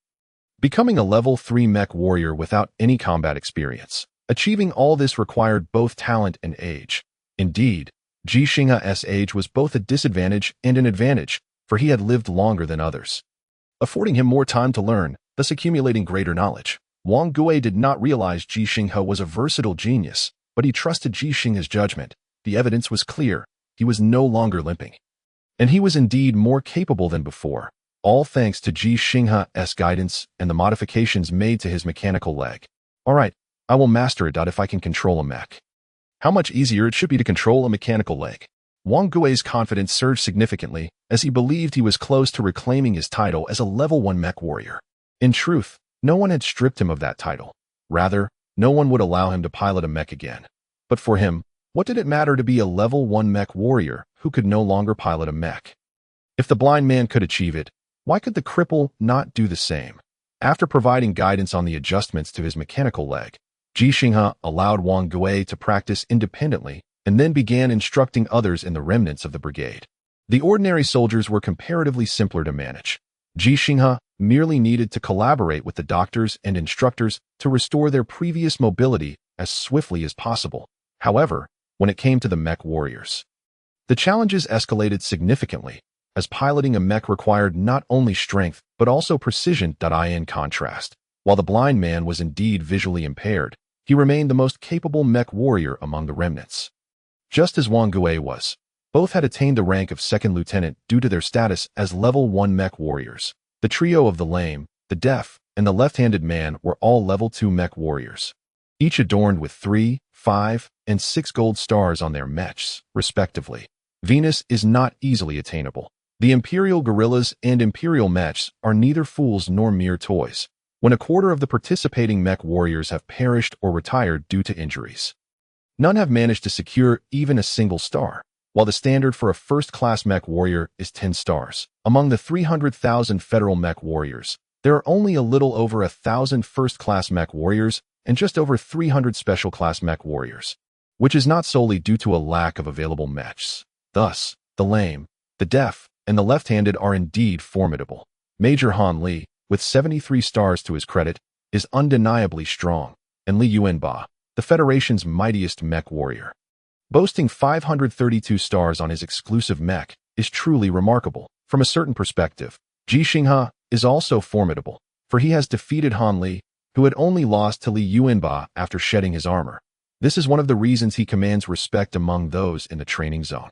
A: Becoming a level 3 mech warrior without any combat experience. Achieving all this required both talent and age. Indeed, Ji Xinghe's age was both a disadvantage and an advantage, for he had lived longer than others, affording him more time to learn, thus accumulating greater knowledge. Wang Gui did not realize Ji Xinghe was a versatile genius, but he trusted Ji Xinghe's judgment. The evidence was clear. He was no longer limping. And he was indeed more capable than before, all thanks to Ji Xinghe's guidance and the modifications made to his mechanical leg. All right, I will master it if I can control a mech. How much easier it should be to control a mechanical leg. Wang Gui's confidence surged significantly as he believed he was close to reclaiming his title as a level 1 mech warrior. In truth, no one had stripped him of that title. Rather, no one would allow him to pilot a mech again. But for him, what did it matter to be a level 1 mech warrior who could no longer pilot a mech? If the blind man could achieve it, why could the cripple not do the same? After providing guidance on the adjustments to his mechanical leg, Ji Xinghe allowed Wang Gui to practice independently and then began instructing others in the remnants of the brigade. The ordinary soldiers were comparatively simpler to manage. Ji Xinghe merely needed to collaborate with the doctors and instructors to restore their previous mobility as swiftly as possible. However, when it came to the mech warriors, the challenges escalated significantly, as piloting a mech required not only strength but also precision. In contrast, while the blind man was indeed visually impaired, he remained the most capable mech warrior among the remnants. Just as Wang Gui was, both had attained the rank of second lieutenant due to their status as level 1 mech warriors. The trio of the lame, the deaf, and the left-handed man were all level 2 mech warriors, each adorned with 3, 5, and 6 gold stars on their mechs, respectively. Venus is not easily attainable. The Imperial Gorillas and Imperial Mechs are neither fools nor mere toys. When a quarter of the participating mech warriors have perished or retired due to injuries, none have managed to secure even a single star, while the standard for a first-class mech warrior is 10 stars. Among the 300,000 federal mech warriors, there are only a little over 1,000 first-class mech warriors and just over 300 special-class mech warriors, which is not solely due to a lack of available mechs. Thus, the lame, the deaf, and the left-handed are indeed formidable. Major Han Li, with 73 stars to his credit, is undeniably strong, and Li Yuanba, the Federation's mightiest mech warrior, boasting 532 stars on his exclusive mech, is truly remarkable. From a certain perspective, Ji Xinghe is also formidable, for he has defeated Han Li, who had only lost to Li Yuanba after shedding his armor. This is one of the reasons he commands respect among those in the training zone.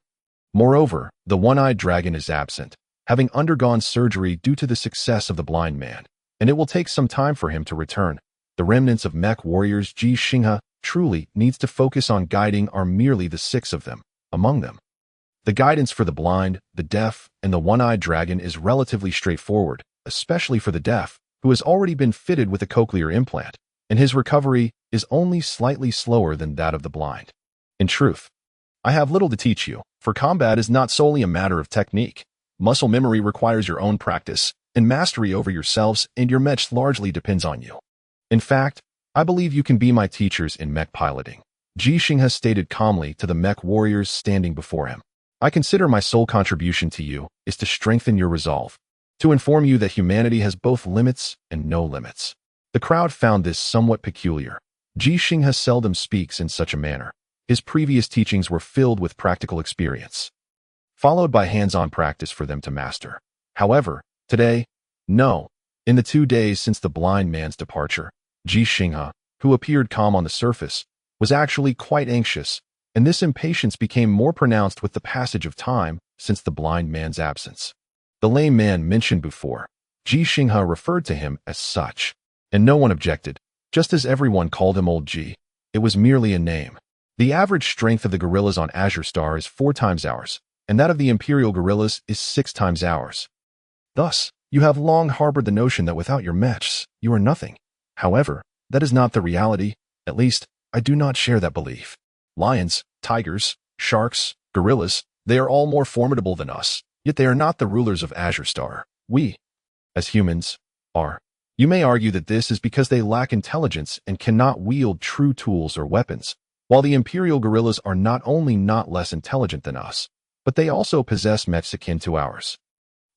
A: Moreover, the one-eyed dragon is absent, having undergone surgery due to the success of the blind man, and it will take some time for him to return. The remnants of mech warriors Ji Xinghe truly needs to focus on guiding are merely the 6 of them. Among them, the guidance for the blind, the deaf, and the one-eyed dragon is relatively straightforward, especially for the deaf, who has already been fitted with a cochlear implant, and his recovery is only slightly slower than that of the blind. In truth, I have little to teach you, for combat is not solely a matter of technique. Muscle memory requires your own practice, and mastery over yourselves and your mechs largely depends on you. In fact, I believe you can be my teachers in mech piloting. Ji Xinghe stated calmly to the mech warriors standing before him. I consider my sole contribution to you is to strengthen your resolve, to inform you that humanity has both limits and no limits. The crowd found this somewhat peculiar. Ji Xinghe seldom speaks in such a manner. His previous teachings were filled with practical experience, followed by hands-on practice for them to master. However, today, no. In the 2 days since the blind man's departure, Ji Xinghe, who appeared calm on the surface, was actually quite anxious, and this impatience became more pronounced with the passage of time since the blind man's absence. The lame man mentioned before, Ji Xinghe referred to him as such, and no one objected, just as everyone called him Old Ji. It was merely a name. The average strength of the gorillas on Azure Star is 4 times ours, and that of the Imperial gorillas is 6 times ours. Thus, you have long harbored the notion that without your mechs, you are nothing. However, that is not the reality. At least, I do not share that belief. Lions, tigers, sharks, gorillas, they are all more formidable than us, yet they are not the rulers of Azure Star. We, as humans, are. You may argue that this is because they lack intelligence and cannot wield true tools or weapons, while the Imperial gorillas are not only not less intelligent than us, but they also possess mechs akin to ours.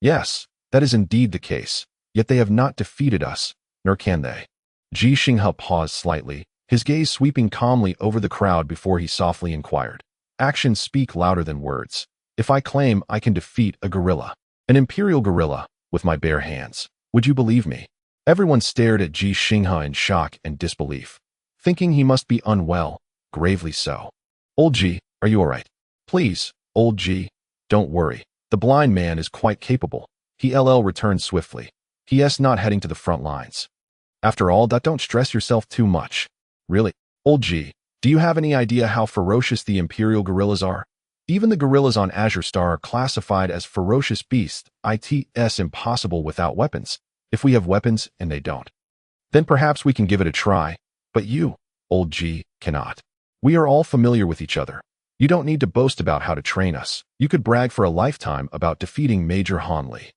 A: Yes, that is indeed the case, yet they have not defeated us, nor can they. Ji Xinghe paused slightly, his gaze sweeping calmly over the crowd before he softly inquired. Actions speak louder than words. If I claim I can defeat a gorilla, an Imperial gorilla, with my bare hands, would you believe me? Everyone stared at Ji Xinghe in shock and disbelief, thinking he must be unwell, gravely so. Old Ji, are you all right? Please, old Ji, don't worry. The blind man is quite capable. He returned swiftly. He is not heading to the front lines. After all, don't stress yourself too much. Really, old Ji, do you have any idea how ferocious the Imperial gorillas are? Even the gorillas on Azure Star are classified as ferocious beasts. It's impossible without weapons. If we have weapons and they don't, then perhaps we can give it a try. But you, old Ji, cannot. We are all familiar with each other. You don't need to boast about how to train us. You could brag for a lifetime about defeating Major Hanli.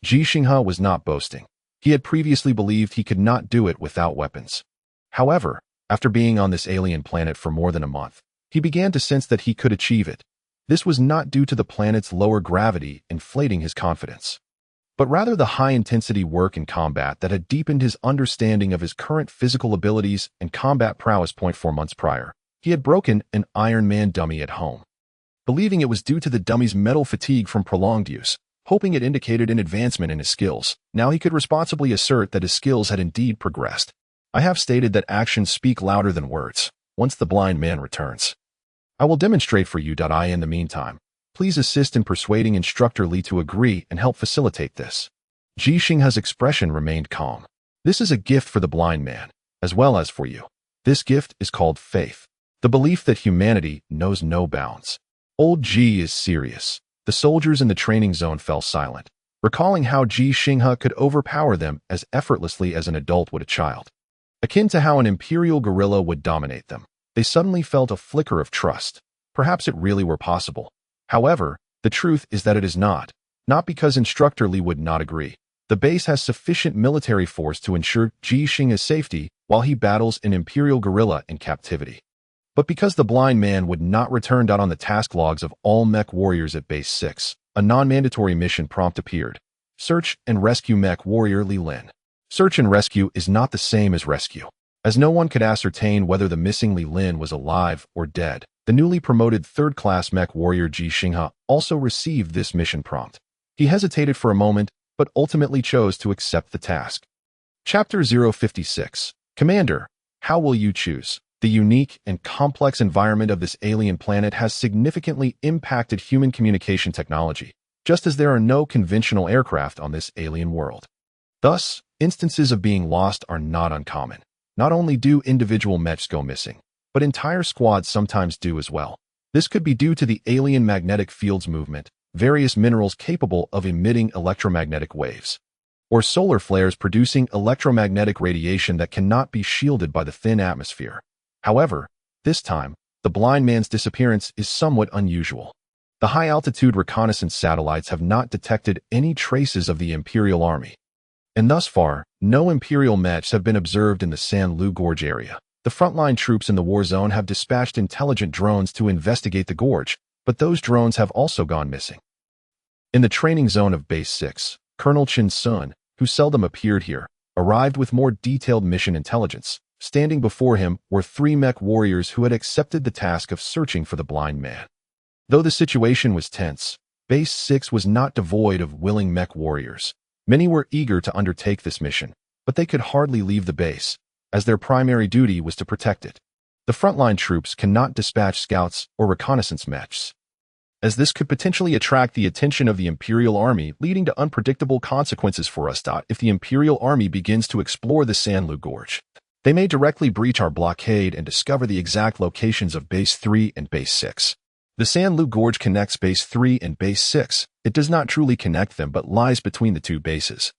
A: Ji Xinghe was not boasting. He had previously believed he could not do it without weapons. However, after being on this alien planet for more than a month, he began to sense that he could achieve it. This was not due to the planet's lower gravity inflating his confidence, but rather the high-intensity work in combat that had deepened his understanding of his current physical abilities and combat prowess. 4 months prior, he had broken an Iron Man dummy at home, believing it was due to the dummy's metal fatigue from prolonged use, hoping it indicated an advancement in his skills. Now he could responsibly assert that his skills had indeed progressed. I have stated that actions speak louder than words. Once the blind man returns, I will demonstrate for you. In the meantime, please assist in persuading Instructor Li to agree and help facilitate this. Ji Xinghe's expression remained calm. This is a gift for the blind man, as well as for you. This gift is called faith, the belief that humanity knows no bounds. Old Ji is serious. The soldiers in the training zone fell silent, recalling how Ji Xinghe could overpower them as effortlessly as an adult would a child. Akin to how an Imperial gorilla would dominate them, they suddenly felt a flicker of trust. Perhaps it really were possible. However, the truth is that it is not. Not because Instructor Li would not agree. The base has sufficient military force to ensure Ji Xinghe's safety while he battles an Imperial gorilla in captivity, but because the blind man would not return. On the task logs of all mech warriors at Base 6, a non-mandatory mission prompt appeared. Search and rescue mech warrior Li Lin. Search and rescue is not the same as rescue, as no one could ascertain whether the missing Li Lin was alive or dead. The newly promoted third-class mech warrior Ji Xinghe also received this mission prompt. He hesitated for a moment, but ultimately chose to accept the task. Chapter 056. Commander, how will you choose? The unique and complex environment of this alien planet has significantly impacted human communication technology, just as there are no conventional aircraft on this alien world. Thus, instances of being lost are not uncommon. Not only do individual mechs go missing, but entire squads sometimes do as well. This could be due to the alien magnetic field's movement, various minerals capable of emitting electromagnetic waves, or solar flares producing electromagnetic radiation that cannot be shielded by the thin atmosphere. However, this time, the blind man's disappearance is somewhat unusual. The high-altitude reconnaissance satellites have not detected any traces of the Imperial Army, and thus far, no Imperial mechs have been observed in the San Lu Gorge area. The frontline troops in the war zone have dispatched intelligent drones to investigate the gorge, but those drones have also gone missing. In the training zone of Base 6, Colonel Chen Sun, who seldom appeared here, arrived with more detailed mission intelligence. Standing before him were 3 mech warriors who had accepted the task of searching for the blind man. Though the situation was tense, Base 6 was not devoid of willing mech warriors. Many were eager to undertake this mission, but they could hardly leave the base, as their primary duty was to protect it. The frontline troops cannot dispatch scouts or reconnaissance mechs, as this could potentially attract the attention of the Imperial Army, leading to unpredictable consequences for us. If the Imperial Army begins to explore the San Lu Gorge, they may directly breach our blockade and discover the exact locations of Base 3 and Base 6. The San Lu Gorge connects Base 3 and Base 6. It does not truly connect them but lies between the two bases.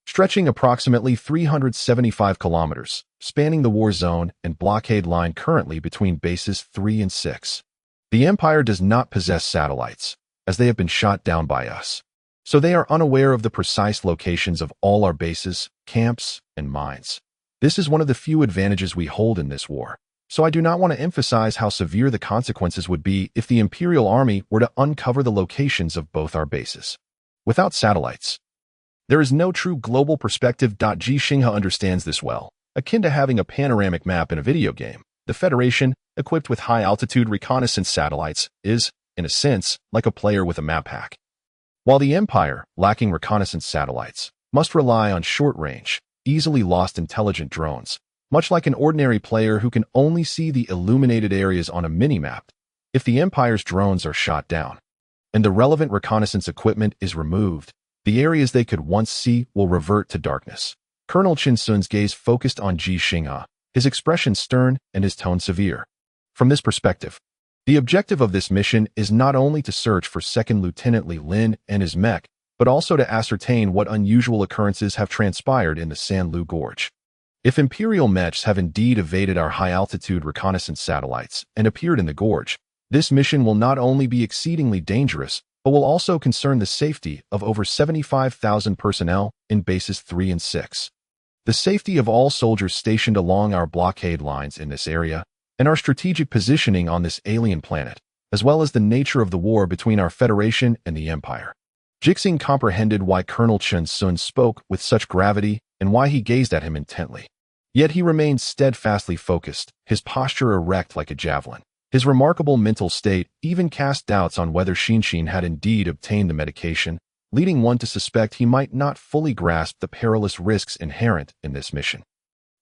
A: stretching approximately 375 kilometers, spanning the war zone and blockade line currently between bases 3 and 6. The Empire does not possess satellites, as they have been shot down by us. So they are unaware of the precise locations of all our bases, camps, and mines. This is one of the few advantages we hold in this war. So I do not want to emphasize how severe the consequences would be if the Imperial Army were to uncover the locations of both our bases. Without satellites, there is no true global perspective. Ji Xinghe understands this well. Akin to having a panoramic map in a video game, the Federation, equipped with high-altitude reconnaissance satellites, is, in a sense, like a player with a map pack. While the Empire, lacking reconnaissance satellites, must rely on short-range, easily lost intelligent drones, much like an ordinary player who can only see the illuminated areas on a minimap. If the Empire's drones are shot down, and the relevant reconnaissance equipment is removed, the areas they could once see will revert to darkness. Colonel Chen Sun's gaze focused on Ji Xinghe, his expression stern and his tone severe. From this perspective, the objective of this mission is not only to search for Second Lieutenant Li Lin and his mech, but also to ascertain what unusual occurrences have transpired in the Sanlu Gorge. If Imperial Mechs have indeed evaded our high-altitude reconnaissance satellites and appeared in the gorge, this mission will not only be exceedingly dangerous, but will also concern the safety of over 75,000 personnel in bases 3 and 6. The safety of all soldiers stationed along our blockade lines in this area, and our strategic positioning on this alien planet, as well as the nature of the war between our Federation and the Empire. Ji Xinghe comprehended why Colonel Chen Sun spoke with such gravity and why he gazed at him intently. Yet he remained steadfastly focused, his posture erect like a javelin. His remarkable mental state even cast doubts on whether Xinxin had indeed obtained the medication, leading one to suspect he might not fully grasp the perilous risks inherent in this mission.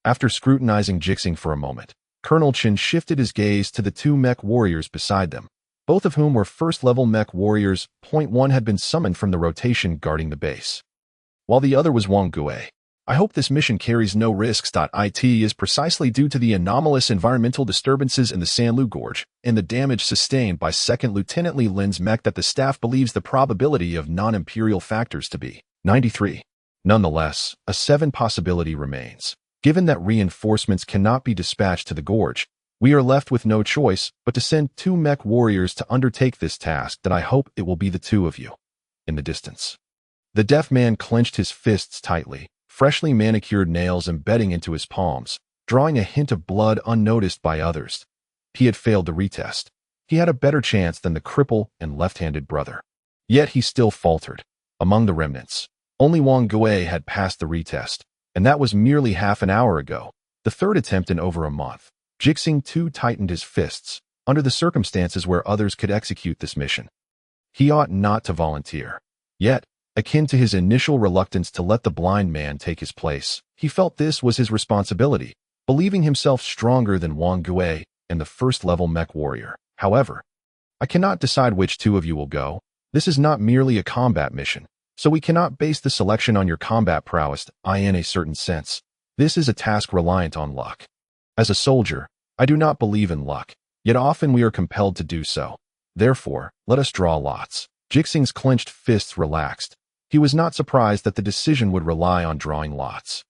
A: After scrutinizing Ji Xinghe for a moment, Colonel Chen shifted his gaze to the two mech warriors beside them, both of whom were first-level mech warriors. One had been summoned from the rotation guarding the base, while the other was Wang Gue. I hope this mission carries no risks. It is precisely due to the anomalous environmental disturbances in the Sanlu Gorge and the damage sustained by Second Lieutenant Li Lin's mech that the staff believes the probability of non-imperial factors to be 93. Nonetheless, a 7 possibility remains. Given that reinforcements cannot be dispatched to the gorge, we are left with no choice but to send 2 mech warriors to undertake this task. I hope it will be the 2 of you. In the distance, the deaf man clenched his fists tightly, freshly manicured nails embedding into his palms, drawing a hint of blood unnoticed by others. He had failed the retest. He had a better chance than the cripple and left-handed brother. Yet he still faltered. Among the remnants, only Wang Gue had passed the retest, and that was merely half an hour ago, the 3rd attempt in over a month. Ji Xinghe too tightened his fists, under the circumstances where others could execute this mission. He ought not to volunteer. Yet, akin to his initial reluctance to let the blind man take his place, he felt this was his responsibility, believing himself stronger than Wang Gue and the first-level mech warrior. However, I cannot decide which 2 of you will go. This is not merely a combat mission, so we cannot base the selection on your combat prowess. In a certain sense, this is a task reliant on luck. As a soldier, I do not believe in luck, yet often we are compelled to do so. Therefore, let us draw lots. Ji Xinghe's clenched fists relaxed. He was not surprised that the decision would rely on drawing lots.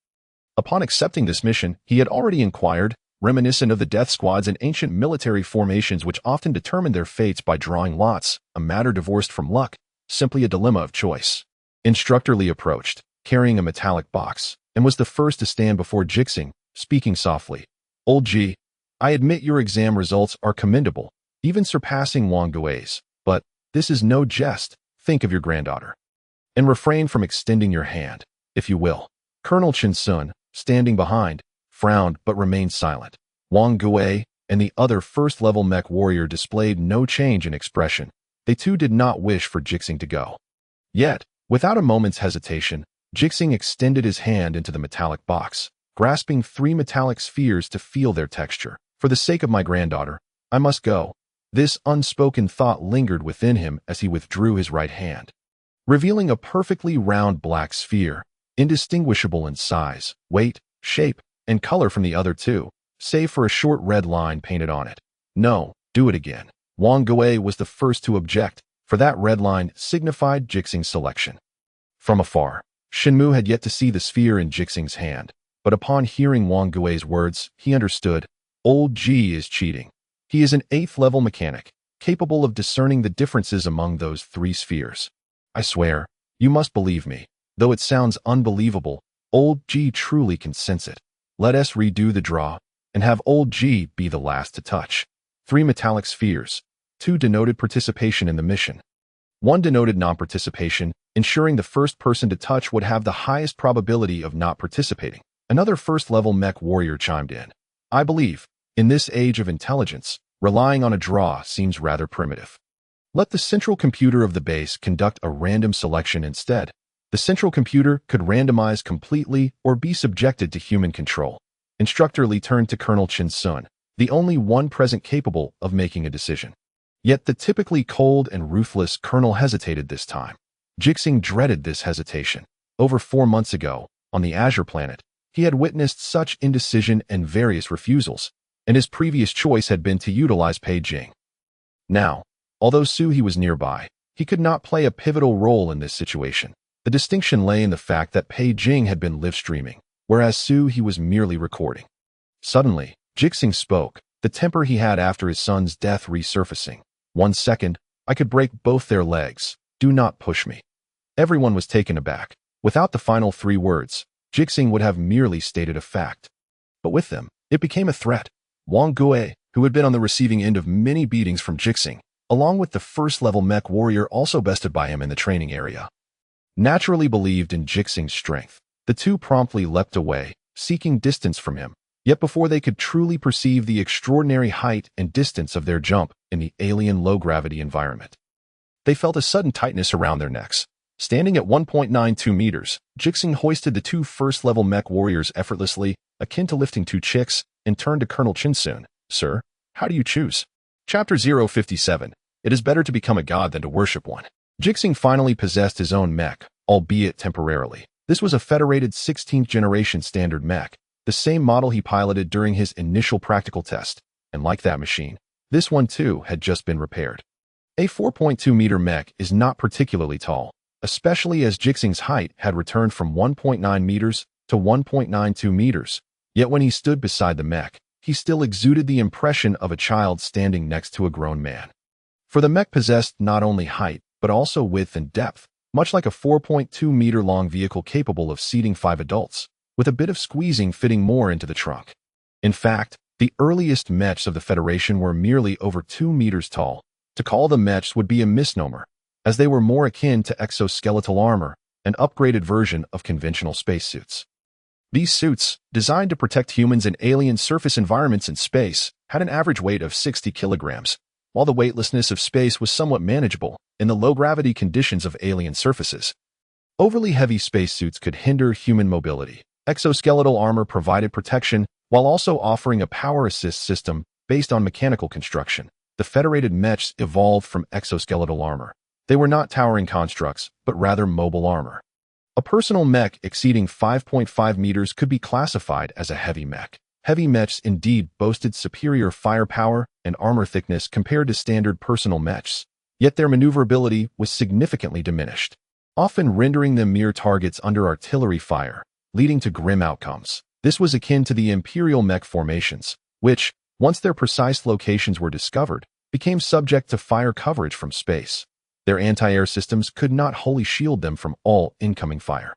A: Upon accepting this mission, he had already inquired, reminiscent of the death squads and ancient military formations which often determined their fates by drawing lots, a matter divorced from luck, simply a dilemma of choice. Instructor Li approached, carrying a metallic box, and was the first to stand before Ji Xinghe, speaking softly. Old Ji, I admit your exam results are commendable, even surpassing Wang Gue's, but this is no jest. Think of your granddaughter. And refrain from extending your hand, if you will. Colonel Chen Sun, standing behind, frowned but remained silent. Wang Gue and the other first-level mech warrior displayed no change in expression. They too did not wish for Ji Xinghe to go. Yet, without a moment's hesitation, Ji Xinghe extended his hand into the metallic box, grasping 3 metallic spheres to feel their texture. For the sake of my granddaughter, I must go. This unspoken thought lingered within him as he withdrew his right hand, revealing a perfectly round black sphere, indistinguishable in size, weight, shape, and color from the other 2, save for a short red line painted on it. No, do it again. Wang Gue was the first to object, for that red line signified Ji Xinghe's selection. From afar, Shenmue had yet to see the sphere in Ji Xinghe's hand, but upon hearing Wang Gui's words, he understood. Old Ji is cheating. He is an 8th-level mechanic, capable of discerning the differences among those 3 spheres. I swear, you must believe me. Though it sounds unbelievable, Old Ji truly can sense it. Let us redo the draw, and have Old Ji be the last to touch. 3 metallic spheres. 2 denoted participation in the mission. 1 denoted non-participation, ensuring the first person to touch would have the highest probability of not participating. Another first-level mech warrior chimed in. I believe, in this age of intelligence, relying on a draw seems rather primitive. Let the central computer of the base conduct a random selection instead. The central computer could randomize completely or be subjected to human control. Instructor Li turned to Colonel Chen Sun, the only one present capable of making a decision. Yet the typically cold and ruthless Colonel hesitated this time. Ji Xinghe dreaded this hesitation. Over 4 months ago, on the Azure planet, he had witnessed such indecision and various refusals, and his previous choice had been to utilize Pei Jing. Now, although Su He was nearby, he could not play a pivotal role in this situation. The distinction lay in the fact that Pei Jing had been live-streaming, whereas Su He was merely recording. Suddenly, Ji Xinghe spoke, the temper he had after his son's death resurfacing. 1 second, I could break both their legs. Do not push me. Everyone was taken aback. Without the final 3 words, Ji Xinghe would have merely stated a fact. But with them, it became a threat. Wang Gui, who had been on the receiving end of many beatings from Ji Xinghe, along with the first-level mech warrior also bested by him in the training area, naturally believed in Ji Xinghe's strength. The 2 promptly leapt away, seeking distance from him. Yet before they could truly perceive the extraordinary height and distance of their jump in the alien low-gravity environment, they felt a sudden tightness around their necks. Standing at 1.92 meters, Ji Xinghe hoisted the 2 first-level mech warriors effortlessly, akin to lifting 2 chicks, and turned to Colonel Chen Sun. Sir, how do you choose? Chapter 057. It is better to become a god than to worship one. Ji Xinghe finally possessed his own mech, albeit temporarily. This was a federated 16th generation standard mech, the same model he piloted during his initial practical test, and like that machine, this one too had just been repaired. A 4.2-meter mech is not particularly tall, especially as Ji Xinghe's height had returned from 1.9 meters to 1.92 meters, yet when he stood beside the mech, he still exuded the impression of a child standing next to a grown man. For the mech possessed not only height, but also width and depth, much like a 4.2-meter-long vehicle capable of seating 5 adults, with a bit of squeezing fitting more into the trunk. In fact, the earliest Mechs of the Federation were merely over 2 meters tall. To call them Mechs would be a misnomer, as they were more akin to exoskeletal armor, an upgraded version of conventional spacesuits. These suits, designed to protect humans in alien surface environments in space, had an average weight of 60 kilograms, while the weightlessness of space was somewhat manageable in the low-gravity conditions of alien surfaces. Overly heavy spacesuits could hinder human mobility. Exoskeletal armor provided protection while also offering a power assist system based on mechanical construction. The federated Mechs evolved from exoskeletal armor. They were not towering constructs, but rather mobile armor. A personal mech exceeding 5.5 meters could be classified as a heavy mech. Heavy mechs indeed boasted superior firepower and armor thickness compared to standard personal mechs, yet their maneuverability was significantly diminished, often rendering them mere targets under artillery fire, leading to grim outcomes. This was akin to the Imperial mech formations, which, once their precise locations were discovered, became subject to fire coverage from space. Their anti-air systems could not wholly shield them from all incoming fire.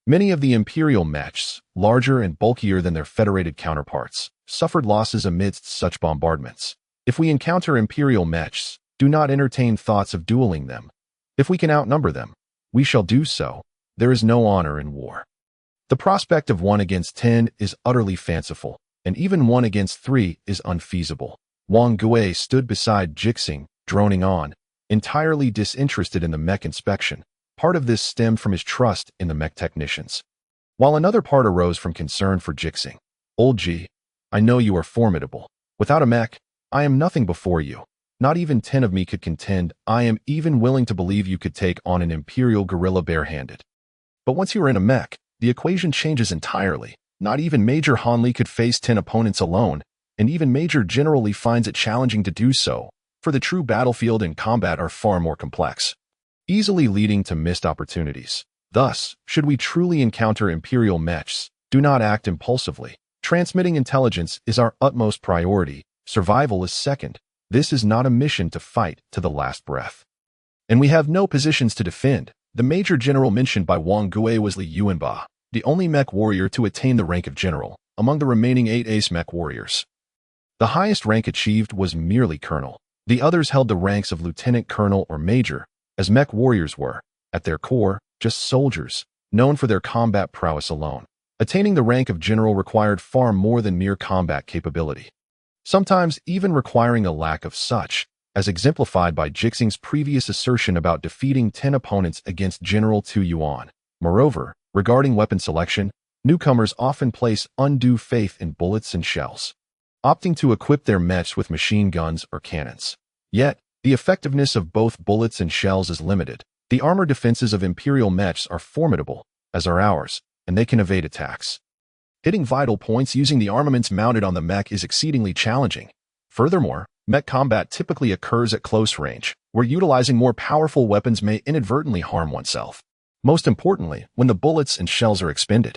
A: Many of the Imperial mechs, larger and bulkier than their federated counterparts, suffered losses amidst such bombardments. If we encounter Imperial mechs, do not entertain thoughts of dueling them. If we can outnumber them, we shall do so. There is no honor in war. The prospect of 1 against 10 is utterly fanciful, and even 1 against 3 is unfeasible. Wang Gui stood beside Ji Xinghe, droning on, entirely disinterested in the mech inspection. Part of this stemmed from his trust in the mech technicians, while another part arose from concern for Ji Xinghe. Old Ji, I know you are formidable. Without a mech, I am nothing before you. Not even 10 of me could contend. I am even willing to believe you could take on an Imperial gorilla barehanded. But once you are in a mech, the equation changes entirely. Not even Major Han Li could face 10 opponents alone, and even Major General Li finds it challenging to do so, for the true battlefield and combat are far more complex, easily leading to missed opportunities. Thus, should we truly encounter Imperial Mechs, do not act impulsively. Transmitting intelligence is our utmost priority. Survival is second. This is not a mission to fight to the last breath. And we have no positions to defend. The major general mentioned by Wang Gue was Li Yuanba, the only mech warrior to attain the rank of general among the remaining 8 ace mech warriors. The highest rank achieved was merely colonel. The others held the ranks of lieutenant colonel or major, as mech warriors were, at their core, just soldiers, known for their combat prowess alone. Attaining the rank of general required far more than mere combat capability, sometimes even requiring a lack of such, as exemplified by Ji Xinghe's previous assertion about defeating 10 opponents against General Tu Yuan. Moreover, regarding weapon selection, newcomers often place undue faith in bullets and shells, opting to equip their mechs with machine guns or cannons. Yet, the effectiveness of both bullets and shells is limited. The armor defenses of Imperial mechs are formidable, as are ours, and they can evade attacks. Hitting vital points using the armaments mounted on the mech is exceedingly challenging. Furthermore, mech combat typically occurs at close range, where utilizing more powerful weapons may inadvertently harm oneself. Most importantly, when the bullets and shells are expended,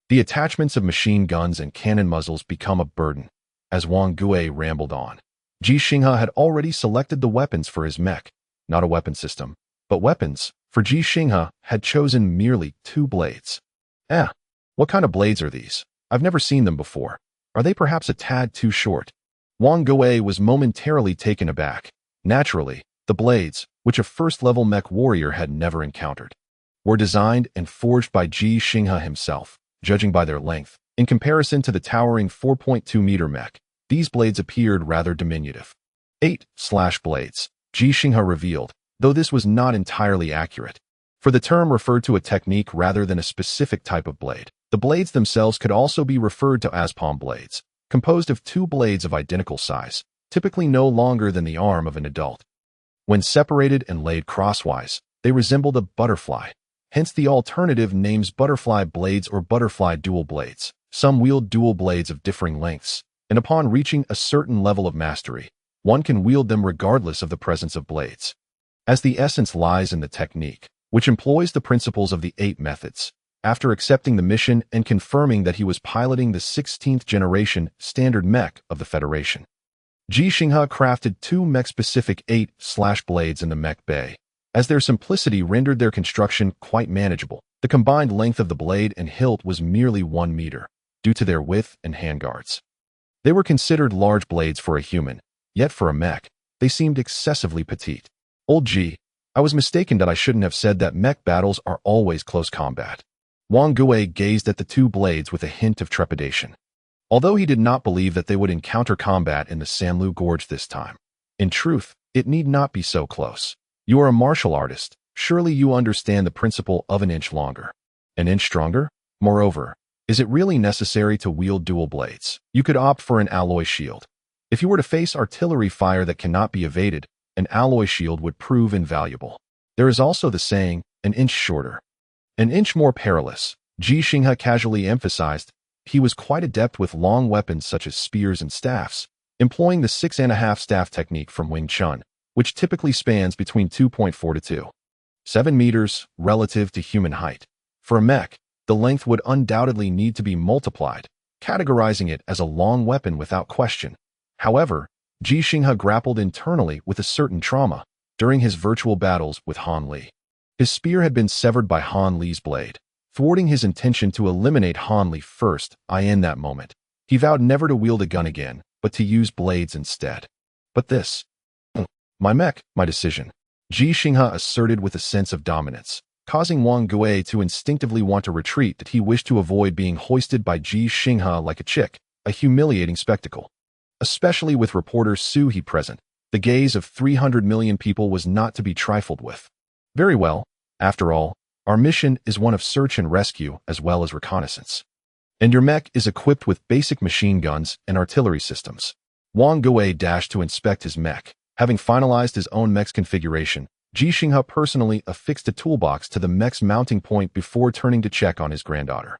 A: the attachments of machine guns and cannon muzzles become a burden. As Wang Gue rambled on, Ji Xinghe had already selected the weapons for his mech, not a weapon system, but weapons. For Ji Xinghe had chosen merely 2 blades. What kind of blades are these? I've never seen them before. Are they perhaps a tad too short? Wang Gue was momentarily taken aback. Naturally, the blades, which a first-level mech warrior had never encountered, were designed and forged by Ji Xinghe himself. Judging by their length, in comparison to the towering 4.2-meter mech, these blades appeared rather diminutive. 8 blades, Ji Xinghe revealed, though this was not entirely accurate. For the term referred to a technique rather than a specific type of blade. The blades themselves could also be referred to as palm blades, composed of 2 blades of identical size, typically no longer than the arm of an adult. When separated and laid crosswise, they resembled a butterfly, hence the alternative names butterfly blades or butterfly dual blades. Some wield dual blades of differing lengths, and upon reaching a certain level of mastery, one can wield them regardless of the presence of blades. As the essence lies in the technique, which employs the principles of the 8 methods. After accepting the mission and confirming that he was piloting the 16th generation standard mech of the Federation, Ji Xinghe crafted 2 mech-specific 8 blades in the mech bay. As their simplicity rendered their construction quite manageable, the combined length of the blade and hilt was merely 1 meter, due to their width and handguards. They were considered large blades for a human, yet for a mech, they seemed excessively petite. Old Ji, I was mistaken that I shouldn't have said that mech battles are always close combat. Wang Gue gazed at the 2 blades with a hint of trepidation, although he did not believe that they would encounter combat in the Sanlu Gorge this time. In truth, it need not be so close. You are a martial artist. Surely you understand the principle of an inch longer, an inch stronger? Moreover, is it really necessary to wield dual blades? You could opt for an alloy shield. If you were to face artillery fire that cannot be evaded, an alloy shield would prove invaluable. There is also the saying, an inch shorter, an inch more perilous. Ji Xinghe casually emphasized. He was quite adept with long weapons such as spears and staffs, employing the 6.5 staff technique from Wing Chun, which typically spans between 2.4 to 2.7 meters relative to human height. For a mech, the length would undoubtedly need to be multiplied, categorizing it as a long weapon without question. However, Ji Xinghe grappled internally with a certain trauma during his virtual battles with Han Li. His spear had been severed by Han Li's blade, thwarting his intention to eliminate Han Li first. In that moment, he vowed never to wield a gun again, but to use blades instead. But this, my mech, my decision, Ji Xinghe asserted with a sense of dominance, causing Wang Gue to instinctively want to retreat. That he wished to avoid being hoisted by Ji Xinghe like a chick, a humiliating spectacle. Especially with reporter Su He present, the gaze of 300 million people was not to be trifled with. Very well, after all, our mission is one of search and rescue as well as reconnaissance. And your mech is equipped with basic machine guns and artillery systems. Wang Gue dashed to inspect his mech. Having finalized his own mech's configuration, Ji Xinghe personally affixed a toolbox to the mech's mounting point before turning to check on his granddaughter.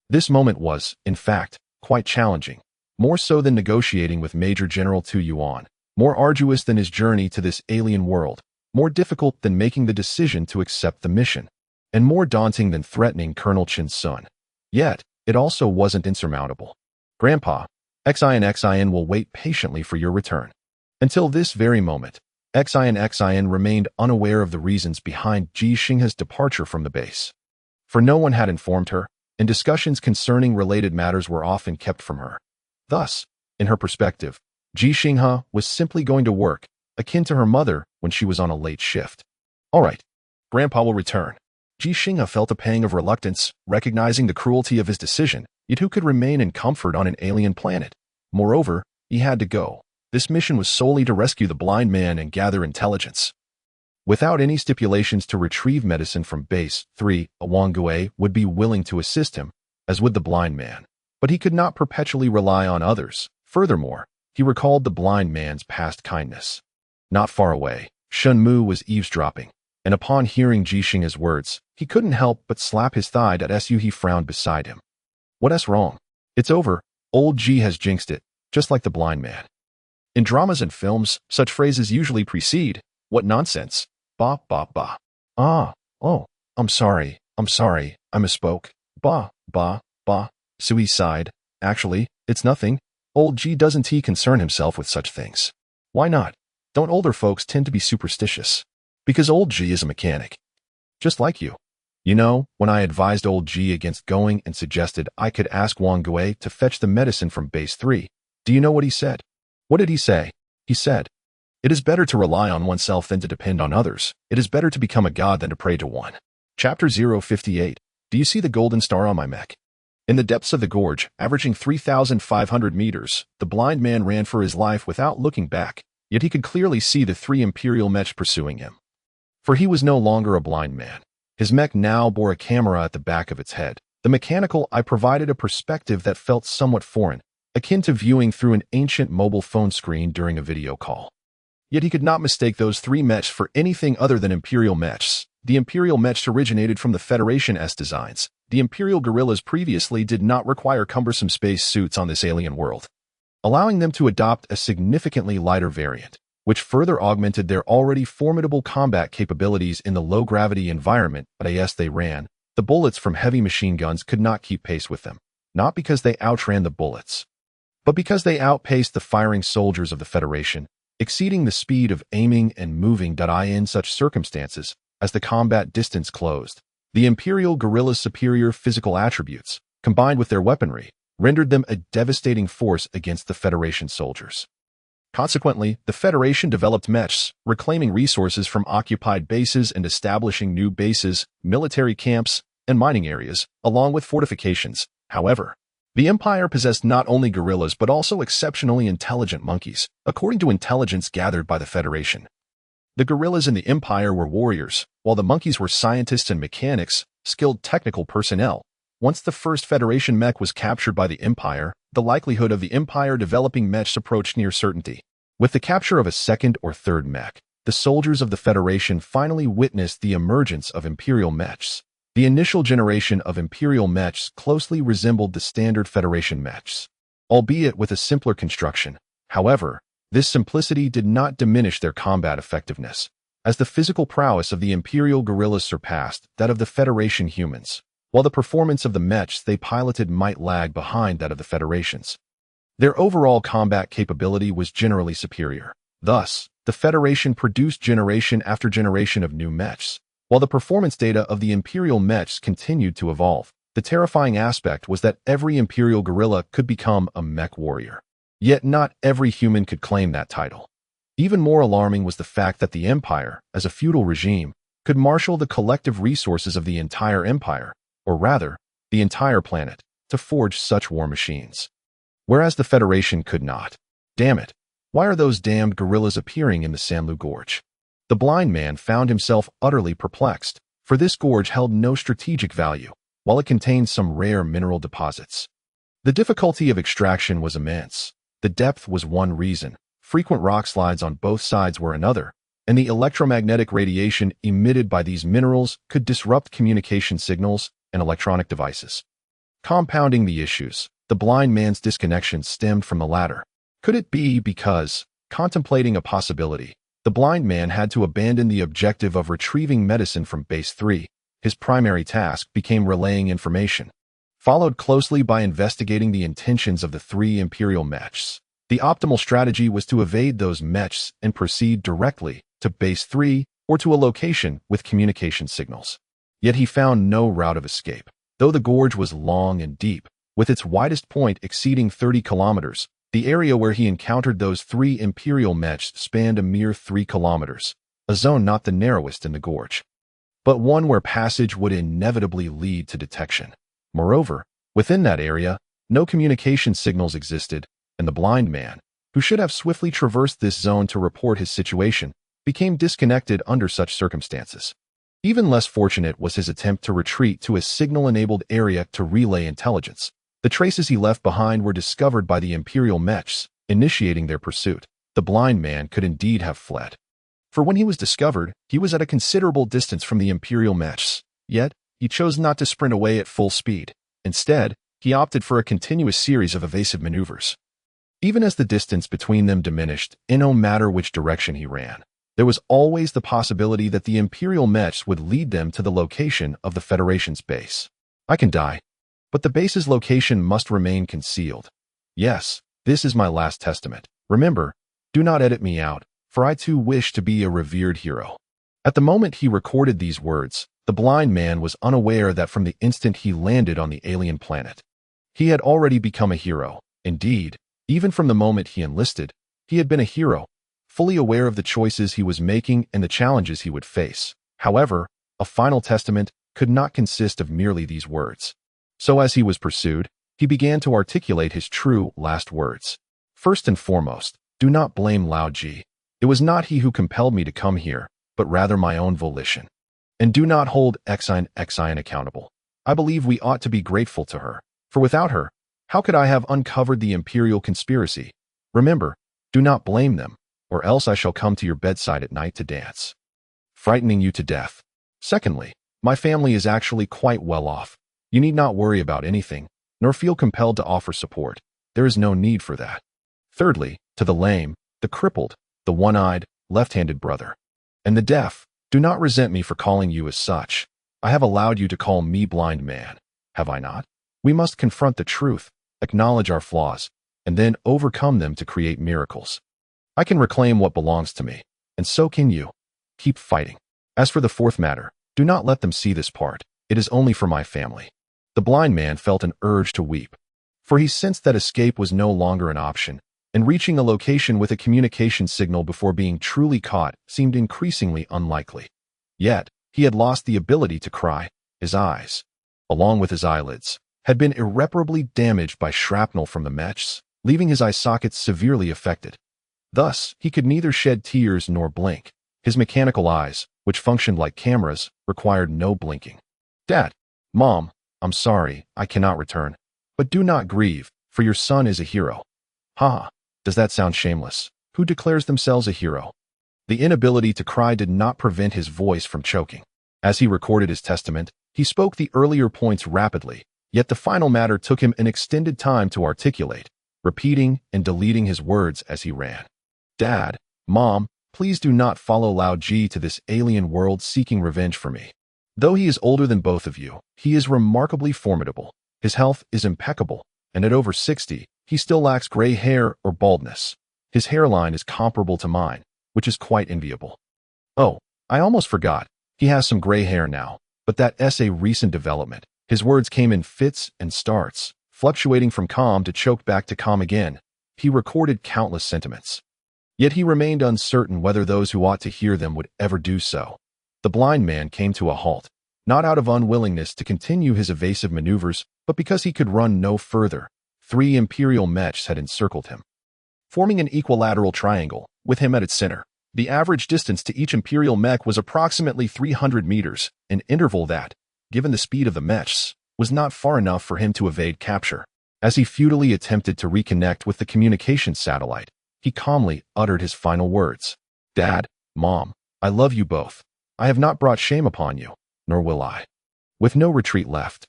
A: This moment was, in fact, quite challenging, more so than negotiating with Major General Tu Yuan, more arduous than his journey to this alien world, more difficult than making the decision to accept the mission. and more daunting than threatening Colonel Chin's son. Yet, it also wasn't insurmountable. Grandpa, Xin will wait patiently for your return. Until this very moment, Xin remained unaware of the reasons behind Ji Xinghe's departure from the base. For no one had informed her, and discussions concerning related matters were often kept from her. Thus, in her perspective, Ji Xinghe was simply going to work, akin to her mother when she was on a late shift. All right, Grandpa will return. Ji Xinghe felt a pang of reluctance, recognizing the cruelty of his decision, yet who could remain in comfort on an alien planet? Moreover, he had to go. This mission was solely to rescue the blind man and gather intelligence. Without any stipulations to retrieve medicine from Base 3, Wang Gui would be willing to assist him, as would the blind man. But he could not perpetually rely on others. Furthermore, he recalled the blind man's past kindness. Not far away, Shen Mu was eavesdropping, and upon hearing Ji Xinghe's words, he couldn't help but slap his thigh at Su. He frowned beside him. What's wrong? It's over. Old Ji has jinxed it, just like the blind man. In dramas and films, such phrases usually precede, "What nonsense? Bah, bah, bah." Oh, I'm sorry, I misspoke. Bah, bah, bah. Sui sighed. Actually, it's nothing. Old Ji doesn't concern himself with such things. Why not? Don't older folks tend to be superstitious? Because old Ji is a mechanic. Just like you. You know, when I advised old Ji against going and suggested I could ask Wang Gui to fetch the medicine from Base 3, do you know what he said? What did he say? He said, "It is better to rely on oneself than to depend on others. It is better to become a god than to pray to one." Chapter 058. Do you see the golden star on my mech? In the depths of the gorge, averaging 3,500 meters, the blind man ran for his life without looking back, yet he could clearly see the 3 Imperial mechs pursuing him. For he was no longer a blind man. His mech now bore a camera at the back of its head. The mechanical eye provided a perspective that felt somewhat foreign, akin to viewing through an ancient mobile phone screen during a video call. Yet he could not mistake those 3 mechs for anything other than Imperial mechs. The Imperial mechs originated from the Federation's designs. The Imperial guerrillas previously did not require cumbersome space suits on this alien world, allowing them to adopt a significantly lighter variant, which further augmented their already formidable combat capabilities in the low-gravity environment as they ran. The bullets from heavy machine guns could not keep pace with them, not because they outran the bullets, but because they outpaced the firing soldiers of the Federation, exceeding the speed of aiming and moving. In such circumstances, as the combat distance closed, the Imperial guerrillas' superior physical attributes, combined with their weaponry, rendered them a devastating force against the Federation soldiers. Consequently, the Federation developed mechs, reclaiming resources from occupied bases and establishing new bases, military camps, and mining areas, along with fortifications. However, the Empire possessed not only guerrillas but also exceptionally intelligent monkeys, according to intelligence gathered by the Federation. The guerrillas in the Empire were warriors, while the monkeys were scientists and mechanics, skilled technical personnel. Once the first Federation mech was captured by the Empire, the likelihood of the Empire developing mechs approached near certainty. With the capture of a second or third mech, the soldiers of the Federation finally witnessed the emergence of Imperial mechs. The initial generation of Imperial mechs closely resembled the standard Federation mechs, albeit with a simpler construction. However, this simplicity did not diminish their combat effectiveness, as the physical prowess of the Imperial guerrillas surpassed that of the Federation humans, while the performance of the mechs they piloted might lag behind that of the Federation's. Their overall combat capability was generally superior. Thus, the Federation produced generation after generation of new mechs, while the performance data of the Imperial mechs continued to evolve. The terrifying aspect was that every Imperial guerrilla could become a mech warrior. Yet not every human could claim that title. Even more alarming was the fact that the Empire, as a feudal regime, could marshal the collective resources of the entire Empire, or rather, the entire planet, to forge such war machines. Whereas the Federation could not. Damn it, why are those damned guerrillas appearing in the Sanlu Gorge? The blind man found himself utterly perplexed, for this gorge held no strategic value, while it contained some rare mineral deposits. The difficulty of extraction was immense. The depth was one reason, frequent rock slides on both sides were another, and the electromagnetic radiation emitted by these minerals could disrupt communication signals and electronic devices. Compounding the issues, the blind man's disconnection stemmed from the latter. Could it be because, contemplating a possibility, the blind man had to abandon the objective of retrieving medicine from Base 3? his primary task became relaying information, followed closely by investigating the intentions of the three Imperial Mechs. The optimal strategy was to evade those Mechs and proceed directly to Base 3 or to a location with communication signals. Yet he found no route of escape. Though the gorge was long and deep, with its widest point exceeding 30 kilometers, the area where he encountered those three Imperial Mechs spanned a mere 3 kilometers, a zone not the narrowest in the gorge, but one where passage would inevitably lead to detection. Moreover, within that area, no communication signals existed, and the blind man, who should have swiftly traversed this zone to report his situation, became disconnected under such circumstances. Even less fortunate was his attempt to retreat to a signal-enabled area to relay intelligence. The traces he left behind were discovered by the Imperial Mechs, initiating their pursuit. The blind man could indeed have fled. For when he was discovered, he was at a considerable distance from the Imperial Mechs. Yet, he chose not to sprint away at full speed. Instead, he opted for a continuous series of evasive maneuvers. Even as the distance between them diminished, in no matter which direction he ran, there was always the possibility that the Imperial Mechs would lead them to the location of the Federation's base. I can die, but the base's location must remain concealed. Yes, this is my last testament. Remember, do not edit me out, for I too wish to be a revered hero. At the moment he recorded these words, the blind man was unaware that from the instant he landed on the alien planet, he had already become a hero. Indeed, even from the moment he enlisted, he had been a hero, fully aware of the choices he was making and the challenges he would face. However, a final testament could not consist of merely these words. So as he was pursued, he began to articulate his true last words. First and foremost, do not blame Lao Ji. It was not he who compelled me to come here, but rather my own volition. And do not hold Xinghe accountable. I believe we ought to be grateful to her, for without her, how could I have uncovered the Imperial conspiracy? Remember, do not blame them, or else I shall come to your bedside at night to dance, frightening you to death. Secondly, my family is actually quite well off. You need not worry about anything, nor feel compelled to offer support. There is no need for that. Thirdly, to the lame, the crippled, the one-eyed, left-handed brother, and the deaf, do not resent me for calling you as such. I have allowed you to call me blind man, have I not? We must confront the truth, acknowledge our flaws, and then overcome them to create miracles. I can reclaim what belongs to me, and so can you. Keep fighting. As for the fourth matter, do not let them see this part. It is only for my family. The blind man felt an urge to weep, for he sensed that escape was no longer an option, and reaching a location with a communication signal before being truly caught seemed increasingly unlikely. Yet, he had lost the ability to cry. His eyes, along with his eyelids, had been irreparably damaged by shrapnel from the Mechs, leaving his eye sockets severely affected. Thus, he could neither shed tears nor blink. His mechanical eyes, which functioned like cameras, required no blinking. Dad, Mom, I'm sorry, I cannot return. But do not grieve, for your son is a hero. Ha! Does that sound shameless? Who declares themselves a hero? The inability to cry did not prevent his voice from choking. As he recorded his testament, he spoke the earlier points rapidly, yet the final matter took him an extended time to articulate, repeating and deleting his words as he ran. Dad, Mom, please do not follow Lao Ji to this alien world seeking revenge for me. Though he is older than both of you, he is remarkably formidable. His health is impeccable, and at over 60, he still lacks gray hair or baldness. His hairline is comparable to mine, which is quite enviable. Oh, I almost forgot. He has some gray hair now, but that's a recent development. His words came in fits and starts, fluctuating from calm to choked back to calm again. He recorded countless sentiments. Yet he remained uncertain whether those who ought to hear them would ever do so. The blind man came to a halt, not out of unwillingness to continue his evasive maneuvers, but because he could run no further. 3 Imperial Mechs had encircled him, forming an equilateral triangle, with him at its center. The average distance to each Imperial Mech was approximately 300 meters, an interval that, given the speed of the Mechs, was not far enough for him to evade capture. As he futilely attempted to reconnect with the communication satellite, he calmly uttered his final words. Dad, Mom, I love you both. I have not brought shame upon you, nor will I. With no retreat left,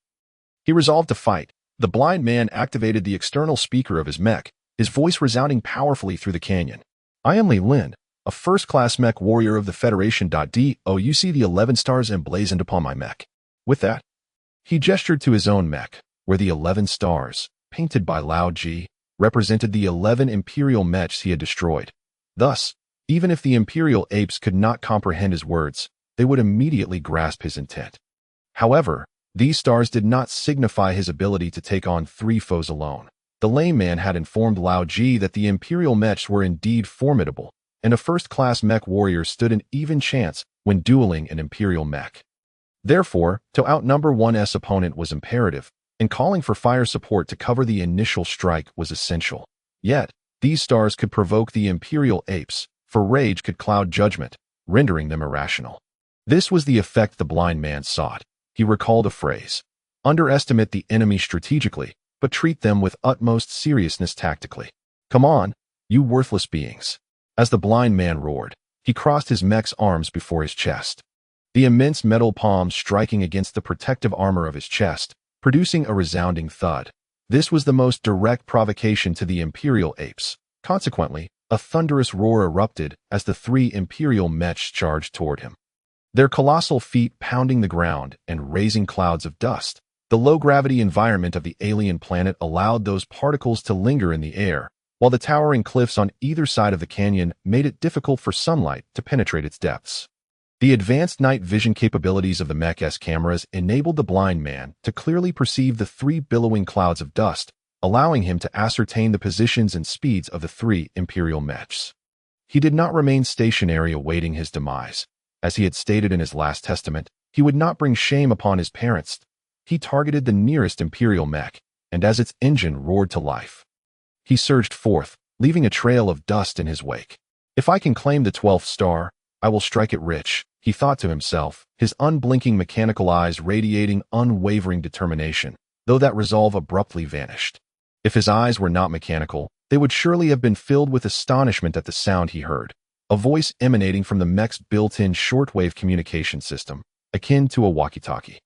A: he resolved to fight. The blind man activated the external speaker of his mech, his voice resounding powerfully through the canyon. I am Li Lin, a first-class mech warrior of the Federation. Do you see the 11 stars emblazoned upon my mech? With that, he gestured to his own mech, where the 11 stars, painted by Lao Ji, represented the 11 imperial mechs he had destroyed. Thus, even if the imperial apes could not comprehend his words, they would immediately grasp his intent. However, these stars did not signify his ability to take on 3 foes alone. The lame man had informed Lao Ji that the imperial mechs were indeed formidable, and a first-class mech warrior stood an even chance when dueling an imperial mech. Therefore, to outnumber one's opponent was imperative, and calling for fire support to cover the initial strike was essential. Yet, these stars could provoke the imperial apes, for rage could cloud judgment, rendering them irrational. This was the effect the blind man sought. He recalled a phrase: underestimate the enemy strategically, but treat them with utmost seriousness tactically. Come on, you worthless beings. As the blind man roared, he crossed his mech's arms before his chest. The immense metal palms striking against the protective armor of his chest, producing a resounding thud. This was the most direct provocation to the imperial apes. Consequently, a thunderous roar erupted as the 3 imperial mechs charged toward him. Their colossal feet pounding the ground and raising clouds of dust. The low-gravity environment of the alien planet allowed those particles to linger in the air, while the towering cliffs on either side of the canyon made it difficult for sunlight to penetrate its depths. The advanced night vision capabilities of the Mechs cameras enabled the blind man to clearly perceive the 3 billowing clouds of dust, allowing him to ascertain the positions and speeds of the 3 imperial mechs. He did not remain stationary awaiting his demise. As he had stated in his last testament, he would not bring shame upon his parents. He targeted the nearest imperial mech, and as its engine roared to life, he surged forth, leaving a trail of dust in his wake. If I can claim the 12th star, I will strike it rich, he thought to himself, his unblinking mechanical eyes radiating unwavering determination, though that resolve abruptly vanished. If his eyes were not mechanical, they would surely have been filled with astonishment at the sound he heard, a voice emanating from the mech's built-in shortwave communication system, akin to a walkie-talkie.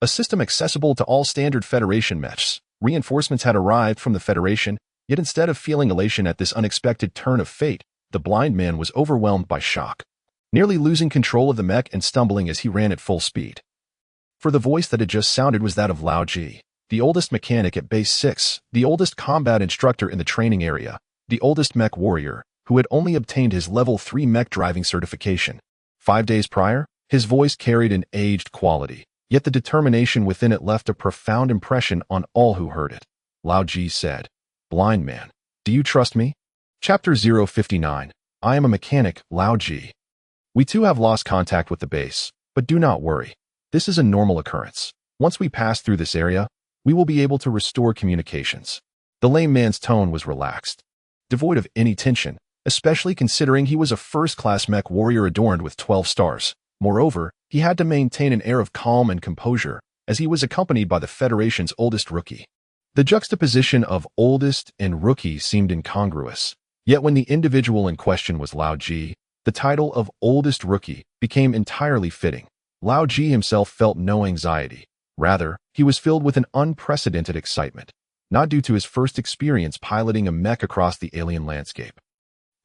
A: A system accessible to all standard Federation mechs. Reinforcements had arrived from the Federation, yet instead of feeling elation at this unexpected turn of fate, the blind man was overwhelmed by shock, nearly losing control of the mech and stumbling as he ran at full speed. For the voice that had just sounded was that of Lao Ji, the oldest mechanic at Base 6, the oldest combat instructor in the training area, the oldest mech warrior, who had only obtained his Level 3 mech driving certification. 5 days prior, his voice carried an aged quality, yet the determination within it left a profound impression on all who heard it. Lao Ji said, "Blind man, do you trust me?" Chapter 059. I am a mechanic, Lao Ji. We too have lost contact with the base, but do not worry. This is a normal occurrence. Once we pass through this area, we will be able to restore communications. The lame man's tone was relaxed, devoid of any tension, especially considering he was a first-class mech warrior adorned with 12 stars. Moreover, he had to maintain an air of calm and composure, as he was accompanied by the Federation's oldest rookie. The juxtaposition of oldest and rookie seemed incongruous, yet when the individual in question was Lao Ji, the title of oldest rookie became entirely fitting. Lao Ji himself felt no anxiety. Rather, he was filled with an unprecedented excitement, not due to his first experience piloting a mech across the alien landscape,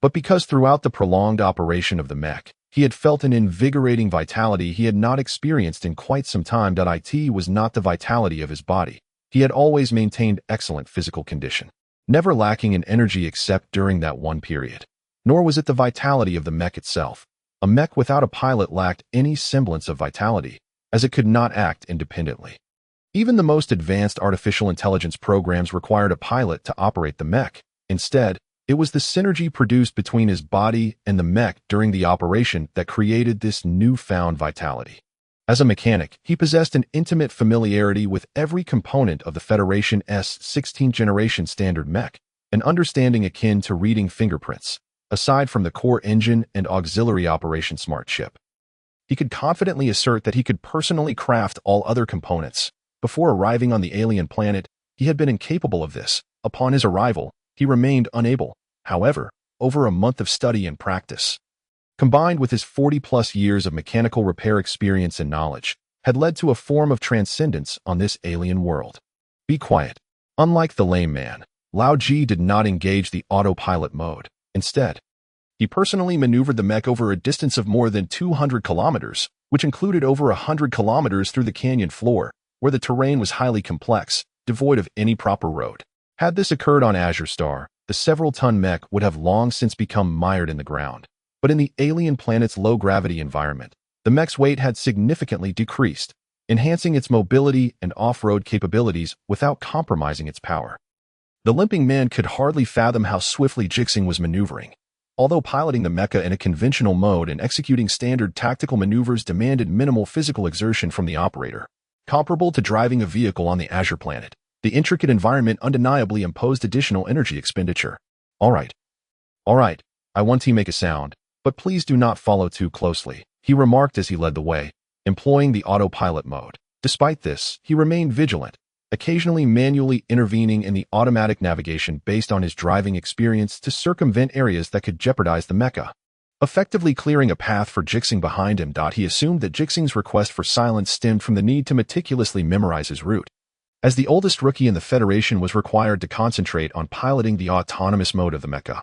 A: but because throughout the prolonged operation of the mech, he had felt an invigorating vitality he had not experienced in quite some time. It was not the vitality of his body. He had always maintained excellent physical condition, never lacking in energy except during that one period. Nor was it the vitality of the mech itself. A mech without a pilot lacked any semblance of vitality, as it could not act independently. Even the most advanced artificial intelligence programs required a pilot to operate the mech. Instead, it was the synergy produced between his body and the mech during the operation that created this newfound vitality. As a mechanic, he possessed an intimate familiarity with every component of the Federation's 16th generation standard mech, an understanding akin to reading fingerprints. Aside from the core engine and auxiliary operation smart chip, he could confidently assert that he could personally craft all other components. Before arriving on the alien planet, he had been incapable of this. Upon his arrival, he remained unable. However, over a month of study and practice, combined with his 40-plus years of mechanical repair experience and knowledge, had led to a form of transcendence on this alien world. Be quiet. Unlike the lame man, Lao Ji did not engage the autopilot mode. Instead, he personally maneuvered the mech over a distance of more than 200 kilometers, which included over 100 kilometers through the canyon floor, where the terrain was highly complex, devoid of any proper road. Had this occurred on Azure Star, the several-ton mech would have long since become mired in the ground. But in the alien planet's low-gravity environment, the mech's weight had significantly decreased, enhancing its mobility and off-road capabilities without compromising its power. The limping man could hardly fathom how swiftly Ji Xinghe was maneuvering. Although piloting the mecha in a conventional mode and executing standard tactical maneuvers demanded minimal physical exertion from the operator, comparable to driving a vehicle on the Azure planet, the intricate environment undeniably imposed additional energy expenditure. All right, I want to make a sound, but please do not follow too closely, he remarked as he led the way, employing the autopilot mode. Despite this, he remained vigilant, occasionally manually intervening in the automatic navigation based on his driving experience to circumvent areas that could jeopardize the mecha, effectively clearing a path for Ji Xinghe behind him. He assumed that Ji Xinghe's request for silence stemmed from the need to meticulously memorize his route, as the oldest rookie in the Federation was required to concentrate on piloting the autonomous mode of the mecha,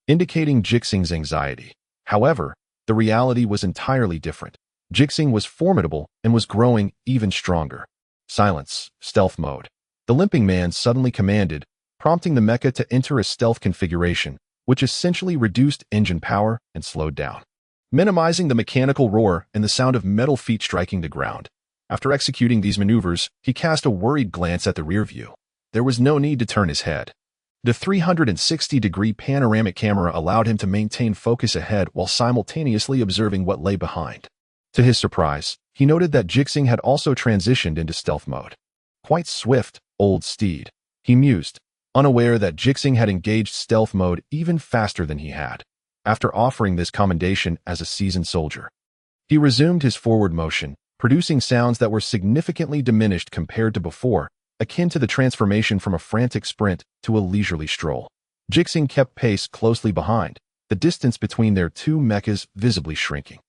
A: indicating Ji Xinghe's anxiety. However, the reality was entirely different. Ji Xinghe was formidable and was growing even stronger. Silence, stealth mode. The limping man suddenly commanded, prompting the mecha to enter a stealth configuration, which essentially reduced engine power and slowed down, minimizing the mechanical roar and the sound of metal feet striking the ground. After executing these maneuvers, he cast a worried glance at the rear view. There was no need to turn his head. The 360-degree panoramic camera allowed him to maintain focus ahead while simultaneously observing what lay behind. To his surprise, he noted that Ji Xinghe had also transitioned into stealth mode. Quite swift, old steed, he mused, unaware that Ji Xinghe had engaged stealth mode even faster than he had. After offering this commendation as a seasoned soldier, he resumed his forward motion, producing sounds that were significantly diminished compared to before, akin to the transformation from a frantic sprint to a leisurely stroll. Ji Xinghe kept pace closely behind, the distance between their two mechas visibly shrinking.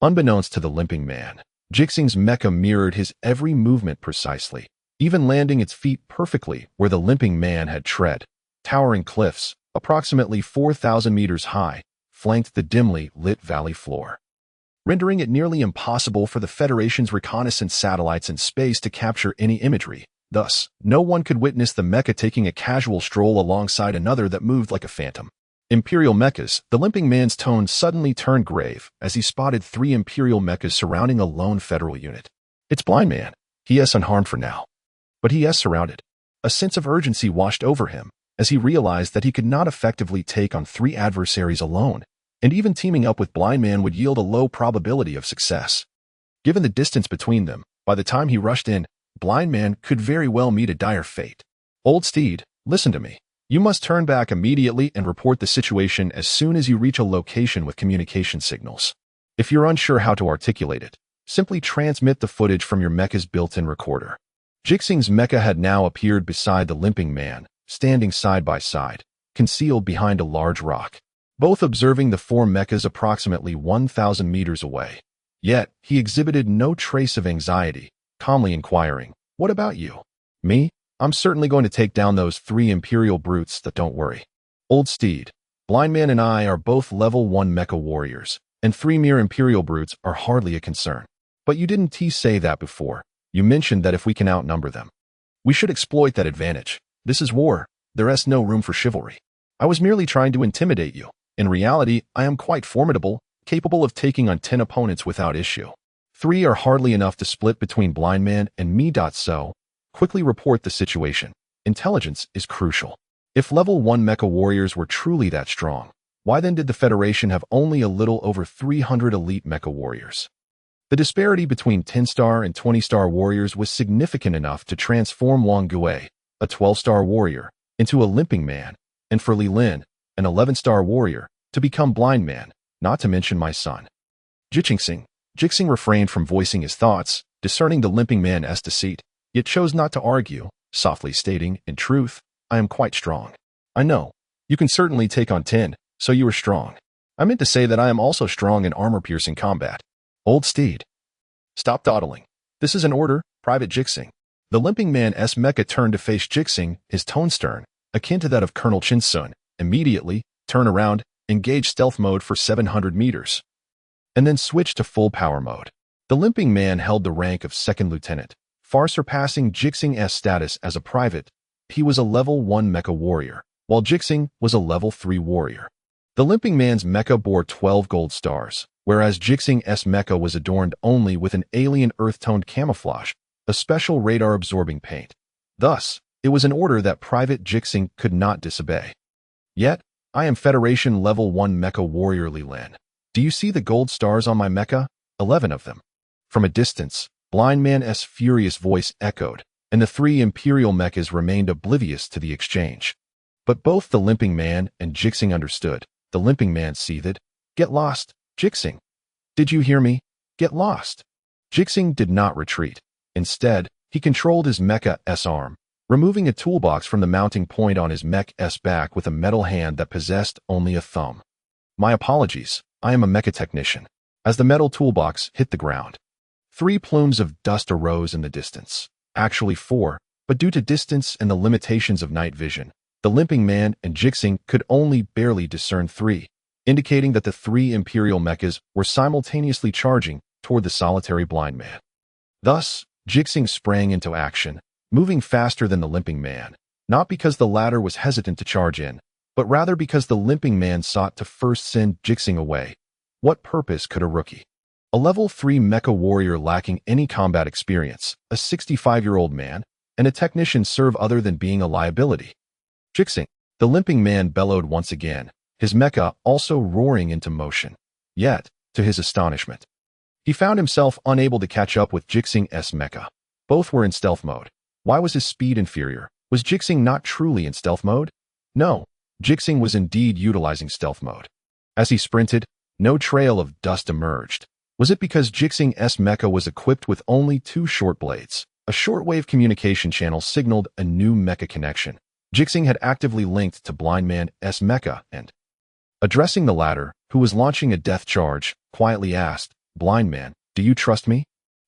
A: Unbeknownst to the limping man, Ji Xinghe's mecha mirrored his every movement precisely, even landing its feet perfectly where the limping man had tread. Towering cliffs, approximately 4,000 meters high, flanked the dimly lit valley floor, rendering it nearly impossible for the Federation's reconnaissance satellites in space to capture any imagery. Thus, no one could witness the mecha taking a casual stroll alongside another that moved like a phantom. Imperial mechas. The limping man's tone suddenly turned grave as he spotted 3 Imperial mechas surrounding a lone Federal unit. It's Blind Man. He is unharmed for now, but he is surrounded. A sense of urgency washed over him as he realized that he could not effectively take on 3 adversaries alone, and even teaming up with Blind Man would yield a low probability of success. Given the distance between them, by the time he rushed in, Blind Man could very well meet a dire fate. Old steed, listen to me. You must turn back immediately and report the situation as soon as you reach a location with communication signals. If you're unsure how to articulate it, simply transmit the footage from your mecha's built-in recorder. Ji Xinghe's mecha had now appeared beside the limping man, standing side by side, concealed behind a large rock, both observing the 4 mechas approximately 1,000 meters away. Yet, he exhibited no trace of anxiety, calmly inquiring, "What about you?" "Me? I'm certainly going to take down those 3 Imperial brutes, that don't worry. Old steed, Blind Man and I are both level 1 mecha warriors, and 3 mere Imperial brutes are hardly a concern. But you didn't say that before. You mentioned that if we can outnumber them, we should exploit that advantage. This is war. There is no room for chivalry. I was merely trying to intimidate you. In reality, I am quite formidable, capable of taking on 10 opponents without issue. 3 are hardly enough to split between Blind Man and me. So, quickly report the situation. Intelligence is crucial. If level 1 mecha warriors were truly that strong, why then did the Federation have only a little over 300 elite mecha warriors? The disparity between 10-star and 20-star warriors was significant enough to transform Wang Gui, a 12-star warrior, into a limping man, and for Li Lin, an 11-star warrior, to become Blind Man, not to mention my son. Ji Xinghe. Ji Xinghe refrained from voicing his thoughts, discerning the limping man's deceit, yet chose not to argue, softly stating, "In truth, I am quite strong." "I know. You can certainly take on 10, so you are strong. I meant to say that I am also strong in armor-piercing combat." "Old steed. Stop dawdling. This is an order, Private Ji Xinghe." The limping man's mecha turned to face Ji Xinghe, his tone stern, akin to that of Colonel Chin Sun. "Immediately, turn around, engage stealth mode for 700 meters, and then switch to full power mode." The limping man held the rank of second lieutenant, far surpassing Ji Xinghe's status as a private. He was a level 1 mecha warrior, while Ji Xinghe was a level 3 warrior. The limping man's mecha bore 12 gold stars, whereas Ji Xinghe's mecha was adorned only with an alien earth-toned camouflage, a special radar-absorbing paint. Thus, it was an order that Private Ji Xinghe could not disobey. Yet, I am Federation level 1 mecha warrior Li Lin. Do you see the gold stars on my mecha? 11 of them. From a distance, Blind Man's furious voice echoed, and the 3 Imperial mechas remained oblivious to the exchange. But both the limping man and Ji Xinghe understood. The limping man seethed. Get lost, Ji Xinghe. Did you hear me? Get lost. Ji Xinghe did not retreat. Instead, he controlled his mecha's arm, removing a toolbox from the mounting point on his mech's back with a metal hand that possessed only a thumb. My apologies, I am a mecha technician. As the metal toolbox hit the ground, 3 plumes of dust arose in the distance. Actually 4, but due to distance and the limitations of night vision, the limping man and Ji Xinghe could only barely discern 3, indicating that the 3 Imperial mechas were simultaneously charging toward the solitary blind man. Thus, Ji Xinghe sprang into action, moving faster than the limping man, not because the latter was hesitant to charge in, but rather because the limping man sought to first send Ji Xinghe away. What purpose could a rookie, a level 3 mecha warrior lacking any combat experience, a 65-year-old man, and a technician serve other than being a liability? Ji Xinghe, the limping man bellowed once again, his mecha also roaring into motion. Yet, to his astonishment, he found himself unable to catch up with Ji Xinghe's mecha. Both were in stealth mode. Why was his speed inferior? Was Ji Xinghe not truly in stealth mode? No, Ji Xinghe was indeed utilizing stealth mode. As he sprinted, no trail of dust emerged. Was it because Ji Xinghe's mecha was equipped with only 2 short blades? A shortwave communication channel signaled a new mecha connection. Ji Xinghe had actively linked to Blind Man's mecha and, addressing the latter, who was launching a death charge, quietly asked, Blind Man, do you trust me?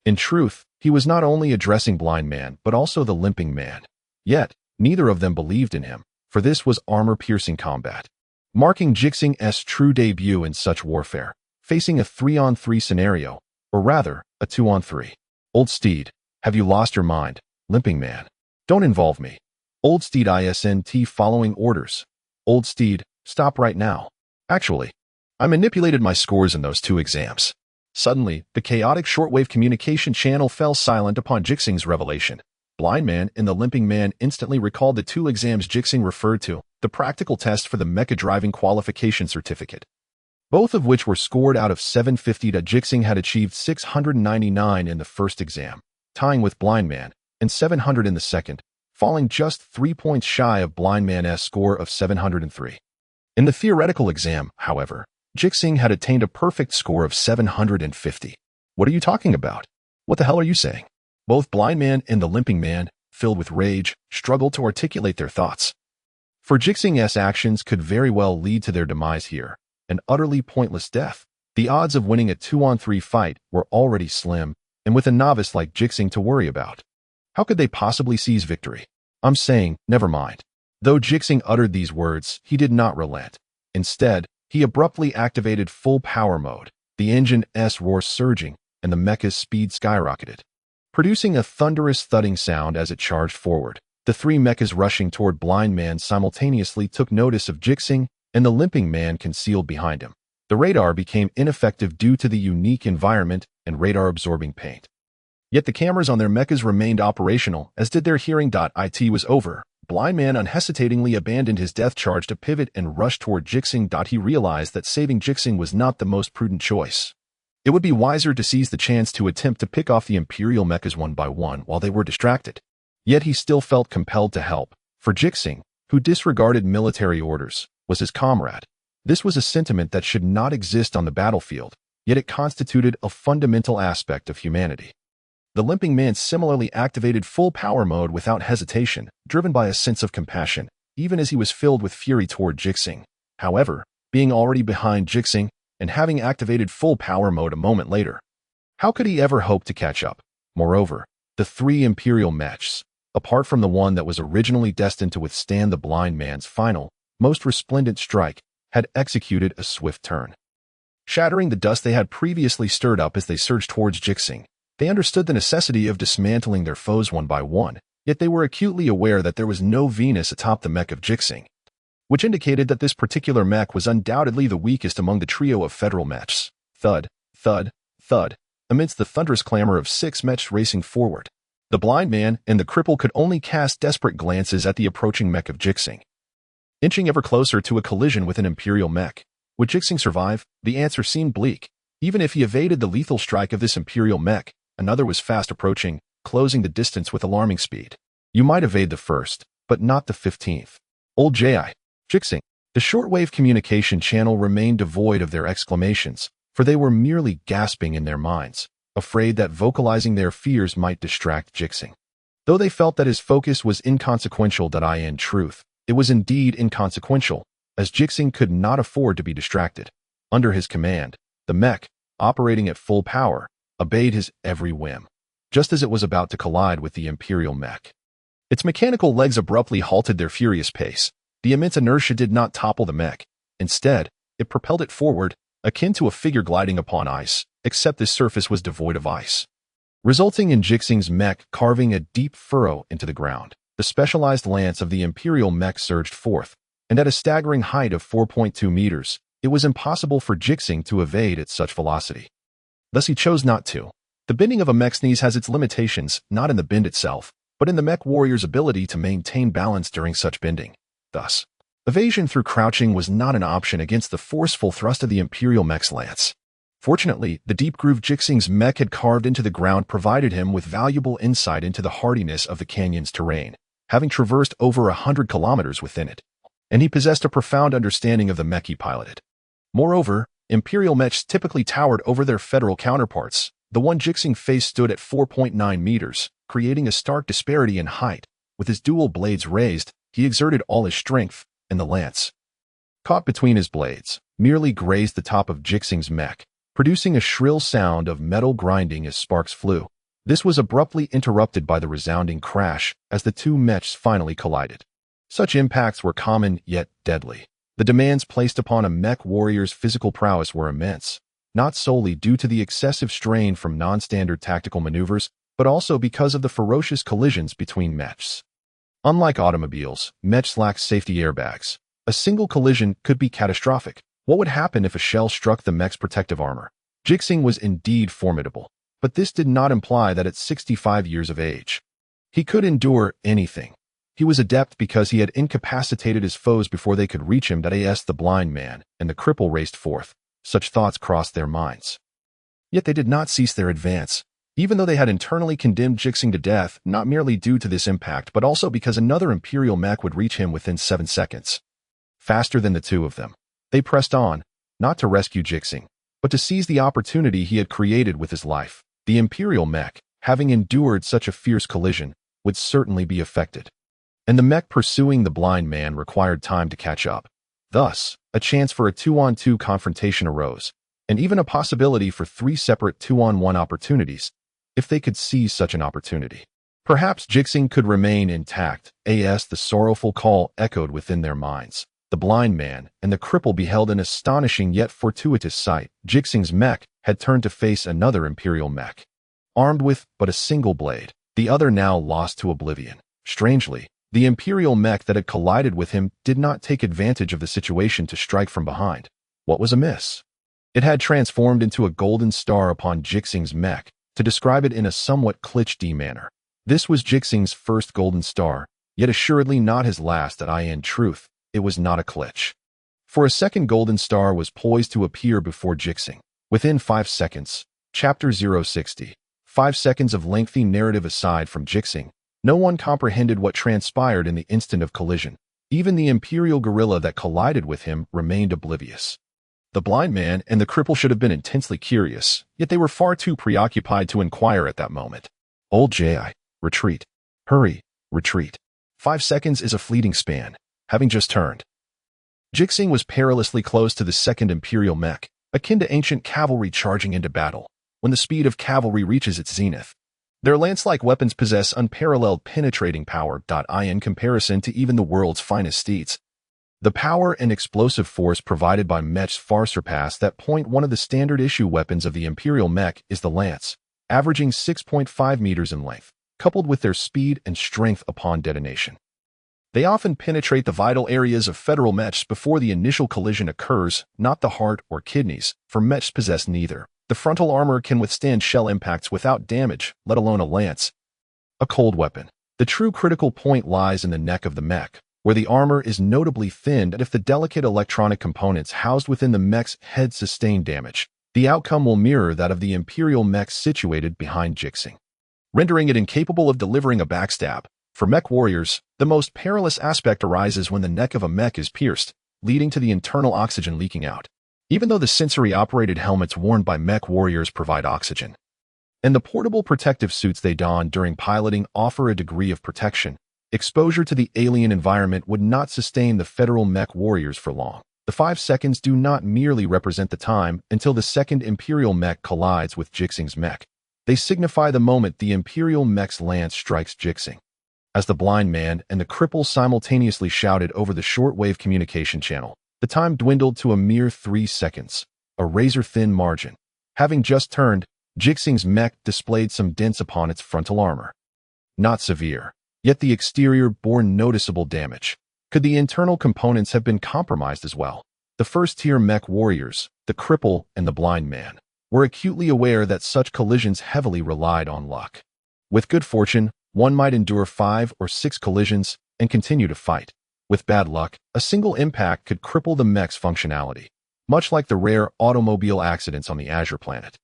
A: In truth, he was not only addressing Blind Man but also the limping man. Yet, neither of them believed in him, for this was armor-piercing combat, marking Ji Xinghe's true debut in such warfare, facing a 3-on-3 scenario, or rather, a 2-on-3. Old Steed, have you lost your mind, limping man? Don't involve me. Old Steed isn't following orders. Old Steed, stop right now. Actually, I manipulated my scores in those 2 exams. Suddenly, the chaotic shortwave communication channel fell silent upon Ji Xinghe's revelation. Blind Man and the limping man instantly recalled the 2 exams Ji Xinghe referred to, the practical test for the mecha driving qualification certificate, both of which were scored out of 750. Ji Xinghe had achieved 699 in the first exam, tying with Blind Man, and 700 in the second, falling just 3 points shy of Blind Man's score of 703. In the theoretical exam, however, Ji Xinghe had attained a perfect score of 750. What are you talking about? What the hell are you saying? Both Blind Man and the limping man, filled with rage, struggled to articulate their thoughts. For Ji Xinghe's actions could very well lead to their demise here, an utterly pointless death. The odds of winning a 2-on-3 fight were already slim, and with a novice like Ji Xinghe to worry about, how could they possibly seize victory? I'm saying, never mind. Though Ji Xinghe uttered these words, he did not relent. Instead, he abruptly activated full power mode, the engine's roar surging, and the mecha's speed skyrocketed, producing a thunderous thudding sound as it charged forward. The 3 mechas rushing toward Blind Man simultaneously took notice of Ji Xinghe and the limping man concealed behind him. The radar became ineffective due to the unique environment and radar-absorbing paint. Yet the cameras on their mechas remained operational, as did their hearing. It was over. Blind Man unhesitatingly abandoned his death charge to pivot and rush toward Ji Xinghe. He realized that saving Ji Xinghe was not the most prudent choice. It would be wiser to seize the chance to attempt to pick off the Imperial mechas one by one while they were distracted. Yet he still felt compelled to help, for Ji Xinghe, who disregarded military orders, was his comrade. This was a sentiment that should not exist on the battlefield, yet it constituted a fundamental aspect of humanity. The limping man similarly activated full power mode without hesitation, driven by a sense of compassion, even as he was filled with fury toward Ji Xinghe. However, being already behind Ji Xinghe and having activated full power mode a moment later, how could he ever hope to catch up? Moreover, the 3 Imperial Mechs, apart from the one that was originally destined to withstand the blind man's final, most resplendent strike, had executed a swift turn. shattering the dust they had previously stirred up as they surged towards Ji Xinghe. They understood the necessity of dismantling their foes one by one, yet they were acutely aware that there was no Venus atop the mech of Ji Xinghe, which indicated that this particular mech was undoubtedly the weakest among the trio of federal mechs. Thud, thud, thud, amidst the thunderous clamor of 6 mechs racing forward. The blind man and the cripple could only cast desperate glances at the approaching mech of Ji Xinghe, inching ever closer to a collision with an Imperial mech. Would Ji Xinghe survive? The answer seemed bleak. Even if he evaded the lethal strike of this Imperial mech, another was fast approaching, closing the distance with alarming speed. You might evade the first, but not the 15th. Old Ji Xinghe. The shortwave communication channel remained devoid of their exclamations, for they were merely gasping in their minds, afraid that vocalizing their fears might distract Ji Xinghe. Though they felt that his focus was inconsequential, in truth, it was indeed inconsequential, as Ji Xinghe could not afford to be distracted. Under his command, the mech, operating at full power, obeyed his every whim, just as it was about to collide with the Imperial mech. Its mechanical legs abruptly halted their furious pace. The immense inertia did not topple the mech. Instead, it propelled it forward, akin to a figure gliding upon ice, except this surface was devoid of ice, resulting in Ji Xinghe's mech carving a deep furrow into the ground. The specialized lance of the Imperial mech surged forth, and at a staggering height of 4.2 meters, it was impossible for Ji Xinghe to evade at such velocity. Thus he chose not to. The bending of a mech's knees has its limitations, not in the bend itself, but in the mech warrior's ability to maintain balance during such bending. Thus, evasion through crouching was not an option against the forceful thrust of the Imperial mech's lance. Fortunately, the deep groove Ji Xinghe's mech had carved into the ground provided him with valuable insight into the hardiness of the canyon's terrain, having traversed over 100 kilometers within it, and he possessed a profound understanding of the mech he piloted. Moreover, Imperial mechs typically towered over their federal counterparts. The one Ji Xinghe faced stood at 4.9 meters, creating a stark disparity in height. With his dual blades raised, he exerted all his strength, and the lance, caught between his blades, merely grazed the top of Ji Xinghe's mech, producing a shrill sound of metal grinding as sparks flew. This was abruptly interrupted by the resounding crash as the two mechs finally collided. Such impacts were common yet deadly. The demands placed upon a mech warrior's physical prowess were immense, not solely due to the excessive strain from non-standard tactical maneuvers, but also because of the ferocious collisions between mechs. Unlike automobiles, mechs lack safety airbags. A single collision could be catastrophic. What would happen if a shell struck the mech's protective armor? Ji Xinghe was indeed formidable, but this did not imply that at 65 years of age, he could endure anything. He was adept because he had incapacitated his foes before they could reach him. The blind man and the cripple raced forth. Such thoughts crossed their minds. Yet they did not cease their advance, even though they had internally condemned Ji Xinghe to death, not merely due to this impact, but also because another Imperial mech would reach him within 7 seconds. Faster than the two of them, they pressed on, not to rescue Ji Xinghe, but to seize the opportunity he had created with his life. The Imperial mech, having endured such a fierce collision, would certainly be affected, and the mech pursuing the blind man required time to catch up. Thus, a chance for a 2-on-2 confrontation arose, and even a possibility for 3 separate 2-on-1 opportunities, if they could seize such an opportunity. Perhaps Ji Xinghe could remain intact. The sorrowful call echoed within their minds. The blind man and the cripple beheld an astonishing yet fortuitous sight. Ji Xinghe's mech had turned to face another Imperial mech, armed with but a single blade, the other now lost to oblivion. Strangely, the Imperial mech that had collided with him did not take advantage of the situation to strike from behind. What was amiss? It had transformed into a golden star upon Ji Xinghe's mech, to describe it in a somewhat cliché manner. This was Ji Xinghe's first golden star, yet assuredly not his last. In truth, it was not a glitch. For a second golden star was poised to appear before Ji Xinghe. Within 5 seconds, Chapter 060, 5 seconds of lengthy narrative aside from Ji Xinghe, no one comprehended what transpired in the instant of collision. Even the Imperial guerrilla that collided with him remained oblivious. The blind man and the cripple should have been intensely curious, yet they were far too preoccupied to inquire at that moment. Old Ji, retreat. Hurry, retreat. 5 seconds is a fleeting span. Having just turned, Ji Xinghe was perilously close to the second Imperial mech, akin to ancient cavalry charging into battle. When the speed of cavalry reaches its zenith, their lance-like weapons possess unparalleled penetrating power. In comparison to even the world's finest steeds, The power and explosive force provided by Mechs far surpass that point. One of the standard issue weapons of the Imperial Mech is the lance, averaging 6.5 meters in length, coupled with their speed and strength upon detonation. They often penetrate the vital areas of Federal Mechs before the initial collision occurs, not the heart or kidneys, for Mechs possess neither. The frontal armor can withstand shell impacts without damage, let alone a lance. A cold weapon. The true critical point lies in the neck of the mech, where the armor is notably thinned, and if the delicate electronic components housed within the mech's head sustain damage, the outcome will mirror that of the Imperial Mech situated behind Ji Xinghe, rendering it incapable of delivering a backstab. For mech warriors, the most perilous aspect arises when the neck of a mech is pierced, leading to the internal oxygen leaking out. Even though the sensory-operated helmets worn by mech warriors provide oxygen, and the portable protective suits they don during piloting offer a degree of protection, exposure to the alien environment would not sustain the Federal Mech warriors for long. The 5 seconds do not merely represent the time until the second Imperial Mech collides with Ji Xinghe's mech. They signify the moment the Imperial Mech's lance strikes Ji Xinghe. As the blind man and the cripple simultaneously shouted over the shortwave communication channel, the time dwindled to a mere 3 seconds, a razor-thin margin. Having just turned, Ji Xinghe's mech displayed some dents upon its frontal armor. Not severe, yet the exterior bore noticeable damage. Could the internal components have been compromised as well? The first-tier mech warriors, the cripple and the blind man, were acutely aware that such collisions heavily relied on luck. With good fortune, one might endure 5 or 6 collisions and continue to fight. With bad luck, a single impact could cripple the mech's functionality, much like the rare automobile accidents on the Azure planet,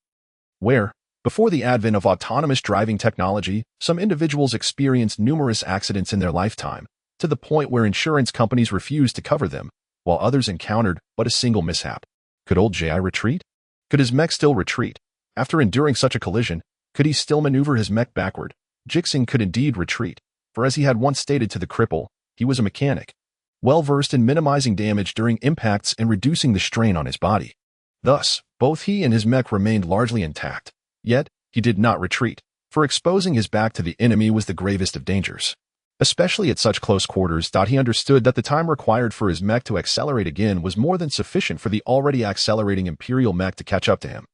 A: where, before the advent of autonomous driving technology, some individuals experienced numerous accidents in their lifetime, to the point where insurance companies refused to cover them, while others encountered but a single mishap. Could old Ji retreat? Could his mech still retreat? After enduring such a collision, could he still maneuver his mech backward? Ji Xinghe could indeed retreat, for as he had once stated to the cripple, he was a mechanic, well-versed in minimizing damage during impacts and reducing the strain on his body. Thus, both he and his mech remained largely intact. Yet, he did not retreat, for exposing his back to the enemy was the gravest of dangers. Especially at such close quarters, he understood that the time required for his mech to accelerate again was more than sufficient for the already accelerating Imperial Mech to catch up to him.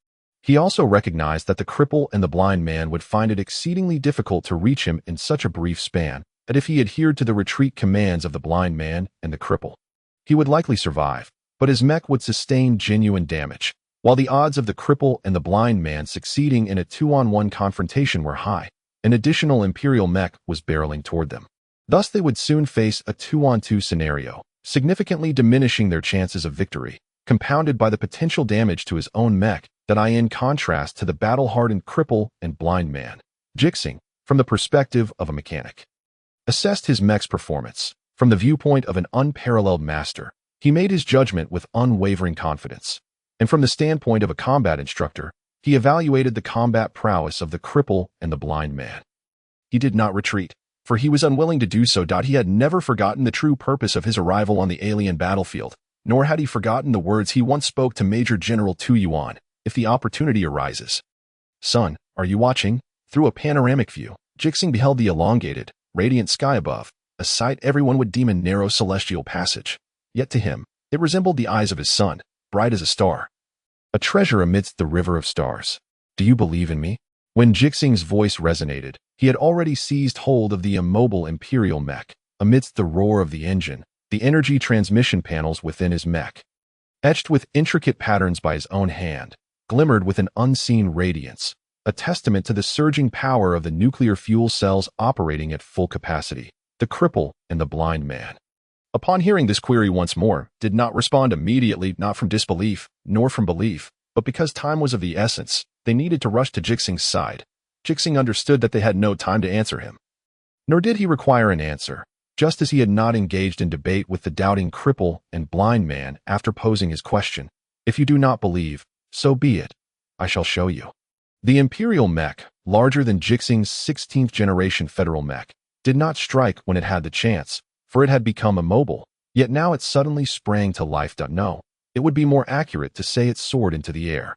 A: He also recognized that the cripple and the blind man would find it exceedingly difficult to reach him in such a brief span, that if he adhered to the retreat commands of the blind man and the cripple, he would likely survive, but his mech would sustain genuine damage. While the odds of the cripple and the blind man succeeding in a 2-on-1 confrontation were high, an additional Imperial Mech was barreling toward them. Thus they would soon face a 2-on-2 scenario, significantly diminishing their chances of victory, compounded by the potential damage to his own mech, in contrast to the battle-hardened cripple and blind man. Ji Xinghe, from the perspective of a mechanic, assessed his mech's performance. From the viewpoint of an unparalleled master, he made his judgment with unwavering confidence. And from the standpoint of a combat instructor, he evaluated the combat prowess of the cripple and the blind man. He did not retreat, for he was unwilling to do so. He had never forgotten the true purpose of his arrival on the alien battlefield, nor had he forgotten the words he once spoke to Major General Tu Yuan. If the opportunity arises. Son, are you watching? Through a panoramic view, Ji Xinghe beheld the elongated, radiant sky above, a sight everyone would deem a narrow celestial passage. Yet to him, it resembled the eyes of his son, bright as a star. A treasure amidst the river of stars. Do you believe in me? When Ji Xinghe's voice resonated, he had already seized hold of the immobile Imperial Mech. Amidst the roar of the engine, the energy transmission panels within his mech, etched with intricate patterns by his own hand, glimmered with an unseen radiance, a testament to the surging power of the nuclear fuel cells operating at full capacity. The cripple and the blind man, upon hearing this query once more, did not respond immediately, not from disbelief, nor from belief, but because time was of the essence. They needed to rush to Ji Xinghe's side. Ji Xinghe understood that they had no time to answer him. Nor did he require an answer, just as he had not engaged in debate with the doubting cripple and blind man after posing his question. If you do not believe, so be it. I shall show you. The Imperial Mech, larger than Ji Xinghe's 16th generation Federal Mech, did not strike when it had the chance, for it had become immobile, yet now it suddenly sprang to life. No, it would be more accurate to say it soared into the air.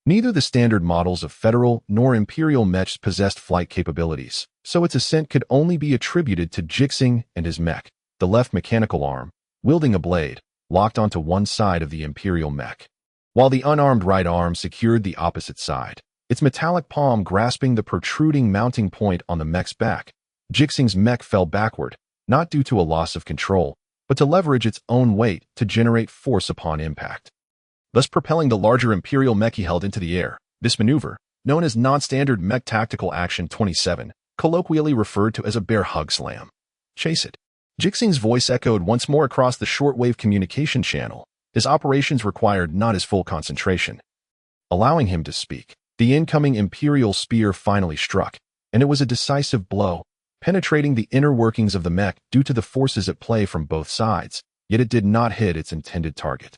A: Neither the standard models of Federal nor Imperial Mechs possessed flight capabilities, so its ascent could only be attributed to Ji Xinghe and his mech. The left mechanical arm, wielding a blade, locked onto one side of the Imperial mech, while the unarmed right arm secured the opposite side, its metallic palm grasping the protruding mounting point on the mech's back. Ji Xinghe's mech fell backward, not due to a loss of control, but to leverage its own weight to generate force upon impact, thus propelling the larger Imperial mech he held into the air. This maneuver, known as Non-Standard Mech Tactical Action 27, colloquially referred to as a bear hug slam. Chase it. Ji Xinghe's voice echoed once more across the shortwave communication channel. His operations required not his full concentration, allowing him to speak. The incoming Imperial spear finally struck, and it was a decisive blow, penetrating the inner workings of the mech due to the forces at play from both sides, yet it did not hit its intended target.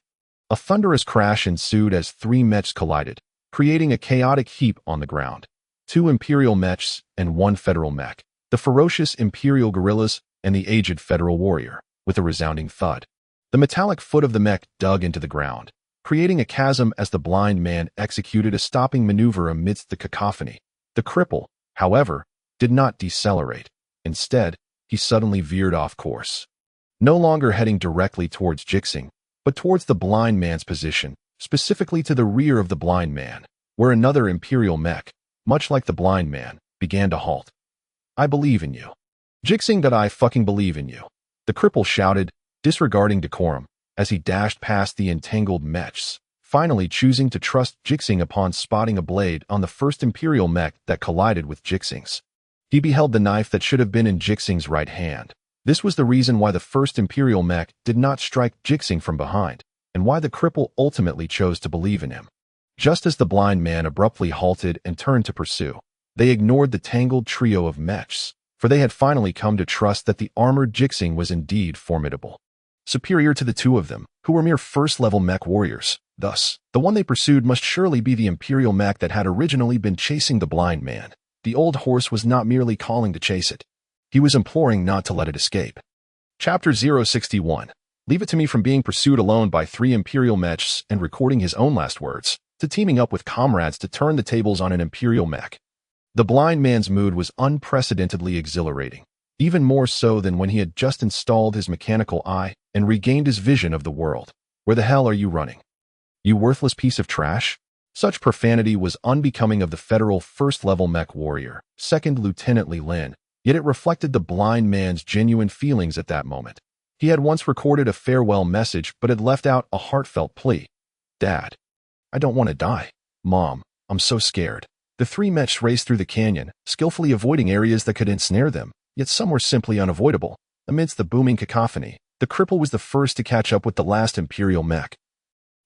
A: A thunderous crash ensued as three mechs collided, creating a chaotic heap on the ground. Two Imperial mechs and one Federal mech, the ferocious Imperial guerrillas and the aged Federal warrior, with a resounding thud. The metallic foot of the mech dug into the ground, creating a chasm as the blind man executed a stopping maneuver amidst the cacophony. The cripple, however, did not decelerate. Instead, he suddenly veered off course, no longer heading directly towards Ji Xinghe, but towards the blind man's position, specifically to the rear of the blind man, where another Imperial mech, much like the blind man, began to halt. "I believe in you. Ji Xinghe, that I fucking believe in you," the cripple shouted, disregarding decorum, as he dashed past the entangled mechs, finally choosing to trust Ji Xinghe upon spotting a blade on the first Imperial mech that collided with Ji Xinghe's. He beheld the knife that should have been in Ji Xinghe's right hand. This was the reason why the first Imperial mech did not strike Ji Xinghe from behind, and why the cripple ultimately chose to believe in him. Just as the blind man abruptly halted and turned to pursue, they ignored the tangled trio of mechs, for they had finally come to trust that the armored Ji Xinghe was indeed formidable, superior to the two of them, who were mere first-level mech warriors. Thus, the one they pursued must surely be the Imperial mech that had originally been chasing the blind man. The old horse was not merely calling to chase it. He was imploring not to let it escape. Chapter 061. Leave it to me, from being pursued alone by three Imperial mechs and recording his own last words, to teaming up with comrades to turn the tables on an Imperial mech. The blind man's mood was unprecedentedly exhilarating, even more so than when he had just installed his mechanical eye and regained his vision of the world. "Where the hell are you running? You worthless piece of trash?" Such profanity was unbecoming of the Federal first-level mech warrior, Second Lieutenant Li Lin, yet it reflected the blind man's genuine feelings at that moment. He had once recorded a farewell message but had left out a heartfelt plea. "Dad, I don't want to die. Mom, I'm so scared." The three mechs raced through the canyon, skillfully avoiding areas that could ensnare them, yet some were simply unavoidable. Amidst the booming cacophony, the cripple was the first to catch up with the last Imperial mech,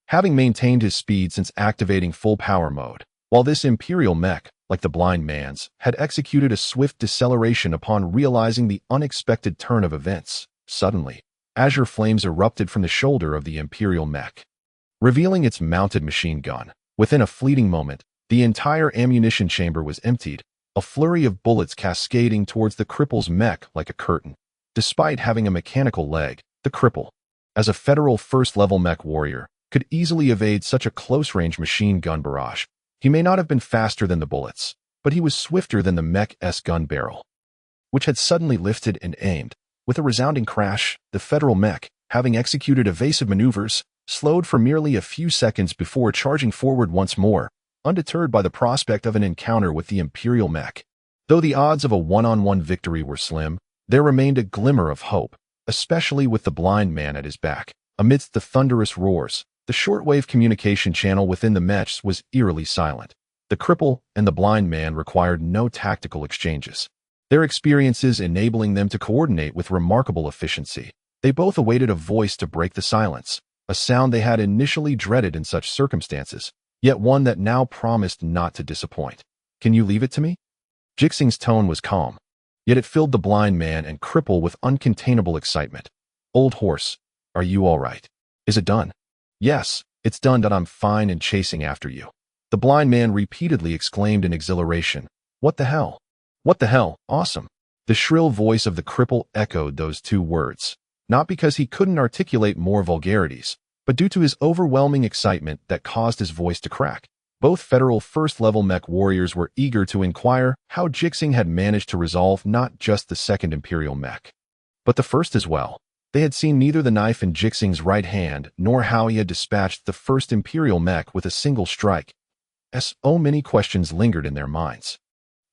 A: having maintained his speed since activating full power mode, while this Imperial mech, like the blind man's, had executed a swift deceleration upon realizing the unexpected turn of events. Suddenly, azure flames erupted from the shoulder of the Imperial mech, revealing its mounted machine gun. Within a fleeting moment, the entire ammunition chamber was emptied, a flurry of bullets cascading towards the cripple's mech like a curtain. Despite having a mechanical leg, the cripple, as a Federal first-level mech warrior, could easily evade such a close-range machine gun barrage. He may not have been faster than the bullets, but he was swifter than the mech's gun barrel, which had suddenly lifted and aimed. With a resounding crash, the Federal mech, having executed evasive maneuvers, slowed for merely a few seconds before charging forward once more, undeterred by the prospect of an encounter with the Imperial mech. Though the odds of a one-on-one victory were slim, there remained a glimmer of hope, especially with the blind man at his back. Amidst the thunderous roars, the shortwave communication channel within the Mechs was eerily silent. The cripple and the blind man required no tactical exchanges, their experiences enabling them to coordinate with remarkable efficiency. They both awaited a voice to break the silence, a sound they had initially dreaded in such circumstances, yet one that now promised not to disappoint. "Can you leave it to me?" Ji Xinghe's tone was calm, yet it filled the blind man and cripple with uncontainable excitement. "Old horse, are you all right? Is it done?" "Yes, it's done. I'm fine and chasing after you," the blind man repeatedly exclaimed in exhilaration. "What the hell? What the hell? Awesome." The shrill voice of the cripple echoed those two words, not because he couldn't articulate more vulgarities, but due to his overwhelming excitement that caused his voice to crack. Both Federal first-level mech warriors were eager to inquire how Ji Xinghe had managed to resolve not just the second Imperial mech, but the first as well. They had seen neither the knife in Ji Xinghe's right hand nor how he had dispatched the first Imperial mech with a single strike. So many questions lingered in their minds.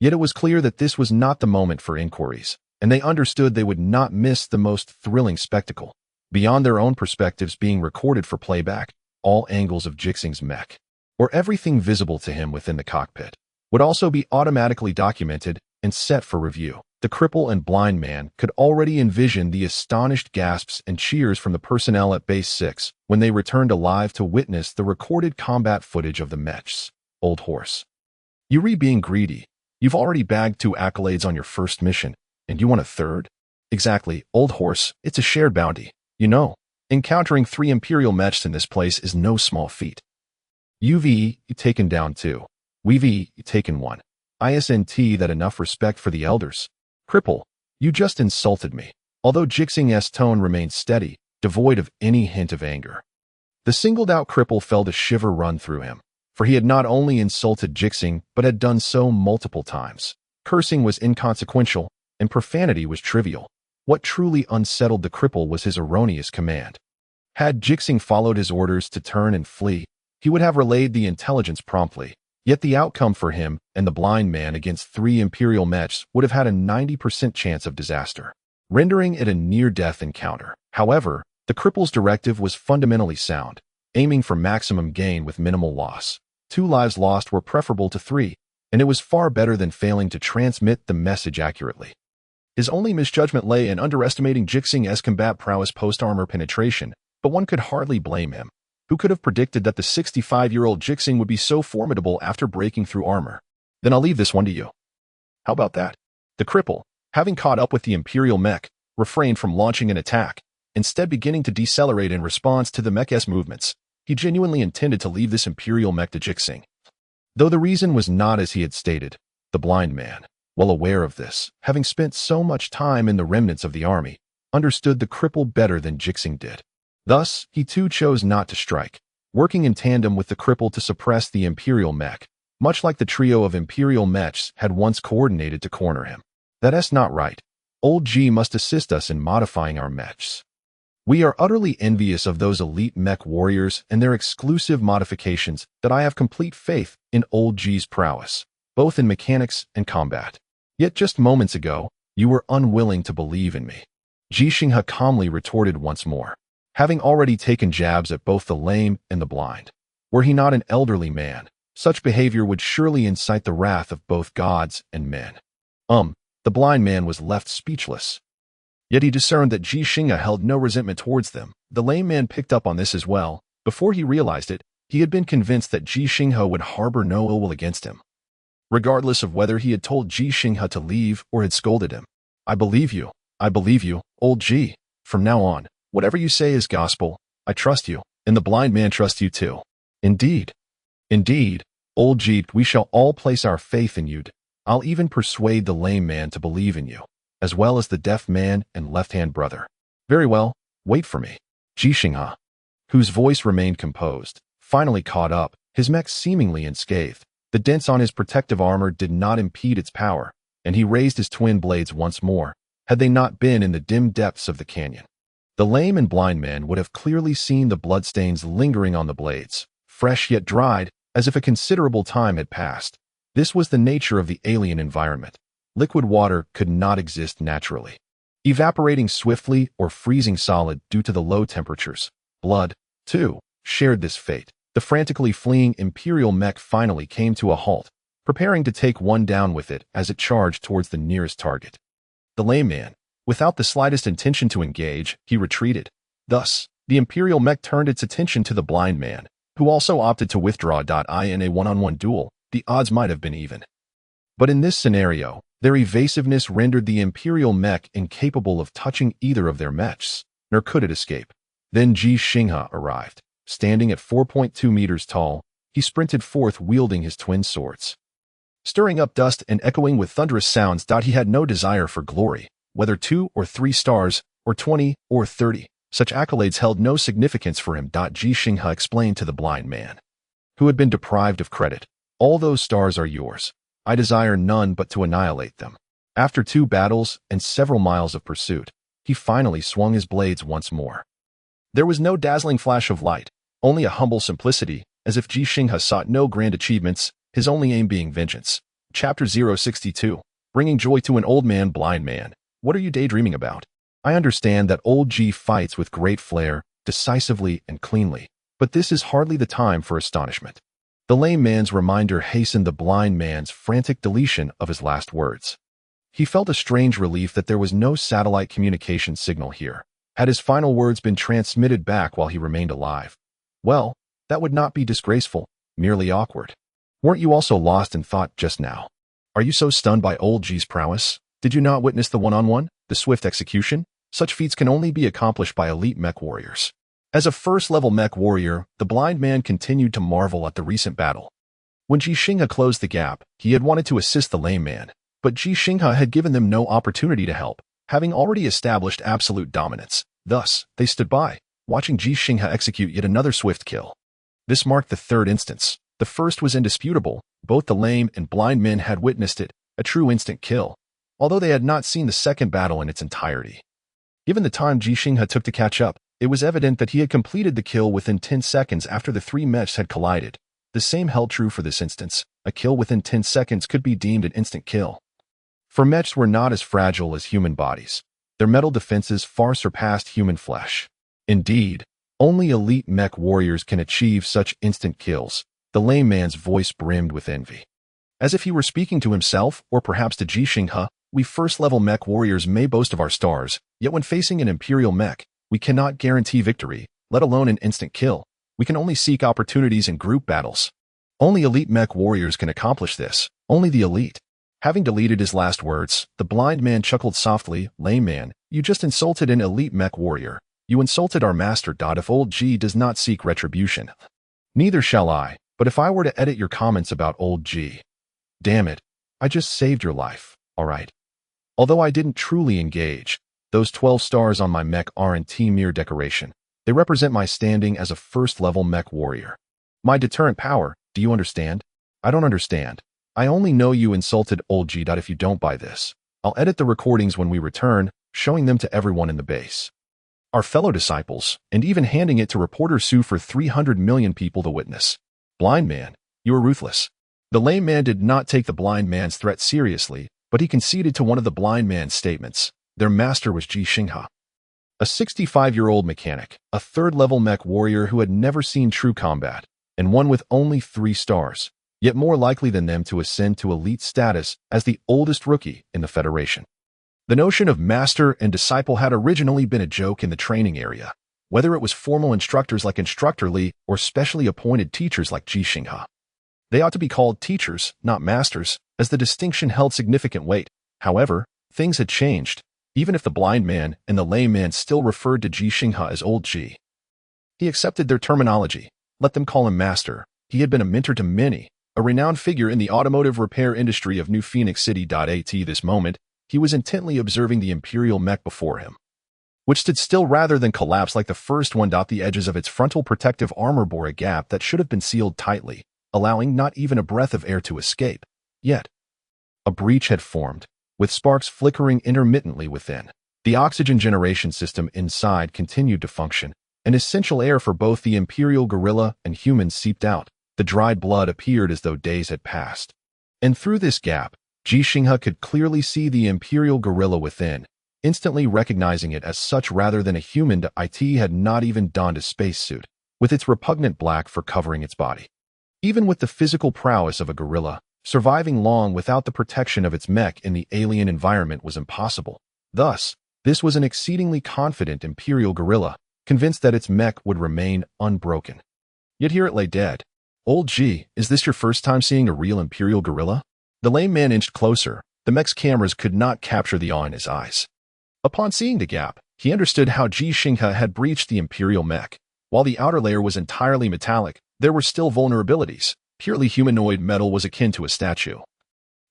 A: Yet it was clear that this was not the moment for inquiries, and they understood they would not miss the most thrilling spectacle. Beyond their own perspectives being recorded for playback, all angles of Ji Xinghe's mech, or everything visible to him within the cockpit, would also be automatically documented and set for review. The cripple and blind man could already envision the astonished gasps and cheers from the personnel at Base 6 when they returned alive to witness the recorded combat footage of the Mechs. Old horse. You being greedy. You've already bagged 2 accolades on your first mission, and you want a third? Exactly, old horse, it's a shared bounty. You know, encountering 3 Imperial Mechs in this place is no small feat. You've taken down 2. We've taken 1. Isn't that enough respect for the elders? Cripple, you just insulted me. Although Ji Xinghe's tone remained steady, devoid of any hint of anger. The singled-out cripple felt a shiver run through him, for he had not only insulted Ji Xinghe but had done so multiple times. Cursing was inconsequential, and profanity was trivial. What truly unsettled the cripple was his erroneous command. Had Ji Xinghe followed his orders to turn and flee, he would have relayed the intelligence promptly. Yet the outcome for him and the blind man against 3 Imperial Mechs would have had a 90% chance of disaster, rendering it a near-death encounter. However, the cripple's directive was fundamentally sound, aiming for maximum gain with minimal loss. 2 lives lost were preferable to 3, and it was far better than failing to transmit the message accurately. His only misjudgment lay in underestimating Ji Xinghe's combat prowess post-armor penetration, but one could hardly blame him. Who could have predicted that the 65-year-old Ji Xinghe would be so formidable after breaking through armor? Then I'll leave this one to you. How about that? The cripple, having caught up with the Imperial mech, refrained from launching an attack, instead beginning to decelerate in response to the Mech's movements. He genuinely intended to leave this Imperial mech to Ji Xinghe. Though the reason was not as he had stated, the blind man, well aware of this, having spent so much time in the remnants of the army, understood the cripple better than Ji Xinghe did. Thus, he too chose not to strike, working in tandem with the cripple to suppress the Imperial mech, much like the trio of Imperial Mechs had once coordinated to corner him. That's not right. Old Ji must assist us in modifying our mechs. We are utterly envious of those elite mech warriors and their exclusive modifications that I have complete faith in Old Ji's prowess, both in mechanics and combat. Yet just moments ago, you were unwilling to believe in me. Ji Xinghe calmly retorted once more, having already taken jabs at both the lame and the blind. Were he not an elderly man, such behavior would surely incite the wrath of both gods and men. The blind man was left speechless. Yet he discerned that Ji Xinghe held no resentment towards them. The lame man picked up on this as well. Before he realized it, he had been convinced that Ji Xinghe would harbor no ill will against him, regardless of whether he had told Ji Xinghe to leave or had scolded him. I believe you, old Ji. From now on, whatever you say is gospel. I trust you, and the blind man trusts you too. Indeed, old Ji, we shall all place our faith in you. I'll even persuade the lame man to believe in you, as well as the deaf man and left-hand brother. Very well, wait for me. Ji Xinghe, whose voice remained composed, finally caught up, his mech seemingly unscathed. The dents on his protective armor did not impede its power, and he raised his twin blades once more, had they not been in the dim depths of the canyon. The lame and blind man would have clearly seen the bloodstains lingering on the blades, fresh yet dried, as if a considerable time had passed. This was the nature of the alien environment. Liquid water could not exist naturally, evaporating swiftly or freezing solid due to the low temperatures. Blood, too, shared this fate. The frantically fleeing Imperial mech finally came to a halt, preparing to take one down with it as it charged towards the nearest target. The lame man, without the slightest intention to engage, he retreated. Thus, the Imperial mech turned its attention to the blind man, who also opted to withdraw. In a one-on-one duel, the odds might have been even. But in this scenario, their evasiveness rendered the Imperial mech incapable of touching either of their mechs, nor could it escape. Then Ji Xinghe arrived. Standing at 4.2 meters tall, he sprinted forth wielding his twin swords, stirring up dust and echoing with thunderous sounds. He had no desire for glory, whether 2 or 3 stars, or 20 or 30. Such accolades held no significance for him. Ji Xinghe explained to the blind man, who had been deprived of credit. All those stars are yours. I desire none but to annihilate them. After 2 battles and several miles of pursuit, he finally swung his blades once more. There was no dazzling flash of light, only a humble simplicity, as if Ji Xinghe sought no grand achievements, his only aim being vengeance. Chapter 062. Bringing joy to an old man, blind man. What are you daydreaming about? I understand that old Ji fights with great flair, decisively and cleanly, but this is hardly the time for astonishment. The lame man's reminder hastened the blind man's frantic deletion of his last words. He felt a strange relief that there was no satellite communication signal here. Had his final words been transmitted back while he remained alive? Well, that would not be disgraceful, merely awkward. Weren't you also lost in thought just now? Are you so stunned by old Ji's prowess? Did you not witness the one-on-one, the swift execution? Such feats can only be accomplished by elite mech warriors. As a first-level mech warrior, the blind man continued to marvel at the recent battle. When Ji Xinghe closed the gap, he had wanted to assist the lame man, but Ji Xinghe had given them no opportunity to help, having already established absolute dominance. Thus, they stood by, watching Ji Xinghe execute yet another swift kill. This marked the third instance. The first was indisputable. Both the lame and blind men had witnessed it, a true instant kill, although they had not seen the second battle in its entirety. Given the time Ji Xinghe took to catch up, it was evident that he had completed the kill within 10 seconds after the three mechs had collided. The same held true for this instance. A kill within 10 seconds could be deemed an instant kill. For mechs were not as fragile as human bodies. Their metal defenses far surpassed human flesh. Indeed, only elite mech warriors can achieve such instant kills. The lame man's voice brimmed with envy. As if he were speaking to himself, or perhaps to Ji Xinghe, we first-level mech warriors may boast of our stars, yet when facing an imperial mech, we cannot guarantee victory, let alone an instant kill. We can only seek opportunities in group battles. Only elite mech warriors can accomplish this, only the elite. Having deleted his last words, the blind man chuckled softly. Lame man, you just insulted an elite mech warrior. You insulted our master. If old Ji does not seek retribution, neither shall I. But if I were to edit your comments about old Ji, damn it, I just saved your life, alright? Although I didn't truly engage, those 12 stars on my mech aren't mere decoration. They represent my standing as a first-level mech warrior. My deterrent power, do you understand? I don't understand. I only know you insulted old Ji. If you don't buy this, I'll edit the recordings when we return, showing them to everyone in the base. Our fellow disciples, and even handing it to reporter Sue for 300 million people to witness. Blind man, you are ruthless. The lame man did not take the blind man's threat seriously, but he conceded to one of the blind man's statements. Their master was Ji Xinghe, a 65-year-old mechanic, a third-level mech warrior who had never seen true combat, and one with only 3 stars, yet more likely than them to ascend to elite status as the oldest rookie in the Federation. The notion of master and disciple had originally been a joke in the training area, whether it was formal instructors like Instructor Li or specially appointed teachers like Ji Xinghe. They ought to be called teachers, not masters, as the distinction held significant weight. However, things had changed, even if the blind man and the lame man still referred to Ji Xinghe as old Ji. He accepted their terminology. Let them call him master. He had been a mentor to many, a renowned figure in the automotive repair industry of New Phoenix City. At this moment, he was intently observing the imperial mech before him, which stood still rather than collapse like the first one. The edges of its frontal protective armor bore a gap that should have been sealed tightly, allowing not even a breath of air to escape. Yet, a breach had formed, with sparks flickering intermittently within. The oxygen generation system inside continued to function, and essential air for both the imperial gorilla and humans seeped out. The dried blood appeared as though days had passed. And through this gap, Ji Xinghe could clearly see the imperial gorilla within, instantly recognizing it as such rather than a human. It had not even donned a spacesuit, with its repugnant black fur covering its body. Even with the physical prowess of a gorilla, surviving long without the protection of its mech in the alien environment was impossible. Thus, this was an exceedingly confident imperial gorilla, convinced that its mech would remain unbroken. Yet here it lay dead. Old Ji, is this your first time seeing a real imperial gorilla? The lame man inched closer. The mech's cameras could not capture the awe in his eyes. Upon seeing the gap, he understood how Ji Xinghe had breached the imperial mech. While the outer layer was entirely metallic, there were still vulnerabilities. Purely humanoid metal was akin to a statue,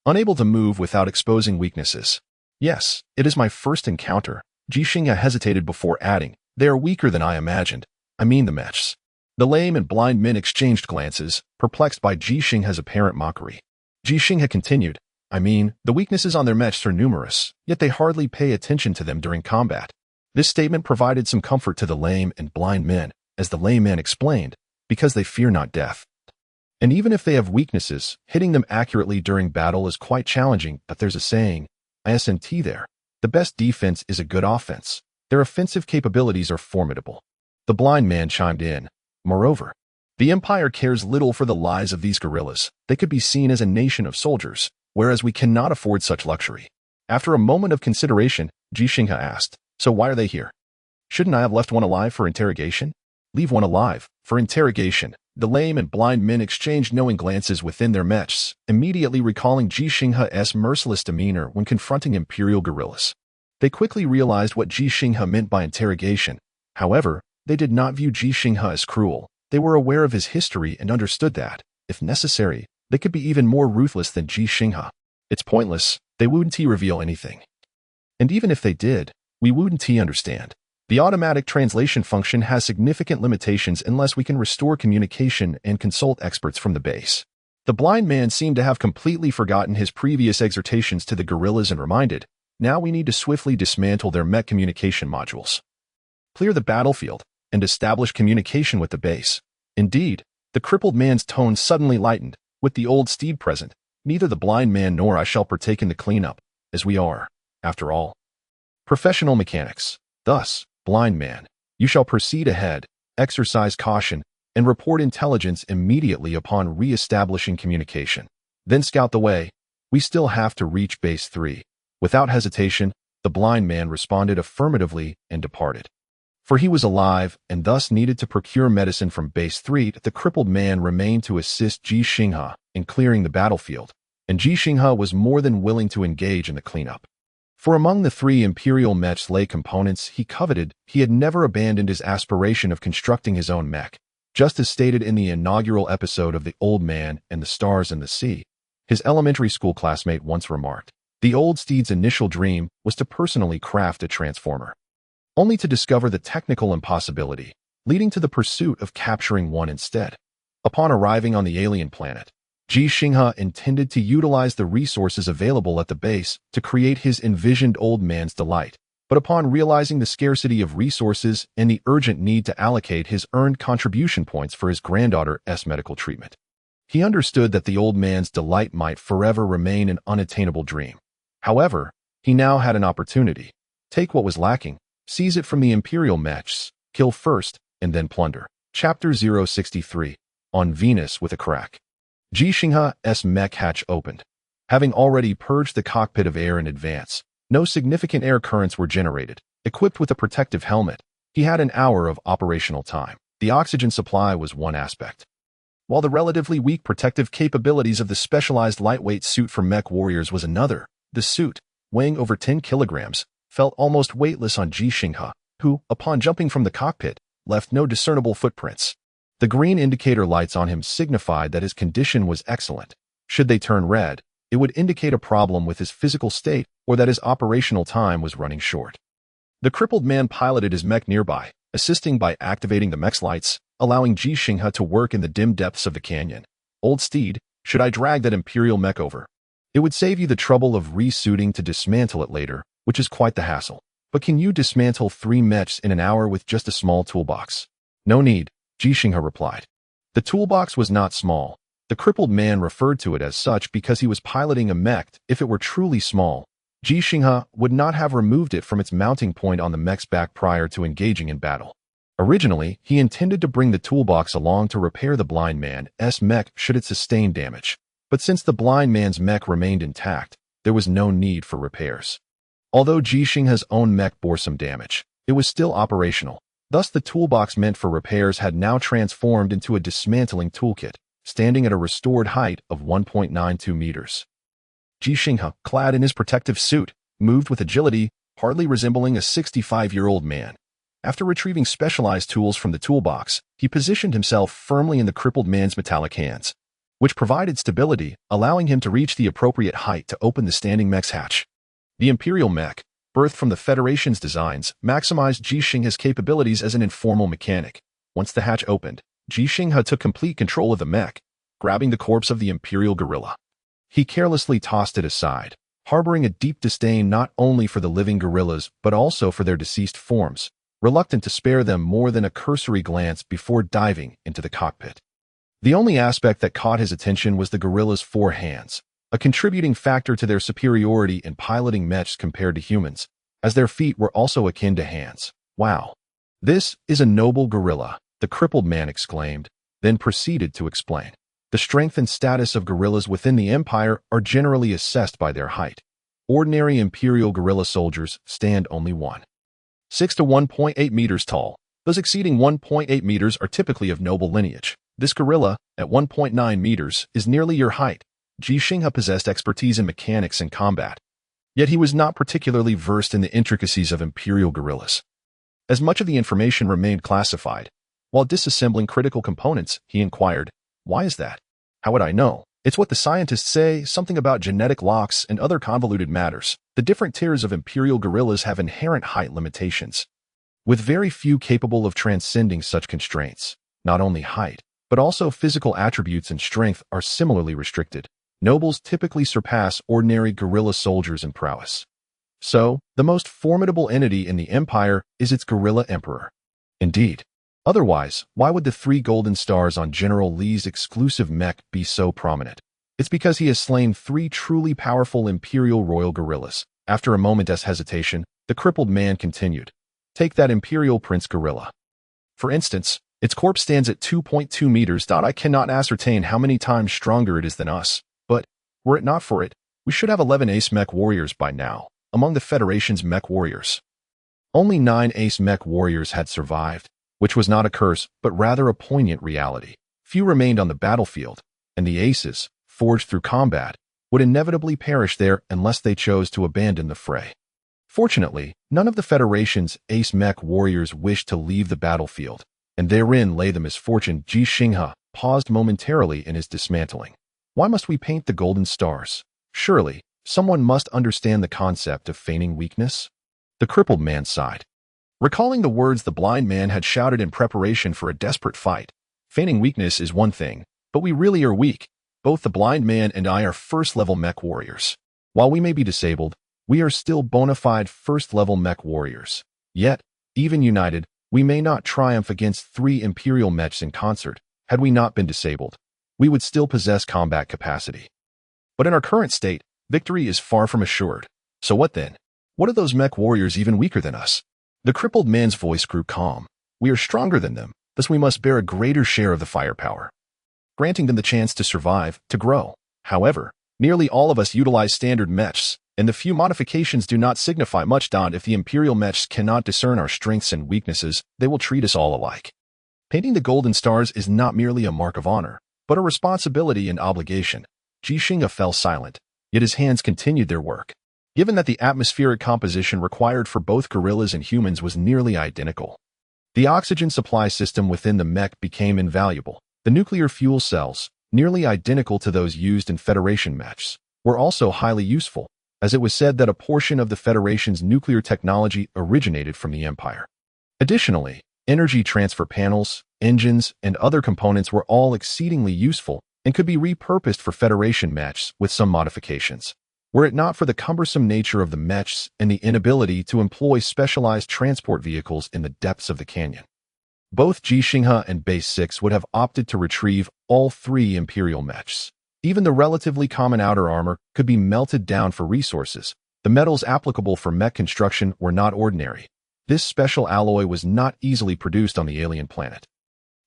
A: unable to move without exposing weaknesses. Yes, it is my first encounter. Ji Xinghe hesitated before adding, they are weaker than I imagined. I mean the Mechs. The lame and blind men exchanged glances, perplexed by Ji Xinghe's apparent mockery. Ji Xinghe continued, I mean, the weaknesses on their Mechs are numerous, yet they hardly pay attention to them during combat. This statement provided some comfort to the lame and blind men, as the lame man explained, because they fear not death. And even if they have weaknesses, hitting them accurately during battle is quite challenging, but there's a saying, isn't there? The best defense is a good offense. Their offensive capabilities are formidable. The blind man chimed in. Moreover, the Empire cares little for the lives of these guerrillas. They could be seen as a nation of soldiers, whereas we cannot afford such luxury. After a moment of consideration, Ji Xinghe asked, so why are they here? Shouldn't I have left one alive for interrogation? Leave one alive for interrogation. The lame and blind men exchanged knowing glances within their mechs, immediately recalling Ji Xinghe's merciless demeanor when confronting Imperial guerrillas. They quickly realized what Ji Xinghe meant by interrogation. However, they did not view Ji Xinghe as cruel. They were aware of his history and understood that, if necessary, they could be even more ruthless than Ji Xinghe. It's pointless. They wouldn't reveal anything. And even if they did, we wouldn't understand. The automatic translation function has significant limitations unless we can restore communication and consult experts from the base. The blind man seemed to have completely forgotten his previous exhortations to the guerrillas and reminded, now we need to swiftly dismantle their mech communication modules. Clear the battlefield and establish communication with the base. Indeed, the crippled man's tone suddenly lightened. With the old steed present, neither the blind man nor I shall partake in the cleanup, as we are, after all, professional mechanics. Thus, blind man, you shall proceed ahead, exercise caution, and report intelligence immediately upon re-establishing communication. Then scout the way. We still have to reach base 3. Without hesitation, the blind man responded affirmatively and departed. For he was alive and thus needed to procure medicine from base 3. The crippled man remained to assist Ji Xinghe in clearing the battlefield, and Ji Xinghe was more than willing to engage in the cleanup. For among the 3 Imperial mechs lay components he coveted, he had never abandoned his aspiration of constructing his own mech. Just as stated in the inaugural episode of The Old Man and the Stars and the Sea, his elementary school classmate once remarked, the old steed's initial dream was to personally craft a transformer, only to discover the technical impossibility, leading to the pursuit of capturing one instead. Upon arriving on the alien planet, Ji Xinghe intended to utilize the resources available at the base to create his envisioned old man's delight, but upon realizing the scarcity of resources and the urgent need to allocate his earned contribution points for his granddaughter's medical treatment, he understood that the old man's delight might forever remain an unattainable dream. However, he now had an opportunity. Take what was lacking, seize it from the Imperial mechs, kill first, and then plunder. Chapter 063. On Venus with a Crack. Ji Xinghe's mech hatch opened. Having already purged the cockpit of air in advance, no significant air currents were generated. Equipped with a protective helmet, he had an hour of operational time. The oxygen supply was one aspect, while the relatively weak protective capabilities of the specialized lightweight suit for mech warriors was another. The suit, weighing over 10 kilograms, felt almost weightless on Ji Xinghe, who, upon jumping from the cockpit, left no discernible footprints. The green indicator lights on him signified that his condition was excellent. Should they turn red, it would indicate a problem with his physical state or that his operational time was running short. The crippled man piloted his mech nearby, assisting by activating the mech's lights, allowing Ji Xinghe to work in the dim depths of the canyon. Old steed, should I drag that Imperial mech over? It would save you the trouble of resuiting to dismantle it later, which is quite the hassle. But can you dismantle 3 mechs in an hour with just a small toolbox? No need, Ji Xinghe replied. The toolbox was not small. The crippled man referred to it as such because he was piloting a mech. If it were truly small, Ji Xinghe would not have removed it from its mounting point on the mech's back prior to engaging in battle. Originally, he intended to bring the toolbox along to repair the blind man's mech should it sustain damage. But since the blind man's mech remained intact, there was no need for repairs. Although Ji Xinghe's own mech bore some damage, it was still operational. Thus the toolbox meant for repairs had now transformed into a dismantling toolkit, standing at a restored height of 1.92 meters. Ji Xinghe, clad in his protective suit, moved with agility, hardly resembling a 65-year-old man. After retrieving specialized tools from the toolbox, he positioned himself firmly in the crippled man's metallic hands, which provided stability, allowing him to reach the appropriate height to open the standing mech's hatch. The Imperial mech, birthed from the Federation's designs, maximized Ji Xinghe's capabilities as an informal mechanic. Once the hatch opened, Ji Xinghe took complete control of the mech, grabbing the corpse of the Imperial gorilla. He carelessly tossed it aside, harboring a deep disdain not only for the living gorillas but also for their deceased forms, reluctant to spare them more than a cursory glance before diving into the cockpit. The only aspect that caught his attention was the gorilla's 4 hands, a contributing factor to their superiority in piloting mechs compared to humans, as their feet were also akin to hands. "Wow. This is a noble gorilla," the crippled man exclaimed, then proceeded to explain. The strength and status of gorillas within the empire are generally assessed by their height. Ordinary imperial gorilla soldiers stand only 1.6 to 1.8 meters tall. Those exceeding 1.8 meters are typically of noble lineage. This gorilla, at 1.9 meters, is nearly your height. Ji Xinghe possessed expertise in mechanics and combat, yet he was not particularly versed in the intricacies of imperial gorillas. As much of the information remained classified, while disassembling critical components, he inquired, "Why is that?" "How would I know? It's what the scientists say, something about genetic locks and other convoluted matters. The different tiers of imperial gorillas have inherent height limitations, with very few capable of transcending such constraints. Not only height, but also physical attributes and strength are similarly restricted. Nobles typically surpass ordinary gorilla soldiers in prowess. So, the most formidable entity in the empire is its gorilla emperor. Indeed. Otherwise, why would the 3 golden stars on General Li's exclusive mech be so prominent? It's because he has slain 3 truly powerful imperial royal gorillas. After a moment's hesitation, the crippled man continued. Take that imperial prince gorilla. For instance, its corpse stands at 2.2 meters. I cannot ascertain how many times stronger it is than us, but, were it not for it, we should have 11 ace mech warriors by now, among the Federation's mech warriors. Only 9 ace mech warriors had survived, which was not a curse, but rather a poignant reality. Few remained on the battlefield, and the aces, forged through combat, would inevitably perish there unless they chose to abandon the fray. Fortunately, none of the Federation's ace mech warriors wished to leave the battlefield, and therein lay the misfortune. Ji Xinghe paused momentarily in his dismantling. Why must we paint the golden stars? Surely, someone must understand the concept of feigning weakness? The crippled man sighed. Recalling the words the blind man had shouted in preparation for a desperate fight, feigning weakness is one thing, but we really are weak. Both the blind man and I are first-level mech warriors. While we may be disabled, we are still bona fide first-level mech warriors. Yet, even united, we may not triumph against 3 imperial mechs in concert. Had we not been disabled, we would still possess combat capacity. But in our current state, victory is far from assured. So what then? What are those mech warriors even weaker than us? The crippled man's voice grew calm. We are stronger than them, thus we must bear a greater share of the firepower, granting them the chance to survive, to grow. However, nearly all of us utilize standard mechs, and the few modifications do not signify much. If the imperial mechs cannot discern our strengths and weaknesses, they will treat us all alike. Painting the golden stars is not merely a mark of honor, but a responsibility and obligation. Ji Xinghe fell silent, yet his hands continued their work. Given that the atmospheric composition required for both gorillas and humans was nearly identical, the oxygen supply system within the mech became invaluable. The nuclear fuel cells, nearly identical to those used in Federation mechs, were also highly useful, as it was said that a portion of the Federation's nuclear technology originated from the Empire. Additionally, energy transfer panels, engines, and other components were all exceedingly useful and could be repurposed for Federation mechs with some modifications. Were it not for the cumbersome nature of the mechs and the inability to employ specialized transport vehicles in the depths of the canyon, both Ji Xinghe and Base 6 would have opted to retrieve all 3 Imperial mechs. Even the relatively common outer armor could be melted down for resources. The metals applicable for mech construction were not ordinary. This special alloy was not easily produced on the alien planet,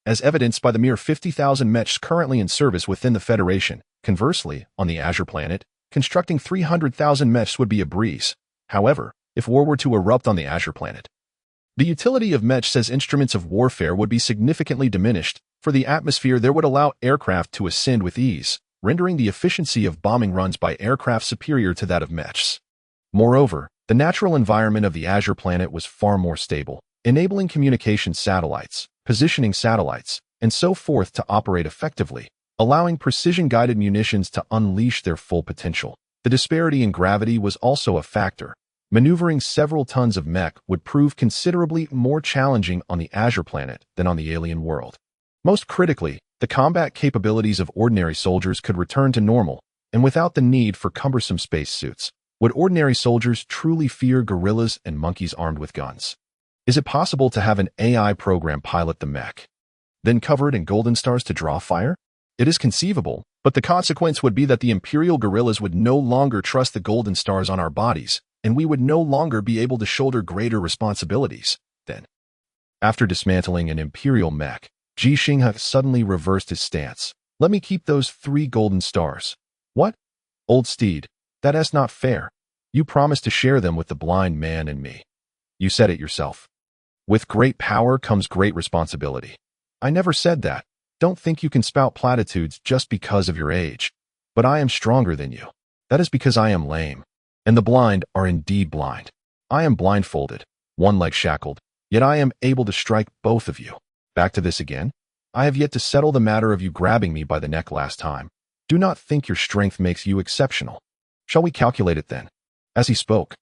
A: as evidenced by the mere 50,000 mechs currently in service within the Federation. Conversely, on the Azure planet, constructing 300,000 mechs would be a breeze. However, if war were to erupt on the Azure planet, the utility of mechs as instruments of warfare would be significantly diminished, for the atmosphere there would allow aircraft to ascend with ease, rendering the efficiency of bombing runs by aircraft superior to that of mechs. Moreover, the natural environment of the Azure planet was far more stable, enabling communication satellites, positioning satellites, and so forth to operate effectively, allowing precision-guided munitions to unleash their full potential. The disparity in gravity was also a factor. Maneuvering several tons of mech would prove considerably more challenging on the Azure planet than on the alien world. Most critically, the combat capabilities of ordinary soldiers could return to normal, and without the need for cumbersome space suits. Would ordinary soldiers truly fear gorillas and monkeys armed with guns? Is it possible to have an AI program pilot the mech, then covered in golden stars to draw fire? It is conceivable, but the consequence would be that the imperial gorillas would no longer trust the golden stars on our bodies, and we would no longer be able to shoulder greater responsibilities. Then, after dismantling an imperial mech, Ji Xinghe suddenly reversed his stance. Let me keep those 3 golden stars. What? Old steed, that is not fair. You promised to share them with the blind man and me. You said it yourself. With great power comes great responsibility. I never said that. Don't think you can spout platitudes just because of your age. But I am stronger than you. That is because I am lame. And the blind are indeed blind. I am blindfolded, one leg shackled, yet I am able to strike both of you. Back to this again. I have yet to settle the matter of you grabbing me by the neck last time. Do not think your strength makes you exceptional. Shall we calculate it then? As he spoke,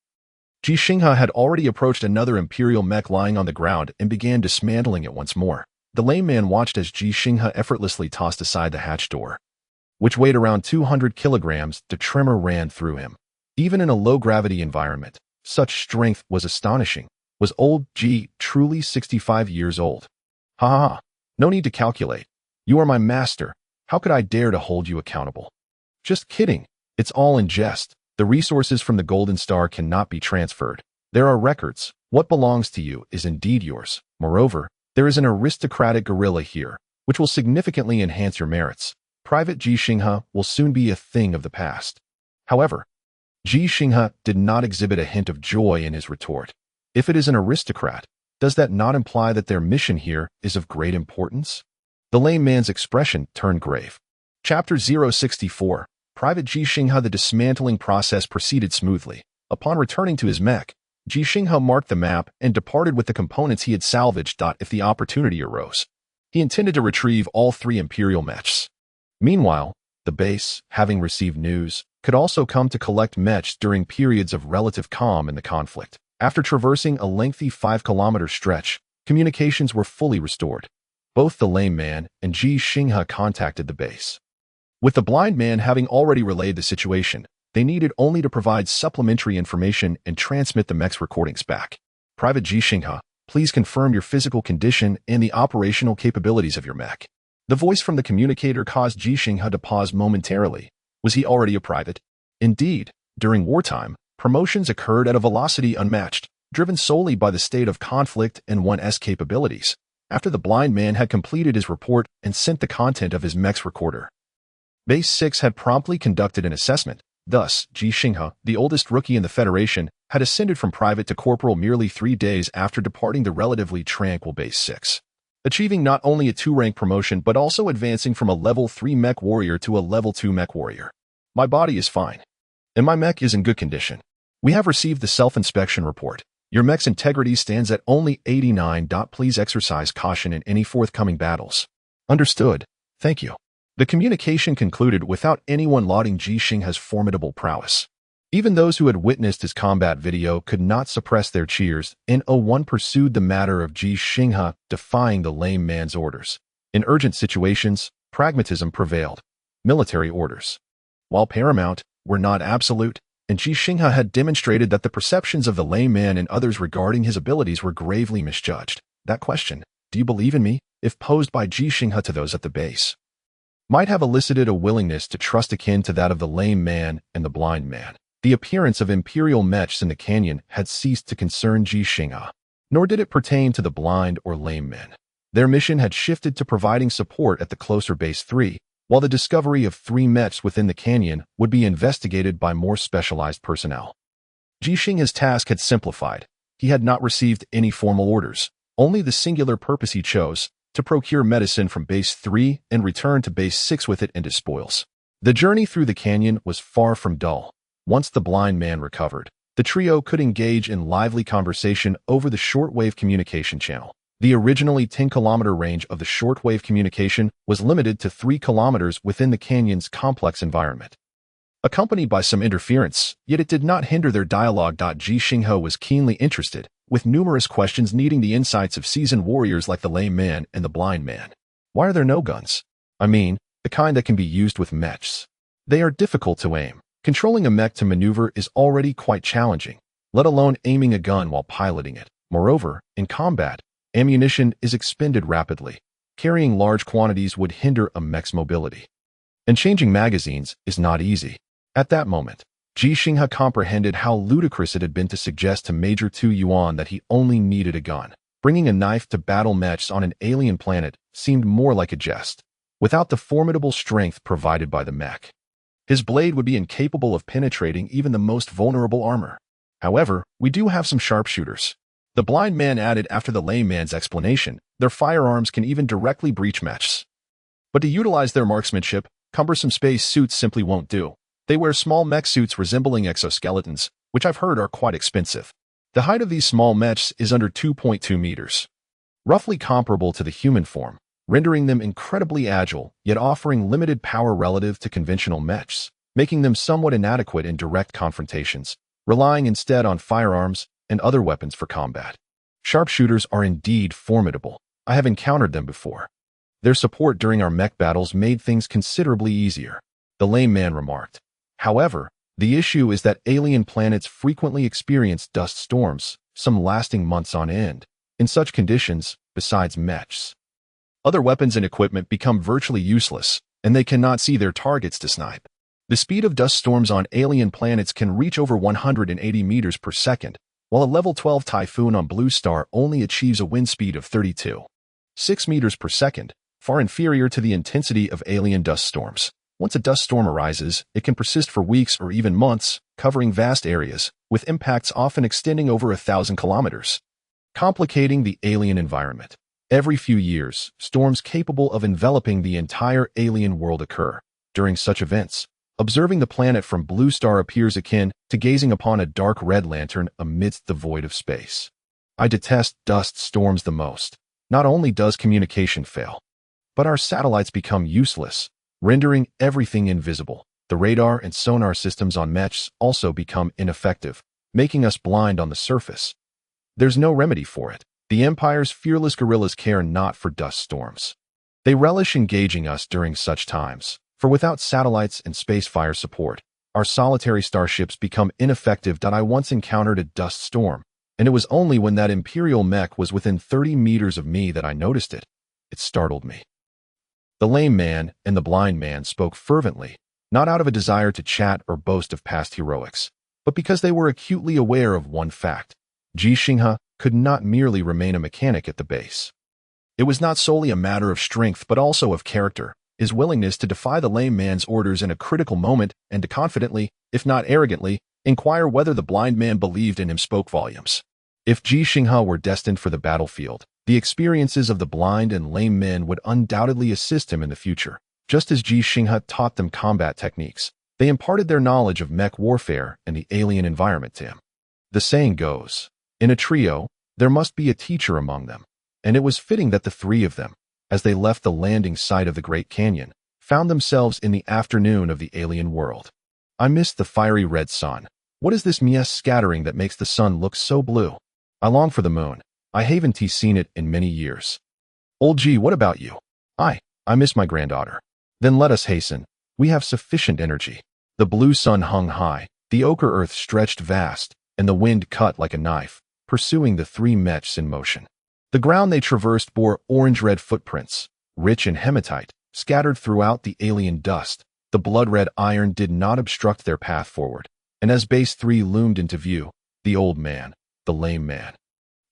A: Ji Xinghe had already approached another imperial mech lying on the ground and began dismantling it once more. The lame man watched as Ji Xinghe effortlessly tossed aside the hatch door, which weighed around 200 kilograms. The tremor ran through him. Even in a low-gravity environment, such strength was astonishing. Was old Ji truly 65 years old? Ha ha ha. No need to calculate. You are my master. How could I dare to hold you accountable? Just kidding. It's all in jest. The resources from the Golden Star cannot be transferred. There are records. What belongs to you is indeed yours. Moreover, there is an aristocratic gorilla here, which will significantly enhance your merits. Private Ji Xinghe will soon be a thing of the past. However, Ji Xinghe did not exhibit a hint of joy in his retort. If it is an aristocrat, does that not imply that their mission here is of great importance? The lame man's expression turned grave. Chapter 064. Private Ji Xinghe. The dismantling process proceeded smoothly. Upon returning to his mech, Ji Xinghe marked the map and departed with the components he had salvaged. If the opportunity arose, he intended to retrieve all 3 imperial mechs. Meanwhile, the base, having received news, could also come to collect mechs during periods of relative calm in the conflict. After traversing a lengthy 5-kilometer stretch, communications were fully restored. Both the lame man and Ji Xinghe contacted the base. With the blind man having already relayed the situation, they needed only to provide supplementary information and transmit the mech's recordings back. Private Ji Xinghe, please confirm your physical condition and the operational capabilities of your mech. The voice from the communicator caused Ji Xinghe to pause momentarily. Was he already a private? Indeed, during wartime, promotions occurred at a velocity unmatched, driven solely by the state of conflict and one's capabilities. After the blind man had completed his report and sent the content of his mech's recorder, Base 6 had promptly conducted an assessment. Thus, Ji Xinghe, the oldest rookie in the Federation, had ascended from private to corporal merely 3 days after departing the relatively tranquil Base 6, achieving not only a 2-rank promotion but also advancing from a level 3 mech warrior to a level 2 mech warrior. My body is fine, and my mech is in good condition. We have received the self-inspection report. Your mech's integrity stands at only 89. Please exercise caution in any forthcoming battles. Understood. Thank you. The communication concluded without anyone lauding Ji Xinghe's formidable prowess. Even those who had witnessed his combat video could not suppress their cheers, and one pursued the matter of Ji Xinghe defying the lame man's orders. In urgent situations, pragmatism prevailed. Military orders, while paramount, were not absolute, and Ji Xinghe had demonstrated that the perceptions of the lame man and others regarding his abilities were gravely misjudged. That question, do you believe in me, if posed by Ji Xinghe to those at the base, might have elicited a willingness to trust akin to that of the lame man and the blind man. The appearance of imperial mechs in the canyon had ceased to concern Ji Xinghe, nor did it pertain to the blind or lame men. Their mission had shifted to providing support at the closer Base 3, while the discovery of 3 mechs within the canyon would be investigated by more specialized personnel. Ji Xinghe's task had simplified. He had not received any formal orders, only the singular purpose he chose, to procure medicine from Base 3 and return to Base 6 with it and his spoils. The journey through the canyon was far from dull. Once the blind man recovered, the trio could engage in lively conversation over the shortwave communication channel. The originally 10-kilometer range of the shortwave communication was limited to 3 kilometers within the canyon's complex environment, accompanied by some interference, yet it did not hinder their dialogue. Ji Xinghe was keenly interested, with numerous questions needing the insights of seasoned warriors like the lame man and the blind man. Why are there no guns? I mean, the kind that can be used with mechs. They are difficult to aim. Controlling a mech to maneuver is already quite challenging, let alone aiming a gun while piloting it. Moreover, in combat, ammunition is expended rapidly. Carrying large quantities would hinder a mech's mobility. And changing magazines is not easy. At that moment, Ji Xinghe comprehended how ludicrous it had been to suggest to Major Tu Yuan that he only needed a gun. Bringing a knife to battle mechs on an alien planet seemed more like a jest, without the formidable strength provided by the mech. His blade would be incapable of penetrating even the most vulnerable armor. However, we do have some sharpshooters. The blind man added after the lame man's explanation, their firearms can even directly breach mechs. But to utilize their marksmanship, cumbersome space suits simply won't do. They wear small mech suits resembling exoskeletons, which I've heard are quite expensive. The height of these small mechs is under 2.2 meters, roughly comparable to the human form, rendering them incredibly agile, yet offering limited power relative to conventional mechs, making them somewhat inadequate in direct confrontations, relying instead on firearms and other weapons for combat. Sharpshooters are indeed formidable. I have encountered them before. Their support during our mech battles made things considerably easier, the lame man remarked. However, the issue is that alien planets frequently experience dust storms, some lasting months on end. In such conditions, besides mechs, other weapons and equipment become virtually useless, and they cannot see their targets to snipe. The speed of dust storms on alien planets can reach over 180 meters per second, while a level 12 typhoon on Blue Star only achieves a wind speed of 32.6 meters per second, far inferior to the intensity of alien dust storms. Once a dust storm arises, it can persist for weeks or even months, covering vast areas, with impacts often extending over 1,000 kilometers, complicating the alien environment. Every few years, storms capable of enveloping the entire alien world occur. During such events, observing the planet from Blue Star appears akin to gazing upon a dark red lantern amidst the void of space. I detest dust storms the most. Not only does communication fail, but our satellites become useless, rendering everything invisible. The radar and sonar systems on mechs also become ineffective, making us blind on the surface. There's no remedy for it. The Empire's fearless guerrillas care not for dust storms. They relish engaging us during such times, for without satellites and space fire support, our solitary starships become ineffective. I once encountered a dust storm, and it was only when that Imperial mech was within 30 meters of me that I noticed it. It startled me. The lame man and the blind man spoke fervently, not out of a desire to chat or boast of past heroics, but because they were acutely aware of one fact. Ji Xinghe could not merely remain a mechanic at the base. It was not solely a matter of strength but also of character, his willingness to defy the lame man's orders in a critical moment and to confidently, if not arrogantly, inquire whether the blind man believed in him spoke volumes. If Ji Xinghe were destined for the battlefield, the experiences of the blind and lame men would undoubtedly assist him in the future. Just as Ji Xinghe taught them combat techniques, they imparted their knowledge of mech warfare and the alien environment to him. The saying goes, in a trio, there must be a teacher among them, and it was fitting that the three of them, as they left the landing site of the Great Canyon, found themselves in the afternoon of the alien world. I missed the fiery red sun. What is this Mechs scattering that makes the sun look so blue? I long for the moon. I haven't seen it in many years. Old G, what about you? I miss my granddaughter. Then let us hasten. We have sufficient energy. The blue sun hung high, the ochre earth stretched vast, and the wind cut like a knife, pursuing the three mechs in motion. The ground they traversed bore orange-red footprints, rich in hematite, scattered throughout the alien dust. The blood-red iron did not obstruct their path forward, and as Base 3 loomed into view, the old man, the lame man,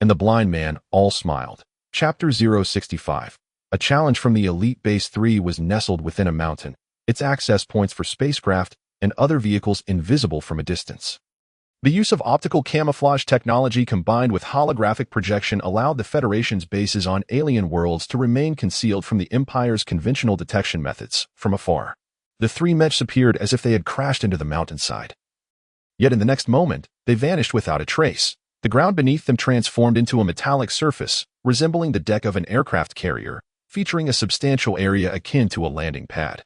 A: and the blind man all smiled. Chapter 065. A challenge from the elite Base 3 was nestled within a mountain, its access points for spacecraft and other vehicles invisible from a distance. The use of optical camouflage technology combined with holographic projection allowed the Federation's bases on alien worlds to remain concealed from the Empire's conventional detection methods. From afar, the three mechs appeared as if they had crashed into the mountainside. Yet in the next moment, they vanished without a trace. The ground beneath them transformed into a metallic surface, resembling the deck of an aircraft carrier, featuring a substantial area akin to a landing pad.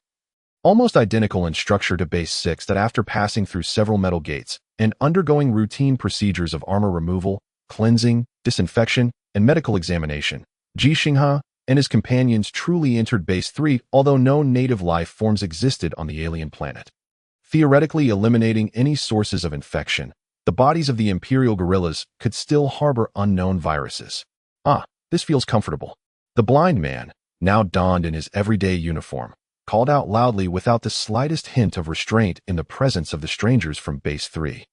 A: Almost identical in structure to Base 6, that after passing through several metal gates and undergoing routine procedures of armor removal, cleansing, disinfection, and medical examination, Ji Xinghe and his companions truly entered Base 3, although no native life forms existed on the alien planet. theoretically eliminating any sources of infection. The bodies of the imperial guerrillas could still harbor unknown viruses. This feels comfortable. The blind man, now donned in his everyday uniform, called out loudly without the slightest hint of restraint in the presence of the strangers from Base 3.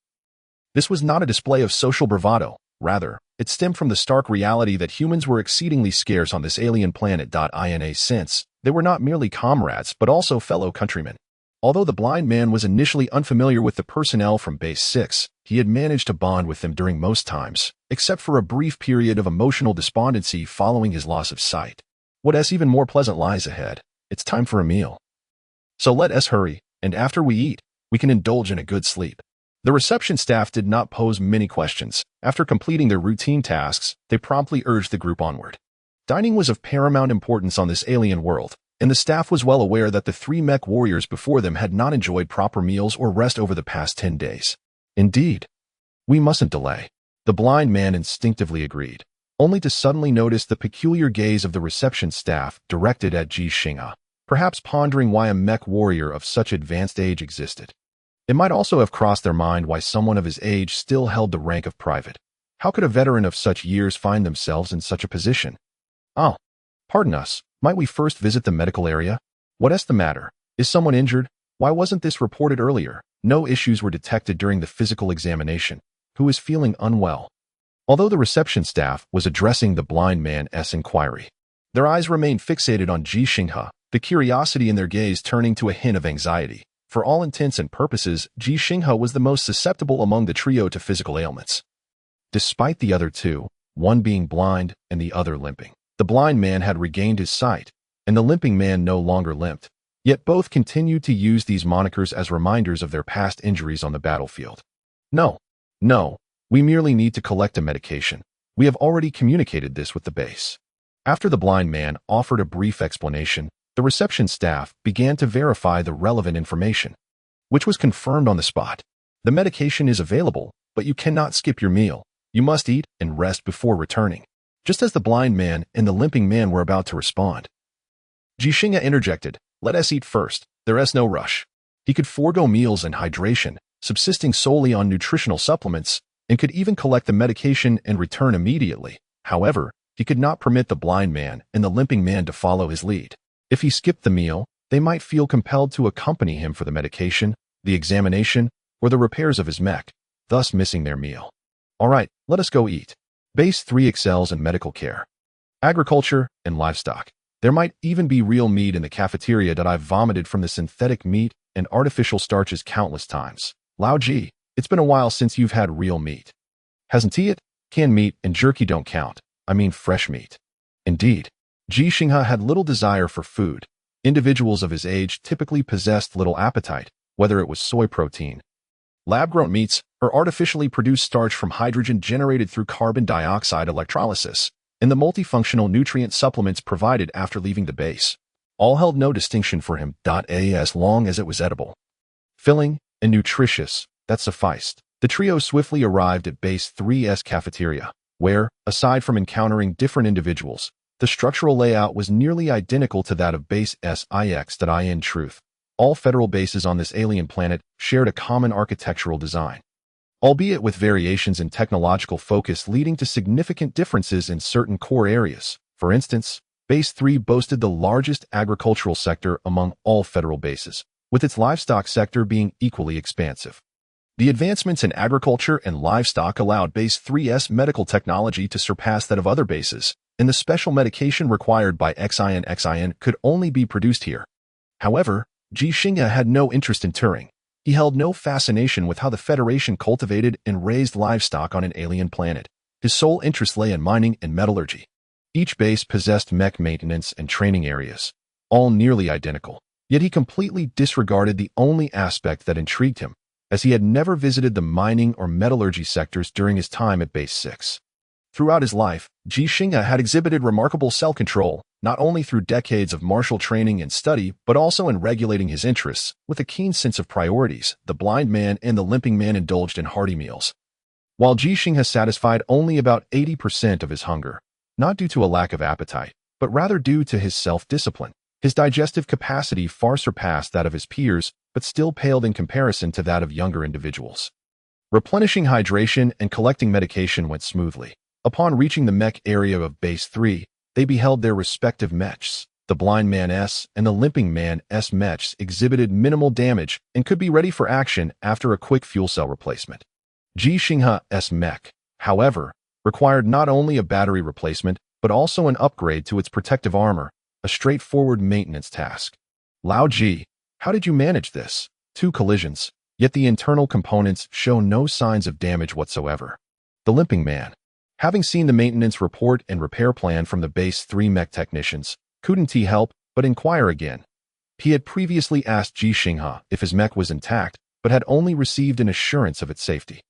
A: This was not a display of social bravado. Rather, it stemmed from the stark reality that humans were exceedingly scarce on this alien planet. Since they were not merely comrades but also fellow countrymen. Although the blind man was initially unfamiliar with the personnel from Base 6, he had managed to bond with them during most times, except for a brief period of emotional despondency following his loss of sight. What's even more pleasant lies ahead. It's time for a meal. So let us hurry, and after we eat, we can indulge in a good sleep. The reception staff did not pose many questions. After completing their routine tasks, they promptly urged the group onward. Dining was of paramount importance on this alien world, and the staff was well aware that the 3 mech warriors before them had not enjoyed proper meals or rest over the past 10 days. Indeed. We mustn't delay. The blind man instinctively agreed, only to suddenly notice the peculiar gaze of the reception staff directed at Ji Xinghe, perhaps pondering why a mech warrior of such advanced age existed. It might also have crossed their mind why someone of his age still held the rank of private. How could a veteran of such years find themselves in such a position? Pardon us, might we first visit the medical area? What's the matter? Is someone injured? Why wasn't this reported earlier? No issues were detected during the physical examination. Who is feeling unwell? Although the reception staff was addressing the blind man's inquiry, their eyes remained fixated on Ji Xinghe, the curiosity in their gaze turning to a hint of anxiety. For all intents and purposes, Ji Xinghe was the most susceptible among the trio to physical ailments. Despite the other two, one being blind and the other limping, the blind man had regained his sight, and the limping man no longer limped. Yet both continued to use these monikers as reminders of their past injuries on the battlefield. No, we merely need to collect a medication. We have already communicated this with the base. After the blind man offered a brief explanation, the reception staff began to verify the relevant information, which was confirmed on the spot. The medication is available, but you cannot skip your meal. You must eat and rest before returning. Just as the blind man and the limping man were about to respond, Ji Xinghe interjected, "Let us eat first. There is no rush." He could forego meals and hydration, subsisting solely on nutritional supplements, and could even collect the medication and return immediately. However, he could not permit the blind man and the limping man to follow his lead. If he skipped the meal, they might feel compelled to accompany him for the medication, the examination, or the repairs of his mech, thus missing their meal. All right, let us go eat. Base 3 excels in medical care, agriculture, and livestock. There might even be real meat in the cafeteria that I've vomited from the synthetic meat and artificial starches countless times. Lao Ji, it's been a while since you've had real meat. Hasn't it? Canned meat and jerky don't count. I mean fresh meat. Indeed. Ji Xinghe had little desire for food. Individuals of his age typically possessed little appetite, whether it was soy protein, lab-grown meats, or artificially produced starch from hydrogen generated through carbon dioxide electrolysis, and the multifunctional nutrient supplements provided after leaving the base. All held no distinction for him, as long as it was edible, filling, and nutritious. That sufficed. The trio swiftly arrived at Base 3's cafeteria, where, aside from encountering different individuals, the structural layout was nearly identical to that of Base SIX. In truth, all federal bases on this alien planet shared a common architectural design, albeit with variations in technological focus leading to significant differences in certain core areas. For instance, Base 3 boasted the largest agricultural sector among all federal bases, with its livestock sector being equally expansive. The advancements in agriculture and livestock allowed Base 3's medical technology to surpass that of other bases, and the special medication required by XIN could only be produced here. However, Ji Xinghe had no interest in touring. He held no fascination with how the Federation cultivated and raised livestock on an alien planet. His sole interest lay in mining and metallurgy. Each base possessed mech maintenance and training areas, all nearly identical. Yet he completely disregarded the only aspect that intrigued him, as he had never visited the mining or metallurgy sectors during his time at Base 6. Throughout his life, Ji Xinghe had exhibited remarkable self-control, not only through decades of martial training and study, but also in regulating his interests. With a keen sense of priorities, the blind man and the limping man indulged in hearty meals, while Ji Xinghe satisfied only about 80% of his hunger, not due to a lack of appetite, but rather due to his self-discipline. His digestive capacity far surpassed that of his peers, but still paled in comparison to that of younger individuals. Replenishing hydration and collecting medication went smoothly. Upon reaching the mech area of Base 3, they beheld their respective mechs. The blind man's and the limping man's mechs exhibited minimal damage and could be ready for action after a quick fuel cell replacement. Ji Xinghe's mech, however, required not only a battery replacement, but also an upgrade to its protective armor, a straightforward maintenance task. Lao Ji, how did you manage this? 2 collisions, yet the internal components show no signs of damage whatsoever. The limping man, having seen the maintenance report and repair plan from the Base 3 mech technicians, couldn't he help but inquire again. He had previously asked Ji Xinghe if his mech was intact, but had only received an assurance of its safety.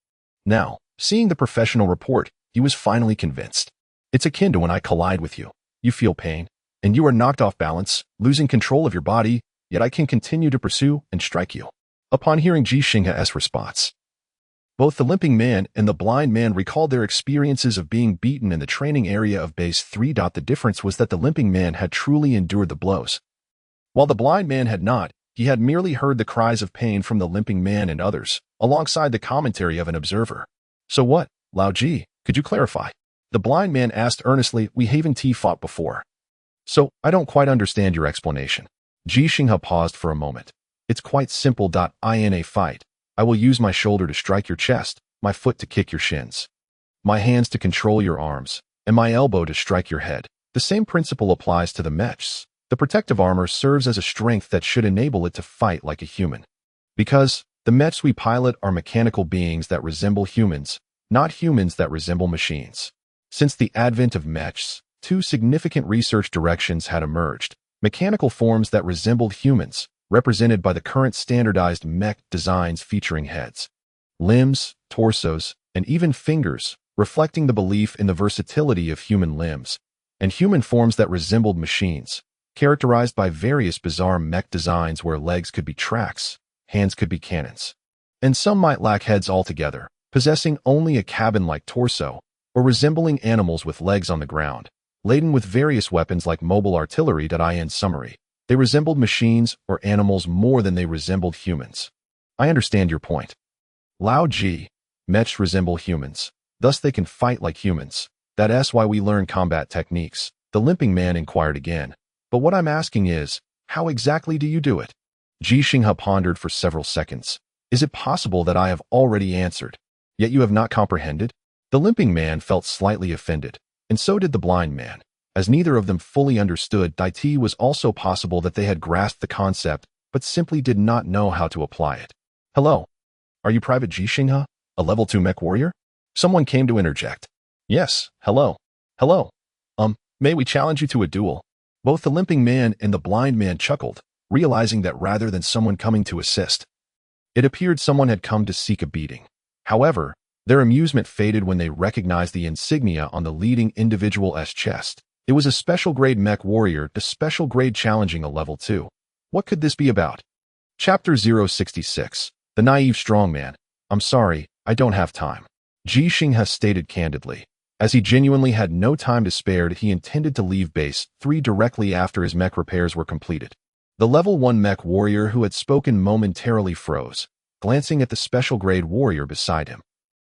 A: Now, seeing the professional report, he was finally convinced. It's akin to when I collide with you. You feel pain, and you are knocked off balance, losing control of your body, yet I can continue to pursue and strike you. Upon hearing Ji Xinghe's response, both the limping man and the blind man recalled their experiences of being beaten in the training area of Base 3. The difference was that the limping man had truly endured the blows, while the blind man had not. He had merely heard the cries of pain from the limping man and others, alongside the commentary of an observer. So what, Lao Ji, could you clarify? The blind man asked earnestly. We haven't fought before, so I don't quite understand your explanation. Ji Xinghe paused for a moment. It's quite simple. In a fight, I will use my shoulder to strike your chest, my foot to kick your shins, my hands to control your arms, and my elbow to strike your head. The same principle applies to the Mechs. The protective armor serves as a strength that should enable it to fight like a human. Because the Mechs we pilot are mechanical beings that resemble humans, not humans that resemble machines. Since the advent of Mechs, 2 significant research directions had emerged: mechanical forms that resembled humans, represented by the current standardized mech designs featuring heads, limbs, torsos, and even fingers, reflecting the belief in the versatility of human limbs, and human forms that resembled machines, characterized by various bizarre mech designs where legs could be tracks, hands could be cannons, and some might lack heads altogether, possessing only a cabin-like torso, or resembling animals with legs on the ground, laden with various weapons like mobile artillery. In summary, they resembled machines or animals more than they resembled humans. I understand your point. Lao Ji, Mechs resemble humans, thus they can fight like humans. That's why we learn combat techniques. The limping man inquired again. But what I'm asking is, how exactly do you do it? Ji Xinghe pondered for several seconds. Is it possible that I have already answered, yet you have not comprehended? The limping man felt slightly offended, and so did the blind man. As neither of them fully understood, it was also possible that they had grasped the concept, but simply did not know how to apply it. Hello. Are you Private Ji Xinghe, a level 2 mech warrior? Someone came to interject. Yes, hello. Hello. May we challenge you to a duel? Both the limping man and the blind man chuckled, realizing that rather than someone coming to assist, it appeared someone had come to seek a beating. However, their amusement faded when they recognized the insignia on the leading individual's chest. It was a special grade mech warrior, the special grade challenging a level 2. What could this be about? Chapter 066. The Naive Strongman. I'm sorry, I don't have time. Ji Xinghe stated candidly. As he genuinely had no time to spare, he intended to leave Base 3 directly after his mech repairs were completed. The level 1 mech warrior who had spoken momentarily froze, glancing at the special grade warrior beside him.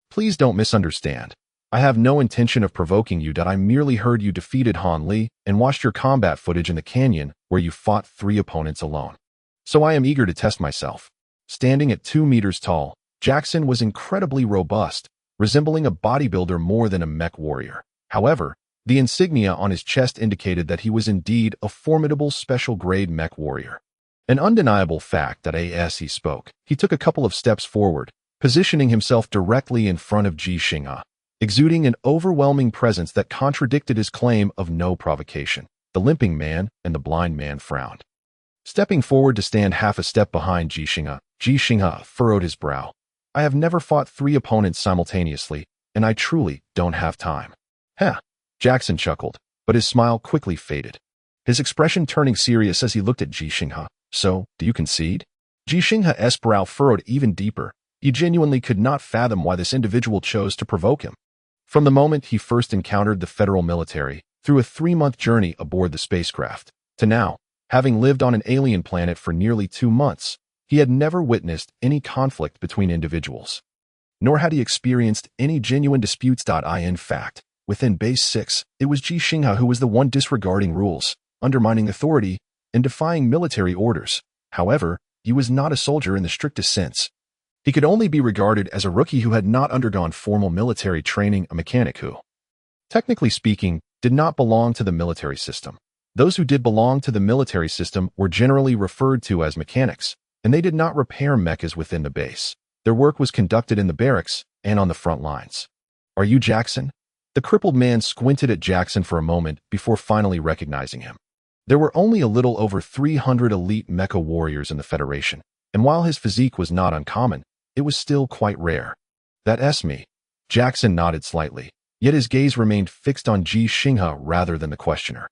A: Please don't misunderstand. I have no intention of provoking you. I merely heard you defeated Han Li and watched your combat footage in the canyon where you fought 3 opponents alone. So I am eager to test myself. Standing at 2 meters tall, Jackson was incredibly robust, resembling a bodybuilder more than a mech warrior. However, the insignia on his chest indicated that he was indeed a formidable special grade mech warrior. An undeniable fact that as he spoke, he took a couple of steps forward, positioning himself directly in front of Ji Xinghe, exuding an overwhelming presence that contradicted his claim of no provocation. The limping man and the blind man frowned. Stepping forward to stand half a step behind Ji Xinghe furrowed his brow. I have never fought 3 opponents simultaneously, and I truly don't have time. Heh. Jackson chuckled, but his smile quickly faded, his expression turning serious as he looked at Ji Xinghe. So, do you concede? Ji Xinghe's brow furrowed even deeper. He genuinely could not fathom why this individual chose to provoke him. From the moment he first encountered the federal military, through a 3-month journey aboard the spacecraft, to now, having lived on an alien planet for nearly 2 months, He had never witnessed any conflict between individuals, nor had he experienced any genuine disputes. In fact, within Base 6, it was Ji Xinghe who was the one disregarding rules, undermining authority, and defying military orders. However, he was not a soldier in the strictest sense. He could only be regarded as a rookie who had not undergone formal military training, a mechanic who, technically speaking, did not belong to the military system. Those who did belong to the military system were generally referred to as mechanics, and they did not repair mechs within the base. Their work was conducted in the barracks and on the front lines. Are you Jackson? The crippled man squinted at Jackson for a moment before finally recognizing him. There were only a little over 300 elite mecha warriors in the Federation, and while his physique was not uncommon, it was still quite rare. That's me. Jackson nodded slightly, yet his gaze remained fixed on Ji Xinghe rather than the questioner.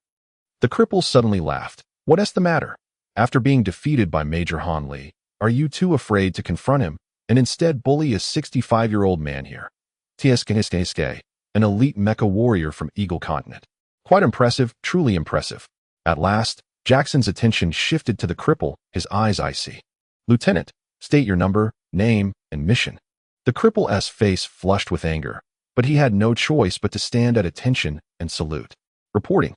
A: The cripple suddenly laughed. What's the matter? After being defeated by Major Han Li, are you too afraid to confront him and instead bully a 65-year-old man here? Tsk, an elite mecha warrior from Eagle Continent. Quite impressive, truly impressive. At last, Jackson's attention shifted to the cripple, his eyes icy. Lieutenant, state your number, name, and mission. The cripple's face flushed with anger, but he had no choice but to stand at attention and salute. Reporting.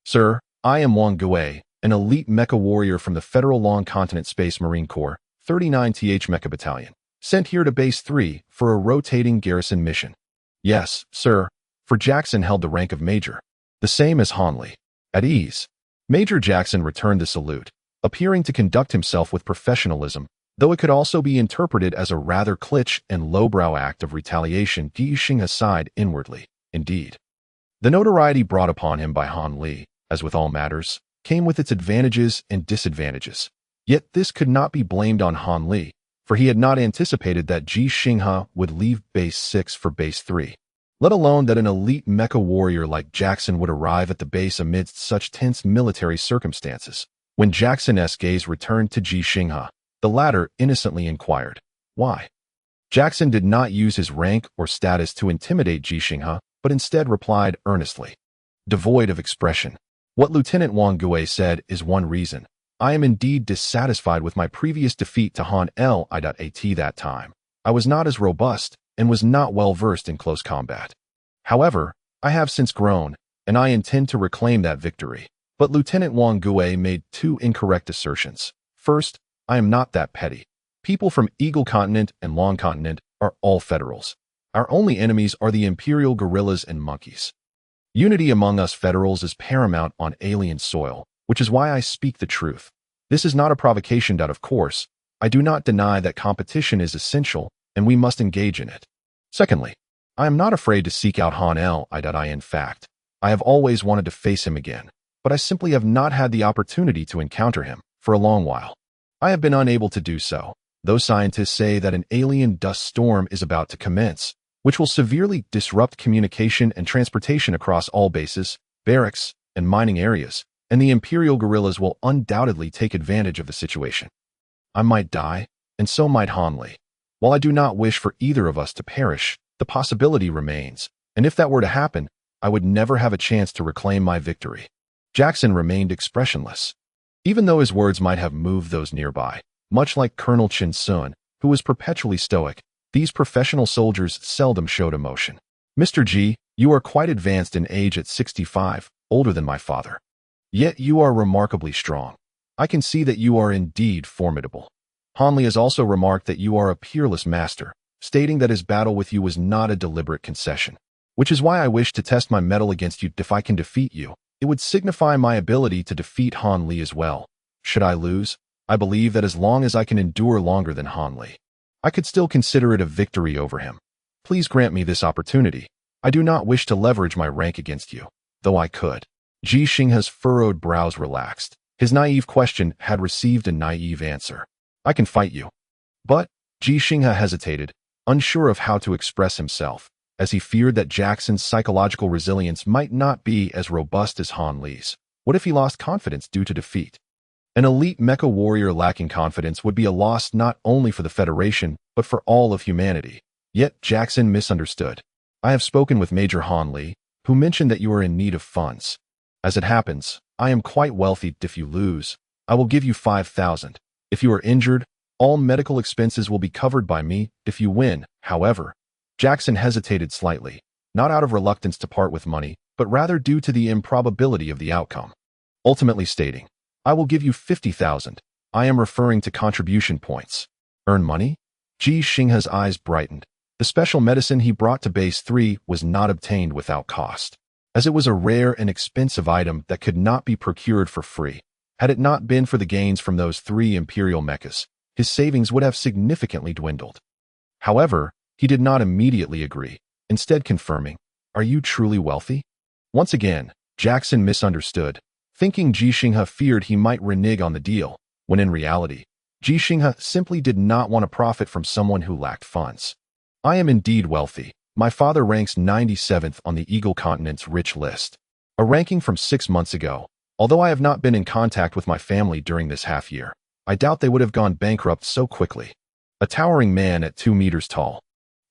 A: Sir, I am Wang Gui, an elite mecha warrior from the Federal Long Continent Space Marine Corps, 39th Mecha Battalion, sent here to Base 3 for a rotating garrison mission. Yes, sir, for Jackson held the rank of Major, the same as Han Li. At ease. Major Jackson returned the salute, appearing to conduct himself with professionalism, though it could also be interpreted as a rather kitsch and lowbrow act of retaliation. Ji Xinghe sighed inwardly. Indeed. The notoriety brought upon him by Han Li, as with all matters, came with its advantages and disadvantages. Yet this could not be blamed on Han Li, for he had not anticipated that Ji Xinghe would leave Base 6 for Base 3. Let alone that an elite mecha warrior like Jackson would arrive at the base amidst such tense military circumstances. When Jackson's gaze returned to Ji Xinghe, the latter innocently inquired, why? Jackson did not use his rank or status to intimidate Ji Xinghe, but instead replied earnestly, devoid of expression. What Lieutenant Wang Gui said is one reason. I am indeed dissatisfied with my previous defeat to Han Li. That time, I was not as robust and was not well versed in close combat. However, I have since grown, and I intend to reclaim that victory. But Lieutenant Wang Gui made two incorrect assertions. First, I am not that petty. People from Eagle Continent and Long Continent are all Federals. Our only enemies are the Imperial guerrillas and monkeys. Unity among us Federals is paramount on alien soil, which is why I speak the truth. This is not a provocation. Of course, I do not deny that competition is essential, and we must engage in it. Secondly, I am not afraid to seek out Han Li. In fact, I have always wanted to face him again, but I simply have not had the opportunity to encounter him for a long while. I have been unable to do so, though scientists say that an alien dust storm is about to commence, which will severely disrupt communication and transportation across all bases, barracks, and mining areas, and the Imperial guerrillas will undoubtedly take advantage of the situation. I might die, and so might Han Li. While I do not wish for either of us to perish, the possibility remains, and if that were to happen, I would never have a chance to reclaim my victory. Jackson remained expressionless. Even though his words might have moved those nearby, much like Colonel Chin Sun, who was perpetually stoic, these professional soldiers seldom showed emotion. Mr. Ji, you are quite advanced in age at 65, older than my father. Yet you are remarkably strong. I can see that you are indeed formidable. Han Li has also remarked that you are a peerless master, stating that his battle with you was not a deliberate concession, which is why I wish to test my mettle against you. If I can defeat you, it would signify my ability to defeat Han Li as well. Should I lose, I believe that as long as I can endure longer than Han Li, I could still consider it a victory over him. Please grant me this opportunity. I do not wish to leverage my rank against you, though I could. Ji Xinghe's furrowed brows relaxed. His naive question had received a naive answer. I can fight you. But Ji Xinghe hesitated, unsure of how to express himself, as he feared that Jackson's psychological resilience might not be as robust as Han Li's. What if he lost confidence due to defeat? An elite mecha warrior lacking confidence would be a loss not only for the Federation, but for all of humanity. Yet Jackson misunderstood. I have spoken with Major Han Li, who mentioned that you are in need of funds. As it happens, I am quite wealthy. If you lose, I will give you 5,000. If you are injured, All medical expenses will be covered by me if you win. However, Jackson hesitated slightly, not out of reluctance to part with money, but rather due to the improbability of the outcome. Ultimately stating, I will give you 50,000. I am referring to contribution points. Earn money? Ji Xinghe's eyes brightened. The special medicine he brought to base 3 was not obtained without cost, as it was a rare and expensive item that could not be procured for free. Had it not been for the gains from those 3 imperial mechas, his savings would have significantly dwindled. However, he did not immediately agree, instead confirming, Are you truly wealthy? Once again, Jackson misunderstood, thinking Ji Xinghe feared he might renege on the deal, when in reality, Ji Xinghe simply did not want to profit from someone who lacked funds. I am indeed wealthy. My father ranks 97th on the Eagle Continent's rich list, a ranking from 6 months ago. Although I have not been in contact with my family during this half year, I doubt they would have gone bankrupt so quickly. A towering man at 2 meters tall,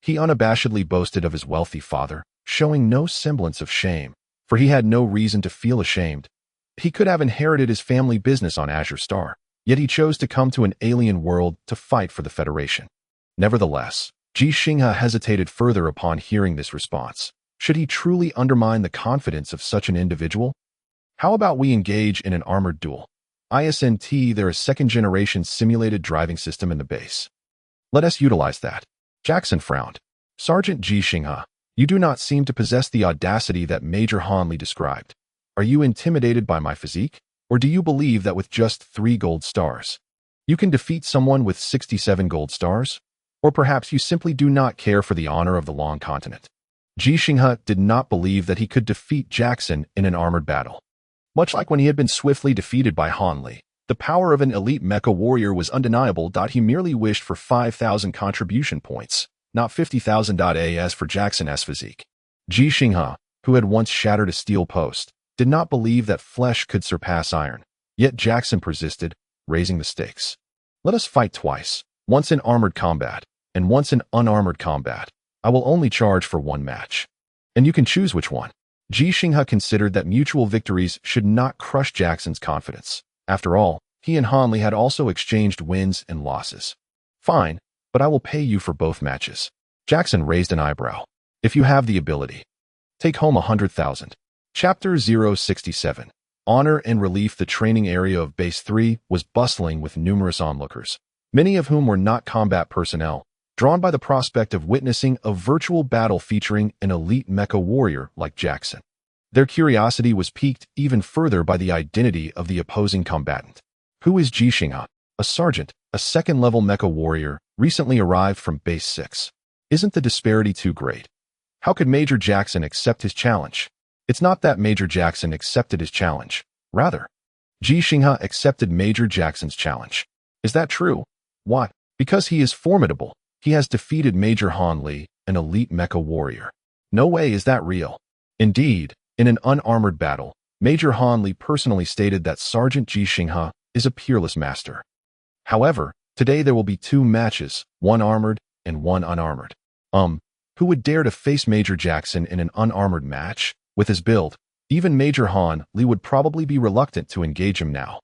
A: he unabashedly boasted of his wealthy father, showing no semblance of shame, for he had no reason to feel ashamed. He could have inherited his family business on Azure Star, yet he chose to come to an alien world to fight for the Federation. Nevertheless, Ji Xinghe hesitated further upon hearing this response. Should he truly undermine the confidence of such an individual? How about we engage in an armored duel? ISNT, there is second-generation simulated driving system in the base. Let us utilize that. Jackson frowned. Sergeant Ji Xinghe, you do not seem to possess the audacity that Major Hanli described. Are you intimidated by my physique? Or do you believe that with just 3 gold stars, you can defeat someone with 67 gold stars? Or perhaps you simply do not care for the honor of the Long Continent. Ji Xinghe did not believe that he could defeat Jackson in an armored battle. Much like when he had been swiftly defeated by Hanli, the power of an elite mecha warrior was undeniable. He merely wished for 5,000 contribution points, not 50,000. As for Jackson's physique, Ji Xinghe, who had once shattered a steel post, did not believe that flesh could surpass iron. Yet Jackson persisted, raising the stakes. Let us fight twice, once in armored combat, and once in unarmored combat. I will only charge for 1 match. And you can choose which one. Ji Xinghe considered that mutual victories should not crush Jackson's confidence. After all, he and Hanli had also exchanged wins and losses. Fine, but I will pay you for both matches. Jackson raised an eyebrow. If you have the ability, take home 100,000. Chapter 067. Honor and Relief. The training area of Base 3 was bustling with numerous onlookers, many of whom were not combat personnel, drawn by the prospect of witnessing a virtual battle featuring an elite mecha warrior like Jackson. Their curiosity was piqued even further by the identity of the opposing combatant. Who is Ji Xinghe? A sergeant, a second-level mecha warrior, recently arrived from Base 6. Isn't the disparity too great? How could Major Jackson accept his challenge? It's not that Major Jackson accepted his challenge. Rather, Ji Xinghe accepted Major Jackson's challenge. Is that true? What? Because he is formidable. He has defeated Major Hanli, an elite mecha warrior. No way is that real. Indeed, in an unarmored battle, Major Hanli personally stated that Sergeant Ji Xinghe is a peerless master. However, today there will be 2 matches, 1 armored and 1 unarmored. Who would dare to face Major Jackson in an unarmored match? With his build, even Major Hanli would probably be reluctant to engage him now.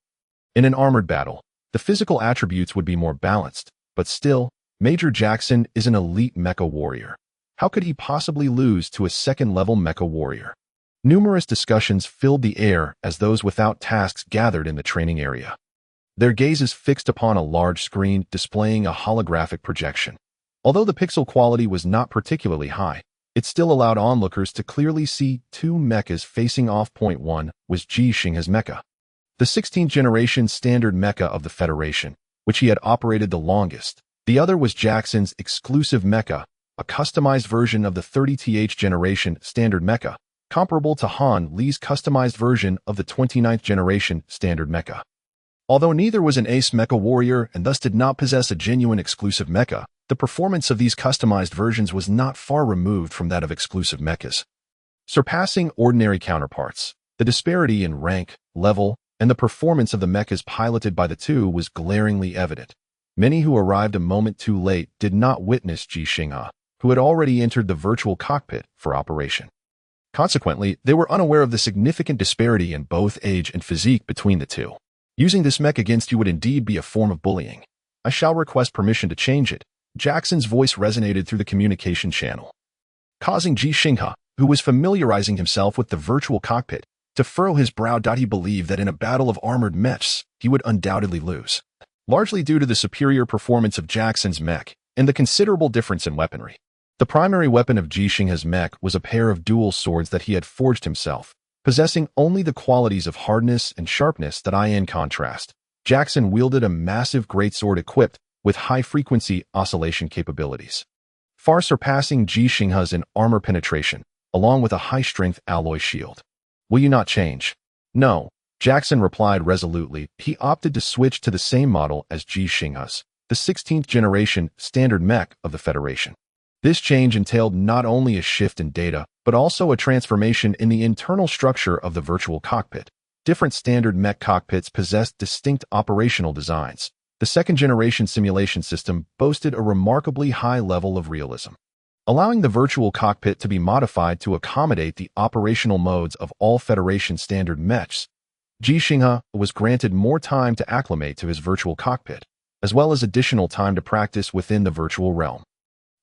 A: In an armored battle, the physical attributes would be more balanced, but still, Major Jackson is an elite mecha warrior. How could he possibly lose to a second-level mecha warrior? Numerous discussions filled the air as those without tasks gathered in the training area, their gazes fixed upon a large screen displaying a holographic projection. Although the pixel quality was not particularly high, it still allowed onlookers to clearly see 2 mechas facing off. Point 1 was Ji Xinghe's mecha, the 16th generation standard mecha of the Federation, which he had operated the longest. The other was Jackson's exclusive mecha, a customized version of the 30th generation standard mecha, comparable to Hanli's customized version of the 29th generation standard mecha. Although neither was an ace mecha warrior and thus did not possess a genuine exclusive mecha, the performance of these customized versions was not far removed from that of exclusive mechas. Surpassing ordinary counterparts, the disparity in rank, level, and the performance of the mechas piloted by the 2 was glaringly evident. Many who arrived a moment too late did not witness Ji Xinghe, who had already entered the virtual cockpit for operation. Consequently, they were unaware of the significant disparity in both age and physique between the 2. Using this mech against you would indeed be a form of bullying. I shall request permission to change it. Jackson's voice resonated through the communication channel, causing Ji Xinghe, who was familiarizing himself with the virtual cockpit, to furrow his brow. He believed that in a battle of armored mechs, he would undoubtedly lose, largely due to the superior performance of Jackson's mech and the considerable difference in weaponry. The primary weapon of Ji Xinghe's mech was a pair of dual swords that he had forged himself, possessing only the qualities of hardness and sharpness that in contrast, Jackson wielded a massive greatsword equipped with high-frequency oscillation capabilities, far surpassing Ji Xinghe's in armor penetration, along with a high-strength alloy shield. Will you not change? No, Jackson replied resolutely. He opted to switch to the same model as Ji Xinghe's, the 16th generation standard mech of the Federation. This change entailed not only a shift in data, but also a transformation in the internal structure of the virtual cockpit. Different standard mech cockpits possessed distinct operational designs. The second-generation simulation system boasted a remarkably high level of realism, allowing the virtual cockpit to be modified to accommodate the operational modes of all Federation standard mechs. Ji Xinghe was granted more time to acclimate to his virtual cockpit, as well as additional time to practice within the virtual realm.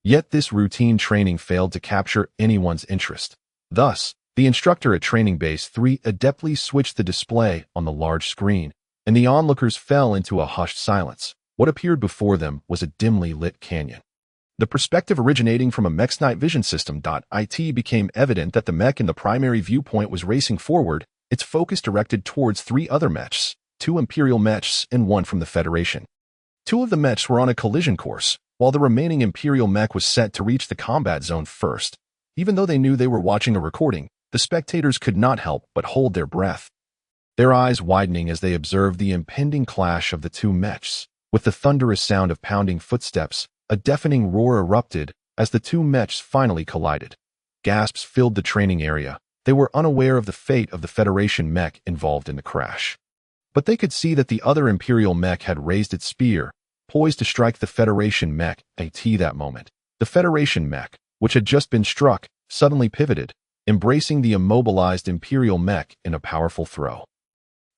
A: Yet this routine training failed to capture anyone's interest. Thus, the instructor at Training Base 3 adeptly switched the display on the large screen, and the onlookers fell into a hushed silence. What appeared before them was a dimly lit canyon. The perspective originating from a mech's night vision system. It became evident that the mech in the primary viewpoint was racing forward, its focus directed towards three other mechs, two Imperial mechs and one from the Federation. Two of the mechs were on a collision course, while the remaining Imperial mech was set to reach the combat zone first. Even though they knew they were watching a recording, the spectators could not help but hold their breath, their eyes widening as they observed the impending clash of the two mechs. With the thunderous sound of pounding footsteps, a deafening roar erupted as the two mechs finally collided. Gasps filled the training area. They were unaware of the fate of the Federation mech involved in the crash, but they could see that the other Imperial mech had raised its spear, poised to strike the Federation mech. At that moment, the Federation mech, which had just been struck, suddenly pivoted, embracing the immobilized Imperial mech in a powerful throw.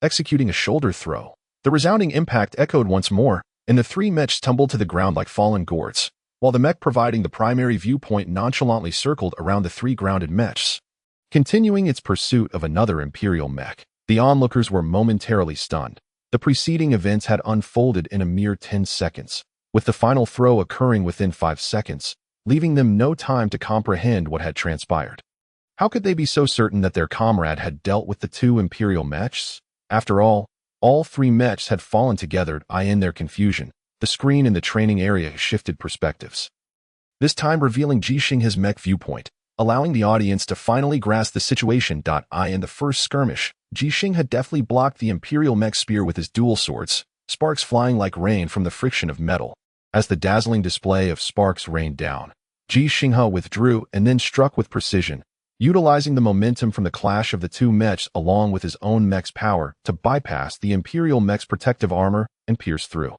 A: Executing a shoulder throw, the resounding impact echoed once more, and the three mechs tumbled to the ground like fallen gourds, while the mech providing the primary viewpoint nonchalantly circled around the three grounded mechs. Continuing its pursuit of another Imperial mech, the onlookers were momentarily stunned. The preceding events had unfolded in a mere 10 seconds, with the final throw occurring within 5 seconds, leaving them no time to comprehend what had transpired. How could they be so certain that their comrade had dealt with the two Imperial mechs? After all three mechs had fallen together. In their confusion, the screen in the training area shifted perspectives, this time revealing Ji Xinghe's mech viewpoint, allowing the audience to finally grasp the situation. In the first skirmish, Ji Xinghe deftly blocked the Imperial mech spear with his dual swords, sparks flying like rain from the friction of metal. As the dazzling display of sparks rained down, Ji Xinghe withdrew and then struck with precision, utilizing the momentum from the clash of the two mechs along with his own mech's power to bypass the Imperial mech's protective armor and pierce through.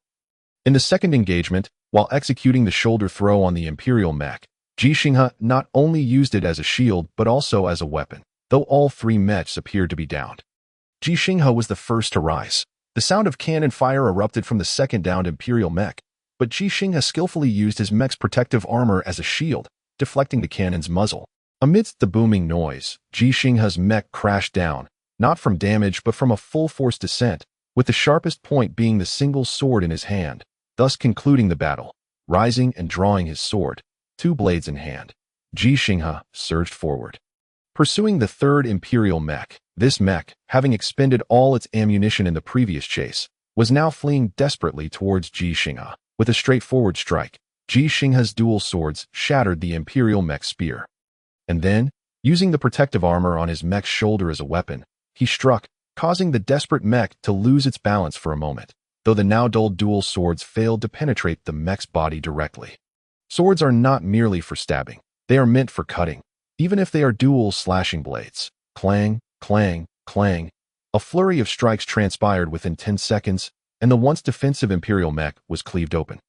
A: In the second engagement, while executing the shoulder throw on the Imperial mech, Ji Xinghe not only used it as a shield but also as a weapon, though all three mechs appeared to be downed. Ji Xinghe was the first to rise. The sound of cannon fire erupted from the second downed Imperial mech, but Ji Xinghe skillfully used his mech's protective armor as a shield, deflecting the cannon's muzzle. Amidst the booming noise, Ji Xinghe's mech crashed down, not from damage but from a full-force descent, with the sharpest point being the single sword in his hand, thus concluding the battle. Rising and drawing his sword, two blades in hand, Ji Xinghe surged forward, pursuing the third Imperial mech. This mech, having expended all its ammunition in the previous chase, was now fleeing desperately towards Ji Xinghe. With a straightforward strike, Ji Xinghe's dual swords shattered the Imperial mech's spear. And then, using the protective armor on his mech's shoulder as a weapon, he struck, causing the desperate mech to lose its balance for a moment, though the now dulled dual swords failed to penetrate the mech's body directly. Swords are not merely for stabbing, they are meant for cutting, even if they are dual slashing blades. Clang, clang, clang. A flurry of strikes transpired within 10 seconds, and the once defensive Imperial mech was cleaved open,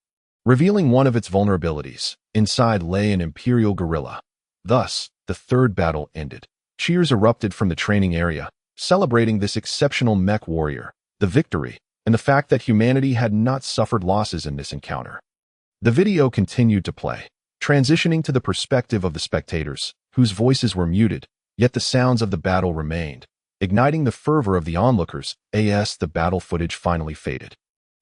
A: revealing one of its vulnerabilities. Inside lay an Imperial guerrilla. Thus, the third battle ended. Cheers erupted from the training area, celebrating this exceptional mech warrior. The victory, and the fact that humanity had not suffered losses in this encounter. The video continued to play, transitioning to the perspective of the spectators, whose voices were muted, yet the sounds of the battle remained, igniting the fervor of the onlookers. As the battle footage finally faded,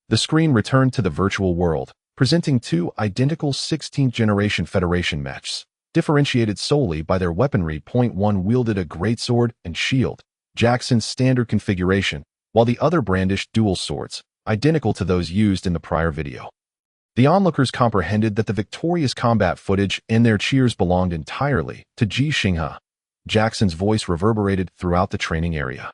A: the screen returned to the virtual world, presenting two identical 16th-generation Federation mechs, differentiated solely by their weaponry. One wielded a greatsword and shield, Jackson's standard configuration, while the other brandished dual swords, identical to those used in the prior video. The onlookers comprehended that the victorious combat footage and their cheers belonged entirely to Ji Xinghe. Jackson's voice reverberated throughout the training area.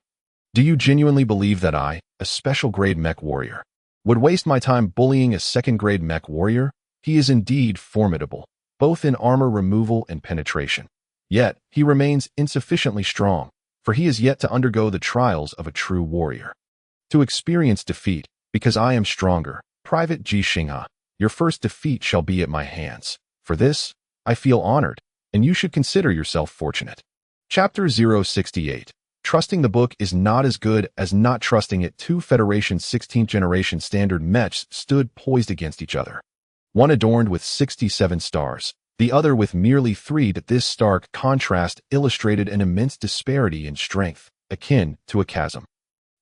A: Do you genuinely believe that I, a special-grade mech warrior, would waste my time bullying a second-grade mech warrior? He is indeed formidable, both in armor removal and penetration. Yet, he remains insufficiently strong, for he is yet to undergo the trials of a true warrior. To experience defeat, because I am stronger, Private Ji Xinghe, your first defeat shall be at my hands. For this, I feel honored, and you should consider yourself fortunate. Chapter 068. Trusting the book is not as good as not trusting it. Two Federation 16th-generation standard mechs stood poised against each other. One adorned with 67 stars, the other with merely 3. This stark contrast illustrated an immense disparity in strength, akin to a chasm.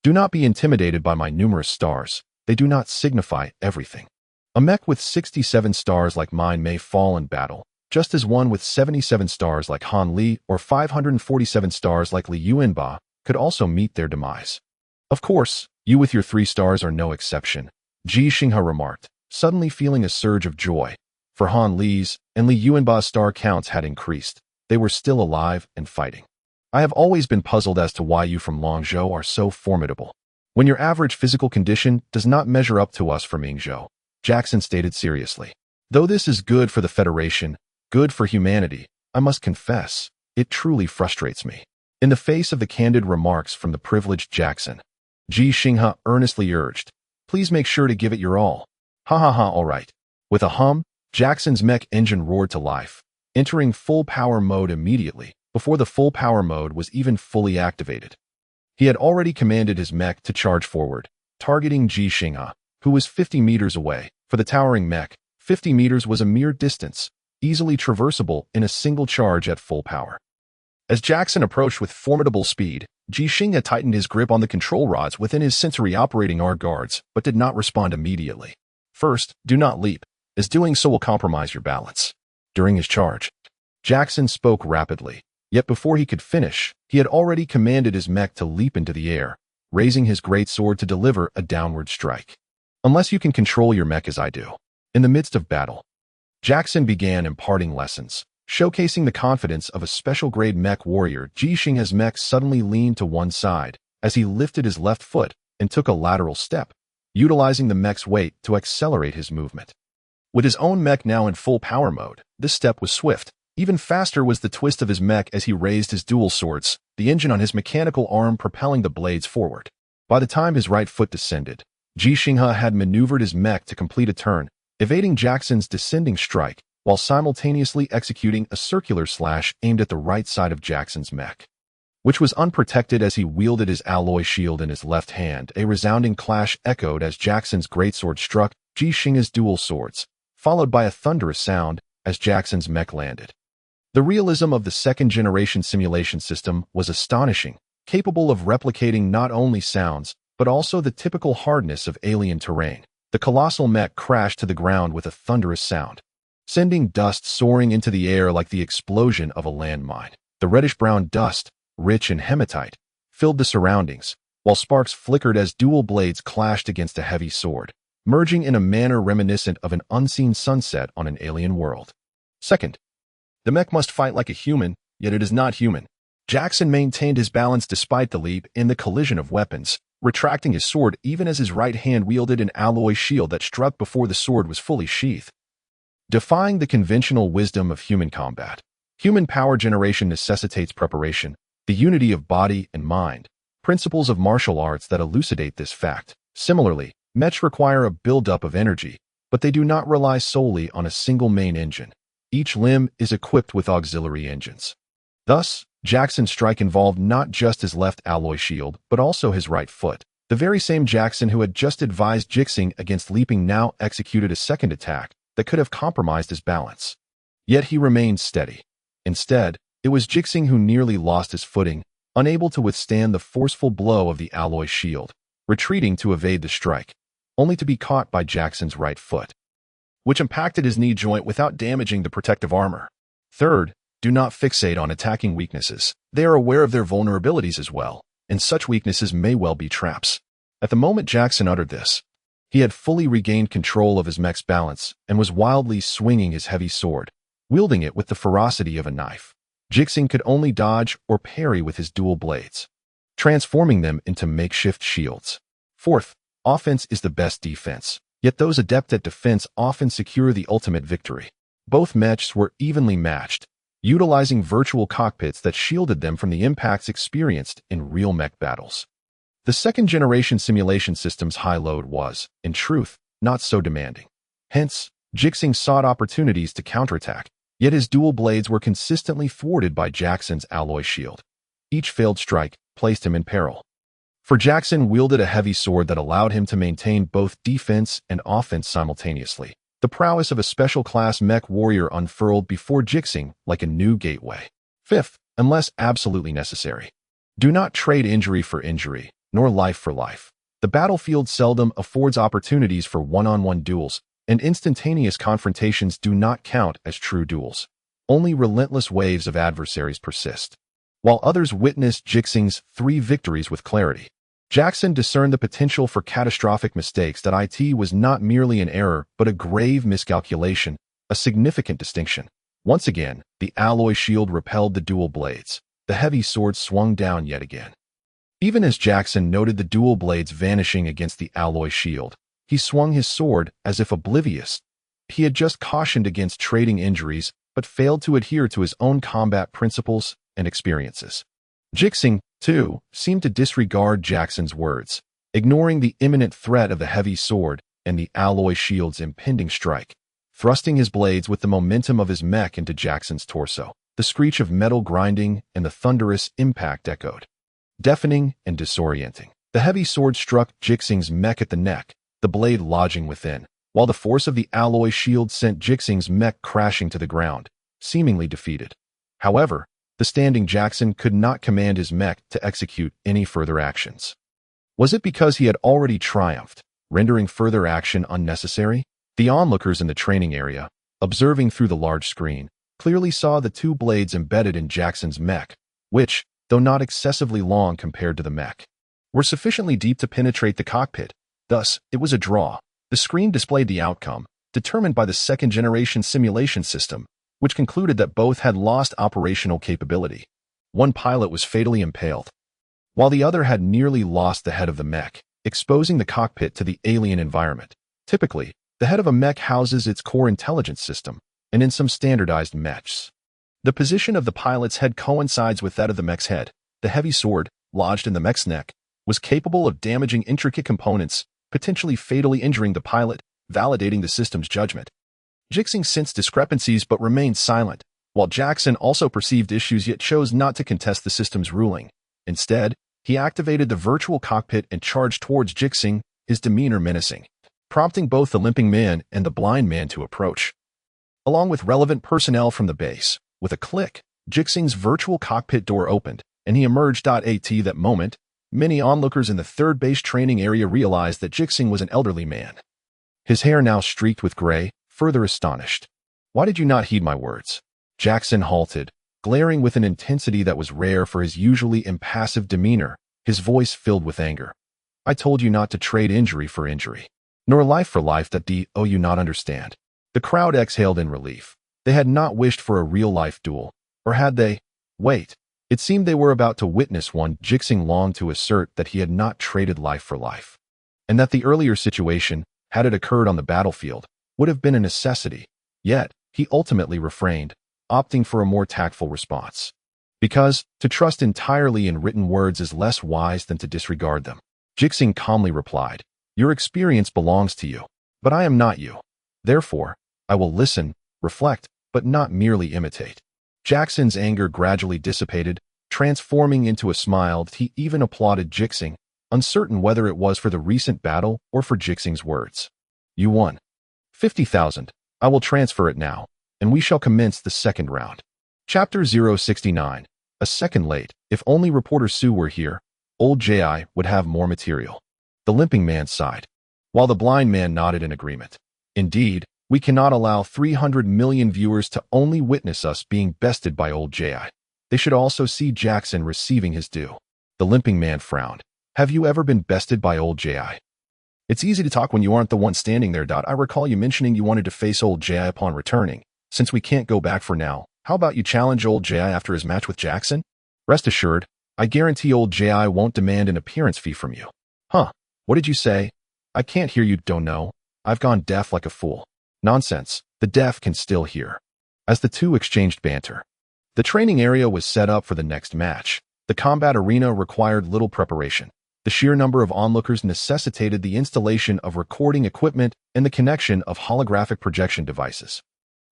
A: Do not be intimidated by my numerous stars. They do not signify everything. A mech with 67 stars like mine may fall in battle, just as one with 77 stars like Han Li or 547 stars like Li Yuanba could also meet their demise. Of course, you with your 3 stars are no exception, Ji Xinghe remarked, suddenly feeling a surge of joy. For Han Li's and Li Yuanba's star counts had increased. They were still alive and fighting. I have always been puzzled as to why you from Longzhou are so formidable, when your average physical condition does not measure up to us from Yingzhou, Jackson stated seriously. Though this is good for the Federation, good for humanity, I must confess, it truly frustrates me. In the face of the candid remarks from the privileged Jackson, Ji Xinghe earnestly urged, please make sure to give it your all. Ha ha ha, all right. With a hum, Jackson's mech engine roared to life, entering full power mode immediately, before the full power mode was even fully activated. He had already commanded his mech to charge forward, targeting Ji Xinghe, who was 50 meters away. For the towering mech, 50 meters was a mere distance, easily traversable in a single charge at full power. As Jackson approached with formidable speed, Ji Xinghe tightened his grip on the control rods within his sensory operating R guards, but did not respond immediately. First, do not leap, as doing so will compromise your balance. During his charge, Jackson spoke rapidly, yet before he could finish, he had already commanded his mech to leap into the air, raising his greatsword to deliver a downward strike. Unless you can control your mech as I do. In the midst of battle, Jackson began imparting lessons, showcasing the confidence of a special-grade mech warrior. Ji Xinghe's mech suddenly leaned to one side as he lifted his left foot and took a lateral step, utilizing the mech's weight to accelerate his movement. With his own mech now in full power mode, this step was swift. Even faster was the twist of his mech as he raised his dual swords, the engine on his mechanical arm propelling the blades forward. By the time his right foot descended, Ji Xinghe had maneuvered his mech to complete a turn, evading Jackson's descending strike, while simultaneously executing a circular slash aimed at the right side of Jackson's mech, which was unprotected as he wielded his alloy shield in his left hand. A resounding clash echoed as Jackson's greatsword struck Ji Xinghe's dual swords, followed by a thunderous sound as Jackson's mech landed. The realism of the second-generation simulation system was astonishing, capable of replicating not only sounds, but also the typical hardness of alien terrain. The colossal mech crashed to the ground with a thunderous sound, sending dust soaring into the air like the explosion of a landmine. The reddish-brown dust, rich in hematite, filled the surroundings, while sparks flickered as dual blades clashed against a heavy sword, merging in a manner reminiscent of an unseen sunset on an alien world. Second, the mech must fight like a human, yet it is not human. Jackson maintained his balance despite the leap in the collision of weapons, retracting his sword even as his right hand wielded an alloy shield that struck before the sword was fully sheathed. Defying the conventional wisdom of human combat, human power generation necessitates preparation, the unity of body and mind, principles of martial arts that elucidate this fact. Similarly, mechs require a buildup of energy, but they do not rely solely on a single main engine. Each limb is equipped with auxiliary engines. Thus, Jackson's strike involved not just his left alloy shield, but also his right foot, The very same Jackson who had just advised Ji Xinghe against leaping now executed a second attack that could have compromised his balance. Yet he remained steady. Instead, it was Ji Xinghe who nearly lost his footing, unable to withstand the forceful blow of the alloy shield, retreating to evade the strike, only to be caught by Jackson's right foot, which impacted his knee joint without damaging the protective armor. Third, do not fixate on attacking weaknesses. They are aware of their vulnerabilities as well, and such weaknesses may well be traps. At the moment Jackson uttered this, he had fully regained control of his mech's balance and was wildly swinging his heavy sword, wielding it with the ferocity of a knife. Ji Xinghe could only dodge or parry with his dual blades, transforming them into makeshift shields. Fourth, offense is the best defense, yet those adept at defense often secure the ultimate victory. Both mechs were evenly matched, utilizing virtual cockpits that shielded them from the impacts experienced in real mech battles. The second-generation simulation system's high load was, in truth, not so demanding. Hence, Ji Xinghe sought opportunities to counterattack, yet his dual blades were consistently thwarted by Jackson's alloy shield. Each failed strike placed him in peril. For Jackson wielded a heavy sword that allowed him to maintain both defense and offense simultaneously. The prowess of a special-class mech warrior unfurled before Ji Xinghe like a new gateway. Fifth, unless absolutely necessary, do not trade injury for injury, nor life for life. The battlefield seldom affords opportunities for one-on-one duels, and instantaneous confrontations do not count as true duels. Only relentless waves of adversaries persist. While others witnessed Ji Xinghe's 3 victories with clarity, Jackson discerned the potential for catastrophic mistakes. That it was not merely an error, but a grave miscalculation, a significant distinction. Once again, the alloy shield repelled the dual blades. The heavy sword swung down yet again. Even as Jackson noted the dual blades vanishing against the alloy shield, he swung his sword as if oblivious. He had just cautioned against trading injuries, but failed to adhere to his own combat principles and experiences. Ji Xinghe, too, seemed to disregard Jackson's words, ignoring the imminent threat of the heavy sword and the alloy shield's impending strike, thrusting his blades with the momentum of his mech into Jackson's torso. The screech of metal grinding and the thunderous impact echoed, deafening and disorienting. The heavy sword struck Ji Xinghe's mech at the neck, the blade lodging within, while the force of the alloy shield sent Ji Xinghe's mech crashing to the ground, seemingly defeated. However, the standing Jackson could not command his mech to execute any further actions. Was it because he had already triumphed, rendering further action unnecessary? The onlookers in the training area, observing through the large screen, clearly saw the 2 blades embedded in Jackson's mech, which, though not excessively long compared to the mech, were sufficiently deep to penetrate the cockpit. Thus, it was a draw. The screen displayed the outcome, determined by the second-generation simulation system, which concluded that both had lost operational capability. One pilot was fatally impaled, while the other had nearly lost the head of the mech, exposing the cockpit to the alien environment. Typically, the head of a mech houses its core intelligence system, and in some standardized mechs, the position of the pilot's head coincides with that of the mech's head. The heavy sword, lodged in the mech's neck, was capable of damaging intricate components, potentially fatally injuring the pilot, validating the system's judgment. Ji Xinghe sensed discrepancies but remained silent, while Jackson also perceived issues yet chose not to contest the system's ruling. Instead, he activated the virtual cockpit and charged towards Ji Xinghe, his demeanor menacing, prompting both the limping man and the blind man to approach. Along with relevant personnel from the base, with a click, Ji Xinghe's virtual cockpit door opened, and he emerged. At that moment, many onlookers in the third base training area realized that Ji Xinghe was an elderly man, his hair now streaked with gray, further astonished. Why did you not heed my words? Jackson halted, glaring with an intensity that was rare for his usually impassive demeanor, his voice filled with anger. I told you not to trade injury for injury, nor life for life. That do you not understand? The crowd exhaled in relief. They had not wished for a real-life duel, or had they? Wait. It seemed they were about to witness one. Ji Xinghe longed to assert that he had not traded life for life, and that the earlier situation, had it occurred on the battlefield, would have been a necessity. Yet, he ultimately refrained, opting for a more tactful response. Because, to trust entirely in written words is less wise than to disregard them. Ji Xinghe calmly replied, your experience belongs to you, but I am not you. Therefore, I will listen, reflect, but not merely imitate. Jackson's anger gradually dissipated, transforming into a smile. He even applauded Ji Xinghe, uncertain whether it was for the recent battle or for Ji Xinghe's words. You won. 50,000. I will transfer it now, and we shall commence the second round. Chapter 069. A second late. If only reporter Su were here, old Ji would have more material. The limping man sighed, while the blind man nodded in agreement. Indeed, we cannot allow 300 million viewers to only witness us being bested by old Ji. They should also see Jackson receiving his due. The limping man frowned. Have you ever been bested by old Ji? It's easy to talk when you aren't the one standing there. I recall you mentioning you wanted to face old Ji upon returning. Since we can't go back for now, how about you challenge old Ji after his match with Jackson? Rest assured, I guarantee old Ji won't demand an appearance fee from you. Huh? What did you say? I can't hear you, don't know. I've gone deaf like a fool. Nonsense. The deaf can still hear. As the two exchanged banter, the training area was set up for the next match. The combat arena required little preparation. The sheer number of onlookers necessitated the installation of recording equipment and the connection of holographic projection devices.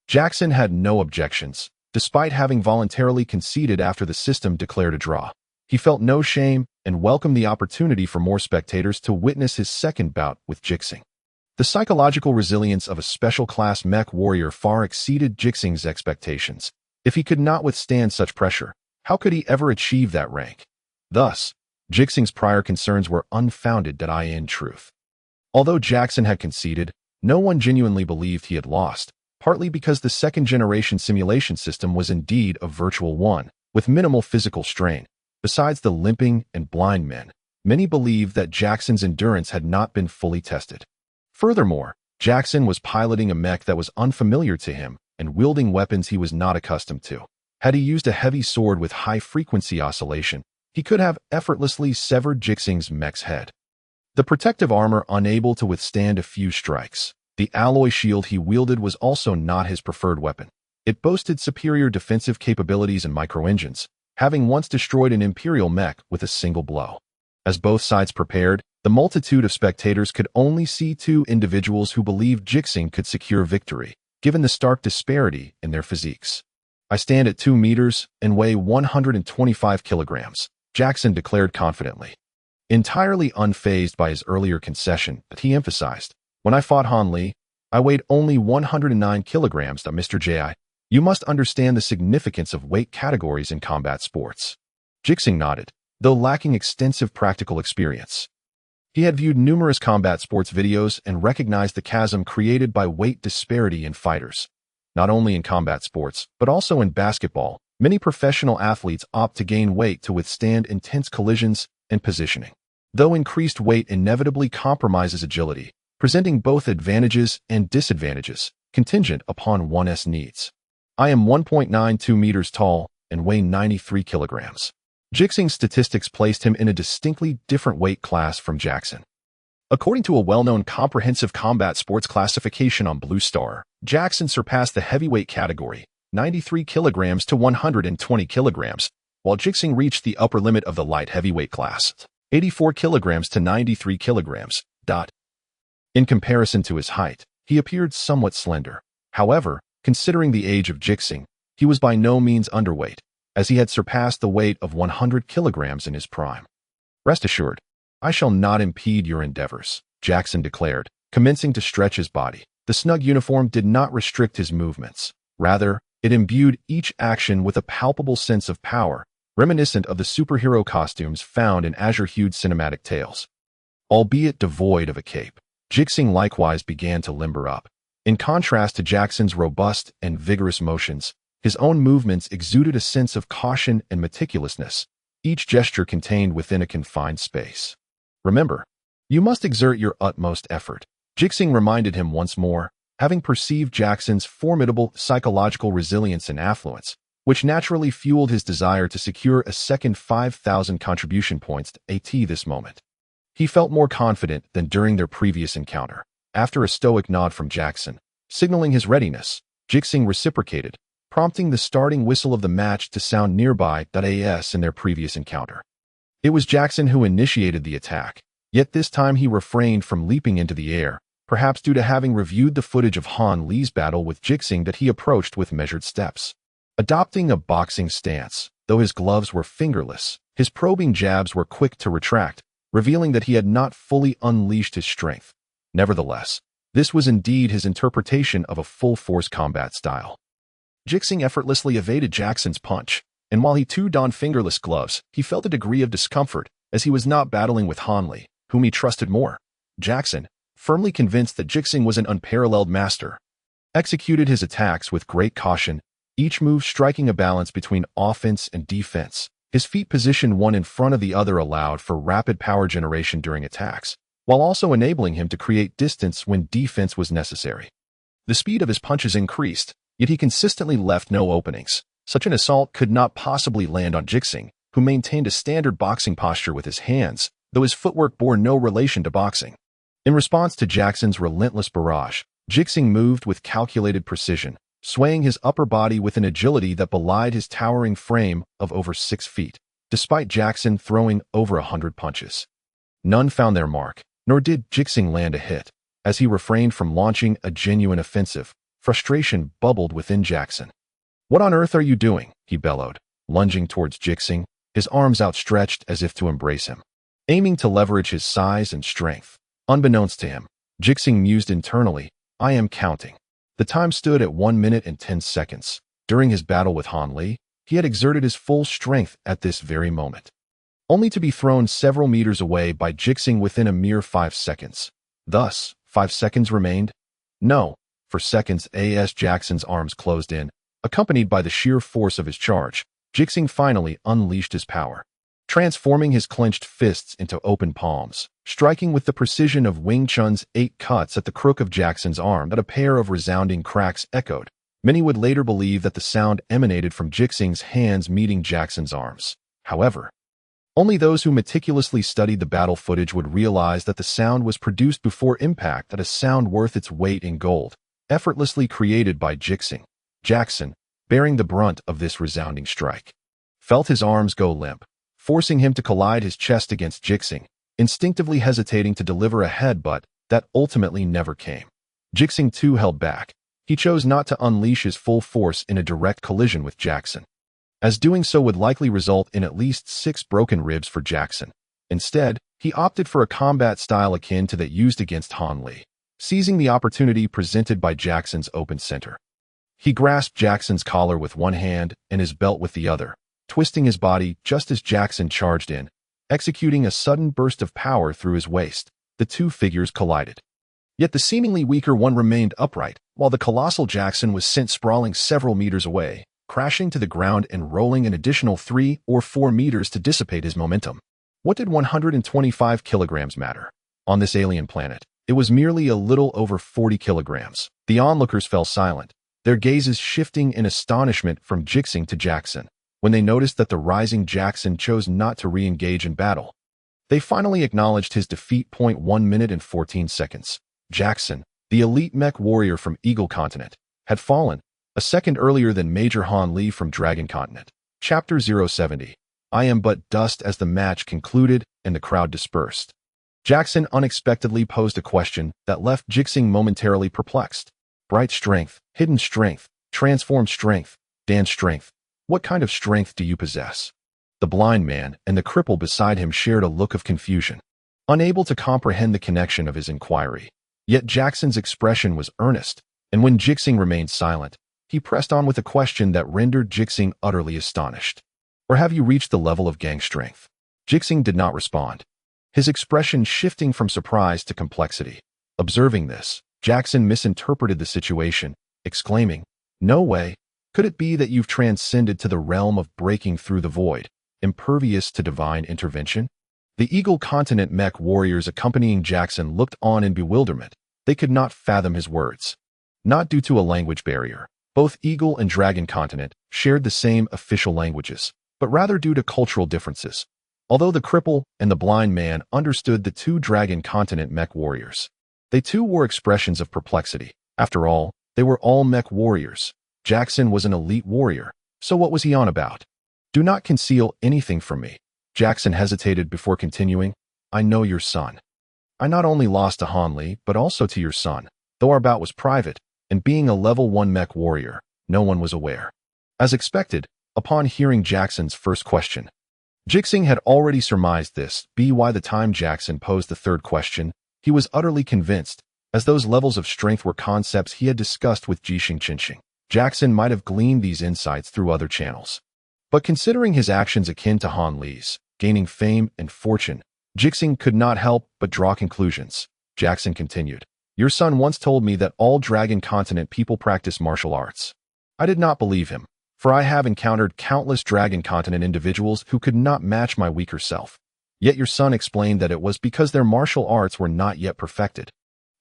A: Jackson had no objections, despite having voluntarily conceded after the system declared a draw. He felt no shame and welcomed the opportunity for more spectators to witness his second bout with Ji Xinghe. The psychological resilience of a special-class mech warrior far exceeded Ji Xinghe's expectations. If he could not withstand such pressure, how could he ever achieve that rank? Thus, Ji Xinghe's prior concerns were unfounded. In truth, although Jackson had conceded, no one genuinely believed he had lost, partly because the second-generation simulation system was indeed a virtual one, with minimal physical strain. Besides the limping and blind men, many believed that Jackson's endurance had not been fully tested. Furthermore, Jackson was piloting a mech that was unfamiliar to him and wielding weapons he was not accustomed to. Had he used a heavy sword with high-frequency oscillation, he could have effortlessly severed Ji Xinghe's mech's head. The protective armor unable to withstand a few strikes. The alloy shield he wielded was also not his preferred weapon. It boasted superior defensive capabilities and micro-engines, having once destroyed an Imperial mech with a single blow. As both sides prepared, the multitude of spectators could only see two individuals who believed Ji Xinghe could secure victory, given the stark disparity in their physiques. I stand at 2 meters and weigh 125 kilograms, Jackson declared confidently. Entirely unfazed by his earlier concession that he emphasized, when I fought Han Li, I weighed only 109 kilograms. Mr. Ji, you must understand the significance of weight categories in combat sports. Ji Xinghe nodded, though lacking extensive practical experience. He had viewed numerous combat sports videos and recognized the chasm created by weight disparity in fighters. Not only in combat sports, but also in basketball, many professional athletes opt to gain weight to withstand intense collisions and positioning. Though increased weight inevitably compromises agility, presenting both advantages and disadvantages, contingent upon one's needs. I am 1.92 meters tall and weigh 93 kilograms. Ji Xinghe's statistics placed him in a distinctly different weight class from Jackson. According to a well-known comprehensive combat sports classification on Blue Star, Jackson surpassed the heavyweight category, 93 kilograms to 120 kilograms, while Ji Xinghe reached the upper limit of the light heavyweight class, 84 kilograms to 93 kilograms. In comparison to his height, he appeared somewhat slender. However, considering the age of Ji Xinghe, he was by no means underweight, as he had surpassed the weight of 100 kilograms in his prime. Rest assured, I shall not impede your endeavors, Jackson declared, commencing to stretch his body. The snug uniform did not restrict his movements. Rather, it imbued each action with a palpable sense of power, reminiscent of the superhero costumes found in azure-hued cinematic tales. Albeit devoid of a cape, Ji Xinghe likewise began to limber up. In contrast to Jackson's robust and vigorous motions, his own movements exuded a sense of caution and meticulousness, each gesture contained within a confined space. Remember, you must exert your utmost effort, Ji Xinghe reminded him once more, having perceived Jackson's formidable psychological resilience and affluence, which naturally fueled his desire to secure a second 5,000 contribution points to AT this moment. He felt more confident than during their previous encounter. After a stoic nod from Jackson, signaling his readiness, Ji Xinghe reciprocated, prompting the starting whistle of the match to sound nearby. As in their previous encounter, it was Jackson who initiated the attack, yet this time he refrained from leaping into the air, perhaps due to having reviewed the footage of Han Li's battle with Ji Xinghe that he approached with measured steps. Adopting a boxing stance, though his gloves were fingerless, his probing jabs were quick to retract, revealing that he had not fully unleashed his strength. Nevertheless, this was indeed his interpretation of a full-force combat style. Ji Xinghe effortlessly evaded Jackson's punch, and while he too donned fingerless gloves, he felt a degree of discomfort as he was not battling with Han Li, whom he trusted more. Jackson, firmly convinced that Ji Xinghe was an unparalleled master, executed his attacks with great caution, each move striking a balance between offense and defense. His feet positioned one in front of the other allowed for rapid power generation during attacks, while also enabling him to create distance when defense was necessary. The speed of his punches increased, yet he consistently left no openings. Such an assault could not possibly land on Ji Xinghe, who maintained a standard boxing posture with his hands, though his footwork bore no relation to boxing. In response to Jackson's relentless barrage, Ji Xinghe moved with calculated precision, swaying his upper body with an agility that belied his towering frame of over 6 feet, despite Jackson throwing over 100 punches. None found their mark, nor did Ji Xinghe land a hit. As he refrained from launching a genuine offensive, frustration bubbled within Jackson. "What on earth are you doing?" he bellowed, lunging towards Ji Xinghe, his arms outstretched as if to embrace him, aiming to leverage his size and strength. Unbeknownst to him, Ji Xinghe mused internally, "I am counting." The time stood at 1 minute and 10 seconds. During his battle with Han Li, he had exerted his full strength at this very moment, only to be thrown several meters away by Ji Xinghe within a mere 5 seconds. Thus, 5 seconds remained? No. For seconds, as Jackson's arms closed in, accompanied by the sheer force of his charge, Ji Xinghe finally unleashed his power, transforming his clenched fists into open palms, striking with the precision of Wing Chun's 8 cuts at the crook of Jackson's arm that a pair of resounding cracks echoed. Many would later believe that the sound emanated from Ji Xinghe's hands meeting Jackson's arms. However, only those who meticulously studied the battle footage would realize that the sound was produced before impact, at a sound worth its weight in gold, effortlessly created by Ji Xinghe. Jackson, bearing the brunt of this resounding strike, felt his arms go limp, forcing him to collide his chest against Ji Xinghe, instinctively hesitating to deliver a headbutt that ultimately never came. Ji Xinghe too held back. He chose not to unleash his full force in a direct collision with Jackson, as doing so would likely result in at least 6 broken ribs for Jackson. Instead, he opted for a combat style akin to that used against Han Li, seizing the opportunity presented by Jackson's open center. He grasped Jackson's collar with one hand and his belt with the other, twisting his body just as Jackson charged in, executing a sudden burst of power through his waist. The two figures collided. Yet the seemingly weaker one remained upright, while the colossal Jackson was sent sprawling several meters away, crashing to the ground and rolling an additional 3 or 4 meters to dissipate his momentum. What did 125 kilograms matter? On this alien planet, it was merely a little over 40 kilograms. The onlookers fell silent, their gazes shifting in astonishment from Ji Xinghe to Jackson, when they noticed that the rising Jackson chose not to re-engage in battle. They finally acknowledged his defeat. 1 minute and 14 seconds. Jackson, the elite mech warrior from Eagle Continent, had fallen, a second earlier than Major Han Li from Dragon Continent. Chapter 070. I am but dust. As the match concluded and the crowd dispersed, Jackson unexpectedly posed a question that left Ji Xinghe momentarily perplexed. Bright strength, hidden strength, transformed strength, dance strength. What kind of strength do you possess? The blind man and the cripple beside him shared a look of confusion, unable to comprehend the connection of his inquiry. Yet Jackson's expression was earnest, and when Ji Xinghe remained silent, he pressed on with a question that rendered Ji Xinghe utterly astonished. Or have you reached the level of gang strength? Ji Xinghe did not respond, his expression shifting from surprise to complexity. Observing this, Jackson misinterpreted the situation, exclaiming, "No way. Could it be that you've transcended to the realm of breaking through the void, impervious to divine intervention?" The Eagle Continent mech warriors accompanying Jackson looked on in bewilderment. They could not fathom his words. Not due to a language barrier. Both Eagle and Dragon Continent shared the same official languages, but rather due to cultural differences. Although the cripple and the blind man understood the two Dragon Continent mech warriors, they too wore expressions of perplexity. After all, they were all mech warriors. Jackson was an elite warrior, so what was he on about? "Do not conceal anything from me." Jackson hesitated before continuing. "I know your son. I not only lost to Han Li, but also to your son, though our bout was private, and being a level 1 mech warrior, no one was aware." As expected, upon hearing Jackson's first question, Ji Xinghe had already surmised this, by the time Jackson posed the third question. He was utterly convinced, as those levels of strength were concepts he had discussed with Ji Xinghe. Jackson might have gleaned these insights through other channels. But considering his actions akin to Han Li's, gaining fame and fortune, Ji Xinghe could not help but draw conclusions. Jackson continued, "Your son once told me that all Dragon Continent people practice martial arts. I did not believe him, for I have encountered countless Dragon Continent individuals who could not match my weaker self. Yet your son explained that it was because their martial arts were not yet perfected,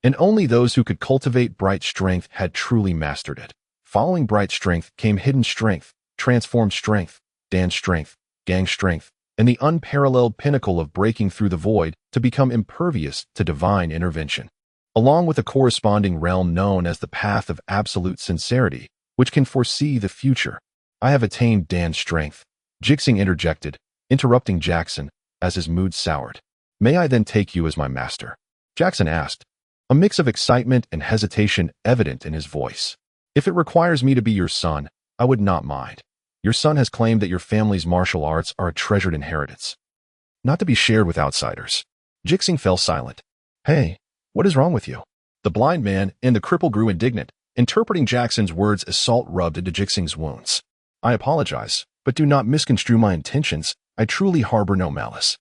A: and only those who could cultivate bright strength had truly mastered it. Following bright strength came hidden strength, transformed strength, dance strength, gang strength, and the unparalleled pinnacle of breaking through the void to become impervious to divine intervention, along with a corresponding realm known as the path of absolute sincerity, which can foresee the future. I have attained dance strength," Ji Xinghe interjected, interrupting Jackson as his mood soured. "May I then take you as my master?" Jackson asked, a mix of excitement and hesitation evident in his voice. "If it requires me to be your son, I would not mind. Your son has claimed that your family's martial arts are a treasured inheritance, not to be shared with outsiders." Ji Xinghe fell silent. "Hey, what is wrong with you?" The blind man and the cripple grew indignant, interpreting Jackson's words as salt rubbed into Ji Xinghe's wounds. "I apologize, but do not misconstrue my intentions. I truly harbor no malice."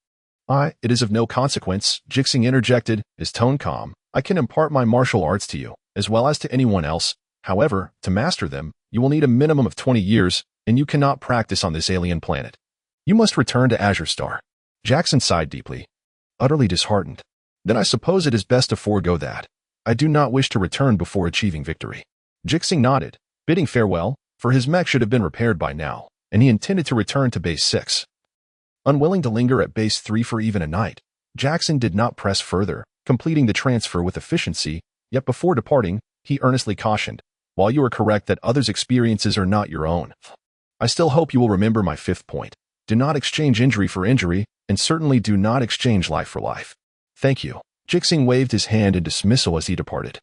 A: It is of no consequence," Ji Xinghe interjected, his tone calm. "I can impart my martial arts to you, as well as to anyone else. However, to master them, you will need a minimum of 20 years, and you cannot practice on this alien planet. You must return to Azure Star." Jackson sighed deeply, utterly disheartened. "Then I suppose it is best to forego that. I do not wish to return before achieving victory." Ji Xinghe nodded, bidding farewell, for his mech should have been repaired by now, and he intended to return to Base 6. Unwilling to linger at Base 3 for even a night, Jackson did not press further, completing the transfer with efficiency, yet before departing, he earnestly cautioned, "While you are correct that others' experiences are not your own, I still hope you will remember my fifth point. Do not exchange injury for injury, and certainly do not exchange life for life." "Thank you." Ji Xinghe waved his hand in dismissal as he departed,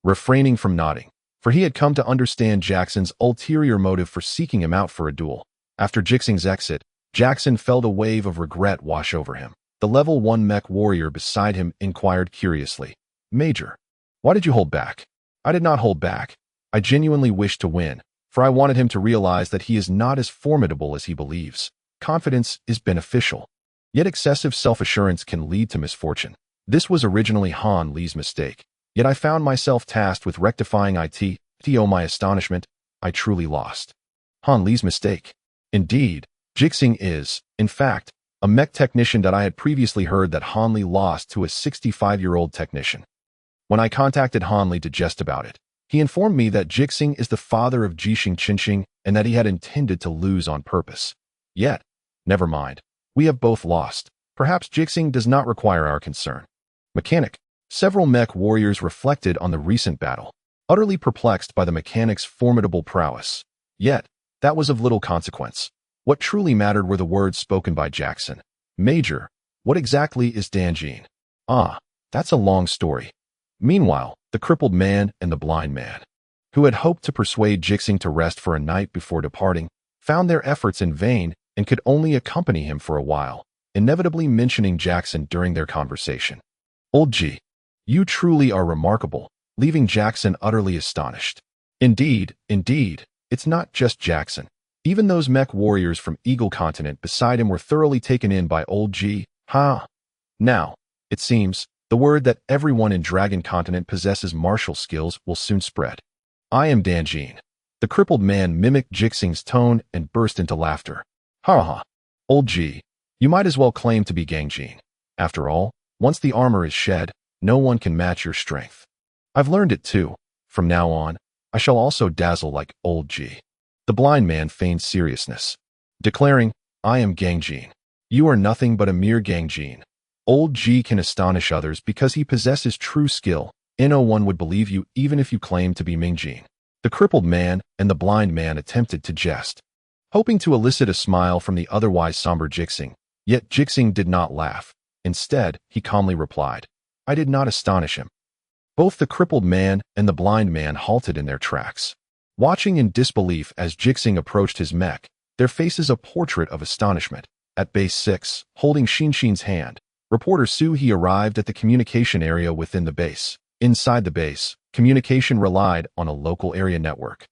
A: refraining from nodding, for he had come to understand Jackson's ulterior motive for seeking him out for a duel. After Ji Xinghe's exit, Jackson felt a wave of regret wash over him. The level 1 mech warrior beside him inquired curiously, "Major, why did you hold back?" "I did not hold back. I genuinely wished to win, for I wanted him to realize that he is not as formidable as he believes. Confidence is beneficial, yet excessive self-assurance can lead to misfortune. This was originally Han Li's mistake, yet I found myself tasked with rectifying it. To my astonishment, I truly lost." Han Li's mistake. Indeed, Ji Xinghe is, in fact, a mech technician that I had previously heard that Han Li lost to a 65-year-old technician. When I contacted Han Li to jest about it, he informed me that Ji Xinghe is the father of Ji Xinghe and that he had intended to lose on purpose. Yet, never mind. We have both lost. Perhaps Ji Xinghe does not require our concern. Mechanic. Several mech warriors reflected on the recent battle, utterly perplexed by the mechanic's formidable prowess. Yet, that was of little consequence. What truly mattered were the words spoken by Jackson. "Major, what exactly is Danjin?" That's a long story." Meanwhile, the crippled man and the blind man, who had hoped to persuade Ji Xinghe to rest for a night before departing, found their efforts in vain and could only accompany him for a while, inevitably mentioning Jackson during their conversation. "Old Ji, you truly are remarkable," leaving Jackson utterly astonished. Indeed, it's not just Jackson. Even those mech warriors from Eagle Continent beside him were thoroughly taken in by old Ji. Now, it seems, the word that everyone in Dragon Continent possesses martial skills will soon spread. "I am Danjin." The crippled man mimicked Ji Xinghe's tone and burst into laughter. Old Ji, you might as well claim to be Gangjin. After all, once the armor is shed, no one can match your strength. I've learned it too. From now on, I shall also dazzle like old Ji. The blind man feigned seriousness, declaring, "I am Gangjin. You are nothing but a mere Gangjin. Old Ji can astonish others because he possesses true skill. No one would believe you even if you claimed to be Mingjin." The crippled man and the blind man attempted to jest, hoping to elicit a smile from the otherwise somber Ji Xinghe. Yet Ji Xinghe did not laugh. Instead, he calmly replied, "I did not astonish him." Both the crippled man and the blind man halted in their tracks, watching in disbelief as Ji Xinghe approached his mech, their faces a portrait of astonishment. At base 6, holding Xinghe's hand, reporter Su He arrived at the communication area within the base. Inside the base, communication relied on a local area network,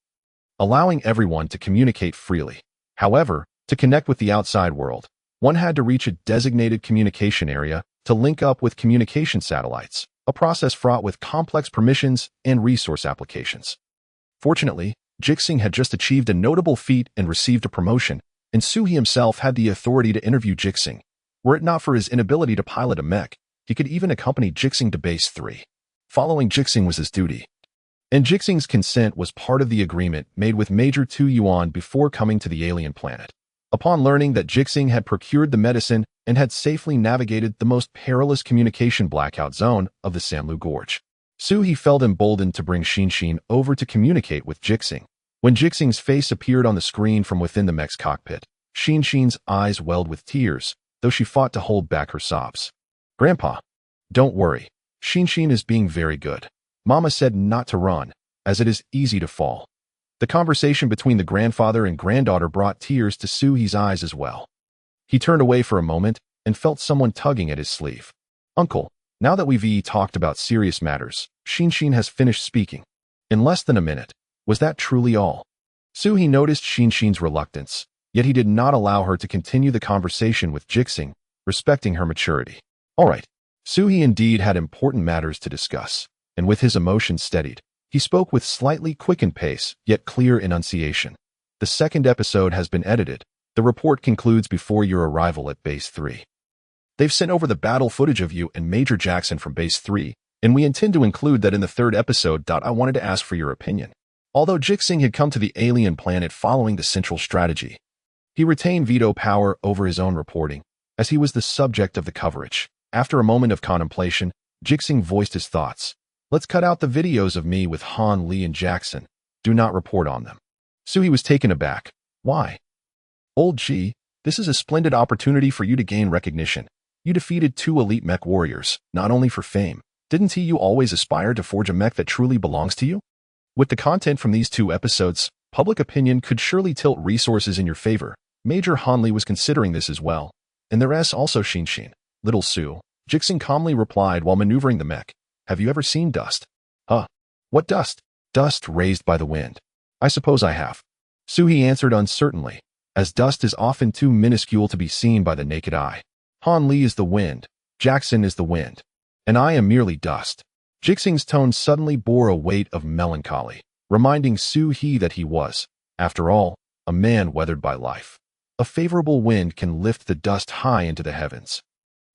A: allowing everyone to communicate freely. However, to connect with the outside world, one had to reach a designated communication area to link up with communication satellites, a process fraught with complex permissions and resource applications. Fortunately, Ji Xinghe had just achieved a notable feat and received a promotion, and Su He himself had the authority to interview Ji Xinghe. Were it not for his inability to pilot a mech, he could even accompany Ji Xinghe to base 3. Following Ji Xinghe was his duty, and Ji Xinghe's consent was part of the agreement made with Major Tu Yuan before coming to the alien planet. Upon learning that Ji Xinghe had procured the medicine and had safely navigated the most perilous communication blackout zone of the Samlu Gorge, Su He felt emboldened to bring Xinghe over to communicate with Ji Xinghe. When Ji Xinghe's face appeared on the screen from within the mech's cockpit, Xinghe's eyes welled with tears, though she fought to hold back her sobs. "Grandpa, don't worry. Xinghe is being very good. Mama said not to run, as it is easy to fall." The conversation between the grandfather and granddaughter brought tears to Su He's eyes as well. He turned away for a moment and felt someone tugging at his sleeve. "Uncle, now that we've talked about serious matters, Xinghe has finished speaking." In less than a minute. Was that truly all? Su He noticed Xinghe's reluctance, yet he did not allow her to continue the conversation with Ji Xinghe, respecting her maturity. All right. Su He indeed had important matters to discuss, and with his emotions steadied, he spoke with slightly quickened pace, yet clear enunciation. "The second episode has been edited. The report concludes before your arrival at Base 3. They've sent over the battle footage of you and Major Jackson from Base 3, and we intend to include that in the third episode. I wanted to ask for your opinion." Although Ji Xinghe had come to the alien planet following the central strategy, he retained veto power over his own reporting, as he was the subject of the coverage. After a moment of contemplation, Ji Xinghe voiced his thoughts. "Let's cut out the videos of me with Han, Lee, and Jackson. Do not report on them." Su He was taken aback. "Why?" "Old Ji, this is a splendid opportunity for you to gain recognition. You defeated 2 elite mech warriors, not only for fame. Didn't you always aspire to forge a mech that truly belongs to you? With the content from these 2 episodes, public opinion could surely tilt resources in your favor." Major Han Li was considering this as well. "And the rest also Xinghe. Little Su," Ji Xinghe calmly replied while maneuvering the mech. "Have you ever seen dust?" "Huh? What dust?" "Dust raised by the wind." "I suppose I have." Su He answered uncertainly, as dust is often too minuscule to be seen by the naked eye. "Han Li is the wind, Jackson is the wind, and I am merely dust." Ji Xinghe's tone suddenly bore a weight of melancholy, reminding Su He that he was, after all, a man weathered by life. A favorable wind can lift the dust high into the heavens,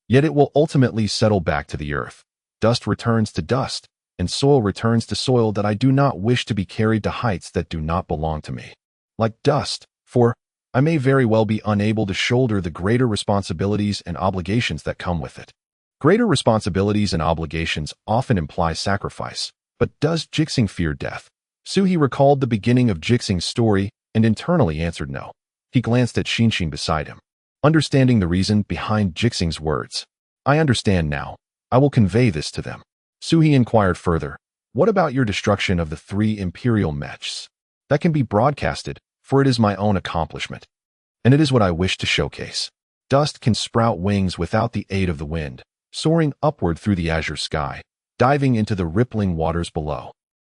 A: yet it will ultimately settle back to the earth. Dust returns to dust, and soil returns to soil that I do not wish to be carried to heights that do not belong to me. Like dust, for I may very well be unable to shoulder the greater responsibilities and obligations that come with it. Greater responsibilities and obligations often imply sacrifice, but does Ji Xinghe fear death? Su He recalled the beginning of Ji Xinghe's story and internally answered no. He glanced at Xinghe beside him, understanding the reason behind Ji Xinghe's words. "I understand now. I will convey this to them." Su He inquired further, "What about your destruction of the 3 Imperial Mechs? That can be broadcasted, for it is my own accomplishment, and it is what I wish to showcase. Dust can sprout wings without the aid of the wind, soaring upward through the azure sky, diving into the rippling waters below.